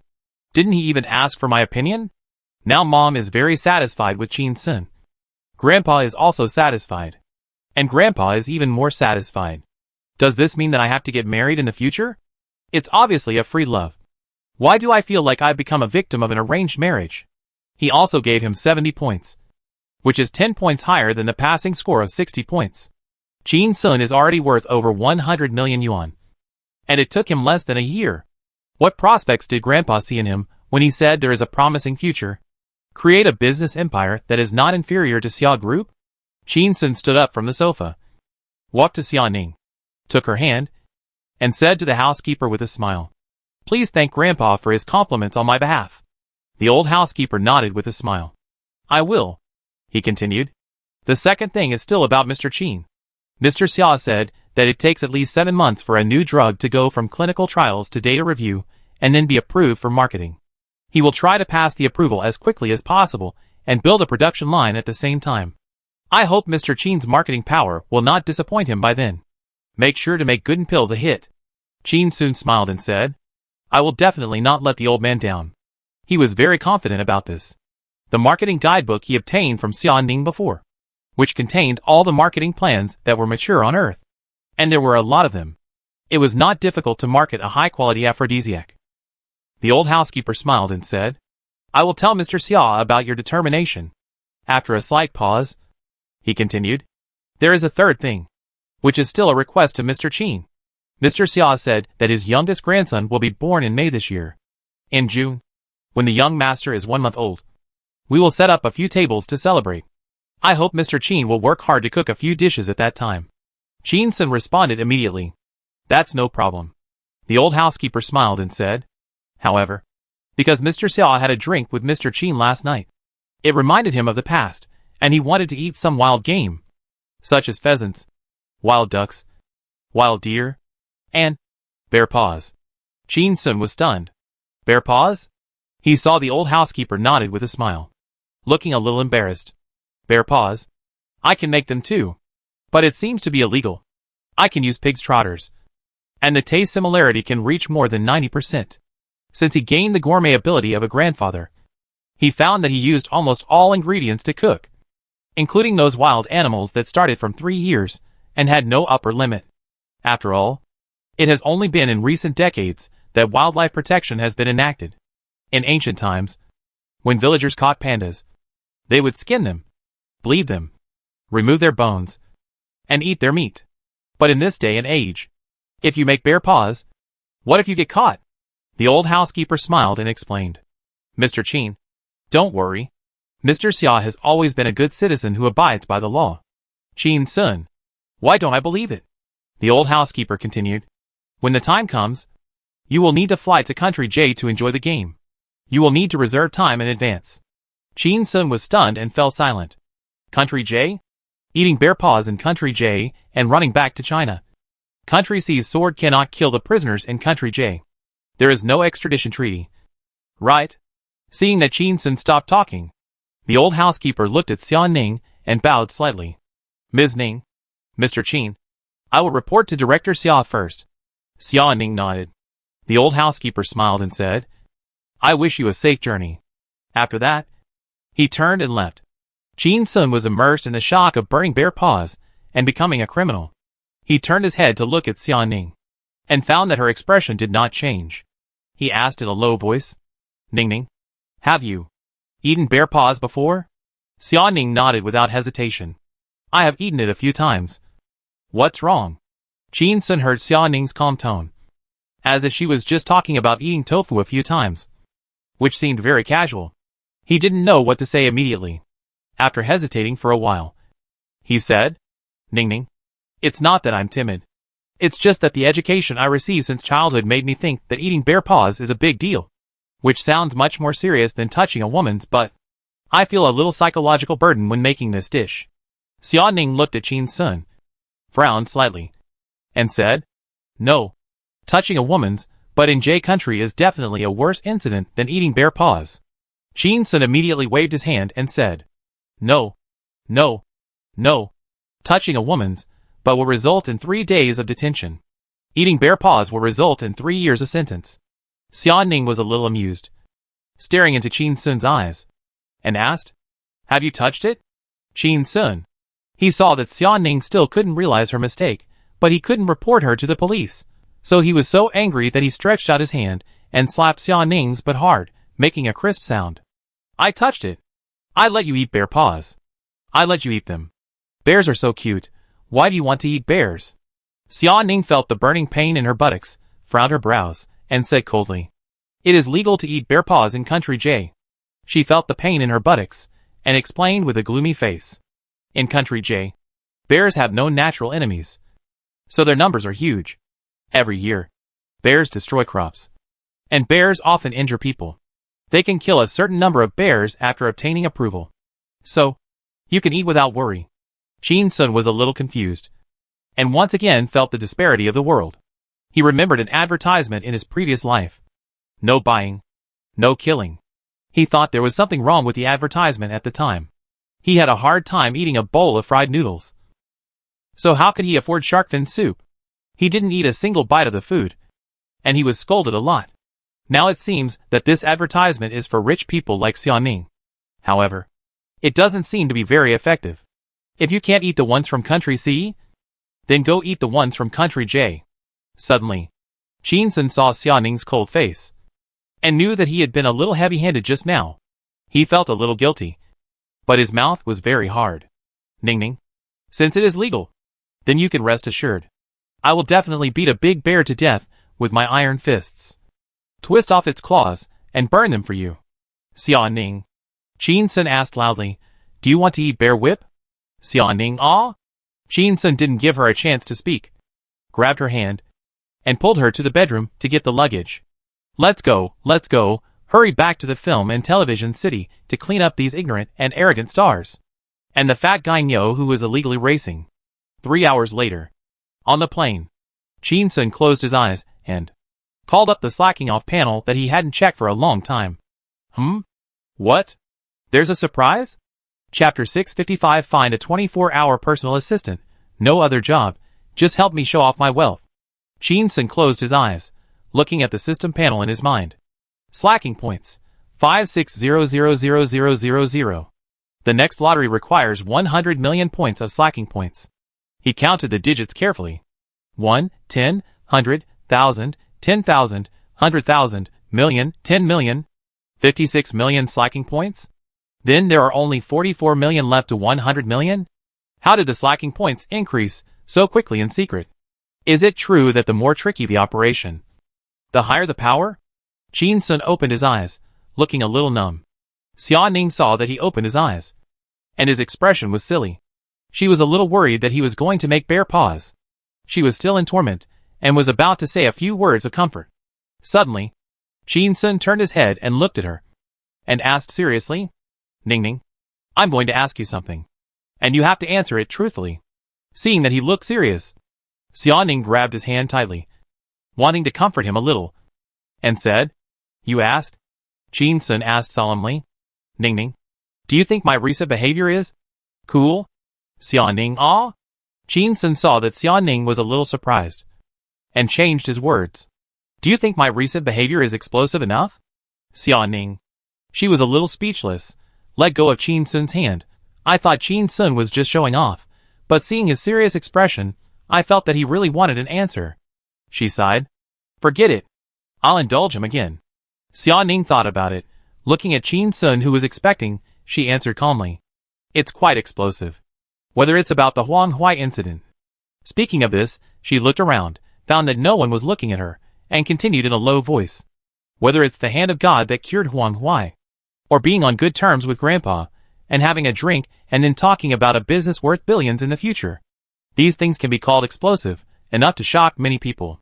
Didn't he even ask for my opinion? Now Mom is very satisfied with Chin-sun. Grandpa is also satisfied. And Grandpa is even more satisfied. Does this mean that I have to get married in the future? It's obviously a free love. Why do I feel like I've become a victim of an arranged marriage? He also gave him 70 points, which is 10 points higher than the passing score of 60 points. Chin-sun is already worth over 100 million yuan. And it took him less than a year. What prospects did Grandpa see in him when he said there is a promising future? Create a business empire that is not inferior to Xia Group? Chin-sun stood up from the sofa, walked to Xiaoning, took her hand, and said to the housekeeper with a smile, Please thank Grandpa for his compliments on my behalf. The old housekeeper nodded with a smile. I will, he continued. The second thing is still about Mr. Chin. Mr. Xia said that it takes at least 7 months for a new drug to go from clinical trials to data review and then be approved for marketing. He will try to pass the approval as quickly as possible and build a production line at the same time. I hope Mr. Chin's marketing power will not disappoint him by then. Make sure to make Gooden Pills a hit. Chin-sun smiled and said, I will definitely not let the old man down. He was very confident about this. The marketing guidebook he obtained from Xiaoning before, which contained all the marketing plans that were mature on Earth. And there were a lot of them. It was not difficult to market a high-quality aphrodisiac. The old housekeeper smiled and said, I will tell Mr. Xia about your determination. After a slight pause, he continued, "There is a third thing, which is still a request to Mr. Qin. Mr. Xia said that his youngest grandson will be born in May this year. In June, when the young master is 1 month old, we will set up a few tables to celebrate. I hope Mr. Qin will work hard to cook a few dishes at that time." Qin Sun responded immediately, "That's no problem." The old housekeeper smiled and said, "However, because Mr. Xia had a drink with Mr. Qin last night, it reminded him of the past, and he wanted to eat some wild game, such as pheasants, wild ducks, wild deer, and bear paws." Qin Sun was stunned. Bear paws? He saw the old housekeeper nodded with a smile, looking a little embarrassed. Bear paws? I can make them too, but it seems to be illegal. I can use pig's trotters, and the taste similarity can reach more than 90%. Since he gained the gourmet ability of a grandfather, he found that he used almost all ingredients to cook, including those wild animals that started from 3 years and had no upper limit. After all, it has only been in recent decades that wildlife protection has been enacted. In ancient times, when villagers caught pandas, they would skin them, bleed them, remove their bones, and eat their meat. But in this day and age, if you make bear paws, what if you get caught? The old housekeeper smiled and explained, "Mr. Qin, don't worry. Mr. Xia has always been a good citizen who abides by the law." Qin Sun, why don't I believe it? The old housekeeper continued, "When the time comes, you will need to fly to Country J to enjoy the game. You will need to reserve time in advance." Qin Sun was stunned and fell silent. Country J? Eating bear paws in Country J and running back to China. Country C's sword cannot kill the prisoners in Country J. There is no extradition treaty. Right? Seeing that Qin Sun stopped talking, the old housekeeper looked at Xia Ning and bowed slightly. "Ms. Ning, Mr. Qin, I will report to Director Xia first." Xia Ning nodded. The old housekeeper smiled and said, "I wish you a safe journey." After that, he turned and left. Qin Sun was immersed in the shock of burning bear paws and becoming a criminal. He turned his head to look at Xia Ning, and found that her expression did not change. He asked in a low voice, "Ning Ning, have you eaten bear paws before?" Xia Ning nodded without hesitation. "I have eaten it a few times." "What's wrong?" Qin Sun heard Xia Ning's calm tone, as if she was just talking about eating tofu a few times, which seemed very casual. He didn't know what to say immediately. After hesitating for a while, he said, "Ning Ning, it's not that I'm timid. It's just that the education I received since childhood made me think that eating bear paws is a big deal, which sounds much more serious than touching a woman's butt. I feel a little psychological burden when making this dish." Xia Ning looked at Qin Sun, frowned slightly, and said, "No, touching a woman's butt in J country is definitely a worse incident than eating bear paws." Qin Sun immediately waved his hand and said, "No, no, no. Touching a woman's butt will result in 3 days of detention. Eating bear paws will result in 3 years of sentence." Xia Ning was a little amused, staring into Qin Sun's eyes, and asked, "Have you touched it?" Qin Sun. He saw that Xia Ning still couldn't realize her mistake, but he couldn't report her to the police, so he was so angry that he stretched out his hand and slapped Xia Ning's butt hard, making a crisp sound. "I touched it. I let you eat bear paws. I let you eat them. Bears are so cute. Why do you want to eat bears?" Xia Ning felt the burning pain in her buttocks, frowned her brows, and said coldly, "It is legal to eat bear paws in Country J." She felt the pain in her buttocks, and explained with a gloomy face, "In Country J, bears have no natural enemies, so their numbers are huge. Every year, bears destroy crops, and bears often injure people. They can kill a certain number of bears after obtaining approval. So, you can eat without worry." Qin Sun was a little confused, and once again felt the disparity of the world. He remembered an advertisement in his previous life. No buying, no killing. He thought there was something wrong with the advertisement at the time. He had a hard time eating a bowl of fried noodles. So how could he afford shark fin soup? He didn't eat a single bite of the food, and he was scolded a lot. Now it seems that this advertisement is for rich people like Xia Ning. However, it doesn't seem to be very effective. If you can't eat the ones from Country C, then go eat the ones from Country J. Suddenly, Qin Sun saw Xia Ning's cold face, and knew that he had been a little heavy-handed just now. He felt a little guilty, but his mouth was very hard. Ning Ning. Since it is legal, then you can rest assured. I will definitely beat a big bear to death with my iron fists. Twist off its claws and burn them for you. Xia Ning. Qin Sun asked loudly, do you want to eat bear whip? Xia Ning ah? Qin Sun didn't give her a chance to speak. Grabbed her hand and pulled her to the bedroom to get the luggage. Let's go, hurry back to the film and television city to clean up these ignorant and arrogant stars. And the fat guy Nyo who was illegally racing. 3 hours later. On the plane. Qin Sun closed his eyes and called up the slacking off panel that he hadn't checked for a long time. What? There's a surprise? Chapter 655 Find a 24-hour personal assistant. No other job. Just help me show off my wealth. Qin Sun closed his eyes, looking at the system panel in his mind. Slacking points. 56000000. The next lottery requires 100 million points of slacking points. He counted the digits carefully. 1, 10, 100, 1,000, 10,000, 100,000, million, 10 million, 56 million slacking points? Then there are only 44 million left to 100 million? How did the slacking points increase so quickly in secret? Is it true that the more tricky the operation, the higher the power? Qin Sun opened his eyes, looking a little numb. Xia Ning saw that he opened his eyes, and his expression was silly. She was a little worried that he was going to make bear paws. She was still in torment, and was about to say a few words of comfort. Suddenly, Qin Sun turned his head and looked at her, and asked seriously, Ning Ning, I'm going to ask you something, and you have to answer it truthfully. Seeing that he looked serious, Xia Ning grabbed his hand tightly, wanting to comfort him a little, and said, You asked? Qin Sun asked solemnly. Ning Ning, do you think my recent behavior is cool? Xia Ning ah? Qin Sun saw that Xia Ning was a little surprised, and changed his words. Do you think my recent behavior is explosive enough? Xia Ning. She was a little speechless, let go of Qin Sun's hand. I thought Qin Sun was just showing off, but seeing his serious expression, I felt that he really wanted an answer. She sighed. Forget it. I'll indulge him again. Xia Ning thought about it. Looking at Qin Sun who was expecting, she answered calmly. It's quite explosive. Whether it's about the Huang Hui incident. Speaking of this, she looked around, found that no one was looking at her, and continued in a low voice. Whether it's the hand of God that cured Huang Hui, or being on good terms with Grandpa, and having a drink and then talking about a business worth billions in the future. These things can be called explosive, enough to shock many people.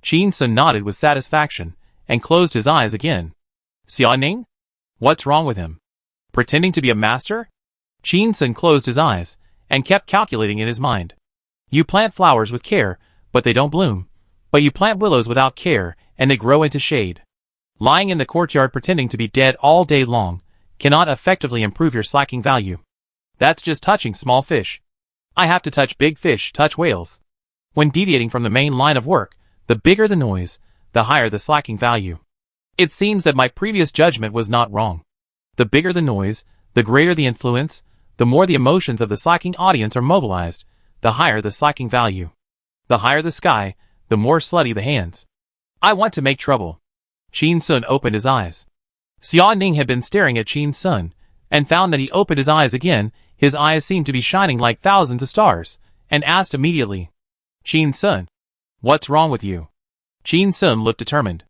Qin Sun nodded with satisfaction, and closed his eyes again. Xia Ning? What's wrong with him? Pretending to be a master? Qin Sun closed his eyes, and kept calculating in his mind. You plant flowers with care, but they don't bloom. But you plant willows without care, and they grow into shade. Lying in the courtyard pretending to be dead all day long cannot effectively improve your slacking value. That's just touching small fish. I have to touch big fish, touch whales. When deviating from the main line of work, the bigger the noise, the higher the slacking value. It seems that my previous judgment was not wrong. The bigger the noise, the greater the influence, the more the emotions of the slacking audience are mobilized, the higher the slacking value. The higher the sky, the more slutty the hands. I want to make trouble. Qin Sun opened his eyes. Xia Ning had been staring at Qin Sun, and found that he opened his eyes again. His eyes seemed to be shining like thousands of stars, and asked immediately, Qin Sun, what's wrong with you? Qin Sun looked determined.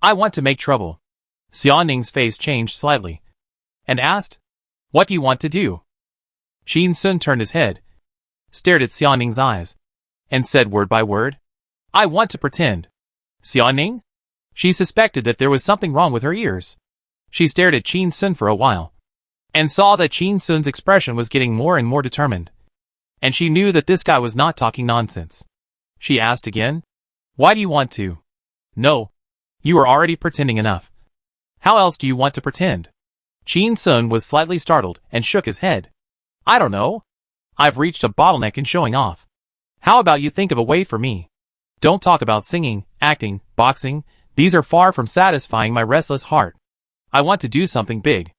I want to make trouble. Xia Ning's face changed slightly, and asked, What do you want to do? Qin Sun turned his head, stared at Xia Ning's eyes, and said word by word, I want to pretend. Xia Ning? She suspected that there was something wrong with her ears. She stared at Qin Sun for a while, and saw that Qin Sun's expression was getting more and more determined. And she knew that this guy was not talking nonsense. She asked again, Why do you want to? No. You are already pretending enough. How else do you want to pretend? Qin Sun was slightly startled and shook his head. I don't know. I've reached a bottleneck in showing off. How about you think of a way for me? Don't talk about singing, acting, boxing. These are far from satisfying my restless heart. I want to do something big.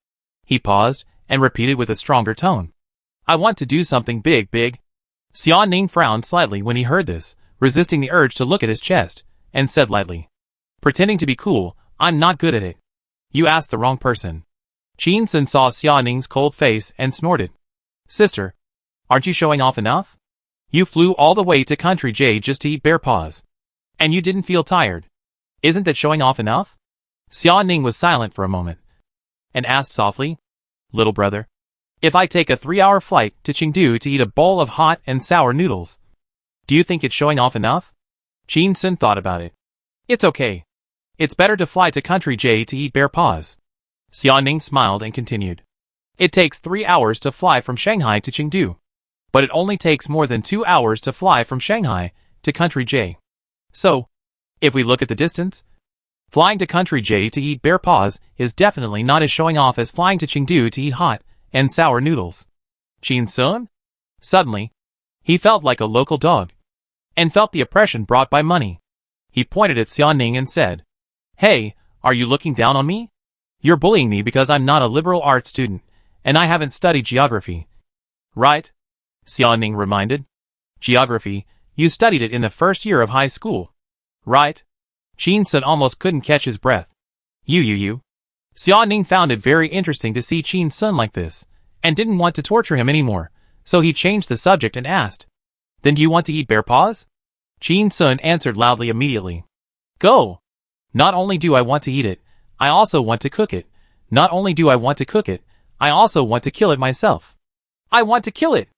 He paused and repeated with a stronger tone. I want to do something big, big. Xia Ning frowned slightly when he heard this, resisting the urge to look at his chest, and said lightly, Pretending to be cool, I'm not good at it. You asked the wrong person. Qin Sun saw Xia Ning's cold face and snorted. Sister, aren't you showing off enough? You flew all the way to Country J just to eat bear paws. And you didn't feel tired. Isn't that showing off enough? Xia Ning was silent for a moment, and asked softly, Little brother, if I take a 3-hour flight to Chengdu to eat a bowl of hot and sour noodles, do you think it's showing off enough? Qin Sun thought about it. It's okay. It's better to fly to Country J to eat bear paws. Xia Ning smiled and continued. It takes 3 hours to fly from Shanghai to Chengdu, but it only takes more than 2 hours to fly from Shanghai to Country J. So, if we look at the distance, flying to Country J to eat bear paws is definitely not as showing off as flying to Chengdu to eat hot and sour noodles. Qin Sun? Suddenly, he felt like a local dog, and felt the oppression brought by money. He pointed at Xia Ning and said, Hey, are you looking down on me? You're bullying me because I'm not a liberal arts student, and I haven't studied geography. Right? Xia Ning reminded. Geography, you studied it in the first year of high school. Right? Qin Sun almost couldn't catch his breath. You. Xia Ning found it very interesting to see Qin Sun like this, and didn't want to torture him anymore, so he changed the subject and asked, Then do you want to eat bear paws? Qin Sun answered loudly immediately. Go! Not only do I want to eat it, I also want to cook it. Not only do I want to cook it, I also want to kill it myself. I want to kill it!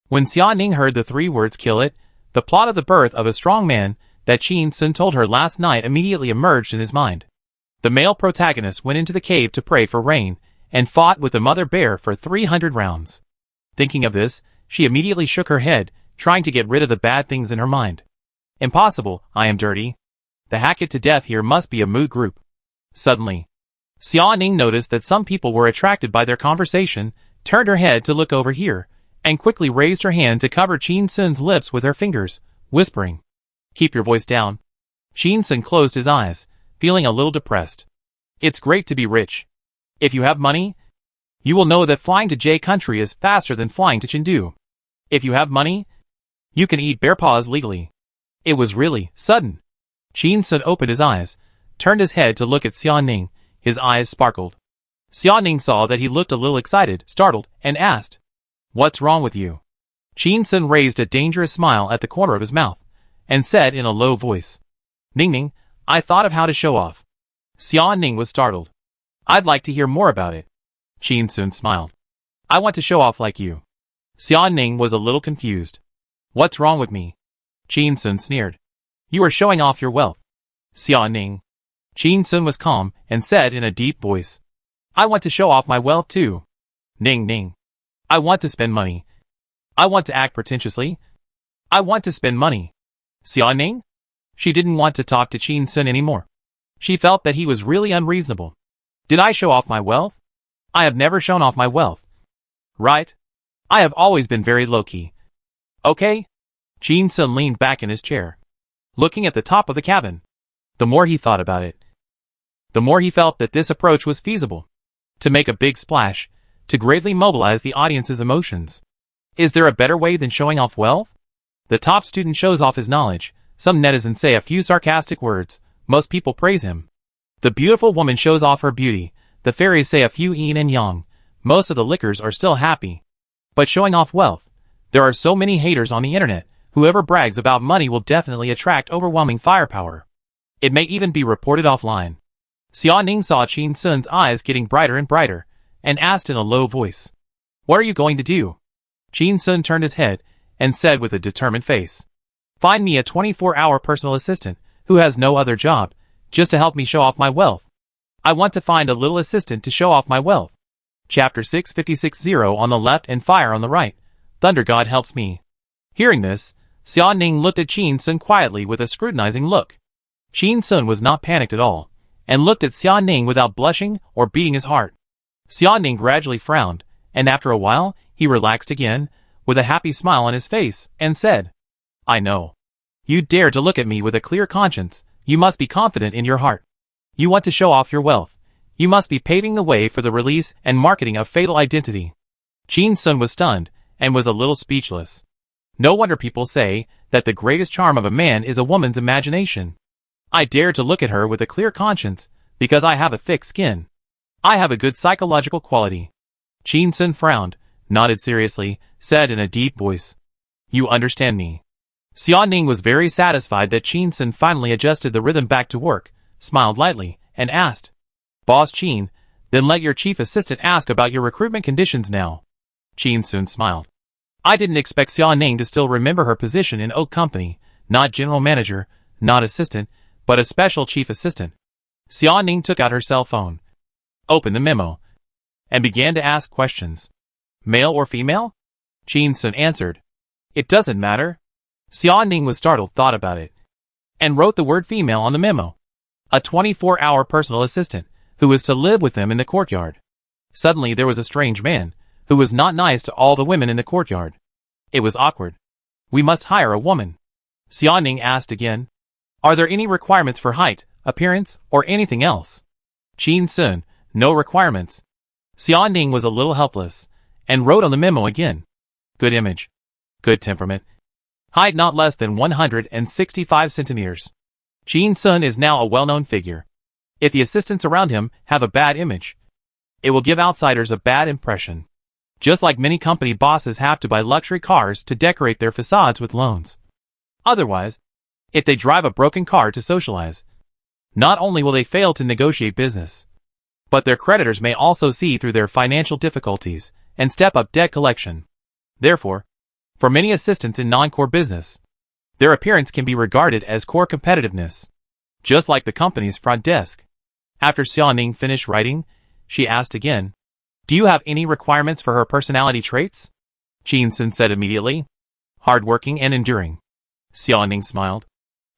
When Xia Ning heard the 3 words kill it, the plot of the birth of a strong man that Qin Sun told her last night immediately emerged in his mind. The male protagonist went into the cave to pray for rain, and fought with the mother bear for 300 rounds. Thinking of this, she immediately shook her head, trying to get rid of the bad things in her mind. Impossible, I am dirty. The hack it to death here must be a mood group. Suddenly, Xia Ning noticed that some people were attracted by their conversation, turned her head to look over here, and quickly raised her hand to cover Qin Sun's lips with her fingers, whispering, Keep your voice down. Qin Sun closed his eyes, feeling a little depressed. It's great to be rich. If you have money, you will know that flying to J Country is faster than flying to Chengdu. If you have money, you can eat bear paws legally. It was really sudden. Qin Sun opened his eyes, turned his head to look at Xia Ning. His eyes sparkled. Xia Ning saw that he looked a little excited, startled, and asked, What's wrong with you? Qin Sun raised a dangerous smile at the corner of his mouth, and said in a low voice, Ning, I thought of how to show off. Xia Ning was startled. I'd like to hear more about it. Qin Sun smiled. I want to show off like you. Xia Ning was a little confused. What's wrong with me? Qin Sun sneered. You are showing off your wealth. Xia Ning. Qin Sun was calm and said in a deep voice, I want to show off my wealth too. Ning. I want to spend money. I want to act pretentiously. I want to spend money. Xia Ning? She didn't want to talk to Qin Sun anymore. She felt that he was really unreasonable. Did I show off my wealth? I have never shown off my wealth. Right? I have always been very low-key. Okay? Qin Sun leaned back in his chair, looking at the top of the cabin. The more he thought about it, the more he felt that this approach was feasible. To make a big splash, to greatly mobilize the audience's emotions. Is there a better way than showing off wealth? The top student shows off his knowledge. Some netizens say a few sarcastic words. Most people praise him. The beautiful woman shows off her beauty. The fairies say a few yin and yang. Most of the lickers are still happy. But showing off wealth, there are so many haters on the internet. Whoever brags about money will definitely attract overwhelming firepower. It may even be reported offline. Xia Ning saw Qin Sun's eyes getting brighter and brighter, and asked in a low voice, What are you going to do? Qin Sun turned his head, and said with a determined face, Find me a 24-hour personal assistant, who has no other job, just to help me show off my wealth. I want to find a little assistant to show off my wealth. Chapter 656 on the left and fire on the right. Thunder God helps me. Hearing this, Xia Ning looked at Qin Sun quietly with a scrutinizing look. Qin Sun was not panicked at all, and looked at Xia Ning without blushing or beating his heart. Xia Ning gradually frowned, and after a while, he relaxed again, with a happy smile on his face, and said, I know. You dare to look at me with a clear conscience. You must be confident in your heart. You want to show off your wealth. You must be paving the way for the release and marketing of Fatal Identity. Qin Sun was stunned, and was a little speechless. No wonder people say that the greatest charm of a man is a woman's imagination. I dare to look at her with a clear conscience, because I have a thick skin. I have a good psychological quality. Chin Sun frowned, nodded seriously, said in a deep voice. You understand me. Xia Ning was very satisfied that Chin Sun finally adjusted the rhythm back to work, smiled lightly, and asked, Boss Chin, then let your chief assistant ask about your recruitment conditions now. Chin Sun smiled. I didn't expect Xia Ning to still remember her position in Oak Company, not general manager, not assistant, but a special chief assistant. Xia Ning took out her cell phone, opened the memo, and began to ask questions. Male or female? Chin Sun answered. It doesn't matter. Xia Ning was startled, thought about it, and wrote the word female on the memo. A 24-hour personal assistant, who was to live with them in the courtyard. Suddenly there was a strange man, who was not nice to all the women in the courtyard. It was awkward. We must hire a woman. Xia Ning asked again. Are there any requirements for height, appearance, or anything else? Chin Sun, no requirements. Xia Ning was a little helpless, and wrote on the memo again. Good image. Good temperament. Height not less than 165 centimeters. Chin Sun is now a well-known figure. If the assistants around him have a bad image, it will give outsiders a bad impression. Just like many company bosses have to buy luxury cars to decorate their facades with loans. Otherwise, if they drive a broken car to socialize, not only will they fail to negotiate business, but their creditors may also see through their financial difficulties and step up debt collection. Therefore, for many assistants in non-core business, their appearance can be regarded as core competitiveness, just like the company's front desk. After Xia Ning finished writing, she asked again, Do you have any requirements for her personality traits? Chin Sun said immediately, hardworking and enduring. Xia Ning smiled.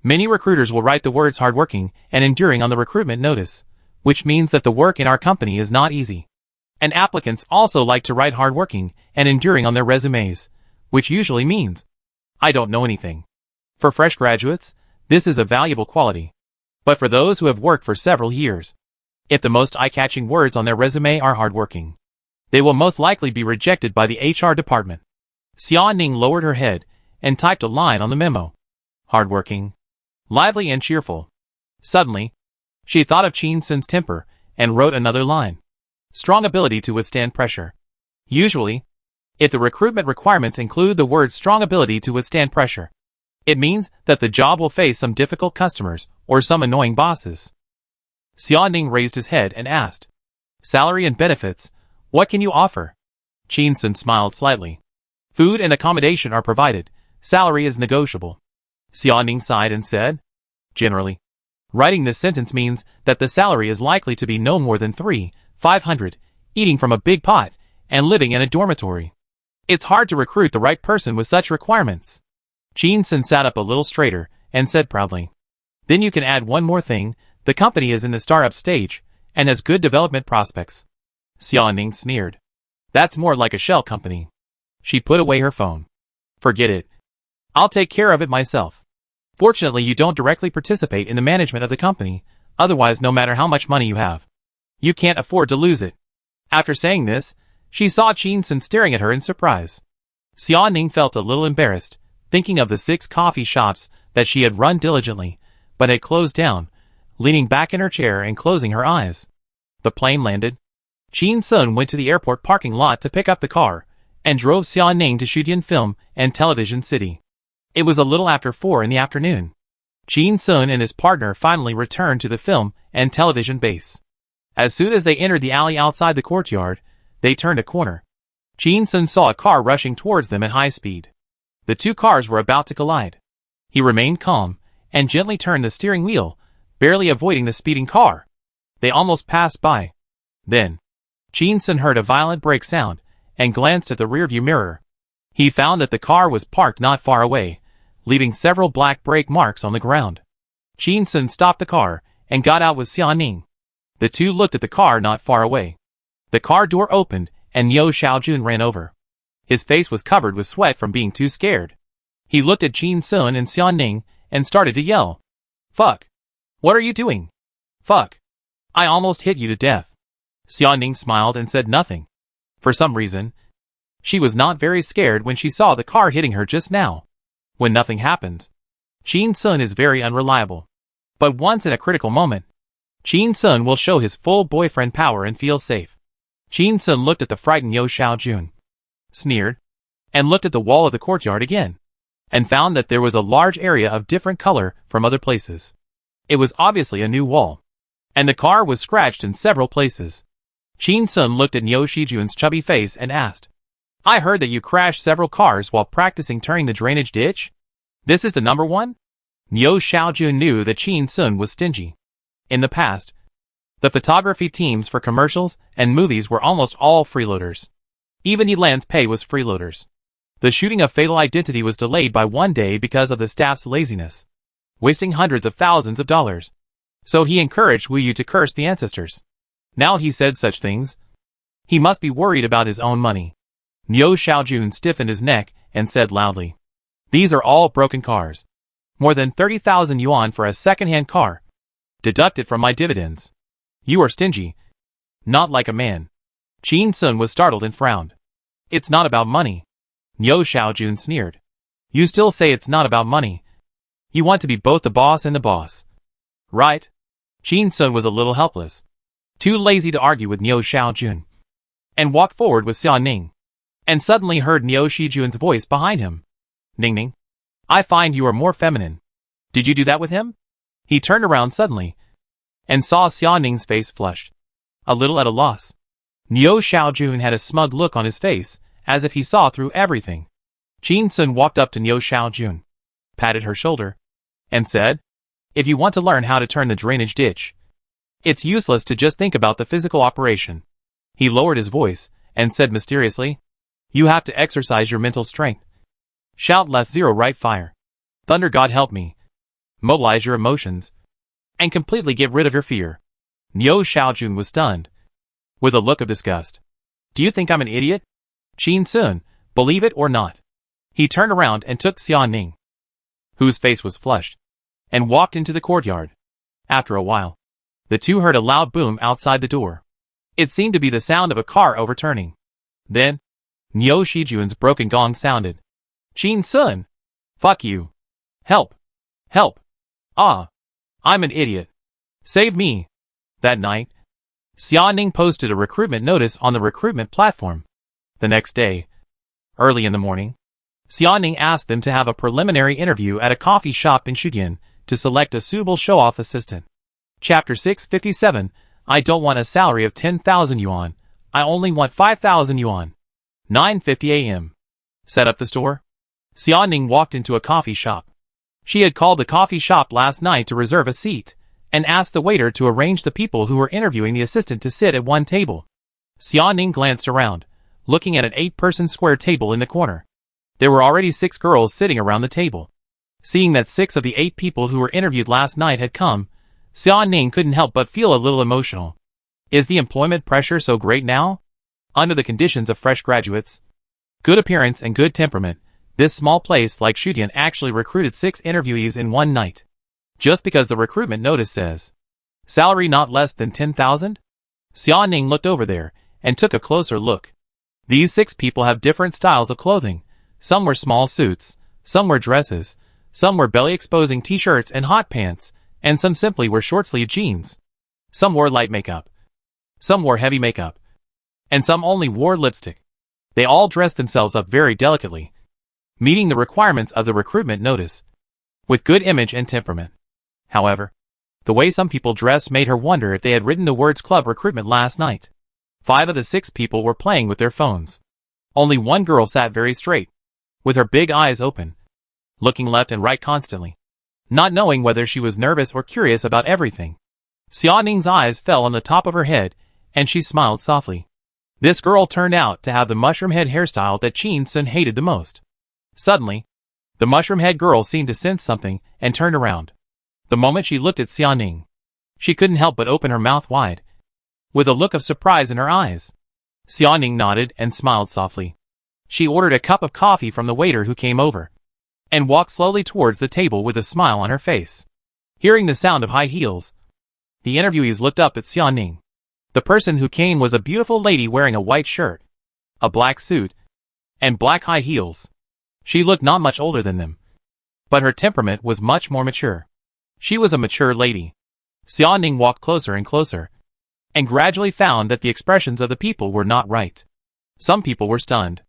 Many recruiters will write the words hardworking and enduring on the recruitment notice, which means that the work in our company is not easy. And applicants also like to write hardworking and enduring on their resumes, which usually means, I don't know anything. For fresh graduates, this is a valuable quality. But for those who have worked for several years, if the most eye-catching words on their resume are hardworking, they will most likely be rejected by the HR department. Xia Ning lowered her head and typed a line on the memo. Hardworking. Lively and cheerful. Suddenly, she thought of Chin Sun's temper and wrote another line. Strong ability to withstand pressure. Usually, if the recruitment requirements include the word strong ability to withstand pressure, it means that the job will face some difficult customers or some annoying bosses. Xia Ning raised his head and asked, Salary and benefits, what can you offer? Chin Sun smiled slightly. Food and accommodation are provided. Salary is negotiable. Xia Ning sighed and said, Generally. Writing this sentence means that the salary is likely to be no more than 3,500, eating from a big pot, and living in a dormitory. It's hard to recruit the right person with such requirements. Chin Sun sat up a little straighter and said proudly. Then you can add one more thing, the company is in the startup stage and has good development prospects. Xia Ning sneered. That's more like a shell company. She put away her phone. Forget it. I'll take care of it myself. Fortunately, you don't directly participate in the management of the company, otherwise no matter how much money you have, you can't afford to lose it. After saying this, she saw Chin Sun staring at her in surprise. Xia Ning felt a little embarrassed, thinking of the 6 coffee shops that she had run diligently, but had closed down, leaning back in her chair and closing her eyes. The plane landed. Chin Sun went to the airport parking lot to pick up the car, and drove Xia Ning to Shutian Film and Television City. It was a little after 4 in the afternoon. Chin Sun and his partner finally returned to the film and television base. As soon as they entered the alley outside the courtyard, they turned a corner. Chin Sun saw a car rushing towards them at high speed. The two cars were about to collide. He remained calm and gently turned the steering wheel, barely avoiding the speeding car. They almost passed by. Then, Chin Sun heard a violent brake sound and glanced at the rearview mirror. He found that the car was parked not far away, leaving several black brake marks on the ground. Chin Sun stopped the car and got out with Xia Ning. The two looked at the car not far away. The car door opened and Niu Xiaojun ran over. His face was covered with sweat from being too scared. He looked at Chin Sun and Xia Ning and started to yell. Fuck! What are you doing? Fuck! I almost hit you to death. Xia Ning smiled and said nothing. For some reason, she was not very scared when she saw the car hitting her just now. When nothing happens, Chin Sun is very unreliable. But once in a critical moment, Qin Sun will show his full boyfriend power and feel safe. Qin Sun looked at the frightened Yo Xiaojun, sneered, and looked at the wall of the courtyard again, and found that there was a large area of different color from other places. It was obviously a new wall, and the car was scratched in several places. Qin Sun looked at Yo Xiaojun's chubby face and asked, "I heard that you crashed several cars while practicing turning the drainage ditch? This is the number one?" Yo Xiaojun knew that Qin Sun was stingy. In the past, the photography teams for commercials and movies were almost all freeloaders. Even Yilan's pay was freeloaders. The shooting of Fatal Identity was delayed by 1 day because of the staff's laziness, wasting hundreds of thousands of dollars. So he encouraged Wu Yu to curse the ancestors. Now he said such things. He must be worried about his own money. Yo Xiaojun stiffened his neck and said loudly, "These are all broken cars. More than 30,000 yuan for a second-hand car, deducted from my dividends. You are stingy. Not like a man." Qin Sun was startled and frowned. "It's not about money." Yo Xiaojun sneered. "You still say it's not about money. You want to be both the boss and the boss, right?" Qin Sun was a little helpless, too lazy to argue with Yo Xiaojun, and walked forward with Xia Ning, and suddenly heard Yo Xiaojun's voice behind him. "Ning Ning, I find you are more feminine. Did you do that with him?" He turned around suddenly, and saw Xia Ning's face flushed, a little at a loss. Yo Xiaojun had a smug look on his face, as if he saw through everything. Qin Sun walked up to Yo Xiaojun, patted her shoulder, and said, "If you want to learn how to turn the drainage ditch, it's useless to just think about the physical operation." He lowered his voice, and said mysteriously, "You have to exercise your mental strength. Shout left 0 right fire. Thunder God help me. Mobilize your emotions, and completely get rid of your fear." Yo Xiaojun was stunned, with a look of disgust. "Do you think I'm an idiot?" Qin Sun, believe it or not. He turned around and took Xia Ning, whose face was flushed, and walked into the courtyard. After a while, the two heard a loud boom outside the door. It seemed to be the sound of a car overturning. Then, Yo Xiaojun's broken gong sounded. "Qin Sun! Fuck you! Help! Help! Ah! I'm an idiot! Save me!" That night, Xia Ning posted a recruitment notice on the recruitment platform. The next day, early in the morning, Xia Ning asked them to have a preliminary interview at a coffee shop in Shudyan to select a suitable show-off assistant. Chapter 657, I don't want a salary of 10,000 yuan. I only want 5,000 yuan. 9:50 a.m. Set up the store. Xia Ning walked into a coffee shop. She had called the coffee shop last night to reserve a seat, and asked the waiter to arrange the people who were interviewing the assistant to sit at one table. Xia Ning glanced around, looking at an 8-person square table in the corner. There were already 6 girls sitting around the table. Seeing that 6 of the 8 people who were interviewed last night had come, Xia Ning couldn't help but feel a little emotional. Is the employment pressure so great now? Under the conditions of fresh graduates, good appearance and good temperament, this small place like Shudyan actually recruited 6 interviewees in one night. Just because the recruitment notice says, salary not less than 10,000? Xia Ning looked over there, and took a closer look. These 6 people have different styles of clothing. Some wear small suits, some wear dresses, some wear belly-exposing t-shirts and hot pants, and some simply wear short-sleeved jeans. Some wore light makeup. Some wore heavy makeup. And some only wore lipstick. They all dressed themselves up very delicately, meeting the requirements of the recruitment notice, with good image and temperament. However, the way some people dressed made her wonder if they had written the words club recruitment last night. 5 of the 6 people were playing with their phones. Only one girl sat very straight, with her big eyes open, looking left and right constantly, not knowing whether she was nervous or curious about everything. Xia Ning's eyes fell on the top of her head, and she smiled softly. This girl turned out to have the mushroom head hairstyle that Qin Sun hated the most. Suddenly, the mushroom head girl seemed to sense something and turned around. The moment she looked at Xia Ning, she couldn't help but open her mouth wide, with a look of surprise in her eyes. Xia Ning nodded and smiled softly. She ordered a cup of coffee from the waiter who came over, and walked slowly towards the table with a smile on her face. Hearing the sound of high heels, the interviewees looked up at Xia Ning. The person who came was a beautiful lady wearing a white shirt, a black suit, and black high heels. She looked not much older than them, but her temperament was much more mature. She was a mature lady. Xiaoning walked closer and closer, and gradually found that the expressions of the people were not right. Some people were stunned.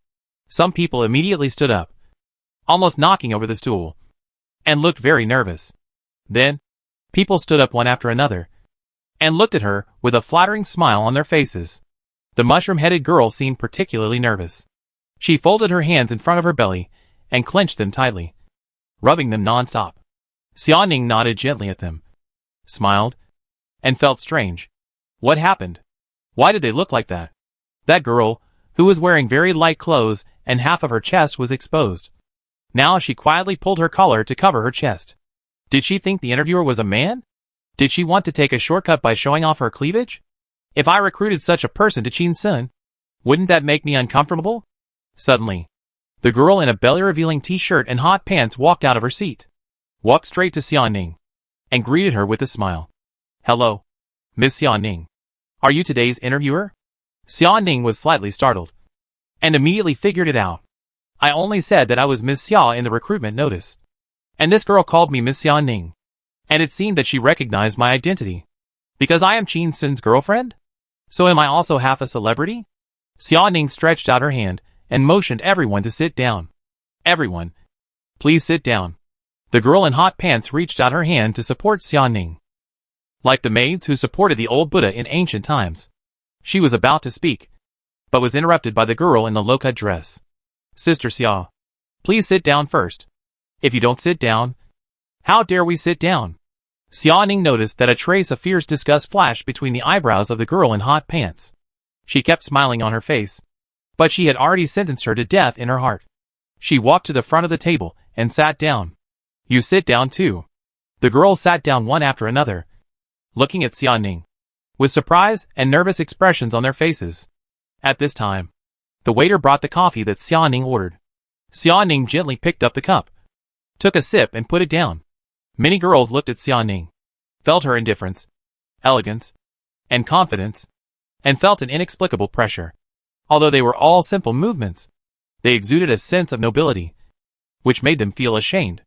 Some people immediately stood up, almost knocking over the stool, and looked very nervous. Then, people stood up one after another, and looked at her with a flattering smile on their faces. The mushroom-headed girl seemed particularly nervous. She folded her hands in front of her belly and clenched them tightly, rubbing them non-stop. Xiaoning nodded gently at them, smiled, and felt strange. What happened? Why did they look like that? That girl, who was wearing very light clothes and half of her chest was exposed. Now she quietly pulled her collar to cover her chest. Did she think the interviewer was a man? Did she want to take a shortcut by showing off her cleavage? If I recruited such a person to Qin Sun, wouldn't that make me uncomfortable? Suddenly, the girl in a belly-revealing t-shirt and hot pants walked out of her seat, walked straight to Xiaoning, and greeted her with a smile. Hello, Miss Xiaoning. Are you today's interviewer? Xiaoning was slightly startled, and immediately figured it out. I only said that I was Miss Xia in the recruitment notice, and this girl called me Miss Xiaoning, and it seemed that she recognized my identity. Because I am Qin Sun's girlfriend? So am I also half a celebrity? Xiaoning stretched out her hand and motioned everyone to sit down. Everyone, please sit down. The girl in hot pants reached out her hand to support Xiaoning, like the maids who supported the old Buddha in ancient times. She was about to speak, but was interrupted by the girl in the low-cut dress. Sister Xia, please sit down first. If you don't sit down, how dare we sit down? Xiaoning noticed that a trace of fierce disgust flashed between the eyebrows of the girl in hot pants. She kept smiling on her face, but she had already sentenced her to death in her heart. She walked to the front of the table and sat down. You sit down too. The girls sat down one after another, looking at Xiaoning, with surprise and nervous expressions on their faces. At this time, the waiter brought the coffee that Xiaoning ordered. Xiaoning gently picked up the cup, took a sip and put it down. Many girls looked at Xiaoning, felt her indifference, elegance, and confidence, and felt an inexplicable pressure. Although they were all simple movements, they exuded a sense of nobility, which made them feel ashamed.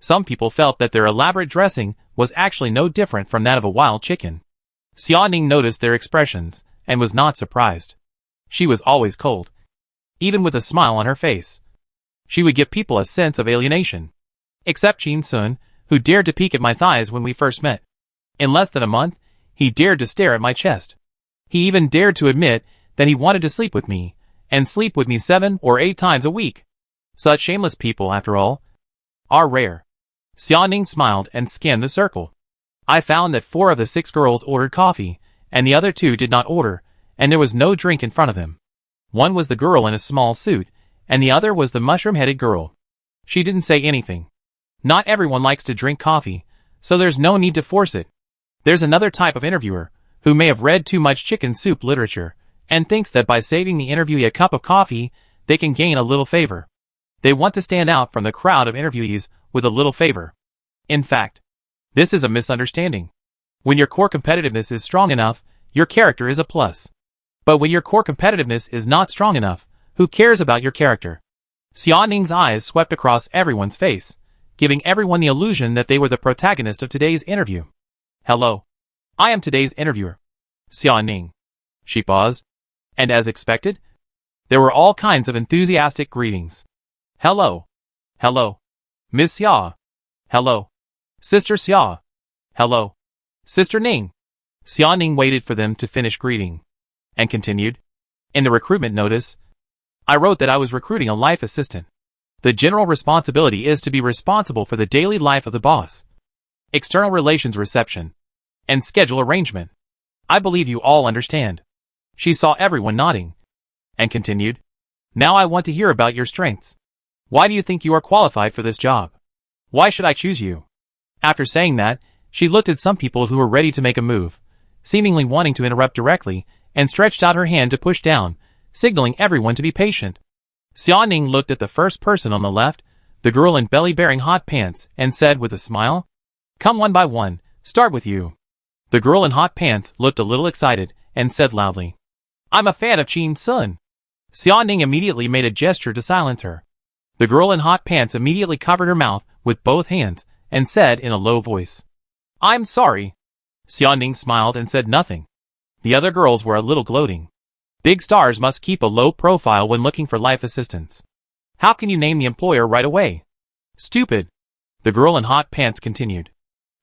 Some people felt that their elaborate dressing was actually no different from that of a wild chicken. Xiaoning noticed their expressions and was not surprised. She was always cold, even with a smile on her face. She would give people a sense of alienation. Except Qin Sun, who dared to peek at my thighs when we first met. In less than a month, he dared to stare at my chest. He even dared to admit that he wanted to sleep with me, and sleep with me 7 or 8 times a week. Such shameless people, after all, are rare. Xiaoning smiled and scanned the circle. I found that 4 of the 6 girls ordered coffee, and the other 2 did not order, and there was no drink in front of them. One was the girl in a small suit, and the other was the mushroom-headed girl. She didn't say anything. Not everyone likes to drink coffee, so there's no need to force it. There's another type of interviewer, who may have read too much chicken soup literature, and thinks that by saving the interviewee a cup of coffee, they can gain a little favor. They want to stand out from the crowd of interviewees with a little favor. In fact, this is a misunderstanding. When your core competitiveness is strong enough, your character is a plus. But when your core competitiveness is not strong enough, who cares about your character? Xiaoning's eyes swept across everyone's face, giving everyone the illusion that they were the protagonist of today's interview. Hello. I am today's interviewer, Xiaoning. She paused, and as expected, there were all kinds of enthusiastic greetings. Hello. Hello. Miss Xia. Hello. Sister Xia. Hello. Sister Ning. Xiaoning waited for them to finish greeting, and continued. In the recruitment notice, I wrote that I was recruiting a life assistant. The general responsibility is to be responsible for the daily life of the boss, external relations reception, and schedule arrangement. I believe you all understand. She saw everyone nodding, and continued. Now I want to hear about your strengths. Why do you think you are qualified for this job? Why should I choose you? After saying that, she looked at some people who were ready to make a move, seemingly wanting to interrupt directly, and stretched out her hand to push down, signaling everyone to be patient. Xiaoning looked at the first person on the left, the girl in belly-bearing hot pants, and said with a smile, Come one by one, start with you. The girl in hot pants looked a little excited, and said loudly, I'm a fan of Qin Sun. Xiaoning immediately made a gesture to silence her. The girl in hot pants immediately covered her mouth with both hands, and said in a low voice, I'm sorry. Xiaoning smiled and said nothing. The other girls were a little gloating. Big stars must keep a low profile when looking for life assistants. How can you name the employer right away? Stupid. The girl in hot pants continued.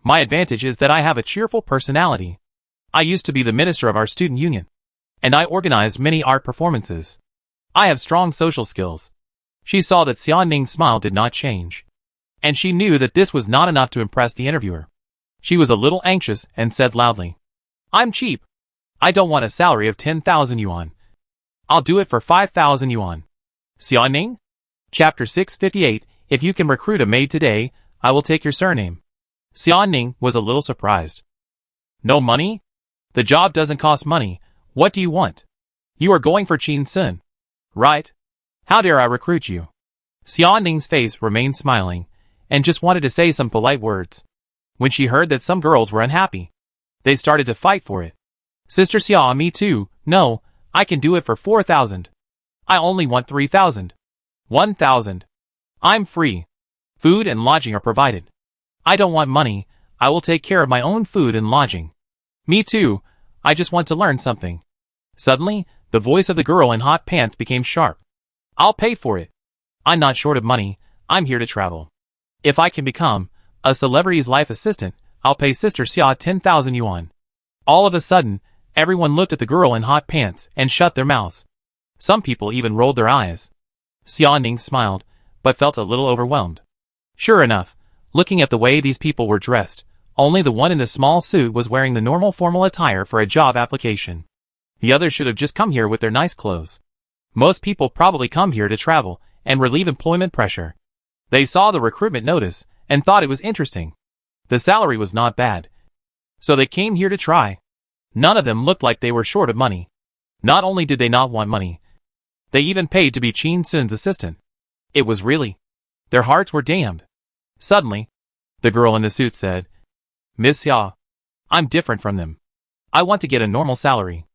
My advantage is that I have a cheerful personality. I used to be the minister of our student union, and I organized many art performances. I have strong social skills. She saw that Xiaoning's smile did not change, and she knew that this was not enough to impress the interviewer. She was a little anxious and said loudly, I'm cheap. I don't want a salary of 10,000 yuan. I'll do it for 5,000 yuan. Xiaoning? Chapter 658, If you can recruit a maid today, I will take your surname. Xiaoning was a little surprised. No money? The job doesn't cost money. What do you want? You are going for Qin Sun, right? How dare I recruit you? Xiaoning's face remained smiling, and just wanted to say some polite words. When she heard that some girls were unhappy, they started to fight for it. Sister Xia, me too. No, I can do it for 4,000. I only want 3,000. 1,000. I'm free. Food and lodging are provided. I don't want money. I will take care of my own food and lodging. Me too. I just want to learn something. Suddenly, the voice of the girl in hot pants became sharp. I'll pay for it. I'm not short of money. I'm here to travel. If I can become a celebrity's life assistant, I'll pay Sister Xia 10,000 yuan. All of a sudden, everyone looked at the girl in hot pants and shut their mouths. Some people even rolled their eyes. Xiaoning smiled, but felt a little overwhelmed. Sure enough, looking at the way these people were dressed, only the one in the small suit was wearing the normal formal attire for a job application. The others should have just come here with their nice clothes. Most people probably come here to travel and relieve employment pressure. They saw the recruitment notice and thought it was interesting. The salary was not bad, so they came here to try. None of them looked like they were short of money. Not only did they not want money, they even paid to be Qin Sun's assistant. It was really, their hearts were damned. Suddenly, the girl in the suit said, Miss Xia, I'm different from them. I want to get a normal salary.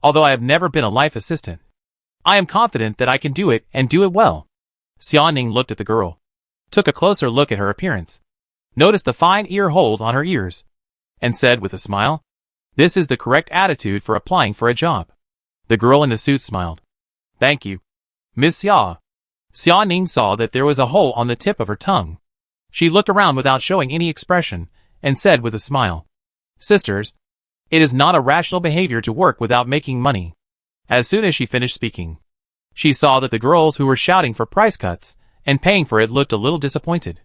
Although I have never been a life assistant, I am confident that I can do it and do it well. Xiaoning looked at the girl, took a closer look at her appearance, noticed the fine ear holes on her ears, and said with a smile, This is the correct attitude for applying for a job. The girl in the suit smiled. Thank you, Miss Xia. Xiaoning saw that there was a hole on the tip of her tongue. She looked around without showing any expression, and said with a smile, Sisters, it is not a rational behavior to work without making money. As soon as she finished speaking, she saw that the girls who were shouting for price cuts and paying for it looked a little disappointed.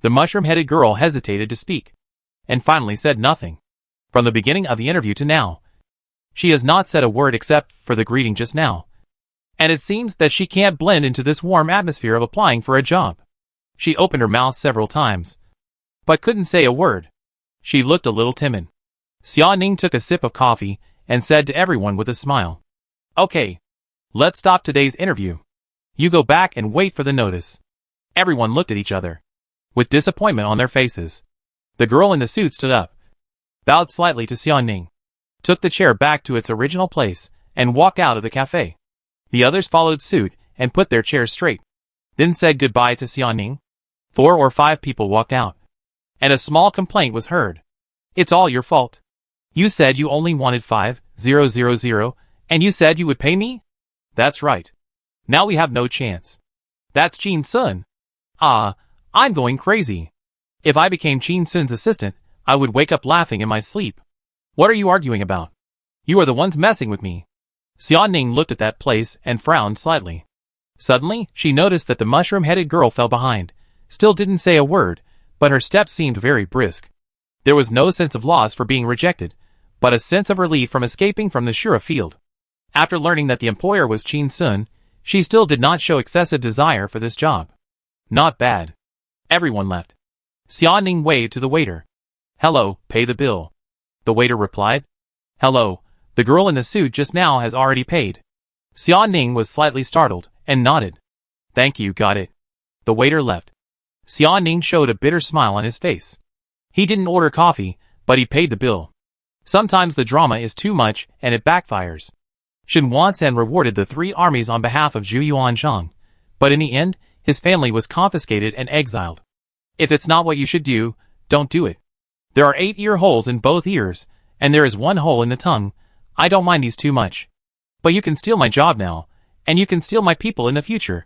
The mushroom-headed girl hesitated to speak, and finally said nothing. From the beginning of the interview to now, she has not said a word except for the greeting just now. And it seems that she can't blend into this warm atmosphere of applying for a job. She opened her mouth several times, but couldn't say a word. She looked a little timid. Xiaoning took a sip of coffee and said to everyone with a smile, Okay, let's stop today's interview. You go back and wait for the notice. Everyone looked at each other, with disappointment on their faces. The girl in the suit stood up, bowed slightly to Xiaoning, took the chair back to its original place, and walked out of the cafe. The others followed suit and put their chairs straight, then said goodbye to Xiaoning. 4 or 5 people walked out, and a small complaint was heard. It's all your fault. You said you only wanted 5,000, and you said you would pay me? That's right. Now we have no chance. That's Qin Sun. I'm going crazy. If I became Qin Sun's assistant, I would wake up laughing in my sleep. What are you arguing about? You are the ones messing with me. Xiaoning looked at that place and frowned slightly. Suddenly, she noticed that the mushroom-headed girl fell behind, still didn't say a word, but her steps seemed very brisk. There was no sense of loss for being rejected, but a sense of relief from escaping from the Shura field. After learning that the employer was Qin Sun, she still did not show excessive desire for this job. Not bad. Everyone left. Xiaoning waved to the waiter. Hello, pay the bill. The waiter replied. Hello, the girl in the suit just now has already paid. Xiaoning was slightly startled and nodded. Thank you, got it. The waiter left. Xiaoning showed a bitter smile on his face. He didn't order coffee, but he paid the bill. Sometimes the drama is too much and it backfires. Shen Wansan rewarded the 3 armies on behalf of Zhu Yuanzhang, but in the end, his family was confiscated and exiled. If it's not what you should do, don't do it. There are 8 ear holes in both ears, and there is one hole in the tongue. I don't mind these too much. But you can steal my job now, and you can steal my people in the future.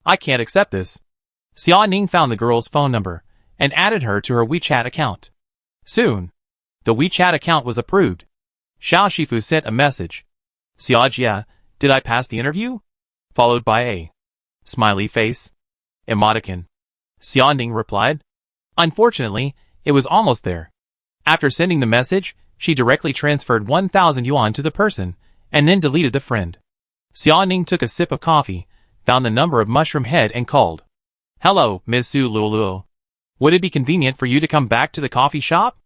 I can't accept this. Xia Ning found the girl's phone number, and added her to her WeChat account. Soon, the WeChat account was approved. Xiao Shifu sent a message. Xia Jia, did I pass the interview? Followed by a smiley face. Emoticon. Xia Ning replied. Unfortunately, it was almost there. After sending the message, she directly transferred 1,000 yuan to the person, and then deleted the friend. Xia Ning took a sip of coffee, found the number of Mushroom Head and called. Hello, Ms. Su Luoluo. Would it be convenient for you to come back to the coffee shop?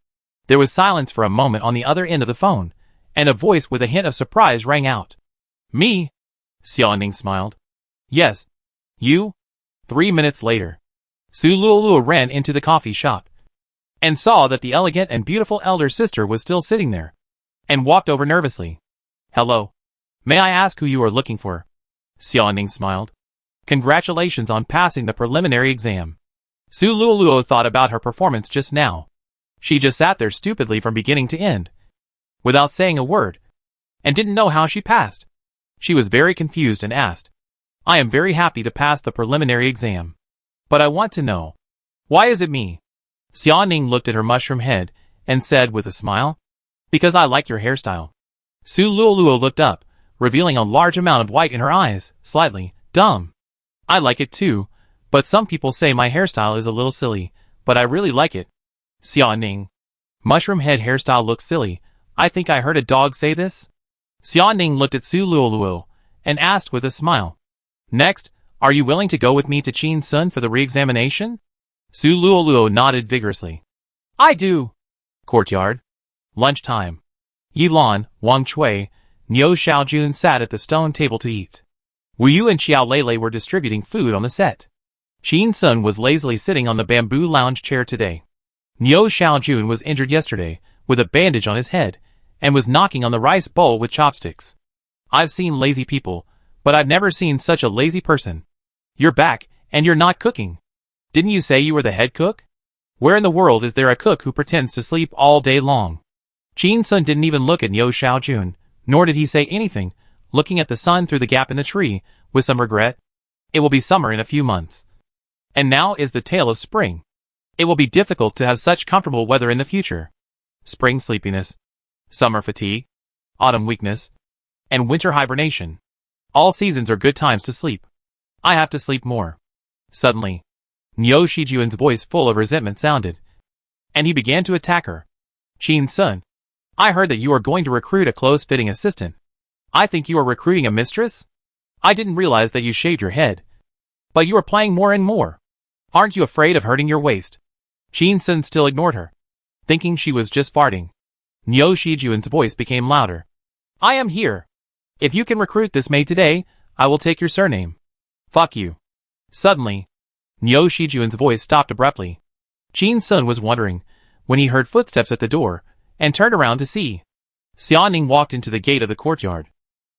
There was silence for a moment on the other end of the phone, and a voice with a hint of surprise rang out. Me? Xia Ning smiled. Yes. You? 3 minutes later. Su Luoluo ran into the coffee shop, and saw that the elegant and beautiful elder sister was still sitting there, and walked over nervously. Hello. May I ask who you are looking for? Xia Ning smiled. Congratulations on passing the preliminary exam. Su Luoluo thought about her performance just now. She just sat there stupidly from beginning to end, without saying a word, and didn't know how she passed. She was very confused and asked, I am very happy to pass the preliminary exam. But I want to know, why is it me? Xia Ning looked at her mushroom head and said with a smile, because I like your hairstyle. Su Luoluo looked up, revealing a large amount of white in her eyes, slightly dumb. I like it too, but some people say my hairstyle is a little silly, but I really like it. Xia Ning. Mushroom head hairstyle looks silly. I think I heard a dog say this. Xia Ning looked at Su Luoluo and asked with a smile. Next, are you willing to go with me to Qin Sun for the re-examination? Su Luoluo nodded vigorously. I do. Courtyard. Lunchtime. Yilan, Wang Chui, Niu Xiaojun sat at the stone table to eat. Wu Yu and Xiao Lele were distributing food on the set. Qin Sun was lazily sitting on the bamboo lounge chair today. Niu Xiaojun was injured yesterday, with a bandage on his head, and was knocking on the rice bowl with chopsticks. I've seen lazy people, but I've never seen such a lazy person. You're back, and you're not cooking. Didn't you say you were the head cook? Where in the world is there a cook who pretends to sleep all day long? Qin Sun didn't even look at Niu Xiaojun, nor did he say anything, looking at the sun through the gap in the tree, with some regret. It will be summer in a few months. And now is the tale of spring. It will be difficult to have such comfortable weather in the future. Spring sleepiness, summer fatigue, autumn weakness, and winter hibernation. All seasons are good times to sleep. I have to sleep more. Suddenly, Niu Shijuan's voice full of resentment sounded, and he began to attack her. Qin Sun, I heard that you are going to recruit a clothes-fitting assistant. I think you are recruiting a mistress? I didn't realize that you shaved your head. But you are playing more and more. Aren't you afraid of hurting your waist? Qin Sun still ignored her, thinking she was just farting. Niu Shijuan's voice became louder. I am here. If you can recruit this maid today, I will take your surname. Fuck you. Suddenly, Niu Shijuan's voice stopped abruptly. Qin Sun was wondering, when he heard footsteps at the door, and turned around to see. Xia Ning walked into the gate of the courtyard.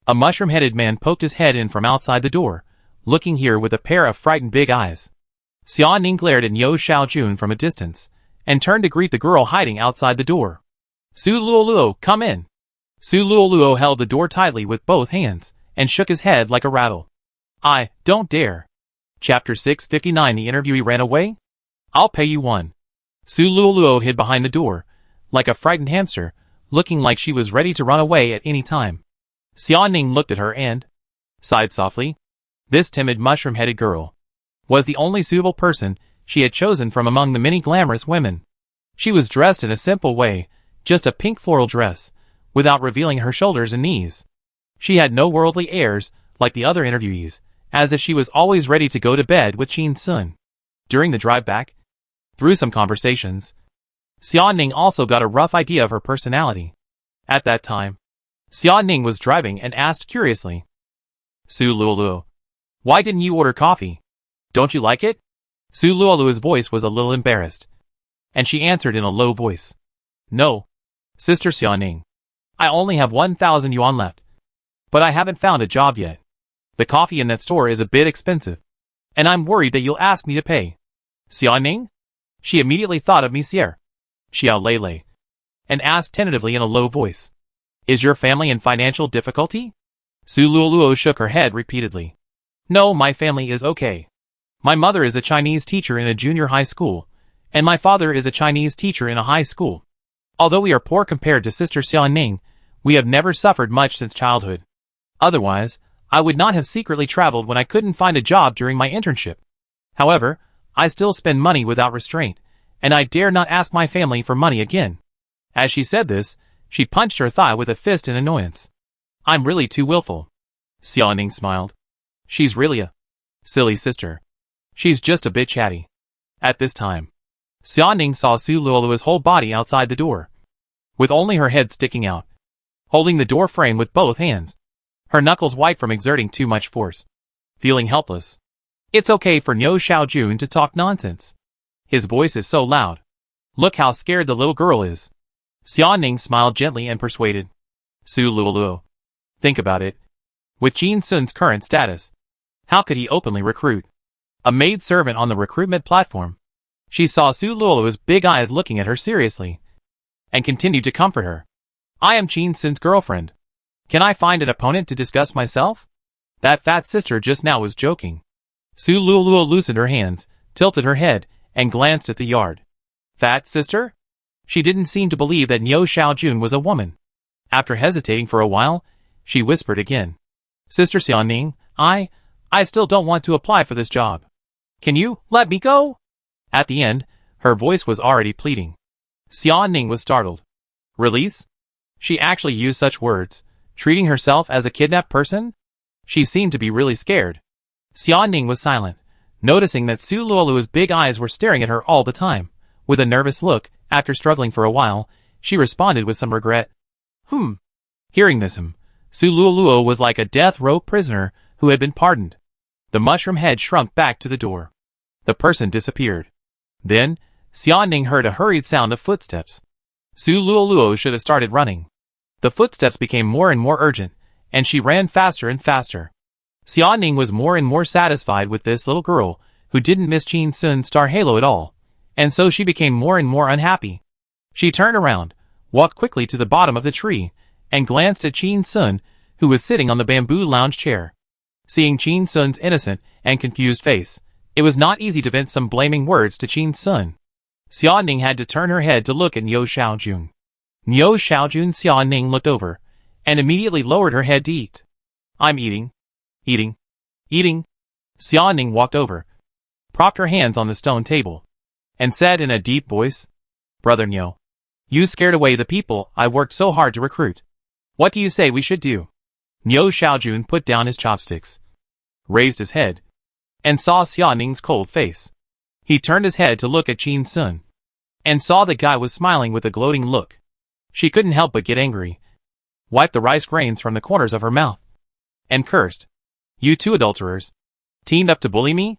A mushroom-headed man poked his head in from outside the door, looking here with a pair of frightened big eyes. Xia Ning glared at Niu Xiaojun from a distance, and turned to greet the girl hiding outside the door. Su Luoluo, come in. Su Luoluo held the door tightly with both hands, and shook his head like a rattle. I don't dare. Chapter 659. The interviewee ran away? I'll pay you one. Su Luoluo hid behind the door, like a frightened hamster, looking like she was ready to run away at any time. Xia Ning looked at her and sighed softly. This timid mushroom-headed girl was the only suitable person she had chosen from among the many glamorous women. She was dressed in a simple way, just a pink floral dress, without revealing her shoulders and knees. She had no worldly airs, like the other interviewees, as if she was always ready to go to bed with Qin Sun. During the drive back, through some conversations, Xia Ning also got a rough idea of her personality. At that time, Xia Ning was driving and asked curiously, Su Luoluo, why didn't you order coffee? Don't you like it? Su Luoluo's voice was a little embarrassed, and she answered in a low voice. No, Sister Xia Ning. I only have 1,000 yuan left, but I haven't found a job yet. The coffee in that store is a bit expensive, and I'm worried that you'll ask me to pay. Xia Ning? She immediately thought of Monsieur Xiao Lele. and asked tentatively in a low voice. Is your family in financial difficulty? Su Luoluo shook her head repeatedly. No, my family is okay. My mother is a Chinese teacher in a junior high school, and my father is a Chinese teacher in a high school. Although we are poor compared to Sister Xiaoning, we have never suffered much since childhood. Otherwise, I would not have secretly traveled when I couldn't find a job during my internship. However, I still spend money without restraint, and I dare not ask my family for money again. As she said this, she punched her thigh with a fist in annoyance. I'm really too willful. Xiaoning smiled. She's really a silly sister. She's just a bit chatty. At this time, Xiaoning saw Su Luoluo's whole body outside the door, with only her head sticking out, holding the door frame with both hands, her knuckles white from exerting too much force. Feeling helpless. It's okay for Niu Xiaojun to talk nonsense. His voice is so loud. Look how scared the little girl is. Xiaoning smiled gently and persuaded. Su Luoluo. Think about it. With Jin Sun's current status, how could he openly recruit a maid servant on the recruitment platform? She saw Su Luoluo's big eyes looking at her seriously, and continued to comfort her. I am Jin Sun's girlfriend. Can I find an opponent to discuss myself? That fat sister just now was joking. Su Luoluo loosened her hands, tilted her head, and glanced at the yard. Fat sister? She didn't seem to believe that Niu Xiaojun was a woman. After hesitating for a while, she whispered again. Sister Xiaoning, I still don't want to apply for this job. Can you let me go? At the end, her voice was already pleading. Xiaoning was startled. Release? She actually used such words, treating herself as a kidnapped person? She seemed to be really scared. Xiaoning was silent, noticing that Su Luoluo's big eyes were staring at her all the time. With a nervous look, after struggling for a while, she responded with some regret. Hearing this, Su Luoluo was like a death row prisoner who had been pardoned. The mushroom head shrunk back to the door. The person disappeared. Then, Xiaoning heard a hurried sound of footsteps. Su Luoluo should have started running. The footsteps became more and more urgent, and she ran faster and faster. Xiaoning was more and more satisfied with this little girl, who didn't miss Jin Sun's star halo at all, and so she became more and more unhappy. She turned around, walked quickly to the bottom of the tree, and glanced at Jin Sun, who was sitting on the bamboo lounge chair. Seeing Jin Sun's innocent and confused face, it was not easy to vent some blaming words to Jin Sun. Xiaoning had to turn her head to look at Niu Xiaojun. Niu Xiaojun. Xiaoning looked over, and immediately lowered her head to eat. I'm eating. Eating. Eating. Xiaoning walked over, propped her hands on the stone table, and said in a deep voice, Brother Niu, you scared away the people I worked so hard to recruit. What do you say we should do? Niu Xiaojun put down his chopsticks, raised his head, and saw Xiaoning's cold face. He turned his head to look at Jin Sun, and saw the guy was smiling with a gloating look. She couldn't help but get angry, wiped the rice grains from the corners of her mouth, and cursed. You two adulterers, teamed up to bully me?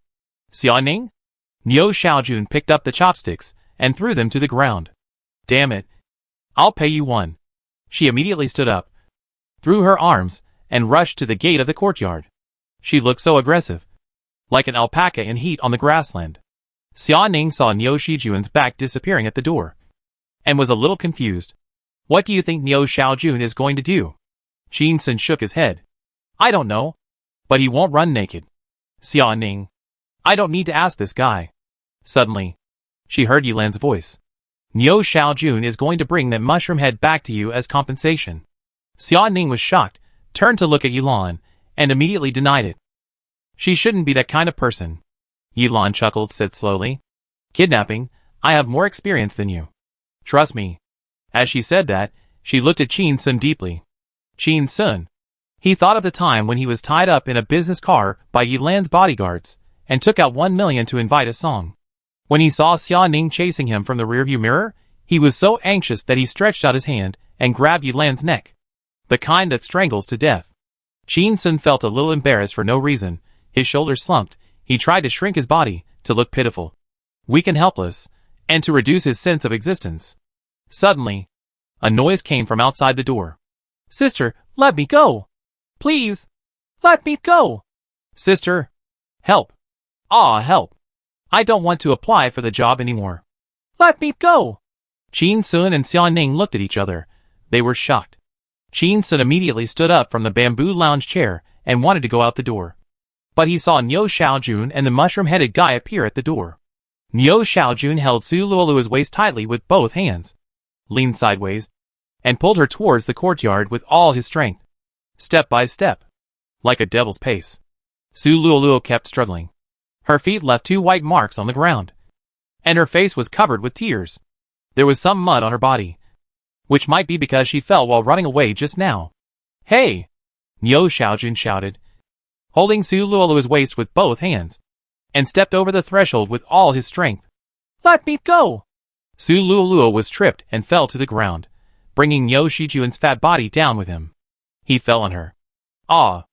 Xiaoning? Niu Xiaojun picked up the chopsticks, and threw them to the ground. Damn it. I'll pay you one. She immediately stood up, threw her arms, and rushed to the gate of the courtyard. She looked so aggressive, like an alpaca in heat on the grassland. Xiaoning saw Niu Xiaojun's back disappearing at the door, and was a little confused. What do you think Niu Xiaojun is going to do? Jin Sun shook his head. I don't know, but he won't run naked. Xiaoning, I don't need to ask this guy. Suddenly, she heard Yilan's voice. Niu Xiaojun is going to bring that mushroom head back to you as compensation. Xiaoning was shocked, turned to look at Yilan, and immediately denied it. She shouldn't be that kind of person. Yilan chuckled, said slowly. Kidnapping, I have more experience than you. Trust me. As she said that, she looked at Jin Sun deeply. Jin Sun. He thought of the time when he was tied up in a business car by Yilan's bodyguards, and took out 1 million to invite a song. When he saw Xiaoning chasing him from the rearview mirror, he was so anxious that he stretched out his hand and grabbed Yilan's neck. The kind that strangles to death. Jin Sun felt a little embarrassed for no reason. His shoulders slumped. He tried to shrink his body, to look pitiful, weak and helpless, and to reduce his sense of existence. Suddenly, a noise came from outside the door. Sister, let me go. Please, let me go. Sister, help. Ah, help. I don't want to apply for the job anymore. Let me go. Qin Sun and Xia Ning looked at each other. They were shocked. Qin Sun immediately stood up from the bamboo lounge chair and wanted to go out the door. But he saw Niu Xiaojun and the mushroom-headed guy appear at the door. Niu Xiaojun held Su Luolu's waist tightly with both hands, leaned sideways, and pulled her towards the courtyard with all his strength. Step by step, like a devil's pace, Su Luolu kept struggling. Her feet left 2 white marks on the ground, and her face was covered with tears. There was some mud on her body, which might be because she fell while running away just now. "Hey!" Niu Xiaojun shouted, holding Su Luolu's waist with both hands, and stepped over the threshold with all his strength. "Let me go!" Su Luolu was tripped and fell to the ground, bringing Niu Xiaojun's fat body down with him. He fell on her. "Ah!"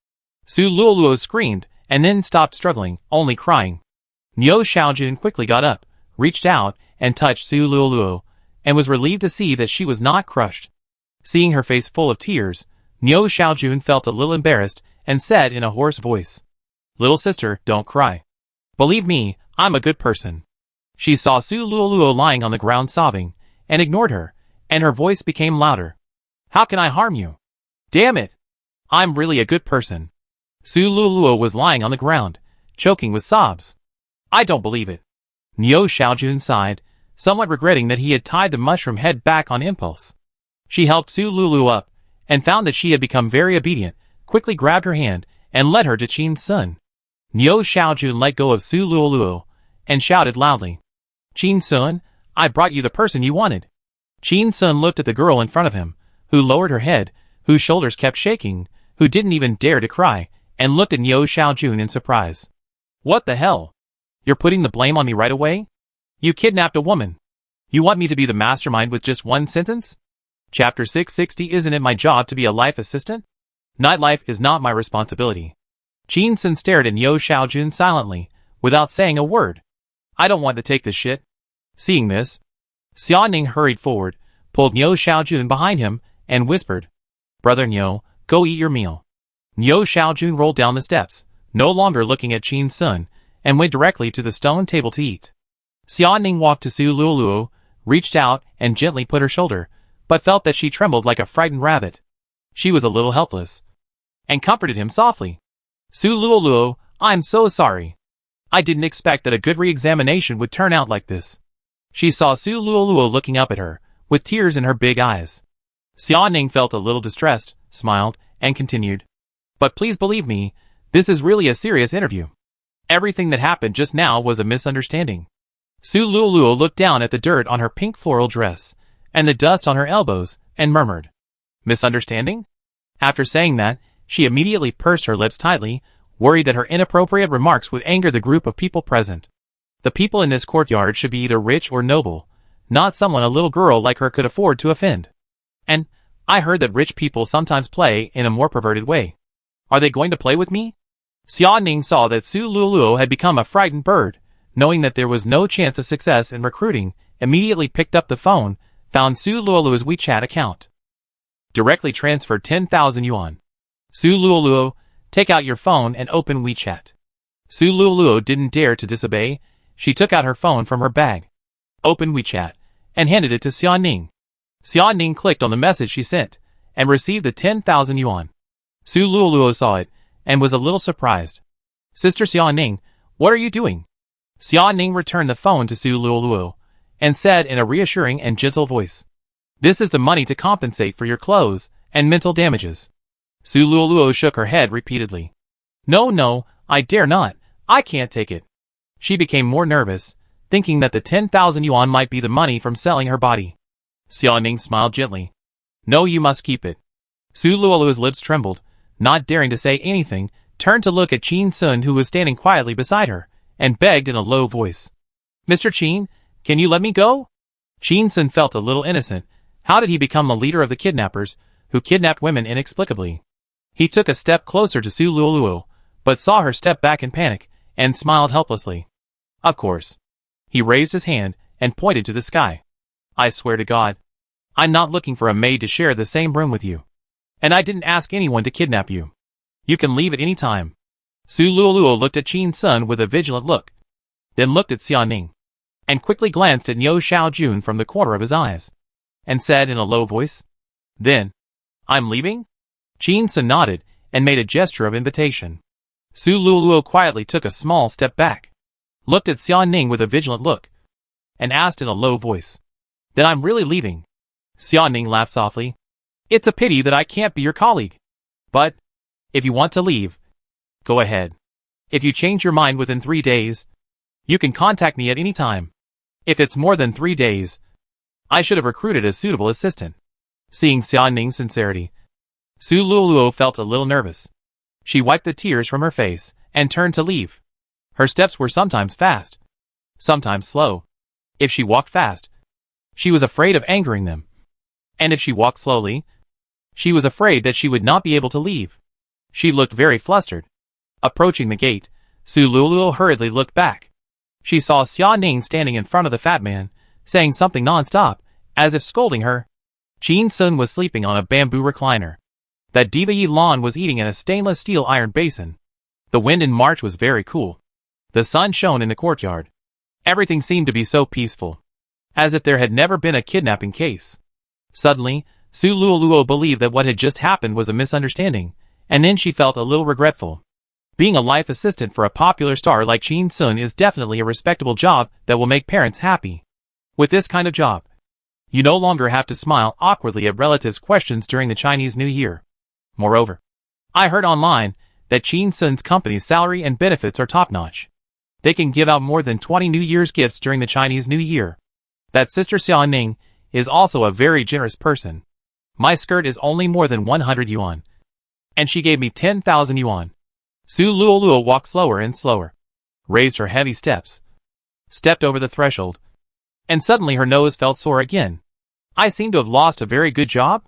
Su Luolu screamed, and then stopped struggling, only crying. Niu Xiaojun quickly got up, reached out, and touched Su Luolu, and was relieved to see that she was not crushed. Seeing her face full of tears, Niu Xiaojun felt a little embarrassed and said in a hoarse voice, "Little sister, don't cry. Believe me, I'm a good person." She saw Su Luolu lying on the ground sobbing, and ignored her, and her voice became louder. "How can I harm you? Damn it! I'm really a good person." Su Luolu was lying on the ground, choking with sobs. "I don't believe it." Niu Xiaojun sighed, somewhat regretting that he had tied the mushroom head back on impulse. She helped Su Luolu up, and found that she had become very obedient, quickly grabbed her hand, and led her to Qin Sun. Niu Xiaojun let go of Su Luolu, and shouted loudly, "Qin Sun, I brought you the person you wanted." Qin Sun looked at the girl in front of him, who lowered her head, whose shoulders kept shaking, who didn't even dare to cry, and looked at Niu Xiaojun in surprise. "What the hell? You're putting the blame on me right away? You kidnapped a woman. You want me to be the mastermind with just one sentence?" Chapter 660. Isn't it my job to be a life assistant? Nightlife is not my responsibility. Qin Sun stared at Niu Xiaojun silently, without saying a word. "I don't want to take this shit." Seeing this, Xia Ning hurried forward, pulled Niu Xiaojun behind him, and whispered, "Brother Niu, go eat your meal." Niu Xiaojun rolled down the steps, no longer looking at Qin Sun, and went directly to the stone table to eat. Xia Ning walked to Su Luolu, reached out and gently put her shoulder, but felt that she trembled like a frightened rabbit. She was a little helpless, and comforted him softly. "Su Luolu, I'm so sorry. I didn't expect that a good re-examination would turn out like this." She saw Su Luolu looking up at her, with tears in her big eyes. Xia Ning felt a little distressed, smiled, and continued, "But please believe me, this is really a serious interview. Everything that happened just now was a misunderstanding." Su Luolu looked down at the dirt on her pink floral dress, and the dust on her elbows, and murmured, "Misunderstanding?" After saying that, she immediately pursed her lips tightly, worried that her inappropriate remarks would anger the group of people present. The people in this courtyard should be either rich or noble, not someone a little girl like her could afford to offend. And I heard that rich people sometimes play in a more perverted way. Are they going to play with me? Xia Ning saw that Su Luolu had become a frightened bird, knowing that there was no chance of success in recruiting, immediately picked up the phone, found Su Luolu's WeChat account. Directly transferred 10,000 yuan. "Su Luolu, take out your phone and open WeChat." Su Luolu didn't dare to disobey. She took out her phone from her bag, opened WeChat, and handed it to Xia Ning. Xia Ning clicked on the message she sent, and received the 10,000 yuan. Su Luolu saw it, and was a little surprised. "Sister Xia Ning, what are you doing?" Xia Ning returned the phone to Su Luolu, and said in a reassuring and gentle voice, "This is the money to compensate for your clothes and mental damages." Su Luolu shook her head repeatedly. No, I dare not. I can't take it." She became more nervous, thinking that the 10,000 yuan might be the money from selling her body. Xia Ning smiled gently. "No, you must keep it." Su Luolu's lips trembled, not daring to say anything, turned to look at Qin Sun, who was standing quietly beside her, and begged in a low voice, "Mr. Qin, can you let me go?" Qin Sun felt a little innocent. How did he become the leader of the kidnappers, who kidnapped women inexplicably? He took a step closer to Su Luolu, but saw her step back in panic, and smiled helplessly. "Of course." He raised his hand, and pointed to the sky. "I swear to God, I'm not looking for a maid to share the same room with you. And I didn't ask anyone to kidnap you. You can leave at any time." Su Luolu looked at Qin Sun with a vigilant look, then looked at Xia Ning. and quickly glanced at Niu Xiaojun from the corner of his eyes, and said in a low voice, "Then, I'm leaving?" Qin Sun nodded and made a gesture of invitation. Su Luluo quietly took a small step back, looked at Xia Ning with a vigilant look, and asked in a low voice, "Then I'm really leaving?" Xia Ning laughed softly. "It's a pity that I can't be your colleague. But, if you want to leave, go ahead. If you change your mind within 3 days, you can contact me at any time. If it's more than 3 days, I should have recruited a suitable assistant." Seeing Xia Ning's sincerity, Su Luluo felt a little nervous. She wiped the tears from her face and turned to leave. Her steps were sometimes fast, sometimes slow. If she walked fast, she was afraid of angering them. And if she walked slowly, she was afraid that she would not be able to leave. She looked very flustered. Approaching the gate, Su Luluo hurriedly looked back. She saw Xia Ning standing in front of the fat man, saying something non-stop, as if scolding her. Qin Sun was sleeping on a bamboo recliner that Diva Yi Lan was eating in a stainless steel iron basin. The wind in March was very cool. The sun shone in the courtyard. Everything seemed to be so peaceful, as if there had never been a kidnapping case. Suddenly, Su Luluo believed that what had just happened was a misunderstanding, and then she felt a little regretful. Being a life assistant for a popular star like Qin Sun is definitely a respectable job that will make parents happy. With this kind of job, you no longer have to smile awkwardly at relatives' questions during the Chinese New Year. Moreover, I heard online that Qin Sun's company's salary and benefits are top-notch. They can give out more than 20 New Year's gifts during the Chinese New Year. That sister Xia Ning is also a very generous person. My skirt is only more than 100 yuan, and she gave me 10,000 yuan. Su Luluo walked slower and slower, raised her heavy steps, stepped over the threshold, and suddenly her nose felt sore again. I seem to have lost a very good job?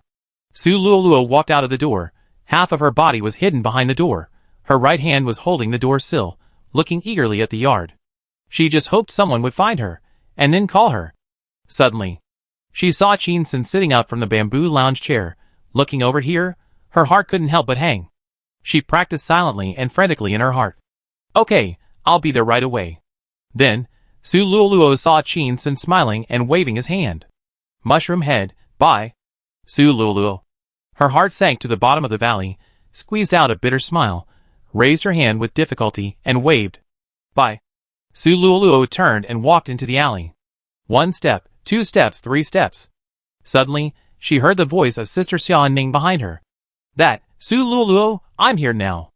Su Luluo walked out of the door. Half of her body was hidden behind the door. Her right hand was holding the door sill, looking eagerly at the yard. She just hoped someone would find her, and then call her. Suddenly, she saw Qin Sun sitting up from the bamboo lounge chair, looking over here. Her heart couldn't help but hang. She practiced silently and frantically in her heart. "Okay, I'll be there right away." Then, Su Luluo saw Qin Sun smiling and waving his hand. "Mushroom head, bye." Su Luluo. Her heart sank to the bottom of the valley, squeezed out a bitter smile, raised her hand with difficulty, and waved. "Bye." Su Luluo turned and walked into the alley. 1 step, 2 steps, 3 steps. Suddenly, she heard the voice of Sister Xia Ning behind her. "That, Su Luluo, I'm here now."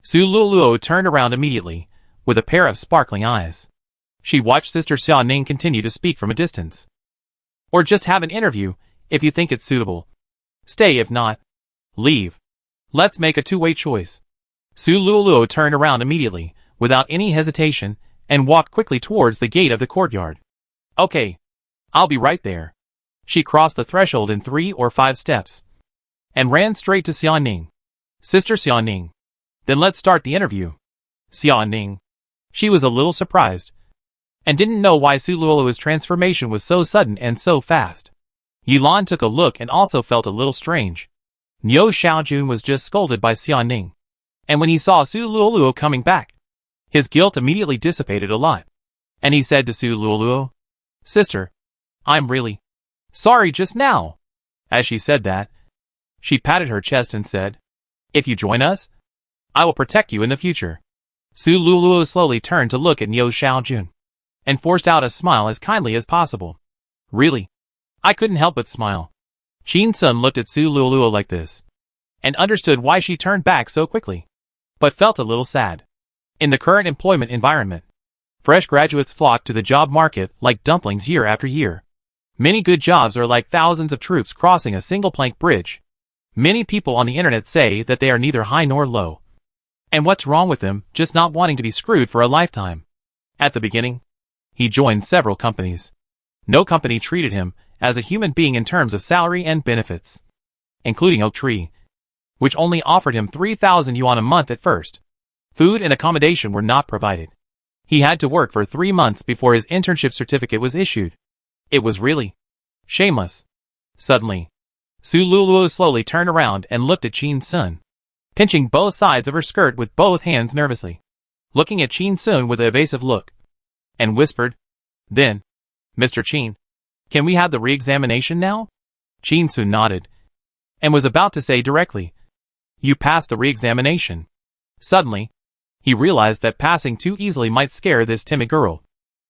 Su Luluo turned around immediately, with a pair of sparkling eyes. She watched Sister Xia Ning continue to speak from a distance. "Or just have an interview, if you think it's suitable. Stay if not, leave. Let's make a two-way choice." Su Luluo turned around immediately, without any hesitation, and walked quickly towards the gate of the courtyard. "Okay, I'll be right there." She crossed the threshold in 3 or 5 steps, and ran straight to Xia Ning. "Sister Xia Ning, then let's start the interview." Xia Ning. She was a little surprised, and didn't know why Su Luluo's transformation was so sudden and so fast. Yilan took a look and also felt a little strange. Niu Xiaojun was just scolded by Xia Ning, and when he saw Su Luluo coming back, his guilt immediately dissipated a lot, and he said to Su Luluo, "Sister, I'm really sorry just now." As she said that, she patted her chest and said, "If you join us, I will protect you in the future." Su Luluo slowly turned to look at Niu Xiaojun, and forced out a smile as kindly as possible. "Really? I couldn't help but smile." Qin Sun looked at Su Luluo like this, and understood why she turned back so quickly, but felt a little sad. In the current employment environment, fresh graduates flock to the job market like dumplings year after year. Many good jobs are like thousands of troops crossing a single plank bridge. Many people on the internet say that they are neither high nor low. And what's wrong with them, just not wanting to be screwed for a lifetime? At the beginning, he joined several companies. No company treated him as a human being in terms of salary and benefits, including Oak Tree, which only offered him 3,000 yuan a month at first. Food and accommodation were not provided. He had to work for 3 months before his internship certificate was issued. It was really shameless. Suddenly, Su Luluo slowly turned around and looked at Qin Sun, pinching both sides of her skirt with both hands nervously, looking at Qin Sun with an evasive look, and whispered, "Then, Mr. Chin, can we have the re-examination now? Chin Sun nodded, and was about to say directly, you passed the re-examination. Suddenly, he realized that passing too easily might scare this timid girl,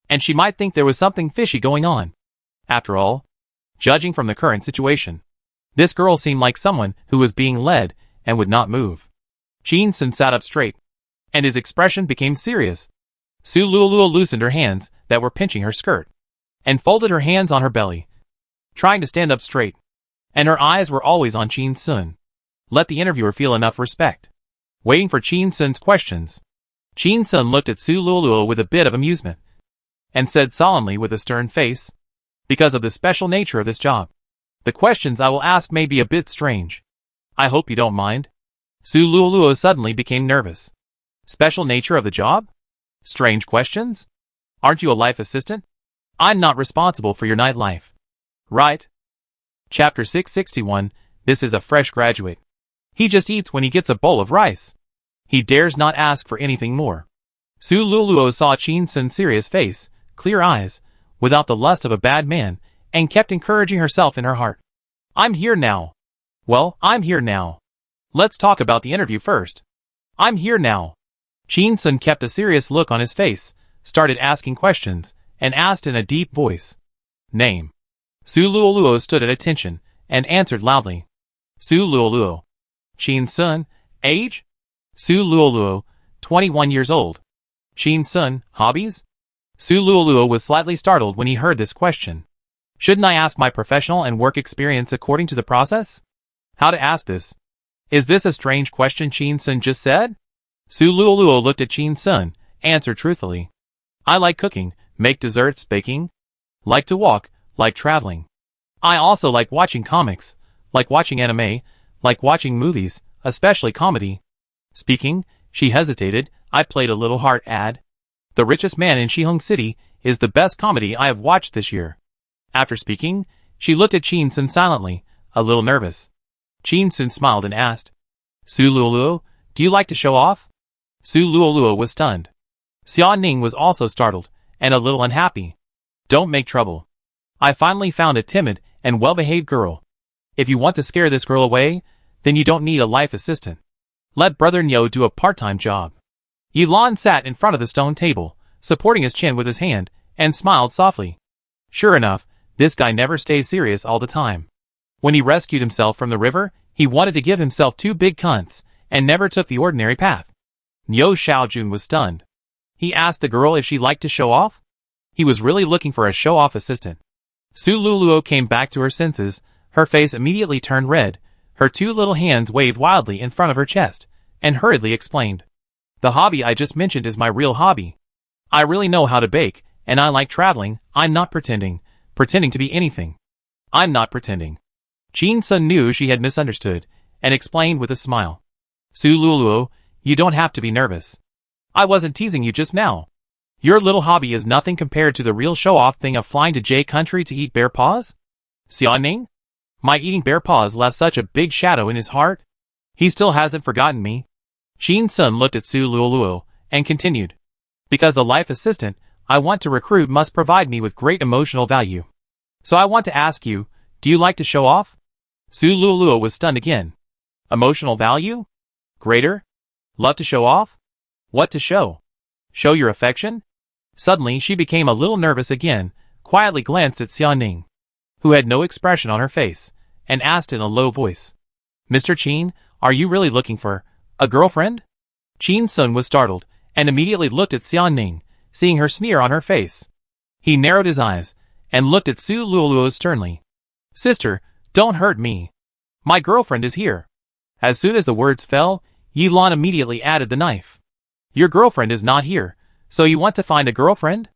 and she might think there was something fishy going on. After all, judging from the current situation, this girl seemed like someone who was being led and would not move. Chin Sun sat up straight, and his expression became serious. Su Luoluo loosened her hands that were pinching her skirt, and folded her hands on her belly, trying to stand up straight, and her eyes were always on Chin Sun. Let the interviewer feel enough respect. Waiting for Chin Sun's questions, Chin Sun looked at Su Luoluo with a bit of amusement, and said solemnly with a stern face, because of the special nature of this job, the questions I will ask may be a bit strange. I hope you don't mind. Su Luoluo suddenly became nervous. Special nature of the job? Strange questions? Aren't you a life assistant? I'm not responsible for your nightlife. Right? Chapter 661, this is a fresh graduate. He just eats when he gets a bowl of rice. He dares not ask for anything more. Su Luoluo saw Chin Sun's serious face, clear eyes, without the lust of a bad man, and kept encouraging herself in her heart. I'm here now. Well, I'm here now. Let's talk about the interview first. I'm here now. Chin Sun kept a serious look on his face, started asking questions, and asked in a deep voice. Name. Su Luoluo stood at attention, and answered loudly. Su Luoluo. Chin Sun. Age? Su Luoluo, 21 years old. Chin Sun. Hobbies? Su Luoluo was slightly startled when he heard this question. Shouldn't I ask my professional and work experience according to the process? How to ask this? Is this a strange question Chin Sun just said? Su Luoluo looked at Chin Sun, answered truthfully. I like cooking, make desserts, baking. Like to walk, like traveling. I also like watching comics, like watching anime, like watching movies, especially comedy. Speaking, she hesitated, I played a little heart ad. The Richest Man in Shihong City is the best comedy I have watched this year. After speaking, she looked at Chin Sun silently, a little nervous. Chin Sun smiled and asked, Su Luoluo, do you like to show off? Su Luoluo was stunned. Xia Ning was also startled, and a little unhappy. Don't make trouble. I finally found a timid and well-behaved girl. If you want to scare this girl away, then you don't need a life assistant. Let Brother Niu do a part-time job. Yilan sat in front of the stone table, supporting his chin with his hand, and smiled softly. Sure enough, this guy never stays serious all the time. When he rescued himself from the river, he wanted to give himself 2 big cunts, and never took the ordinary path. Niu Xiaojun was stunned. He asked the girl if she liked to show off. He was really looking for a show-off assistant. Su Luoluo came back to her senses, her face immediately turned red, her 2 little hands waved wildly in front of her chest, and hurriedly explained. The hobby I just mentioned is my real hobby. I really know how to bake, and I like traveling. I'm not pretending to be anything. I'm not pretending. Chin Sun knew she had misunderstood, and explained with a smile. Su Luoluo, you don't have to be nervous. I wasn't teasing you just now. Your little hobby is nothing compared to the real show-off thing of flying to J country to eat bear paws? Xia Ning? My eating bear paws left such a big shadow in his heart. He still hasn't forgotten me. Chin Sun looked at Su Luoluo, and continued. Because the life assistant I want to recruit must provide me with great emotional value. So I want to ask you, do you like to show off? Su Luoluo was stunned again. Emotional value? Greater? Love to show off? What to show? Show your affection? Suddenly she became a little nervous again, quietly glanced at Xia Ning, who had no expression on her face, and asked in a low voice. Mr. Chin, are you really looking for a girlfriend? Chin Sun was startled, and immediately looked at Xia Ning, seeing her sneer on her face. He narrowed his eyes, and looked at Su Luoluo sternly. Sister, don't hurt me. My girlfriend is here. As soon as the words fell, Yilan immediately added the knife. Your girlfriend is not here, so you want to find a girlfriend?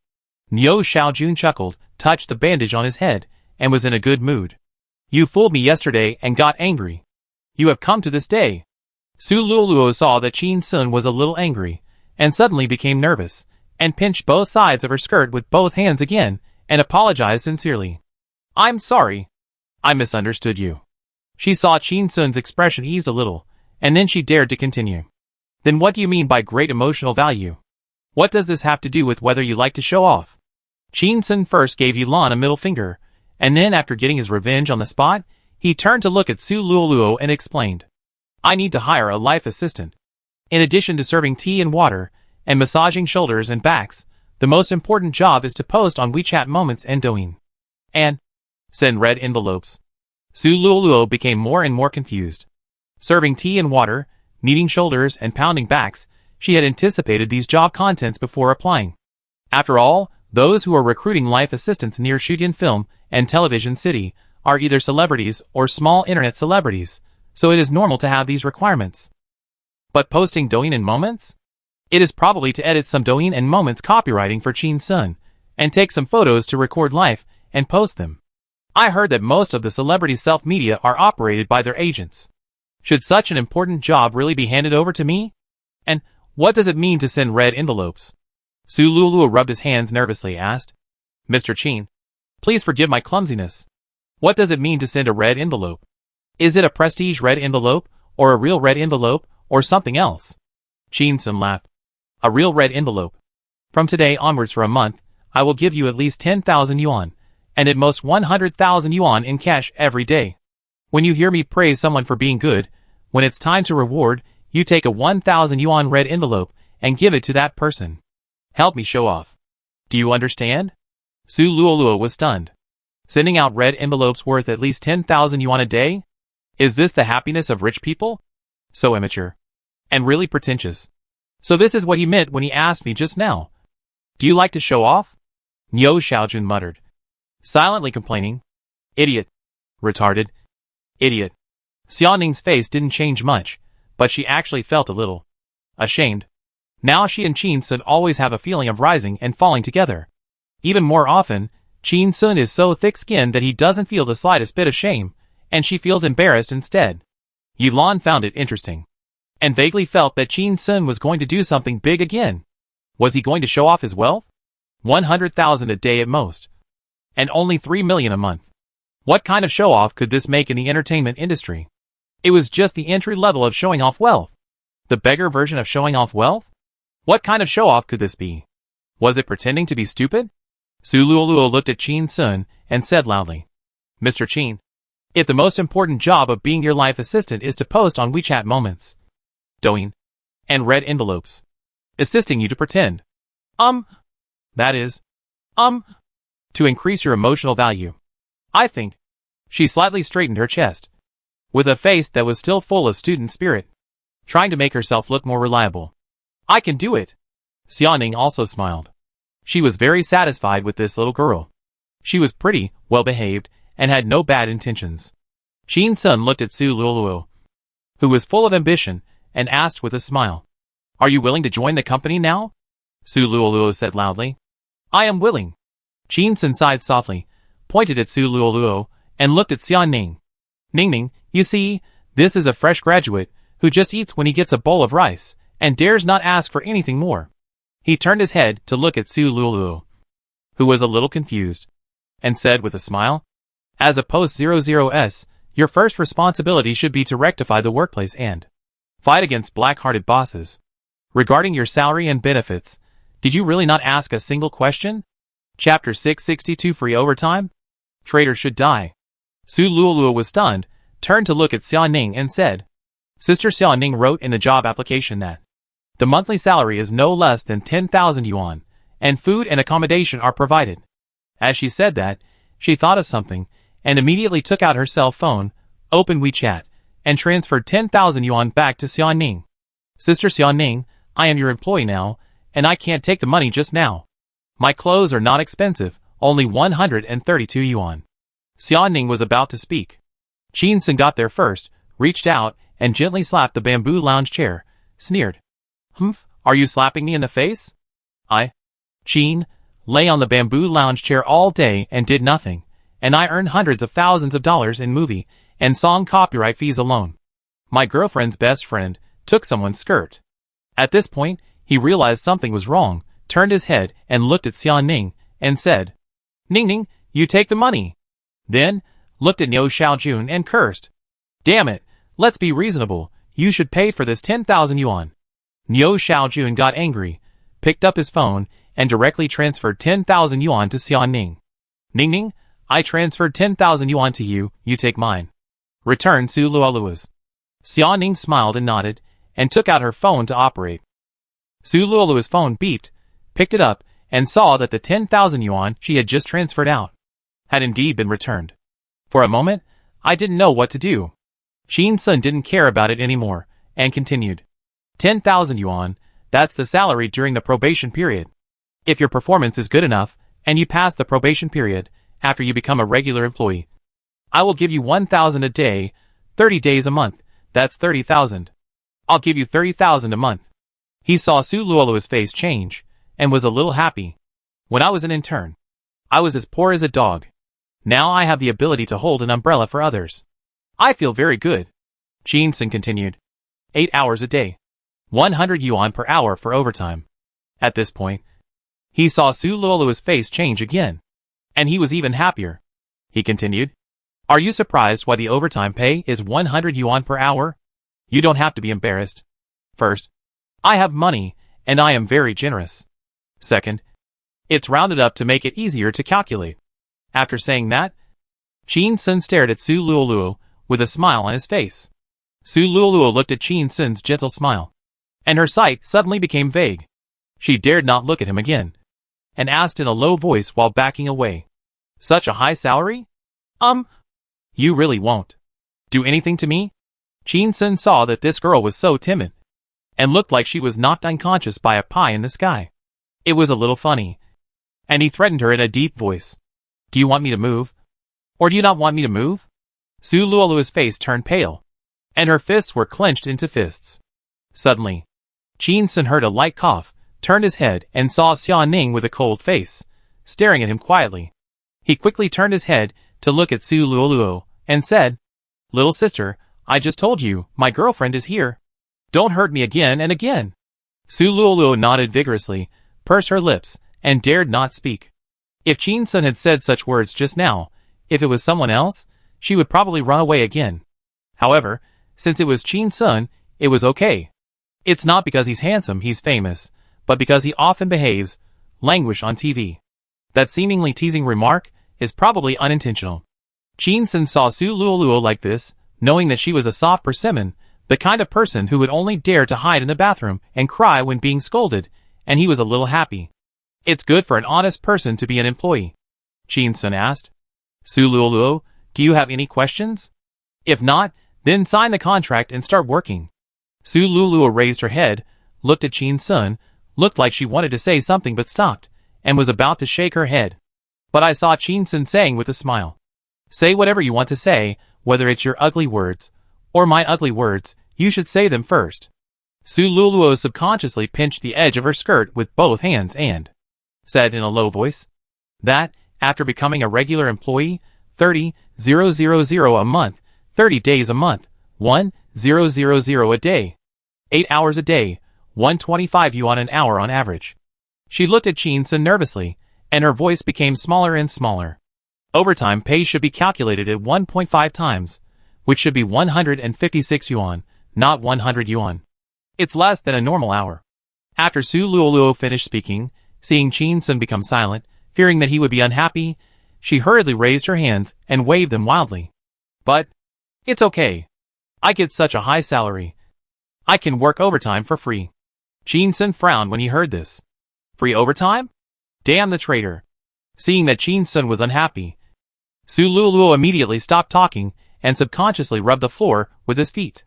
Niu Xiaojun chuckled, touched the bandage on his head, and was in a good mood. You fooled me yesterday and got angry. You have come to this day. Su Luoluo saw that Chin Sun was a little angry, and suddenly became nervous, and pinched both sides of her skirt with both hands again, and apologized sincerely. I'm sorry. I misunderstood you. She saw Chin Sun's expression eased a little, and then she dared to continue. Then what do you mean by great emotional value? What does this have to do with whether you like to show off? Qin Sun first gave Yilan a middle finger, and then after getting his revenge on the spot, he turned to look at Su Luoluo and explained, I need to hire a life assistant. In addition to serving tea and water, and massaging shoulders and backs, the most important job is to post on WeChat Moments and Douyin. And send red envelopes. Su Luoluo became more and more confused. Serving tea and water, kneading shoulders and pounding backs, she had anticipated these job contents before applying. After all, those who are recruiting life assistants near Shutian Film and Television City are either celebrities or small internet celebrities, so it is normal to have these requirements. But posting Douyin and Moments? It is probably to edit some Douyin and Moments copywriting for Qin Sun, and take some photos to record life and post them. I heard that most of the celebrity self-media are operated by their agents. Should such an important job really be handed over to me? And what does it mean to send red envelopes? Su Luoluo rubbed his hands nervously asked. Mr. Qin, please forgive my clumsiness. What does it mean to send a red envelope? Is it a prestige red envelope, or a real red envelope, or something else? Qin Sun laughed. A real red envelope. From today onwards for a month, I will give you at least 10,000 yuan, and at most 100,000 yuan in cash every day. When you hear me praise someone for being good, when it's time to reward, you take a 1,000 yuan red envelope and give it to that person. Help me show off. Do you understand? Su Luoluo was stunned. Sending out red envelopes worth at least 10,000 yuan a day? Is this the happiness of rich people? So immature. And really pretentious. So this is what he meant when he asked me just now. Do you like to show off? Niu Xiaojun muttered, silently complaining. Idiot. Retarded. Idiot. Xiaoning's face didn't change much, but she actually felt a little ashamed. Now she and Qin Sun always have a feeling of rising and falling together. Even more often, Qin Sun is so thick-skinned that he doesn't feel the slightest bit of shame, and she feels embarrassed instead. Yilan found it interesting, and vaguely felt that Qin Sun was going to do something big again. Was he going to show off his wealth? 100,000 a day at most. And only 3 million a month. What kind of show-off could this make in the entertainment industry? It was just the entry level of showing off wealth. The beggar version of showing off wealth? What kind of show-off could this be? Was it pretending to be stupid? Su Luoluo looked at Qin Sun and said loudly, Mr. Qin, if the most important job of being your life assistant is to post on WeChat Moments, Douyin, and red envelopes, assisting you to pretend, that is, to increase your emotional value, I think. She slightly straightened her chest, with a face that was still full of student spirit, trying to make herself look more reliable. I can do it. Xiaoning also smiled. She was very satisfied with this little girl. She was pretty, well-behaved, and had no bad intentions. Qin Sun looked at Su Luoluo, who was full of ambition, and asked with a smile, Are you willing to join the company now? Su Luoluo said loudly, I am willing. Qin Sun sighed softly, pointed at Su Luoluo, and looked at Xiaoning. Ningning, you see, this is a fresh graduate, who just eats when he gets a bowl of rice, and dares not ask for anything more. He turned his head to look at Su Luoluo, who was a little confused, and said with a smile, As a post-00s, your first responsibility should be to rectify the workplace and fight against black-hearted bosses. Regarding your salary and benefits, did you really not ask a single question? Chapter 662 Free Overtime? Traitor should die. Su Luoluo was stunned, turned to look at Xiaoning and said, Sister Xiaoning wrote in the job application that the monthly salary is no less than 10,000 yuan, and food and accommodation are provided. As she said that, she thought of something, and immediately took out her cell phone, opened WeChat, and transferred 10,000 yuan back to Xiaoning. Sister Xiaoning, I am your employee now, and I can't take the money just now. My clothes are not expensive, only 132 yuan. Xiaoning was about to speak. Qin Sun got there first, reached out, and gently slapped the bamboo lounge chair, sneered. Humph, are you slapping me in the face? Qin, lay on the bamboo lounge chair all day and did nothing, and I earned hundreds of thousands of dollars in movie and song copyright fees alone. My girlfriend's best friend took someone's skirt. At this point, he realized something was wrong, turned his head and looked at Xiaoning, and said, Ningning, you take the money. Then, looked at Niu Xiaojun and cursed. Damn it, let's be reasonable, you should pay for this 10,000 yuan. Niu Xiaojun got angry, picked up his phone, and directly transferred 10,000 yuan to Xiao Ning. Ning, I transferred 10,000 yuan to you, you take mine. Returned Su Luolu's. Xiao Ning smiled and nodded, and took out her phone to operate. Su Luolu's phone beeped, picked it up, and saw that the 10,000 yuan she had just transferred out had indeed been returned. For a moment, I didn't know what to do. Qin Sun didn't care about it anymore, and continued. 10,000 yuan, that's the salary during the probation period. If your performance is good enough, and you pass the probation period, after you become a regular employee, I will give you 1,000 a day, 30 days a month, that's 30,000. I'll give you 30,000 a month. He saw Su Luolu's face change, and was a little happy. When I was an intern, I was as poor as a dog. Now I have the ability to hold an umbrella for others. I feel very good. Qin Sun continued. 8 hours a day. 100 yuan per hour for overtime. At this point, he saw Su Luolu's face change again. And he was even happier. He continued. Are you surprised why the overtime pay is 100 yuan per hour? You don't have to be embarrassed. First, I have money, and I am very generous. Second, it's rounded up to make it easier to calculate. After saying that, Qin Sun stared at Su Luolu with a smile on his face. Su Luolu looked at Qin Sun's gentle smile, and her sight suddenly became vague. She dared not look at him again, and asked in a low voice while backing away. Such a high salary? You really won't do anything to me? Qin Sun saw that this girl was so timid, and looked like she was knocked unconscious by a pie in the sky. It was a little funny, and he threatened her in a deep voice. Do you want me to move? Or do you not want me to move? Su Luolu's face turned pale, and her fists were clenched into fists. Suddenly, Qin Sun heard a light cough, turned his head, and saw Xiao Ning with a cold face, staring at him quietly. He quickly turned his head to look at Su Luolu, and said, Little sister, I just told you, my girlfriend is here. Don't hurt me again and again. Su Luolu nodded vigorously, pursed her lips, and dared not speak. If Qin Sun had said such words just now, if it was someone else, she would probably run away again. However, since it was Qin Sun, it was okay. It's not because he's handsome he's famous, but because he often behaves languish on TV. That seemingly teasing remark is probably unintentional. Qin Sun saw Su Luolu like this, knowing that she was a soft persimmon, the kind of person who would only dare to hide in the bathroom and cry when being scolded, and he was a little happy. It's good for an honest person to be an employee. Qin Sun asked. Su Luolu, do you have any questions? If not, then sign the contract and start working. Su Luolu raised her head, looked at Qin Sun, looked like she wanted to say something but stopped, and was about to shake her head. But I saw Qin Sun saying with a smile. Say whatever you want to say, whether it's your ugly words, or my ugly words, you should say them first. Su Luoluo subconsciously pinched the edge of her skirt with both hands and said in a low voice that, after becoming a regular employee, 30,000 a month, 30 days a month, 1,000 a day, 8 hours a day, 125 yuan an hour on average. She looked at Qin Sun nervously, and her voice became smaller and smaller. Overtime pay should be calculated at 1.5 times, which should be 156 yuan, not 100 yuan. It's less than a normal hour. After Su Luoluo finished speaking, seeing Qin Sun become silent, fearing that he would be unhappy, she hurriedly raised her hands and waved them wildly. But, it's okay. I get such a high salary. I can work overtime for free. Qin Sun frowned when he heard this. Free overtime? Damn the traitor. Seeing that Qin Sun was unhappy, Su Luoluo immediately stopped talking and subconsciously rubbed the floor with his feet.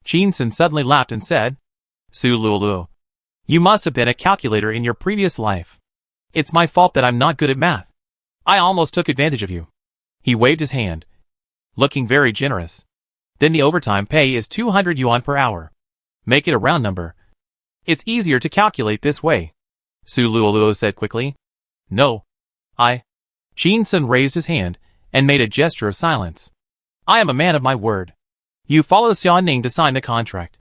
Qin Sun suddenly laughed and said, Su Luoluo, you must have been a calculator in your previous life. It's my fault that I'm not good at math. I almost took advantage of you. He waved his hand, looking very generous. Then the overtime pay is 200 yuan per hour. Make it a round number. It's easier to calculate this way. Su Luoluo said quickly. No. Qin Sun raised his hand and made a gesture of silence. I am a man of my word. You follow Xiao Ning to sign the contract.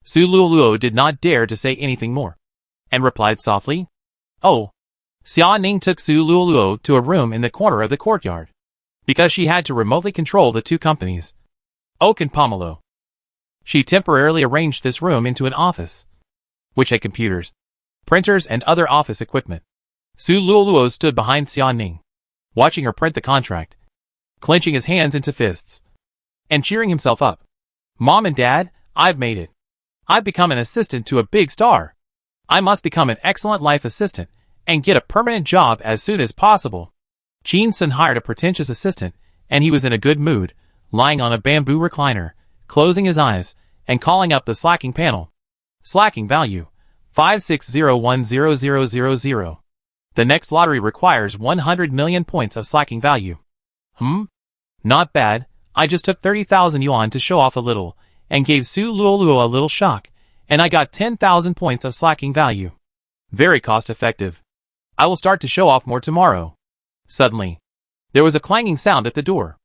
Su Luoluo did not dare to say anything more, and replied softly, Oh. Xiao Ning took Su Luoluo to a room in the corner of the courtyard, because she had to remotely control the two companies, Oak and Pomelo. She temporarily arranged this room into an office, which had computers, printers, and other office equipment. Su Luoluo stood behind Xiaoning, watching her print the contract, clenching his hands into fists, and cheering himself up. Mom and Dad, I've made it. I've become an assistant to a big star. I must become an excellent life assistant and get a permanent job as soon as possible. Qin Sun hired a pretentious assistant, and he was in a good mood, lying on a bamboo recliner, closing his eyes, and calling up the slacking panel. Slacking value, 560100000. The next lottery requires 100 million points of slacking value. Not bad. I just took 30,000 yuan to show off a little, and gave Su Luoluo a little shock, and I got 10,000 points of slacking value. Very cost effective. I will start to show off more tomorrow. Suddenly, there was a clanging sound at the door.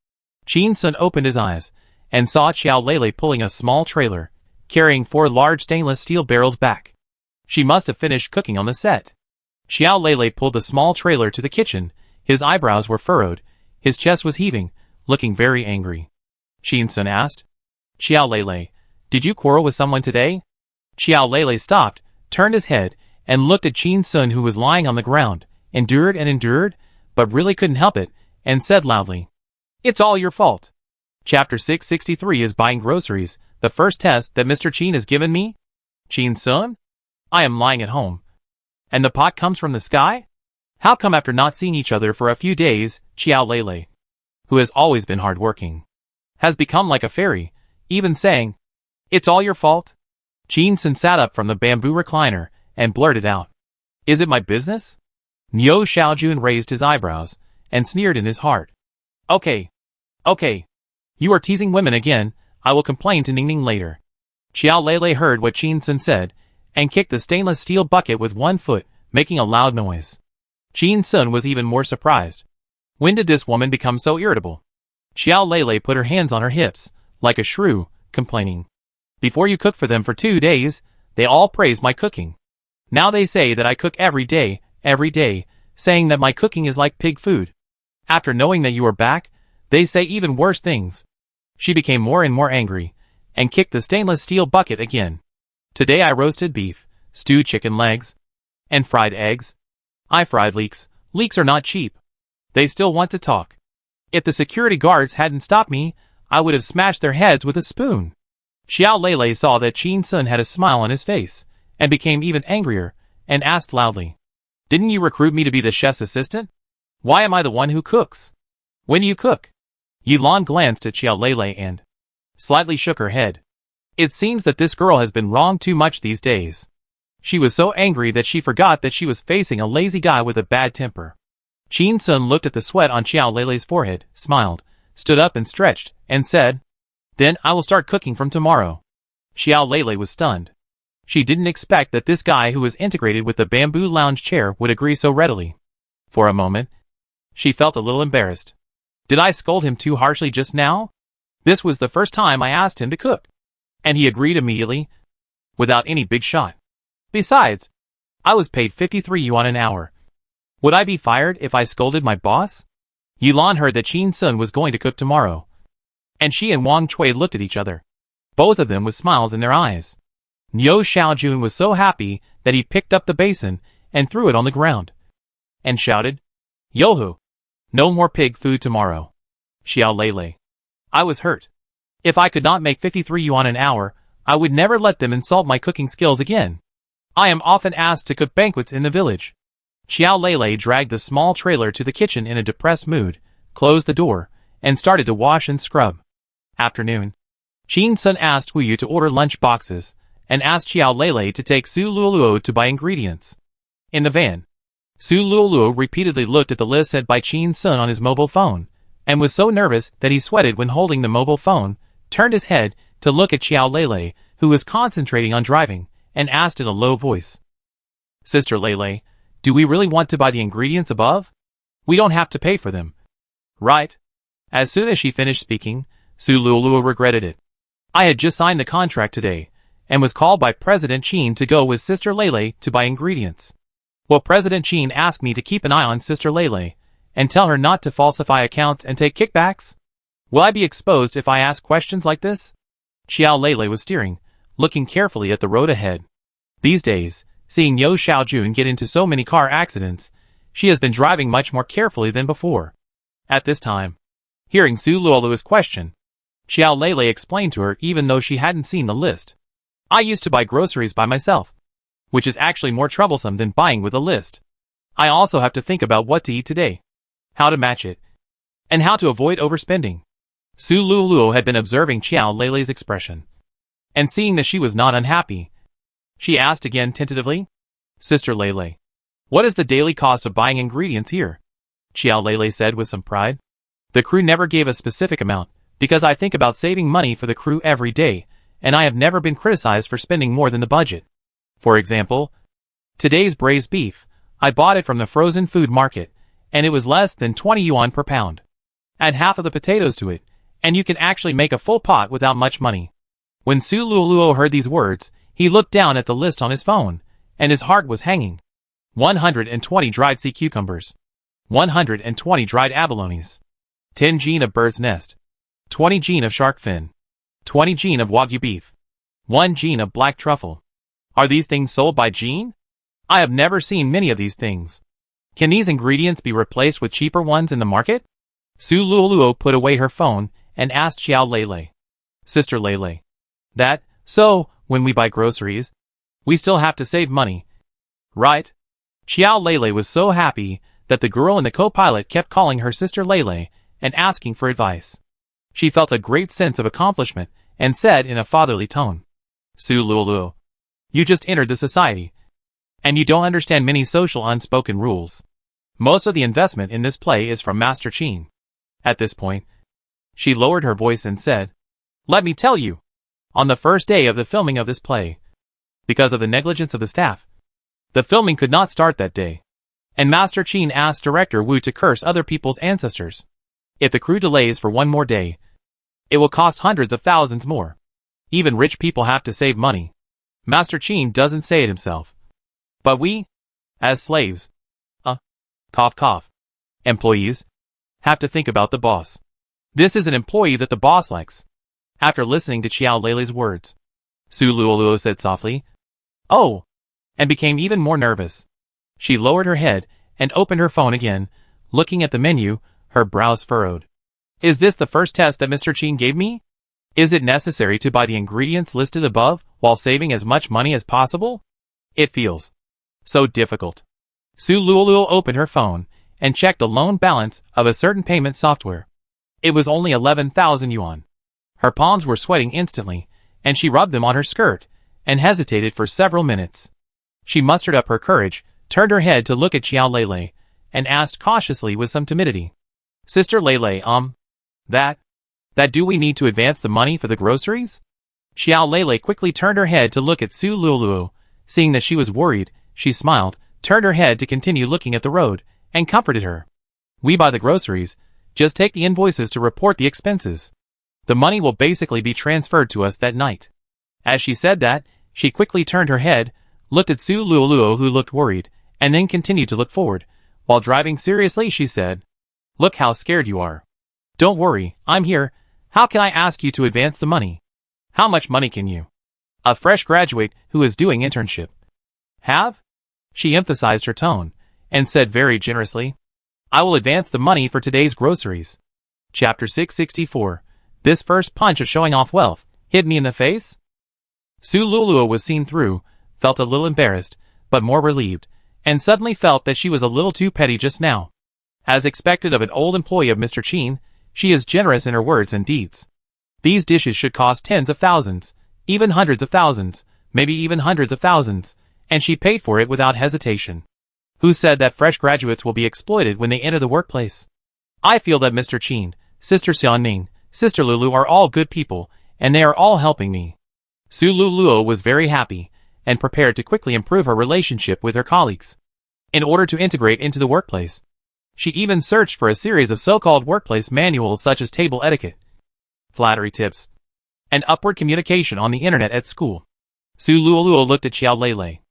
Qin Sun opened his eyes, and saw Xiao Lele pulling a small trailer, carrying 4 large stainless steel barrels back. She must have finished cooking on the set. Xiao Lele pulled the small trailer to the kitchen. His eyebrows were furrowed, his chest was heaving, looking very angry. Qin Sun asked, Xiao Lele, did you quarrel with someone today? Xiao Lele stopped, turned his head, and looked at Qin Sun, who was lying on the ground, endured and endured, but really couldn't help it, and said loudly, It's all your fault. Chapter 663 is buying groceries, the first test that Mr. Qin has given me? Qin Sun? I am lying at home. And the pot comes from the sky? How come after not seeing each other for a few days, Xiao Lele, who has always been hard-working, has become like a fairy, even saying, It's all your fault? Qin Sun sat up from the bamboo recliner and blurted out, Is it my business? Niu Xiaojun raised his eyebrows and sneered in his heart. Okay. You are teasing women again. I will complain to Ningning later. Xiao Lele heard what Qin Sun said and kicked the stainless steel bucket with one foot, making a loud noise. Qin Sun was even more surprised. When did this woman become so irritable? Xiao Lele put her hands on her hips, like a shrew, complaining. Before you cooked for them for 2 days, they all praised my cooking. Now they say that I cook every day, saying that my cooking is like pig food. After knowing that you are back, they say even worse things. She became more and more angry, and kicked the stainless steel bucket again. Today I roasted beef, stewed chicken legs, and fried eggs. I fried leeks. Leeks are not cheap. They still want to talk. If the security guards hadn't stopped me, I would have smashed their heads with a spoon. Xiao Lele saw that Qin Sun had a smile on his face, and became even angrier, and asked loudly, Didn't you recruit me to be the chef's assistant? Why am I the one who cooks? When do you cook? Yilan glanced at Xiao Lele and slightly shook her head. It seems that this girl has been wrong too much these days. She was so angry that she forgot that she was facing a lazy guy with a bad temper. Qin Sun looked at the sweat on Xiao Lele's forehead, smiled, stood up and stretched, and said, Then I will start cooking from tomorrow. Xiao Lele was stunned. She didn't expect that this guy who was integrated with the bamboo lounge chair would agree so readily. For a moment, she felt a little embarrassed. Did I scold him too harshly just now? This was the first time I asked him to cook. And he agreed immediately, without any big shot. Besides, I was paid 53 yuan an hour. Would I be fired if I scolded my boss? Yilan heard that Qin Sun was going to cook tomorrow, and she and Wang Cui looked at each other, both of them with smiles in their eyes. Niu Xiaojun was so happy that he picked up the basin and threw it on the ground, and shouted, Yohu! No more pig food tomorrow. Xiao Lele. I was hurt. If I could not make 53 yuan an hour, I would never let them insult my cooking skills again. I am often asked to cook banquets in the village. Xiao Lele dragged the small trailer to the kitchen in a depressed mood, closed the door, and started to wash and scrub. Afternoon. Qin Sun asked Wu Yu to order lunch boxes, and asked Xiao Lele to take Su Luoluo to buy ingredients. In the van, Su Luoluo repeatedly looked at the list sent by Qin Sun on his mobile phone, and was so nervous that he sweated when holding the mobile phone, turned his head to look at Xiao Lele, who was concentrating on driving, and asked in a low voice, Sister Lele, do we really want to buy the ingredients above? We don't have to pay for them. Right? As soon as she finished speaking, Su Luoluo regretted it. I had just signed the contract today, and was called by President Qin to go with Sister Lele to buy ingredients. Well, President Qin asked me to keep an eye on Sister Lele, and tell her not to falsify accounts and take kickbacks? Will I be exposed if I ask questions like this? Xiao Lele was steering, looking carefully at the road ahead. These days, seeing Niu Xiaojun get into so many car accidents, she has been driving much more carefully than before. At this time, hearing Su Luolu's question, Xiao Lei explained to her even though she hadn't seen the list. I used to buy groceries by myself, which is actually more troublesome than buying with a list. I also have to think about what to eat today, how to match it, and how to avoid overspending. Su Luoluo had been observing Xiao Lei's expression, and seeing that she was not unhappy, she asked again tentatively, Sister Lei, what is the daily cost of buying ingredients here? Xiao Lei said with some pride. The crew never gave a specific amount, because I think about saving money for the crew every day, and I have never been criticized for spending more than the budget. For example, today's braised beef, I bought it from the frozen food market, and it was less than 20 yuan per pound. Add half of the potatoes to it, and you can actually make a full pot without much money. When Su Luoluo heard these words, he looked down at the list on his phone, and his heart was hanging. 120 dried sea cucumbers, 120 dried abalones, 10 jin of bird's nest, 20 jin of shark fin, 20 jin of wagyu beef, 1 jin of black truffle. Are these things sold by jin? I have never seen many of these things. Can these ingredients be replaced with cheaper ones in the market? Su Luoluo put away her phone and asked Xiao Lei. Sister Lei, so, when we buy groceries, we still have to save money, right? Xiao Lei was so happy that the girl and the co-pilot kept calling her Sister Lei and asking for advice. She felt a great sense of accomplishment and said in a fatherly tone, Su Luoluo, you just entered the society, and you don't understand many social unspoken rules. Most of the investment in this play is from Master Qin. At this point, she lowered her voice and said, let me tell you, on the first day of the filming of this play, because of the negligence of the staff, the filming could not start that day, and Master Qin asked Director Wu to curse other people's ancestors. If the crew delays for one more day, it will cost hundreds of thousands more. Even rich people have to save money. Master Qin doesn't say it himself, but we, as slaves, employees, have to think about the boss. This is an employee that the boss likes. After listening to Xiao Lei's words, Su Luoluo said softly, oh, and became even more nervous. She lowered her head and opened her phone again, looking at the menu, her brows furrowed. Is this the first test that Mr. Qin gave me? Is it necessary to buy the ingredients listed above while saving as much money as possible? It feels so difficult. Su Luoluo opened her phone and checked the loan balance of a certain payment software. It was only 11,000 yuan. Her palms were sweating instantly, and she rubbed them on her skirt, and hesitated for several minutes. She mustered up her courage, turned her head to look at Xiao Lei, and asked cautiously with some timidity, Sister Lei, that do we need to advance the money for the groceries? Xiao Lei quickly turned her head to look at Su Luoluo. Seeing that she was worried, she smiled, turned her head to continue looking at the road, and comforted her. We buy the groceries, just take the invoices to report the expenses. The money will basically be transferred to us that night. As she said that, she quickly turned her head, looked at Su Luoluo who looked worried, and then continued to look forward. While driving seriously she said, look how scared you are. Don't worry, I'm here. How can I ask you to advance the money? How much money can you, a fresh graduate who is doing internship, have? She emphasized her tone, and said very generously, I will advance the money for today's groceries. Chapter 664. This first punch of showing off wealth hit me in the face? Su Luoluo was seen through, felt a little embarrassed, but more relieved, and suddenly felt that she was a little too petty just now. As expected of an old employee of Mr. Qin, she is generous in her words and deeds. These dishes should cost tens of thousands, even hundreds of thousands, maybe even hundreds of thousands, and she paid for it without hesitation. Who said that fresh graduates will be exploited when they enter the workplace? I feel that Mr. Qin, Sister Xiaoning, Sister Lulu are all good people, and they are all helping me. Su Luoluo was very happy, and prepared to quickly improve her relationship with her colleagues. In order to integrate into the workplace, she even searched for a series of so-called workplace manuals such as table etiquette, flattery tips, and upward communication on the internet at school. Su Luoluo looked at Xiao Lei,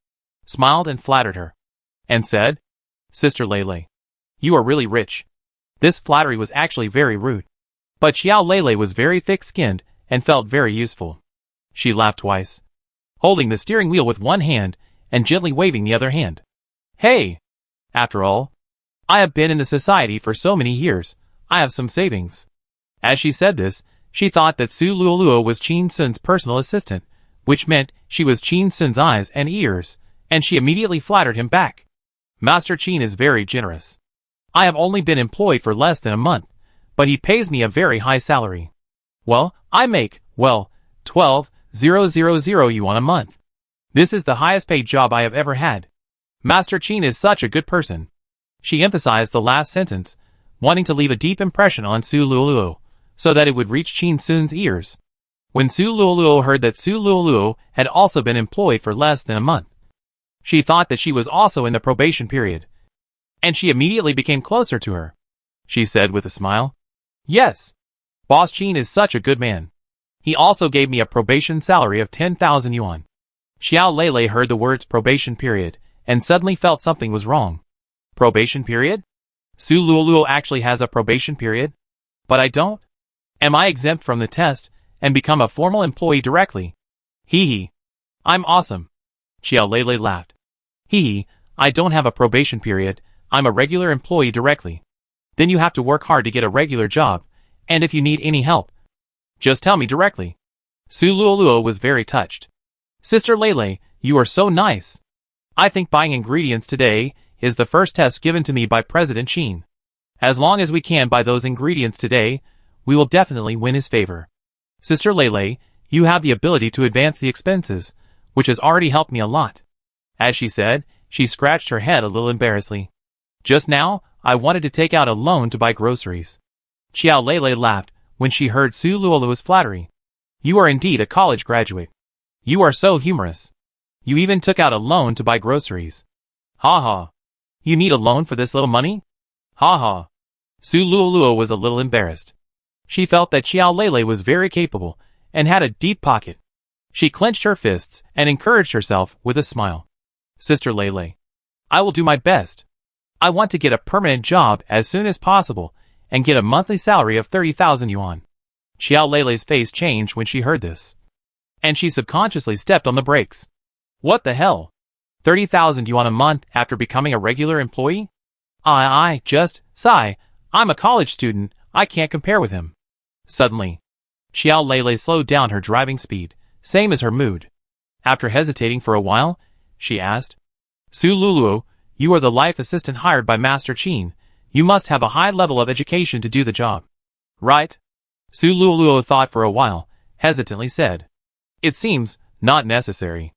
smiled and flattered her, and said, Sister Lei, you are really rich. This flattery was actually very rude. But Xiao Lei was very thick-skinned and felt very useful. She laughed twice, holding the steering wheel with one hand and gently waving the other hand. Hey! After all, I have been in the society for so many years, I have some savings. As she said this, she thought that Su Luoluo was Qin Sun's personal assistant, which meant she was Qin Sun's eyes and ears, and she immediately flattered him back. Master Qin is very generous. I have only been employed for less than a month, but he pays me a very high salary. Well, I make, 12,000 yuan a month. This is the highest paid job I have ever had. Master Qin is such a good person. She emphasized the last sentence, wanting to leave a deep impression on Su Luoluo, so that it would reach Qin Sun's ears. When Su Luoluo heard that Su Luoluo had also been employed for less than a month, she thought that she was also in the probation period, and she immediately became closer to her. She said with a smile, "Yes. Boss Qin is such a good man. He also gave me a probation salary of 10,000 yuan." Xiao Lei heard the words probation period, and suddenly felt something was wrong. Probation period? Su Luoluo actually has a probation period? But I don't? Am I exempt from the test, and become a formal employee directly? Hee hee. I'm awesome. Xiao Lei laughed. Hee hee, I don't have a probation period, I'm a regular employee directly. Then you have to work hard to get a regular job, and if you need any help, just tell me directly. Su Luoluo was very touched. Sister Lei, you are so nice. I think buying ingredients today is the first test given to me by President Qin. As long as we can buy those ingredients today, we will definitely win his favor. Sister Lei, you have the ability to advance the expenses, which has already helped me a lot. As she said, she scratched her head a little embarrassedly. Just now, I wanted to take out a loan to buy groceries. Xiao Lei laughed when she heard Su Luoluo's flattery. You are indeed a college graduate. You are so humorous. You even took out a loan to buy groceries. Ha ha. You need a loan for this little money? Ha ha. Su Luoluo was a little embarrassed. She felt that Xiao Lei was very capable and had a deep pocket. She clenched her fists and encouraged herself with a smile. Sister Lei, I will do my best. I want to get a permanent job as soon as possible and get a monthly salary of 30,000 yuan. Xiao Lei's face changed when she heard this, and she subconsciously stepped on the brakes. What the hell? 30,000 yuan a month after becoming a regular employee? Sigh, I'm a college student, I can't compare with him. Suddenly, Xiao Lei slowed down her driving speed, same as her mood. After hesitating for a while, she asked, Su Luoluo, you are the life assistant hired by Master Qin. You must have a high level of education to do the job. Right? Su Luoluo thought for a while, hesitantly said. It seems not necessary.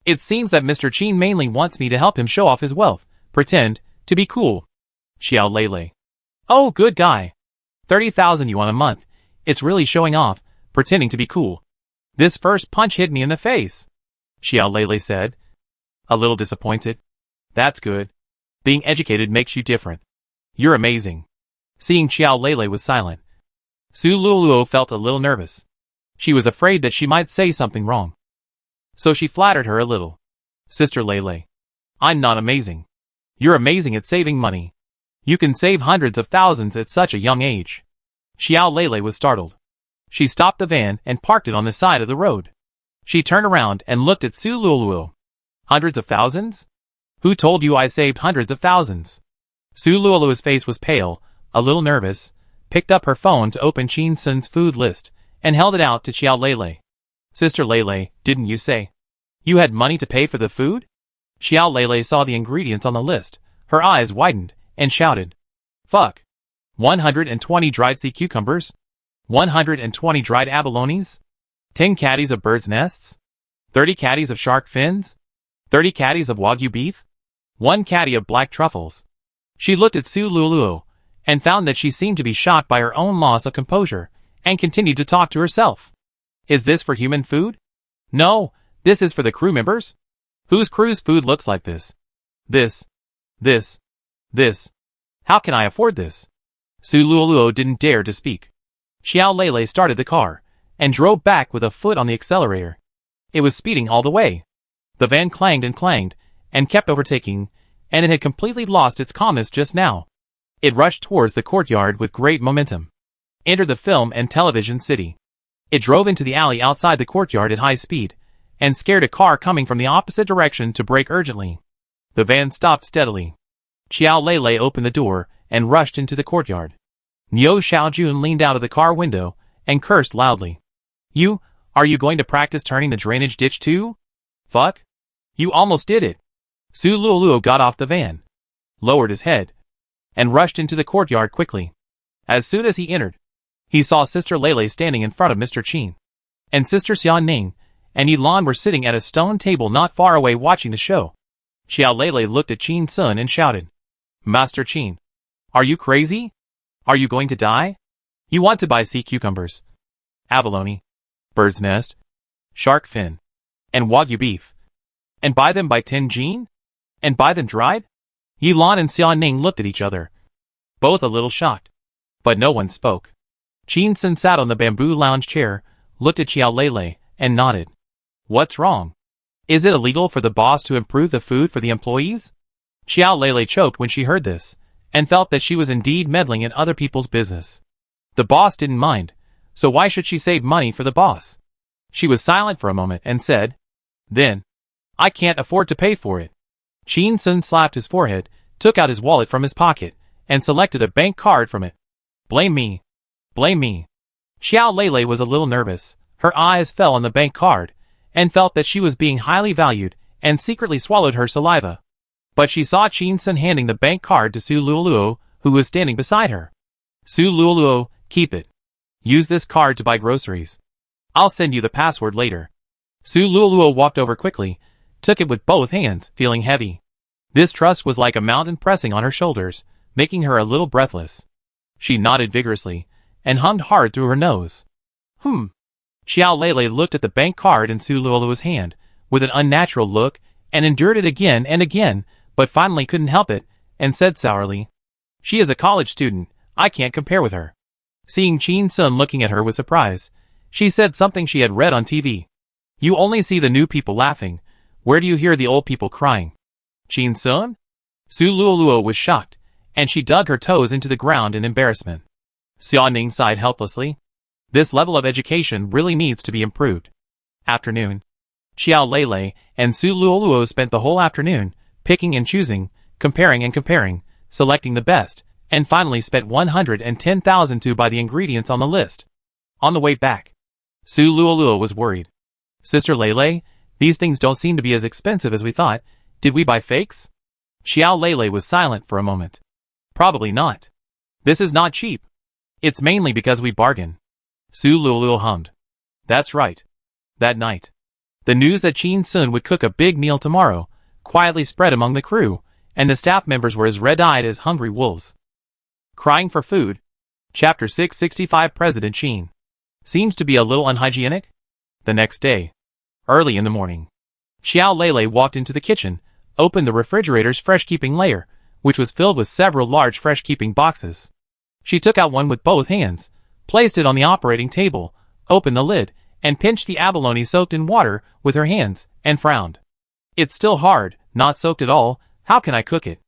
It seems that Mr. Qin mainly wants me to help him show off his wealth, pretend to be cool. Xiao Lei. Oh, good guy. 30,000 yuan a month. It's really showing off, pretending to be cool. This first punch hit me in the face. Xiao Lei said, a little disappointed. That's good. Being educated makes you different. You're amazing. Seeing Xiao Lei was silent, Su Luoluo felt a little nervous. She was afraid that she might say something wrong. So she flattered her a little. Sister Lei, I'm not amazing. You're amazing at saving money. You can save hundreds of thousands at such a young age. Xiao Lei was startled. She stopped the van and parked it on the side of the road. She turned around and looked at Su Luoluo. Hundreds of thousands? Who told you I saved hundreds of thousands? Su Luoluo's face was pale, a little nervous, picked up her phone to open Qin Sun's food list, and held it out to Xiao Lei. Sister Lei, didn't you say you had money to pay for the food? Xiao Lei saw the ingredients on the list, her eyes widened, and shouted. Fuck. 120 dried sea cucumbers? 120 dried abalones? 10 caddies of birds' nests? 30 caddies of shark fins? 30 caddies of wagyu beef? 1 caddy of black truffles. She looked at Su Luoluo, and found that she seemed to be shocked by her own loss of composure, and continued to talk to herself. Is this for human food? No, this is for the crew members. Whose crew's food looks like this? This. How can I afford this? Su Luoluo didn't dare to speak. Xiao Lei started the car, and drove back with a foot on the accelerator. It was speeding all the way. The van clanged, and kept overtaking, and it had completely lost its calmness just now. It rushed towards the courtyard with great momentum. Entered the film and television city. It drove into the alley outside the courtyard at high speed, and scared a car coming from the opposite direction to brake urgently. The van stopped steadily. Xiao Lei opened the door and rushed into the courtyard. Niu Xiaojun leaned out of the car window and cursed loudly. Are you going to practice turning the drainage ditch too? Fuck. You almost did it. Su Luoluo got off the van, lowered his head, and rushed into the courtyard quickly. As soon as he entered, he saw Sister Lei standing in front of Mr. Qin, and Sister Xiaoning and Yilan were sitting at a stone table not far away watching the show. Xiao Lei looked at Qin Sun and shouted, Master Qin, are you crazy? Are you going to die? You want to buy sea cucumbers, abalone, bird's nest, shark fin, and wagyu beef, and buy them by 10 Jin? And buy them dried? Yilan and Xiaoning looked at each other, both a little shocked, but no one spoke. Qin Sun sat on the bamboo lounge chair, looked at Xiao Lei, and nodded. What's wrong? Is it illegal for the boss to improve the food for the employees? Xiao Lei choked when she heard this, and felt that she was indeed meddling in other people's business. The boss didn't mind, so why should she save money for the boss? She was silent for a moment and said, Then, I can't afford to pay for it. Qin Sun slapped his forehead, took out his wallet from his pocket, and selected a bank card from it. Blame me. Blame me. Xiao Lei was a little nervous. Her eyes fell on the bank card, and felt that she was being highly valued, and secretly swallowed her saliva. But she saw Qin Sun handing the bank card to Su Luoluo, who was standing beside her. Su Luoluo, keep it. Use this card to buy groceries. I'll send you the password later. Su Luoluo walked over quickly, took it with both hands, feeling heavy. This trust was like a mountain pressing on her shoulders, making her a little breathless. She nodded vigorously, and hummed hard through her nose. Xiao Lei looked at the bank card in Su Luoluo's hand, with an unnatural look, and endured it again and again, but finally couldn't help it, and said sourly, She is a college student, I can't compare with her. Seeing Qin Sun looking at her with surprise, she said something she had read on TV. You only see the new people laughing, where do you hear the old people crying? Qin Sun? Su Luoluo was shocked, and she dug her toes into the ground in embarrassment. Xiaoning sighed helplessly. This level of education really needs to be improved. Afternoon. Xiao Lei and Su Luoluo spent the whole afternoon, picking and choosing, comparing, selecting the best, and finally spent 110,000 to buy the ingredients on the list. On the way back, Su Luoluo was worried. Sister Lei, these things don't seem to be as expensive as we thought. Did we buy fakes? Xiao Lei was silent for a moment. Probably not. This is not cheap. It's mainly because we bargain. Su Luoluo hummed. That's right. That night, the news that Qin Sun would cook a big meal tomorrow quietly spread among the crew, and the staff members were as red-eyed as hungry wolves. Crying for food. Chapter 665 President Qin. Seems to be a little unhygienic? The next day, early in the morning, Xiao Lei walked into the kitchen, opened the refrigerator's fresh-keeping layer, which was filled with several large fresh-keeping boxes. She took out one with both hands, placed it on the operating table, opened the lid, and pinched the abalone soaked in water with her hands, and frowned. It's still hard, not soaked at all, how can I cook it?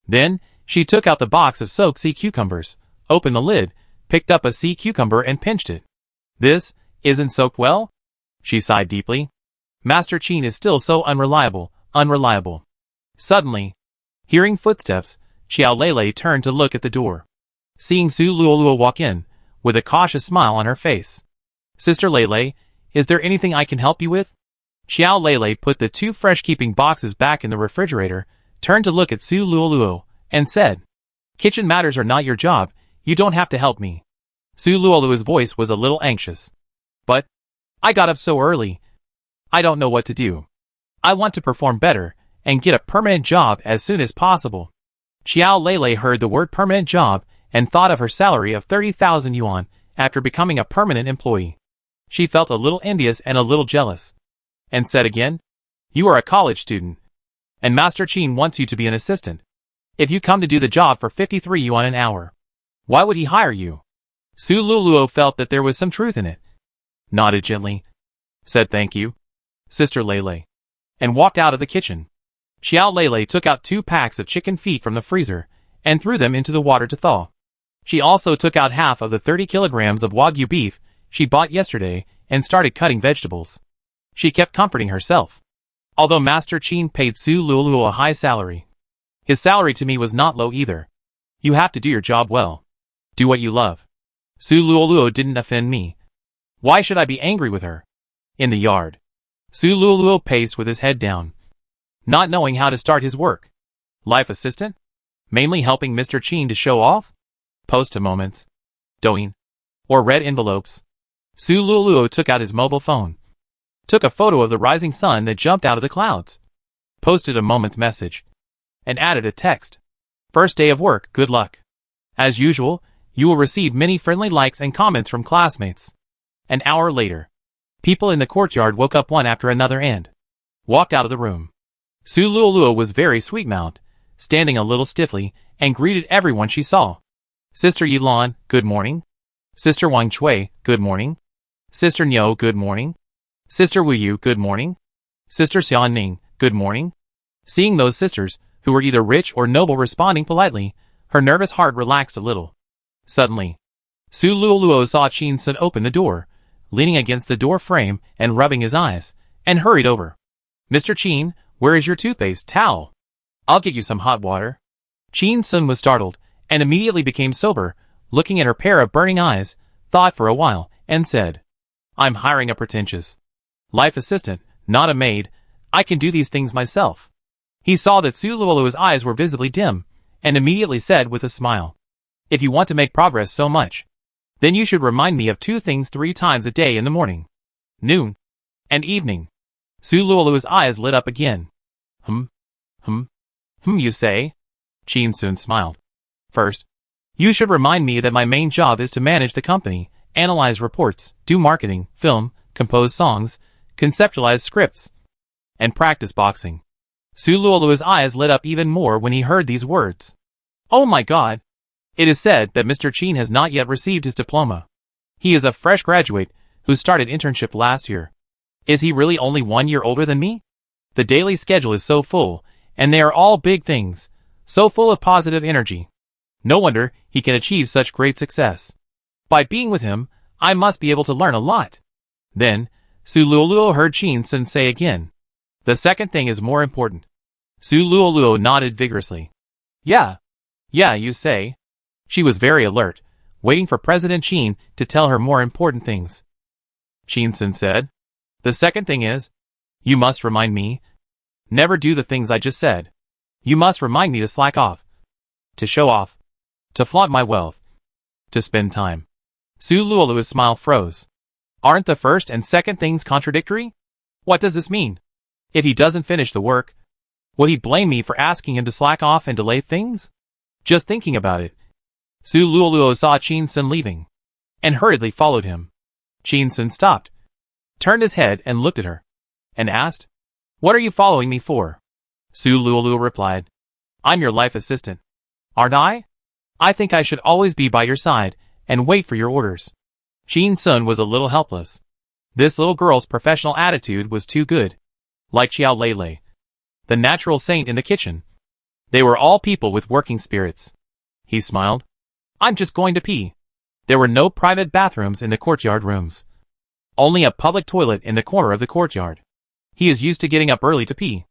Then, she took out the box of soaked sea cucumbers, opened the lid, picked up a sea cucumber and pinched it. This isn't soaked well? She sighed deeply. Master Qin is still so unreliable. Suddenly, hearing footsteps, Xiao Lei turned to look at the door. Seeing Su Luoluo walk in, with a cautious smile on her face. Sister Lei, is there anything I can help you with? Xiao Lei put the two fresh-keeping boxes back in the refrigerator, turned to look at Su Luoluo, and said, Kitchen matters are not your job, you don't have to help me. Su Luoluo's voice was a little anxious. But, I got up so early. I don't know what to do. I want to perform better, and get a permanent job as soon as possible. Xiao Lei heard the word permanent job, and thought of her salary of 30,000 yuan after becoming a permanent employee. She felt a little envious and a little jealous, and said again, You are a college student, and Master Qin wants you to be an assistant. If you come to do the job for 53 yuan an hour, why would he hire you? Su Luoluo felt that there was some truth in it, nodded gently, said thank you, Sister Lei, and walked out of the kitchen. Xiao Lei took out 2 packs of chicken feet from the freezer, and threw them into the water to thaw. She also took out half of the 30 kilograms of wagyu beef she bought yesterday, and started cutting vegetables. She kept comforting herself. Although Master Qin paid Su Luoluo a high salary, His salary to me was not low either. You have to do your job well. Do what you love. Su Luoluo didn't offend me. Why should I be angry with her? In the yard, Su Luoluo paced with his head down, not knowing how to start his work. Life assistant? Mainly helping Mr. Chin to show off? Post-to moments. Douyin. Or red envelopes. Su Luoluo took out his mobile phone. Took a photo of the rising sun that jumped out of the clouds. Posted a moment's message. And added a text. First day of work, good luck. As usual, you will receive many friendly likes and comments from classmates. An hour later, people in the courtyard woke up one after another and walked out of the room. Su Luoluo was very sweet-mouthed, standing a little stiffly, and greeted everyone she saw. Sister Yilan, good morning. Sister Wang Chui, good morning. Sister Niu, good morning. Sister Wu Yu, good morning. Sister Xiaoning, good morning. Seeing those sisters, who were either rich or noble, responding politely, her nervous heart relaxed a little. Suddenly, Su Luoluo saw Chin Sun open the door, leaning against the door frame and rubbing his eyes, and hurried over. Mr. Chin, where is your toothpaste towel? I'll get you some hot water. Chin Sun was startled, and immediately became sober, looking at her pair of burning eyes, thought for a while, and said, I'm hiring a pretentious life assistant, not a maid. I can do these things myself. He saw that Su Luoluo's eyes were visibly dim, and immediately said with a smile, if you want to make progress so much, then you should remind me of 2 things 3 times a day in the morning, noon, and evening. Su Luoluo's eyes lit up again. You say? Chin Sun smiled. First, you should remind me that my main job is to manage the company, analyze reports, do marketing, film, compose songs, conceptualize scripts, and practice boxing. Su Luoluo's eyes lit up even more when he heard these words. Oh my God! It is said that Mr. Chin has not yet received his diploma. He is a fresh graduate who started internship last year. Is he really only 1 year older than me? The daily schedule is so full, and they are all big things, so full of positive energy. No wonder he can achieve such great success. By being with him, I must be able to learn a lot. Then, Su Luoluo heard Chin Sun say again, the second thing is more important. Su Luoluo nodded vigorously. Yeah, you say. She was very alert, waiting for President Chin to tell her more important things. Chin Sun said, the second thing is, you must remind me. Never do the things I just said. You must remind me to slack off. To show off. To flaunt my wealth. To spend time. Su Luoluo's smile froze. Aren't the first and second things contradictory? What does this mean? If he doesn't finish the work, will he blame me for asking him to slack off and delay things? Just thinking about it. Su Luoluo saw Chin Sun leaving, and hurriedly followed him. Chin Sun stopped, turned his head and looked at her, and asked, what are you following me for? Su Luoluo replied, I'm your life assistant. Aren't I? I think I should always be by your side and wait for your orders. Chin Sun was a little helpless. This little girl's professional attitude was too good. Like Xiao Lei, the natural saint in the kitchen. They were all people with working spirits. He smiled. I'm just going to pee. There were no private bathrooms in the courtyard rooms. Only a public toilet in the corner of the courtyard. He is used to getting up early to pee.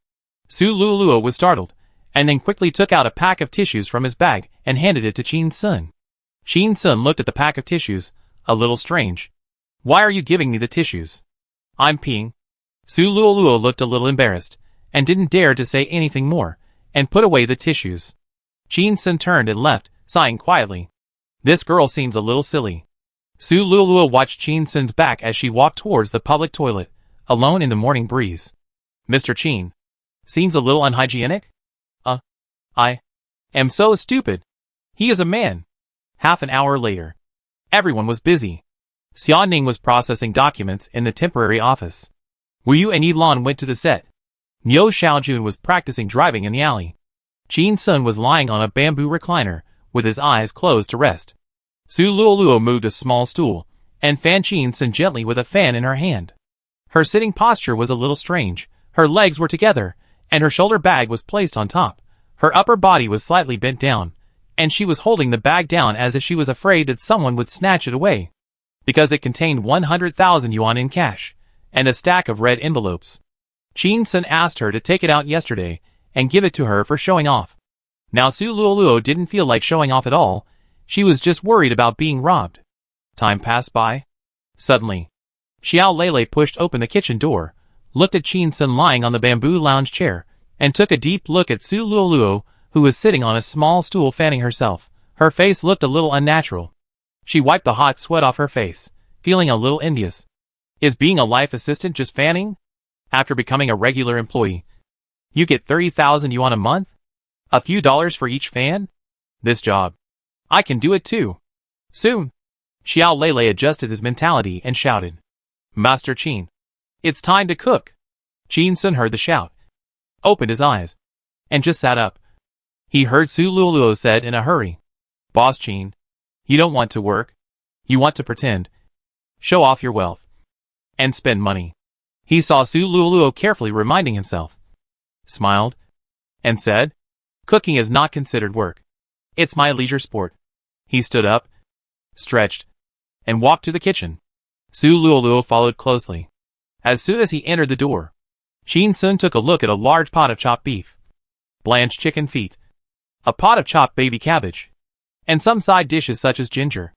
Su Luoluo was startled, and then quickly took out a pack of tissues from his bag and handed it to Chin Sun. Chin Sun looked at the pack of tissues, a little strange. Why are you giving me the tissues? I'm peeing. Su Luoluo looked a little embarrassed, and didn't dare to say anything more, and put away the tissues. Chin Sun turned and left, sighing quietly. This girl seems a little silly. Su Luoluo watched Chin Sun's back as she walked towards the public toilet, alone in the morning breeze. Mr. Chin. Seems a little unhygienic? I am so stupid. He is a man. Half an hour later. Everyone was busy. Xiaoning was processing documents in the temporary office. Wu Yu and Yilan went to the set. Niu Xiaojun was practicing driving in the alley. Chin Sun was lying on a bamboo recliner, with his eyes closed to rest. Su Luoluo moved a small stool, and fanned Chin Sun gently with a fan in her hand. Her sitting posture was a little strange. Her legs were together, and her shoulder bag was placed on top. Her upper body was slightly bent down, and she was holding the bag down as if she was afraid that someone would snatch it away, because it contained 100,000 yuan in cash, and a stack of red envelopes. Chin Sun asked her to take it out yesterday, and give it to her for showing off. Now Su Luoluo didn't feel like showing off at all, she was just worried about being robbed. Time passed by. Suddenly, Xiao Lele pushed open the kitchen door, looked at Qin Sun lying on the bamboo lounge chair, and took a deep look at Su Luoluo, who was sitting on a small stool fanning herself. Her face looked a little unnatural. She wiped the hot sweat off her face, feeling a little envious. Is being a life assistant just fanning? After becoming a regular employee, you get 30,000 yuan a month? A few dollars for each fan? This job. I can do it too. Soon. Xiao Lele adjusted his mentality and shouted. Master Qin. It's time to cook. Qin Sun heard the shout, opened his eyes, and just sat up. He heard Su Luoluo said in a hurry. Boss Qin. You don't want to work. You want to pretend. Show off your wealth. And spend money. He saw Su Luoluo carefully reminding himself. Smiled. And said. Cooking is not considered work. It's my leisure sport. He stood up, stretched, and walked to the kitchen. Su Luoluo followed closely. As soon as he entered the door, Qin Sun took a look at a large pot of chopped beef, blanched chicken feet, a pot of chopped baby cabbage, and some side dishes such as ginger,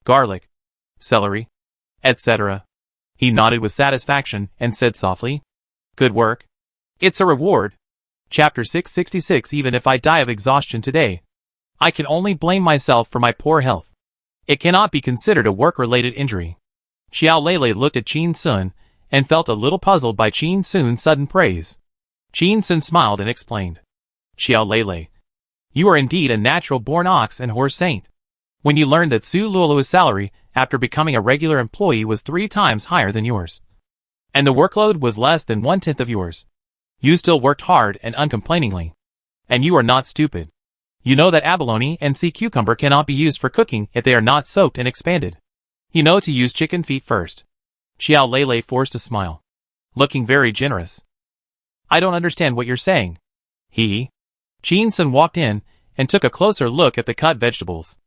garlic, celery, etc. He nodded with satisfaction and said softly, Good work. It's a reward. Chapter 666. Even if I die of exhaustion today, I can only blame myself for my poor health. It cannot be considered a work-related injury. Xiao Lele looked at Qin Sun and felt a little puzzled by Qin Sun's sudden praise. Qin Sun smiled and explained. Xiao Lele, you are indeed a natural-born ox and horse saint. When you learned that Su Luoluo's salary after becoming a regular employee was 3 times higher than yours, and the workload was less than 1/10 of yours, you still worked hard and uncomplainingly. And you are not stupid. You know that abalone and sea cucumber cannot be used for cooking if they are not soaked and expanded. You know to use chicken feet first. Xiao Lele forced a smile, looking very generous. I don't understand what you're saying. Qin Sun walked in and took a closer look at the cut vegetables.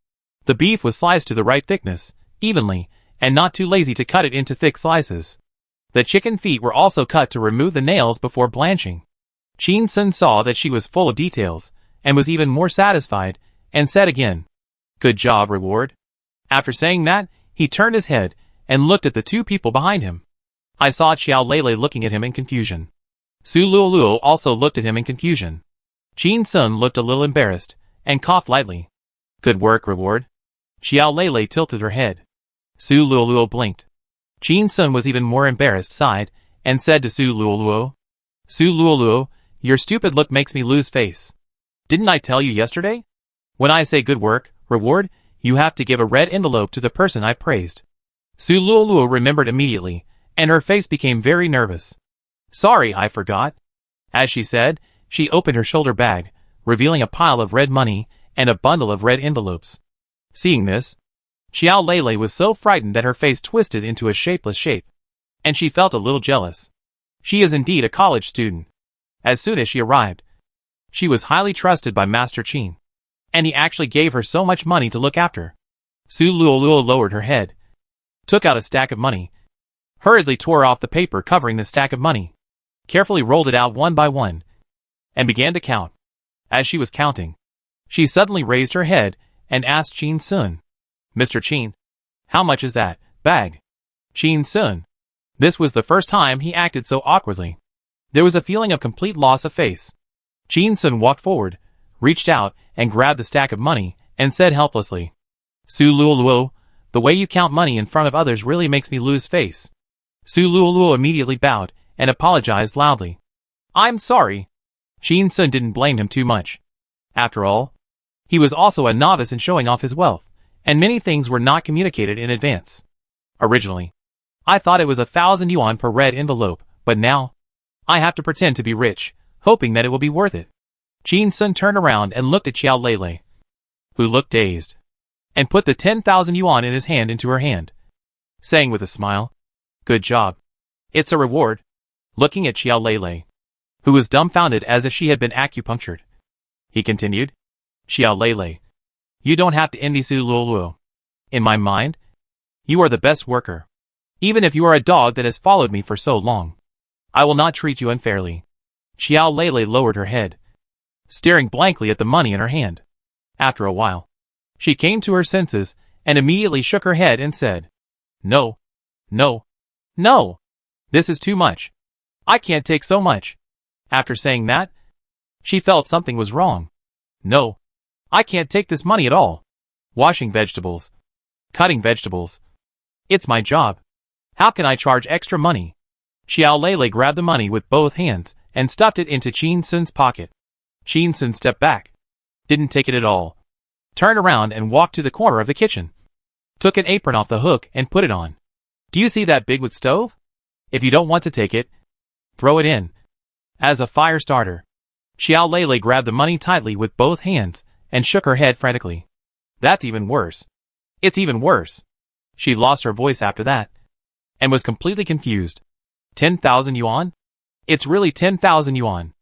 The beef was sliced to the right thickness, evenly, and not too lazy to cut it into thick slices. The chicken feet were also cut to remove the nails before blanching. Qin Sun saw that she was full of details, and was even more satisfied, and said again, Good job, reward. After saying that, he turned his head and looked at the 2 people behind him. I saw Xiao Lele looking at him in confusion. Su Luoluo also looked at him in confusion. Qin Sun looked a little embarrassed, and coughed lightly. Good work, reward. Xiao Lele tilted her head. Su Luoluo blinked. Qin Sun was even more embarrassed, sighed, and said to Su Luoluo, Su Luoluo, your stupid look makes me lose face. Didn't I tell you yesterday? When I say good work, reward, you have to give a red envelope to the person I praised. Su Luoluo remembered immediately, and her face became very nervous. Sorry, I forgot. As she said, she opened her shoulder bag, revealing a pile of red money and a bundle of red envelopes. Seeing this, Xiao Lele was so frightened that her face twisted into a shapeless shape, and she felt a little jealous. She is indeed a college student. As soon as she arrived, she was highly trusted by Master Qin, and he actually gave her so much money to look after. Su Luoluo lowered her head, took out a stack of money, hurriedly tore off the paper covering the stack of money, carefully rolled it out one by one, and began to count. As she was counting, she suddenly raised her head and asked Qin Sun, Mr. Qin, how much is that bag? Qin Sun. This was the first time he acted so awkwardly. There was a feeling of complete loss of face. Qin Sun walked forward, reached out, and grabbed the stack of money, and said helplessly, Su Luoluo, the way you count money in front of others really makes me lose face. Su Luoluo immediately bowed, and apologized loudly. I'm sorry. Qin Sun didn't blame him too much. After all, he was also a novice in showing off his wealth, and many things were not communicated in advance. Originally, I thought it was 1,000 yuan per red envelope, but now, I have to pretend to be rich, hoping that it will be worth it. Qin Sun turned around and looked at Xiao Lele, who looked dazed, and put the 10,000 yuan in his hand into her hand, saying with a smile, Good job. It's a reward. Looking at Xiao Lele, who was dumbfounded as if she had been acupunctured, he continued, Xiao Lele, you don't have to envy Su Luoluo. In my mind, you are the best worker. Even if you are a dog that has followed me for so long, I will not treat you unfairly. Xiao Lele lowered her head, staring blankly at the money in her hand. After a while, she came to her senses and immediately shook her head and said, "No, no, no! This is too much. I can't take so much." After saying that, she felt something was wrong. "No, I can't take this money at all. Washing vegetables. Cutting vegetables. It's my job. How can I charge extra money?" Xiao Lei grabbed the money with both hands and stuffed it into Qin Sun's pocket. Qin Sun stepped back. Didn't take it at all. Turned around and walked to the corner of the kitchen. Took an apron off the hook and put it on. "Do you see that big wood stove? If you don't want to take it, throw it in. As a fire starter." Xiao Lei grabbed the money tightly with both hands and shook her head frantically. "That's even worse. It's even worse." She lost her voice after that and was completely confused. 10,000 yuan? It's really 10,000 yuan.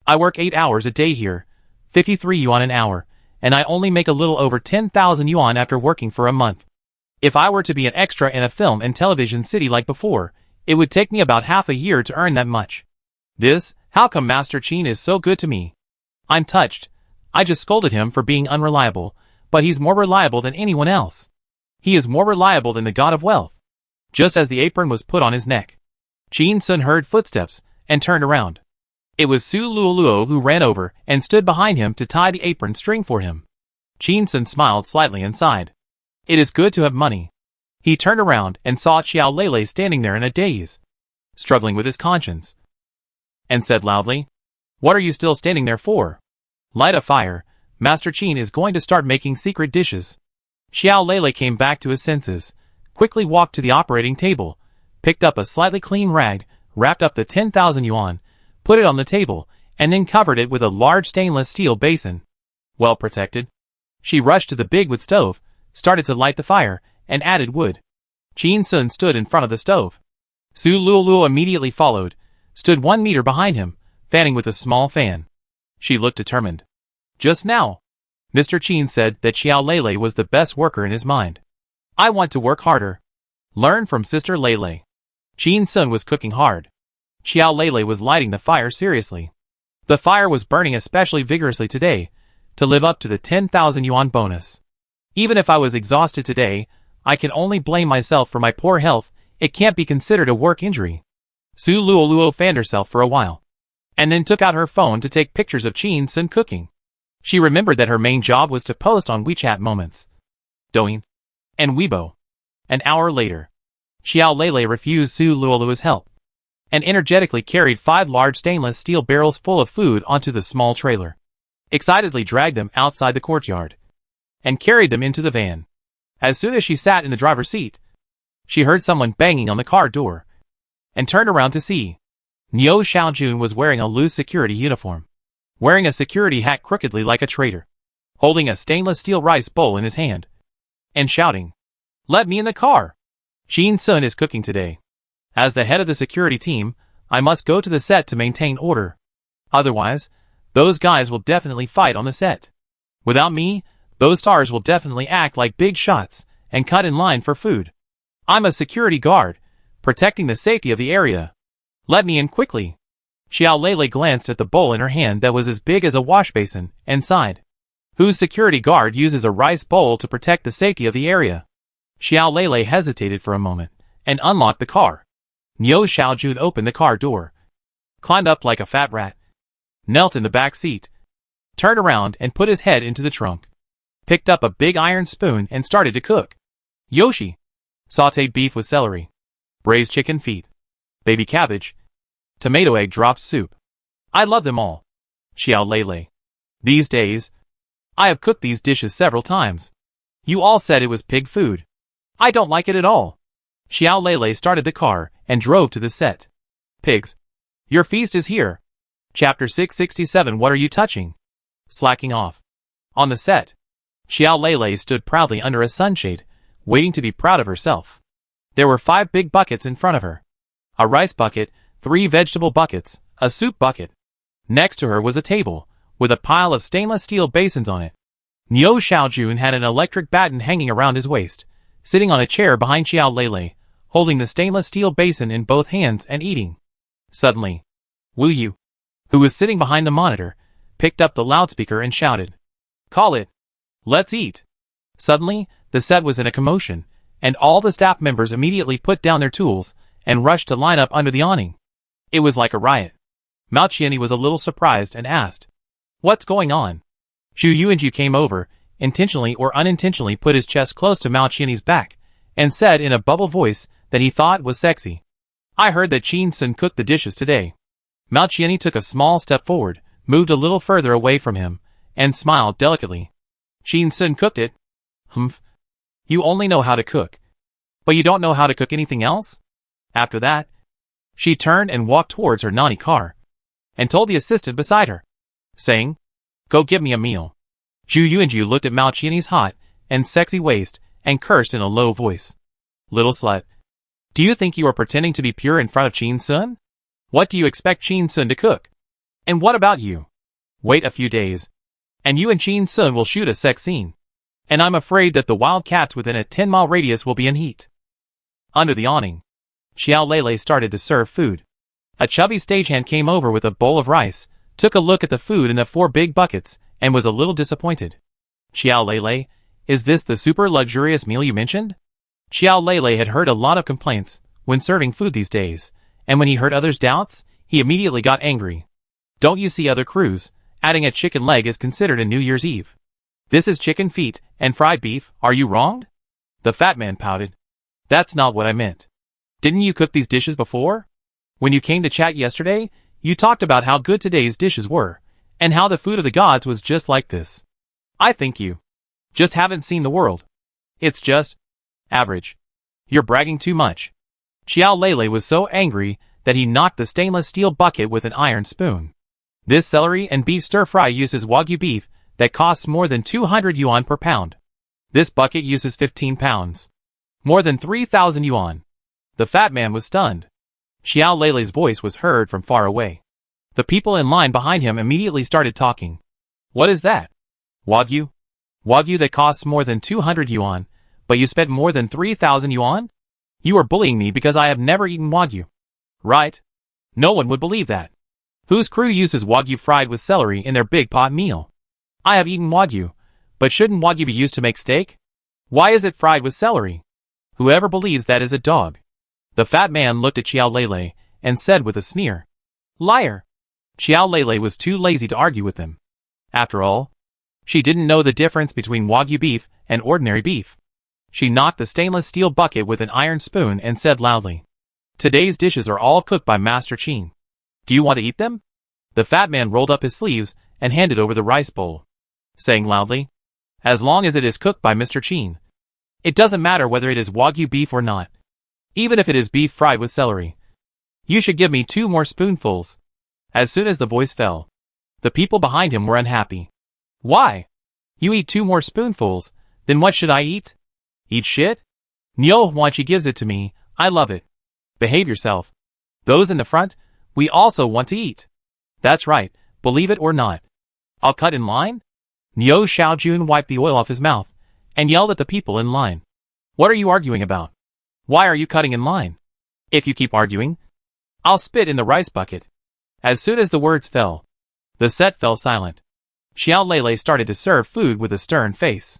I work 8 hours a day here, 53 yuan an hour, and I only make a little over 10,000 yuan after working for a month. If I were to be an extra in a film and television city like before, it would take me about half a year to earn that much. How come Master Qin is so good to me? I'm touched. I just scolded him for being unreliable, but he's more reliable than anyone else. He is more reliable than the god of wealth. Just as the apron was put on his neck, Qin Sun heard footsteps and turned around. It was Su Luoluo who ran over and stood behind him to tie the apron string for him. Qin Sun smiled slightly and sighed. It is good to have money. He turned around and saw Xiao Lei standing there in a daze, struggling with his conscience, and said loudly, "What are you still standing there for? Light a fire. Master Qin is going to start making secret dishes." Xiao Lei came back to his senses, quickly walked to the operating table, picked up a slightly clean rag, wrapped up the 10,000 yuan, put it on the table, and then covered it with a large stainless steel basin. Well protected, she rushed to the big wood stove, started to light the fire, and added wood. Qin Sun stood in front of the stove. Su Luoluo immediately followed, stood 1 meter behind him, fanning with a small fan. She looked determined. Just now, Mr. Qin said that Xiao Lei was the best worker in his mind. I want to work harder. Learn from Sister Lei. Qin Sun was cooking hard. Xiao Lei was lighting the fire seriously. The fire was burning especially vigorously today, to live up to the 10,000 yuan bonus. Even if I was exhausted today, I can only blame myself for my poor health. It can't be considered a work injury. Su Luoluo fanned herself for a while, and then took out her phone to take pictures of Qin Sun cooking. She remembered that her main job was to post on WeChat Moments, Douyin, and Weibo. An hour later, Xiao Lei refused Su Luoluo's help, and energetically carried 5 large stainless steel barrels full of food onto the small trailer, excitedly dragged them outside the courtyard, and carried them into the van. As soon as she sat in the driver's seat, she heard someone banging on the car door, and turned around to see. Niu Xiaojun was wearing a loose security uniform, wearing a security hat crookedly like a traitor, holding a stainless steel rice bowl in his hand, and shouting, "Let me in the car! Qin Sun is cooking today. As the head of the security team, I must go to the set to maintain order. Otherwise, those guys will definitely fight on the set. Without me, those stars will definitely act like big shots and cut in line for food. I'm a security guard, protecting the safety of the area. Let me in quickly." Xiao Lei glanced at the bowl in her hand that was as big as a wash basin, and sighed. Whose security guard uses a rice bowl to protect the safety of the area? Xiao Lei hesitated for a moment, and unlocked the car. Niu Xiaojun opened the car door, climbed up like a fat rat, knelt in the back seat, turned around and put his head into the trunk, picked up a big iron spoon and started to cook. Yoshi. Sautéed beef with celery, braised chicken feet, baby cabbage, tomato egg drop soup. I love them all. Xiao Lei. These days, I have cooked these dishes several times. You all said it was pig food. I don't like it at all. Xiao Lei started the car and drove to the set. Pigs. Your feast is here. Chapter 667. What are you touching? Slacking off. On the set, Xiao Lei stood proudly under a sunshade, waiting to be proud of herself. There were 5 big buckets in front of her. A rice bucket, 3 vegetable buckets, a soup bucket. Next to her was a table, with a pile of stainless steel basins on it. Niu Xiaojun had an electric baton hanging around his waist, sitting on a chair behind Xiao Lei, holding the stainless steel basin in both hands and eating. Suddenly, Wu Yu, who was sitting behind the monitor, picked up the loudspeaker and shouted, "Call it! Let's eat!" Suddenly, the set was in a commotion, and all the staff members immediately put down their tools and rushed to line up under the awning. It was like a riot. Mao Qianni was a little surprised and asked, "What's going on?" Zhu Yuanju came over, intentionally or unintentionally put his chest close to Mao Qianni's back, and said in a bubble voice that he thought was sexy, "I heard that Qin Sun cooked the dishes today." Mao Qianni took a small step forward, moved a little further away from him, and smiled delicately. "Qin Sun cooked it? Humph. You only know how to cook. But you don't know how to cook anything else?" After that, she turned and walked towards her nanny car, and told the assistant beside her, saying, "Go give me a meal." Zhu Yuanju looked at Mao Qianni's hot and sexy waist and cursed in a low voice. "Little slut. Do you think you are pretending to be pure in front of Qin Sun? What do you expect Qin Sun to cook? And what about you? Wait a few days, and you and Qin Sun will shoot a sex scene. And I'm afraid that the wild cats within a 10-mile radius will be in heat." Under the awning, Xiao Lei started to serve food. A chubby stagehand came over with a bowl of rice, took a look at the food in the 4 big buckets, and was a little disappointed. "Xiao Lei, is this the super luxurious meal you mentioned?" Xiao Lei had heard a lot of complaints when serving food these days, and when he heard others' doubts, he immediately got angry. "Don't you see other crews? Adding a chicken leg is considered a New Year's Eve. This is chicken feet and fried beef, are you wronged?" The fat man pouted. "That's not what I meant. Didn't you cook these dishes before? When you came to chat yesterday, you talked about how good today's dishes were, and how the food of the gods was just like this. I think you just haven't seen the world. It's just average. You're bragging too much." Xiao Lei was so angry that he knocked the stainless steel bucket with an iron spoon. This celery and beef stir-fry uses Wagyu beef that costs more than 200 yuan per pound. This bucket uses 15 pounds. More than 3,000 yuan. The fat man was stunned. Xiao Lei's voice was heard from far away. The people in line behind him immediately started talking. "What is that? Wagyu? Wagyu that costs more than 200 yuan, but you spent more than 3,000 yuan? You are bullying me because I have never eaten Wagyu. Right? No one would believe that. Whose crew uses Wagyu fried with celery in their big pot meal? I have eaten Wagyu, but shouldn't Wagyu be used to make steak? Why is it fried with celery? Whoever believes that is a dog." The fat man looked at Xiao Lei and said with a sneer, "Liar." Xiao Lei was too lazy to argue with him. After all, she didn't know the difference between Wagyu beef and ordinary beef. She knocked the stainless steel bucket with an iron spoon and said loudly, "Today's dishes are all cooked by Master Qin. Do you want to eat them?" The fat man rolled up his sleeves and handed over the rice bowl, saying loudly, "As long as it is cooked by Mr. Qin. It doesn't matter whether it is Wagyu beef or not. Even if it is beef fried with celery. You should give me 2 more spoonfuls." As soon as the voice fell, the people behind him were unhappy. "Why? You eat 2 more spoonfuls, then what should I eat? Eat shit? Niu Huanqi gives it to me, I love it. Behave yourself. Those in the front, we also want to eat. That's right, believe it or not. I'll cut in line?" Niu Xiaojun wiped the oil off his mouth, and yelled at the people in line. "What are you arguing about? Why are you cutting in line? If you keep arguing, I'll spit in the rice bucket." As soon as the words fell, the set fell silent. Xiao Lei started to serve food with a stern face.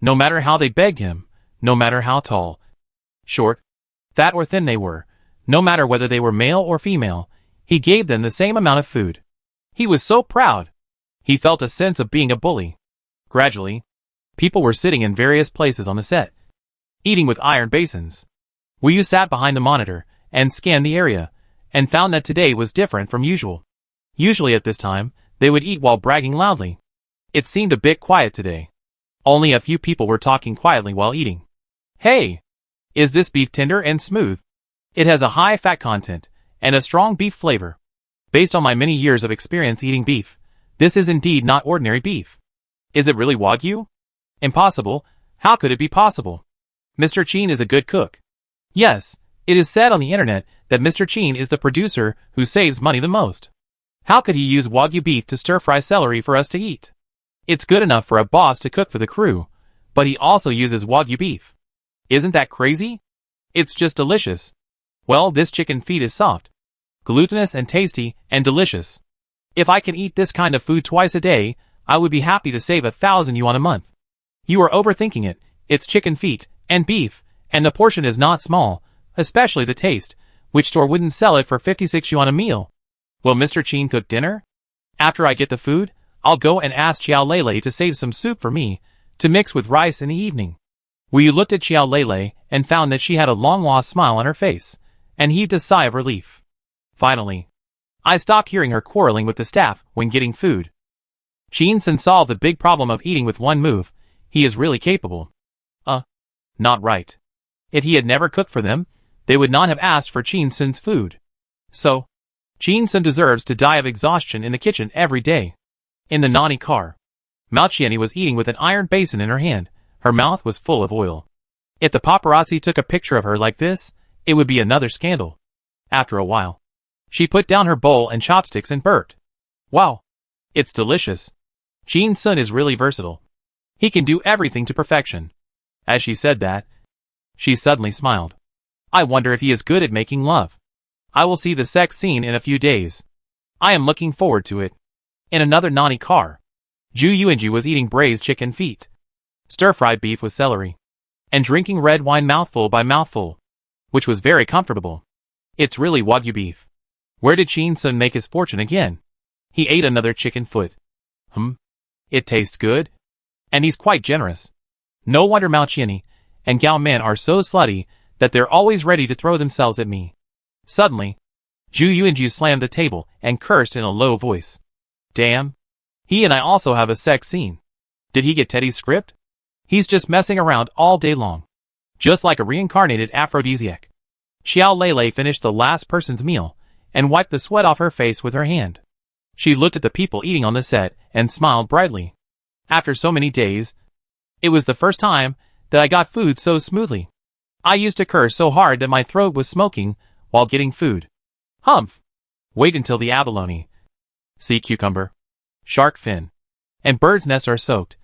No matter how they begged him, no matter how tall, short, fat or thin they were, no matter whether they were male or female, he gave them the same amount of food. He was so proud. He felt a sense of being a bully. Gradually, people were sitting in various places on the set, eating with iron basins. Wu sat behind the monitor and scanned the area, and found that today was different from usual. Usually at this time, they would eat while bragging loudly. It seemed a bit quiet today. Only a few people were talking quietly while eating. "Hey! Is this beef tender and smooth? It has a high fat content, and a strong beef flavor. Based on my many years of experience eating beef, this is indeed not ordinary beef. Is it really Wagyu? Impossible. How could it be possible? Mr. Qin is a good cook. Yes, it is said on the internet that Mr. Qin is the producer who saves money the most. How could he use Wagyu beef to stir-fry celery for us to eat? It's good enough for a boss to cook for the crew, but he also uses Wagyu beef. Isn't that crazy? It's just delicious. Well, this chicken feet is soft, glutinous and tasty and delicious. If I can eat this kind of food twice a day, I would be happy to save 1,000 yuan a month. You are overthinking it. It's chicken feet, and beef, and the portion is not small, especially the taste. Which store wouldn't sell it for 56 yuan a meal? Will Mr. Qin cook dinner? After I get the food, I'll go and ask Xiao Lele to save some soup for me, to mix with rice in the evening. We looked at Xiao Lele and found that she had a long-lost smile on her face, and heaved a sigh of relief. Finally, I stopped hearing her quarreling with the staff when getting food. Qin Sun solved the big problem of eating with one move. He is really capable. Not right. If he had never cooked for them, they would not have asked for Qin Sun's food. So, Qin Sun deserves to die of exhaustion in the kitchen every day. In the naughty car, Mao Qianni was eating with an iron basin in her hand. Her mouth was full of oil. If the paparazzi took a picture of her like this, it would be another scandal. After a while, she put down her bowl and chopsticks and burped. Wow, it's delicious. Qin Sun is really versatile. He can do everything to perfection. As she said that, she suddenly smiled. I wonder if he is good at making love. I will see the sex scene in a few days. I am looking forward to it. In another naughty car, Zhu Yuanji was eating braised chicken feet, stir-fried beef with celery, and drinking red wine mouthful by mouthful, which was very comfortable. It's really Wagyu beef. Where did Qin Sun make his fortune again? He ate another chicken foot. It tastes good. And he's quite generous. No wonder Mao Qianni and Gao Men are so slutty that they're always ready to throw themselves at me. Suddenly, Zhu Yuanji slammed the table and cursed in a low voice. Damn. He and I also have a sex scene. Did he get Teddy's script? He's just messing around all day long. Just like a reincarnated aphrodisiac. Xiao Lele finished the last person's meal and wiped the sweat off her face with her hand. She looked at the people eating on the set and smiled brightly. After so many days, it was the first time that I got food so smoothly. I used to curse so hard that my throat was smoking while getting food. Humph! Wait until the abalone, sea cucumber, shark fin, and bird's nest are soaked,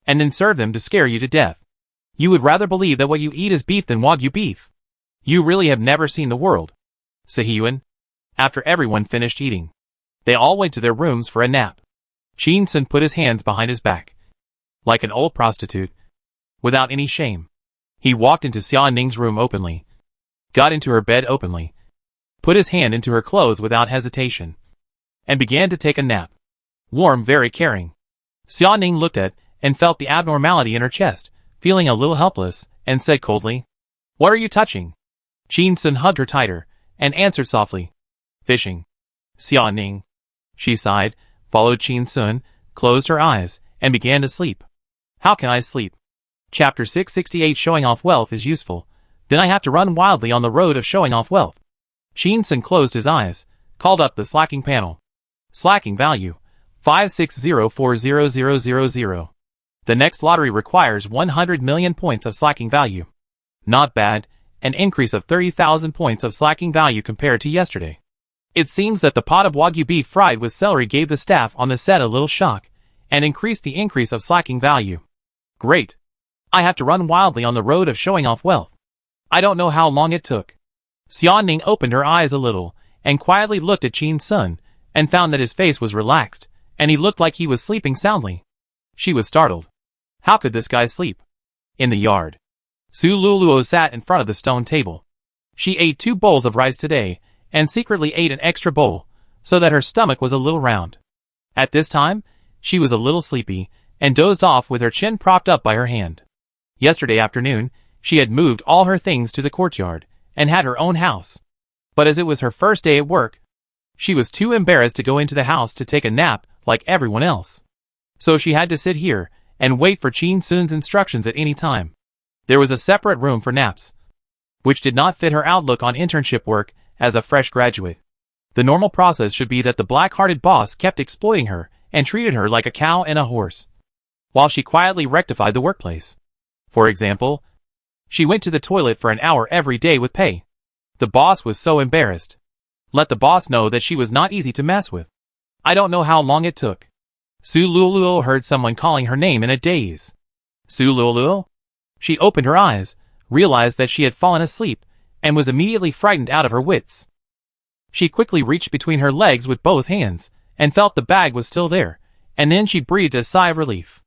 and then serve them to scare you to death. You would rather believe that what you eat is beef than Wagyu beef. You really have never seen the world. Sehiyuan. After everyone finished eating, they all went to their rooms for a nap. Qin Sun put his hands behind his back, like an old prostitute, without any shame. He walked into Xia Ning's room openly, got into her bed openly, put his hand into her clothes without hesitation, and began to take a nap. Warm, very caring. Xia Ning looked at and felt the abnormality in her chest, feeling a little helpless, and said coldly, "What are you touching?" Qin Sun hugged her tighter, and answered softly, "Fishing." Xia Ning. She sighed, followed Qin Sun, closed her eyes, and began to sleep. How can I sleep? Chapter 668. Showing off wealth is useful. Then I have to run wildly on the road of showing off wealth. Qin Sun closed his eyes, called up the slacking panel. Slacking value, 560400000. The next lottery requires 100 million points of slacking value. Not bad, an increase of 30,000 points of slacking value compared to yesterday. It seems that the pot of Wagyu beef fried with celery gave the staff on the set a little shock, and increased the increase of slacking value. Great. I have to run wildly on the road of showing off wealth. I don't know how long it took. Xia Ning opened her eyes a little, and quietly looked at Qin Sun, and found that his face was relaxed, and he looked like he was sleeping soundly. She was startled. How could this guy sleep? In the yard, Su Luluo sat in front of the stone table. She ate 2 bowls of rice today, and secretly ate an extra bowl, so that her stomach was a little round. At this time, she was a little sleepy, and dozed off with her chin propped up by her hand. Yesterday afternoon, she had moved all her things to the courtyard, and had her own house. But as it was her first day at work, she was too embarrassed to go into the house to take a nap like everyone else. So she had to sit here, and wait for Qin Sun's instructions at any time. There was a separate room for naps, which did not fit her outlook on internship work as a fresh graduate. The normal process should be that the black-hearted boss kept exploiting her and treated her like a cow and a horse, while she quietly rectified the workplace. For example, she went to the toilet for an hour every day with pay. The boss was so embarrassed. Let the boss know that she was not easy to mess with. I don't know how long it took. Su Luluo heard someone calling her name in a daze. Su Luluo? She opened her eyes, realized that she had fallen asleep, and was immediately frightened out of her wits. She quickly reached between her legs with both hands, and felt the bag was still there, and then she breathed a sigh of relief.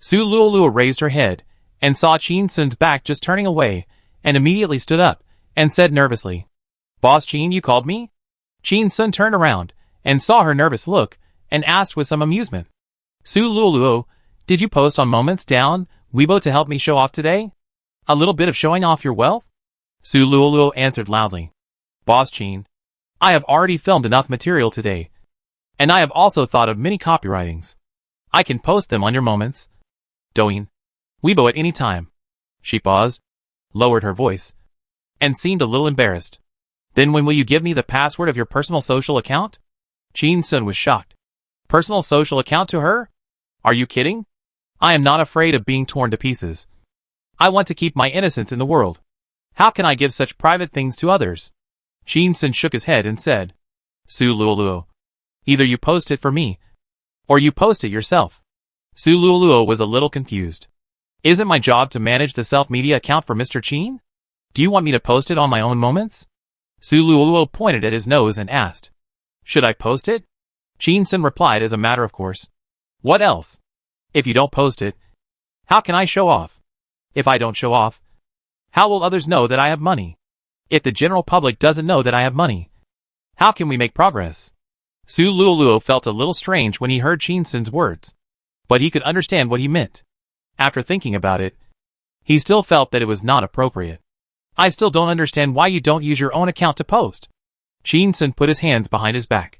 Su Luoluo raised her head, and saw Qin Sun's back just turning away, and immediately stood up, and said nervously, "Boss Qin, you called me?" Qin Sun turned around, and saw her nervous look, and asked with some amusement, "Su Luoluo, did you post on Moments Down Weibo to help me show off today? A little bit of showing off your wealth?" Su Luoluo answered loudly, "Boss Qin, I have already filmed enough material today, and I have also thought of many copywritings. I can post them on your Moments Douyin Weibo at any time." She paused, lowered her voice, and seemed a little embarrassed. "Then when will you give me the password of your personal social account?" Qin Sun was shocked. "Personal social account to her? Are you kidding? I am not afraid of being torn to pieces. I want to keep my innocence in the world. How can I give such private things to others?" Qin Sun shook his head and said, "Su Luoluo, either you post it for me, or you post it yourself." Su Luoluo was a little confused. "Isn't my job to manage the self-media account for Mr. Qin? Do you want me to post it on my own Moments?" Su Luoluo pointed at his nose and asked, "Should I post it?" Qin Sun replied as a matter of course, "What else? If you don't post it, how can I show off? If I don't show off, how will others know that I have money? If the general public doesn't know that I have money, how can we make progress?" Su Luoluo felt a little strange when he heard Qin Sun's words, but he could understand what he meant. After thinking about it, he still felt that it was not appropriate. "I still don't understand why you don't use your own account to post." Qin Sun put his hands behind his back,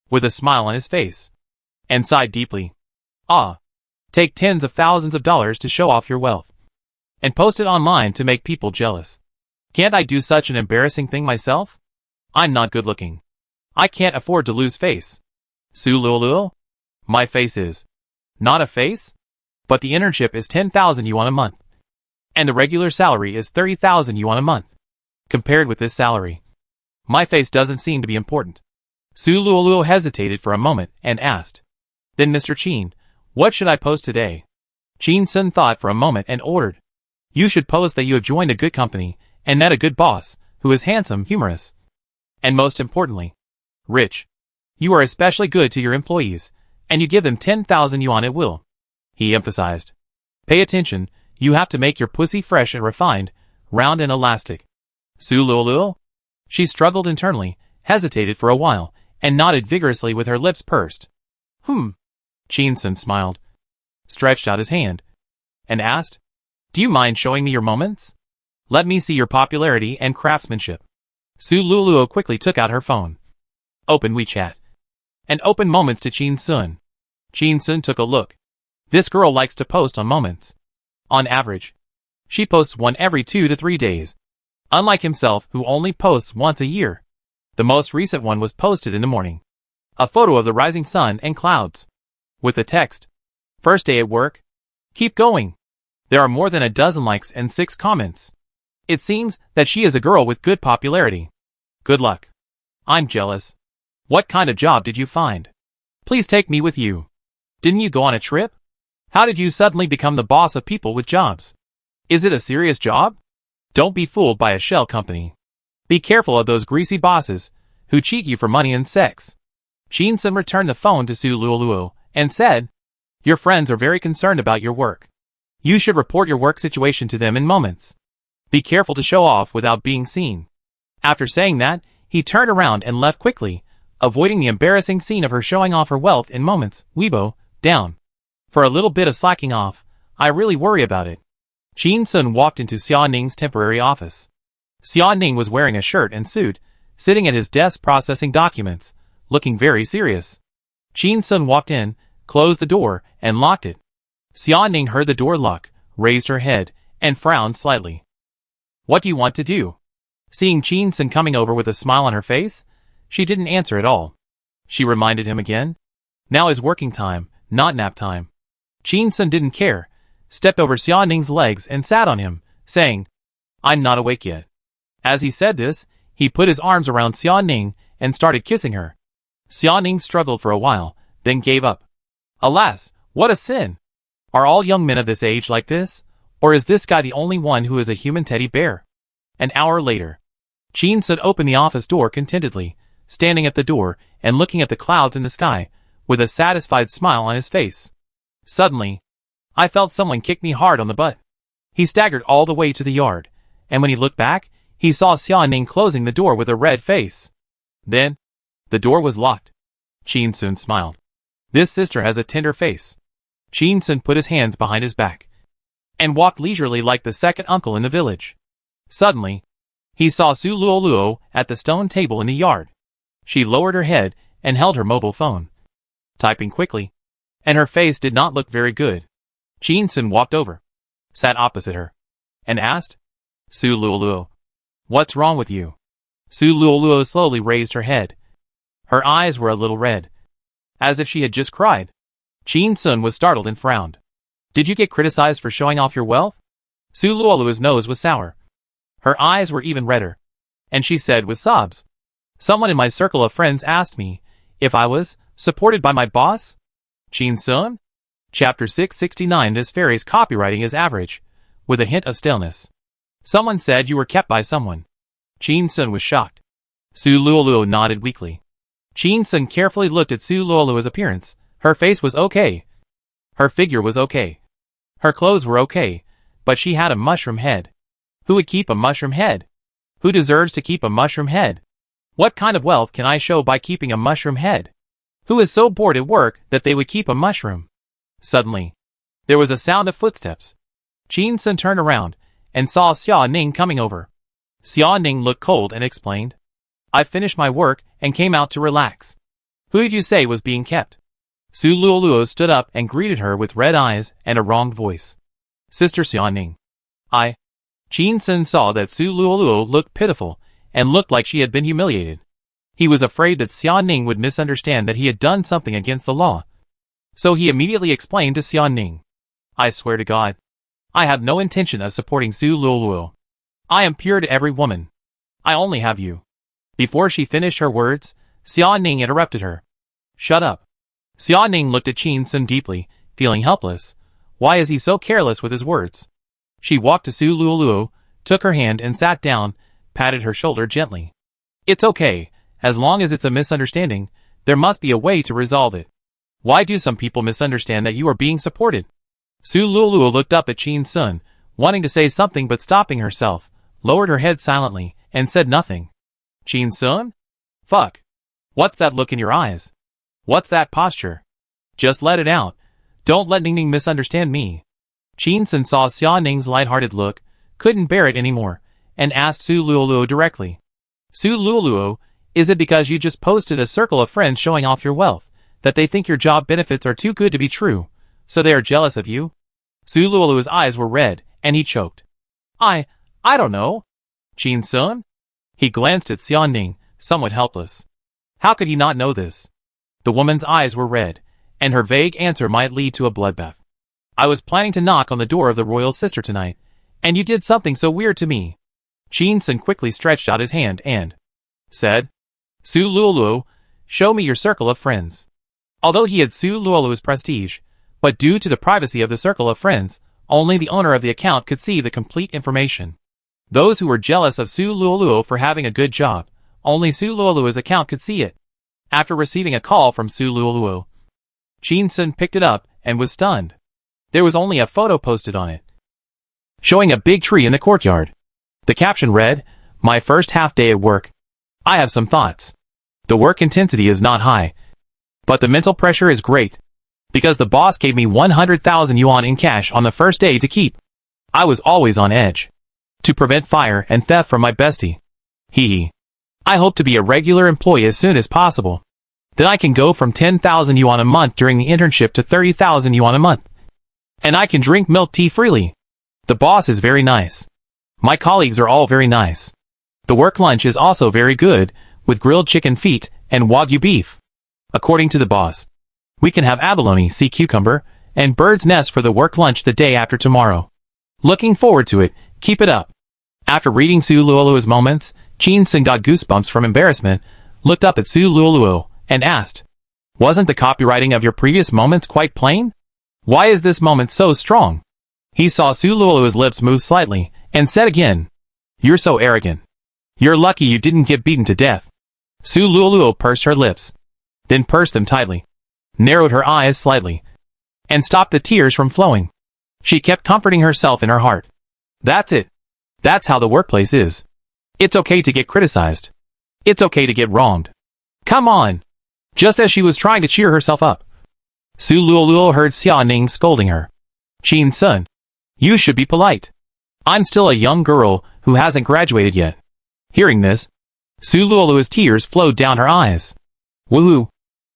with a smile on his face, and sighed deeply. Take tens of thousands of dollars to show off your wealth, and post it online to make people jealous. Can't I do such an embarrassing thing myself? I'm not good looking. I can't afford to lose face. Su Luoluo? My face is not a face? But the internship is 10,000 yuan a month, and the regular salary is 30,000 yuan a month. Compared with this salary, my face doesn't seem to be important. Su Luoluo hesitated for a moment and asked, "Then Mr. Qin, what should I post today?" Qin Sun thought for a moment and ordered, "You should post that you have joined a good company and met a good boss who is handsome, humorous, and most importantly, rich. You are especially good to your employees, and you give them 10,000 yuan at will." He emphasized, "Pay attention, you have to make your pussy fresh and refined, round and elastic." Su Luoluo? She struggled internally, hesitated for a while, and nodded vigorously with her lips pursed. Qin Sun smiled, stretched out his hand, and asked, "Do you mind showing me your Moments? Let me see your popularity and craftsmanship." Su Luoluo quickly took out her phone, opened WeChat, and opened Moments to Qin Sun. Qin Sun took a look. This girl likes to post on Moments. On average, she posts one every 2 to 3 days, unlike himself who only posts once a year. The most recent one was posted in the morning. A photo of the rising sun and clouds, with the text, "First day at work? Keep going." There are more than a dozen likes and 6 comments. It seems that she is a girl with good popularity. Good luck. I'm jealous. What kind of job did you find? Please take me with you. Didn't you go on a trip? How did you suddenly become the boss of people with jobs? Is it a serious job? Don't be fooled by a shell company. Be careful of those greasy bosses who cheat you for money and sex. Qin Sun returned the phone to Su Luoluo and said, "Your friends are very concerned about your work. You should report your work situation to them in Moments. Be careful to show off without being seen." After saying that, he turned around and left quickly, avoiding the embarrassing scene of her showing off her wealth in Moments Weibo down. For a little bit of slacking off, I really worry about it. Qin Sun walked into Xia Ning's temporary office. Xia Ning was wearing a shirt and suit, sitting at his desk processing documents, looking very serious. Qin Sun walked in, closed the door, and locked it. Xia Ning heard the door lock, raised her head, and frowned slightly. "What do you want to do?" Seeing Qin Sun coming over with a smile on her face, she didn't answer at all. She reminded him again. Now is working time, not nap time. Qin Sun didn't care, stepped over Xia Ning's legs and sat on him, saying, "I'm not awake yet." As he said this, he put his arms around Xia Ning and started kissing her. Xia Ning struggled for a while, then gave up. Alas, what a sin! Are all young men of this age like this? Or is this guy the only one who is a human teddy bear? An hour later, Qin Sun opened the office door contentedly, standing at the door and looking at the clouds in the sky, with a satisfied smile on his face. Suddenly, I felt someone kick me hard on the butt. He staggered all the way to the yard, and when he looked back, he saw Xiaoning closing the door with a red face. Then, the door was locked. Qin Sun smiled. This sister has a tender face. Qin Sun put his hands behind his back and walked leisurely like the second uncle in the village. Suddenly, he saw Su Luoluo at the stone table in the yard. She lowered her head and held her mobile phone, typing quickly, and her face did not look very good. Qin Sun walked over, sat opposite her, and asked, Su Luoluo, what's wrong with you? Su Luoluo slowly raised her head. Her eyes were a little red, as if she had just cried. Qin Sun was startled and frowned. Did you get criticized for showing off your wealth? Su Luoluo's nose was sour. Her eyes were even redder, and she said with sobs, someone in my circle of friends asked me if I was supported by my boss? Qin Sun? Chapter 669. This fairy's copywriting is average, with a hint of staleness. Someone said you were kept by someone. Qin Sun was shocked. Su Luoluo nodded weakly. Qin Sun carefully looked at Su Luoluo's appearance. Her face was okay. Her figure was okay. Her clothes were okay, but she had a mushroom head. Who would keep a mushroom head? Who deserves to keep a mushroom head? What kind of wealth can I show by keeping a mushroom head? Who is so bored at work that they would keep a mushroom? Suddenly, there was a sound of footsteps. Qin Sun turned around and saw Xia Ning coming over. Xia Ning looked cold and explained, I finished my work and came out to relax. Who did you say was being kept? Su Luoluo stood up and greeted her with red eyes and a wronged voice. Sister Xiaoning. Qin Sun saw that Su Luoluo looked pitiful and looked like she had been humiliated. He was afraid that Xiaoning would misunderstand that he had done something against the law. So he immediately explained to Xiaoning, I swear to God, I have no intention of supporting Su Luoluo. I am pure to every woman. I only have you. Before she finished her words, Xiaoning interrupted her. Shut up. Xiaoning looked at Qin Sun deeply, feeling helpless. Why is he so careless with his words? She walked to Su Luoluo, took her hand and sat down, patted her shoulder gently. It's okay, as long as it's a misunderstanding, there must be a way to resolve it. Why do some people misunderstand that you are being supported? Su Luoluo looked up at Qin Sun, wanting to say something but stopping herself, lowered her head silently, and said nothing. Qin Sun? Fuck. What's that look in your eyes? What's that posture? Just let it out. Don't let Ningning misunderstand me. Qin Sun saw Xia Ning's light-hearted look, couldn't bear it anymore, and asked Su Luoluo directly. Su Luoluo, is it because you just posted a circle of friends showing off your wealth, that they think your job benefits are too good to be true, so they are jealous of you? Su Luoluo's eyes were red, and he choked. I don't know. Qin Sun? He glanced at Xia Ning, somewhat helpless. How could he not know this? The woman's eyes were red, and her vague answer might lead to a bloodbath. I was planning to knock on the door of the royal sister tonight, and you did something so weird to me. Qin Sun quickly stretched out his hand and said, Su Luoluo, show me your circle of friends. Although he had Su Luoluo's prestige, but due to the privacy of the circle of friends, only the owner of the account could see the complete information. Those who were jealous of Su Luoluo for having a good job, only Su Luoluo's account could see it. After receiving a call from Su Luoluo, Qin Sun picked it up and was stunned. There was only a photo posted on it, showing a big tree in the courtyard. The caption read, My first half day at work. I have some thoughts. The work intensity is not high, but the mental pressure is great, because the boss gave me 100,000 yuan in cash on the first day to keep. I was always on edge, to prevent fire and theft from my bestie. Hee. I hope to be a regular employee as soon as possible. Then I can go from 10,000 yuan a month during the internship to 30,000 yuan a month. And I can drink milk tea freely. The boss is very nice. My colleagues are all very nice. The work lunch is also very good, with grilled chicken feet and wagyu beef. According to the boss, we can have abalone, sea cucumber, and bird's nest for the work lunch the day after tomorrow. Looking forward to it. Keep it up. After reading Su Luoluo's moments, Qin Sun got goosebumps from embarrassment, looked up at Su Luoluo, and asked, Wasn't the copywriting of your previous moments quite plain? Why is this moment so strong? He saw Su Luoluo's lips move slightly, and said again, You're so arrogant. You're lucky you didn't get beaten to death. Su Luoluo pursed her lips, then pursed them tightly, narrowed her eyes slightly, and stopped the tears from flowing. She kept comforting herself in her heart. That's it. That's how the workplace is. It's okay to get criticized. It's okay to get wronged. Come on. Just as she was trying to cheer herself up, Su Luoluo heard Xia Ning scolding her. Qin-sun, you should be polite. I'm still a young girl who hasn't graduated yet. Hearing this, Su Luoluo's tears flowed down her eyes. Woohoo!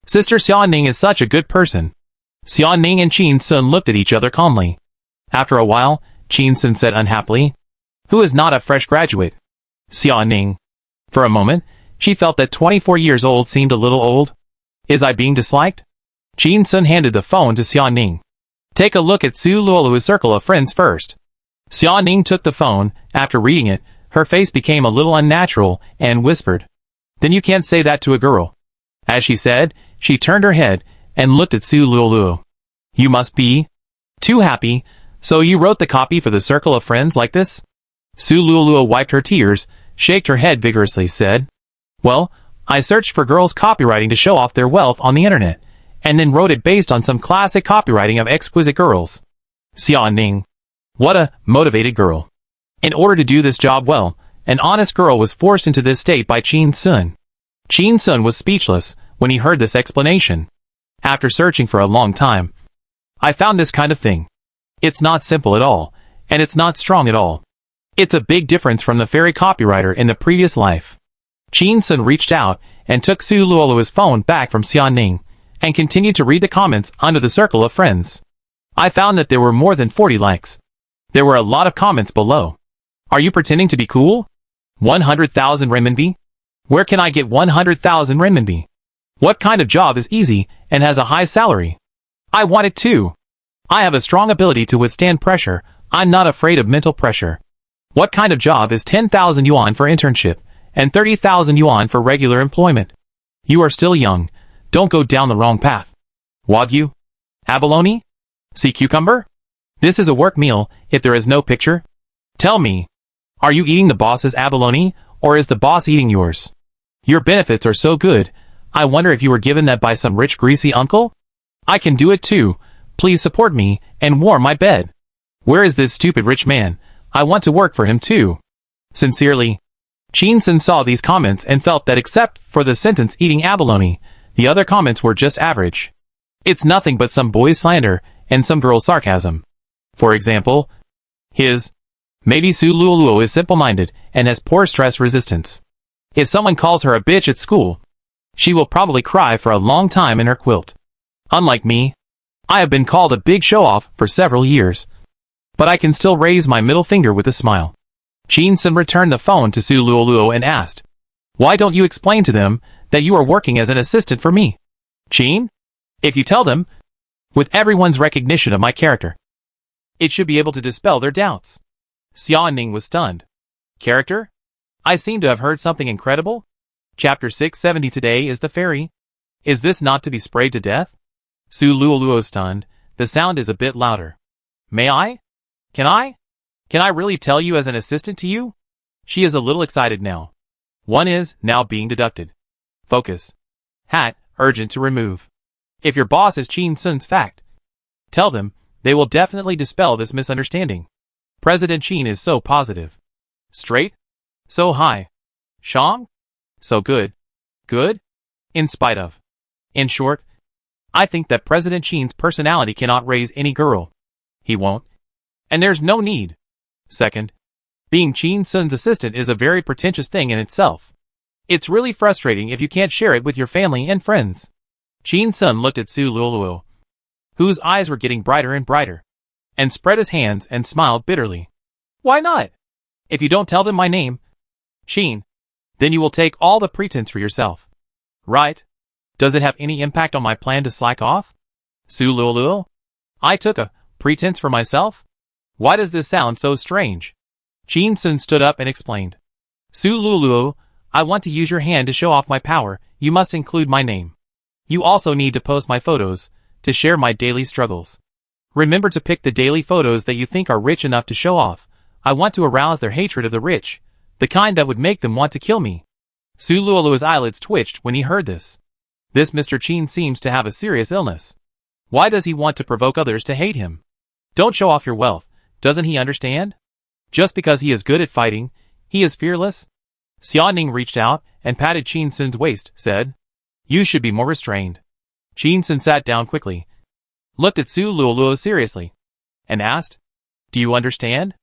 Sister Xia Ning is such a good person. Xia Ning and Qin-sun looked at each other calmly. After a while, Qin-sun said unhappily, "Who is not a fresh graduate?" Xia Ning. For a moment, she felt that 24 years old seemed a little old. Is I being disliked? Qin-sun handed the phone to Xia Ning. Take a look at Su Luoluo's circle of friends first. Xia Ning took the phone. After reading it, her face became a little unnatural and whispered, "Then you can't say that to a girl." As she said, she turned her head and looked at Su Luoluo. You must be too happy, so you wrote the copy for the circle of friends like this? Su Luoluo wiped her tears, shook her head vigorously, said, "Well, I searched for girls' copywriting to show off their wealth on the internet, and then wrote it based on some classic copywriting of exquisite girls." Xia Ning. What a motivated girl. In order to do this job well, an honest girl was forced into this state by Qin-sun. Qin-sun was speechless when he heard this explanation. After searching for a long time, I found this kind of thing. It's not simple at all, and it's not strong at all. It's a big difference from the fairy copywriter in the previous life. Qin-sun reached out and took Su Luoluo's phone back from Xia Ning and continued to read the comments under the circle of friends. I found that there were more than 40 likes. There were a lot of comments below. Are you pretending to be cool? 100,000 renminbi? Where can I get 100,000 renminbi? What kind of job is easy and has a high salary? I want it too. I have a strong ability to withstand pressure. I'm not afraid of mental pressure. What kind of job is 10,000 yuan for internship and 30,000 yuan for regular employment? You are still young. Don't go down the wrong path. Wagyu? Abalone? Sea cucumber? This is a work meal if there is no picture. Tell me, are you eating the boss's abalone, or is the boss eating yours? Your benefits are so good, I wonder if you were given that by some rich greasy uncle? I can do it too. Please support me and warm my bed. Where is this stupid rich man? I want to work for him too. Sincerely. Qin-sun saw these comments and felt that except for the sentence eating abalone, the other comments were just average. It's nothing but some boy's slander and some girl's sarcasm. For example, maybe Su Luoluo is simple-minded and has poor stress resistance. If someone calls her a bitch at school, she will probably cry for a long time in her quilt. Unlike me, I have been called a big show-off for several years, but I can still raise my middle finger with a smile. Qin-sun returned the phone to Su Luoluo and asked, "Why don't you explain to them that you are working as an assistant for me?" Qin? If you tell them, with everyone's recognition of my character, it should be able to dispel their doubts. Xia Ning was stunned. Character? I seem to have heard something incredible. Chapter 670 today is the fairy. Is this not to be sprayed to death? Su Luoluo stunned. The sound is a bit louder. May I? Can I? Can I really tell you as an assistant to you? She is a little excited now. One is now being deducted. Focus. Hat, urgent to remove. If your boss is Qin-sun's fact, tell them, they will definitely dispel this misunderstanding. President Qin is so positive. Straight? So high. Shang? So good. Good? In spite of. In short, I think that President Qin's personality cannot raise any girl. He won't. And there's no need. Second, being Qin-sun's assistant is a very pretentious thing in itself. It's really frustrating if you can't share it with your family and friends. Qin-sun looked at Su Luoluo, whose eyes were getting brighter and brighter, and spread his hands and smiled bitterly. Why not? If you don't tell them my name, Qin, then you will take all the pretense for yourself. Right? Does it have any impact on my plan to slack off? Su Luoluo? I took a pretense for myself? Why does this sound so strange? Qin-sun stood up and explained. Su Luoluo, I want to use your hand to show off my power. You must include my name. You also need to post my photos, to share my daily struggles. Remember to pick the daily photos that you think are rich enough to show off. I want to arouse their hatred of the rich, the kind that would make them want to kill me. Su Luoluo's eyelids twitched when he heard this. This Mr. Qin seems to have a serious illness. Why does he want to provoke others to hate him? Don't show off your wealth, doesn't he understand? Just because he is good at fighting, he is fearless? Xia Ning reached out and patted Qin Sun's waist, said, "You should be more restrained." Qin Sun sat down quickly, looked at Su Luoluo seriously, and asked, "Do you understand?"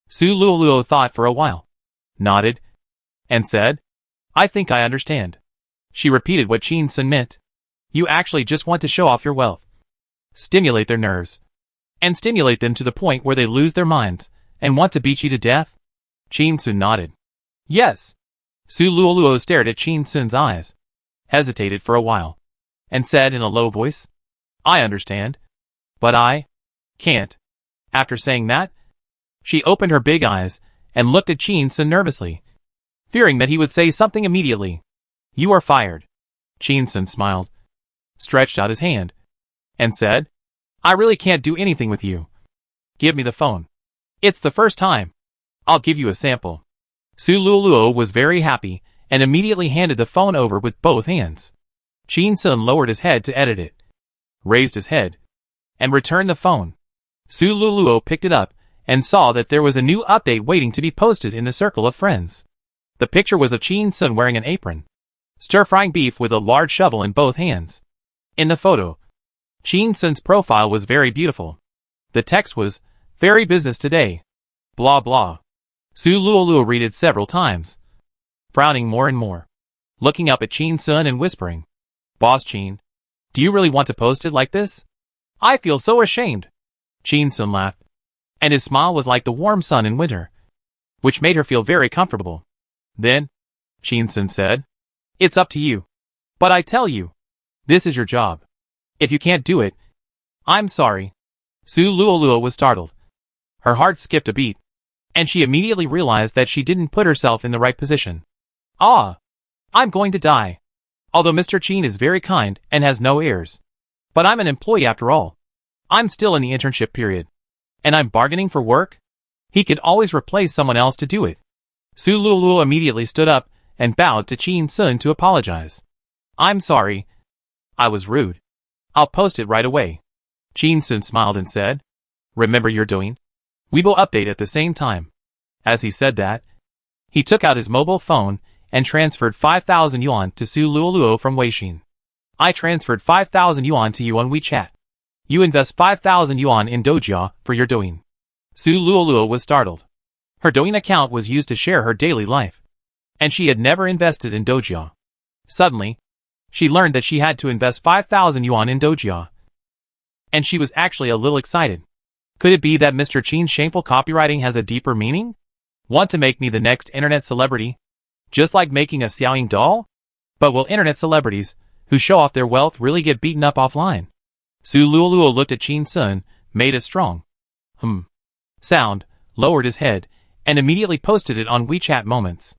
Su Luoluo thought for a while, nodded, and said, "I think I understand." She repeated what Qin Sun meant. "You actually just want to show off your wealth. Stimulate their nerves. And stimulate them to the point where they lose their minds and want to beat you to death?" Qin Sun nodded. "Yes." Su Luoluo stared at Qin Sun's eyes, hesitated for a while, and said in a low voice, "I understand. But I can't." After saying that, she opened her big eyes and looked at Qin Sun nervously, fearing that he would say something immediately. "You are fired." Qin Sun smiled, stretched out his hand, and said, "I really can't do anything with you. Give me the phone. It's the first time. I'll give you a sample." Su Luoluo was very happy and immediately handed the phone over with both hands. Qin Sun lowered his head to edit it, raised his head, and returned the phone. Su Luoluo picked it up and saw that there was a new update waiting to be posted in the circle of friends. The picture was of Qin Sun wearing an apron, stir-frying beef with a large shovel in both hands. In the photo, Qin Sun's profile was very beautiful. The text was, "Very business today. Blah blah." Su Luoluo read it several times, frowning more and more, looking up at Qin Sun and whispering, "Boss Qin, do you really want to post it like this? I feel so ashamed." Qin Sun laughed, and his smile was like the warm sun in winter, which made her feel very comfortable. Then, Qin Sun said, "It's up to you. But I tell you, this is your job. If you can't do it, I'm sorry." Su Luoluo was startled. Her heart skipped a beat, and she immediately realized that she didn't put herself in the right position. "Ah, I'm going to die. Although Mr. Qin is very kind and has no heirs. But I'm an employee after all. I'm still in the internship period. And I'm bargaining for work? He could always replace someone else to do it." Su Luoluo immediately stood up and bowed to Qin Sun to apologize. "I'm sorry. I was rude. I'll post it right away." Qin Sun smiled and said, "Remember you're doing? We will update at the same time." As he said that, he took out his mobile phone and transferred 5,000 yuan to Su Luoluo from Weixin. "I transferred 5,000 yuan to you on WeChat. You invest 5,000 yuan in Dojia for your Douyin." Su Luoluo was startled. Her Douyin account was used to share her daily life, and she had never invested in Dojia. Suddenly, she learned that she had to invest 5,000 yuan in Dojia. And she was actually a little excited. Could it be that Mr. Qin's shameful copywriting has a deeper meaning? Want to make me the next internet celebrity? Just like making a Xiaoying doll? But will internet celebrities, who show off their wealth, really get beaten up offline? Su Luoluo looked at Qin Sun, made a strong sound, lowered his head, and immediately posted it on WeChat Moments.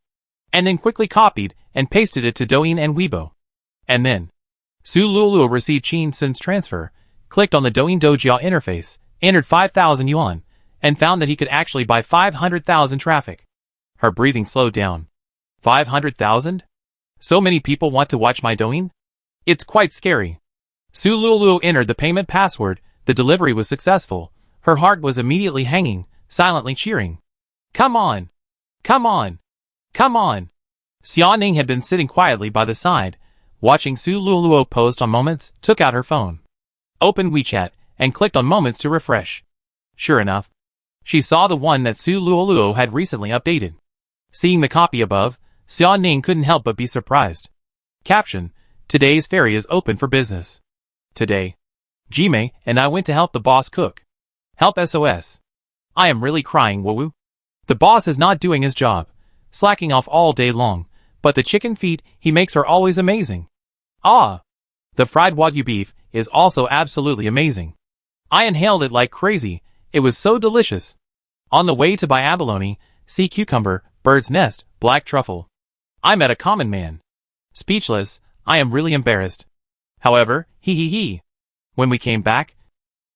And then quickly copied and pasted it to Douyin and Weibo. And then, Su Luoluo received Qin Sun's transfer, clicked on the Douyin Dojia interface, entered 5,000 yuan, and found that he could actually buy 500,000 traffic. Her breathing slowed down. 500,000? So many people want to watch my Douyin? It's quite scary. Su Luoluo entered the payment password, the delivery was successful. Her heart was immediately hanging, silently cheering. "Come on! Come on! Come on!" Xia Ning had been sitting quietly by the side, watching Su Luoluo post on Moments, took out her phone, opened WeChat, and clicked on Moments to refresh. Sure enough, she saw the one that Su Luoluo had recently updated. Seeing the copy above, Xia Ning couldn't help but be surprised. Caption: Today's ferry is open for business. Today, Jimei and I went to help the boss cook. Help SOS. I am really crying, woo-woo. The boss is not doing his job, slacking off all day long, but the chicken feet he makes are always amazing. Ah! The fried Wagyu beef is also absolutely amazing. I inhaled it like crazy, it was so delicious. On the way to buy abalone, sea cucumber, bird's nest, black truffle. I met a common man. Speechless, I am really embarrassed. However, he. When we came back,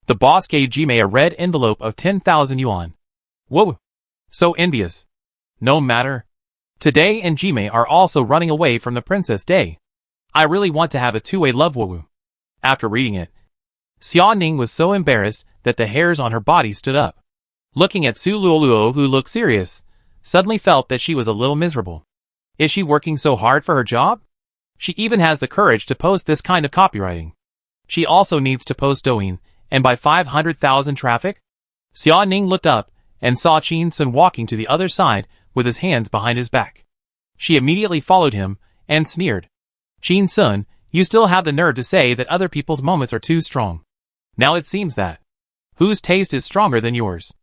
the boss gave Jimei a red envelope of 10,000 yuan. Whoa! So envious. No matter. Today and Jime are also running away from the Princess Day. I really want to have a two-way love woo-woo. After reading it, Xia Ning was so embarrassed that the hairs on her body stood up. Looking at Su Luoluo, who looked serious, suddenly felt that she was a little miserable. Is she working so hard for her job? She even has the courage to post this kind of copywriting. She also needs to post Douyin, and by 500,000 traffic? Xia Ning looked up and saw Qin Sun walking to the other side with his hands behind his back. She immediately followed him and sneered. Qin Sun, you still have the nerve to say that other people's moments are too strong. Now it seems that. Whose taste is stronger than yours?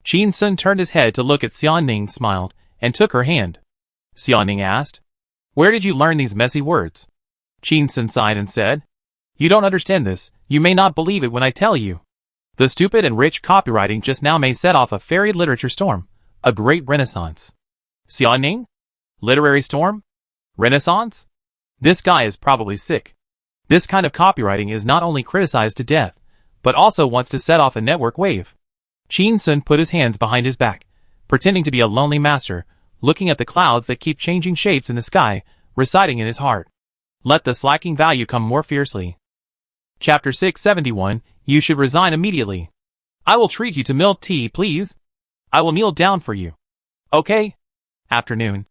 Qin Sun turned his head to look at Xia Ning, smiled, and took her hand. Xia Ning asked, "Where did you learn these messy words?" Qin Sun sighed and said, "You don't understand this, you may not believe it when I tell you. The stupid and rich copywriting just now may set off a fairy literature storm, a great renaissance." Xia Ning? Literary storm? Renaissance? This guy is probably sick. This kind of copywriting is not only criticized to death, but also wants to set off a network wave. Qin Sun put his hands behind his back, pretending to be a lonely master, looking at the clouds that keep changing shapes in the sky, reciting in his heart, "Let the slacking value come more fiercely." Chapter 671, You should resign immediately. I will treat you to milk tea, please. I will kneel down for you. Okay? Afternoon.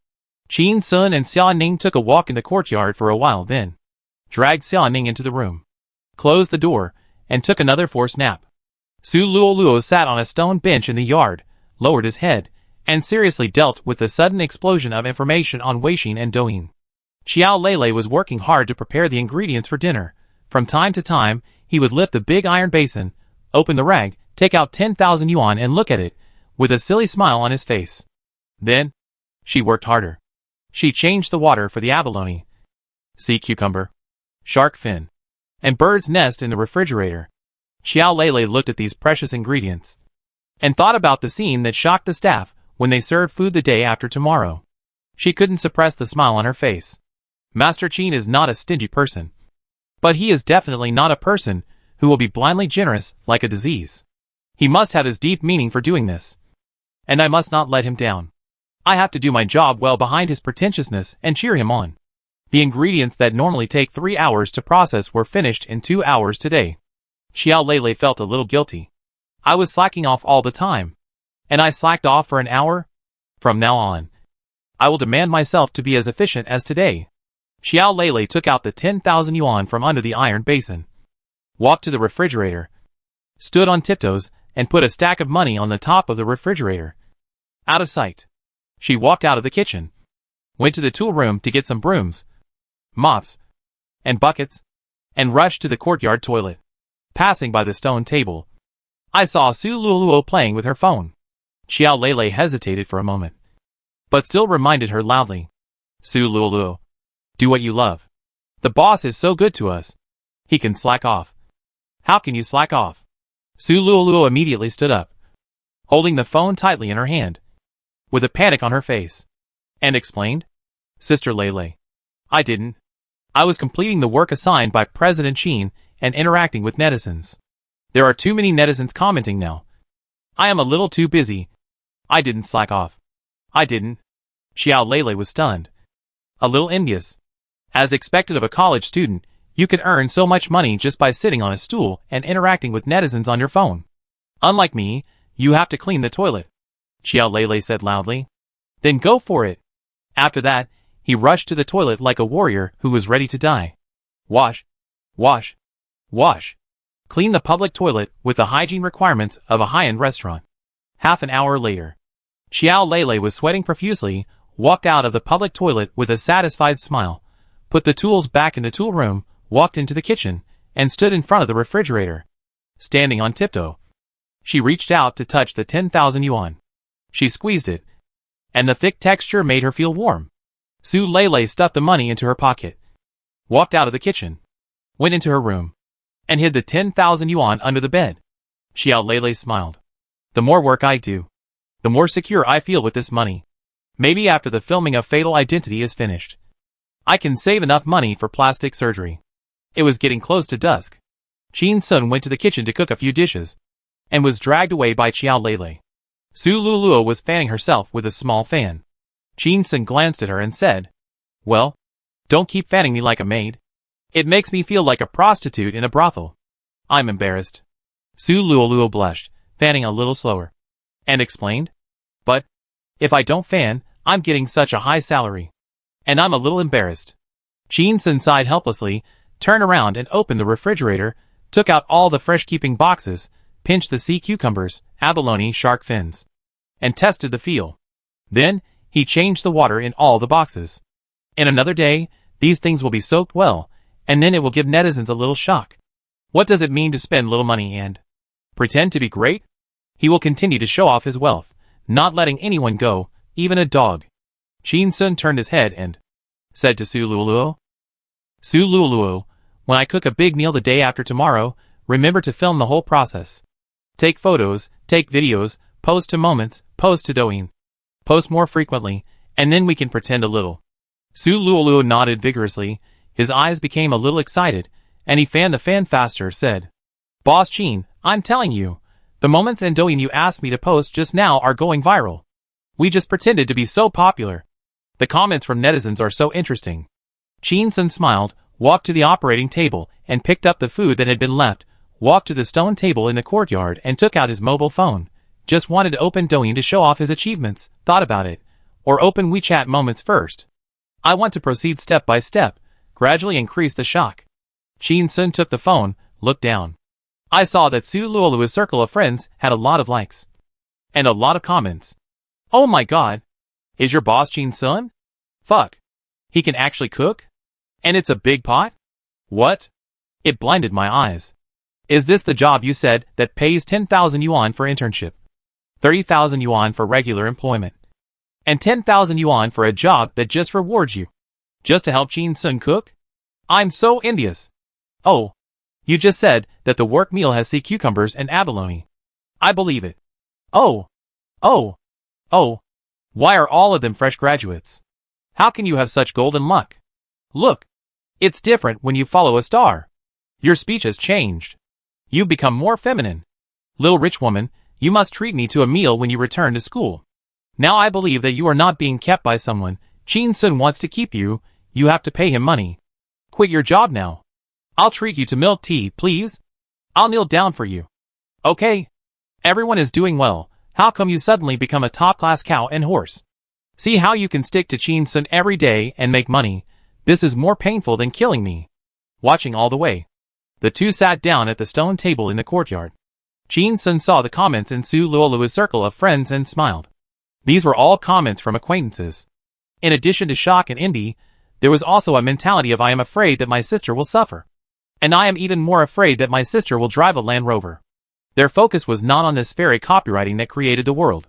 Qin Sun and Xia Ning took a walk in the courtyard for a while, then dragged Xia Ning into the room, closed the door, and took another forced nap. Su Luoluo sat on a stone bench in the yard, lowered his head, and seriously dealt with the sudden explosion of information on Weixin and Douyin. Xiao Lele was working hard to prepare the ingredients for dinner. From time to time, he would lift the big iron basin, open the rag, take out 10,000 yuan and look at it, with a silly smile on his face. Then, she worked harder. She changed the water for the abalone, sea cucumber, shark fin, and bird's nest in the refrigerator. Xiao Lele looked at these precious ingredients and thought about the scene that shocked the staff when they served food the day after tomorrow. She couldn't suppress the smile on her face. Master Qin is not a stingy person, but he is definitely not a person who will be blindly generous like a disease. He must have his deep meaning for doing this, and I must not let him down. I have to do my job well behind his pretentiousness and cheer him on. The ingredients that normally take 3 hours to process were finished in 2 hours today. Xiao Lele felt a little guilty. I was slacking off all the time, and I slacked off for an hour? From now on, I will demand myself to be as efficient as today. Xiao Lele took out the 10,000 yuan from under the iron basin, walked to the refrigerator, stood on tiptoes, and put a stack of money on the top of the refrigerator. Out of sight. She walked out of the kitchen, went to the tool room to get some brooms, mops, and buckets, and rushed to the courtyard toilet. Passing by the stone table, I saw Su Luoluo playing with her phone. Xiao Lele hesitated for a moment, but still reminded her loudly, "Su Luoluo, do what you love. The boss is so good to us. He can slack off." "How can you slack off?" Su Luoluo immediately stood up, holding the phone tightly in her hand, with a panic on her face, and explained, "Sister Lele, I didn't. I was completing the work assigned by President Qin and interacting with netizens. There are too many netizens commenting now. I am a little too busy. I didn't slack off. I didn't." Xiao Lele was stunned, a little envious. As expected of a college student, you can earn so much money just by sitting on a stool and interacting with netizens on your phone. Unlike me, you have to clean the toilet, Xiao Lele said loudly. "Then go for it." After that, he rushed to the toilet like a warrior who was ready to die. Wash, wash, wash. Clean the public toilet with the hygiene requirements of a high-end restaurant. Half an hour later, Xiao Lele was sweating profusely, walked out of the public toilet with a satisfied smile, put the tools back in the tool room, walked into the kitchen, and stood in front of the refrigerator. Standing on tiptoe, she reached out to touch the 10,000 yuan. She squeezed it, and the thick texture made her feel warm. Su Lele stuffed the money into her pocket, walked out of the kitchen, went into her room, and hid the 10,000 yuan under the bed. Xiao Lele smiled. "The more work I do, the more secure I feel with this money. Maybe after the filming of Fatal Identity is finished, I can save enough money for plastic surgery." It was getting close to dusk. Qin Sun went to the kitchen to cook a few dishes, and was dragged away by Xiao Lele. Su Luoluo was fanning herself with a small fan. Jin-sun glanced at her and said, "Well, don't keep fanning me like a maid. It makes me feel like a prostitute in a brothel. I'm embarrassed." Su Luoluo blushed, fanning a little slower, and explained, "But if I don't fan, I'm getting such a high salary. And I'm a little embarrassed." Jin-sun sighed helplessly, turned around and opened the refrigerator, took out all the fresh-keeping boxes, pinched the sea cucumbers, abalone, shark fins, and tested the feel. Then, he changed the water in all the boxes. In another day, these things will be soaked well, and then it will give netizens a little shock. What does it mean to spend little money and pretend to be great? He will continue to show off his wealth, not letting anyone go, even a dog. Jin-sun turned his head and said to Su Luoluo, "Su Luoluo, when I cook a big meal the day after tomorrow, remember to film the whole process. Take photos, take videos, post to moments, post to Douyin. Post more frequently, and then we can pretend a little." Su Luoluo nodded vigorously, his eyes became a little excited, and he fanned the fan faster, said, "Boss Chin, I'm telling you, the moments and Douyin you asked me to post just now are going viral. We just pretended to be so popular. The comments from netizens are so interesting." Jin-sun smiled, walked to the operating table, and picked up the food that had been left, walked to the stone table in the courtyard and took out his mobile phone. Just wanted to open Douyin to show off his achievements, thought about it. Or open WeChat moments first. I want to proceed step by step, gradually increase the shock. Jin-sun took the phone, looked down. I saw that Su Luoluo's circle of friends had a lot of likes. And a lot of comments. Oh my god. Is your boss Jin-sun? Fuck. He can actually cook? And it's a big pot? What? It blinded my eyes. Is this the job you said that pays 10,000 yuan for internship? 30,000 yuan for regular employment? And 10,000 yuan for a job that just rewards you? Just to help Jin-sun cook? I'm so envious. Oh. You just said that the work meal has sea cucumbers and abalone. I believe it. Oh. Oh. Oh. Why are all of them fresh graduates? How can you have such golden luck? Look. It's different when you follow a star. Your speech has changed. You've become more feminine. Little rich woman, you must treat me to a meal when you return to school. Now I believe that you are not being kept by someone. Jin-sun wants to keep you, you have to pay him money. Quit your job now. I'll treat you to milk tea, please. I'll kneel down for you. Okay. Everyone is doing well. How come you suddenly become a top-class cow and horse? See how you can stick to Jin-sun every day and make money. This is more painful than killing me. Watching all the way. The two sat down at the stone table in the courtyard. Jin-sun saw the comments in Su Luoluo's circle of friends and smiled. These were all comments from acquaintances. In addition to shock and envy, there was also a mentality of I am afraid that my sister will suffer. And I am even more afraid that my sister will drive a Land Rover. Their focus was not on this fairy copywriting that created the world.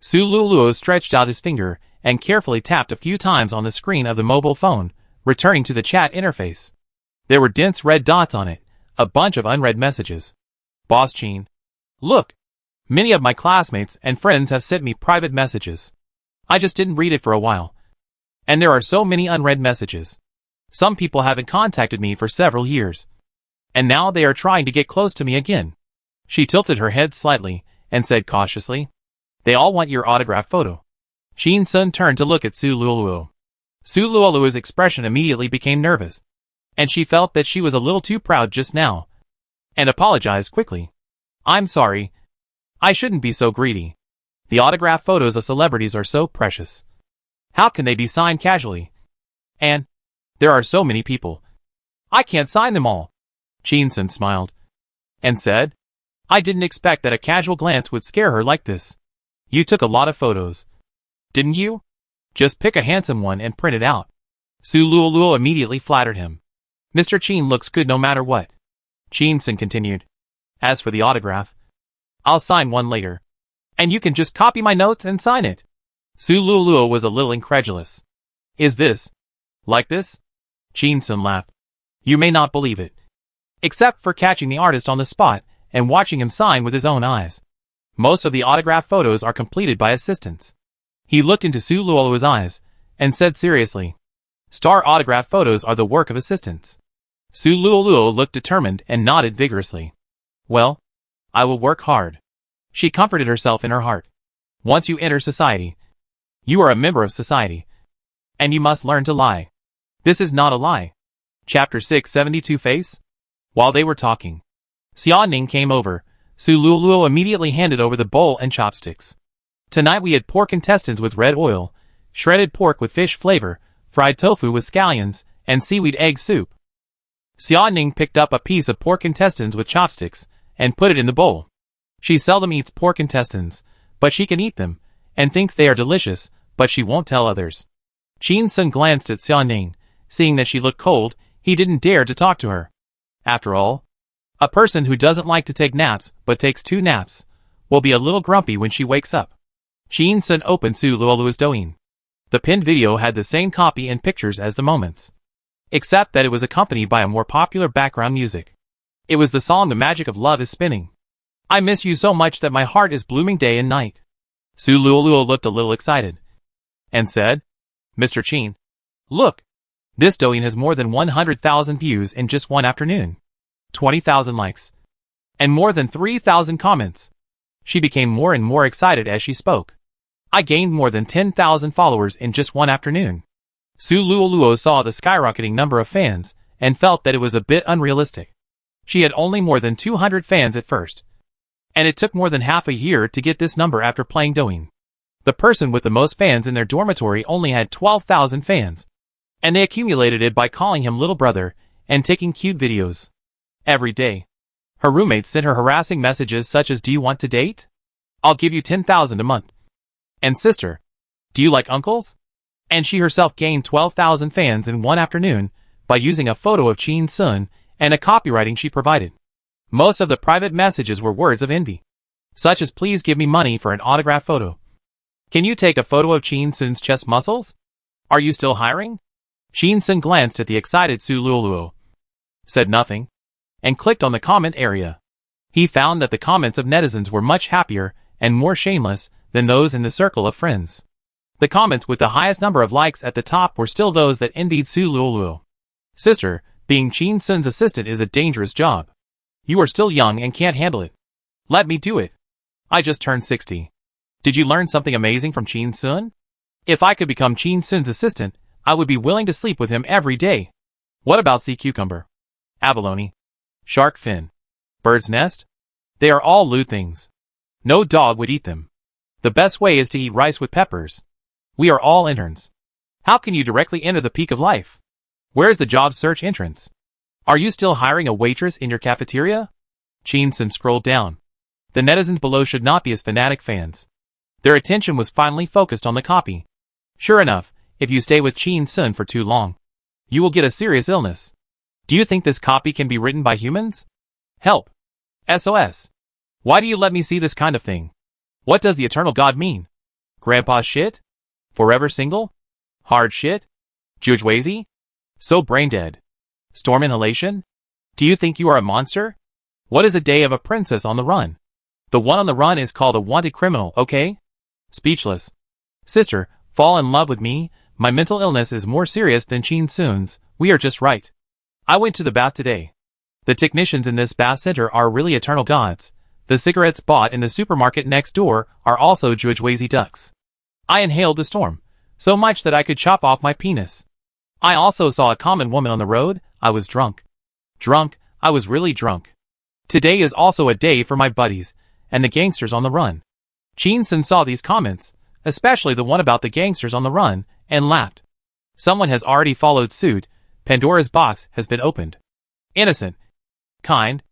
Su Luoluo stretched out his finger and carefully tapped a few times on the screen of the mobile phone, returning to the chat interface. There were dense red dots on it, a bunch of unread messages. Boss Chin. Look. Many of my classmates and friends have sent me private messages. I just didn't read it for a while. And there are so many unread messages. Some people haven't contacted me for several years. And now they are trying to get close to me again. She tilted her head slightly and said cautiously, "They all want your autograph photo." Jin-sun turned to look at Su Luoluo. Su Luoluo's expression immediately became nervous. And she felt that she was a little too proud just now. And apologized quickly. "I'm sorry. I shouldn't be so greedy. The autograph photos of celebrities are so precious. How can they be signed casually? And there are so many people. I can't sign them all." Jin-sun smiled. And said, "I didn't expect that a casual glance would scare her like this. You took a lot of photos. Didn't you? Just pick a handsome one and print it out." Su Luoluo immediately flattered him. "Mr. Chin looks good no matter what." Jin-sun continued. "As for the autograph, I'll sign one later. And you can just copy my notes and sign it." Su Luoluo was a little incredulous. "Is this like this?" Jin-sun laughed. "You may not believe it. Except for catching the artist on the spot and watching him sign with his own eyes. Most of the autograph photos are completed by assistants." He looked into Su Luoluo's eyes and said seriously, "Star autograph photos are the work of assistants." Su Luoluo looked determined and nodded vigorously. "Well, I will work hard." She comforted herself in her heart. Once you enter society, You are a member of society. And you must learn to lie. This is not a lie. Chapter 672 Face? While they were talking, Xiaoning came over. Su Luoluo immediately handed over the bowl and chopsticks. Tonight we had pork intestines with red oil, shredded pork with fish flavor, fried tofu with scallions, and seaweed egg soup. Xiaoning picked up a piece of pork intestines with chopsticks and put it in the bowl. She seldom eats pork intestines, but she can eat them, and thinks they are delicious, but she won't tell others. Qin Sun glanced at Xiaoning. Seeing that she looked cold, he didn't dare to talk to her. After all, a person who doesn't like to take naps but takes 2 naps will be a little grumpy when she wakes up. Qin Sun opened Su Luoluo's Douyin. The pinned video had the same copy and pictures as the moments, except that it was accompanied by a more popular background music. It was the song The Magic of Love is Spinning. I miss you so much that my heart is blooming day and night. Su Luoluo looked a little excited and said, Mr. Qin, look, this Douyin has more than 100,000 views in just one afternoon, 20,000 likes, and more than 3,000 comments. She became more and more excited as she spoke. I gained more than 10,000 followers in just one afternoon. Su Luoluo saw the skyrocketing number of fans and felt that it was a bit unrealistic. She had only more than 200 fans at first, and it took more than half a year to get this number after playing Douyin. The person with the most fans in their dormitory only had 12,000 fans, and they accumulated it by calling him little brother and taking cute videos. Every day, her roommates sent her harassing messages such as, do you want to date? I'll give you 10,000 a month. And sister, do you like uncles? And she herself gained 12,000 fans in one afternoon by using a photo of Qin Sun and a copywriting she provided. Most of the private messages were words of envy, such as please give me money for an autograph photo. Can you take a photo of Qin Sun's chest muscles? Are you still hiring? Qin Sun glanced at the excited Su Luoluo, said nothing, and clicked on the comment area. He found that the comments of netizens were much happier and more shameless than those in the circle of friends. The comments with the highest number of likes at the top were still those that envied Su Luoluo. Sister, being Qin Sun's assistant is a dangerous job. You are still young and can't handle it. Let me do it. I just turned 60. Did you learn something amazing from Qin Sun? If I could become Qin Sun's assistant, I would be willing to sleep with him every day. What about sea cucumber? Abalone? Shark fin? Bird's nest? They are all lewd things. No dog would eat them. The best way is to eat rice with peppers. We are all interns. How can you directly enter the peak of life? Where's the job search entrance? Are you still hiring a waitress in your cafeteria? Qin Sun scrolled down. The netizens below should not be as fanatic fans. Their attention was finally focused on the copy. Sure enough, if you stay with Qin Sun for too long, you will get a serious illness. Do you think this copy can be written by humans? Help. SOS. Why do you let me see this kind of thing? What does the eternal God mean? Grandpa's shit? Forever single? Hard shit? Jujwazy? So brain dead. Storm inhalation? Do you think you are a monster? What is a day of a princess on the run? The one on the run is called a wanted criminal, okay? Speechless. Sister, fall in love with me. My mental illness is more serious than Qin Sun's. We are just right. I went to the bath today. The technicians in this bath center are really eternal gods. The cigarettes bought in the supermarket next door are also Jujwazy ducks. I inhaled the storm, so much that I could chop off my penis. I also saw a common woman on the road. I was drunk. Drunk, I was really drunk. Today is also a day for my buddies, and the gangsters on the run. Qin Sun saw these comments, especially the one about the gangsters on the run, and laughed. Someone has already followed suit. Pandora's box has been opened. Innocent, kind,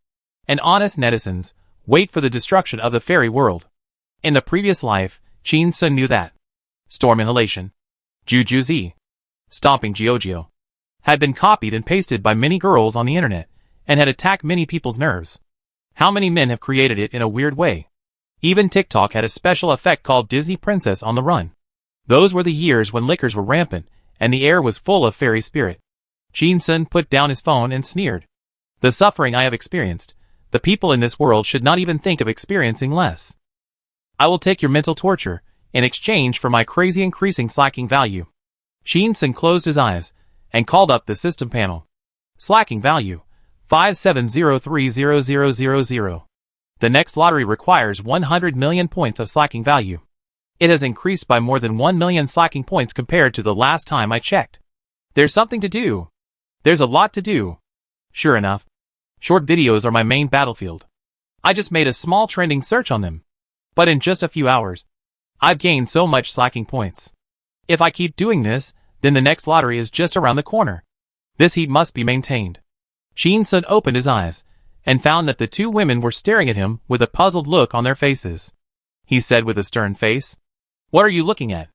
and honest netizens wait for the destruction of the fairy world. In the previous life, Qin Sun knew that storm inhalation, Jujwazy, stomping Giorgio, had been copied and pasted by many girls on the internet, and had attacked many people's nerves. How many men have created it in a weird way? Even TikTok had a special effect called Disney Princess on the Run. Those were the years when liquors were rampant, and the air was full of fairy spirit. Qin Sun put down his phone and sneered. The suffering I have experienced, the people in this world should not even think of experiencing less. I will take your mental torture, in exchange for my crazy increasing slacking value. Qin Sun closed his eyes, and called up the system panel. Slacking value, 570300000. The next lottery requires 100 million points of slacking value. It has increased by more than 1 million slacking points compared to the last time I checked. There's something to do. There's a lot to do. Sure enough. Short videos are my main battlefield. I just made a small trending search on them. But in just a few hours, I've gained so much slacking points. If I keep doing this, then the next lottery is just around the corner. This heat must be maintained. Shin-sun opened his eyes, and found that the two women were staring at him with a puzzled look on their faces. He said with a stern face, "What are you looking at?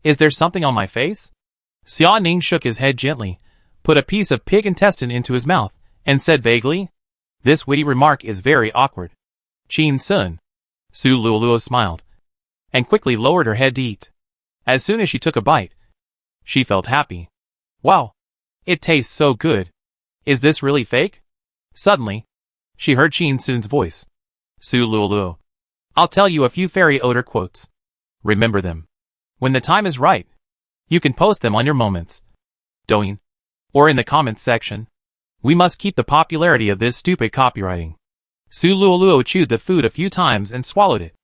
Is there something on my face?" Xiaoning shook his head gently, put a piece of pig intestine into his mouth, and said vaguely, "This witty remark is very awkward." Shin-sun. Su Luoluo smiled, and quickly lowered her head to eat. As soon as she took a bite, she felt happy. Wow! It tastes so good. Is this really fake? Suddenly, she heard Shin-sun's voice. Su Luoluo. I'll tell you a few fairy odor quotes. Remember them. When the time is right, you can post them on your moments. Douyin. Or in the comments section. We must keep the popularity of this stupid copywriting. Su Luoluo chewed the food a few times and swallowed it.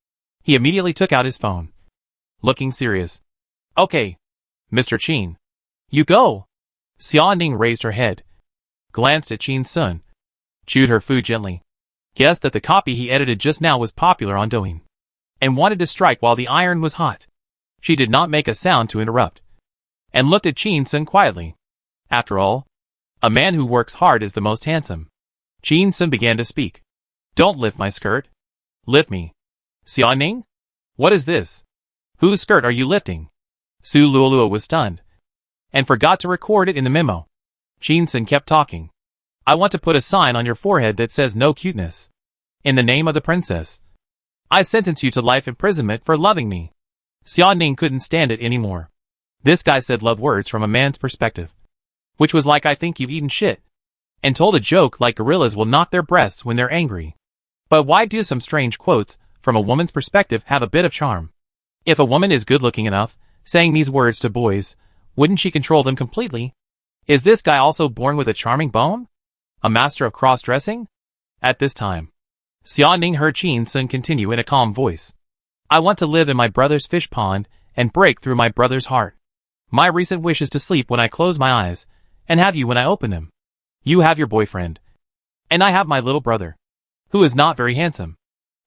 He immediately took out his phone. Looking serious. Okay. Mr. Chin. You go. Xiaoning raised her head, glanced at Shin-sun, chewed her food gently, guessed that the copy he edited just now was popular on Douyin, and wanted to strike while the iron was hot. She did not make a sound to interrupt, and looked at Shin-sun quietly. After all, a man who works hard is the most handsome. Shin-sun began to speak. Don't lift my skirt. Lift me. Xiaoning? What is this? Whose skirt are you lifting? Su Luoluo was stunned, and forgot to record it in the memo. Shin-sun kept talking. I want to put a sign on your forehead that says no cuteness. In the name of the princess, I sentence you to life imprisonment for loving me. Xiaoning couldn't stand it anymore. This guy said love words from a man's perspective, which was like I think you've eaten shit, and told a joke like gorillas will knock their breasts when they're angry. But why do some strange quotes from a woman's perspective have a bit of charm? If a woman is good looking enough, saying these words to boys, wouldn't she control them completely? Is this guy also born with a charming bone? A master of cross-dressing? At this time, Xiaoning heard Shin-sun continue in a calm voice. I want to live in my brother's fish pond and break through my brother's heart. My recent wish is to sleep when I close my eyes, and have you when I open them. You have your boyfriend. And I have my little brother, who is not very handsome,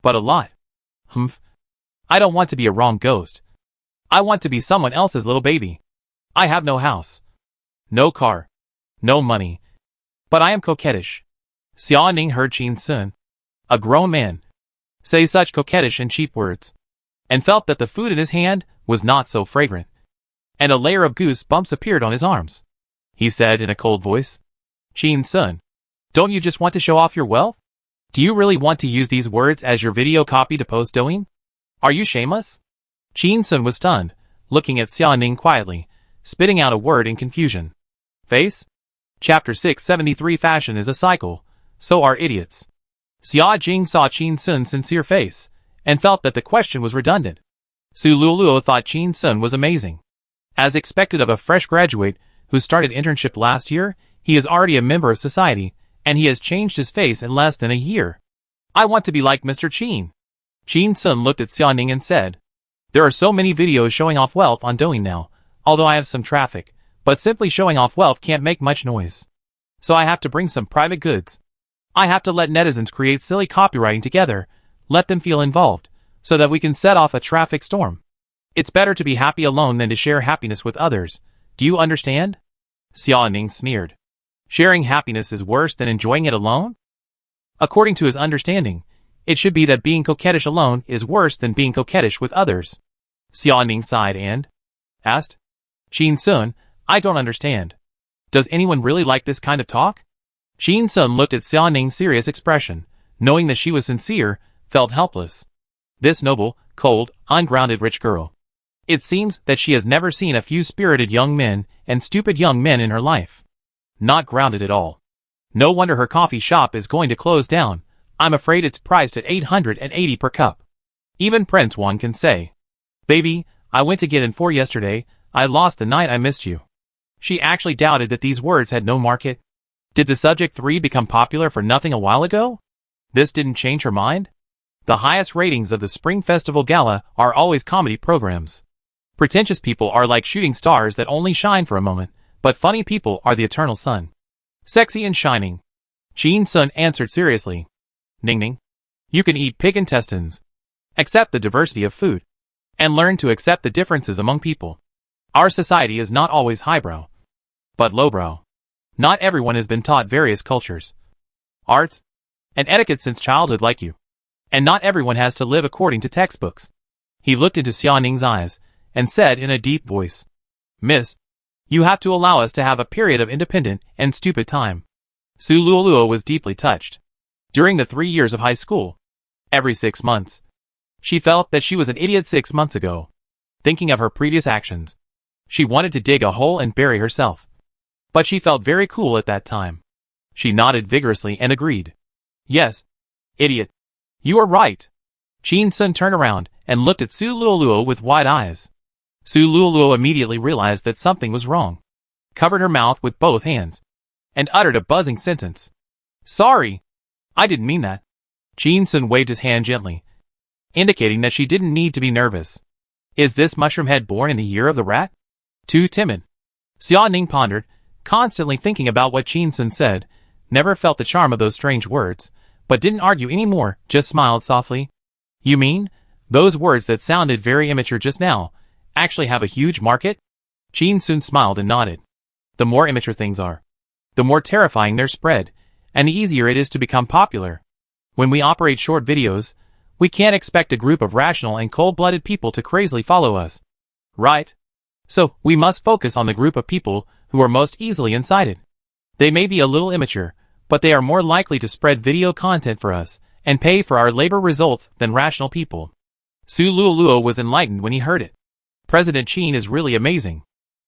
but a lot. Humph. I don't want to be a wrong ghost. I want to be someone else's little baby. I have no house, no car, no money, but I am coquettish. Xiaoning heard Shin-sun, a grown man, say such coquettish and cheap words, and felt that the food in his hand was not so fragrant, and a layer of goose bumps appeared on his arms. He said in a cold voice, Shin-sun, don't you just want to show off your wealth? Do you really want to use these words as your video copy to post Douyin? Are you shameless? Shin-sun was stunned, looking at Xiaoning quietly, spitting out a word in confusion. Face? Chapter 673 Fashion is a cycle, so are idiots. Xiaojing saw Shin-sun's sincere face, and felt that the question was redundant. Su Luoluo thought Shin-sun was amazing. As expected of a fresh graduate who started internship last year, he is already a member of society, and he has changed his face in less than a year. I want to be like Mr. Chin. Shin-sun looked at Xiaoning and said, there are so many videos showing off wealth on Douyin now, although I have some traffic, but simply showing off wealth can't make much noise. So I have to bring some private goods. I have to let netizens create silly copywriting together, let them feel involved, so that we can set off a traffic storm. It's better to be happy alone than to share happiness with others. Do you understand? Xiaoning sneered. Sharing happiness is worse than enjoying it alone? According to his understanding, it should be that being coquettish alone is worse than being coquettish with others. Xiaoning sighed and asked, Shin-sun, I don't understand. Does anyone really like this kind of talk? Shin-sun looked at Xiaoning's serious expression, knowing that she was sincere, felt helpless. This noble, cold, ungrounded rich girl. It seems that she has never seen a few spirited young men and stupid young men in her life. Not grounded at all. No wonder her coffee shop is going to close down. I'm afraid it's priced at 880 per cup. Even Prince Juan can say, baby, I went to get in 4 yesterday, I lost the night I missed you. She actually doubted that these words had no market. Did the subject 3 become popular for nothing a while ago? This didn't change her mind? The highest ratings of the Spring Festival Gala are always comedy programs. Pretentious people are like shooting stars that only shine for a moment, but funny people are the eternal sun. Sexy and shining. Chin Sun answered seriously. Ning Ning. You can eat pig intestines. Accept the diversity of food. And learn to accept the differences among people. Our society is not always highbrow, but lowbrow. Not everyone has been taught various cultures, arts, and etiquette since childhood like you. And not everyone has to live according to textbooks. He looked into Xia Ning's eyes and said in a deep voice, Miss, you have to allow us to have a period of independent and stupid time. Su Luoluo was deeply touched. During the 3 years of high school, every 6 months, she felt that she was an idiot 6 months ago. Thinking of her previous actions, she wanted to dig a hole and bury herself. But she felt very cool at that time. She nodded vigorously and agreed. Yes, idiot. You are right. Chin Sun turned around and looked at Su Luoluo with wide eyes. Su Luoluo immediately realized that something was wrong, covered her mouth with both hands, and uttered a buzzing sentence. Sorry. I didn't mean that. Chin Sun waved his hand gently, indicating that she didn't need to be nervous. Is this mushroom head born in the year of the rat? Too timid. Xia Ning pondered, constantly thinking about what Chin Sun said, never felt the charm of those strange words, but didn't argue anymore, just smiled softly. You mean, those words that sounded very immature just now, actually have a huge market? Chin Sun smiled and nodded. The more immature things are, the more terrifying their spread, and the easier it is to become popular. When we operate short videos, we can't expect a group of rational and cold-blooded people to crazily follow us. Right? So, we must focus on the group of people who are most easily incited. They may be a little immature, but they are more likely to spread video content for us and pay for our labor results than rational people. Su Luoluo was enlightened when he heard it. President Chin is really amazing.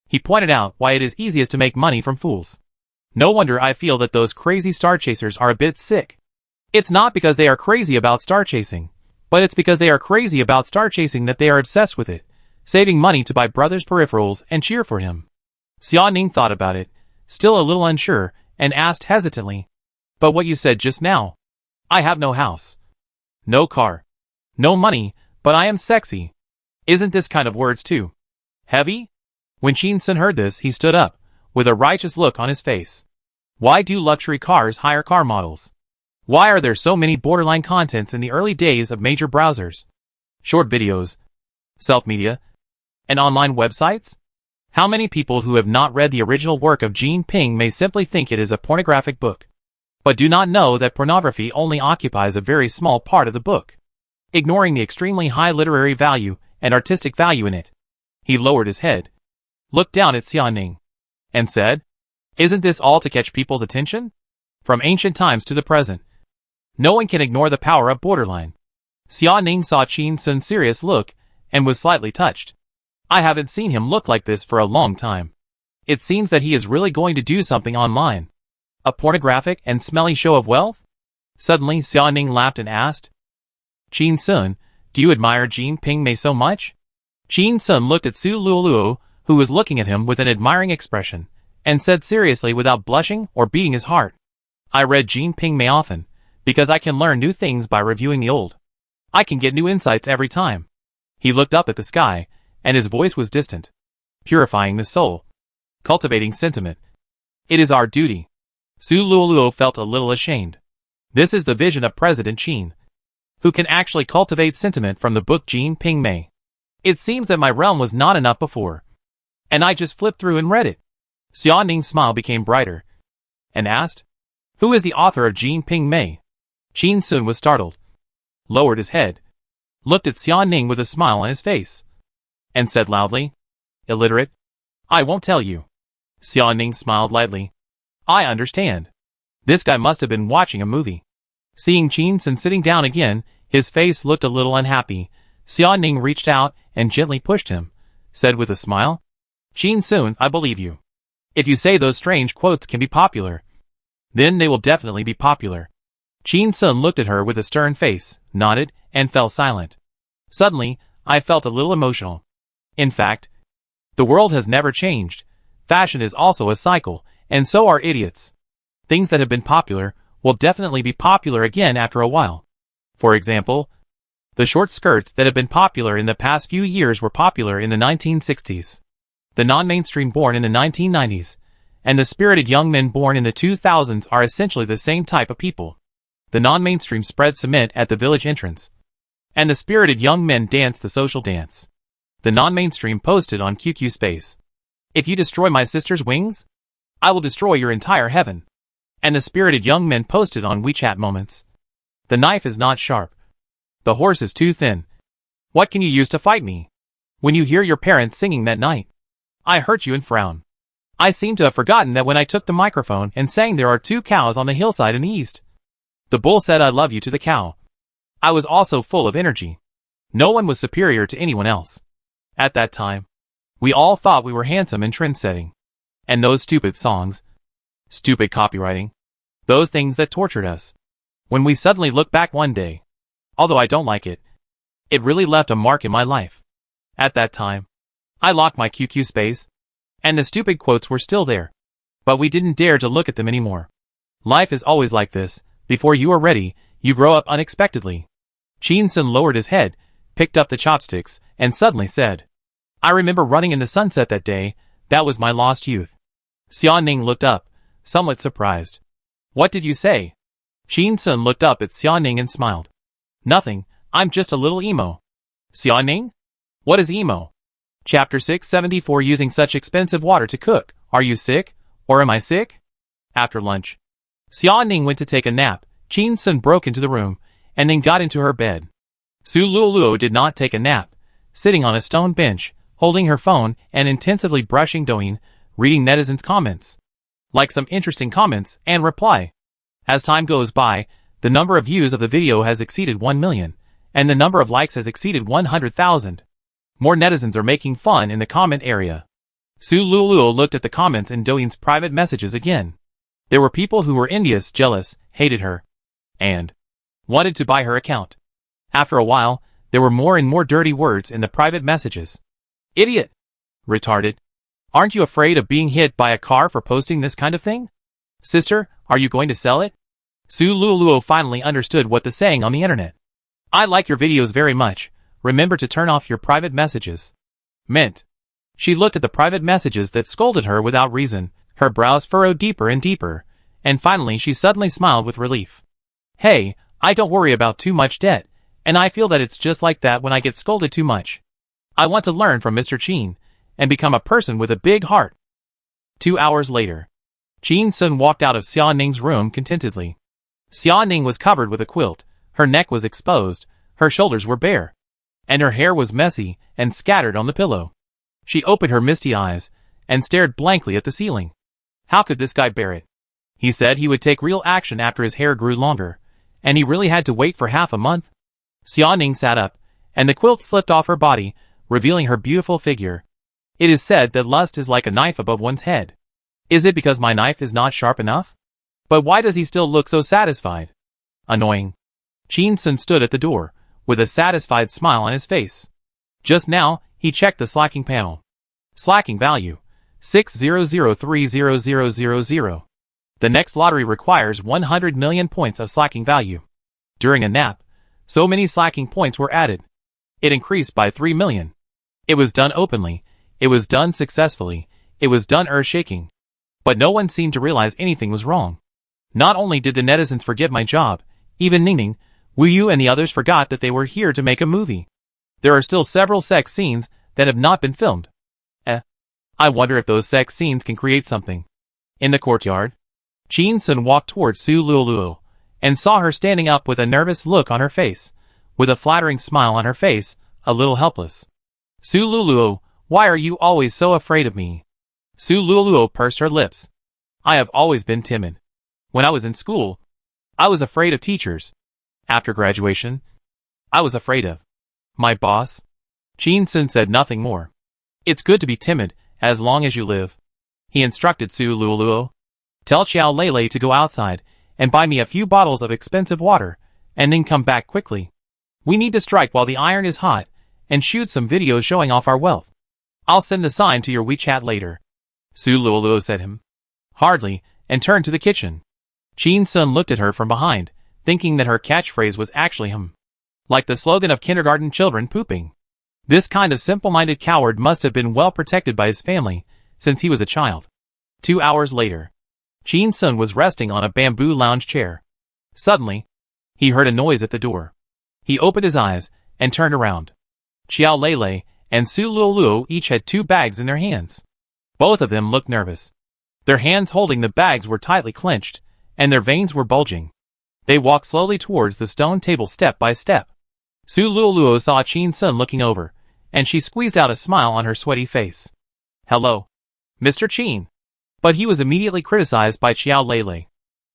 He pointed out why it is easiest to make money from fools. No wonder I feel that those crazy star chasers are a bit sick. It's not because they are crazy about star chasing, but it's because they are crazy about star chasing that they are obsessed with it, saving money to buy brother's peripherals and cheer for him. Xia Ning thought about it, still a little unsure, and asked hesitantly, But what you said just now? I have no house, no car, no money, but I am sexy. Isn't this kind of words too heavy? When Chin Sun heard this, he stood up, with a righteous look on his face. Why do luxury cars hire car models? Why are there so many borderline contents in the early days of major browsers? Short videos, self-media, and online websites? How many people who have not read the original work of Jean Ping may simply think it is a pornographic book, but do not know that pornography only occupies a very small part of the book, ignoring the extremely high literary value and artistic value in it. He lowered his head, looked down at Xia Ning, and said, Isn't this all to catch people's attention? From ancient times to the present, no one can ignore the power of borderline. Xia Ning saw Chin Sun's serious look and was slightly touched. I haven't seen him look like this for a long time. It seems that he is really going to do something online. A pornographic and smelly show of wealth? Suddenly Xia Ning laughed and asked, Chin Sun, do you admire Jean Ping Mei so much? Chin Sun looked at Su Luoluo, who was looking at him with an admiring expression, and said seriously without blushing or beating his heart, I read Jean Ping Mei often, because I can learn new things by reviewing the old. I can get new insights every time. He looked up at the sky, and his voice was distant. Purifying the soul. Cultivating sentiment. It is our duty. Su Luoluo felt a little ashamed. This is the vision of President Chin, who can actually cultivate sentiment from the book Jean Ping Mei. It seems that my realm was not enough before, and I just flipped through and read it. Xia Ning's smile became brighter, and asked, Who is the author of Jean Ping Mei? Chin Sun was startled, lowered his head, looked at Xia Ning with a smile on his face, and said loudly, Illiterate? I won't tell you. Xia Ning smiled lightly. I understand. This guy must have been watching a movie. Seeing Chin Sun sitting down again, his face looked a little unhappy. Xia Ning reached out and gently pushed him, said with a smile, Chin Sun, I believe you. If you say those strange quotes can be popular, then they will definitely be popular. Chin Sun looked at her with a stern face, nodded, and fell silent. Suddenly, I felt a little emotional. In fact, the world has never changed. Fashion is also a cycle, and so are idiots. Things that have been popular will definitely be popular again after a while. For example, The short skirts that have been popular in the past few years were popular in the 1960s. The non-mainstream born in the 1990s, and the spirited young men born in the 2000s are essentially the same type of people. The non-mainstream spread cement at the village entrance, and the spirited young men danced the social dance. The non-mainstream posted on QQ Space, "If you destroy my sister's wings, I will destroy your entire heaven." And the spirited young men posted on WeChat Moments, "The knife is not sharp. The horse is too thin. What can you use to fight me? When you hear your parents singing that night, I hurt you and frown. I seem to have forgotten that when I took the microphone and sang there are 2 cows on the hillside in the east. The bull said I love you to the cow. I was also full of energy. No one was superior to anyone else. At that time, we all thought we were handsome and trend-setting. And those stupid songs, stupid copywriting, those things that tortured us. When we suddenly look back one day, although I don't like it, it really left a mark in my life. At that time, I locked my QQ Space, and the stupid quotes were still there. But we didn't dare to look at them anymore. Life is always like this. Before you are ready, you grow up unexpectedly." Chin-sun lowered his head, picked up the chopsticks, and suddenly said, "I remember running in the sunset that day. That was my lost youth." Xiaoning looked up, somewhat surprised. "What did you say?" Chin-sun looked up at Xiaoning and smiled. "Nothing, I'm just a little emo." "Xiaoning? What is emo?" Chapter 674 Using such expensive water to cook. Are you sick? Or am I sick? After lunch, Xiaoning went to take a nap. Chin-sun broke into the room, and then got into her bed. Su Luoluo did not take a nap, sitting on a stone bench, holding her phone and intensively brushing Douyin, reading netizens' comments. Like some interesting comments, and reply. As time goes by, the number of views of the video has exceeded 1 million, and the number of likes has exceeded 100,000. More netizens are making fun in the comment area. Su Luoluo looked at the comments in Douyin's private messages again. There were people who were envious, jealous, hated her, and wanted to buy her account. After a while, there were more and more dirty words in the private messages. "Idiot! Retarded! Aren't you afraid of being hit by a car for posting this kind of thing? Sister, are you going to sell it?" Su Luoluo finally understood what the saying on the internet, "I like your videos very much. Remember to turn off your private messages," meant. She looked at the private messages that scolded her without reason, her brows furrowed deeper and deeper, and finally she suddenly smiled with relief. "Hey, I don't worry about too much debt, and I feel that it's just like that when I get scolded too much. I want to learn from Mr. Chin, and become a person with a big heart." 2 hours later, Chin-sun walked out of Xiaoning's room contentedly. Xiaoning was covered with a quilt, her neck was exposed, her shoulders were bare, and her hair was messy and scattered on the pillow. She opened her misty eyes, and stared blankly at the ceiling. How could this guy bear it? He said he would take real action after his hair grew longer, and he really had to wait for half a month? Xiaoning sat up, and the quilt slipped off her body, revealing her beautiful figure. It is said that lust is like a knife above one's head. Is it because my knife is not sharp enough? But why does he still look so satisfied? Annoying. Chin-sun stood at the door, with a satisfied smile on his face. Just now, he checked the slacking panel. Slacking value, 600300000. The next lottery requires 100 million points of slacking value. During a nap, so many slacking points were added. It increased by 3 million. It was done openly, it was done successfully, it was done earth-shaking. But no one seemed to realize anything was wrong. Not only did the netizens forget my job, even Ningning, Wu Yu and the others forgot that they were here to make a movie. There are still several sex scenes that have not been filmed. I wonder if those sex scenes can create something. In the courtyard, Chin-sun walked towards Su Luoluo, and saw her standing up with a nervous look on her face, with a flattering smile on her face, a little helpless. "Su Luoluo, why are you always so afraid of me?" Su Luoluo pursed her lips. "I have always been timid. When I was in school, I was afraid of teachers. After graduation, I was afraid of my boss." Chin-sun said nothing more. "It's good to be timid, as long as you live," he instructed Su Luoluo. "Tell Xiao Lele to go outside, and buy me a few bottles of expensive water, and then come back quickly. We need to strike while the iron is hot, and shoot some videos showing off our wealth. I'll send the sign to your WeChat later." Su Luoluo said him. Hardly, and turned to the kitchen. Chin-sun looked at her from behind, thinking that her catchphrase was actually him. Like the slogan of kindergarten children pooping. This kind of simple-minded coward must have been well protected by his family, since he was a child. 2 hours later, Chin Sun was resting on a bamboo lounge chair. Suddenly, he heard a noise at the door. He opened his eyes and turned around. Xiao Lei and Su Luoluo each had 2 bags in their hands. Both of them looked nervous. Their hands holding the bags were tightly clenched, and their veins were bulging. They walked slowly towards the stone table step by step. Su Luoluo saw Chin Sun looking over, and she squeezed out a smile on her sweaty face. "Hello, Mr. Chin." But he was immediately criticized by Xiao Lei.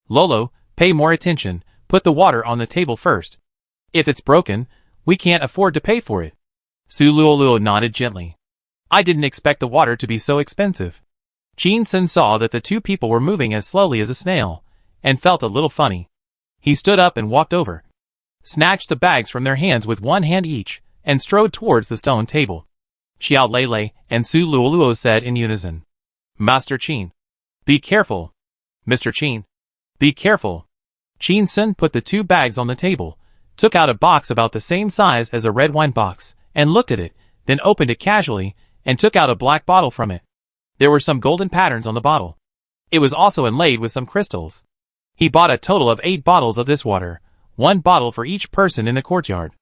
"Lolo, pay more attention, put the water on the table first. If it's broken, we can't afford to pay for it." Su Luoluo nodded gently. "I didn't expect the water to be so expensive." Chin Sun saw that the 2 people were moving as slowly as a snail, and felt a little funny. He stood up and walked over, snatched the bags from their hands with 1 hand each, and strode towards the stone table. Xiao Lei and Su Luoluo said in unison, "Master Chin, be careful." "Mr. Chin, be careful." Chin Sun put the 2 bags on the table, took out a box about the same size as a red wine box, and looked at it, then opened it casually, and took out a black bottle from it. There were some golden patterns on the bottle. It was also inlaid with some crystals. He bought a total of 8 bottles of this water, 1 bottle for each person in the courtyard.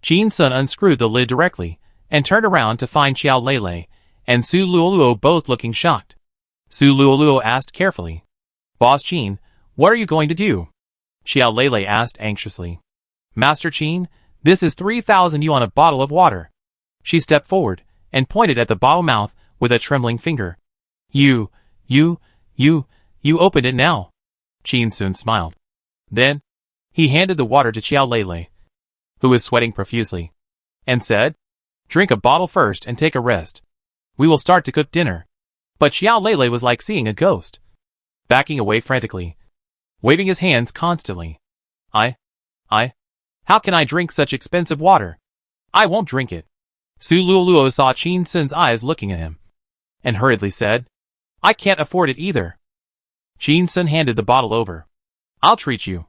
Chin Sun unscrewed the lid directly, and turned around to find Xiao Lei and Su Luoluo both looking shocked. Su Luoluo asked carefully, "Boss Chin, what are you going to do?" Xiao Lei asked anxiously. "Master Chin, this is 3,000 yuan a bottle of water." She stepped forward, and pointed at the bottle mouth with a trembling finger. You opened it now." Chin Sun smiled. Then, he handed the water to Xiao Lei, who was sweating profusely, and said, "Drink a bottle first and take a rest. We will start to cook dinner." But Xiao Lei was like seeing a ghost, backing away frantically, waving his hands constantly. How can I drink such expensive water? I won't drink it." Su Luoluo saw Chin Sun's eyes looking at him, and hurriedly said, "I can't afford it either." Chin Sun handed the bottle over. "I'll treat you."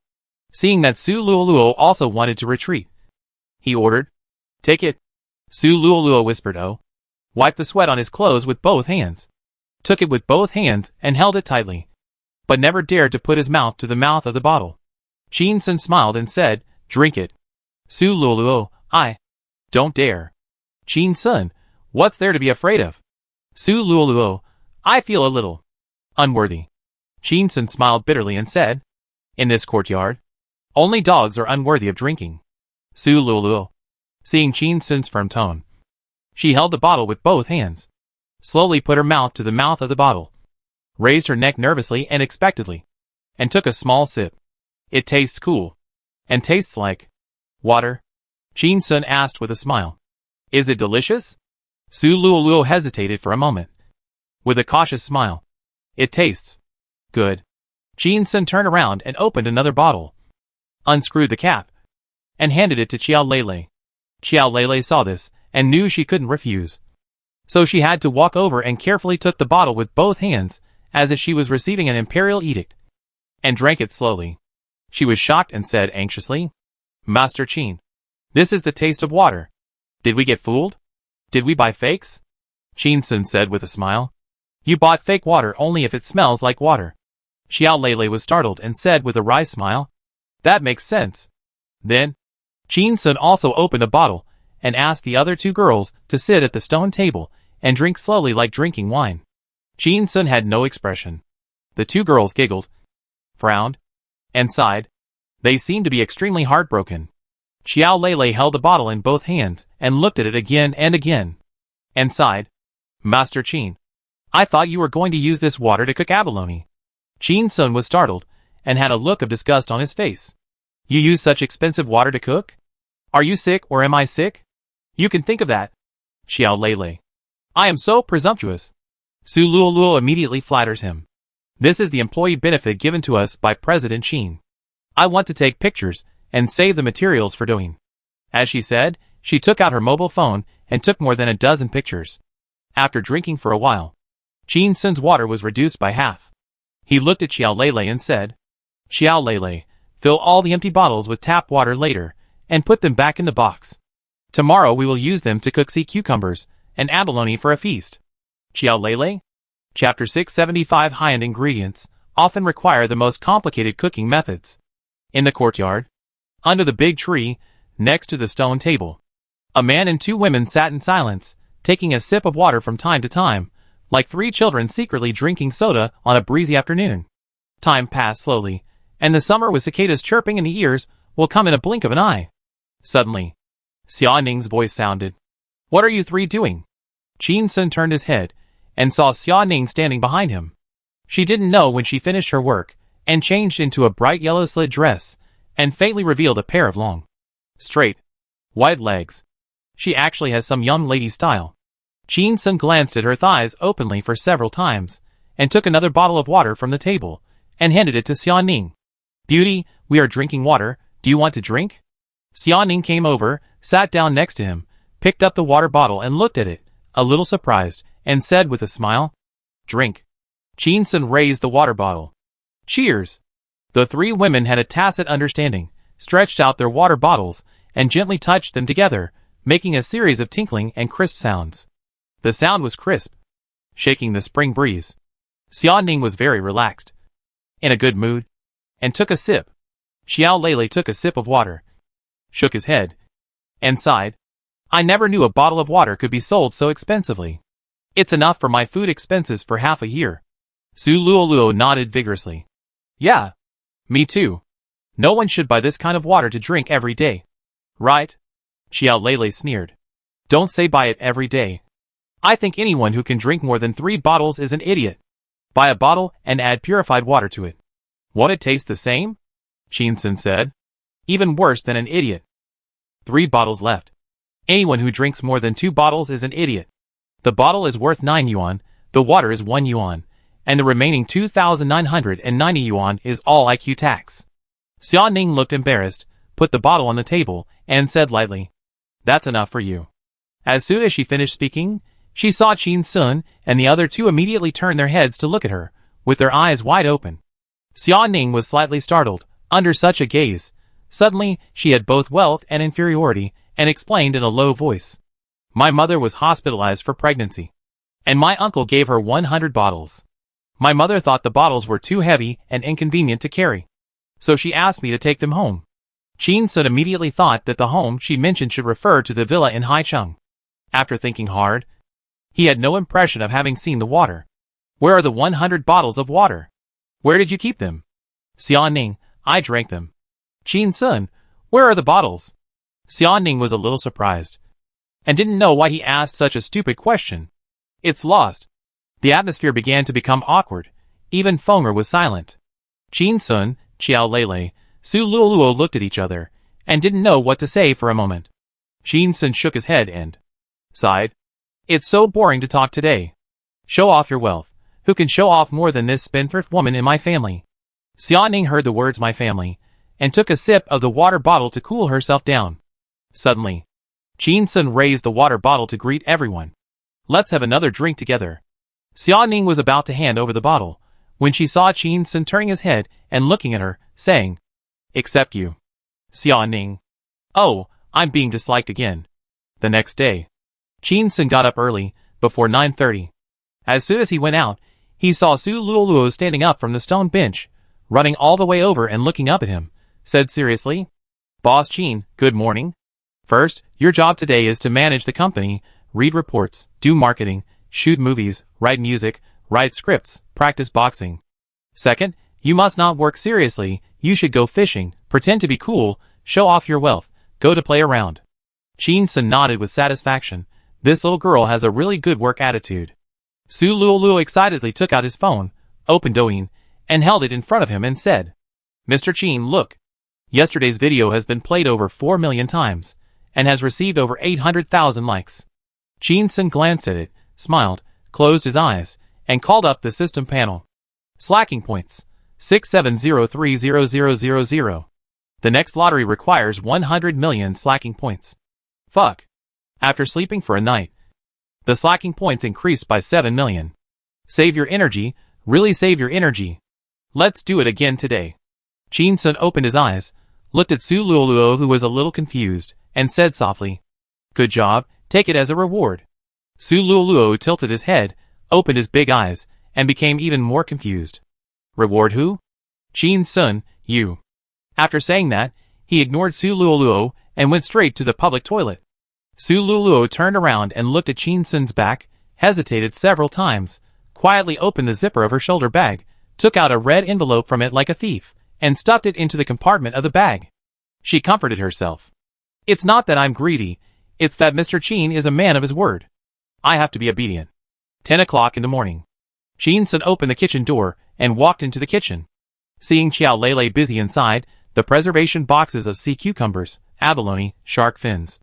Seeing that Su Luoluo also wanted to retreat, he ordered, "Take it." Su Luoluo whispered, "Oh." Wiped the sweat on his clothes with both hands, took it with both hands and held it tightly, but never dared to put his mouth to the mouth of the bottle. Chin Sun smiled and said, "Drink it." Su Luoluo, "I don't dare." Chin Sun, "What's there to be afraid of?" Su Luoluo, "I feel a little unworthy." Chin Sun smiled bitterly and said, "In this courtyard, only dogs are unworthy of drinking." Su Luoluo, seeing Chin Sun's firm tone, she held the bottle with both hands, slowly put her mouth to the mouth of the bottle, raised her neck nervously and expectantly, and took a small sip. "It tastes cool, and tastes like water?" Chin Sun asked with a smile. "Is it delicious?" Su Luoluo hesitated for a moment, with a cautious smile. "It tastes good." Chin Sun turned around and opened another bottle, unscrewed the cap, and handed it to Xiao Lei. Xiao Lei saw this, and knew she couldn't refuse. So she had to walk over and carefully took the bottle with both hands, as if she was receiving an imperial edict, and drank it slowly. She was shocked and said anxiously, "Master Chin, this is the taste of water. Did we get fooled? Did we buy fakes?" Chin Sun said with a smile, "You bought fake water only if it smells like water." Xiao Lei was startled and said with a wry smile, "That makes sense." Then, Chin Sun also opened a bottle, and asked the other 2 girls to sit at the stone table, and drink slowly like drinking wine. Chin Sun had no expression. The 2 girls giggled, frowned, and sighed. They seemed to be extremely heartbroken. Xiao Lei held the bottle in both hands, and looked at it again and again, and sighed. "Master Chin, I thought you were going to use this water to cook abalone." Chin Sun was startled, and had a look of disgust on his face. "You use such expensive water to cook? Are you sick or am I sick? You can think of that." Xiao Lei, "I am so presumptuous." Su Luoluo immediately flatters him. "This is the employee benefit given to us by President Chin. I want to take pictures, and save the materials for doing." As she said, she took out her mobile phone, and took more than a dozen pictures. After drinking for a while, Chin Sun's water was reduced by half. He looked at Xiao Lei and said, "Xiao Lei, fill all the empty bottles with tap water later, and put them back in the box. Tomorrow we will use them to cook sea cucumbers and abalone for a feast. Xiao Lele? Chapter 675 High-end ingredients often require the most complicated cooking methods. In the courtyard, under the big tree, next to the stone table, a man and two women sat in silence, taking a sip of water from time to time, like three children secretly drinking soda on a breezy afternoon. Time passed slowly, and the summer with cicadas chirping in the ears will come in a blink of an eye. Suddenly, Xia Ning's voice sounded. "What are you three doing?" Qin Sun turned his head, and saw Xia Ning standing behind him. She didn't know when she finished her work, and changed into a bright yellow slid dress, and faintly revealed a pair of long, straight, white legs. She actually has some young lady style. Qin Sun glanced at her thighs openly for several times, and took another bottle of water from the table, and handed it to Xia Ning. "Beauty, we are drinking water, do you want to drink?" Xia Ning came over, sat down next to him, picked up the water bottle and looked at it, a little surprised, and said with a smile, "Drink." Qin Sun raised the water bottle. "Cheers." The three women had a tacit understanding, stretched out their water bottles, and gently touched them together, making a series of tinkling and crisp sounds. The sound was crisp, shaking the spring breeze. Xia Ning was very relaxed, in a good mood, and took a sip. Xiao Lele took a sip of water, shook his head, and sighed. "I never knew a bottle of water could be sold so expensively. It's enough for my food expenses for half a year." Su Luoluo nodded vigorously. "Yeah, me too. No one should buy this kind of water to drink every day. Right?" Xiao Lele sneered. "Don't say buy it every day. I think anyone who can drink more than 3 bottles is an idiot. Buy a bottle and add purified water to it." "Won't it taste the same?" Qin Sun said. "Even worse than an idiot. 3 bottles left. Anyone who drinks more than 2 bottles is an idiot. The bottle is worth 9 yuan, the water is 1 yuan, and the remaining 2,990 yuan is all IQ tax." Xia Ning looked embarrassed, put the bottle on the table, and said lightly, "That's enough for you." As soon as she finished speaking, she saw Qin Sun and the other two immediately turn their heads to look at her, with their eyes wide open. Xia Ning was slightly startled, under such a gaze. Suddenly, she had both wealth and inferiority, and explained in a low voice. "My mother was hospitalized for pregnancy, and my uncle gave her 100 bottles. My mother thought the bottles were too heavy and inconvenient to carry, so she asked me to take them home." Qin Sun immediately thought that the home she mentioned should refer to the villa in Haicheng. After thinking hard, he had no impression of having seen the water. "Where are the 100 bottles of water? Where did you keep them?" "Xia Ning, I drank them." "Qin Sun, where are the bottles?" Xia Ning was a little surprised, and didn't know why he asked such a stupid question. "It's lost." The atmosphere began to become awkward. Even Fenger was silent. Qin Sun, Xiao Lele, Su Luoluo looked at each other, and didn't know what to say for a moment. Qin Sun shook his head and sighed. "It's so boring to talk today. Show off your wealth. Who can show off more than this spendthrift woman in my family?" Xia Ning heard the words "my family," and took a sip of the water bottle to cool herself down. Suddenly, Qin Sun raised the water bottle to greet everyone. "Let's have another drink together." Xia Ning was about to hand over the bottle, when she saw Qin Sun turning his head and looking at her, saying, "Except you." Xia Ning. "Oh, I'm being disliked again." The next day, Qin Sun got up early, before 9:30. As soon as he went out, he saw Su Luoluo standing up from the stone bench, running all the way over and looking up at him, said seriously, "Boss Qin, good morning. First, your job today is to manage the company, read reports, do marketing, shoot movies, write music, write scripts, practice boxing. Second, you must not work seriously, you should go fishing, pretend to be cool, show off your wealth, go to play around." Qin Sun nodded with satisfaction. This little girl has a really good work attitude. Su Luoluo excitedly took out his phone, opened Douyin, and held it in front of him and said, "Mr. Qin, look. Yesterday's video has been played over 4 million times, and has received over 800,000 likes." Qin Sun glanced at it, smiled, closed his eyes, and called up the system panel. "Slacking points, 670300000. The next lottery requires 100 million slacking points. Fuck. After sleeping for a night, the slacking points increased by 7 million. Save your energy, really save your energy. Let's do it again today." Qin Sun opened his eyes, looked at Su Luoluo, who was a little confused, and said softly, "Good job, take it as a reward." Su Luoluo tilted his head, opened his big eyes, and became even more confused. "Reward who?" "Qin Sun, you." After saying that, he ignored Su Luoluo and went straight to the public toilet. Su Luoluo turned around and looked at Qin Sun's back, hesitated several times, quietly opened the zipper of her shoulder bag, took out a red envelope from it like a thief, and stuffed it into the compartment of the bag. She comforted herself. "It's not that I'm greedy, it's that Mr. Qin is a man of his word. I have to be obedient." 10 o'clock in the morning. Qin Sun opened the kitchen door and walked into the kitchen. Seeing Xiao Lei busy inside, the preservation boxes of sea cucumbers, abalone, shark fins,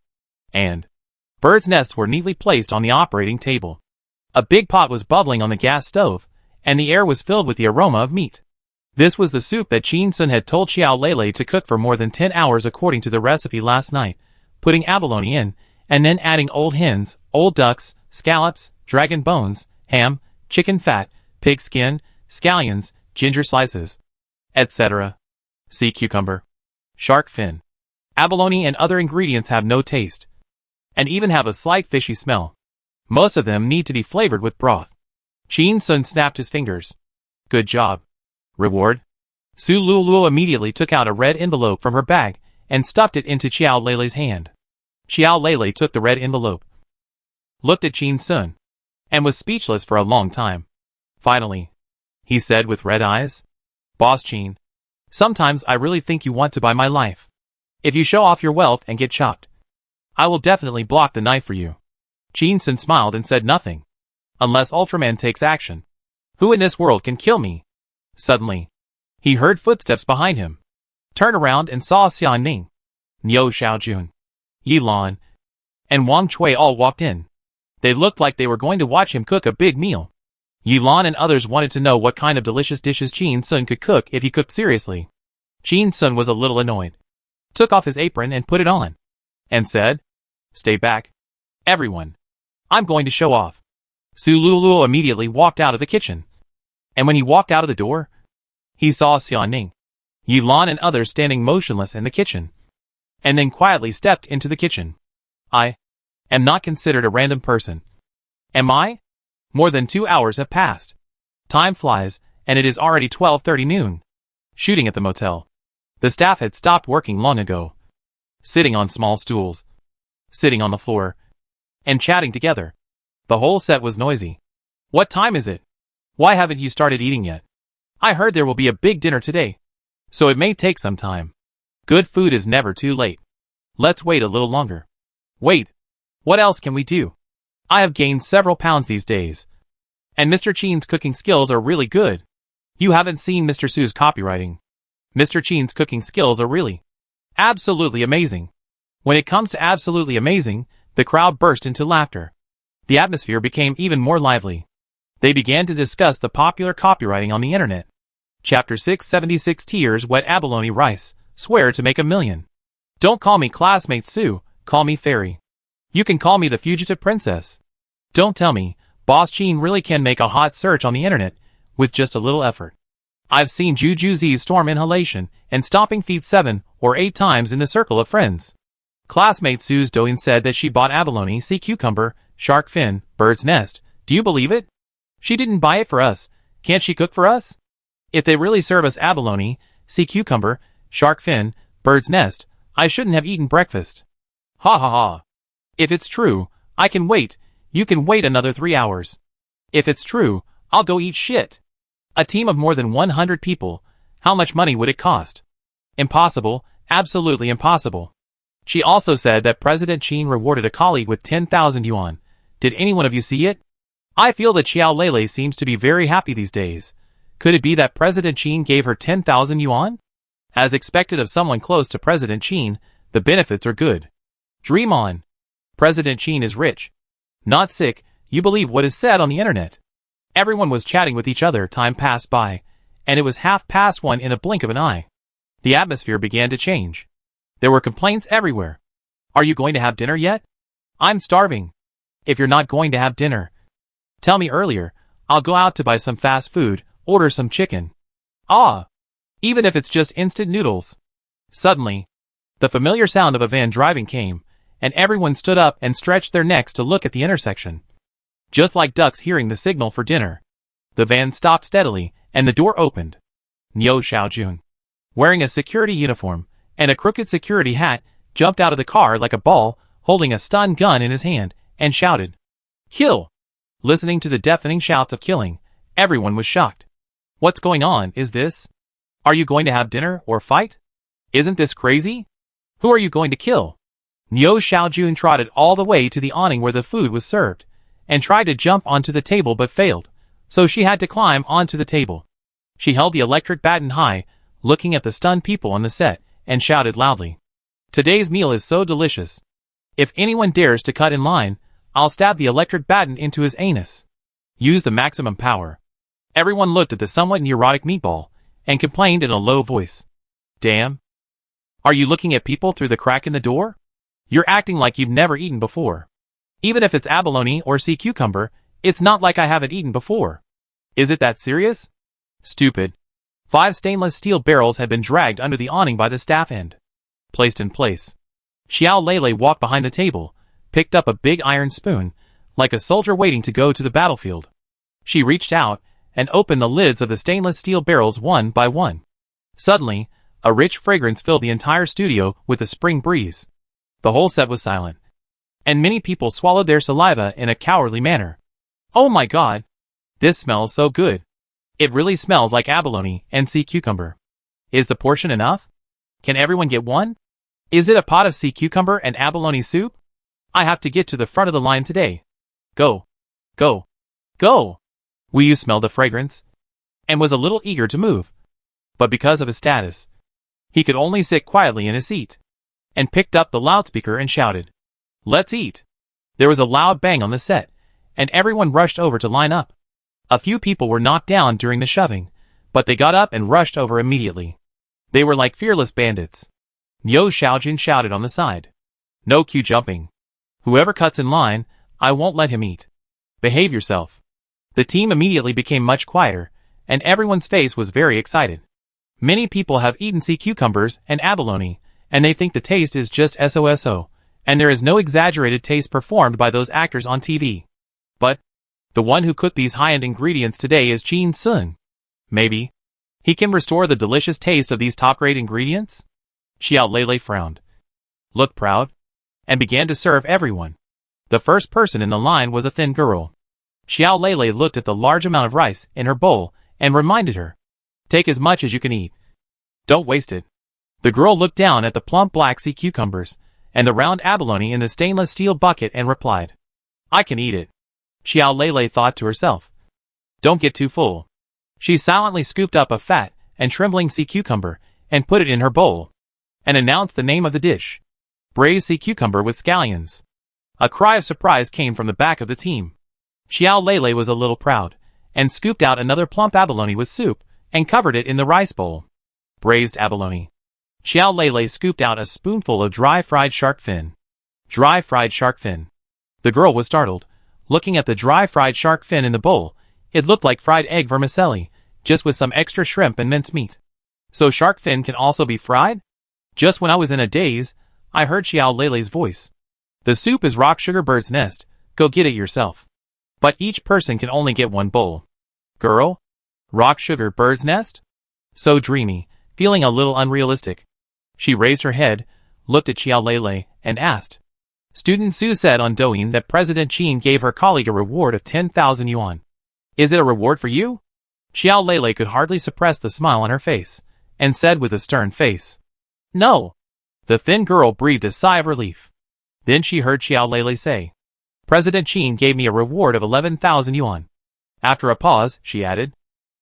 and bird's nests were neatly placed on the operating table. A big pot was bubbling on the gas stove, and the air was filled with the aroma of meat. This was the soup that Qin Sun had told Xiao Lei to cook for more than 10 hours according to the recipe last night, putting abalone in, and then adding old hens, old ducks, scallops, dragon bones, ham, chicken fat, pig skin, scallions, ginger slices, etc. Sea cucumber, shark fin, abalone and other ingredients have no taste, and even have a slight fishy smell. Most of them need to be flavored with broth. Qin Sun snapped his fingers. "Good job." "Reward?" Su Luoluo immediately took out a red envelope from her bag and stuffed it into Xiao Lei's hand. Xiao Lei took the red envelope, looked at Qin Sun, and was speechless for a long time. Finally, he said with red eyes, "Boss Qin, sometimes I really think you want to buy my life. If you show off your wealth and get chopped, I will definitely block the knife for you." Qin Sun smiled and said nothing. "Unless Ultraman takes action, who in this world can kill me?" Suddenly, he heard footsteps behind him. Turned around and saw Xian Ning, Niu Xiaojun, Yi Lan, and Wang Chui all walked in. They looked like they were going to watch him cook a big meal. Yi Lan and others wanted to know what kind of delicious dishes Qin Sun could cook if he cooked seriously. Qin Sun was a little annoyed, took off his apron and put it on, and said, "Stay back, everyone. I'm going to show off." Su Luoluo immediately walked out of the kitchen. And when he walked out of the door, he saw Xian Ning, Yi Lan and others standing motionless in the kitchen, and then quietly stepped into the kitchen. "I am not considered a random person. Am I?" More than 2 hours have passed. Time flies, and it is already 12:30 noon. Shooting at the motel. The staff had stopped working long ago. Sitting on small stools, sitting on the floor, and chatting together. The whole set was noisy. "What time is it? Why haven't you started eating yet? I heard there will be a big dinner today, so it may take some time. Good food is never too late. Let's wait a little longer." "Wait. What else can we do? I have gained several pounds these days. And Mr. Qin's cooking skills are really good. You haven't seen Mr. Su's copywriting. Mr. Qin's cooking skills are really absolutely amazing." When it comes to absolutely amazing, the crowd burst into laughter. The atmosphere became even more lively. They began to discuss the popular copywriting on the internet. Chapter 676 Tears Wet Abalone Rice, Swear to Make a Million. "Don't call me classmate Su, call me Fairy. You can call me the Fugitive Princess. Don't tell me, Boss Qin really can make a hot search on the internet with just a little effort. I've seen Juju Z's storm inhalation and stomping feet 7 or 8 times in the circle of friends." Classmate Sue's Doin said that she bought abalone, sea cucumber, shark fin, bird's nest. Do you believe it? She didn't buy it for us. Can't she cook for us? If they really serve us abalone, sea cucumber, shark fin, bird's nest, I shouldn't have eaten breakfast. Ha ha ha. If it's true, I can wait. You can wait another 3 hours. If it's true, I'll go eat shit. A team of more than 100 people. How much money would it cost? Impossible, absolutely impossible. She also said that President Qin rewarded a colleague with 10,000 yuan. Did any one of you see it? I feel that Xiao Lei seems to be very happy these days. Could it be that President Qin gave her 10,000 yuan? As expected of someone close to President Qin, the benefits are good. Dream on. President Qin is rich. Not sick. You believe what is said on the internet. Everyone was chatting with each other. Time passed by, and it was 1:30 in a blink of an eye. The atmosphere began to change. There were complaints everywhere. Are you going to have dinner yet? I'm starving. If you're not going to have dinner, tell me earlier. I'll go out to buy some fast food, order some chicken. Ah! Even if it's just instant noodles. Suddenly, the familiar sound of a van driving came, and everyone stood up and stretched their necks to look at the intersection. Just like ducks hearing the signal for dinner. The van stopped steadily, and the door opened. Niu Xiaojun, wearing a security uniform and a crooked security hat, jumped out of the car like a ball, holding a stun gun in his hand, and shouted, "Kill!" Listening to the deafening shouts of killing, everyone was shocked. What's going on? Is this? Are you going to have dinner or fight? Isn't this crazy? Who are you going to kill? Niu Xiaojun trotted all the way to the awning where the food was served, and tried to jump onto the table but failed, so she had to climb onto the table. She held the electric baton high, looking at the stunned people on the set, and shouted loudly, "Today's meal is so delicious. If anyone dares to cut in line, I'll stab the electric baton into his anus. Use the maximum power." Everyone looked at the somewhat neurotic meatball, and complained in a low voice, "Damn. Are you looking at people through the crack in the door? You're acting like you've never eaten before. Even if it's abalone or sea cucumber, it's not like I haven't eaten before. Is it that serious? Stupid." 5 stainless steel barrels had been dragged under the awning by the staff and placed in place. Xiao Lele walked behind the table, picked up a big iron spoon, like a soldier waiting to go to the battlefield. She reached out and opened the lids of the stainless steel barrels one by one. Suddenly, a rich fragrance filled the entire studio with a spring breeze. The whole set was silent, and many people swallowed their saliva in a cowardly manner. "Oh my god! This smells so good. It really smells like abalone and sea cucumber. Is the portion enough? Can everyone get one? Is it a pot of sea cucumber and abalone soup? I have to get to the front of the line today. Go! Go! Go!" Wu Yu smelled the fragrance, and was a little eager to move. But because of his status, he could only sit quietly in his seat, and picked up the loudspeaker and shouted, "Let's eat!" There was a loud bang on the set, and everyone rushed over to line up. A few people were knocked down during the shoving, but they got up and rushed over immediately. They were like fearless bandits. Niu Xiaojun shouted on the side, "No queue jumping. Whoever cuts in line, I won't let him eat. Behave yourself." The team immediately became much quieter, and everyone's face was very excited. Many people have eaten sea cucumbers and abalone, and they think the taste is just so, and there is no exaggerated taste performed by those actors on TV. But the one who cooked these high-end ingredients today is Jin Sun. Maybe he can restore the delicious taste of these top-grade ingredients? Xiao Lele frowned, looked proud, and began to serve everyone. The first person in the line was a thin girl. Xiao Lele looked at the large amount of rice in her bowl and reminded her, "Take as much as you can eat. Don't waste it." The girl looked down at the plump black sea cucumbers and the round abalone in the stainless steel bucket and replied, "I can eat it." Xiao Lele thought to herself, "Don't get too full." She silently scooped up a fat and trembling sea cucumber and put it in her bowl, and announced the name of the dish, "Braised sea cucumber with scallions." A cry of surprise came from the back of the team. Xiao Lele was a little proud, and scooped out another plump abalone with soup, and covered it in the rice bowl. Braised abalone. Xiao Lele scooped out a spoonful of dry fried shark fin. Dry fried shark fin. The girl was startled, looking at the dry fried shark fin in the bowl. It looked like fried egg vermicelli, just with some extra shrimp and mincemeat. So shark fin can also be fried? Just when I was in a daze, I heard Xiao Lele's voice. "The soup is rock sugar bird's nest, go get it yourself. But each person can only get one bowl." Girl? Rock sugar bird's nest? So dreamy, feeling a little unrealistic. She raised her head, looked at Xiao Lele, and asked. Student Su said on Douyin that President Qin gave her colleague a reward of 10,000 yuan. Is it a reward for you? Xiao Lele could hardly suppress the smile on her face, and said with a stern face, "No." The thin girl breathed a sigh of relief. Then she heard Xiao Lele say, "President Qin gave me a reward of 11,000 yuan. After a pause, she added,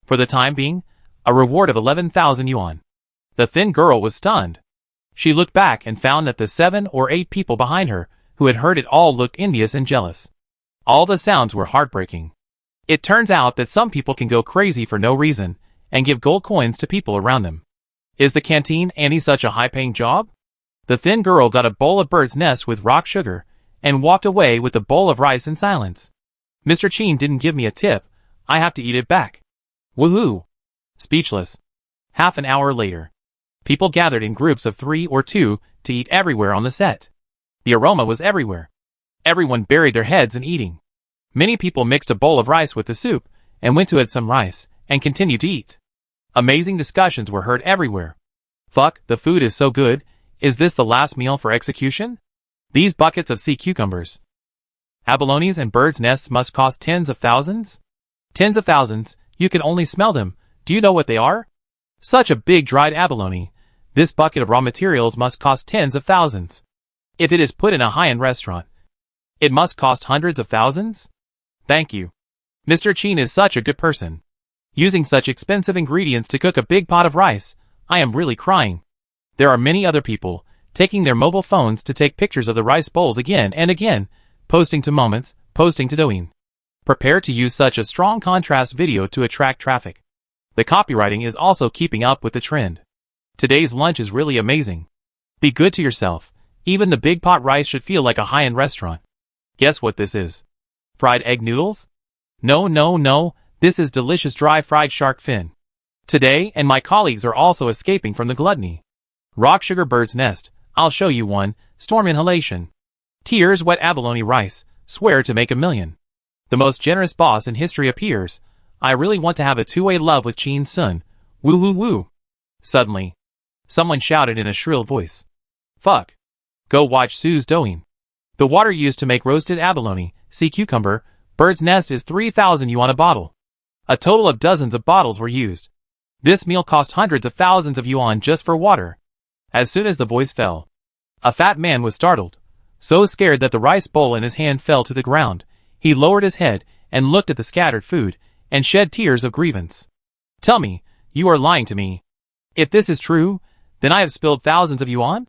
"For the time being, a reward of 11,000 yuan. The thin girl was stunned. She looked back and found that the 7 or 8 people behind her, who had heard it all, looked envious and jealous. All the sounds were heartbreaking. It turns out that some people can go crazy for no reason, and give gold coins to people around them. Is the canteen ante such a high-paying job? The thin girl got a bowl of bird's nest with rock sugar, and walked away with the bowl of rice in silence. Mr. Qin didn't give me a tip. I have to eat it back. Woohoo! Speechless. Half an hour later. People gathered in groups of 3 or 2 to eat everywhere on the set. The aroma was everywhere. Everyone buried their heads in eating. Many people mixed a bowl of rice with the soup and went to add some rice and continued to eat. Amazing discussions were heard everywhere. Fuck, the food is so good. Is this the last meal for execution? These buckets of sea cucumbers, abalones and birds' nests must cost tens of thousands? Tens of thousands, you can only smell them. Do you know what they are? Such a big dried abalone. This bucket of raw materials must cost tens of thousands. If it is put in a high-end restaurant, it must cost hundreds of thousands? Thank you. Mr. Chin is such a good person. Using such expensive ingredients to cook a big pot of rice, I am really crying. There are many other people taking their mobile phones to take pictures of the rice bowls again and again, posting to Moments, posting to Douyin. Prepare to use such a strong contrast video to attract traffic. The copywriting is also keeping up with the trend. Today's lunch is really amazing. Be good to yourself. Even the big pot rice should feel like a high-end restaurant. Guess what this is? Fried egg noodles? No, this is delicious dry fried shark fin. Today, and my colleagues are also escaping from the gluttony. Rock sugar bird's nest, I'll show you one, storm inhalation. Tears wet abalone rice, swear to make $1 million. The most generous boss in history appears. I really want to have a two-way love with Chin Sun. Woo woo woo. Suddenly, someone shouted in a shrill voice. Fuck. Go watch Sue's Douyin. The water used to make roasted abalone, sea cucumber, bird's nest is 3,000 yuan a bottle. A total of dozens of bottles were used. This meal cost hundreds of thousands of yuan just for water. As soon as the voice fell, a fat man was startled, so scared that the rice bowl in his hand fell to the ground. He lowered his head and looked at the scattered food and shed tears of grievance. Tell me, you are lying to me. If this is true, then I have spilled thousands of yuan?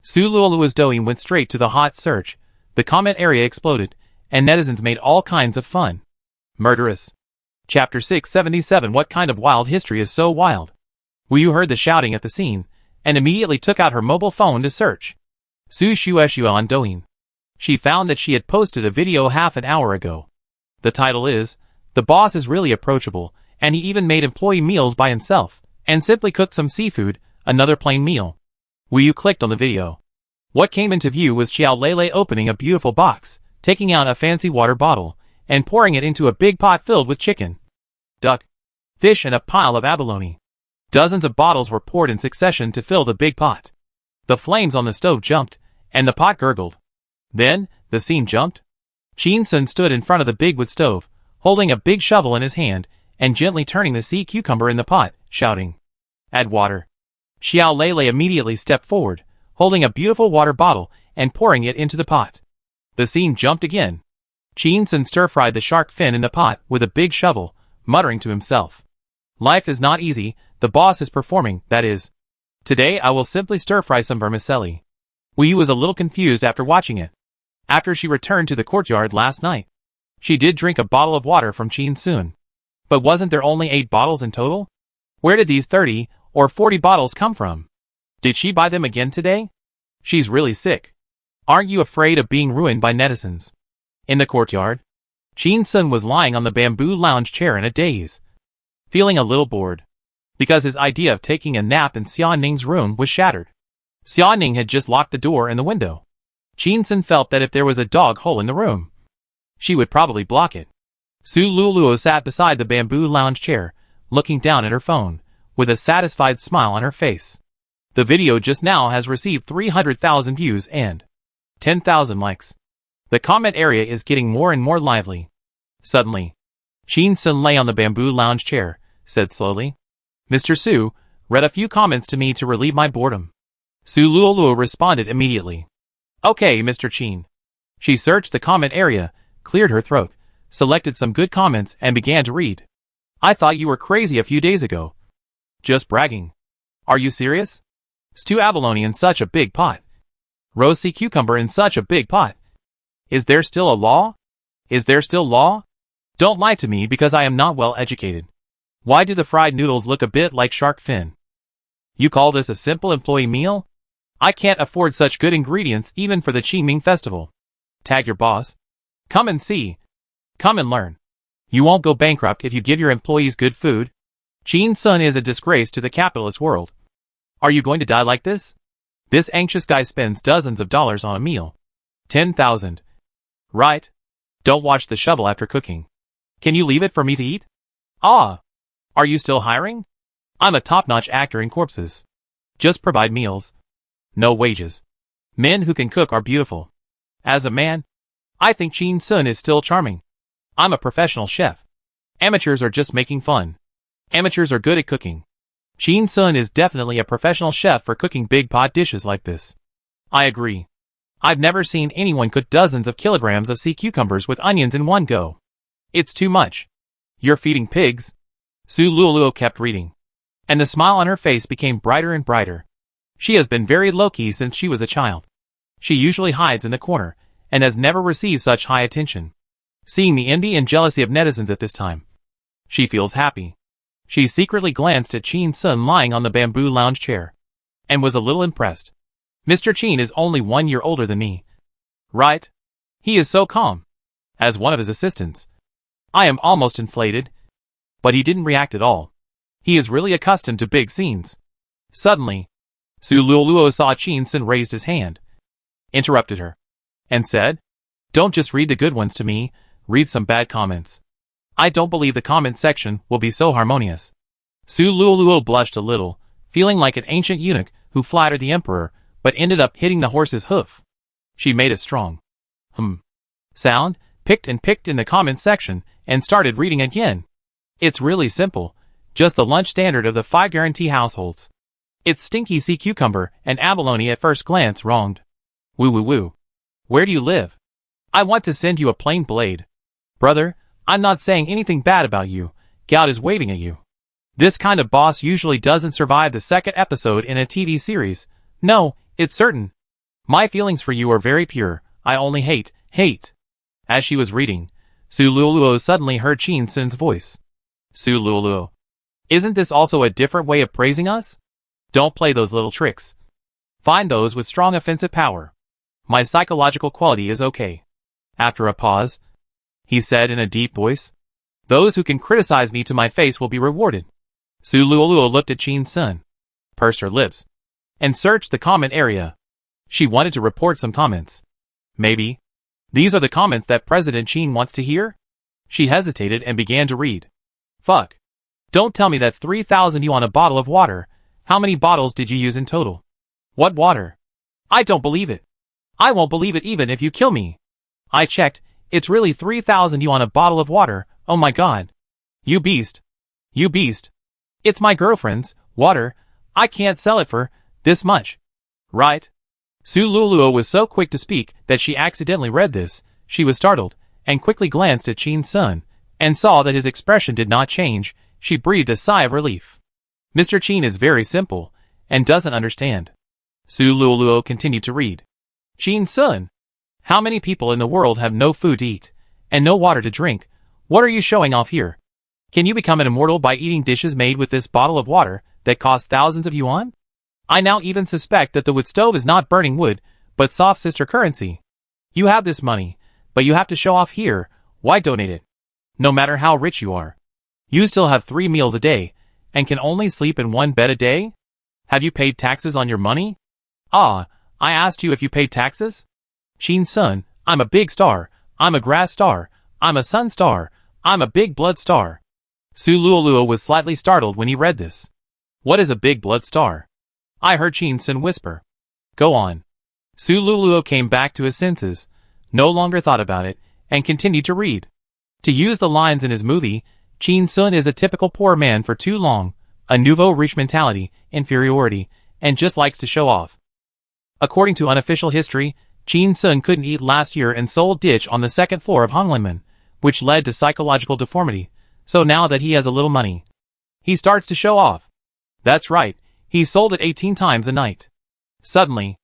Su Luolu's Douyin went straight to the hot search. The comment area exploded, and netizens made all kinds of fun. Murderous. Chapter 677. What kind of wild history is so wild? Wu Yu heard the shouting at the scene, and immediately took out her mobile phone to search Su Shueshua on Douyin. She found that she had posted a video half an hour ago. The title is, "The boss is really approachable, and he even made employee meals by himself, and simply cooked some seafood, another plain meal." Wu Yu clicked on the video. What came into view was Xiao Lele opening a beautiful box, taking out a fancy water bottle, and pouring it into a big pot filled with chicken, duck, fish and a pile of abalone. Dozens of bottles were poured in succession to fill the big pot. The flames on the stove jumped, and the pot gurgled. Then, the scene jumped. Chin Sun stood in front of the big wood stove, holding a big shovel in his hand, and gently turning the sea cucumber in the pot, shouting, "Add water." Xiao Lele immediately stepped forward, holding a beautiful water bottle and pouring it into the pot. The scene jumped again. Chin Sun stir-fried the shark fin in the pot with a big shovel, muttering to himself. Life is not easy, the boss is performing, that is. Today I will simply stir-fry some vermicelli. Wu Yu was a little confused after watching it. After she returned to the courtyard last night, she did drink a bottle of water from Chin Sun. But wasn't there only 8 bottles in total? Where did these 30 or 40 bottles come from? Did she buy them again today? She's really sick. Aren't you afraid of being ruined by netizens? In the courtyard, Chin Sun was lying on the bamboo lounge chair in a daze, feeling a little bored, because his idea of taking a nap in Xia Ning's room was shattered. Xia Ning had just locked the door and the window. Chin Sun felt that if there was a dog hole in the room, she would probably block it. Su Luluo sat beside the bamboo lounge chair, looking down at her phone, with a satisfied smile on her face. The video just now has received 300,000 views and 10,000 likes. The comment area is getting more and more lively. Suddenly, Chin Sun lay on the bamboo lounge chair, said slowly, "Mr. Su, read a few comments to me to relieve my boredom." Su Luoluo responded immediately. "Okay, Mr. Chin." She searched the comment area, cleared her throat, selected some good comments and began to read. "I thought you were crazy a few days ago. Just bragging. Are you serious? Stew abalone in such a big pot. Roast sea cucumber in such a big pot. Is there still a law? Is there still law? Don't lie to me because I am not well educated. Why do the fried noodles look a bit like shark fin? You call this a simple employee meal? I can't afford such good ingredients even for the Qingming festival. Tag your boss. Come and see. Come and learn. You won't go bankrupt if you give your employees good food. Chin Sun is a disgrace to the capitalist world. Are you going to die like this? This anxious guy spends dozens of dollars on a meal. 10,000. Right? Don't wash the shovel after cooking. Can you leave it for me to eat? Ah. Are you still hiring? I'm a top-notch actor in corpses. Just provide meals. No wages. Men who can cook are beautiful. As a man, I think Chin Sun is still charming. I'm a professional chef. Amateurs are just making fun. Amateurs are good at cooking. Chin Sun is definitely a professional chef for cooking big pot dishes like this. I agree. I've never seen anyone cook dozens of kilograms of sea cucumbers with onions in one go. It's too much. You're feeding pigs. Su Luoluo kept reading. And the smile on her face became brighter and brighter. She has been very low-key since she was a child. She usually hides in the corner, and has never received such high attention. Seeing the envy and jealousy of netizens at this time, she feels happy. She secretly glanced at Chin Sun lying on the bamboo lounge chair, and was a little impressed. Mr. Chin is only 1 year older than me. Right? He is so calm. As one of his assistants, I am almost inflated. But he didn't react at all. He is really accustomed to big scenes. Suddenly, Su Luoluo saw Chin Sun raised his hand, interrupted her, and said, "Don't just read the good ones to me, read some bad comments. I don't believe the comment section will be so harmonious." Su Luoluo blushed a little, feeling like an ancient eunuch who flattered the emperor, but ended up hitting the horse's hoof. She made a strong sound, picked in the comment section, and started reading again. It's really simple, just the lunch standard of the 5 guarantee households. It's stinky sea cucumber and abalone at first glance wronged. Woo woo woo. Where do you live? I want to send you a plain blade. Brother, I'm not saying anything bad about you. Gout is waving at you. This kind of boss usually doesn't survive the second episode in a TV series. No, it's certain. My feelings for you are very pure. I only hate. As she was reading, Su Luoluo suddenly heard Chin Sun's voice. Su Luoluo, isn't this also a different way of praising us? Don't play those little tricks. Find those with strong offensive power. My psychological quality is okay. After a pause, he said in a deep voice, those who can criticize me to my face will be rewarded. Su Luoluo looked at Chin Sun, pursed her lips, and searched the comment area. She wanted to report some comments. Maybe. These are the comments that President Chin wants to hear? She hesitated and began to read. Fuck. Don't tell me that's 3,000 yuan a bottle of water. How many bottles did you use in total? What water? I don't believe it. I won't believe it even if you kill me. I checked, it's really 3,000 yuan a bottle of water. Oh my god. You beast. You beast. It's my girlfriend's water. I can't sell it for this much. Right? Su Luoluo was so quick to speak that she accidentally read this. She was startled, and quickly glanced at Chin Sun, and saw that his expression did not change. She breathed a sigh of relief. Mr. Chin is very simple, and doesn't understand. Su Luoluo continued to read. Chin Sun, how many people in the world have no food to eat, and no water to drink? What are you showing off here? Can you become an immortal by eating dishes made with this bottle of water that costs thousands of yuan? I now even suspect that the wood stove is not burning wood, but soft sister currency. You have this money, but you have to show off here. Why donate it? No matter how rich you are. You still have 3 meals a day, and can only sleep in 1 bed a day? Have you paid taxes on your money? Ah, I asked you if you paid taxes? Chin Sun, I'm a big star. I'm a grass star. I'm a sun star. I'm a big blood star. Su Luoluo was slightly startled when he read this. What is a big blood star? I heard Chin Sun whisper. Go on. Su Luoluo came back to his senses, no longer thought about it, and continued to read. To use the lines in his movie, Chin Sun is a typical poor man for too long, a nouveau riche mentality, inferiority, and just likes to show off. According to unofficial history, Chin Sun couldn't eat last year and sold ditch on the 2nd floor of Honglinmen, which led to psychological deformity, so now that he has a little money, he starts to show off. That's right, he sold it 18 times a night. Suddenly,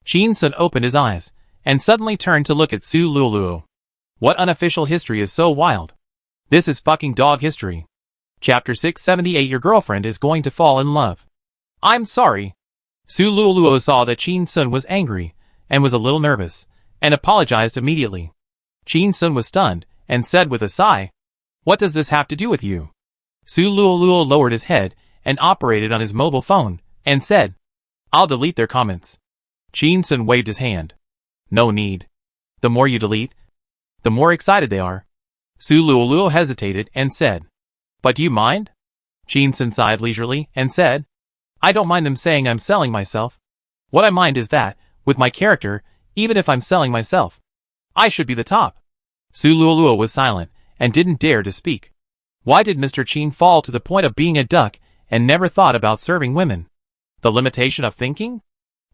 Chin Sun opened his eyes, and suddenly turned to look at Su Luoluo. What unofficial history is so wild? This is fucking dog history. Chapter 678. Your girlfriend is going to fall in love. I'm sorry. Su Luoluo saw that Chin Sun was angry, and was a little nervous, and apologized immediately. Chin Sun was stunned, and said with a sigh, what does this have to do with you? Su Luoluo lowered his head, and operated on his mobile phone, and said, I'll delete their comments. Chin-sun waved his hand. No need. The more you delete, the more excited they are. Su Luoluo hesitated and said, But do you mind? Chin-sun sighed leisurely and said, I don't mind them saying I'm selling myself. What I mind is that, with my character, even if I'm selling myself, I should be the top. Su Luoluo was silent and didn't dare to speak. Why did Mr. Chin fall to the point of being a duck and never thought about serving women? The limitation of thinking?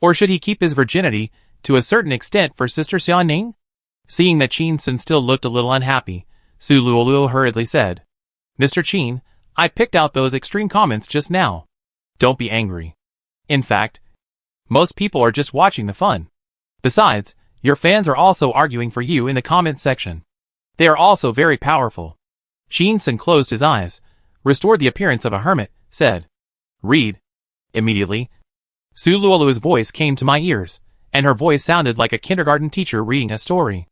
Or should he keep his virginity to a certain extent for Sister Xiaoning? Seeing that Chin-sun still looked a little unhappy, Su Luoluo hurriedly said, Mr. Chin, I picked out those extreme comments just now. Don't be angry. In fact, most people are just watching the fun. Besides, your fans are also arguing for you in the comment section. They are also very powerful. Chin-sun closed his eyes, restored the appearance of a hermit, said, Read. Immediately, Su Luoluo's voice came to my ears, and her voice sounded like a kindergarten teacher reading a story.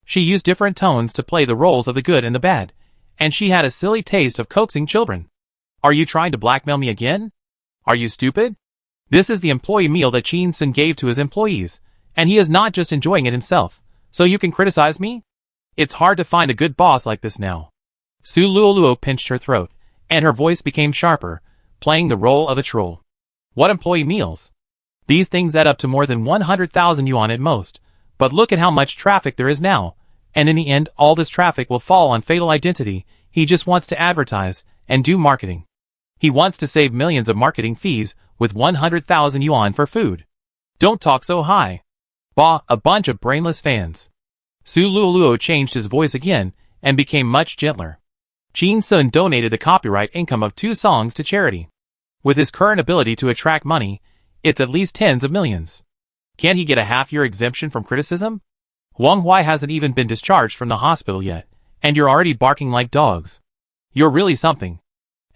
She used different tones to play the roles of the good and the bad, and she had a silly taste of coaxing children. Are you trying to blackmail me again? Are you stupid? This is the employee meal that Chin-sun gave to his employees, and he is not just enjoying it himself, so you can criticize me? It's hard to find a good boss like this now. Su Luoluo pinched her throat, and her voice became sharper, playing the role of a troll. What employee meals? These things add up to more than 100,000 yuan at most, but look at how much traffic there is now, and in the end all this traffic will fall on Fatal Identity. He just wants to advertise and do marketing. He wants to save millions of marketing fees with 100,000 yuan for food. Don't talk so high. Bah, a bunch of brainless fans. Su Luoluo changed his voice again and became much gentler. Chin-sun donated the copyright income of 2 songs to charity. With his current ability to attract money, it's at least tens of millions. Can't he get a half-year exemption from criticism? Wang Hui hasn't even been discharged from the hospital yet, and you're already barking like dogs. You're really something.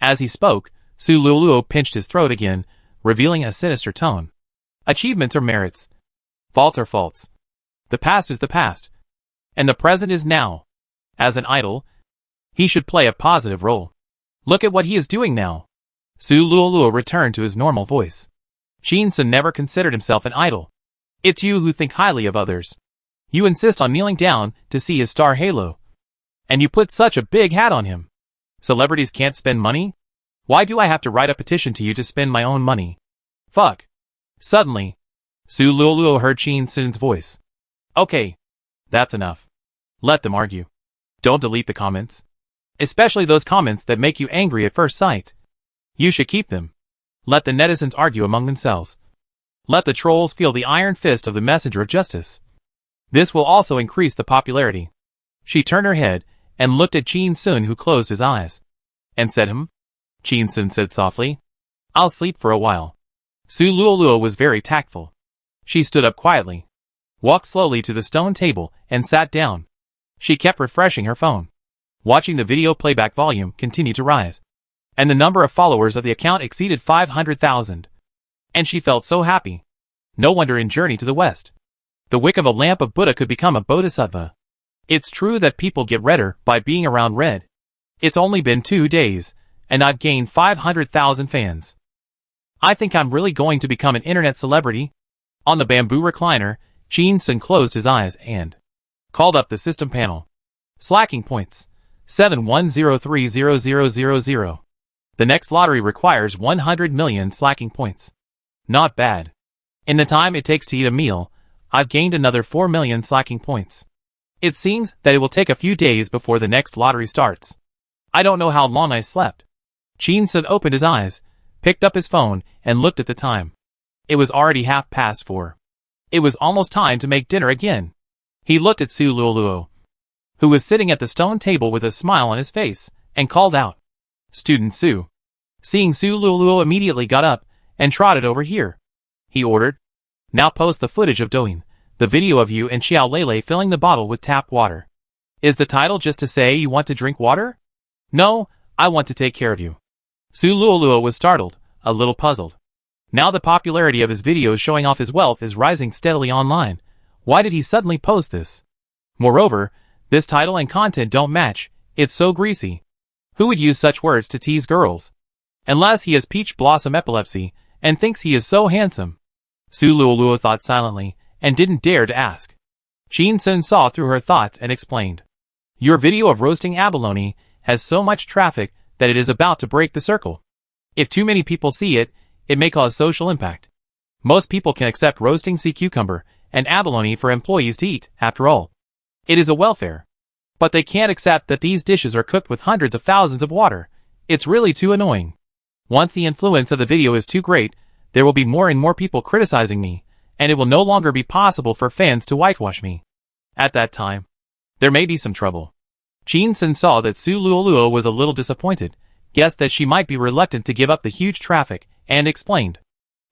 As he spoke, Su Luoluo pinched his throat again, revealing a sinister tone. Achievements are merits. Faults are faults. The past is the past. And the present is now. As an idol, he should play a positive role. Look at what he is doing now. Su Luoluo returned to his normal voice. Chin-sun never considered himself an idol. It's you who think highly of others. You insist on kneeling down to see his star halo. And you put such a big hat on him. Celebrities can't spend money? Why do I have to write a petition to you to spend my own money? Fuck. Suddenly, Su Luoluo heard Chin-sun's voice. Okay. That's enough. Let them argue. Don't delete the comments. Especially those comments that make you angry at first sight. You should keep them. Let the netizens argue among themselves. Let the trolls feel the iron fist of the messenger of justice. This will also increase the popularity. She turned her head and looked at Chin-sun, who closed his eyes. And said, Chin-sun said softly, I'll sleep for a while. Su Luoluo was very tactful. She stood up quietly, walked slowly to the stone table, and sat down. She kept refreshing her phone. Watching the video playback volume continued to rise, and the number of followers of the account exceeded 500,000. And she felt so happy. No wonder in Journey to the West, the wick of a lamp of Buddha could become a bodhisattva. It's true that people get redder by being around red. It's only been 2 days, and I've gained 500,000 fans. I think I'm really going to become an internet celebrity. On the bamboo recliner, Chin-sun closed his eyes and called up the system panel. Slacking points. 710300000. The next lottery requires 100 million slacking points. Not bad. In the time it takes to eat a meal, I've gained another 4 million slacking points. It seems that it will take a few days before the next lottery starts. I don't know how long I slept. Chin-sun opened his eyes, picked up his phone, and looked at the time. It was already 4:30. It was almost time to make dinner again. He looked at Su Luoluo, who was sitting at the stone table with a smile on his face, and called out, Student Su. Seeing Su Luoluo immediately got up and trotted over here. He ordered, Now post the footage of doing the video of you and Xiao Lele filling the bottle with tap water. Is the title just to say you want to drink water? No, I want to take care of you. Su Luoluo was startled, a little puzzled. Now the popularity of his videos showing off his wealth is rising steadily online. Why did he suddenly post this? Moreover, this title and content don't match. It's so greasy. Who would use such words to tease girls? Unless he has peach blossom epilepsy and thinks he is so handsome. Su Luoluo thought silently, and didn't dare to ask. Qin Sun saw through her thoughts and explained. Your video of roasting abalone has so much traffic that it is about to break the circle. If too many people see it, it may cause social impact. Most people can accept roasting sea cucumber and abalone for employees to eat, after all. It is a welfare. But they can't accept that these dishes are cooked with hundreds of thousands of water. It's really too annoying. Once the influence of the video is too great, there will be more and more people criticizing me, and it will no longer be possible for fans to whitewash me. At that time, there may be some trouble. Qin Sun saw that Su Luoluo was a little disappointed, guessed that she might be reluctant to give up the huge traffic, and explained.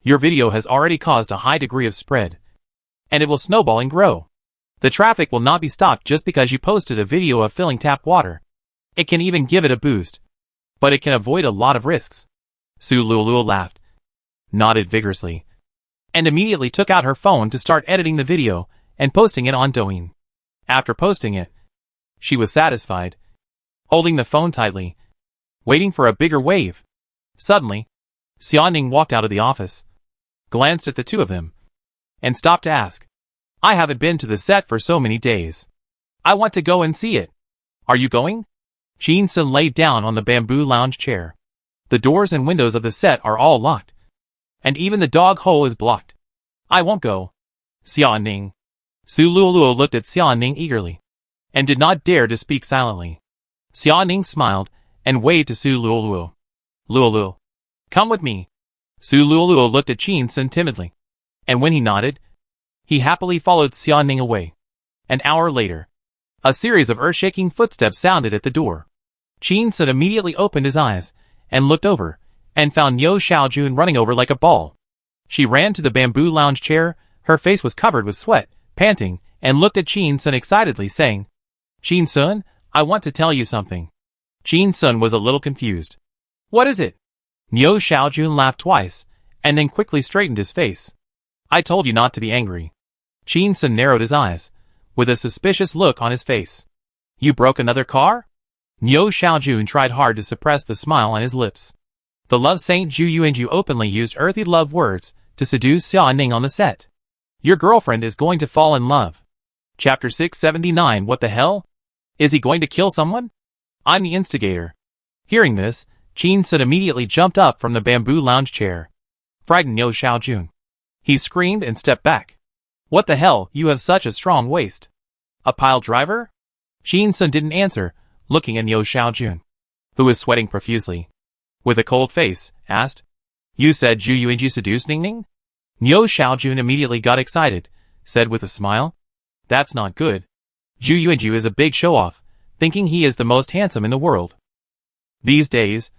Your video has already caused a high degree of spread, and it will snowball and grow. The traffic will not be stopped just because you posted a video of filling tap water. It can even give it a boost, but it can avoid a lot of risks. Su Luoluo laughed, nodded vigorously, and immediately took out her phone to start editing the video and posting it on Douyin. After posting it, she was satisfied, holding the phone tightly, waiting for a bigger wave. Suddenly, Xiaoning walked out of the office, glanced at the two of them, and stopped to ask, I haven't been to the set for so many days. I want to go and see it. Are you going? Qin Sun laid down on the bamboo lounge chair. The doors and windows of the set are all locked, and even the dog hole is blocked. I won't go. Xiaoning. Su Luoluo looked at Xiaoning eagerly, and did not dare to speak silently. Xiaoning smiled, and waved to Su Luoluo. Luoluo, come with me. Su Luoluo looked at Qin Sun timidly, and when he nodded, he happily followed Xiaoning away. An hour later, a series of earth-shaking footsteps sounded at the door. Qin Sun immediately opened his eyes, and looked over, and found Niu Xiaojun running over like a ball. She ran to the bamboo lounge chair, her face was covered with sweat, panting, and looked at Qin Sun excitedly saying, Qin Sun, I want to tell you something. Qin Sun was a little confused. What is it? Niu Xiaojun laughed twice, and then quickly straightened his face. I told you not to be angry. Qin Sun narrowed his eyes, with a suspicious look on his face. You broke another car? Niu Xiaojun tried hard to suppress the smile on his lips. The love saint Zhu Yuanju openly used earthy love words to seduce Xiaoning on the set. Your girlfriend is going to fall in love. Chapter 679. What the hell? Is he going to kill someone? I'm the instigator. Hearing this, Qin Sun immediately jumped up from the bamboo lounge chair, frightened Niu Xiaojun. He screamed and stepped back. What the hell, you have such a strong waist. A pile driver? Qin Sun didn't answer, looking at Niu Xiaojun, who was sweating profusely. With a cold face, asked, You said Zhu Yuanju seduced Ningning? Niu Xiaojun immediately got excited, said with a smile, That's not good. Zhu Yuanju is a big show-off, thinking he is the most handsome in the world. These days,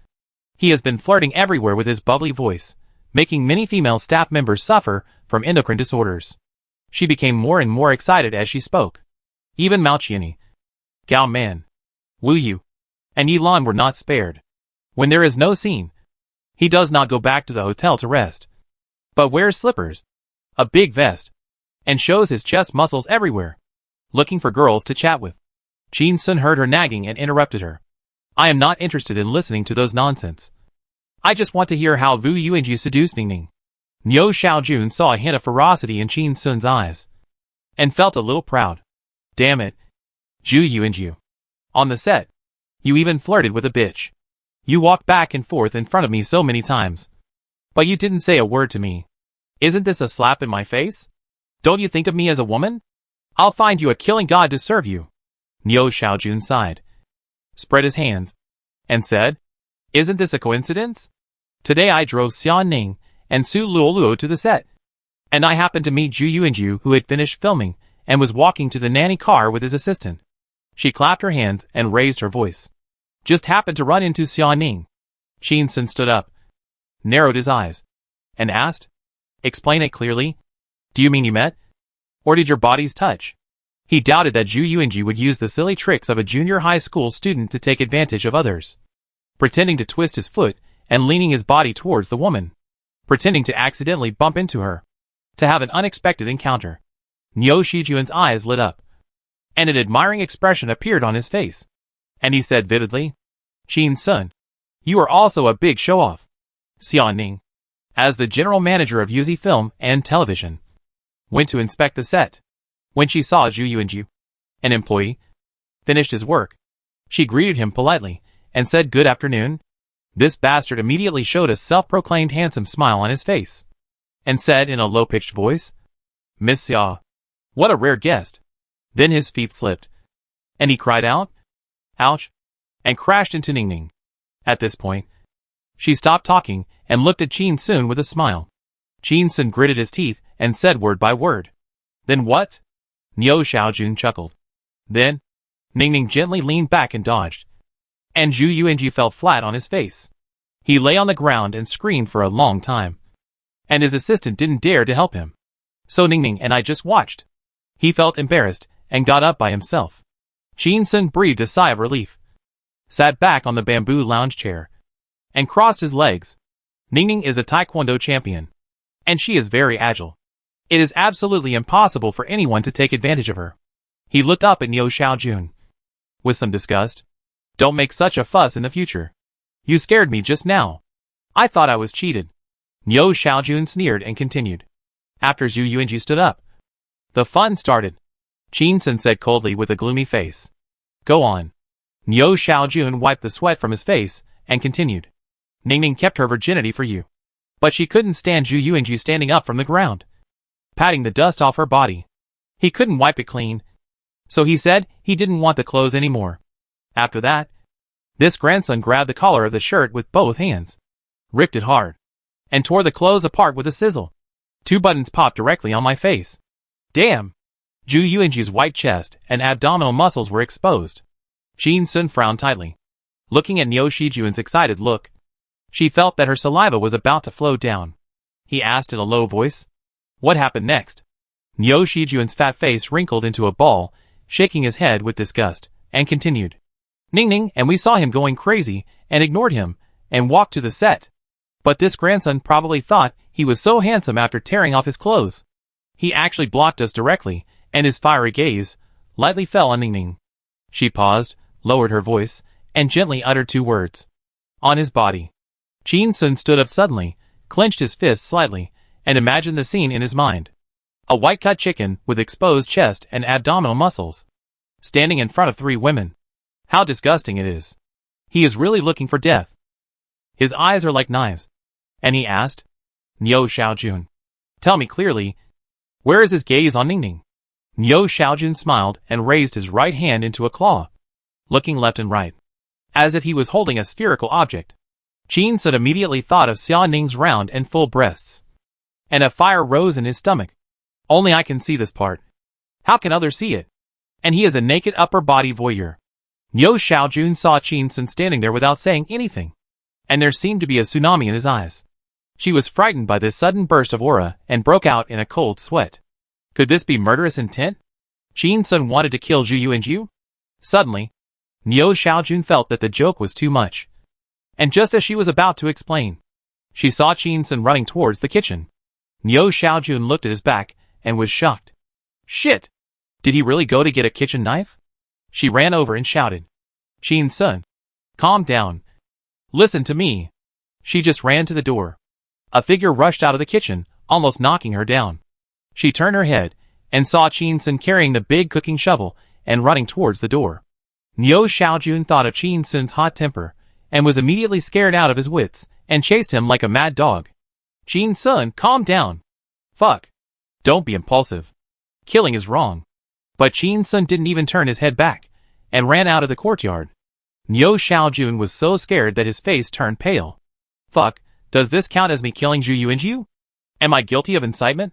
he has been flirting everywhere with his bubbly voice, making many female staff members suffer from endocrine disorders. She became more and more excited as she spoke. Even Mao Qianni, Gao Man, Wu Yu, and Yilan were not spared. When there is no scene, he does not go back to the hotel to rest, but wears slippers, a big vest, and shows his chest muscles everywhere, looking for girls to chat with. Qin Sun heard her nagging and interrupted her. I am not interested in listening to those nonsense. I just want to hear how Vu Yuanju seduced Ningning. Niu Xiaojun saw a hint of ferocity in Qin Sun's eyes, and felt a little proud. Damn it. Zhu Yuanju. On the set, you even flirted with a bitch. You walked back and forth in front of me so many times, but you didn't say a word to me. Isn't this a slap in my face? Don't you think of me as a woman? I'll find you a killing god to serve you. Niu Xiaojun sighed, spread his hands, and said, Isn't this a coincidence? Today I drove Xiaoning and Su Luoluo to the set, and I happened to meet Zhu Yuanju, who had finished filming and was walking to the nanny car with his assistant. She clapped her hands and raised her voice. Just happened to run into Xiaoning. Qin Sun stood up, narrowed his eyes, and asked, Explain it clearly. Do you mean you met? Or did your bodies touch? He doubted that Zhu Yuanju would use the silly tricks of a junior high school student to take advantage of others. Pretending to twist his foot and leaning his body towards the woman. Pretending to accidentally bump into her. To have an unexpected encounter. Niu Xiaojun's eyes lit up, and an admiring expression appeared on his face. And he said vividly, Qin Sun, you are also a big show-off. Xiaoning, as the general manager of UZ Film and Television, went to inspect the set. When she saw Zhu Yuanju, an employee, finished his work, she greeted him politely and said good afternoon. This bastard immediately showed a self-proclaimed handsome smile on his face and said in a low-pitched voice, Miss Xia, what a rare guest. Then his feet slipped, and he cried out, ouch, and crashed into Ningning. At this point, she stopped talking and looked at Qin Sun with a smile. Qin Sun gritted his teeth and said word by word. Then what? Niu Xiaojun chuckled. Then, Ningning gently leaned back and dodged, and Zhu Yuanji fell flat on his face. He lay on the ground and screamed for a long time, and his assistant didn't dare to help him. So Ningning and I just watched. He felt embarrassed and got up by himself. Qin Sun breathed a sigh of relief, sat back on the bamboo lounge chair, and crossed his legs. Ningning is a taekwondo champion, and she is very agile. It is absolutely impossible for anyone to take advantage of her. He looked up at Niu Xiaojun with some disgust. Don't make such a fuss in the future. You scared me just now. I thought I was cheated. Niu Xiaojun sneered and continued. After Zhu Yuanji stood up, the fun started. Qin Sun said coldly with a gloomy face. Go on. Niu Xiaojun wiped the sweat from his face and continued. Ningning kept her virginity for you, but she couldn't stand Zhu Yuanji standing up from the ground, patting the dust off her body. He couldn't wipe it clean, so he said he didn't want the clothes anymore. After that, this grandson grabbed the collar of the shirt with both hands, ripped it hard, and tore the clothes apart with a sizzle. 2 buttons popped directly on my face. Damn! Zhu Yuanji's white chest and abdominal muscles were exposed. Qin Sun frowned tightly, looking at Niu Xiaojun's excited look. She felt that her saliva was about to flow down. He asked in a low voice, what happened next? Niu Xiaojun's fat face wrinkled into a ball, shaking his head with disgust, and continued. Ningning and we saw him going crazy and ignored him and walked to the set. But this grandson probably thought he was so handsome after tearing off his clothes. He actually blocked us directly, and his fiery gaze lightly fell on Ningning. She paused, lowered her voice, and gently uttered 2 words. On his body. Qin Sun stood up suddenly, clenched his fist slightly, and imagined the scene in his mind. A white-cut chicken with exposed chest and abdominal muscles, standing in front of 3 women. How disgusting it is. He is really looking for death. His eyes are like knives. And he asked, Niu Xiaojun, tell me clearly, where is his gaze on Ningning? Niu Xiaojun smiled and raised his right hand into a claw, looking left and right, as if he was holding a spherical object. Qin Sun immediately thought of Xia Ning's round and full breasts, and a fire rose in his stomach. Only I can see this part. How can others see it? And he is a naked upper body voyeur. Niu Xiaojun saw Qin Sun standing there without saying anything, and there seemed to be a tsunami in his eyes. She was frightened by this sudden burst of aura and broke out in a cold sweat. Could this be murderous intent? Qin Sun wanted to kill Zhu Yuanji? Suddenly, Niu Xiaojun felt that the joke was too much. And just as she was about to explain, she saw Qin Sun running towards the kitchen. Niu Xiaojun looked at his back and was shocked. Shit! Did he really go to get a kitchen knife? She ran over and shouted. Qin Sun, calm down. Listen to me. She just ran to the door. A figure rushed out of the kitchen, almost knocking her down. She turned her head and saw Qin Sun carrying the big cooking shovel and running towards the door. Niu Xiaojun thought of Qin Sun's hot temper and was immediately scared out of his wits and chased him like a mad dog. Qin Sun, calm down. Fuck. Don't be impulsive. Killing is wrong. But Qin Sun didn't even turn his head back and ran out of the courtyard. Niu Xiaojun was so scared that his face turned pale. Fuck, does this count as me killing Zhu Yuanji? Am I guilty of incitement?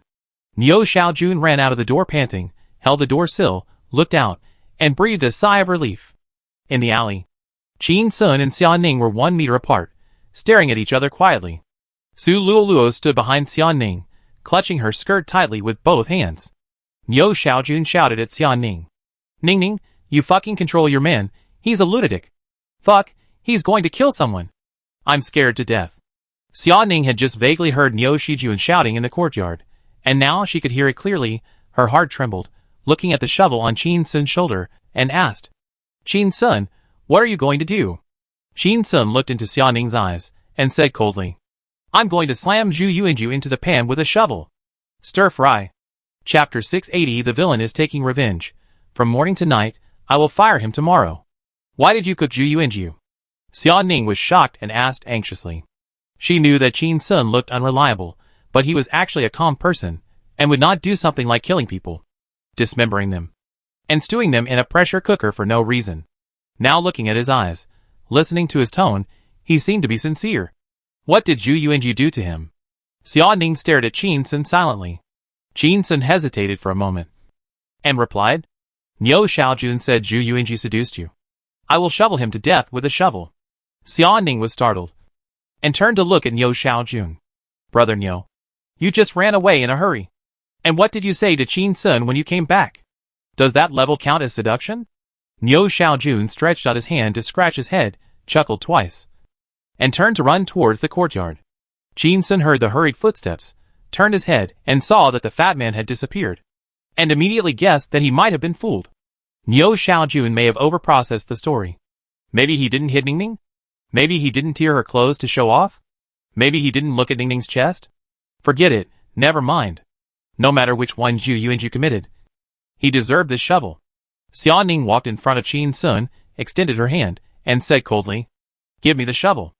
Niu Xiaojun ran out of the door panting, held the door sill, looked out, and breathed a sigh of relief. In the alley, Qin Sun and Xia Ning were 1 meter apart, staring at each other quietly. Su Luoluo stood behind Xia Ning, clutching her skirt tightly with both hands. Niu Xiaojun shouted at Xia Ning. Ningning, you fucking control your man, he's a lunatic. Fuck, he's going to kill someone. I'm scared to death. Xia Ning had just vaguely heard Niu Xiaojun shouting in the courtyard, and now she could hear it clearly. Her heart trembled, looking at the shovel on Qin Sun's shoulder, and asked, Qin Sun, what are you going to do? Qin Sun looked into Xia Ning's eyes, and said coldly, I'm going to slam Zhu Yuanju into the pan with a shovel. Stir fry. Chapter 680. The villain is taking revenge. From morning to night, I will fire him tomorrow. Why did you cook Zhu Yuanju? Xia Ning was shocked and asked anxiously. She knew that Qin Sun looked unreliable, but he was actually a calm person, and would not do something like killing people, dismembering them, and stewing them in a pressure cooker for no reason. Now looking at his eyes, listening to his tone, he seemed to be sincere. What did Zhu Yuanju do to him? Xia Ning stared at Qin Sun silently. Qin Sun hesitated for a moment, and replied, Niu Xiaojun said Zhu Yuanju seduced you. I will shovel him to death with a shovel. Xia Ning was startled, and turned to look at Niu Xiaojun. Brother Niu, you just ran away in a hurry. And what did you say to Qin Sun when you came back? Does that level count as seduction? Niu Xiaojun stretched out his hand to scratch his head, chuckled twice, and turned to run towards the courtyard. Qin Sun heard the hurried footsteps, turned his head, and saw that the fat man had disappeared, and immediately guessed that he might have been fooled. Niu Xiaojun may have overprocessed the story. Maybe he didn't hit Ningning? Maybe he didn't tear her clothes to show off? Maybe he didn't look at Ningning's chest? Forget it, never mind. No matter which one Zhu Yuanju committed, he deserved this shovel. Xia Ning walked in front of Qin Sun, extended her hand, and said coldly, Give me the shovel.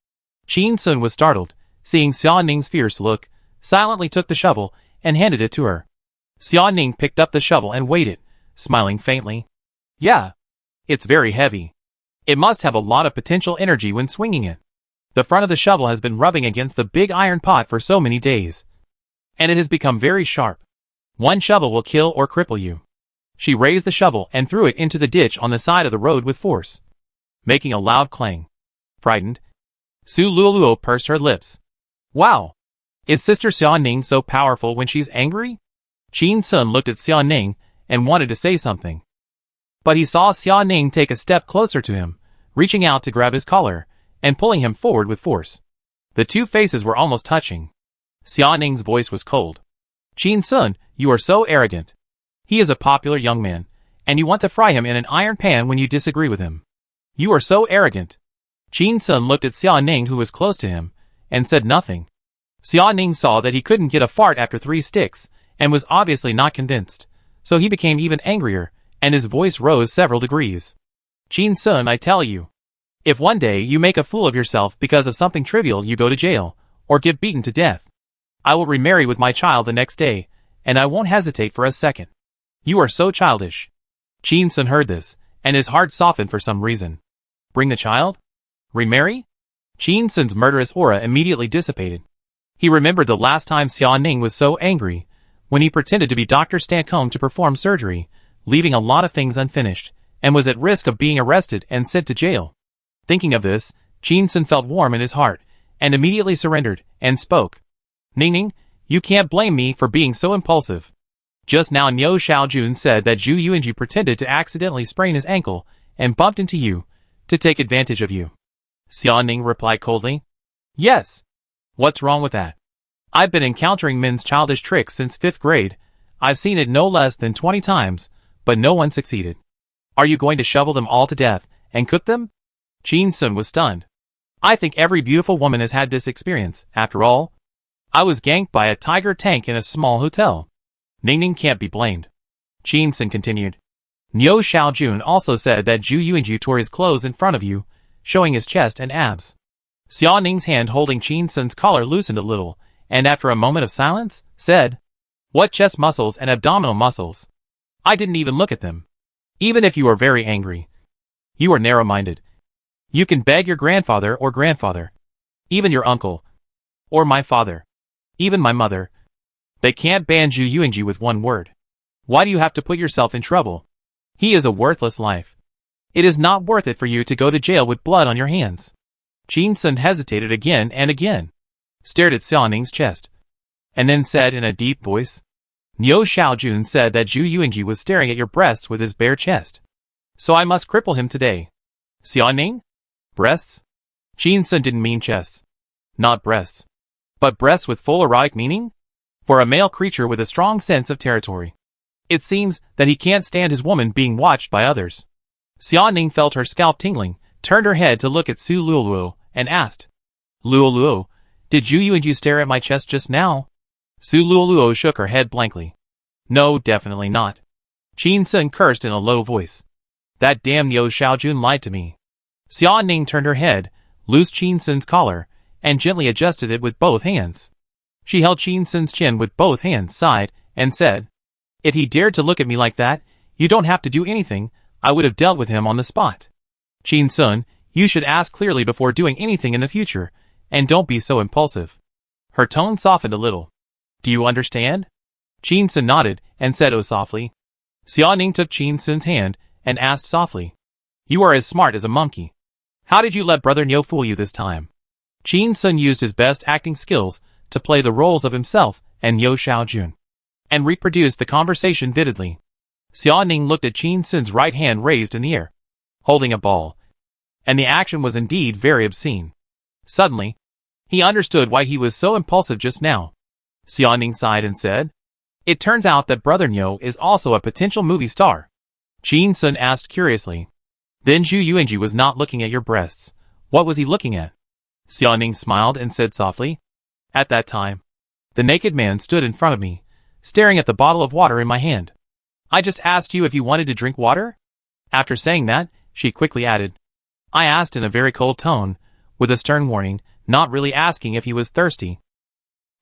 Qin Sun was startled, seeing Xia Ning's fierce look, silently took the shovel, and handed it to her. Xia Ning picked up the shovel and weighed it, smiling faintly. Yeah. It's very heavy. It must have a lot of potential energy when swinging it. The front of the shovel has been rubbing against the big iron pot for so many days, and it has become very sharp. One shovel will kill or cripple you. She raised the shovel and threw it into the ditch on the side of the road with force, making a loud clang. Frightened, Su Luoluo pursed her lips. Wow! Is Sister Xia Ning so powerful when she's angry? Qin Sun looked at Xia Ning and wanted to say something, but he saw Xia Ning take a step closer to him, reaching out to grab his collar, and pulling him forward with force. The two faces were almost touching. Xia Ning's voice was cold. Qin Sun, you are so arrogant. He is a popular young man, and you want to fry him in an iron pan when you disagree with him. You are so arrogant. Qin Sun looked at Xia Ning, who was close to him, and said nothing. Xia Ning saw that he couldn't get a fart after 3 sticks, and was obviously not convinced, so he became even angrier, and his voice rose several degrees. Qin Sun, I tell you, if one day you make a fool of yourself because of something trivial, you go to jail, or get beaten to death, I will remarry with my child the next day, and I won't hesitate for a second. You are so childish. Qin Sun heard this, and his heart softened for some reason. Bring the child? Remarry? Qin Sun's murderous aura immediately dissipated. He remembered the last time Xia Ning was so angry, when he pretended to be Dr. Stancombe to perform surgery, leaving a lot of things unfinished, and was at risk of being arrested and sent to jail. Thinking of this, Qin Sun felt warm in his heart, and immediately surrendered, and spoke. Ningning, you can't blame me for being so impulsive. Just now Niu Xiaojun said that Zhu Yuanju pretended to accidentally sprain his ankle, and bumped into you, to take advantage of you. Xia Ning replied coldly. Yes. What's wrong with that? I've been encountering men's childish tricks since 5th grade. I've seen it no less than 20 times, but no one succeeded. Are you going to shovel them all to death, and cook them? Qin Sun was stunned. I think every beautiful woman has had this experience, after all. I was ganked by a tiger tank in a small hotel. Ningning can't be blamed. Qin Sun continued. Niu Xiaojun also said that Zhu Yuanju tore his clothes in front of you, showing his chest and abs. Xia Ning's hand holding Qin Sun's collar loosened a little, and after a moment of silence, said, What chest muscles and abdominal muscles? I didn't even look at them. Even if you are very angry, you are narrow-minded. You can beg your grandfather or grandfather, even your uncle, or my father, even my mother. They can't ban Zhu Yuanju with one word. Why do you have to put yourself in trouble? He is a worthless life. It is not worth it for you to go to jail with blood on your hands. Qin Sun hesitated again and again, stared at Xia Ning's chest, and then said in a deep voice, Niu Xiaojun said that Zhu Yuanju was staring at your breasts with his bare chest. So I must cripple him today. Xia Ning? Breasts? Qin Sun didn't mean chests. Not breasts. But breasts with full erotic meaning? For a male creature with a strong sense of territory. It seems that he can't stand his woman being watched by others. Xia Ning felt her scalp tingling, turned her head to look at Su Luoluo, and asked, Luoluo, Did Zhu Yuanju stare at my chest just now? Su Luoluo shook her head blankly. No, definitely not. Qin Sun cursed in a low voice. That damn Yo Xiaojun lied to me. Xia Ning turned her head, loosed Qin Sun's collar, and gently adjusted it with both hands. She held Qin Sun's chin with both hands, sighed, and said, If he dared to look at me like that, you don't have to do anything, I would have dealt with him on the spot. Qin Sun, you should ask clearly before doing anything in the future, and don't be so impulsive. Her tone softened a little. Do you understand? Qin Sun nodded, and said softly. Xia Ning took Qin Sun's hand, and asked softly. You are as smart as a monkey. How did you let Brother Niu fool you this time? Qin Sun used his best acting skills to play the roles of himself and Yo Xiaojun, and reproduced the conversation vividly. Xia Ning looked at Qin Sun's right hand raised in the air, holding a ball, and the action was indeed very obscene. Suddenly, he understood why he was so impulsive just now. Xia Ning sighed and said, It turns out that Brother Niu is also a potential movie star. Qin Sun asked curiously. Then Zhu Yuanji was not looking at your breasts. What was he looking at? Xia Ning smiled and said softly. At that time, the naked man stood in front of me, staring at the bottle of water in my hand. I just asked you if you wanted to drink water? After saying that, she quickly added. I asked in a very cold tone, with a stern warning, not really asking if he was thirsty.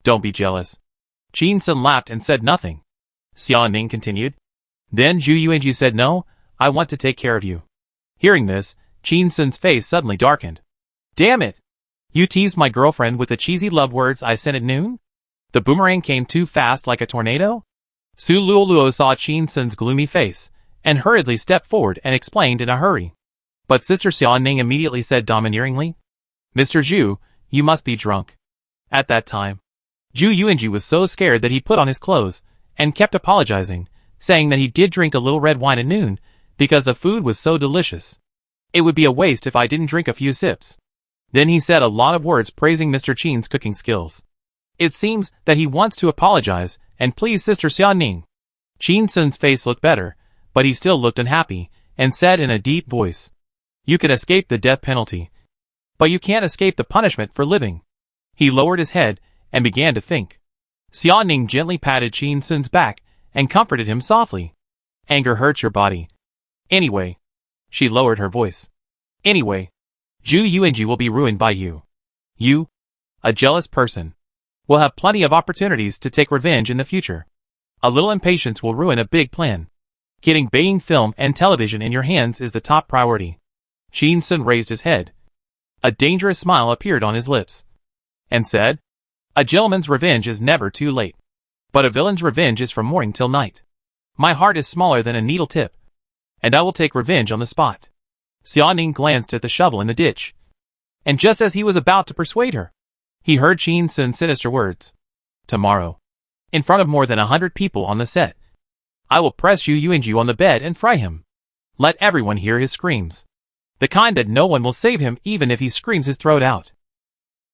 Don't be jealous. Qin Sun laughed and said nothing. Xia Ning continued. Then Zhu Yuanji said no, I want to take care of you. Hearing this, Qin Sun's face suddenly darkened. Damn it! You teased my girlfriend with the cheesy love words I sent at noon? The boomerang came too fast like a tornado? Su Luoluo saw Qin Sun's gloomy face, and hurriedly stepped forward and explained in a hurry. But Sister Xia Ning immediately said domineeringly, Mr. Zhu, you must be drunk. At that time, Zhu Yuanji was so scared that he put on his clothes, and kept apologizing, saying that he did drink a little red wine at noon, because the food was so delicious. It would be a waste if I didn't drink a few sips. Then he said a lot of words praising Mr. Qin's cooking skills. It seems that he wants to apologize and please Sister Xia Ning. Qin Sun's face looked better, but he still looked unhappy, and said in a deep voice, You can escape the death penalty, but you can't escape the punishment for living. He lowered his head and began to think. Xia Ning gently patted Qin Sun's back and comforted him softly. Anger hurts your body. Anyway, she lowered her voice. Anyway, Zhu Yuanji will be ruined by you. You, a jealous person, will have plenty of opportunities to take revenge in the future. A little impatience will ruin a big plan. Getting Beijing film and television in your hands is the top priority. Qin Sun raised his head. A dangerous smile appeared on his lips, and said, A gentleman's revenge is never too late. But a villain's revenge is from morning till night. My heart is smaller than a needle tip, and I will take revenge on the spot. Xia Ning glanced at the shovel in the ditch, and just as he was about to persuade her, he heard Qin Sun's sinister words. Tomorrow, in front of more than 100 people on the set, I will press Zhu Yuanji on the bed and fry him. Let everyone hear his screams. The kind that no one will save him even if he screams his throat out.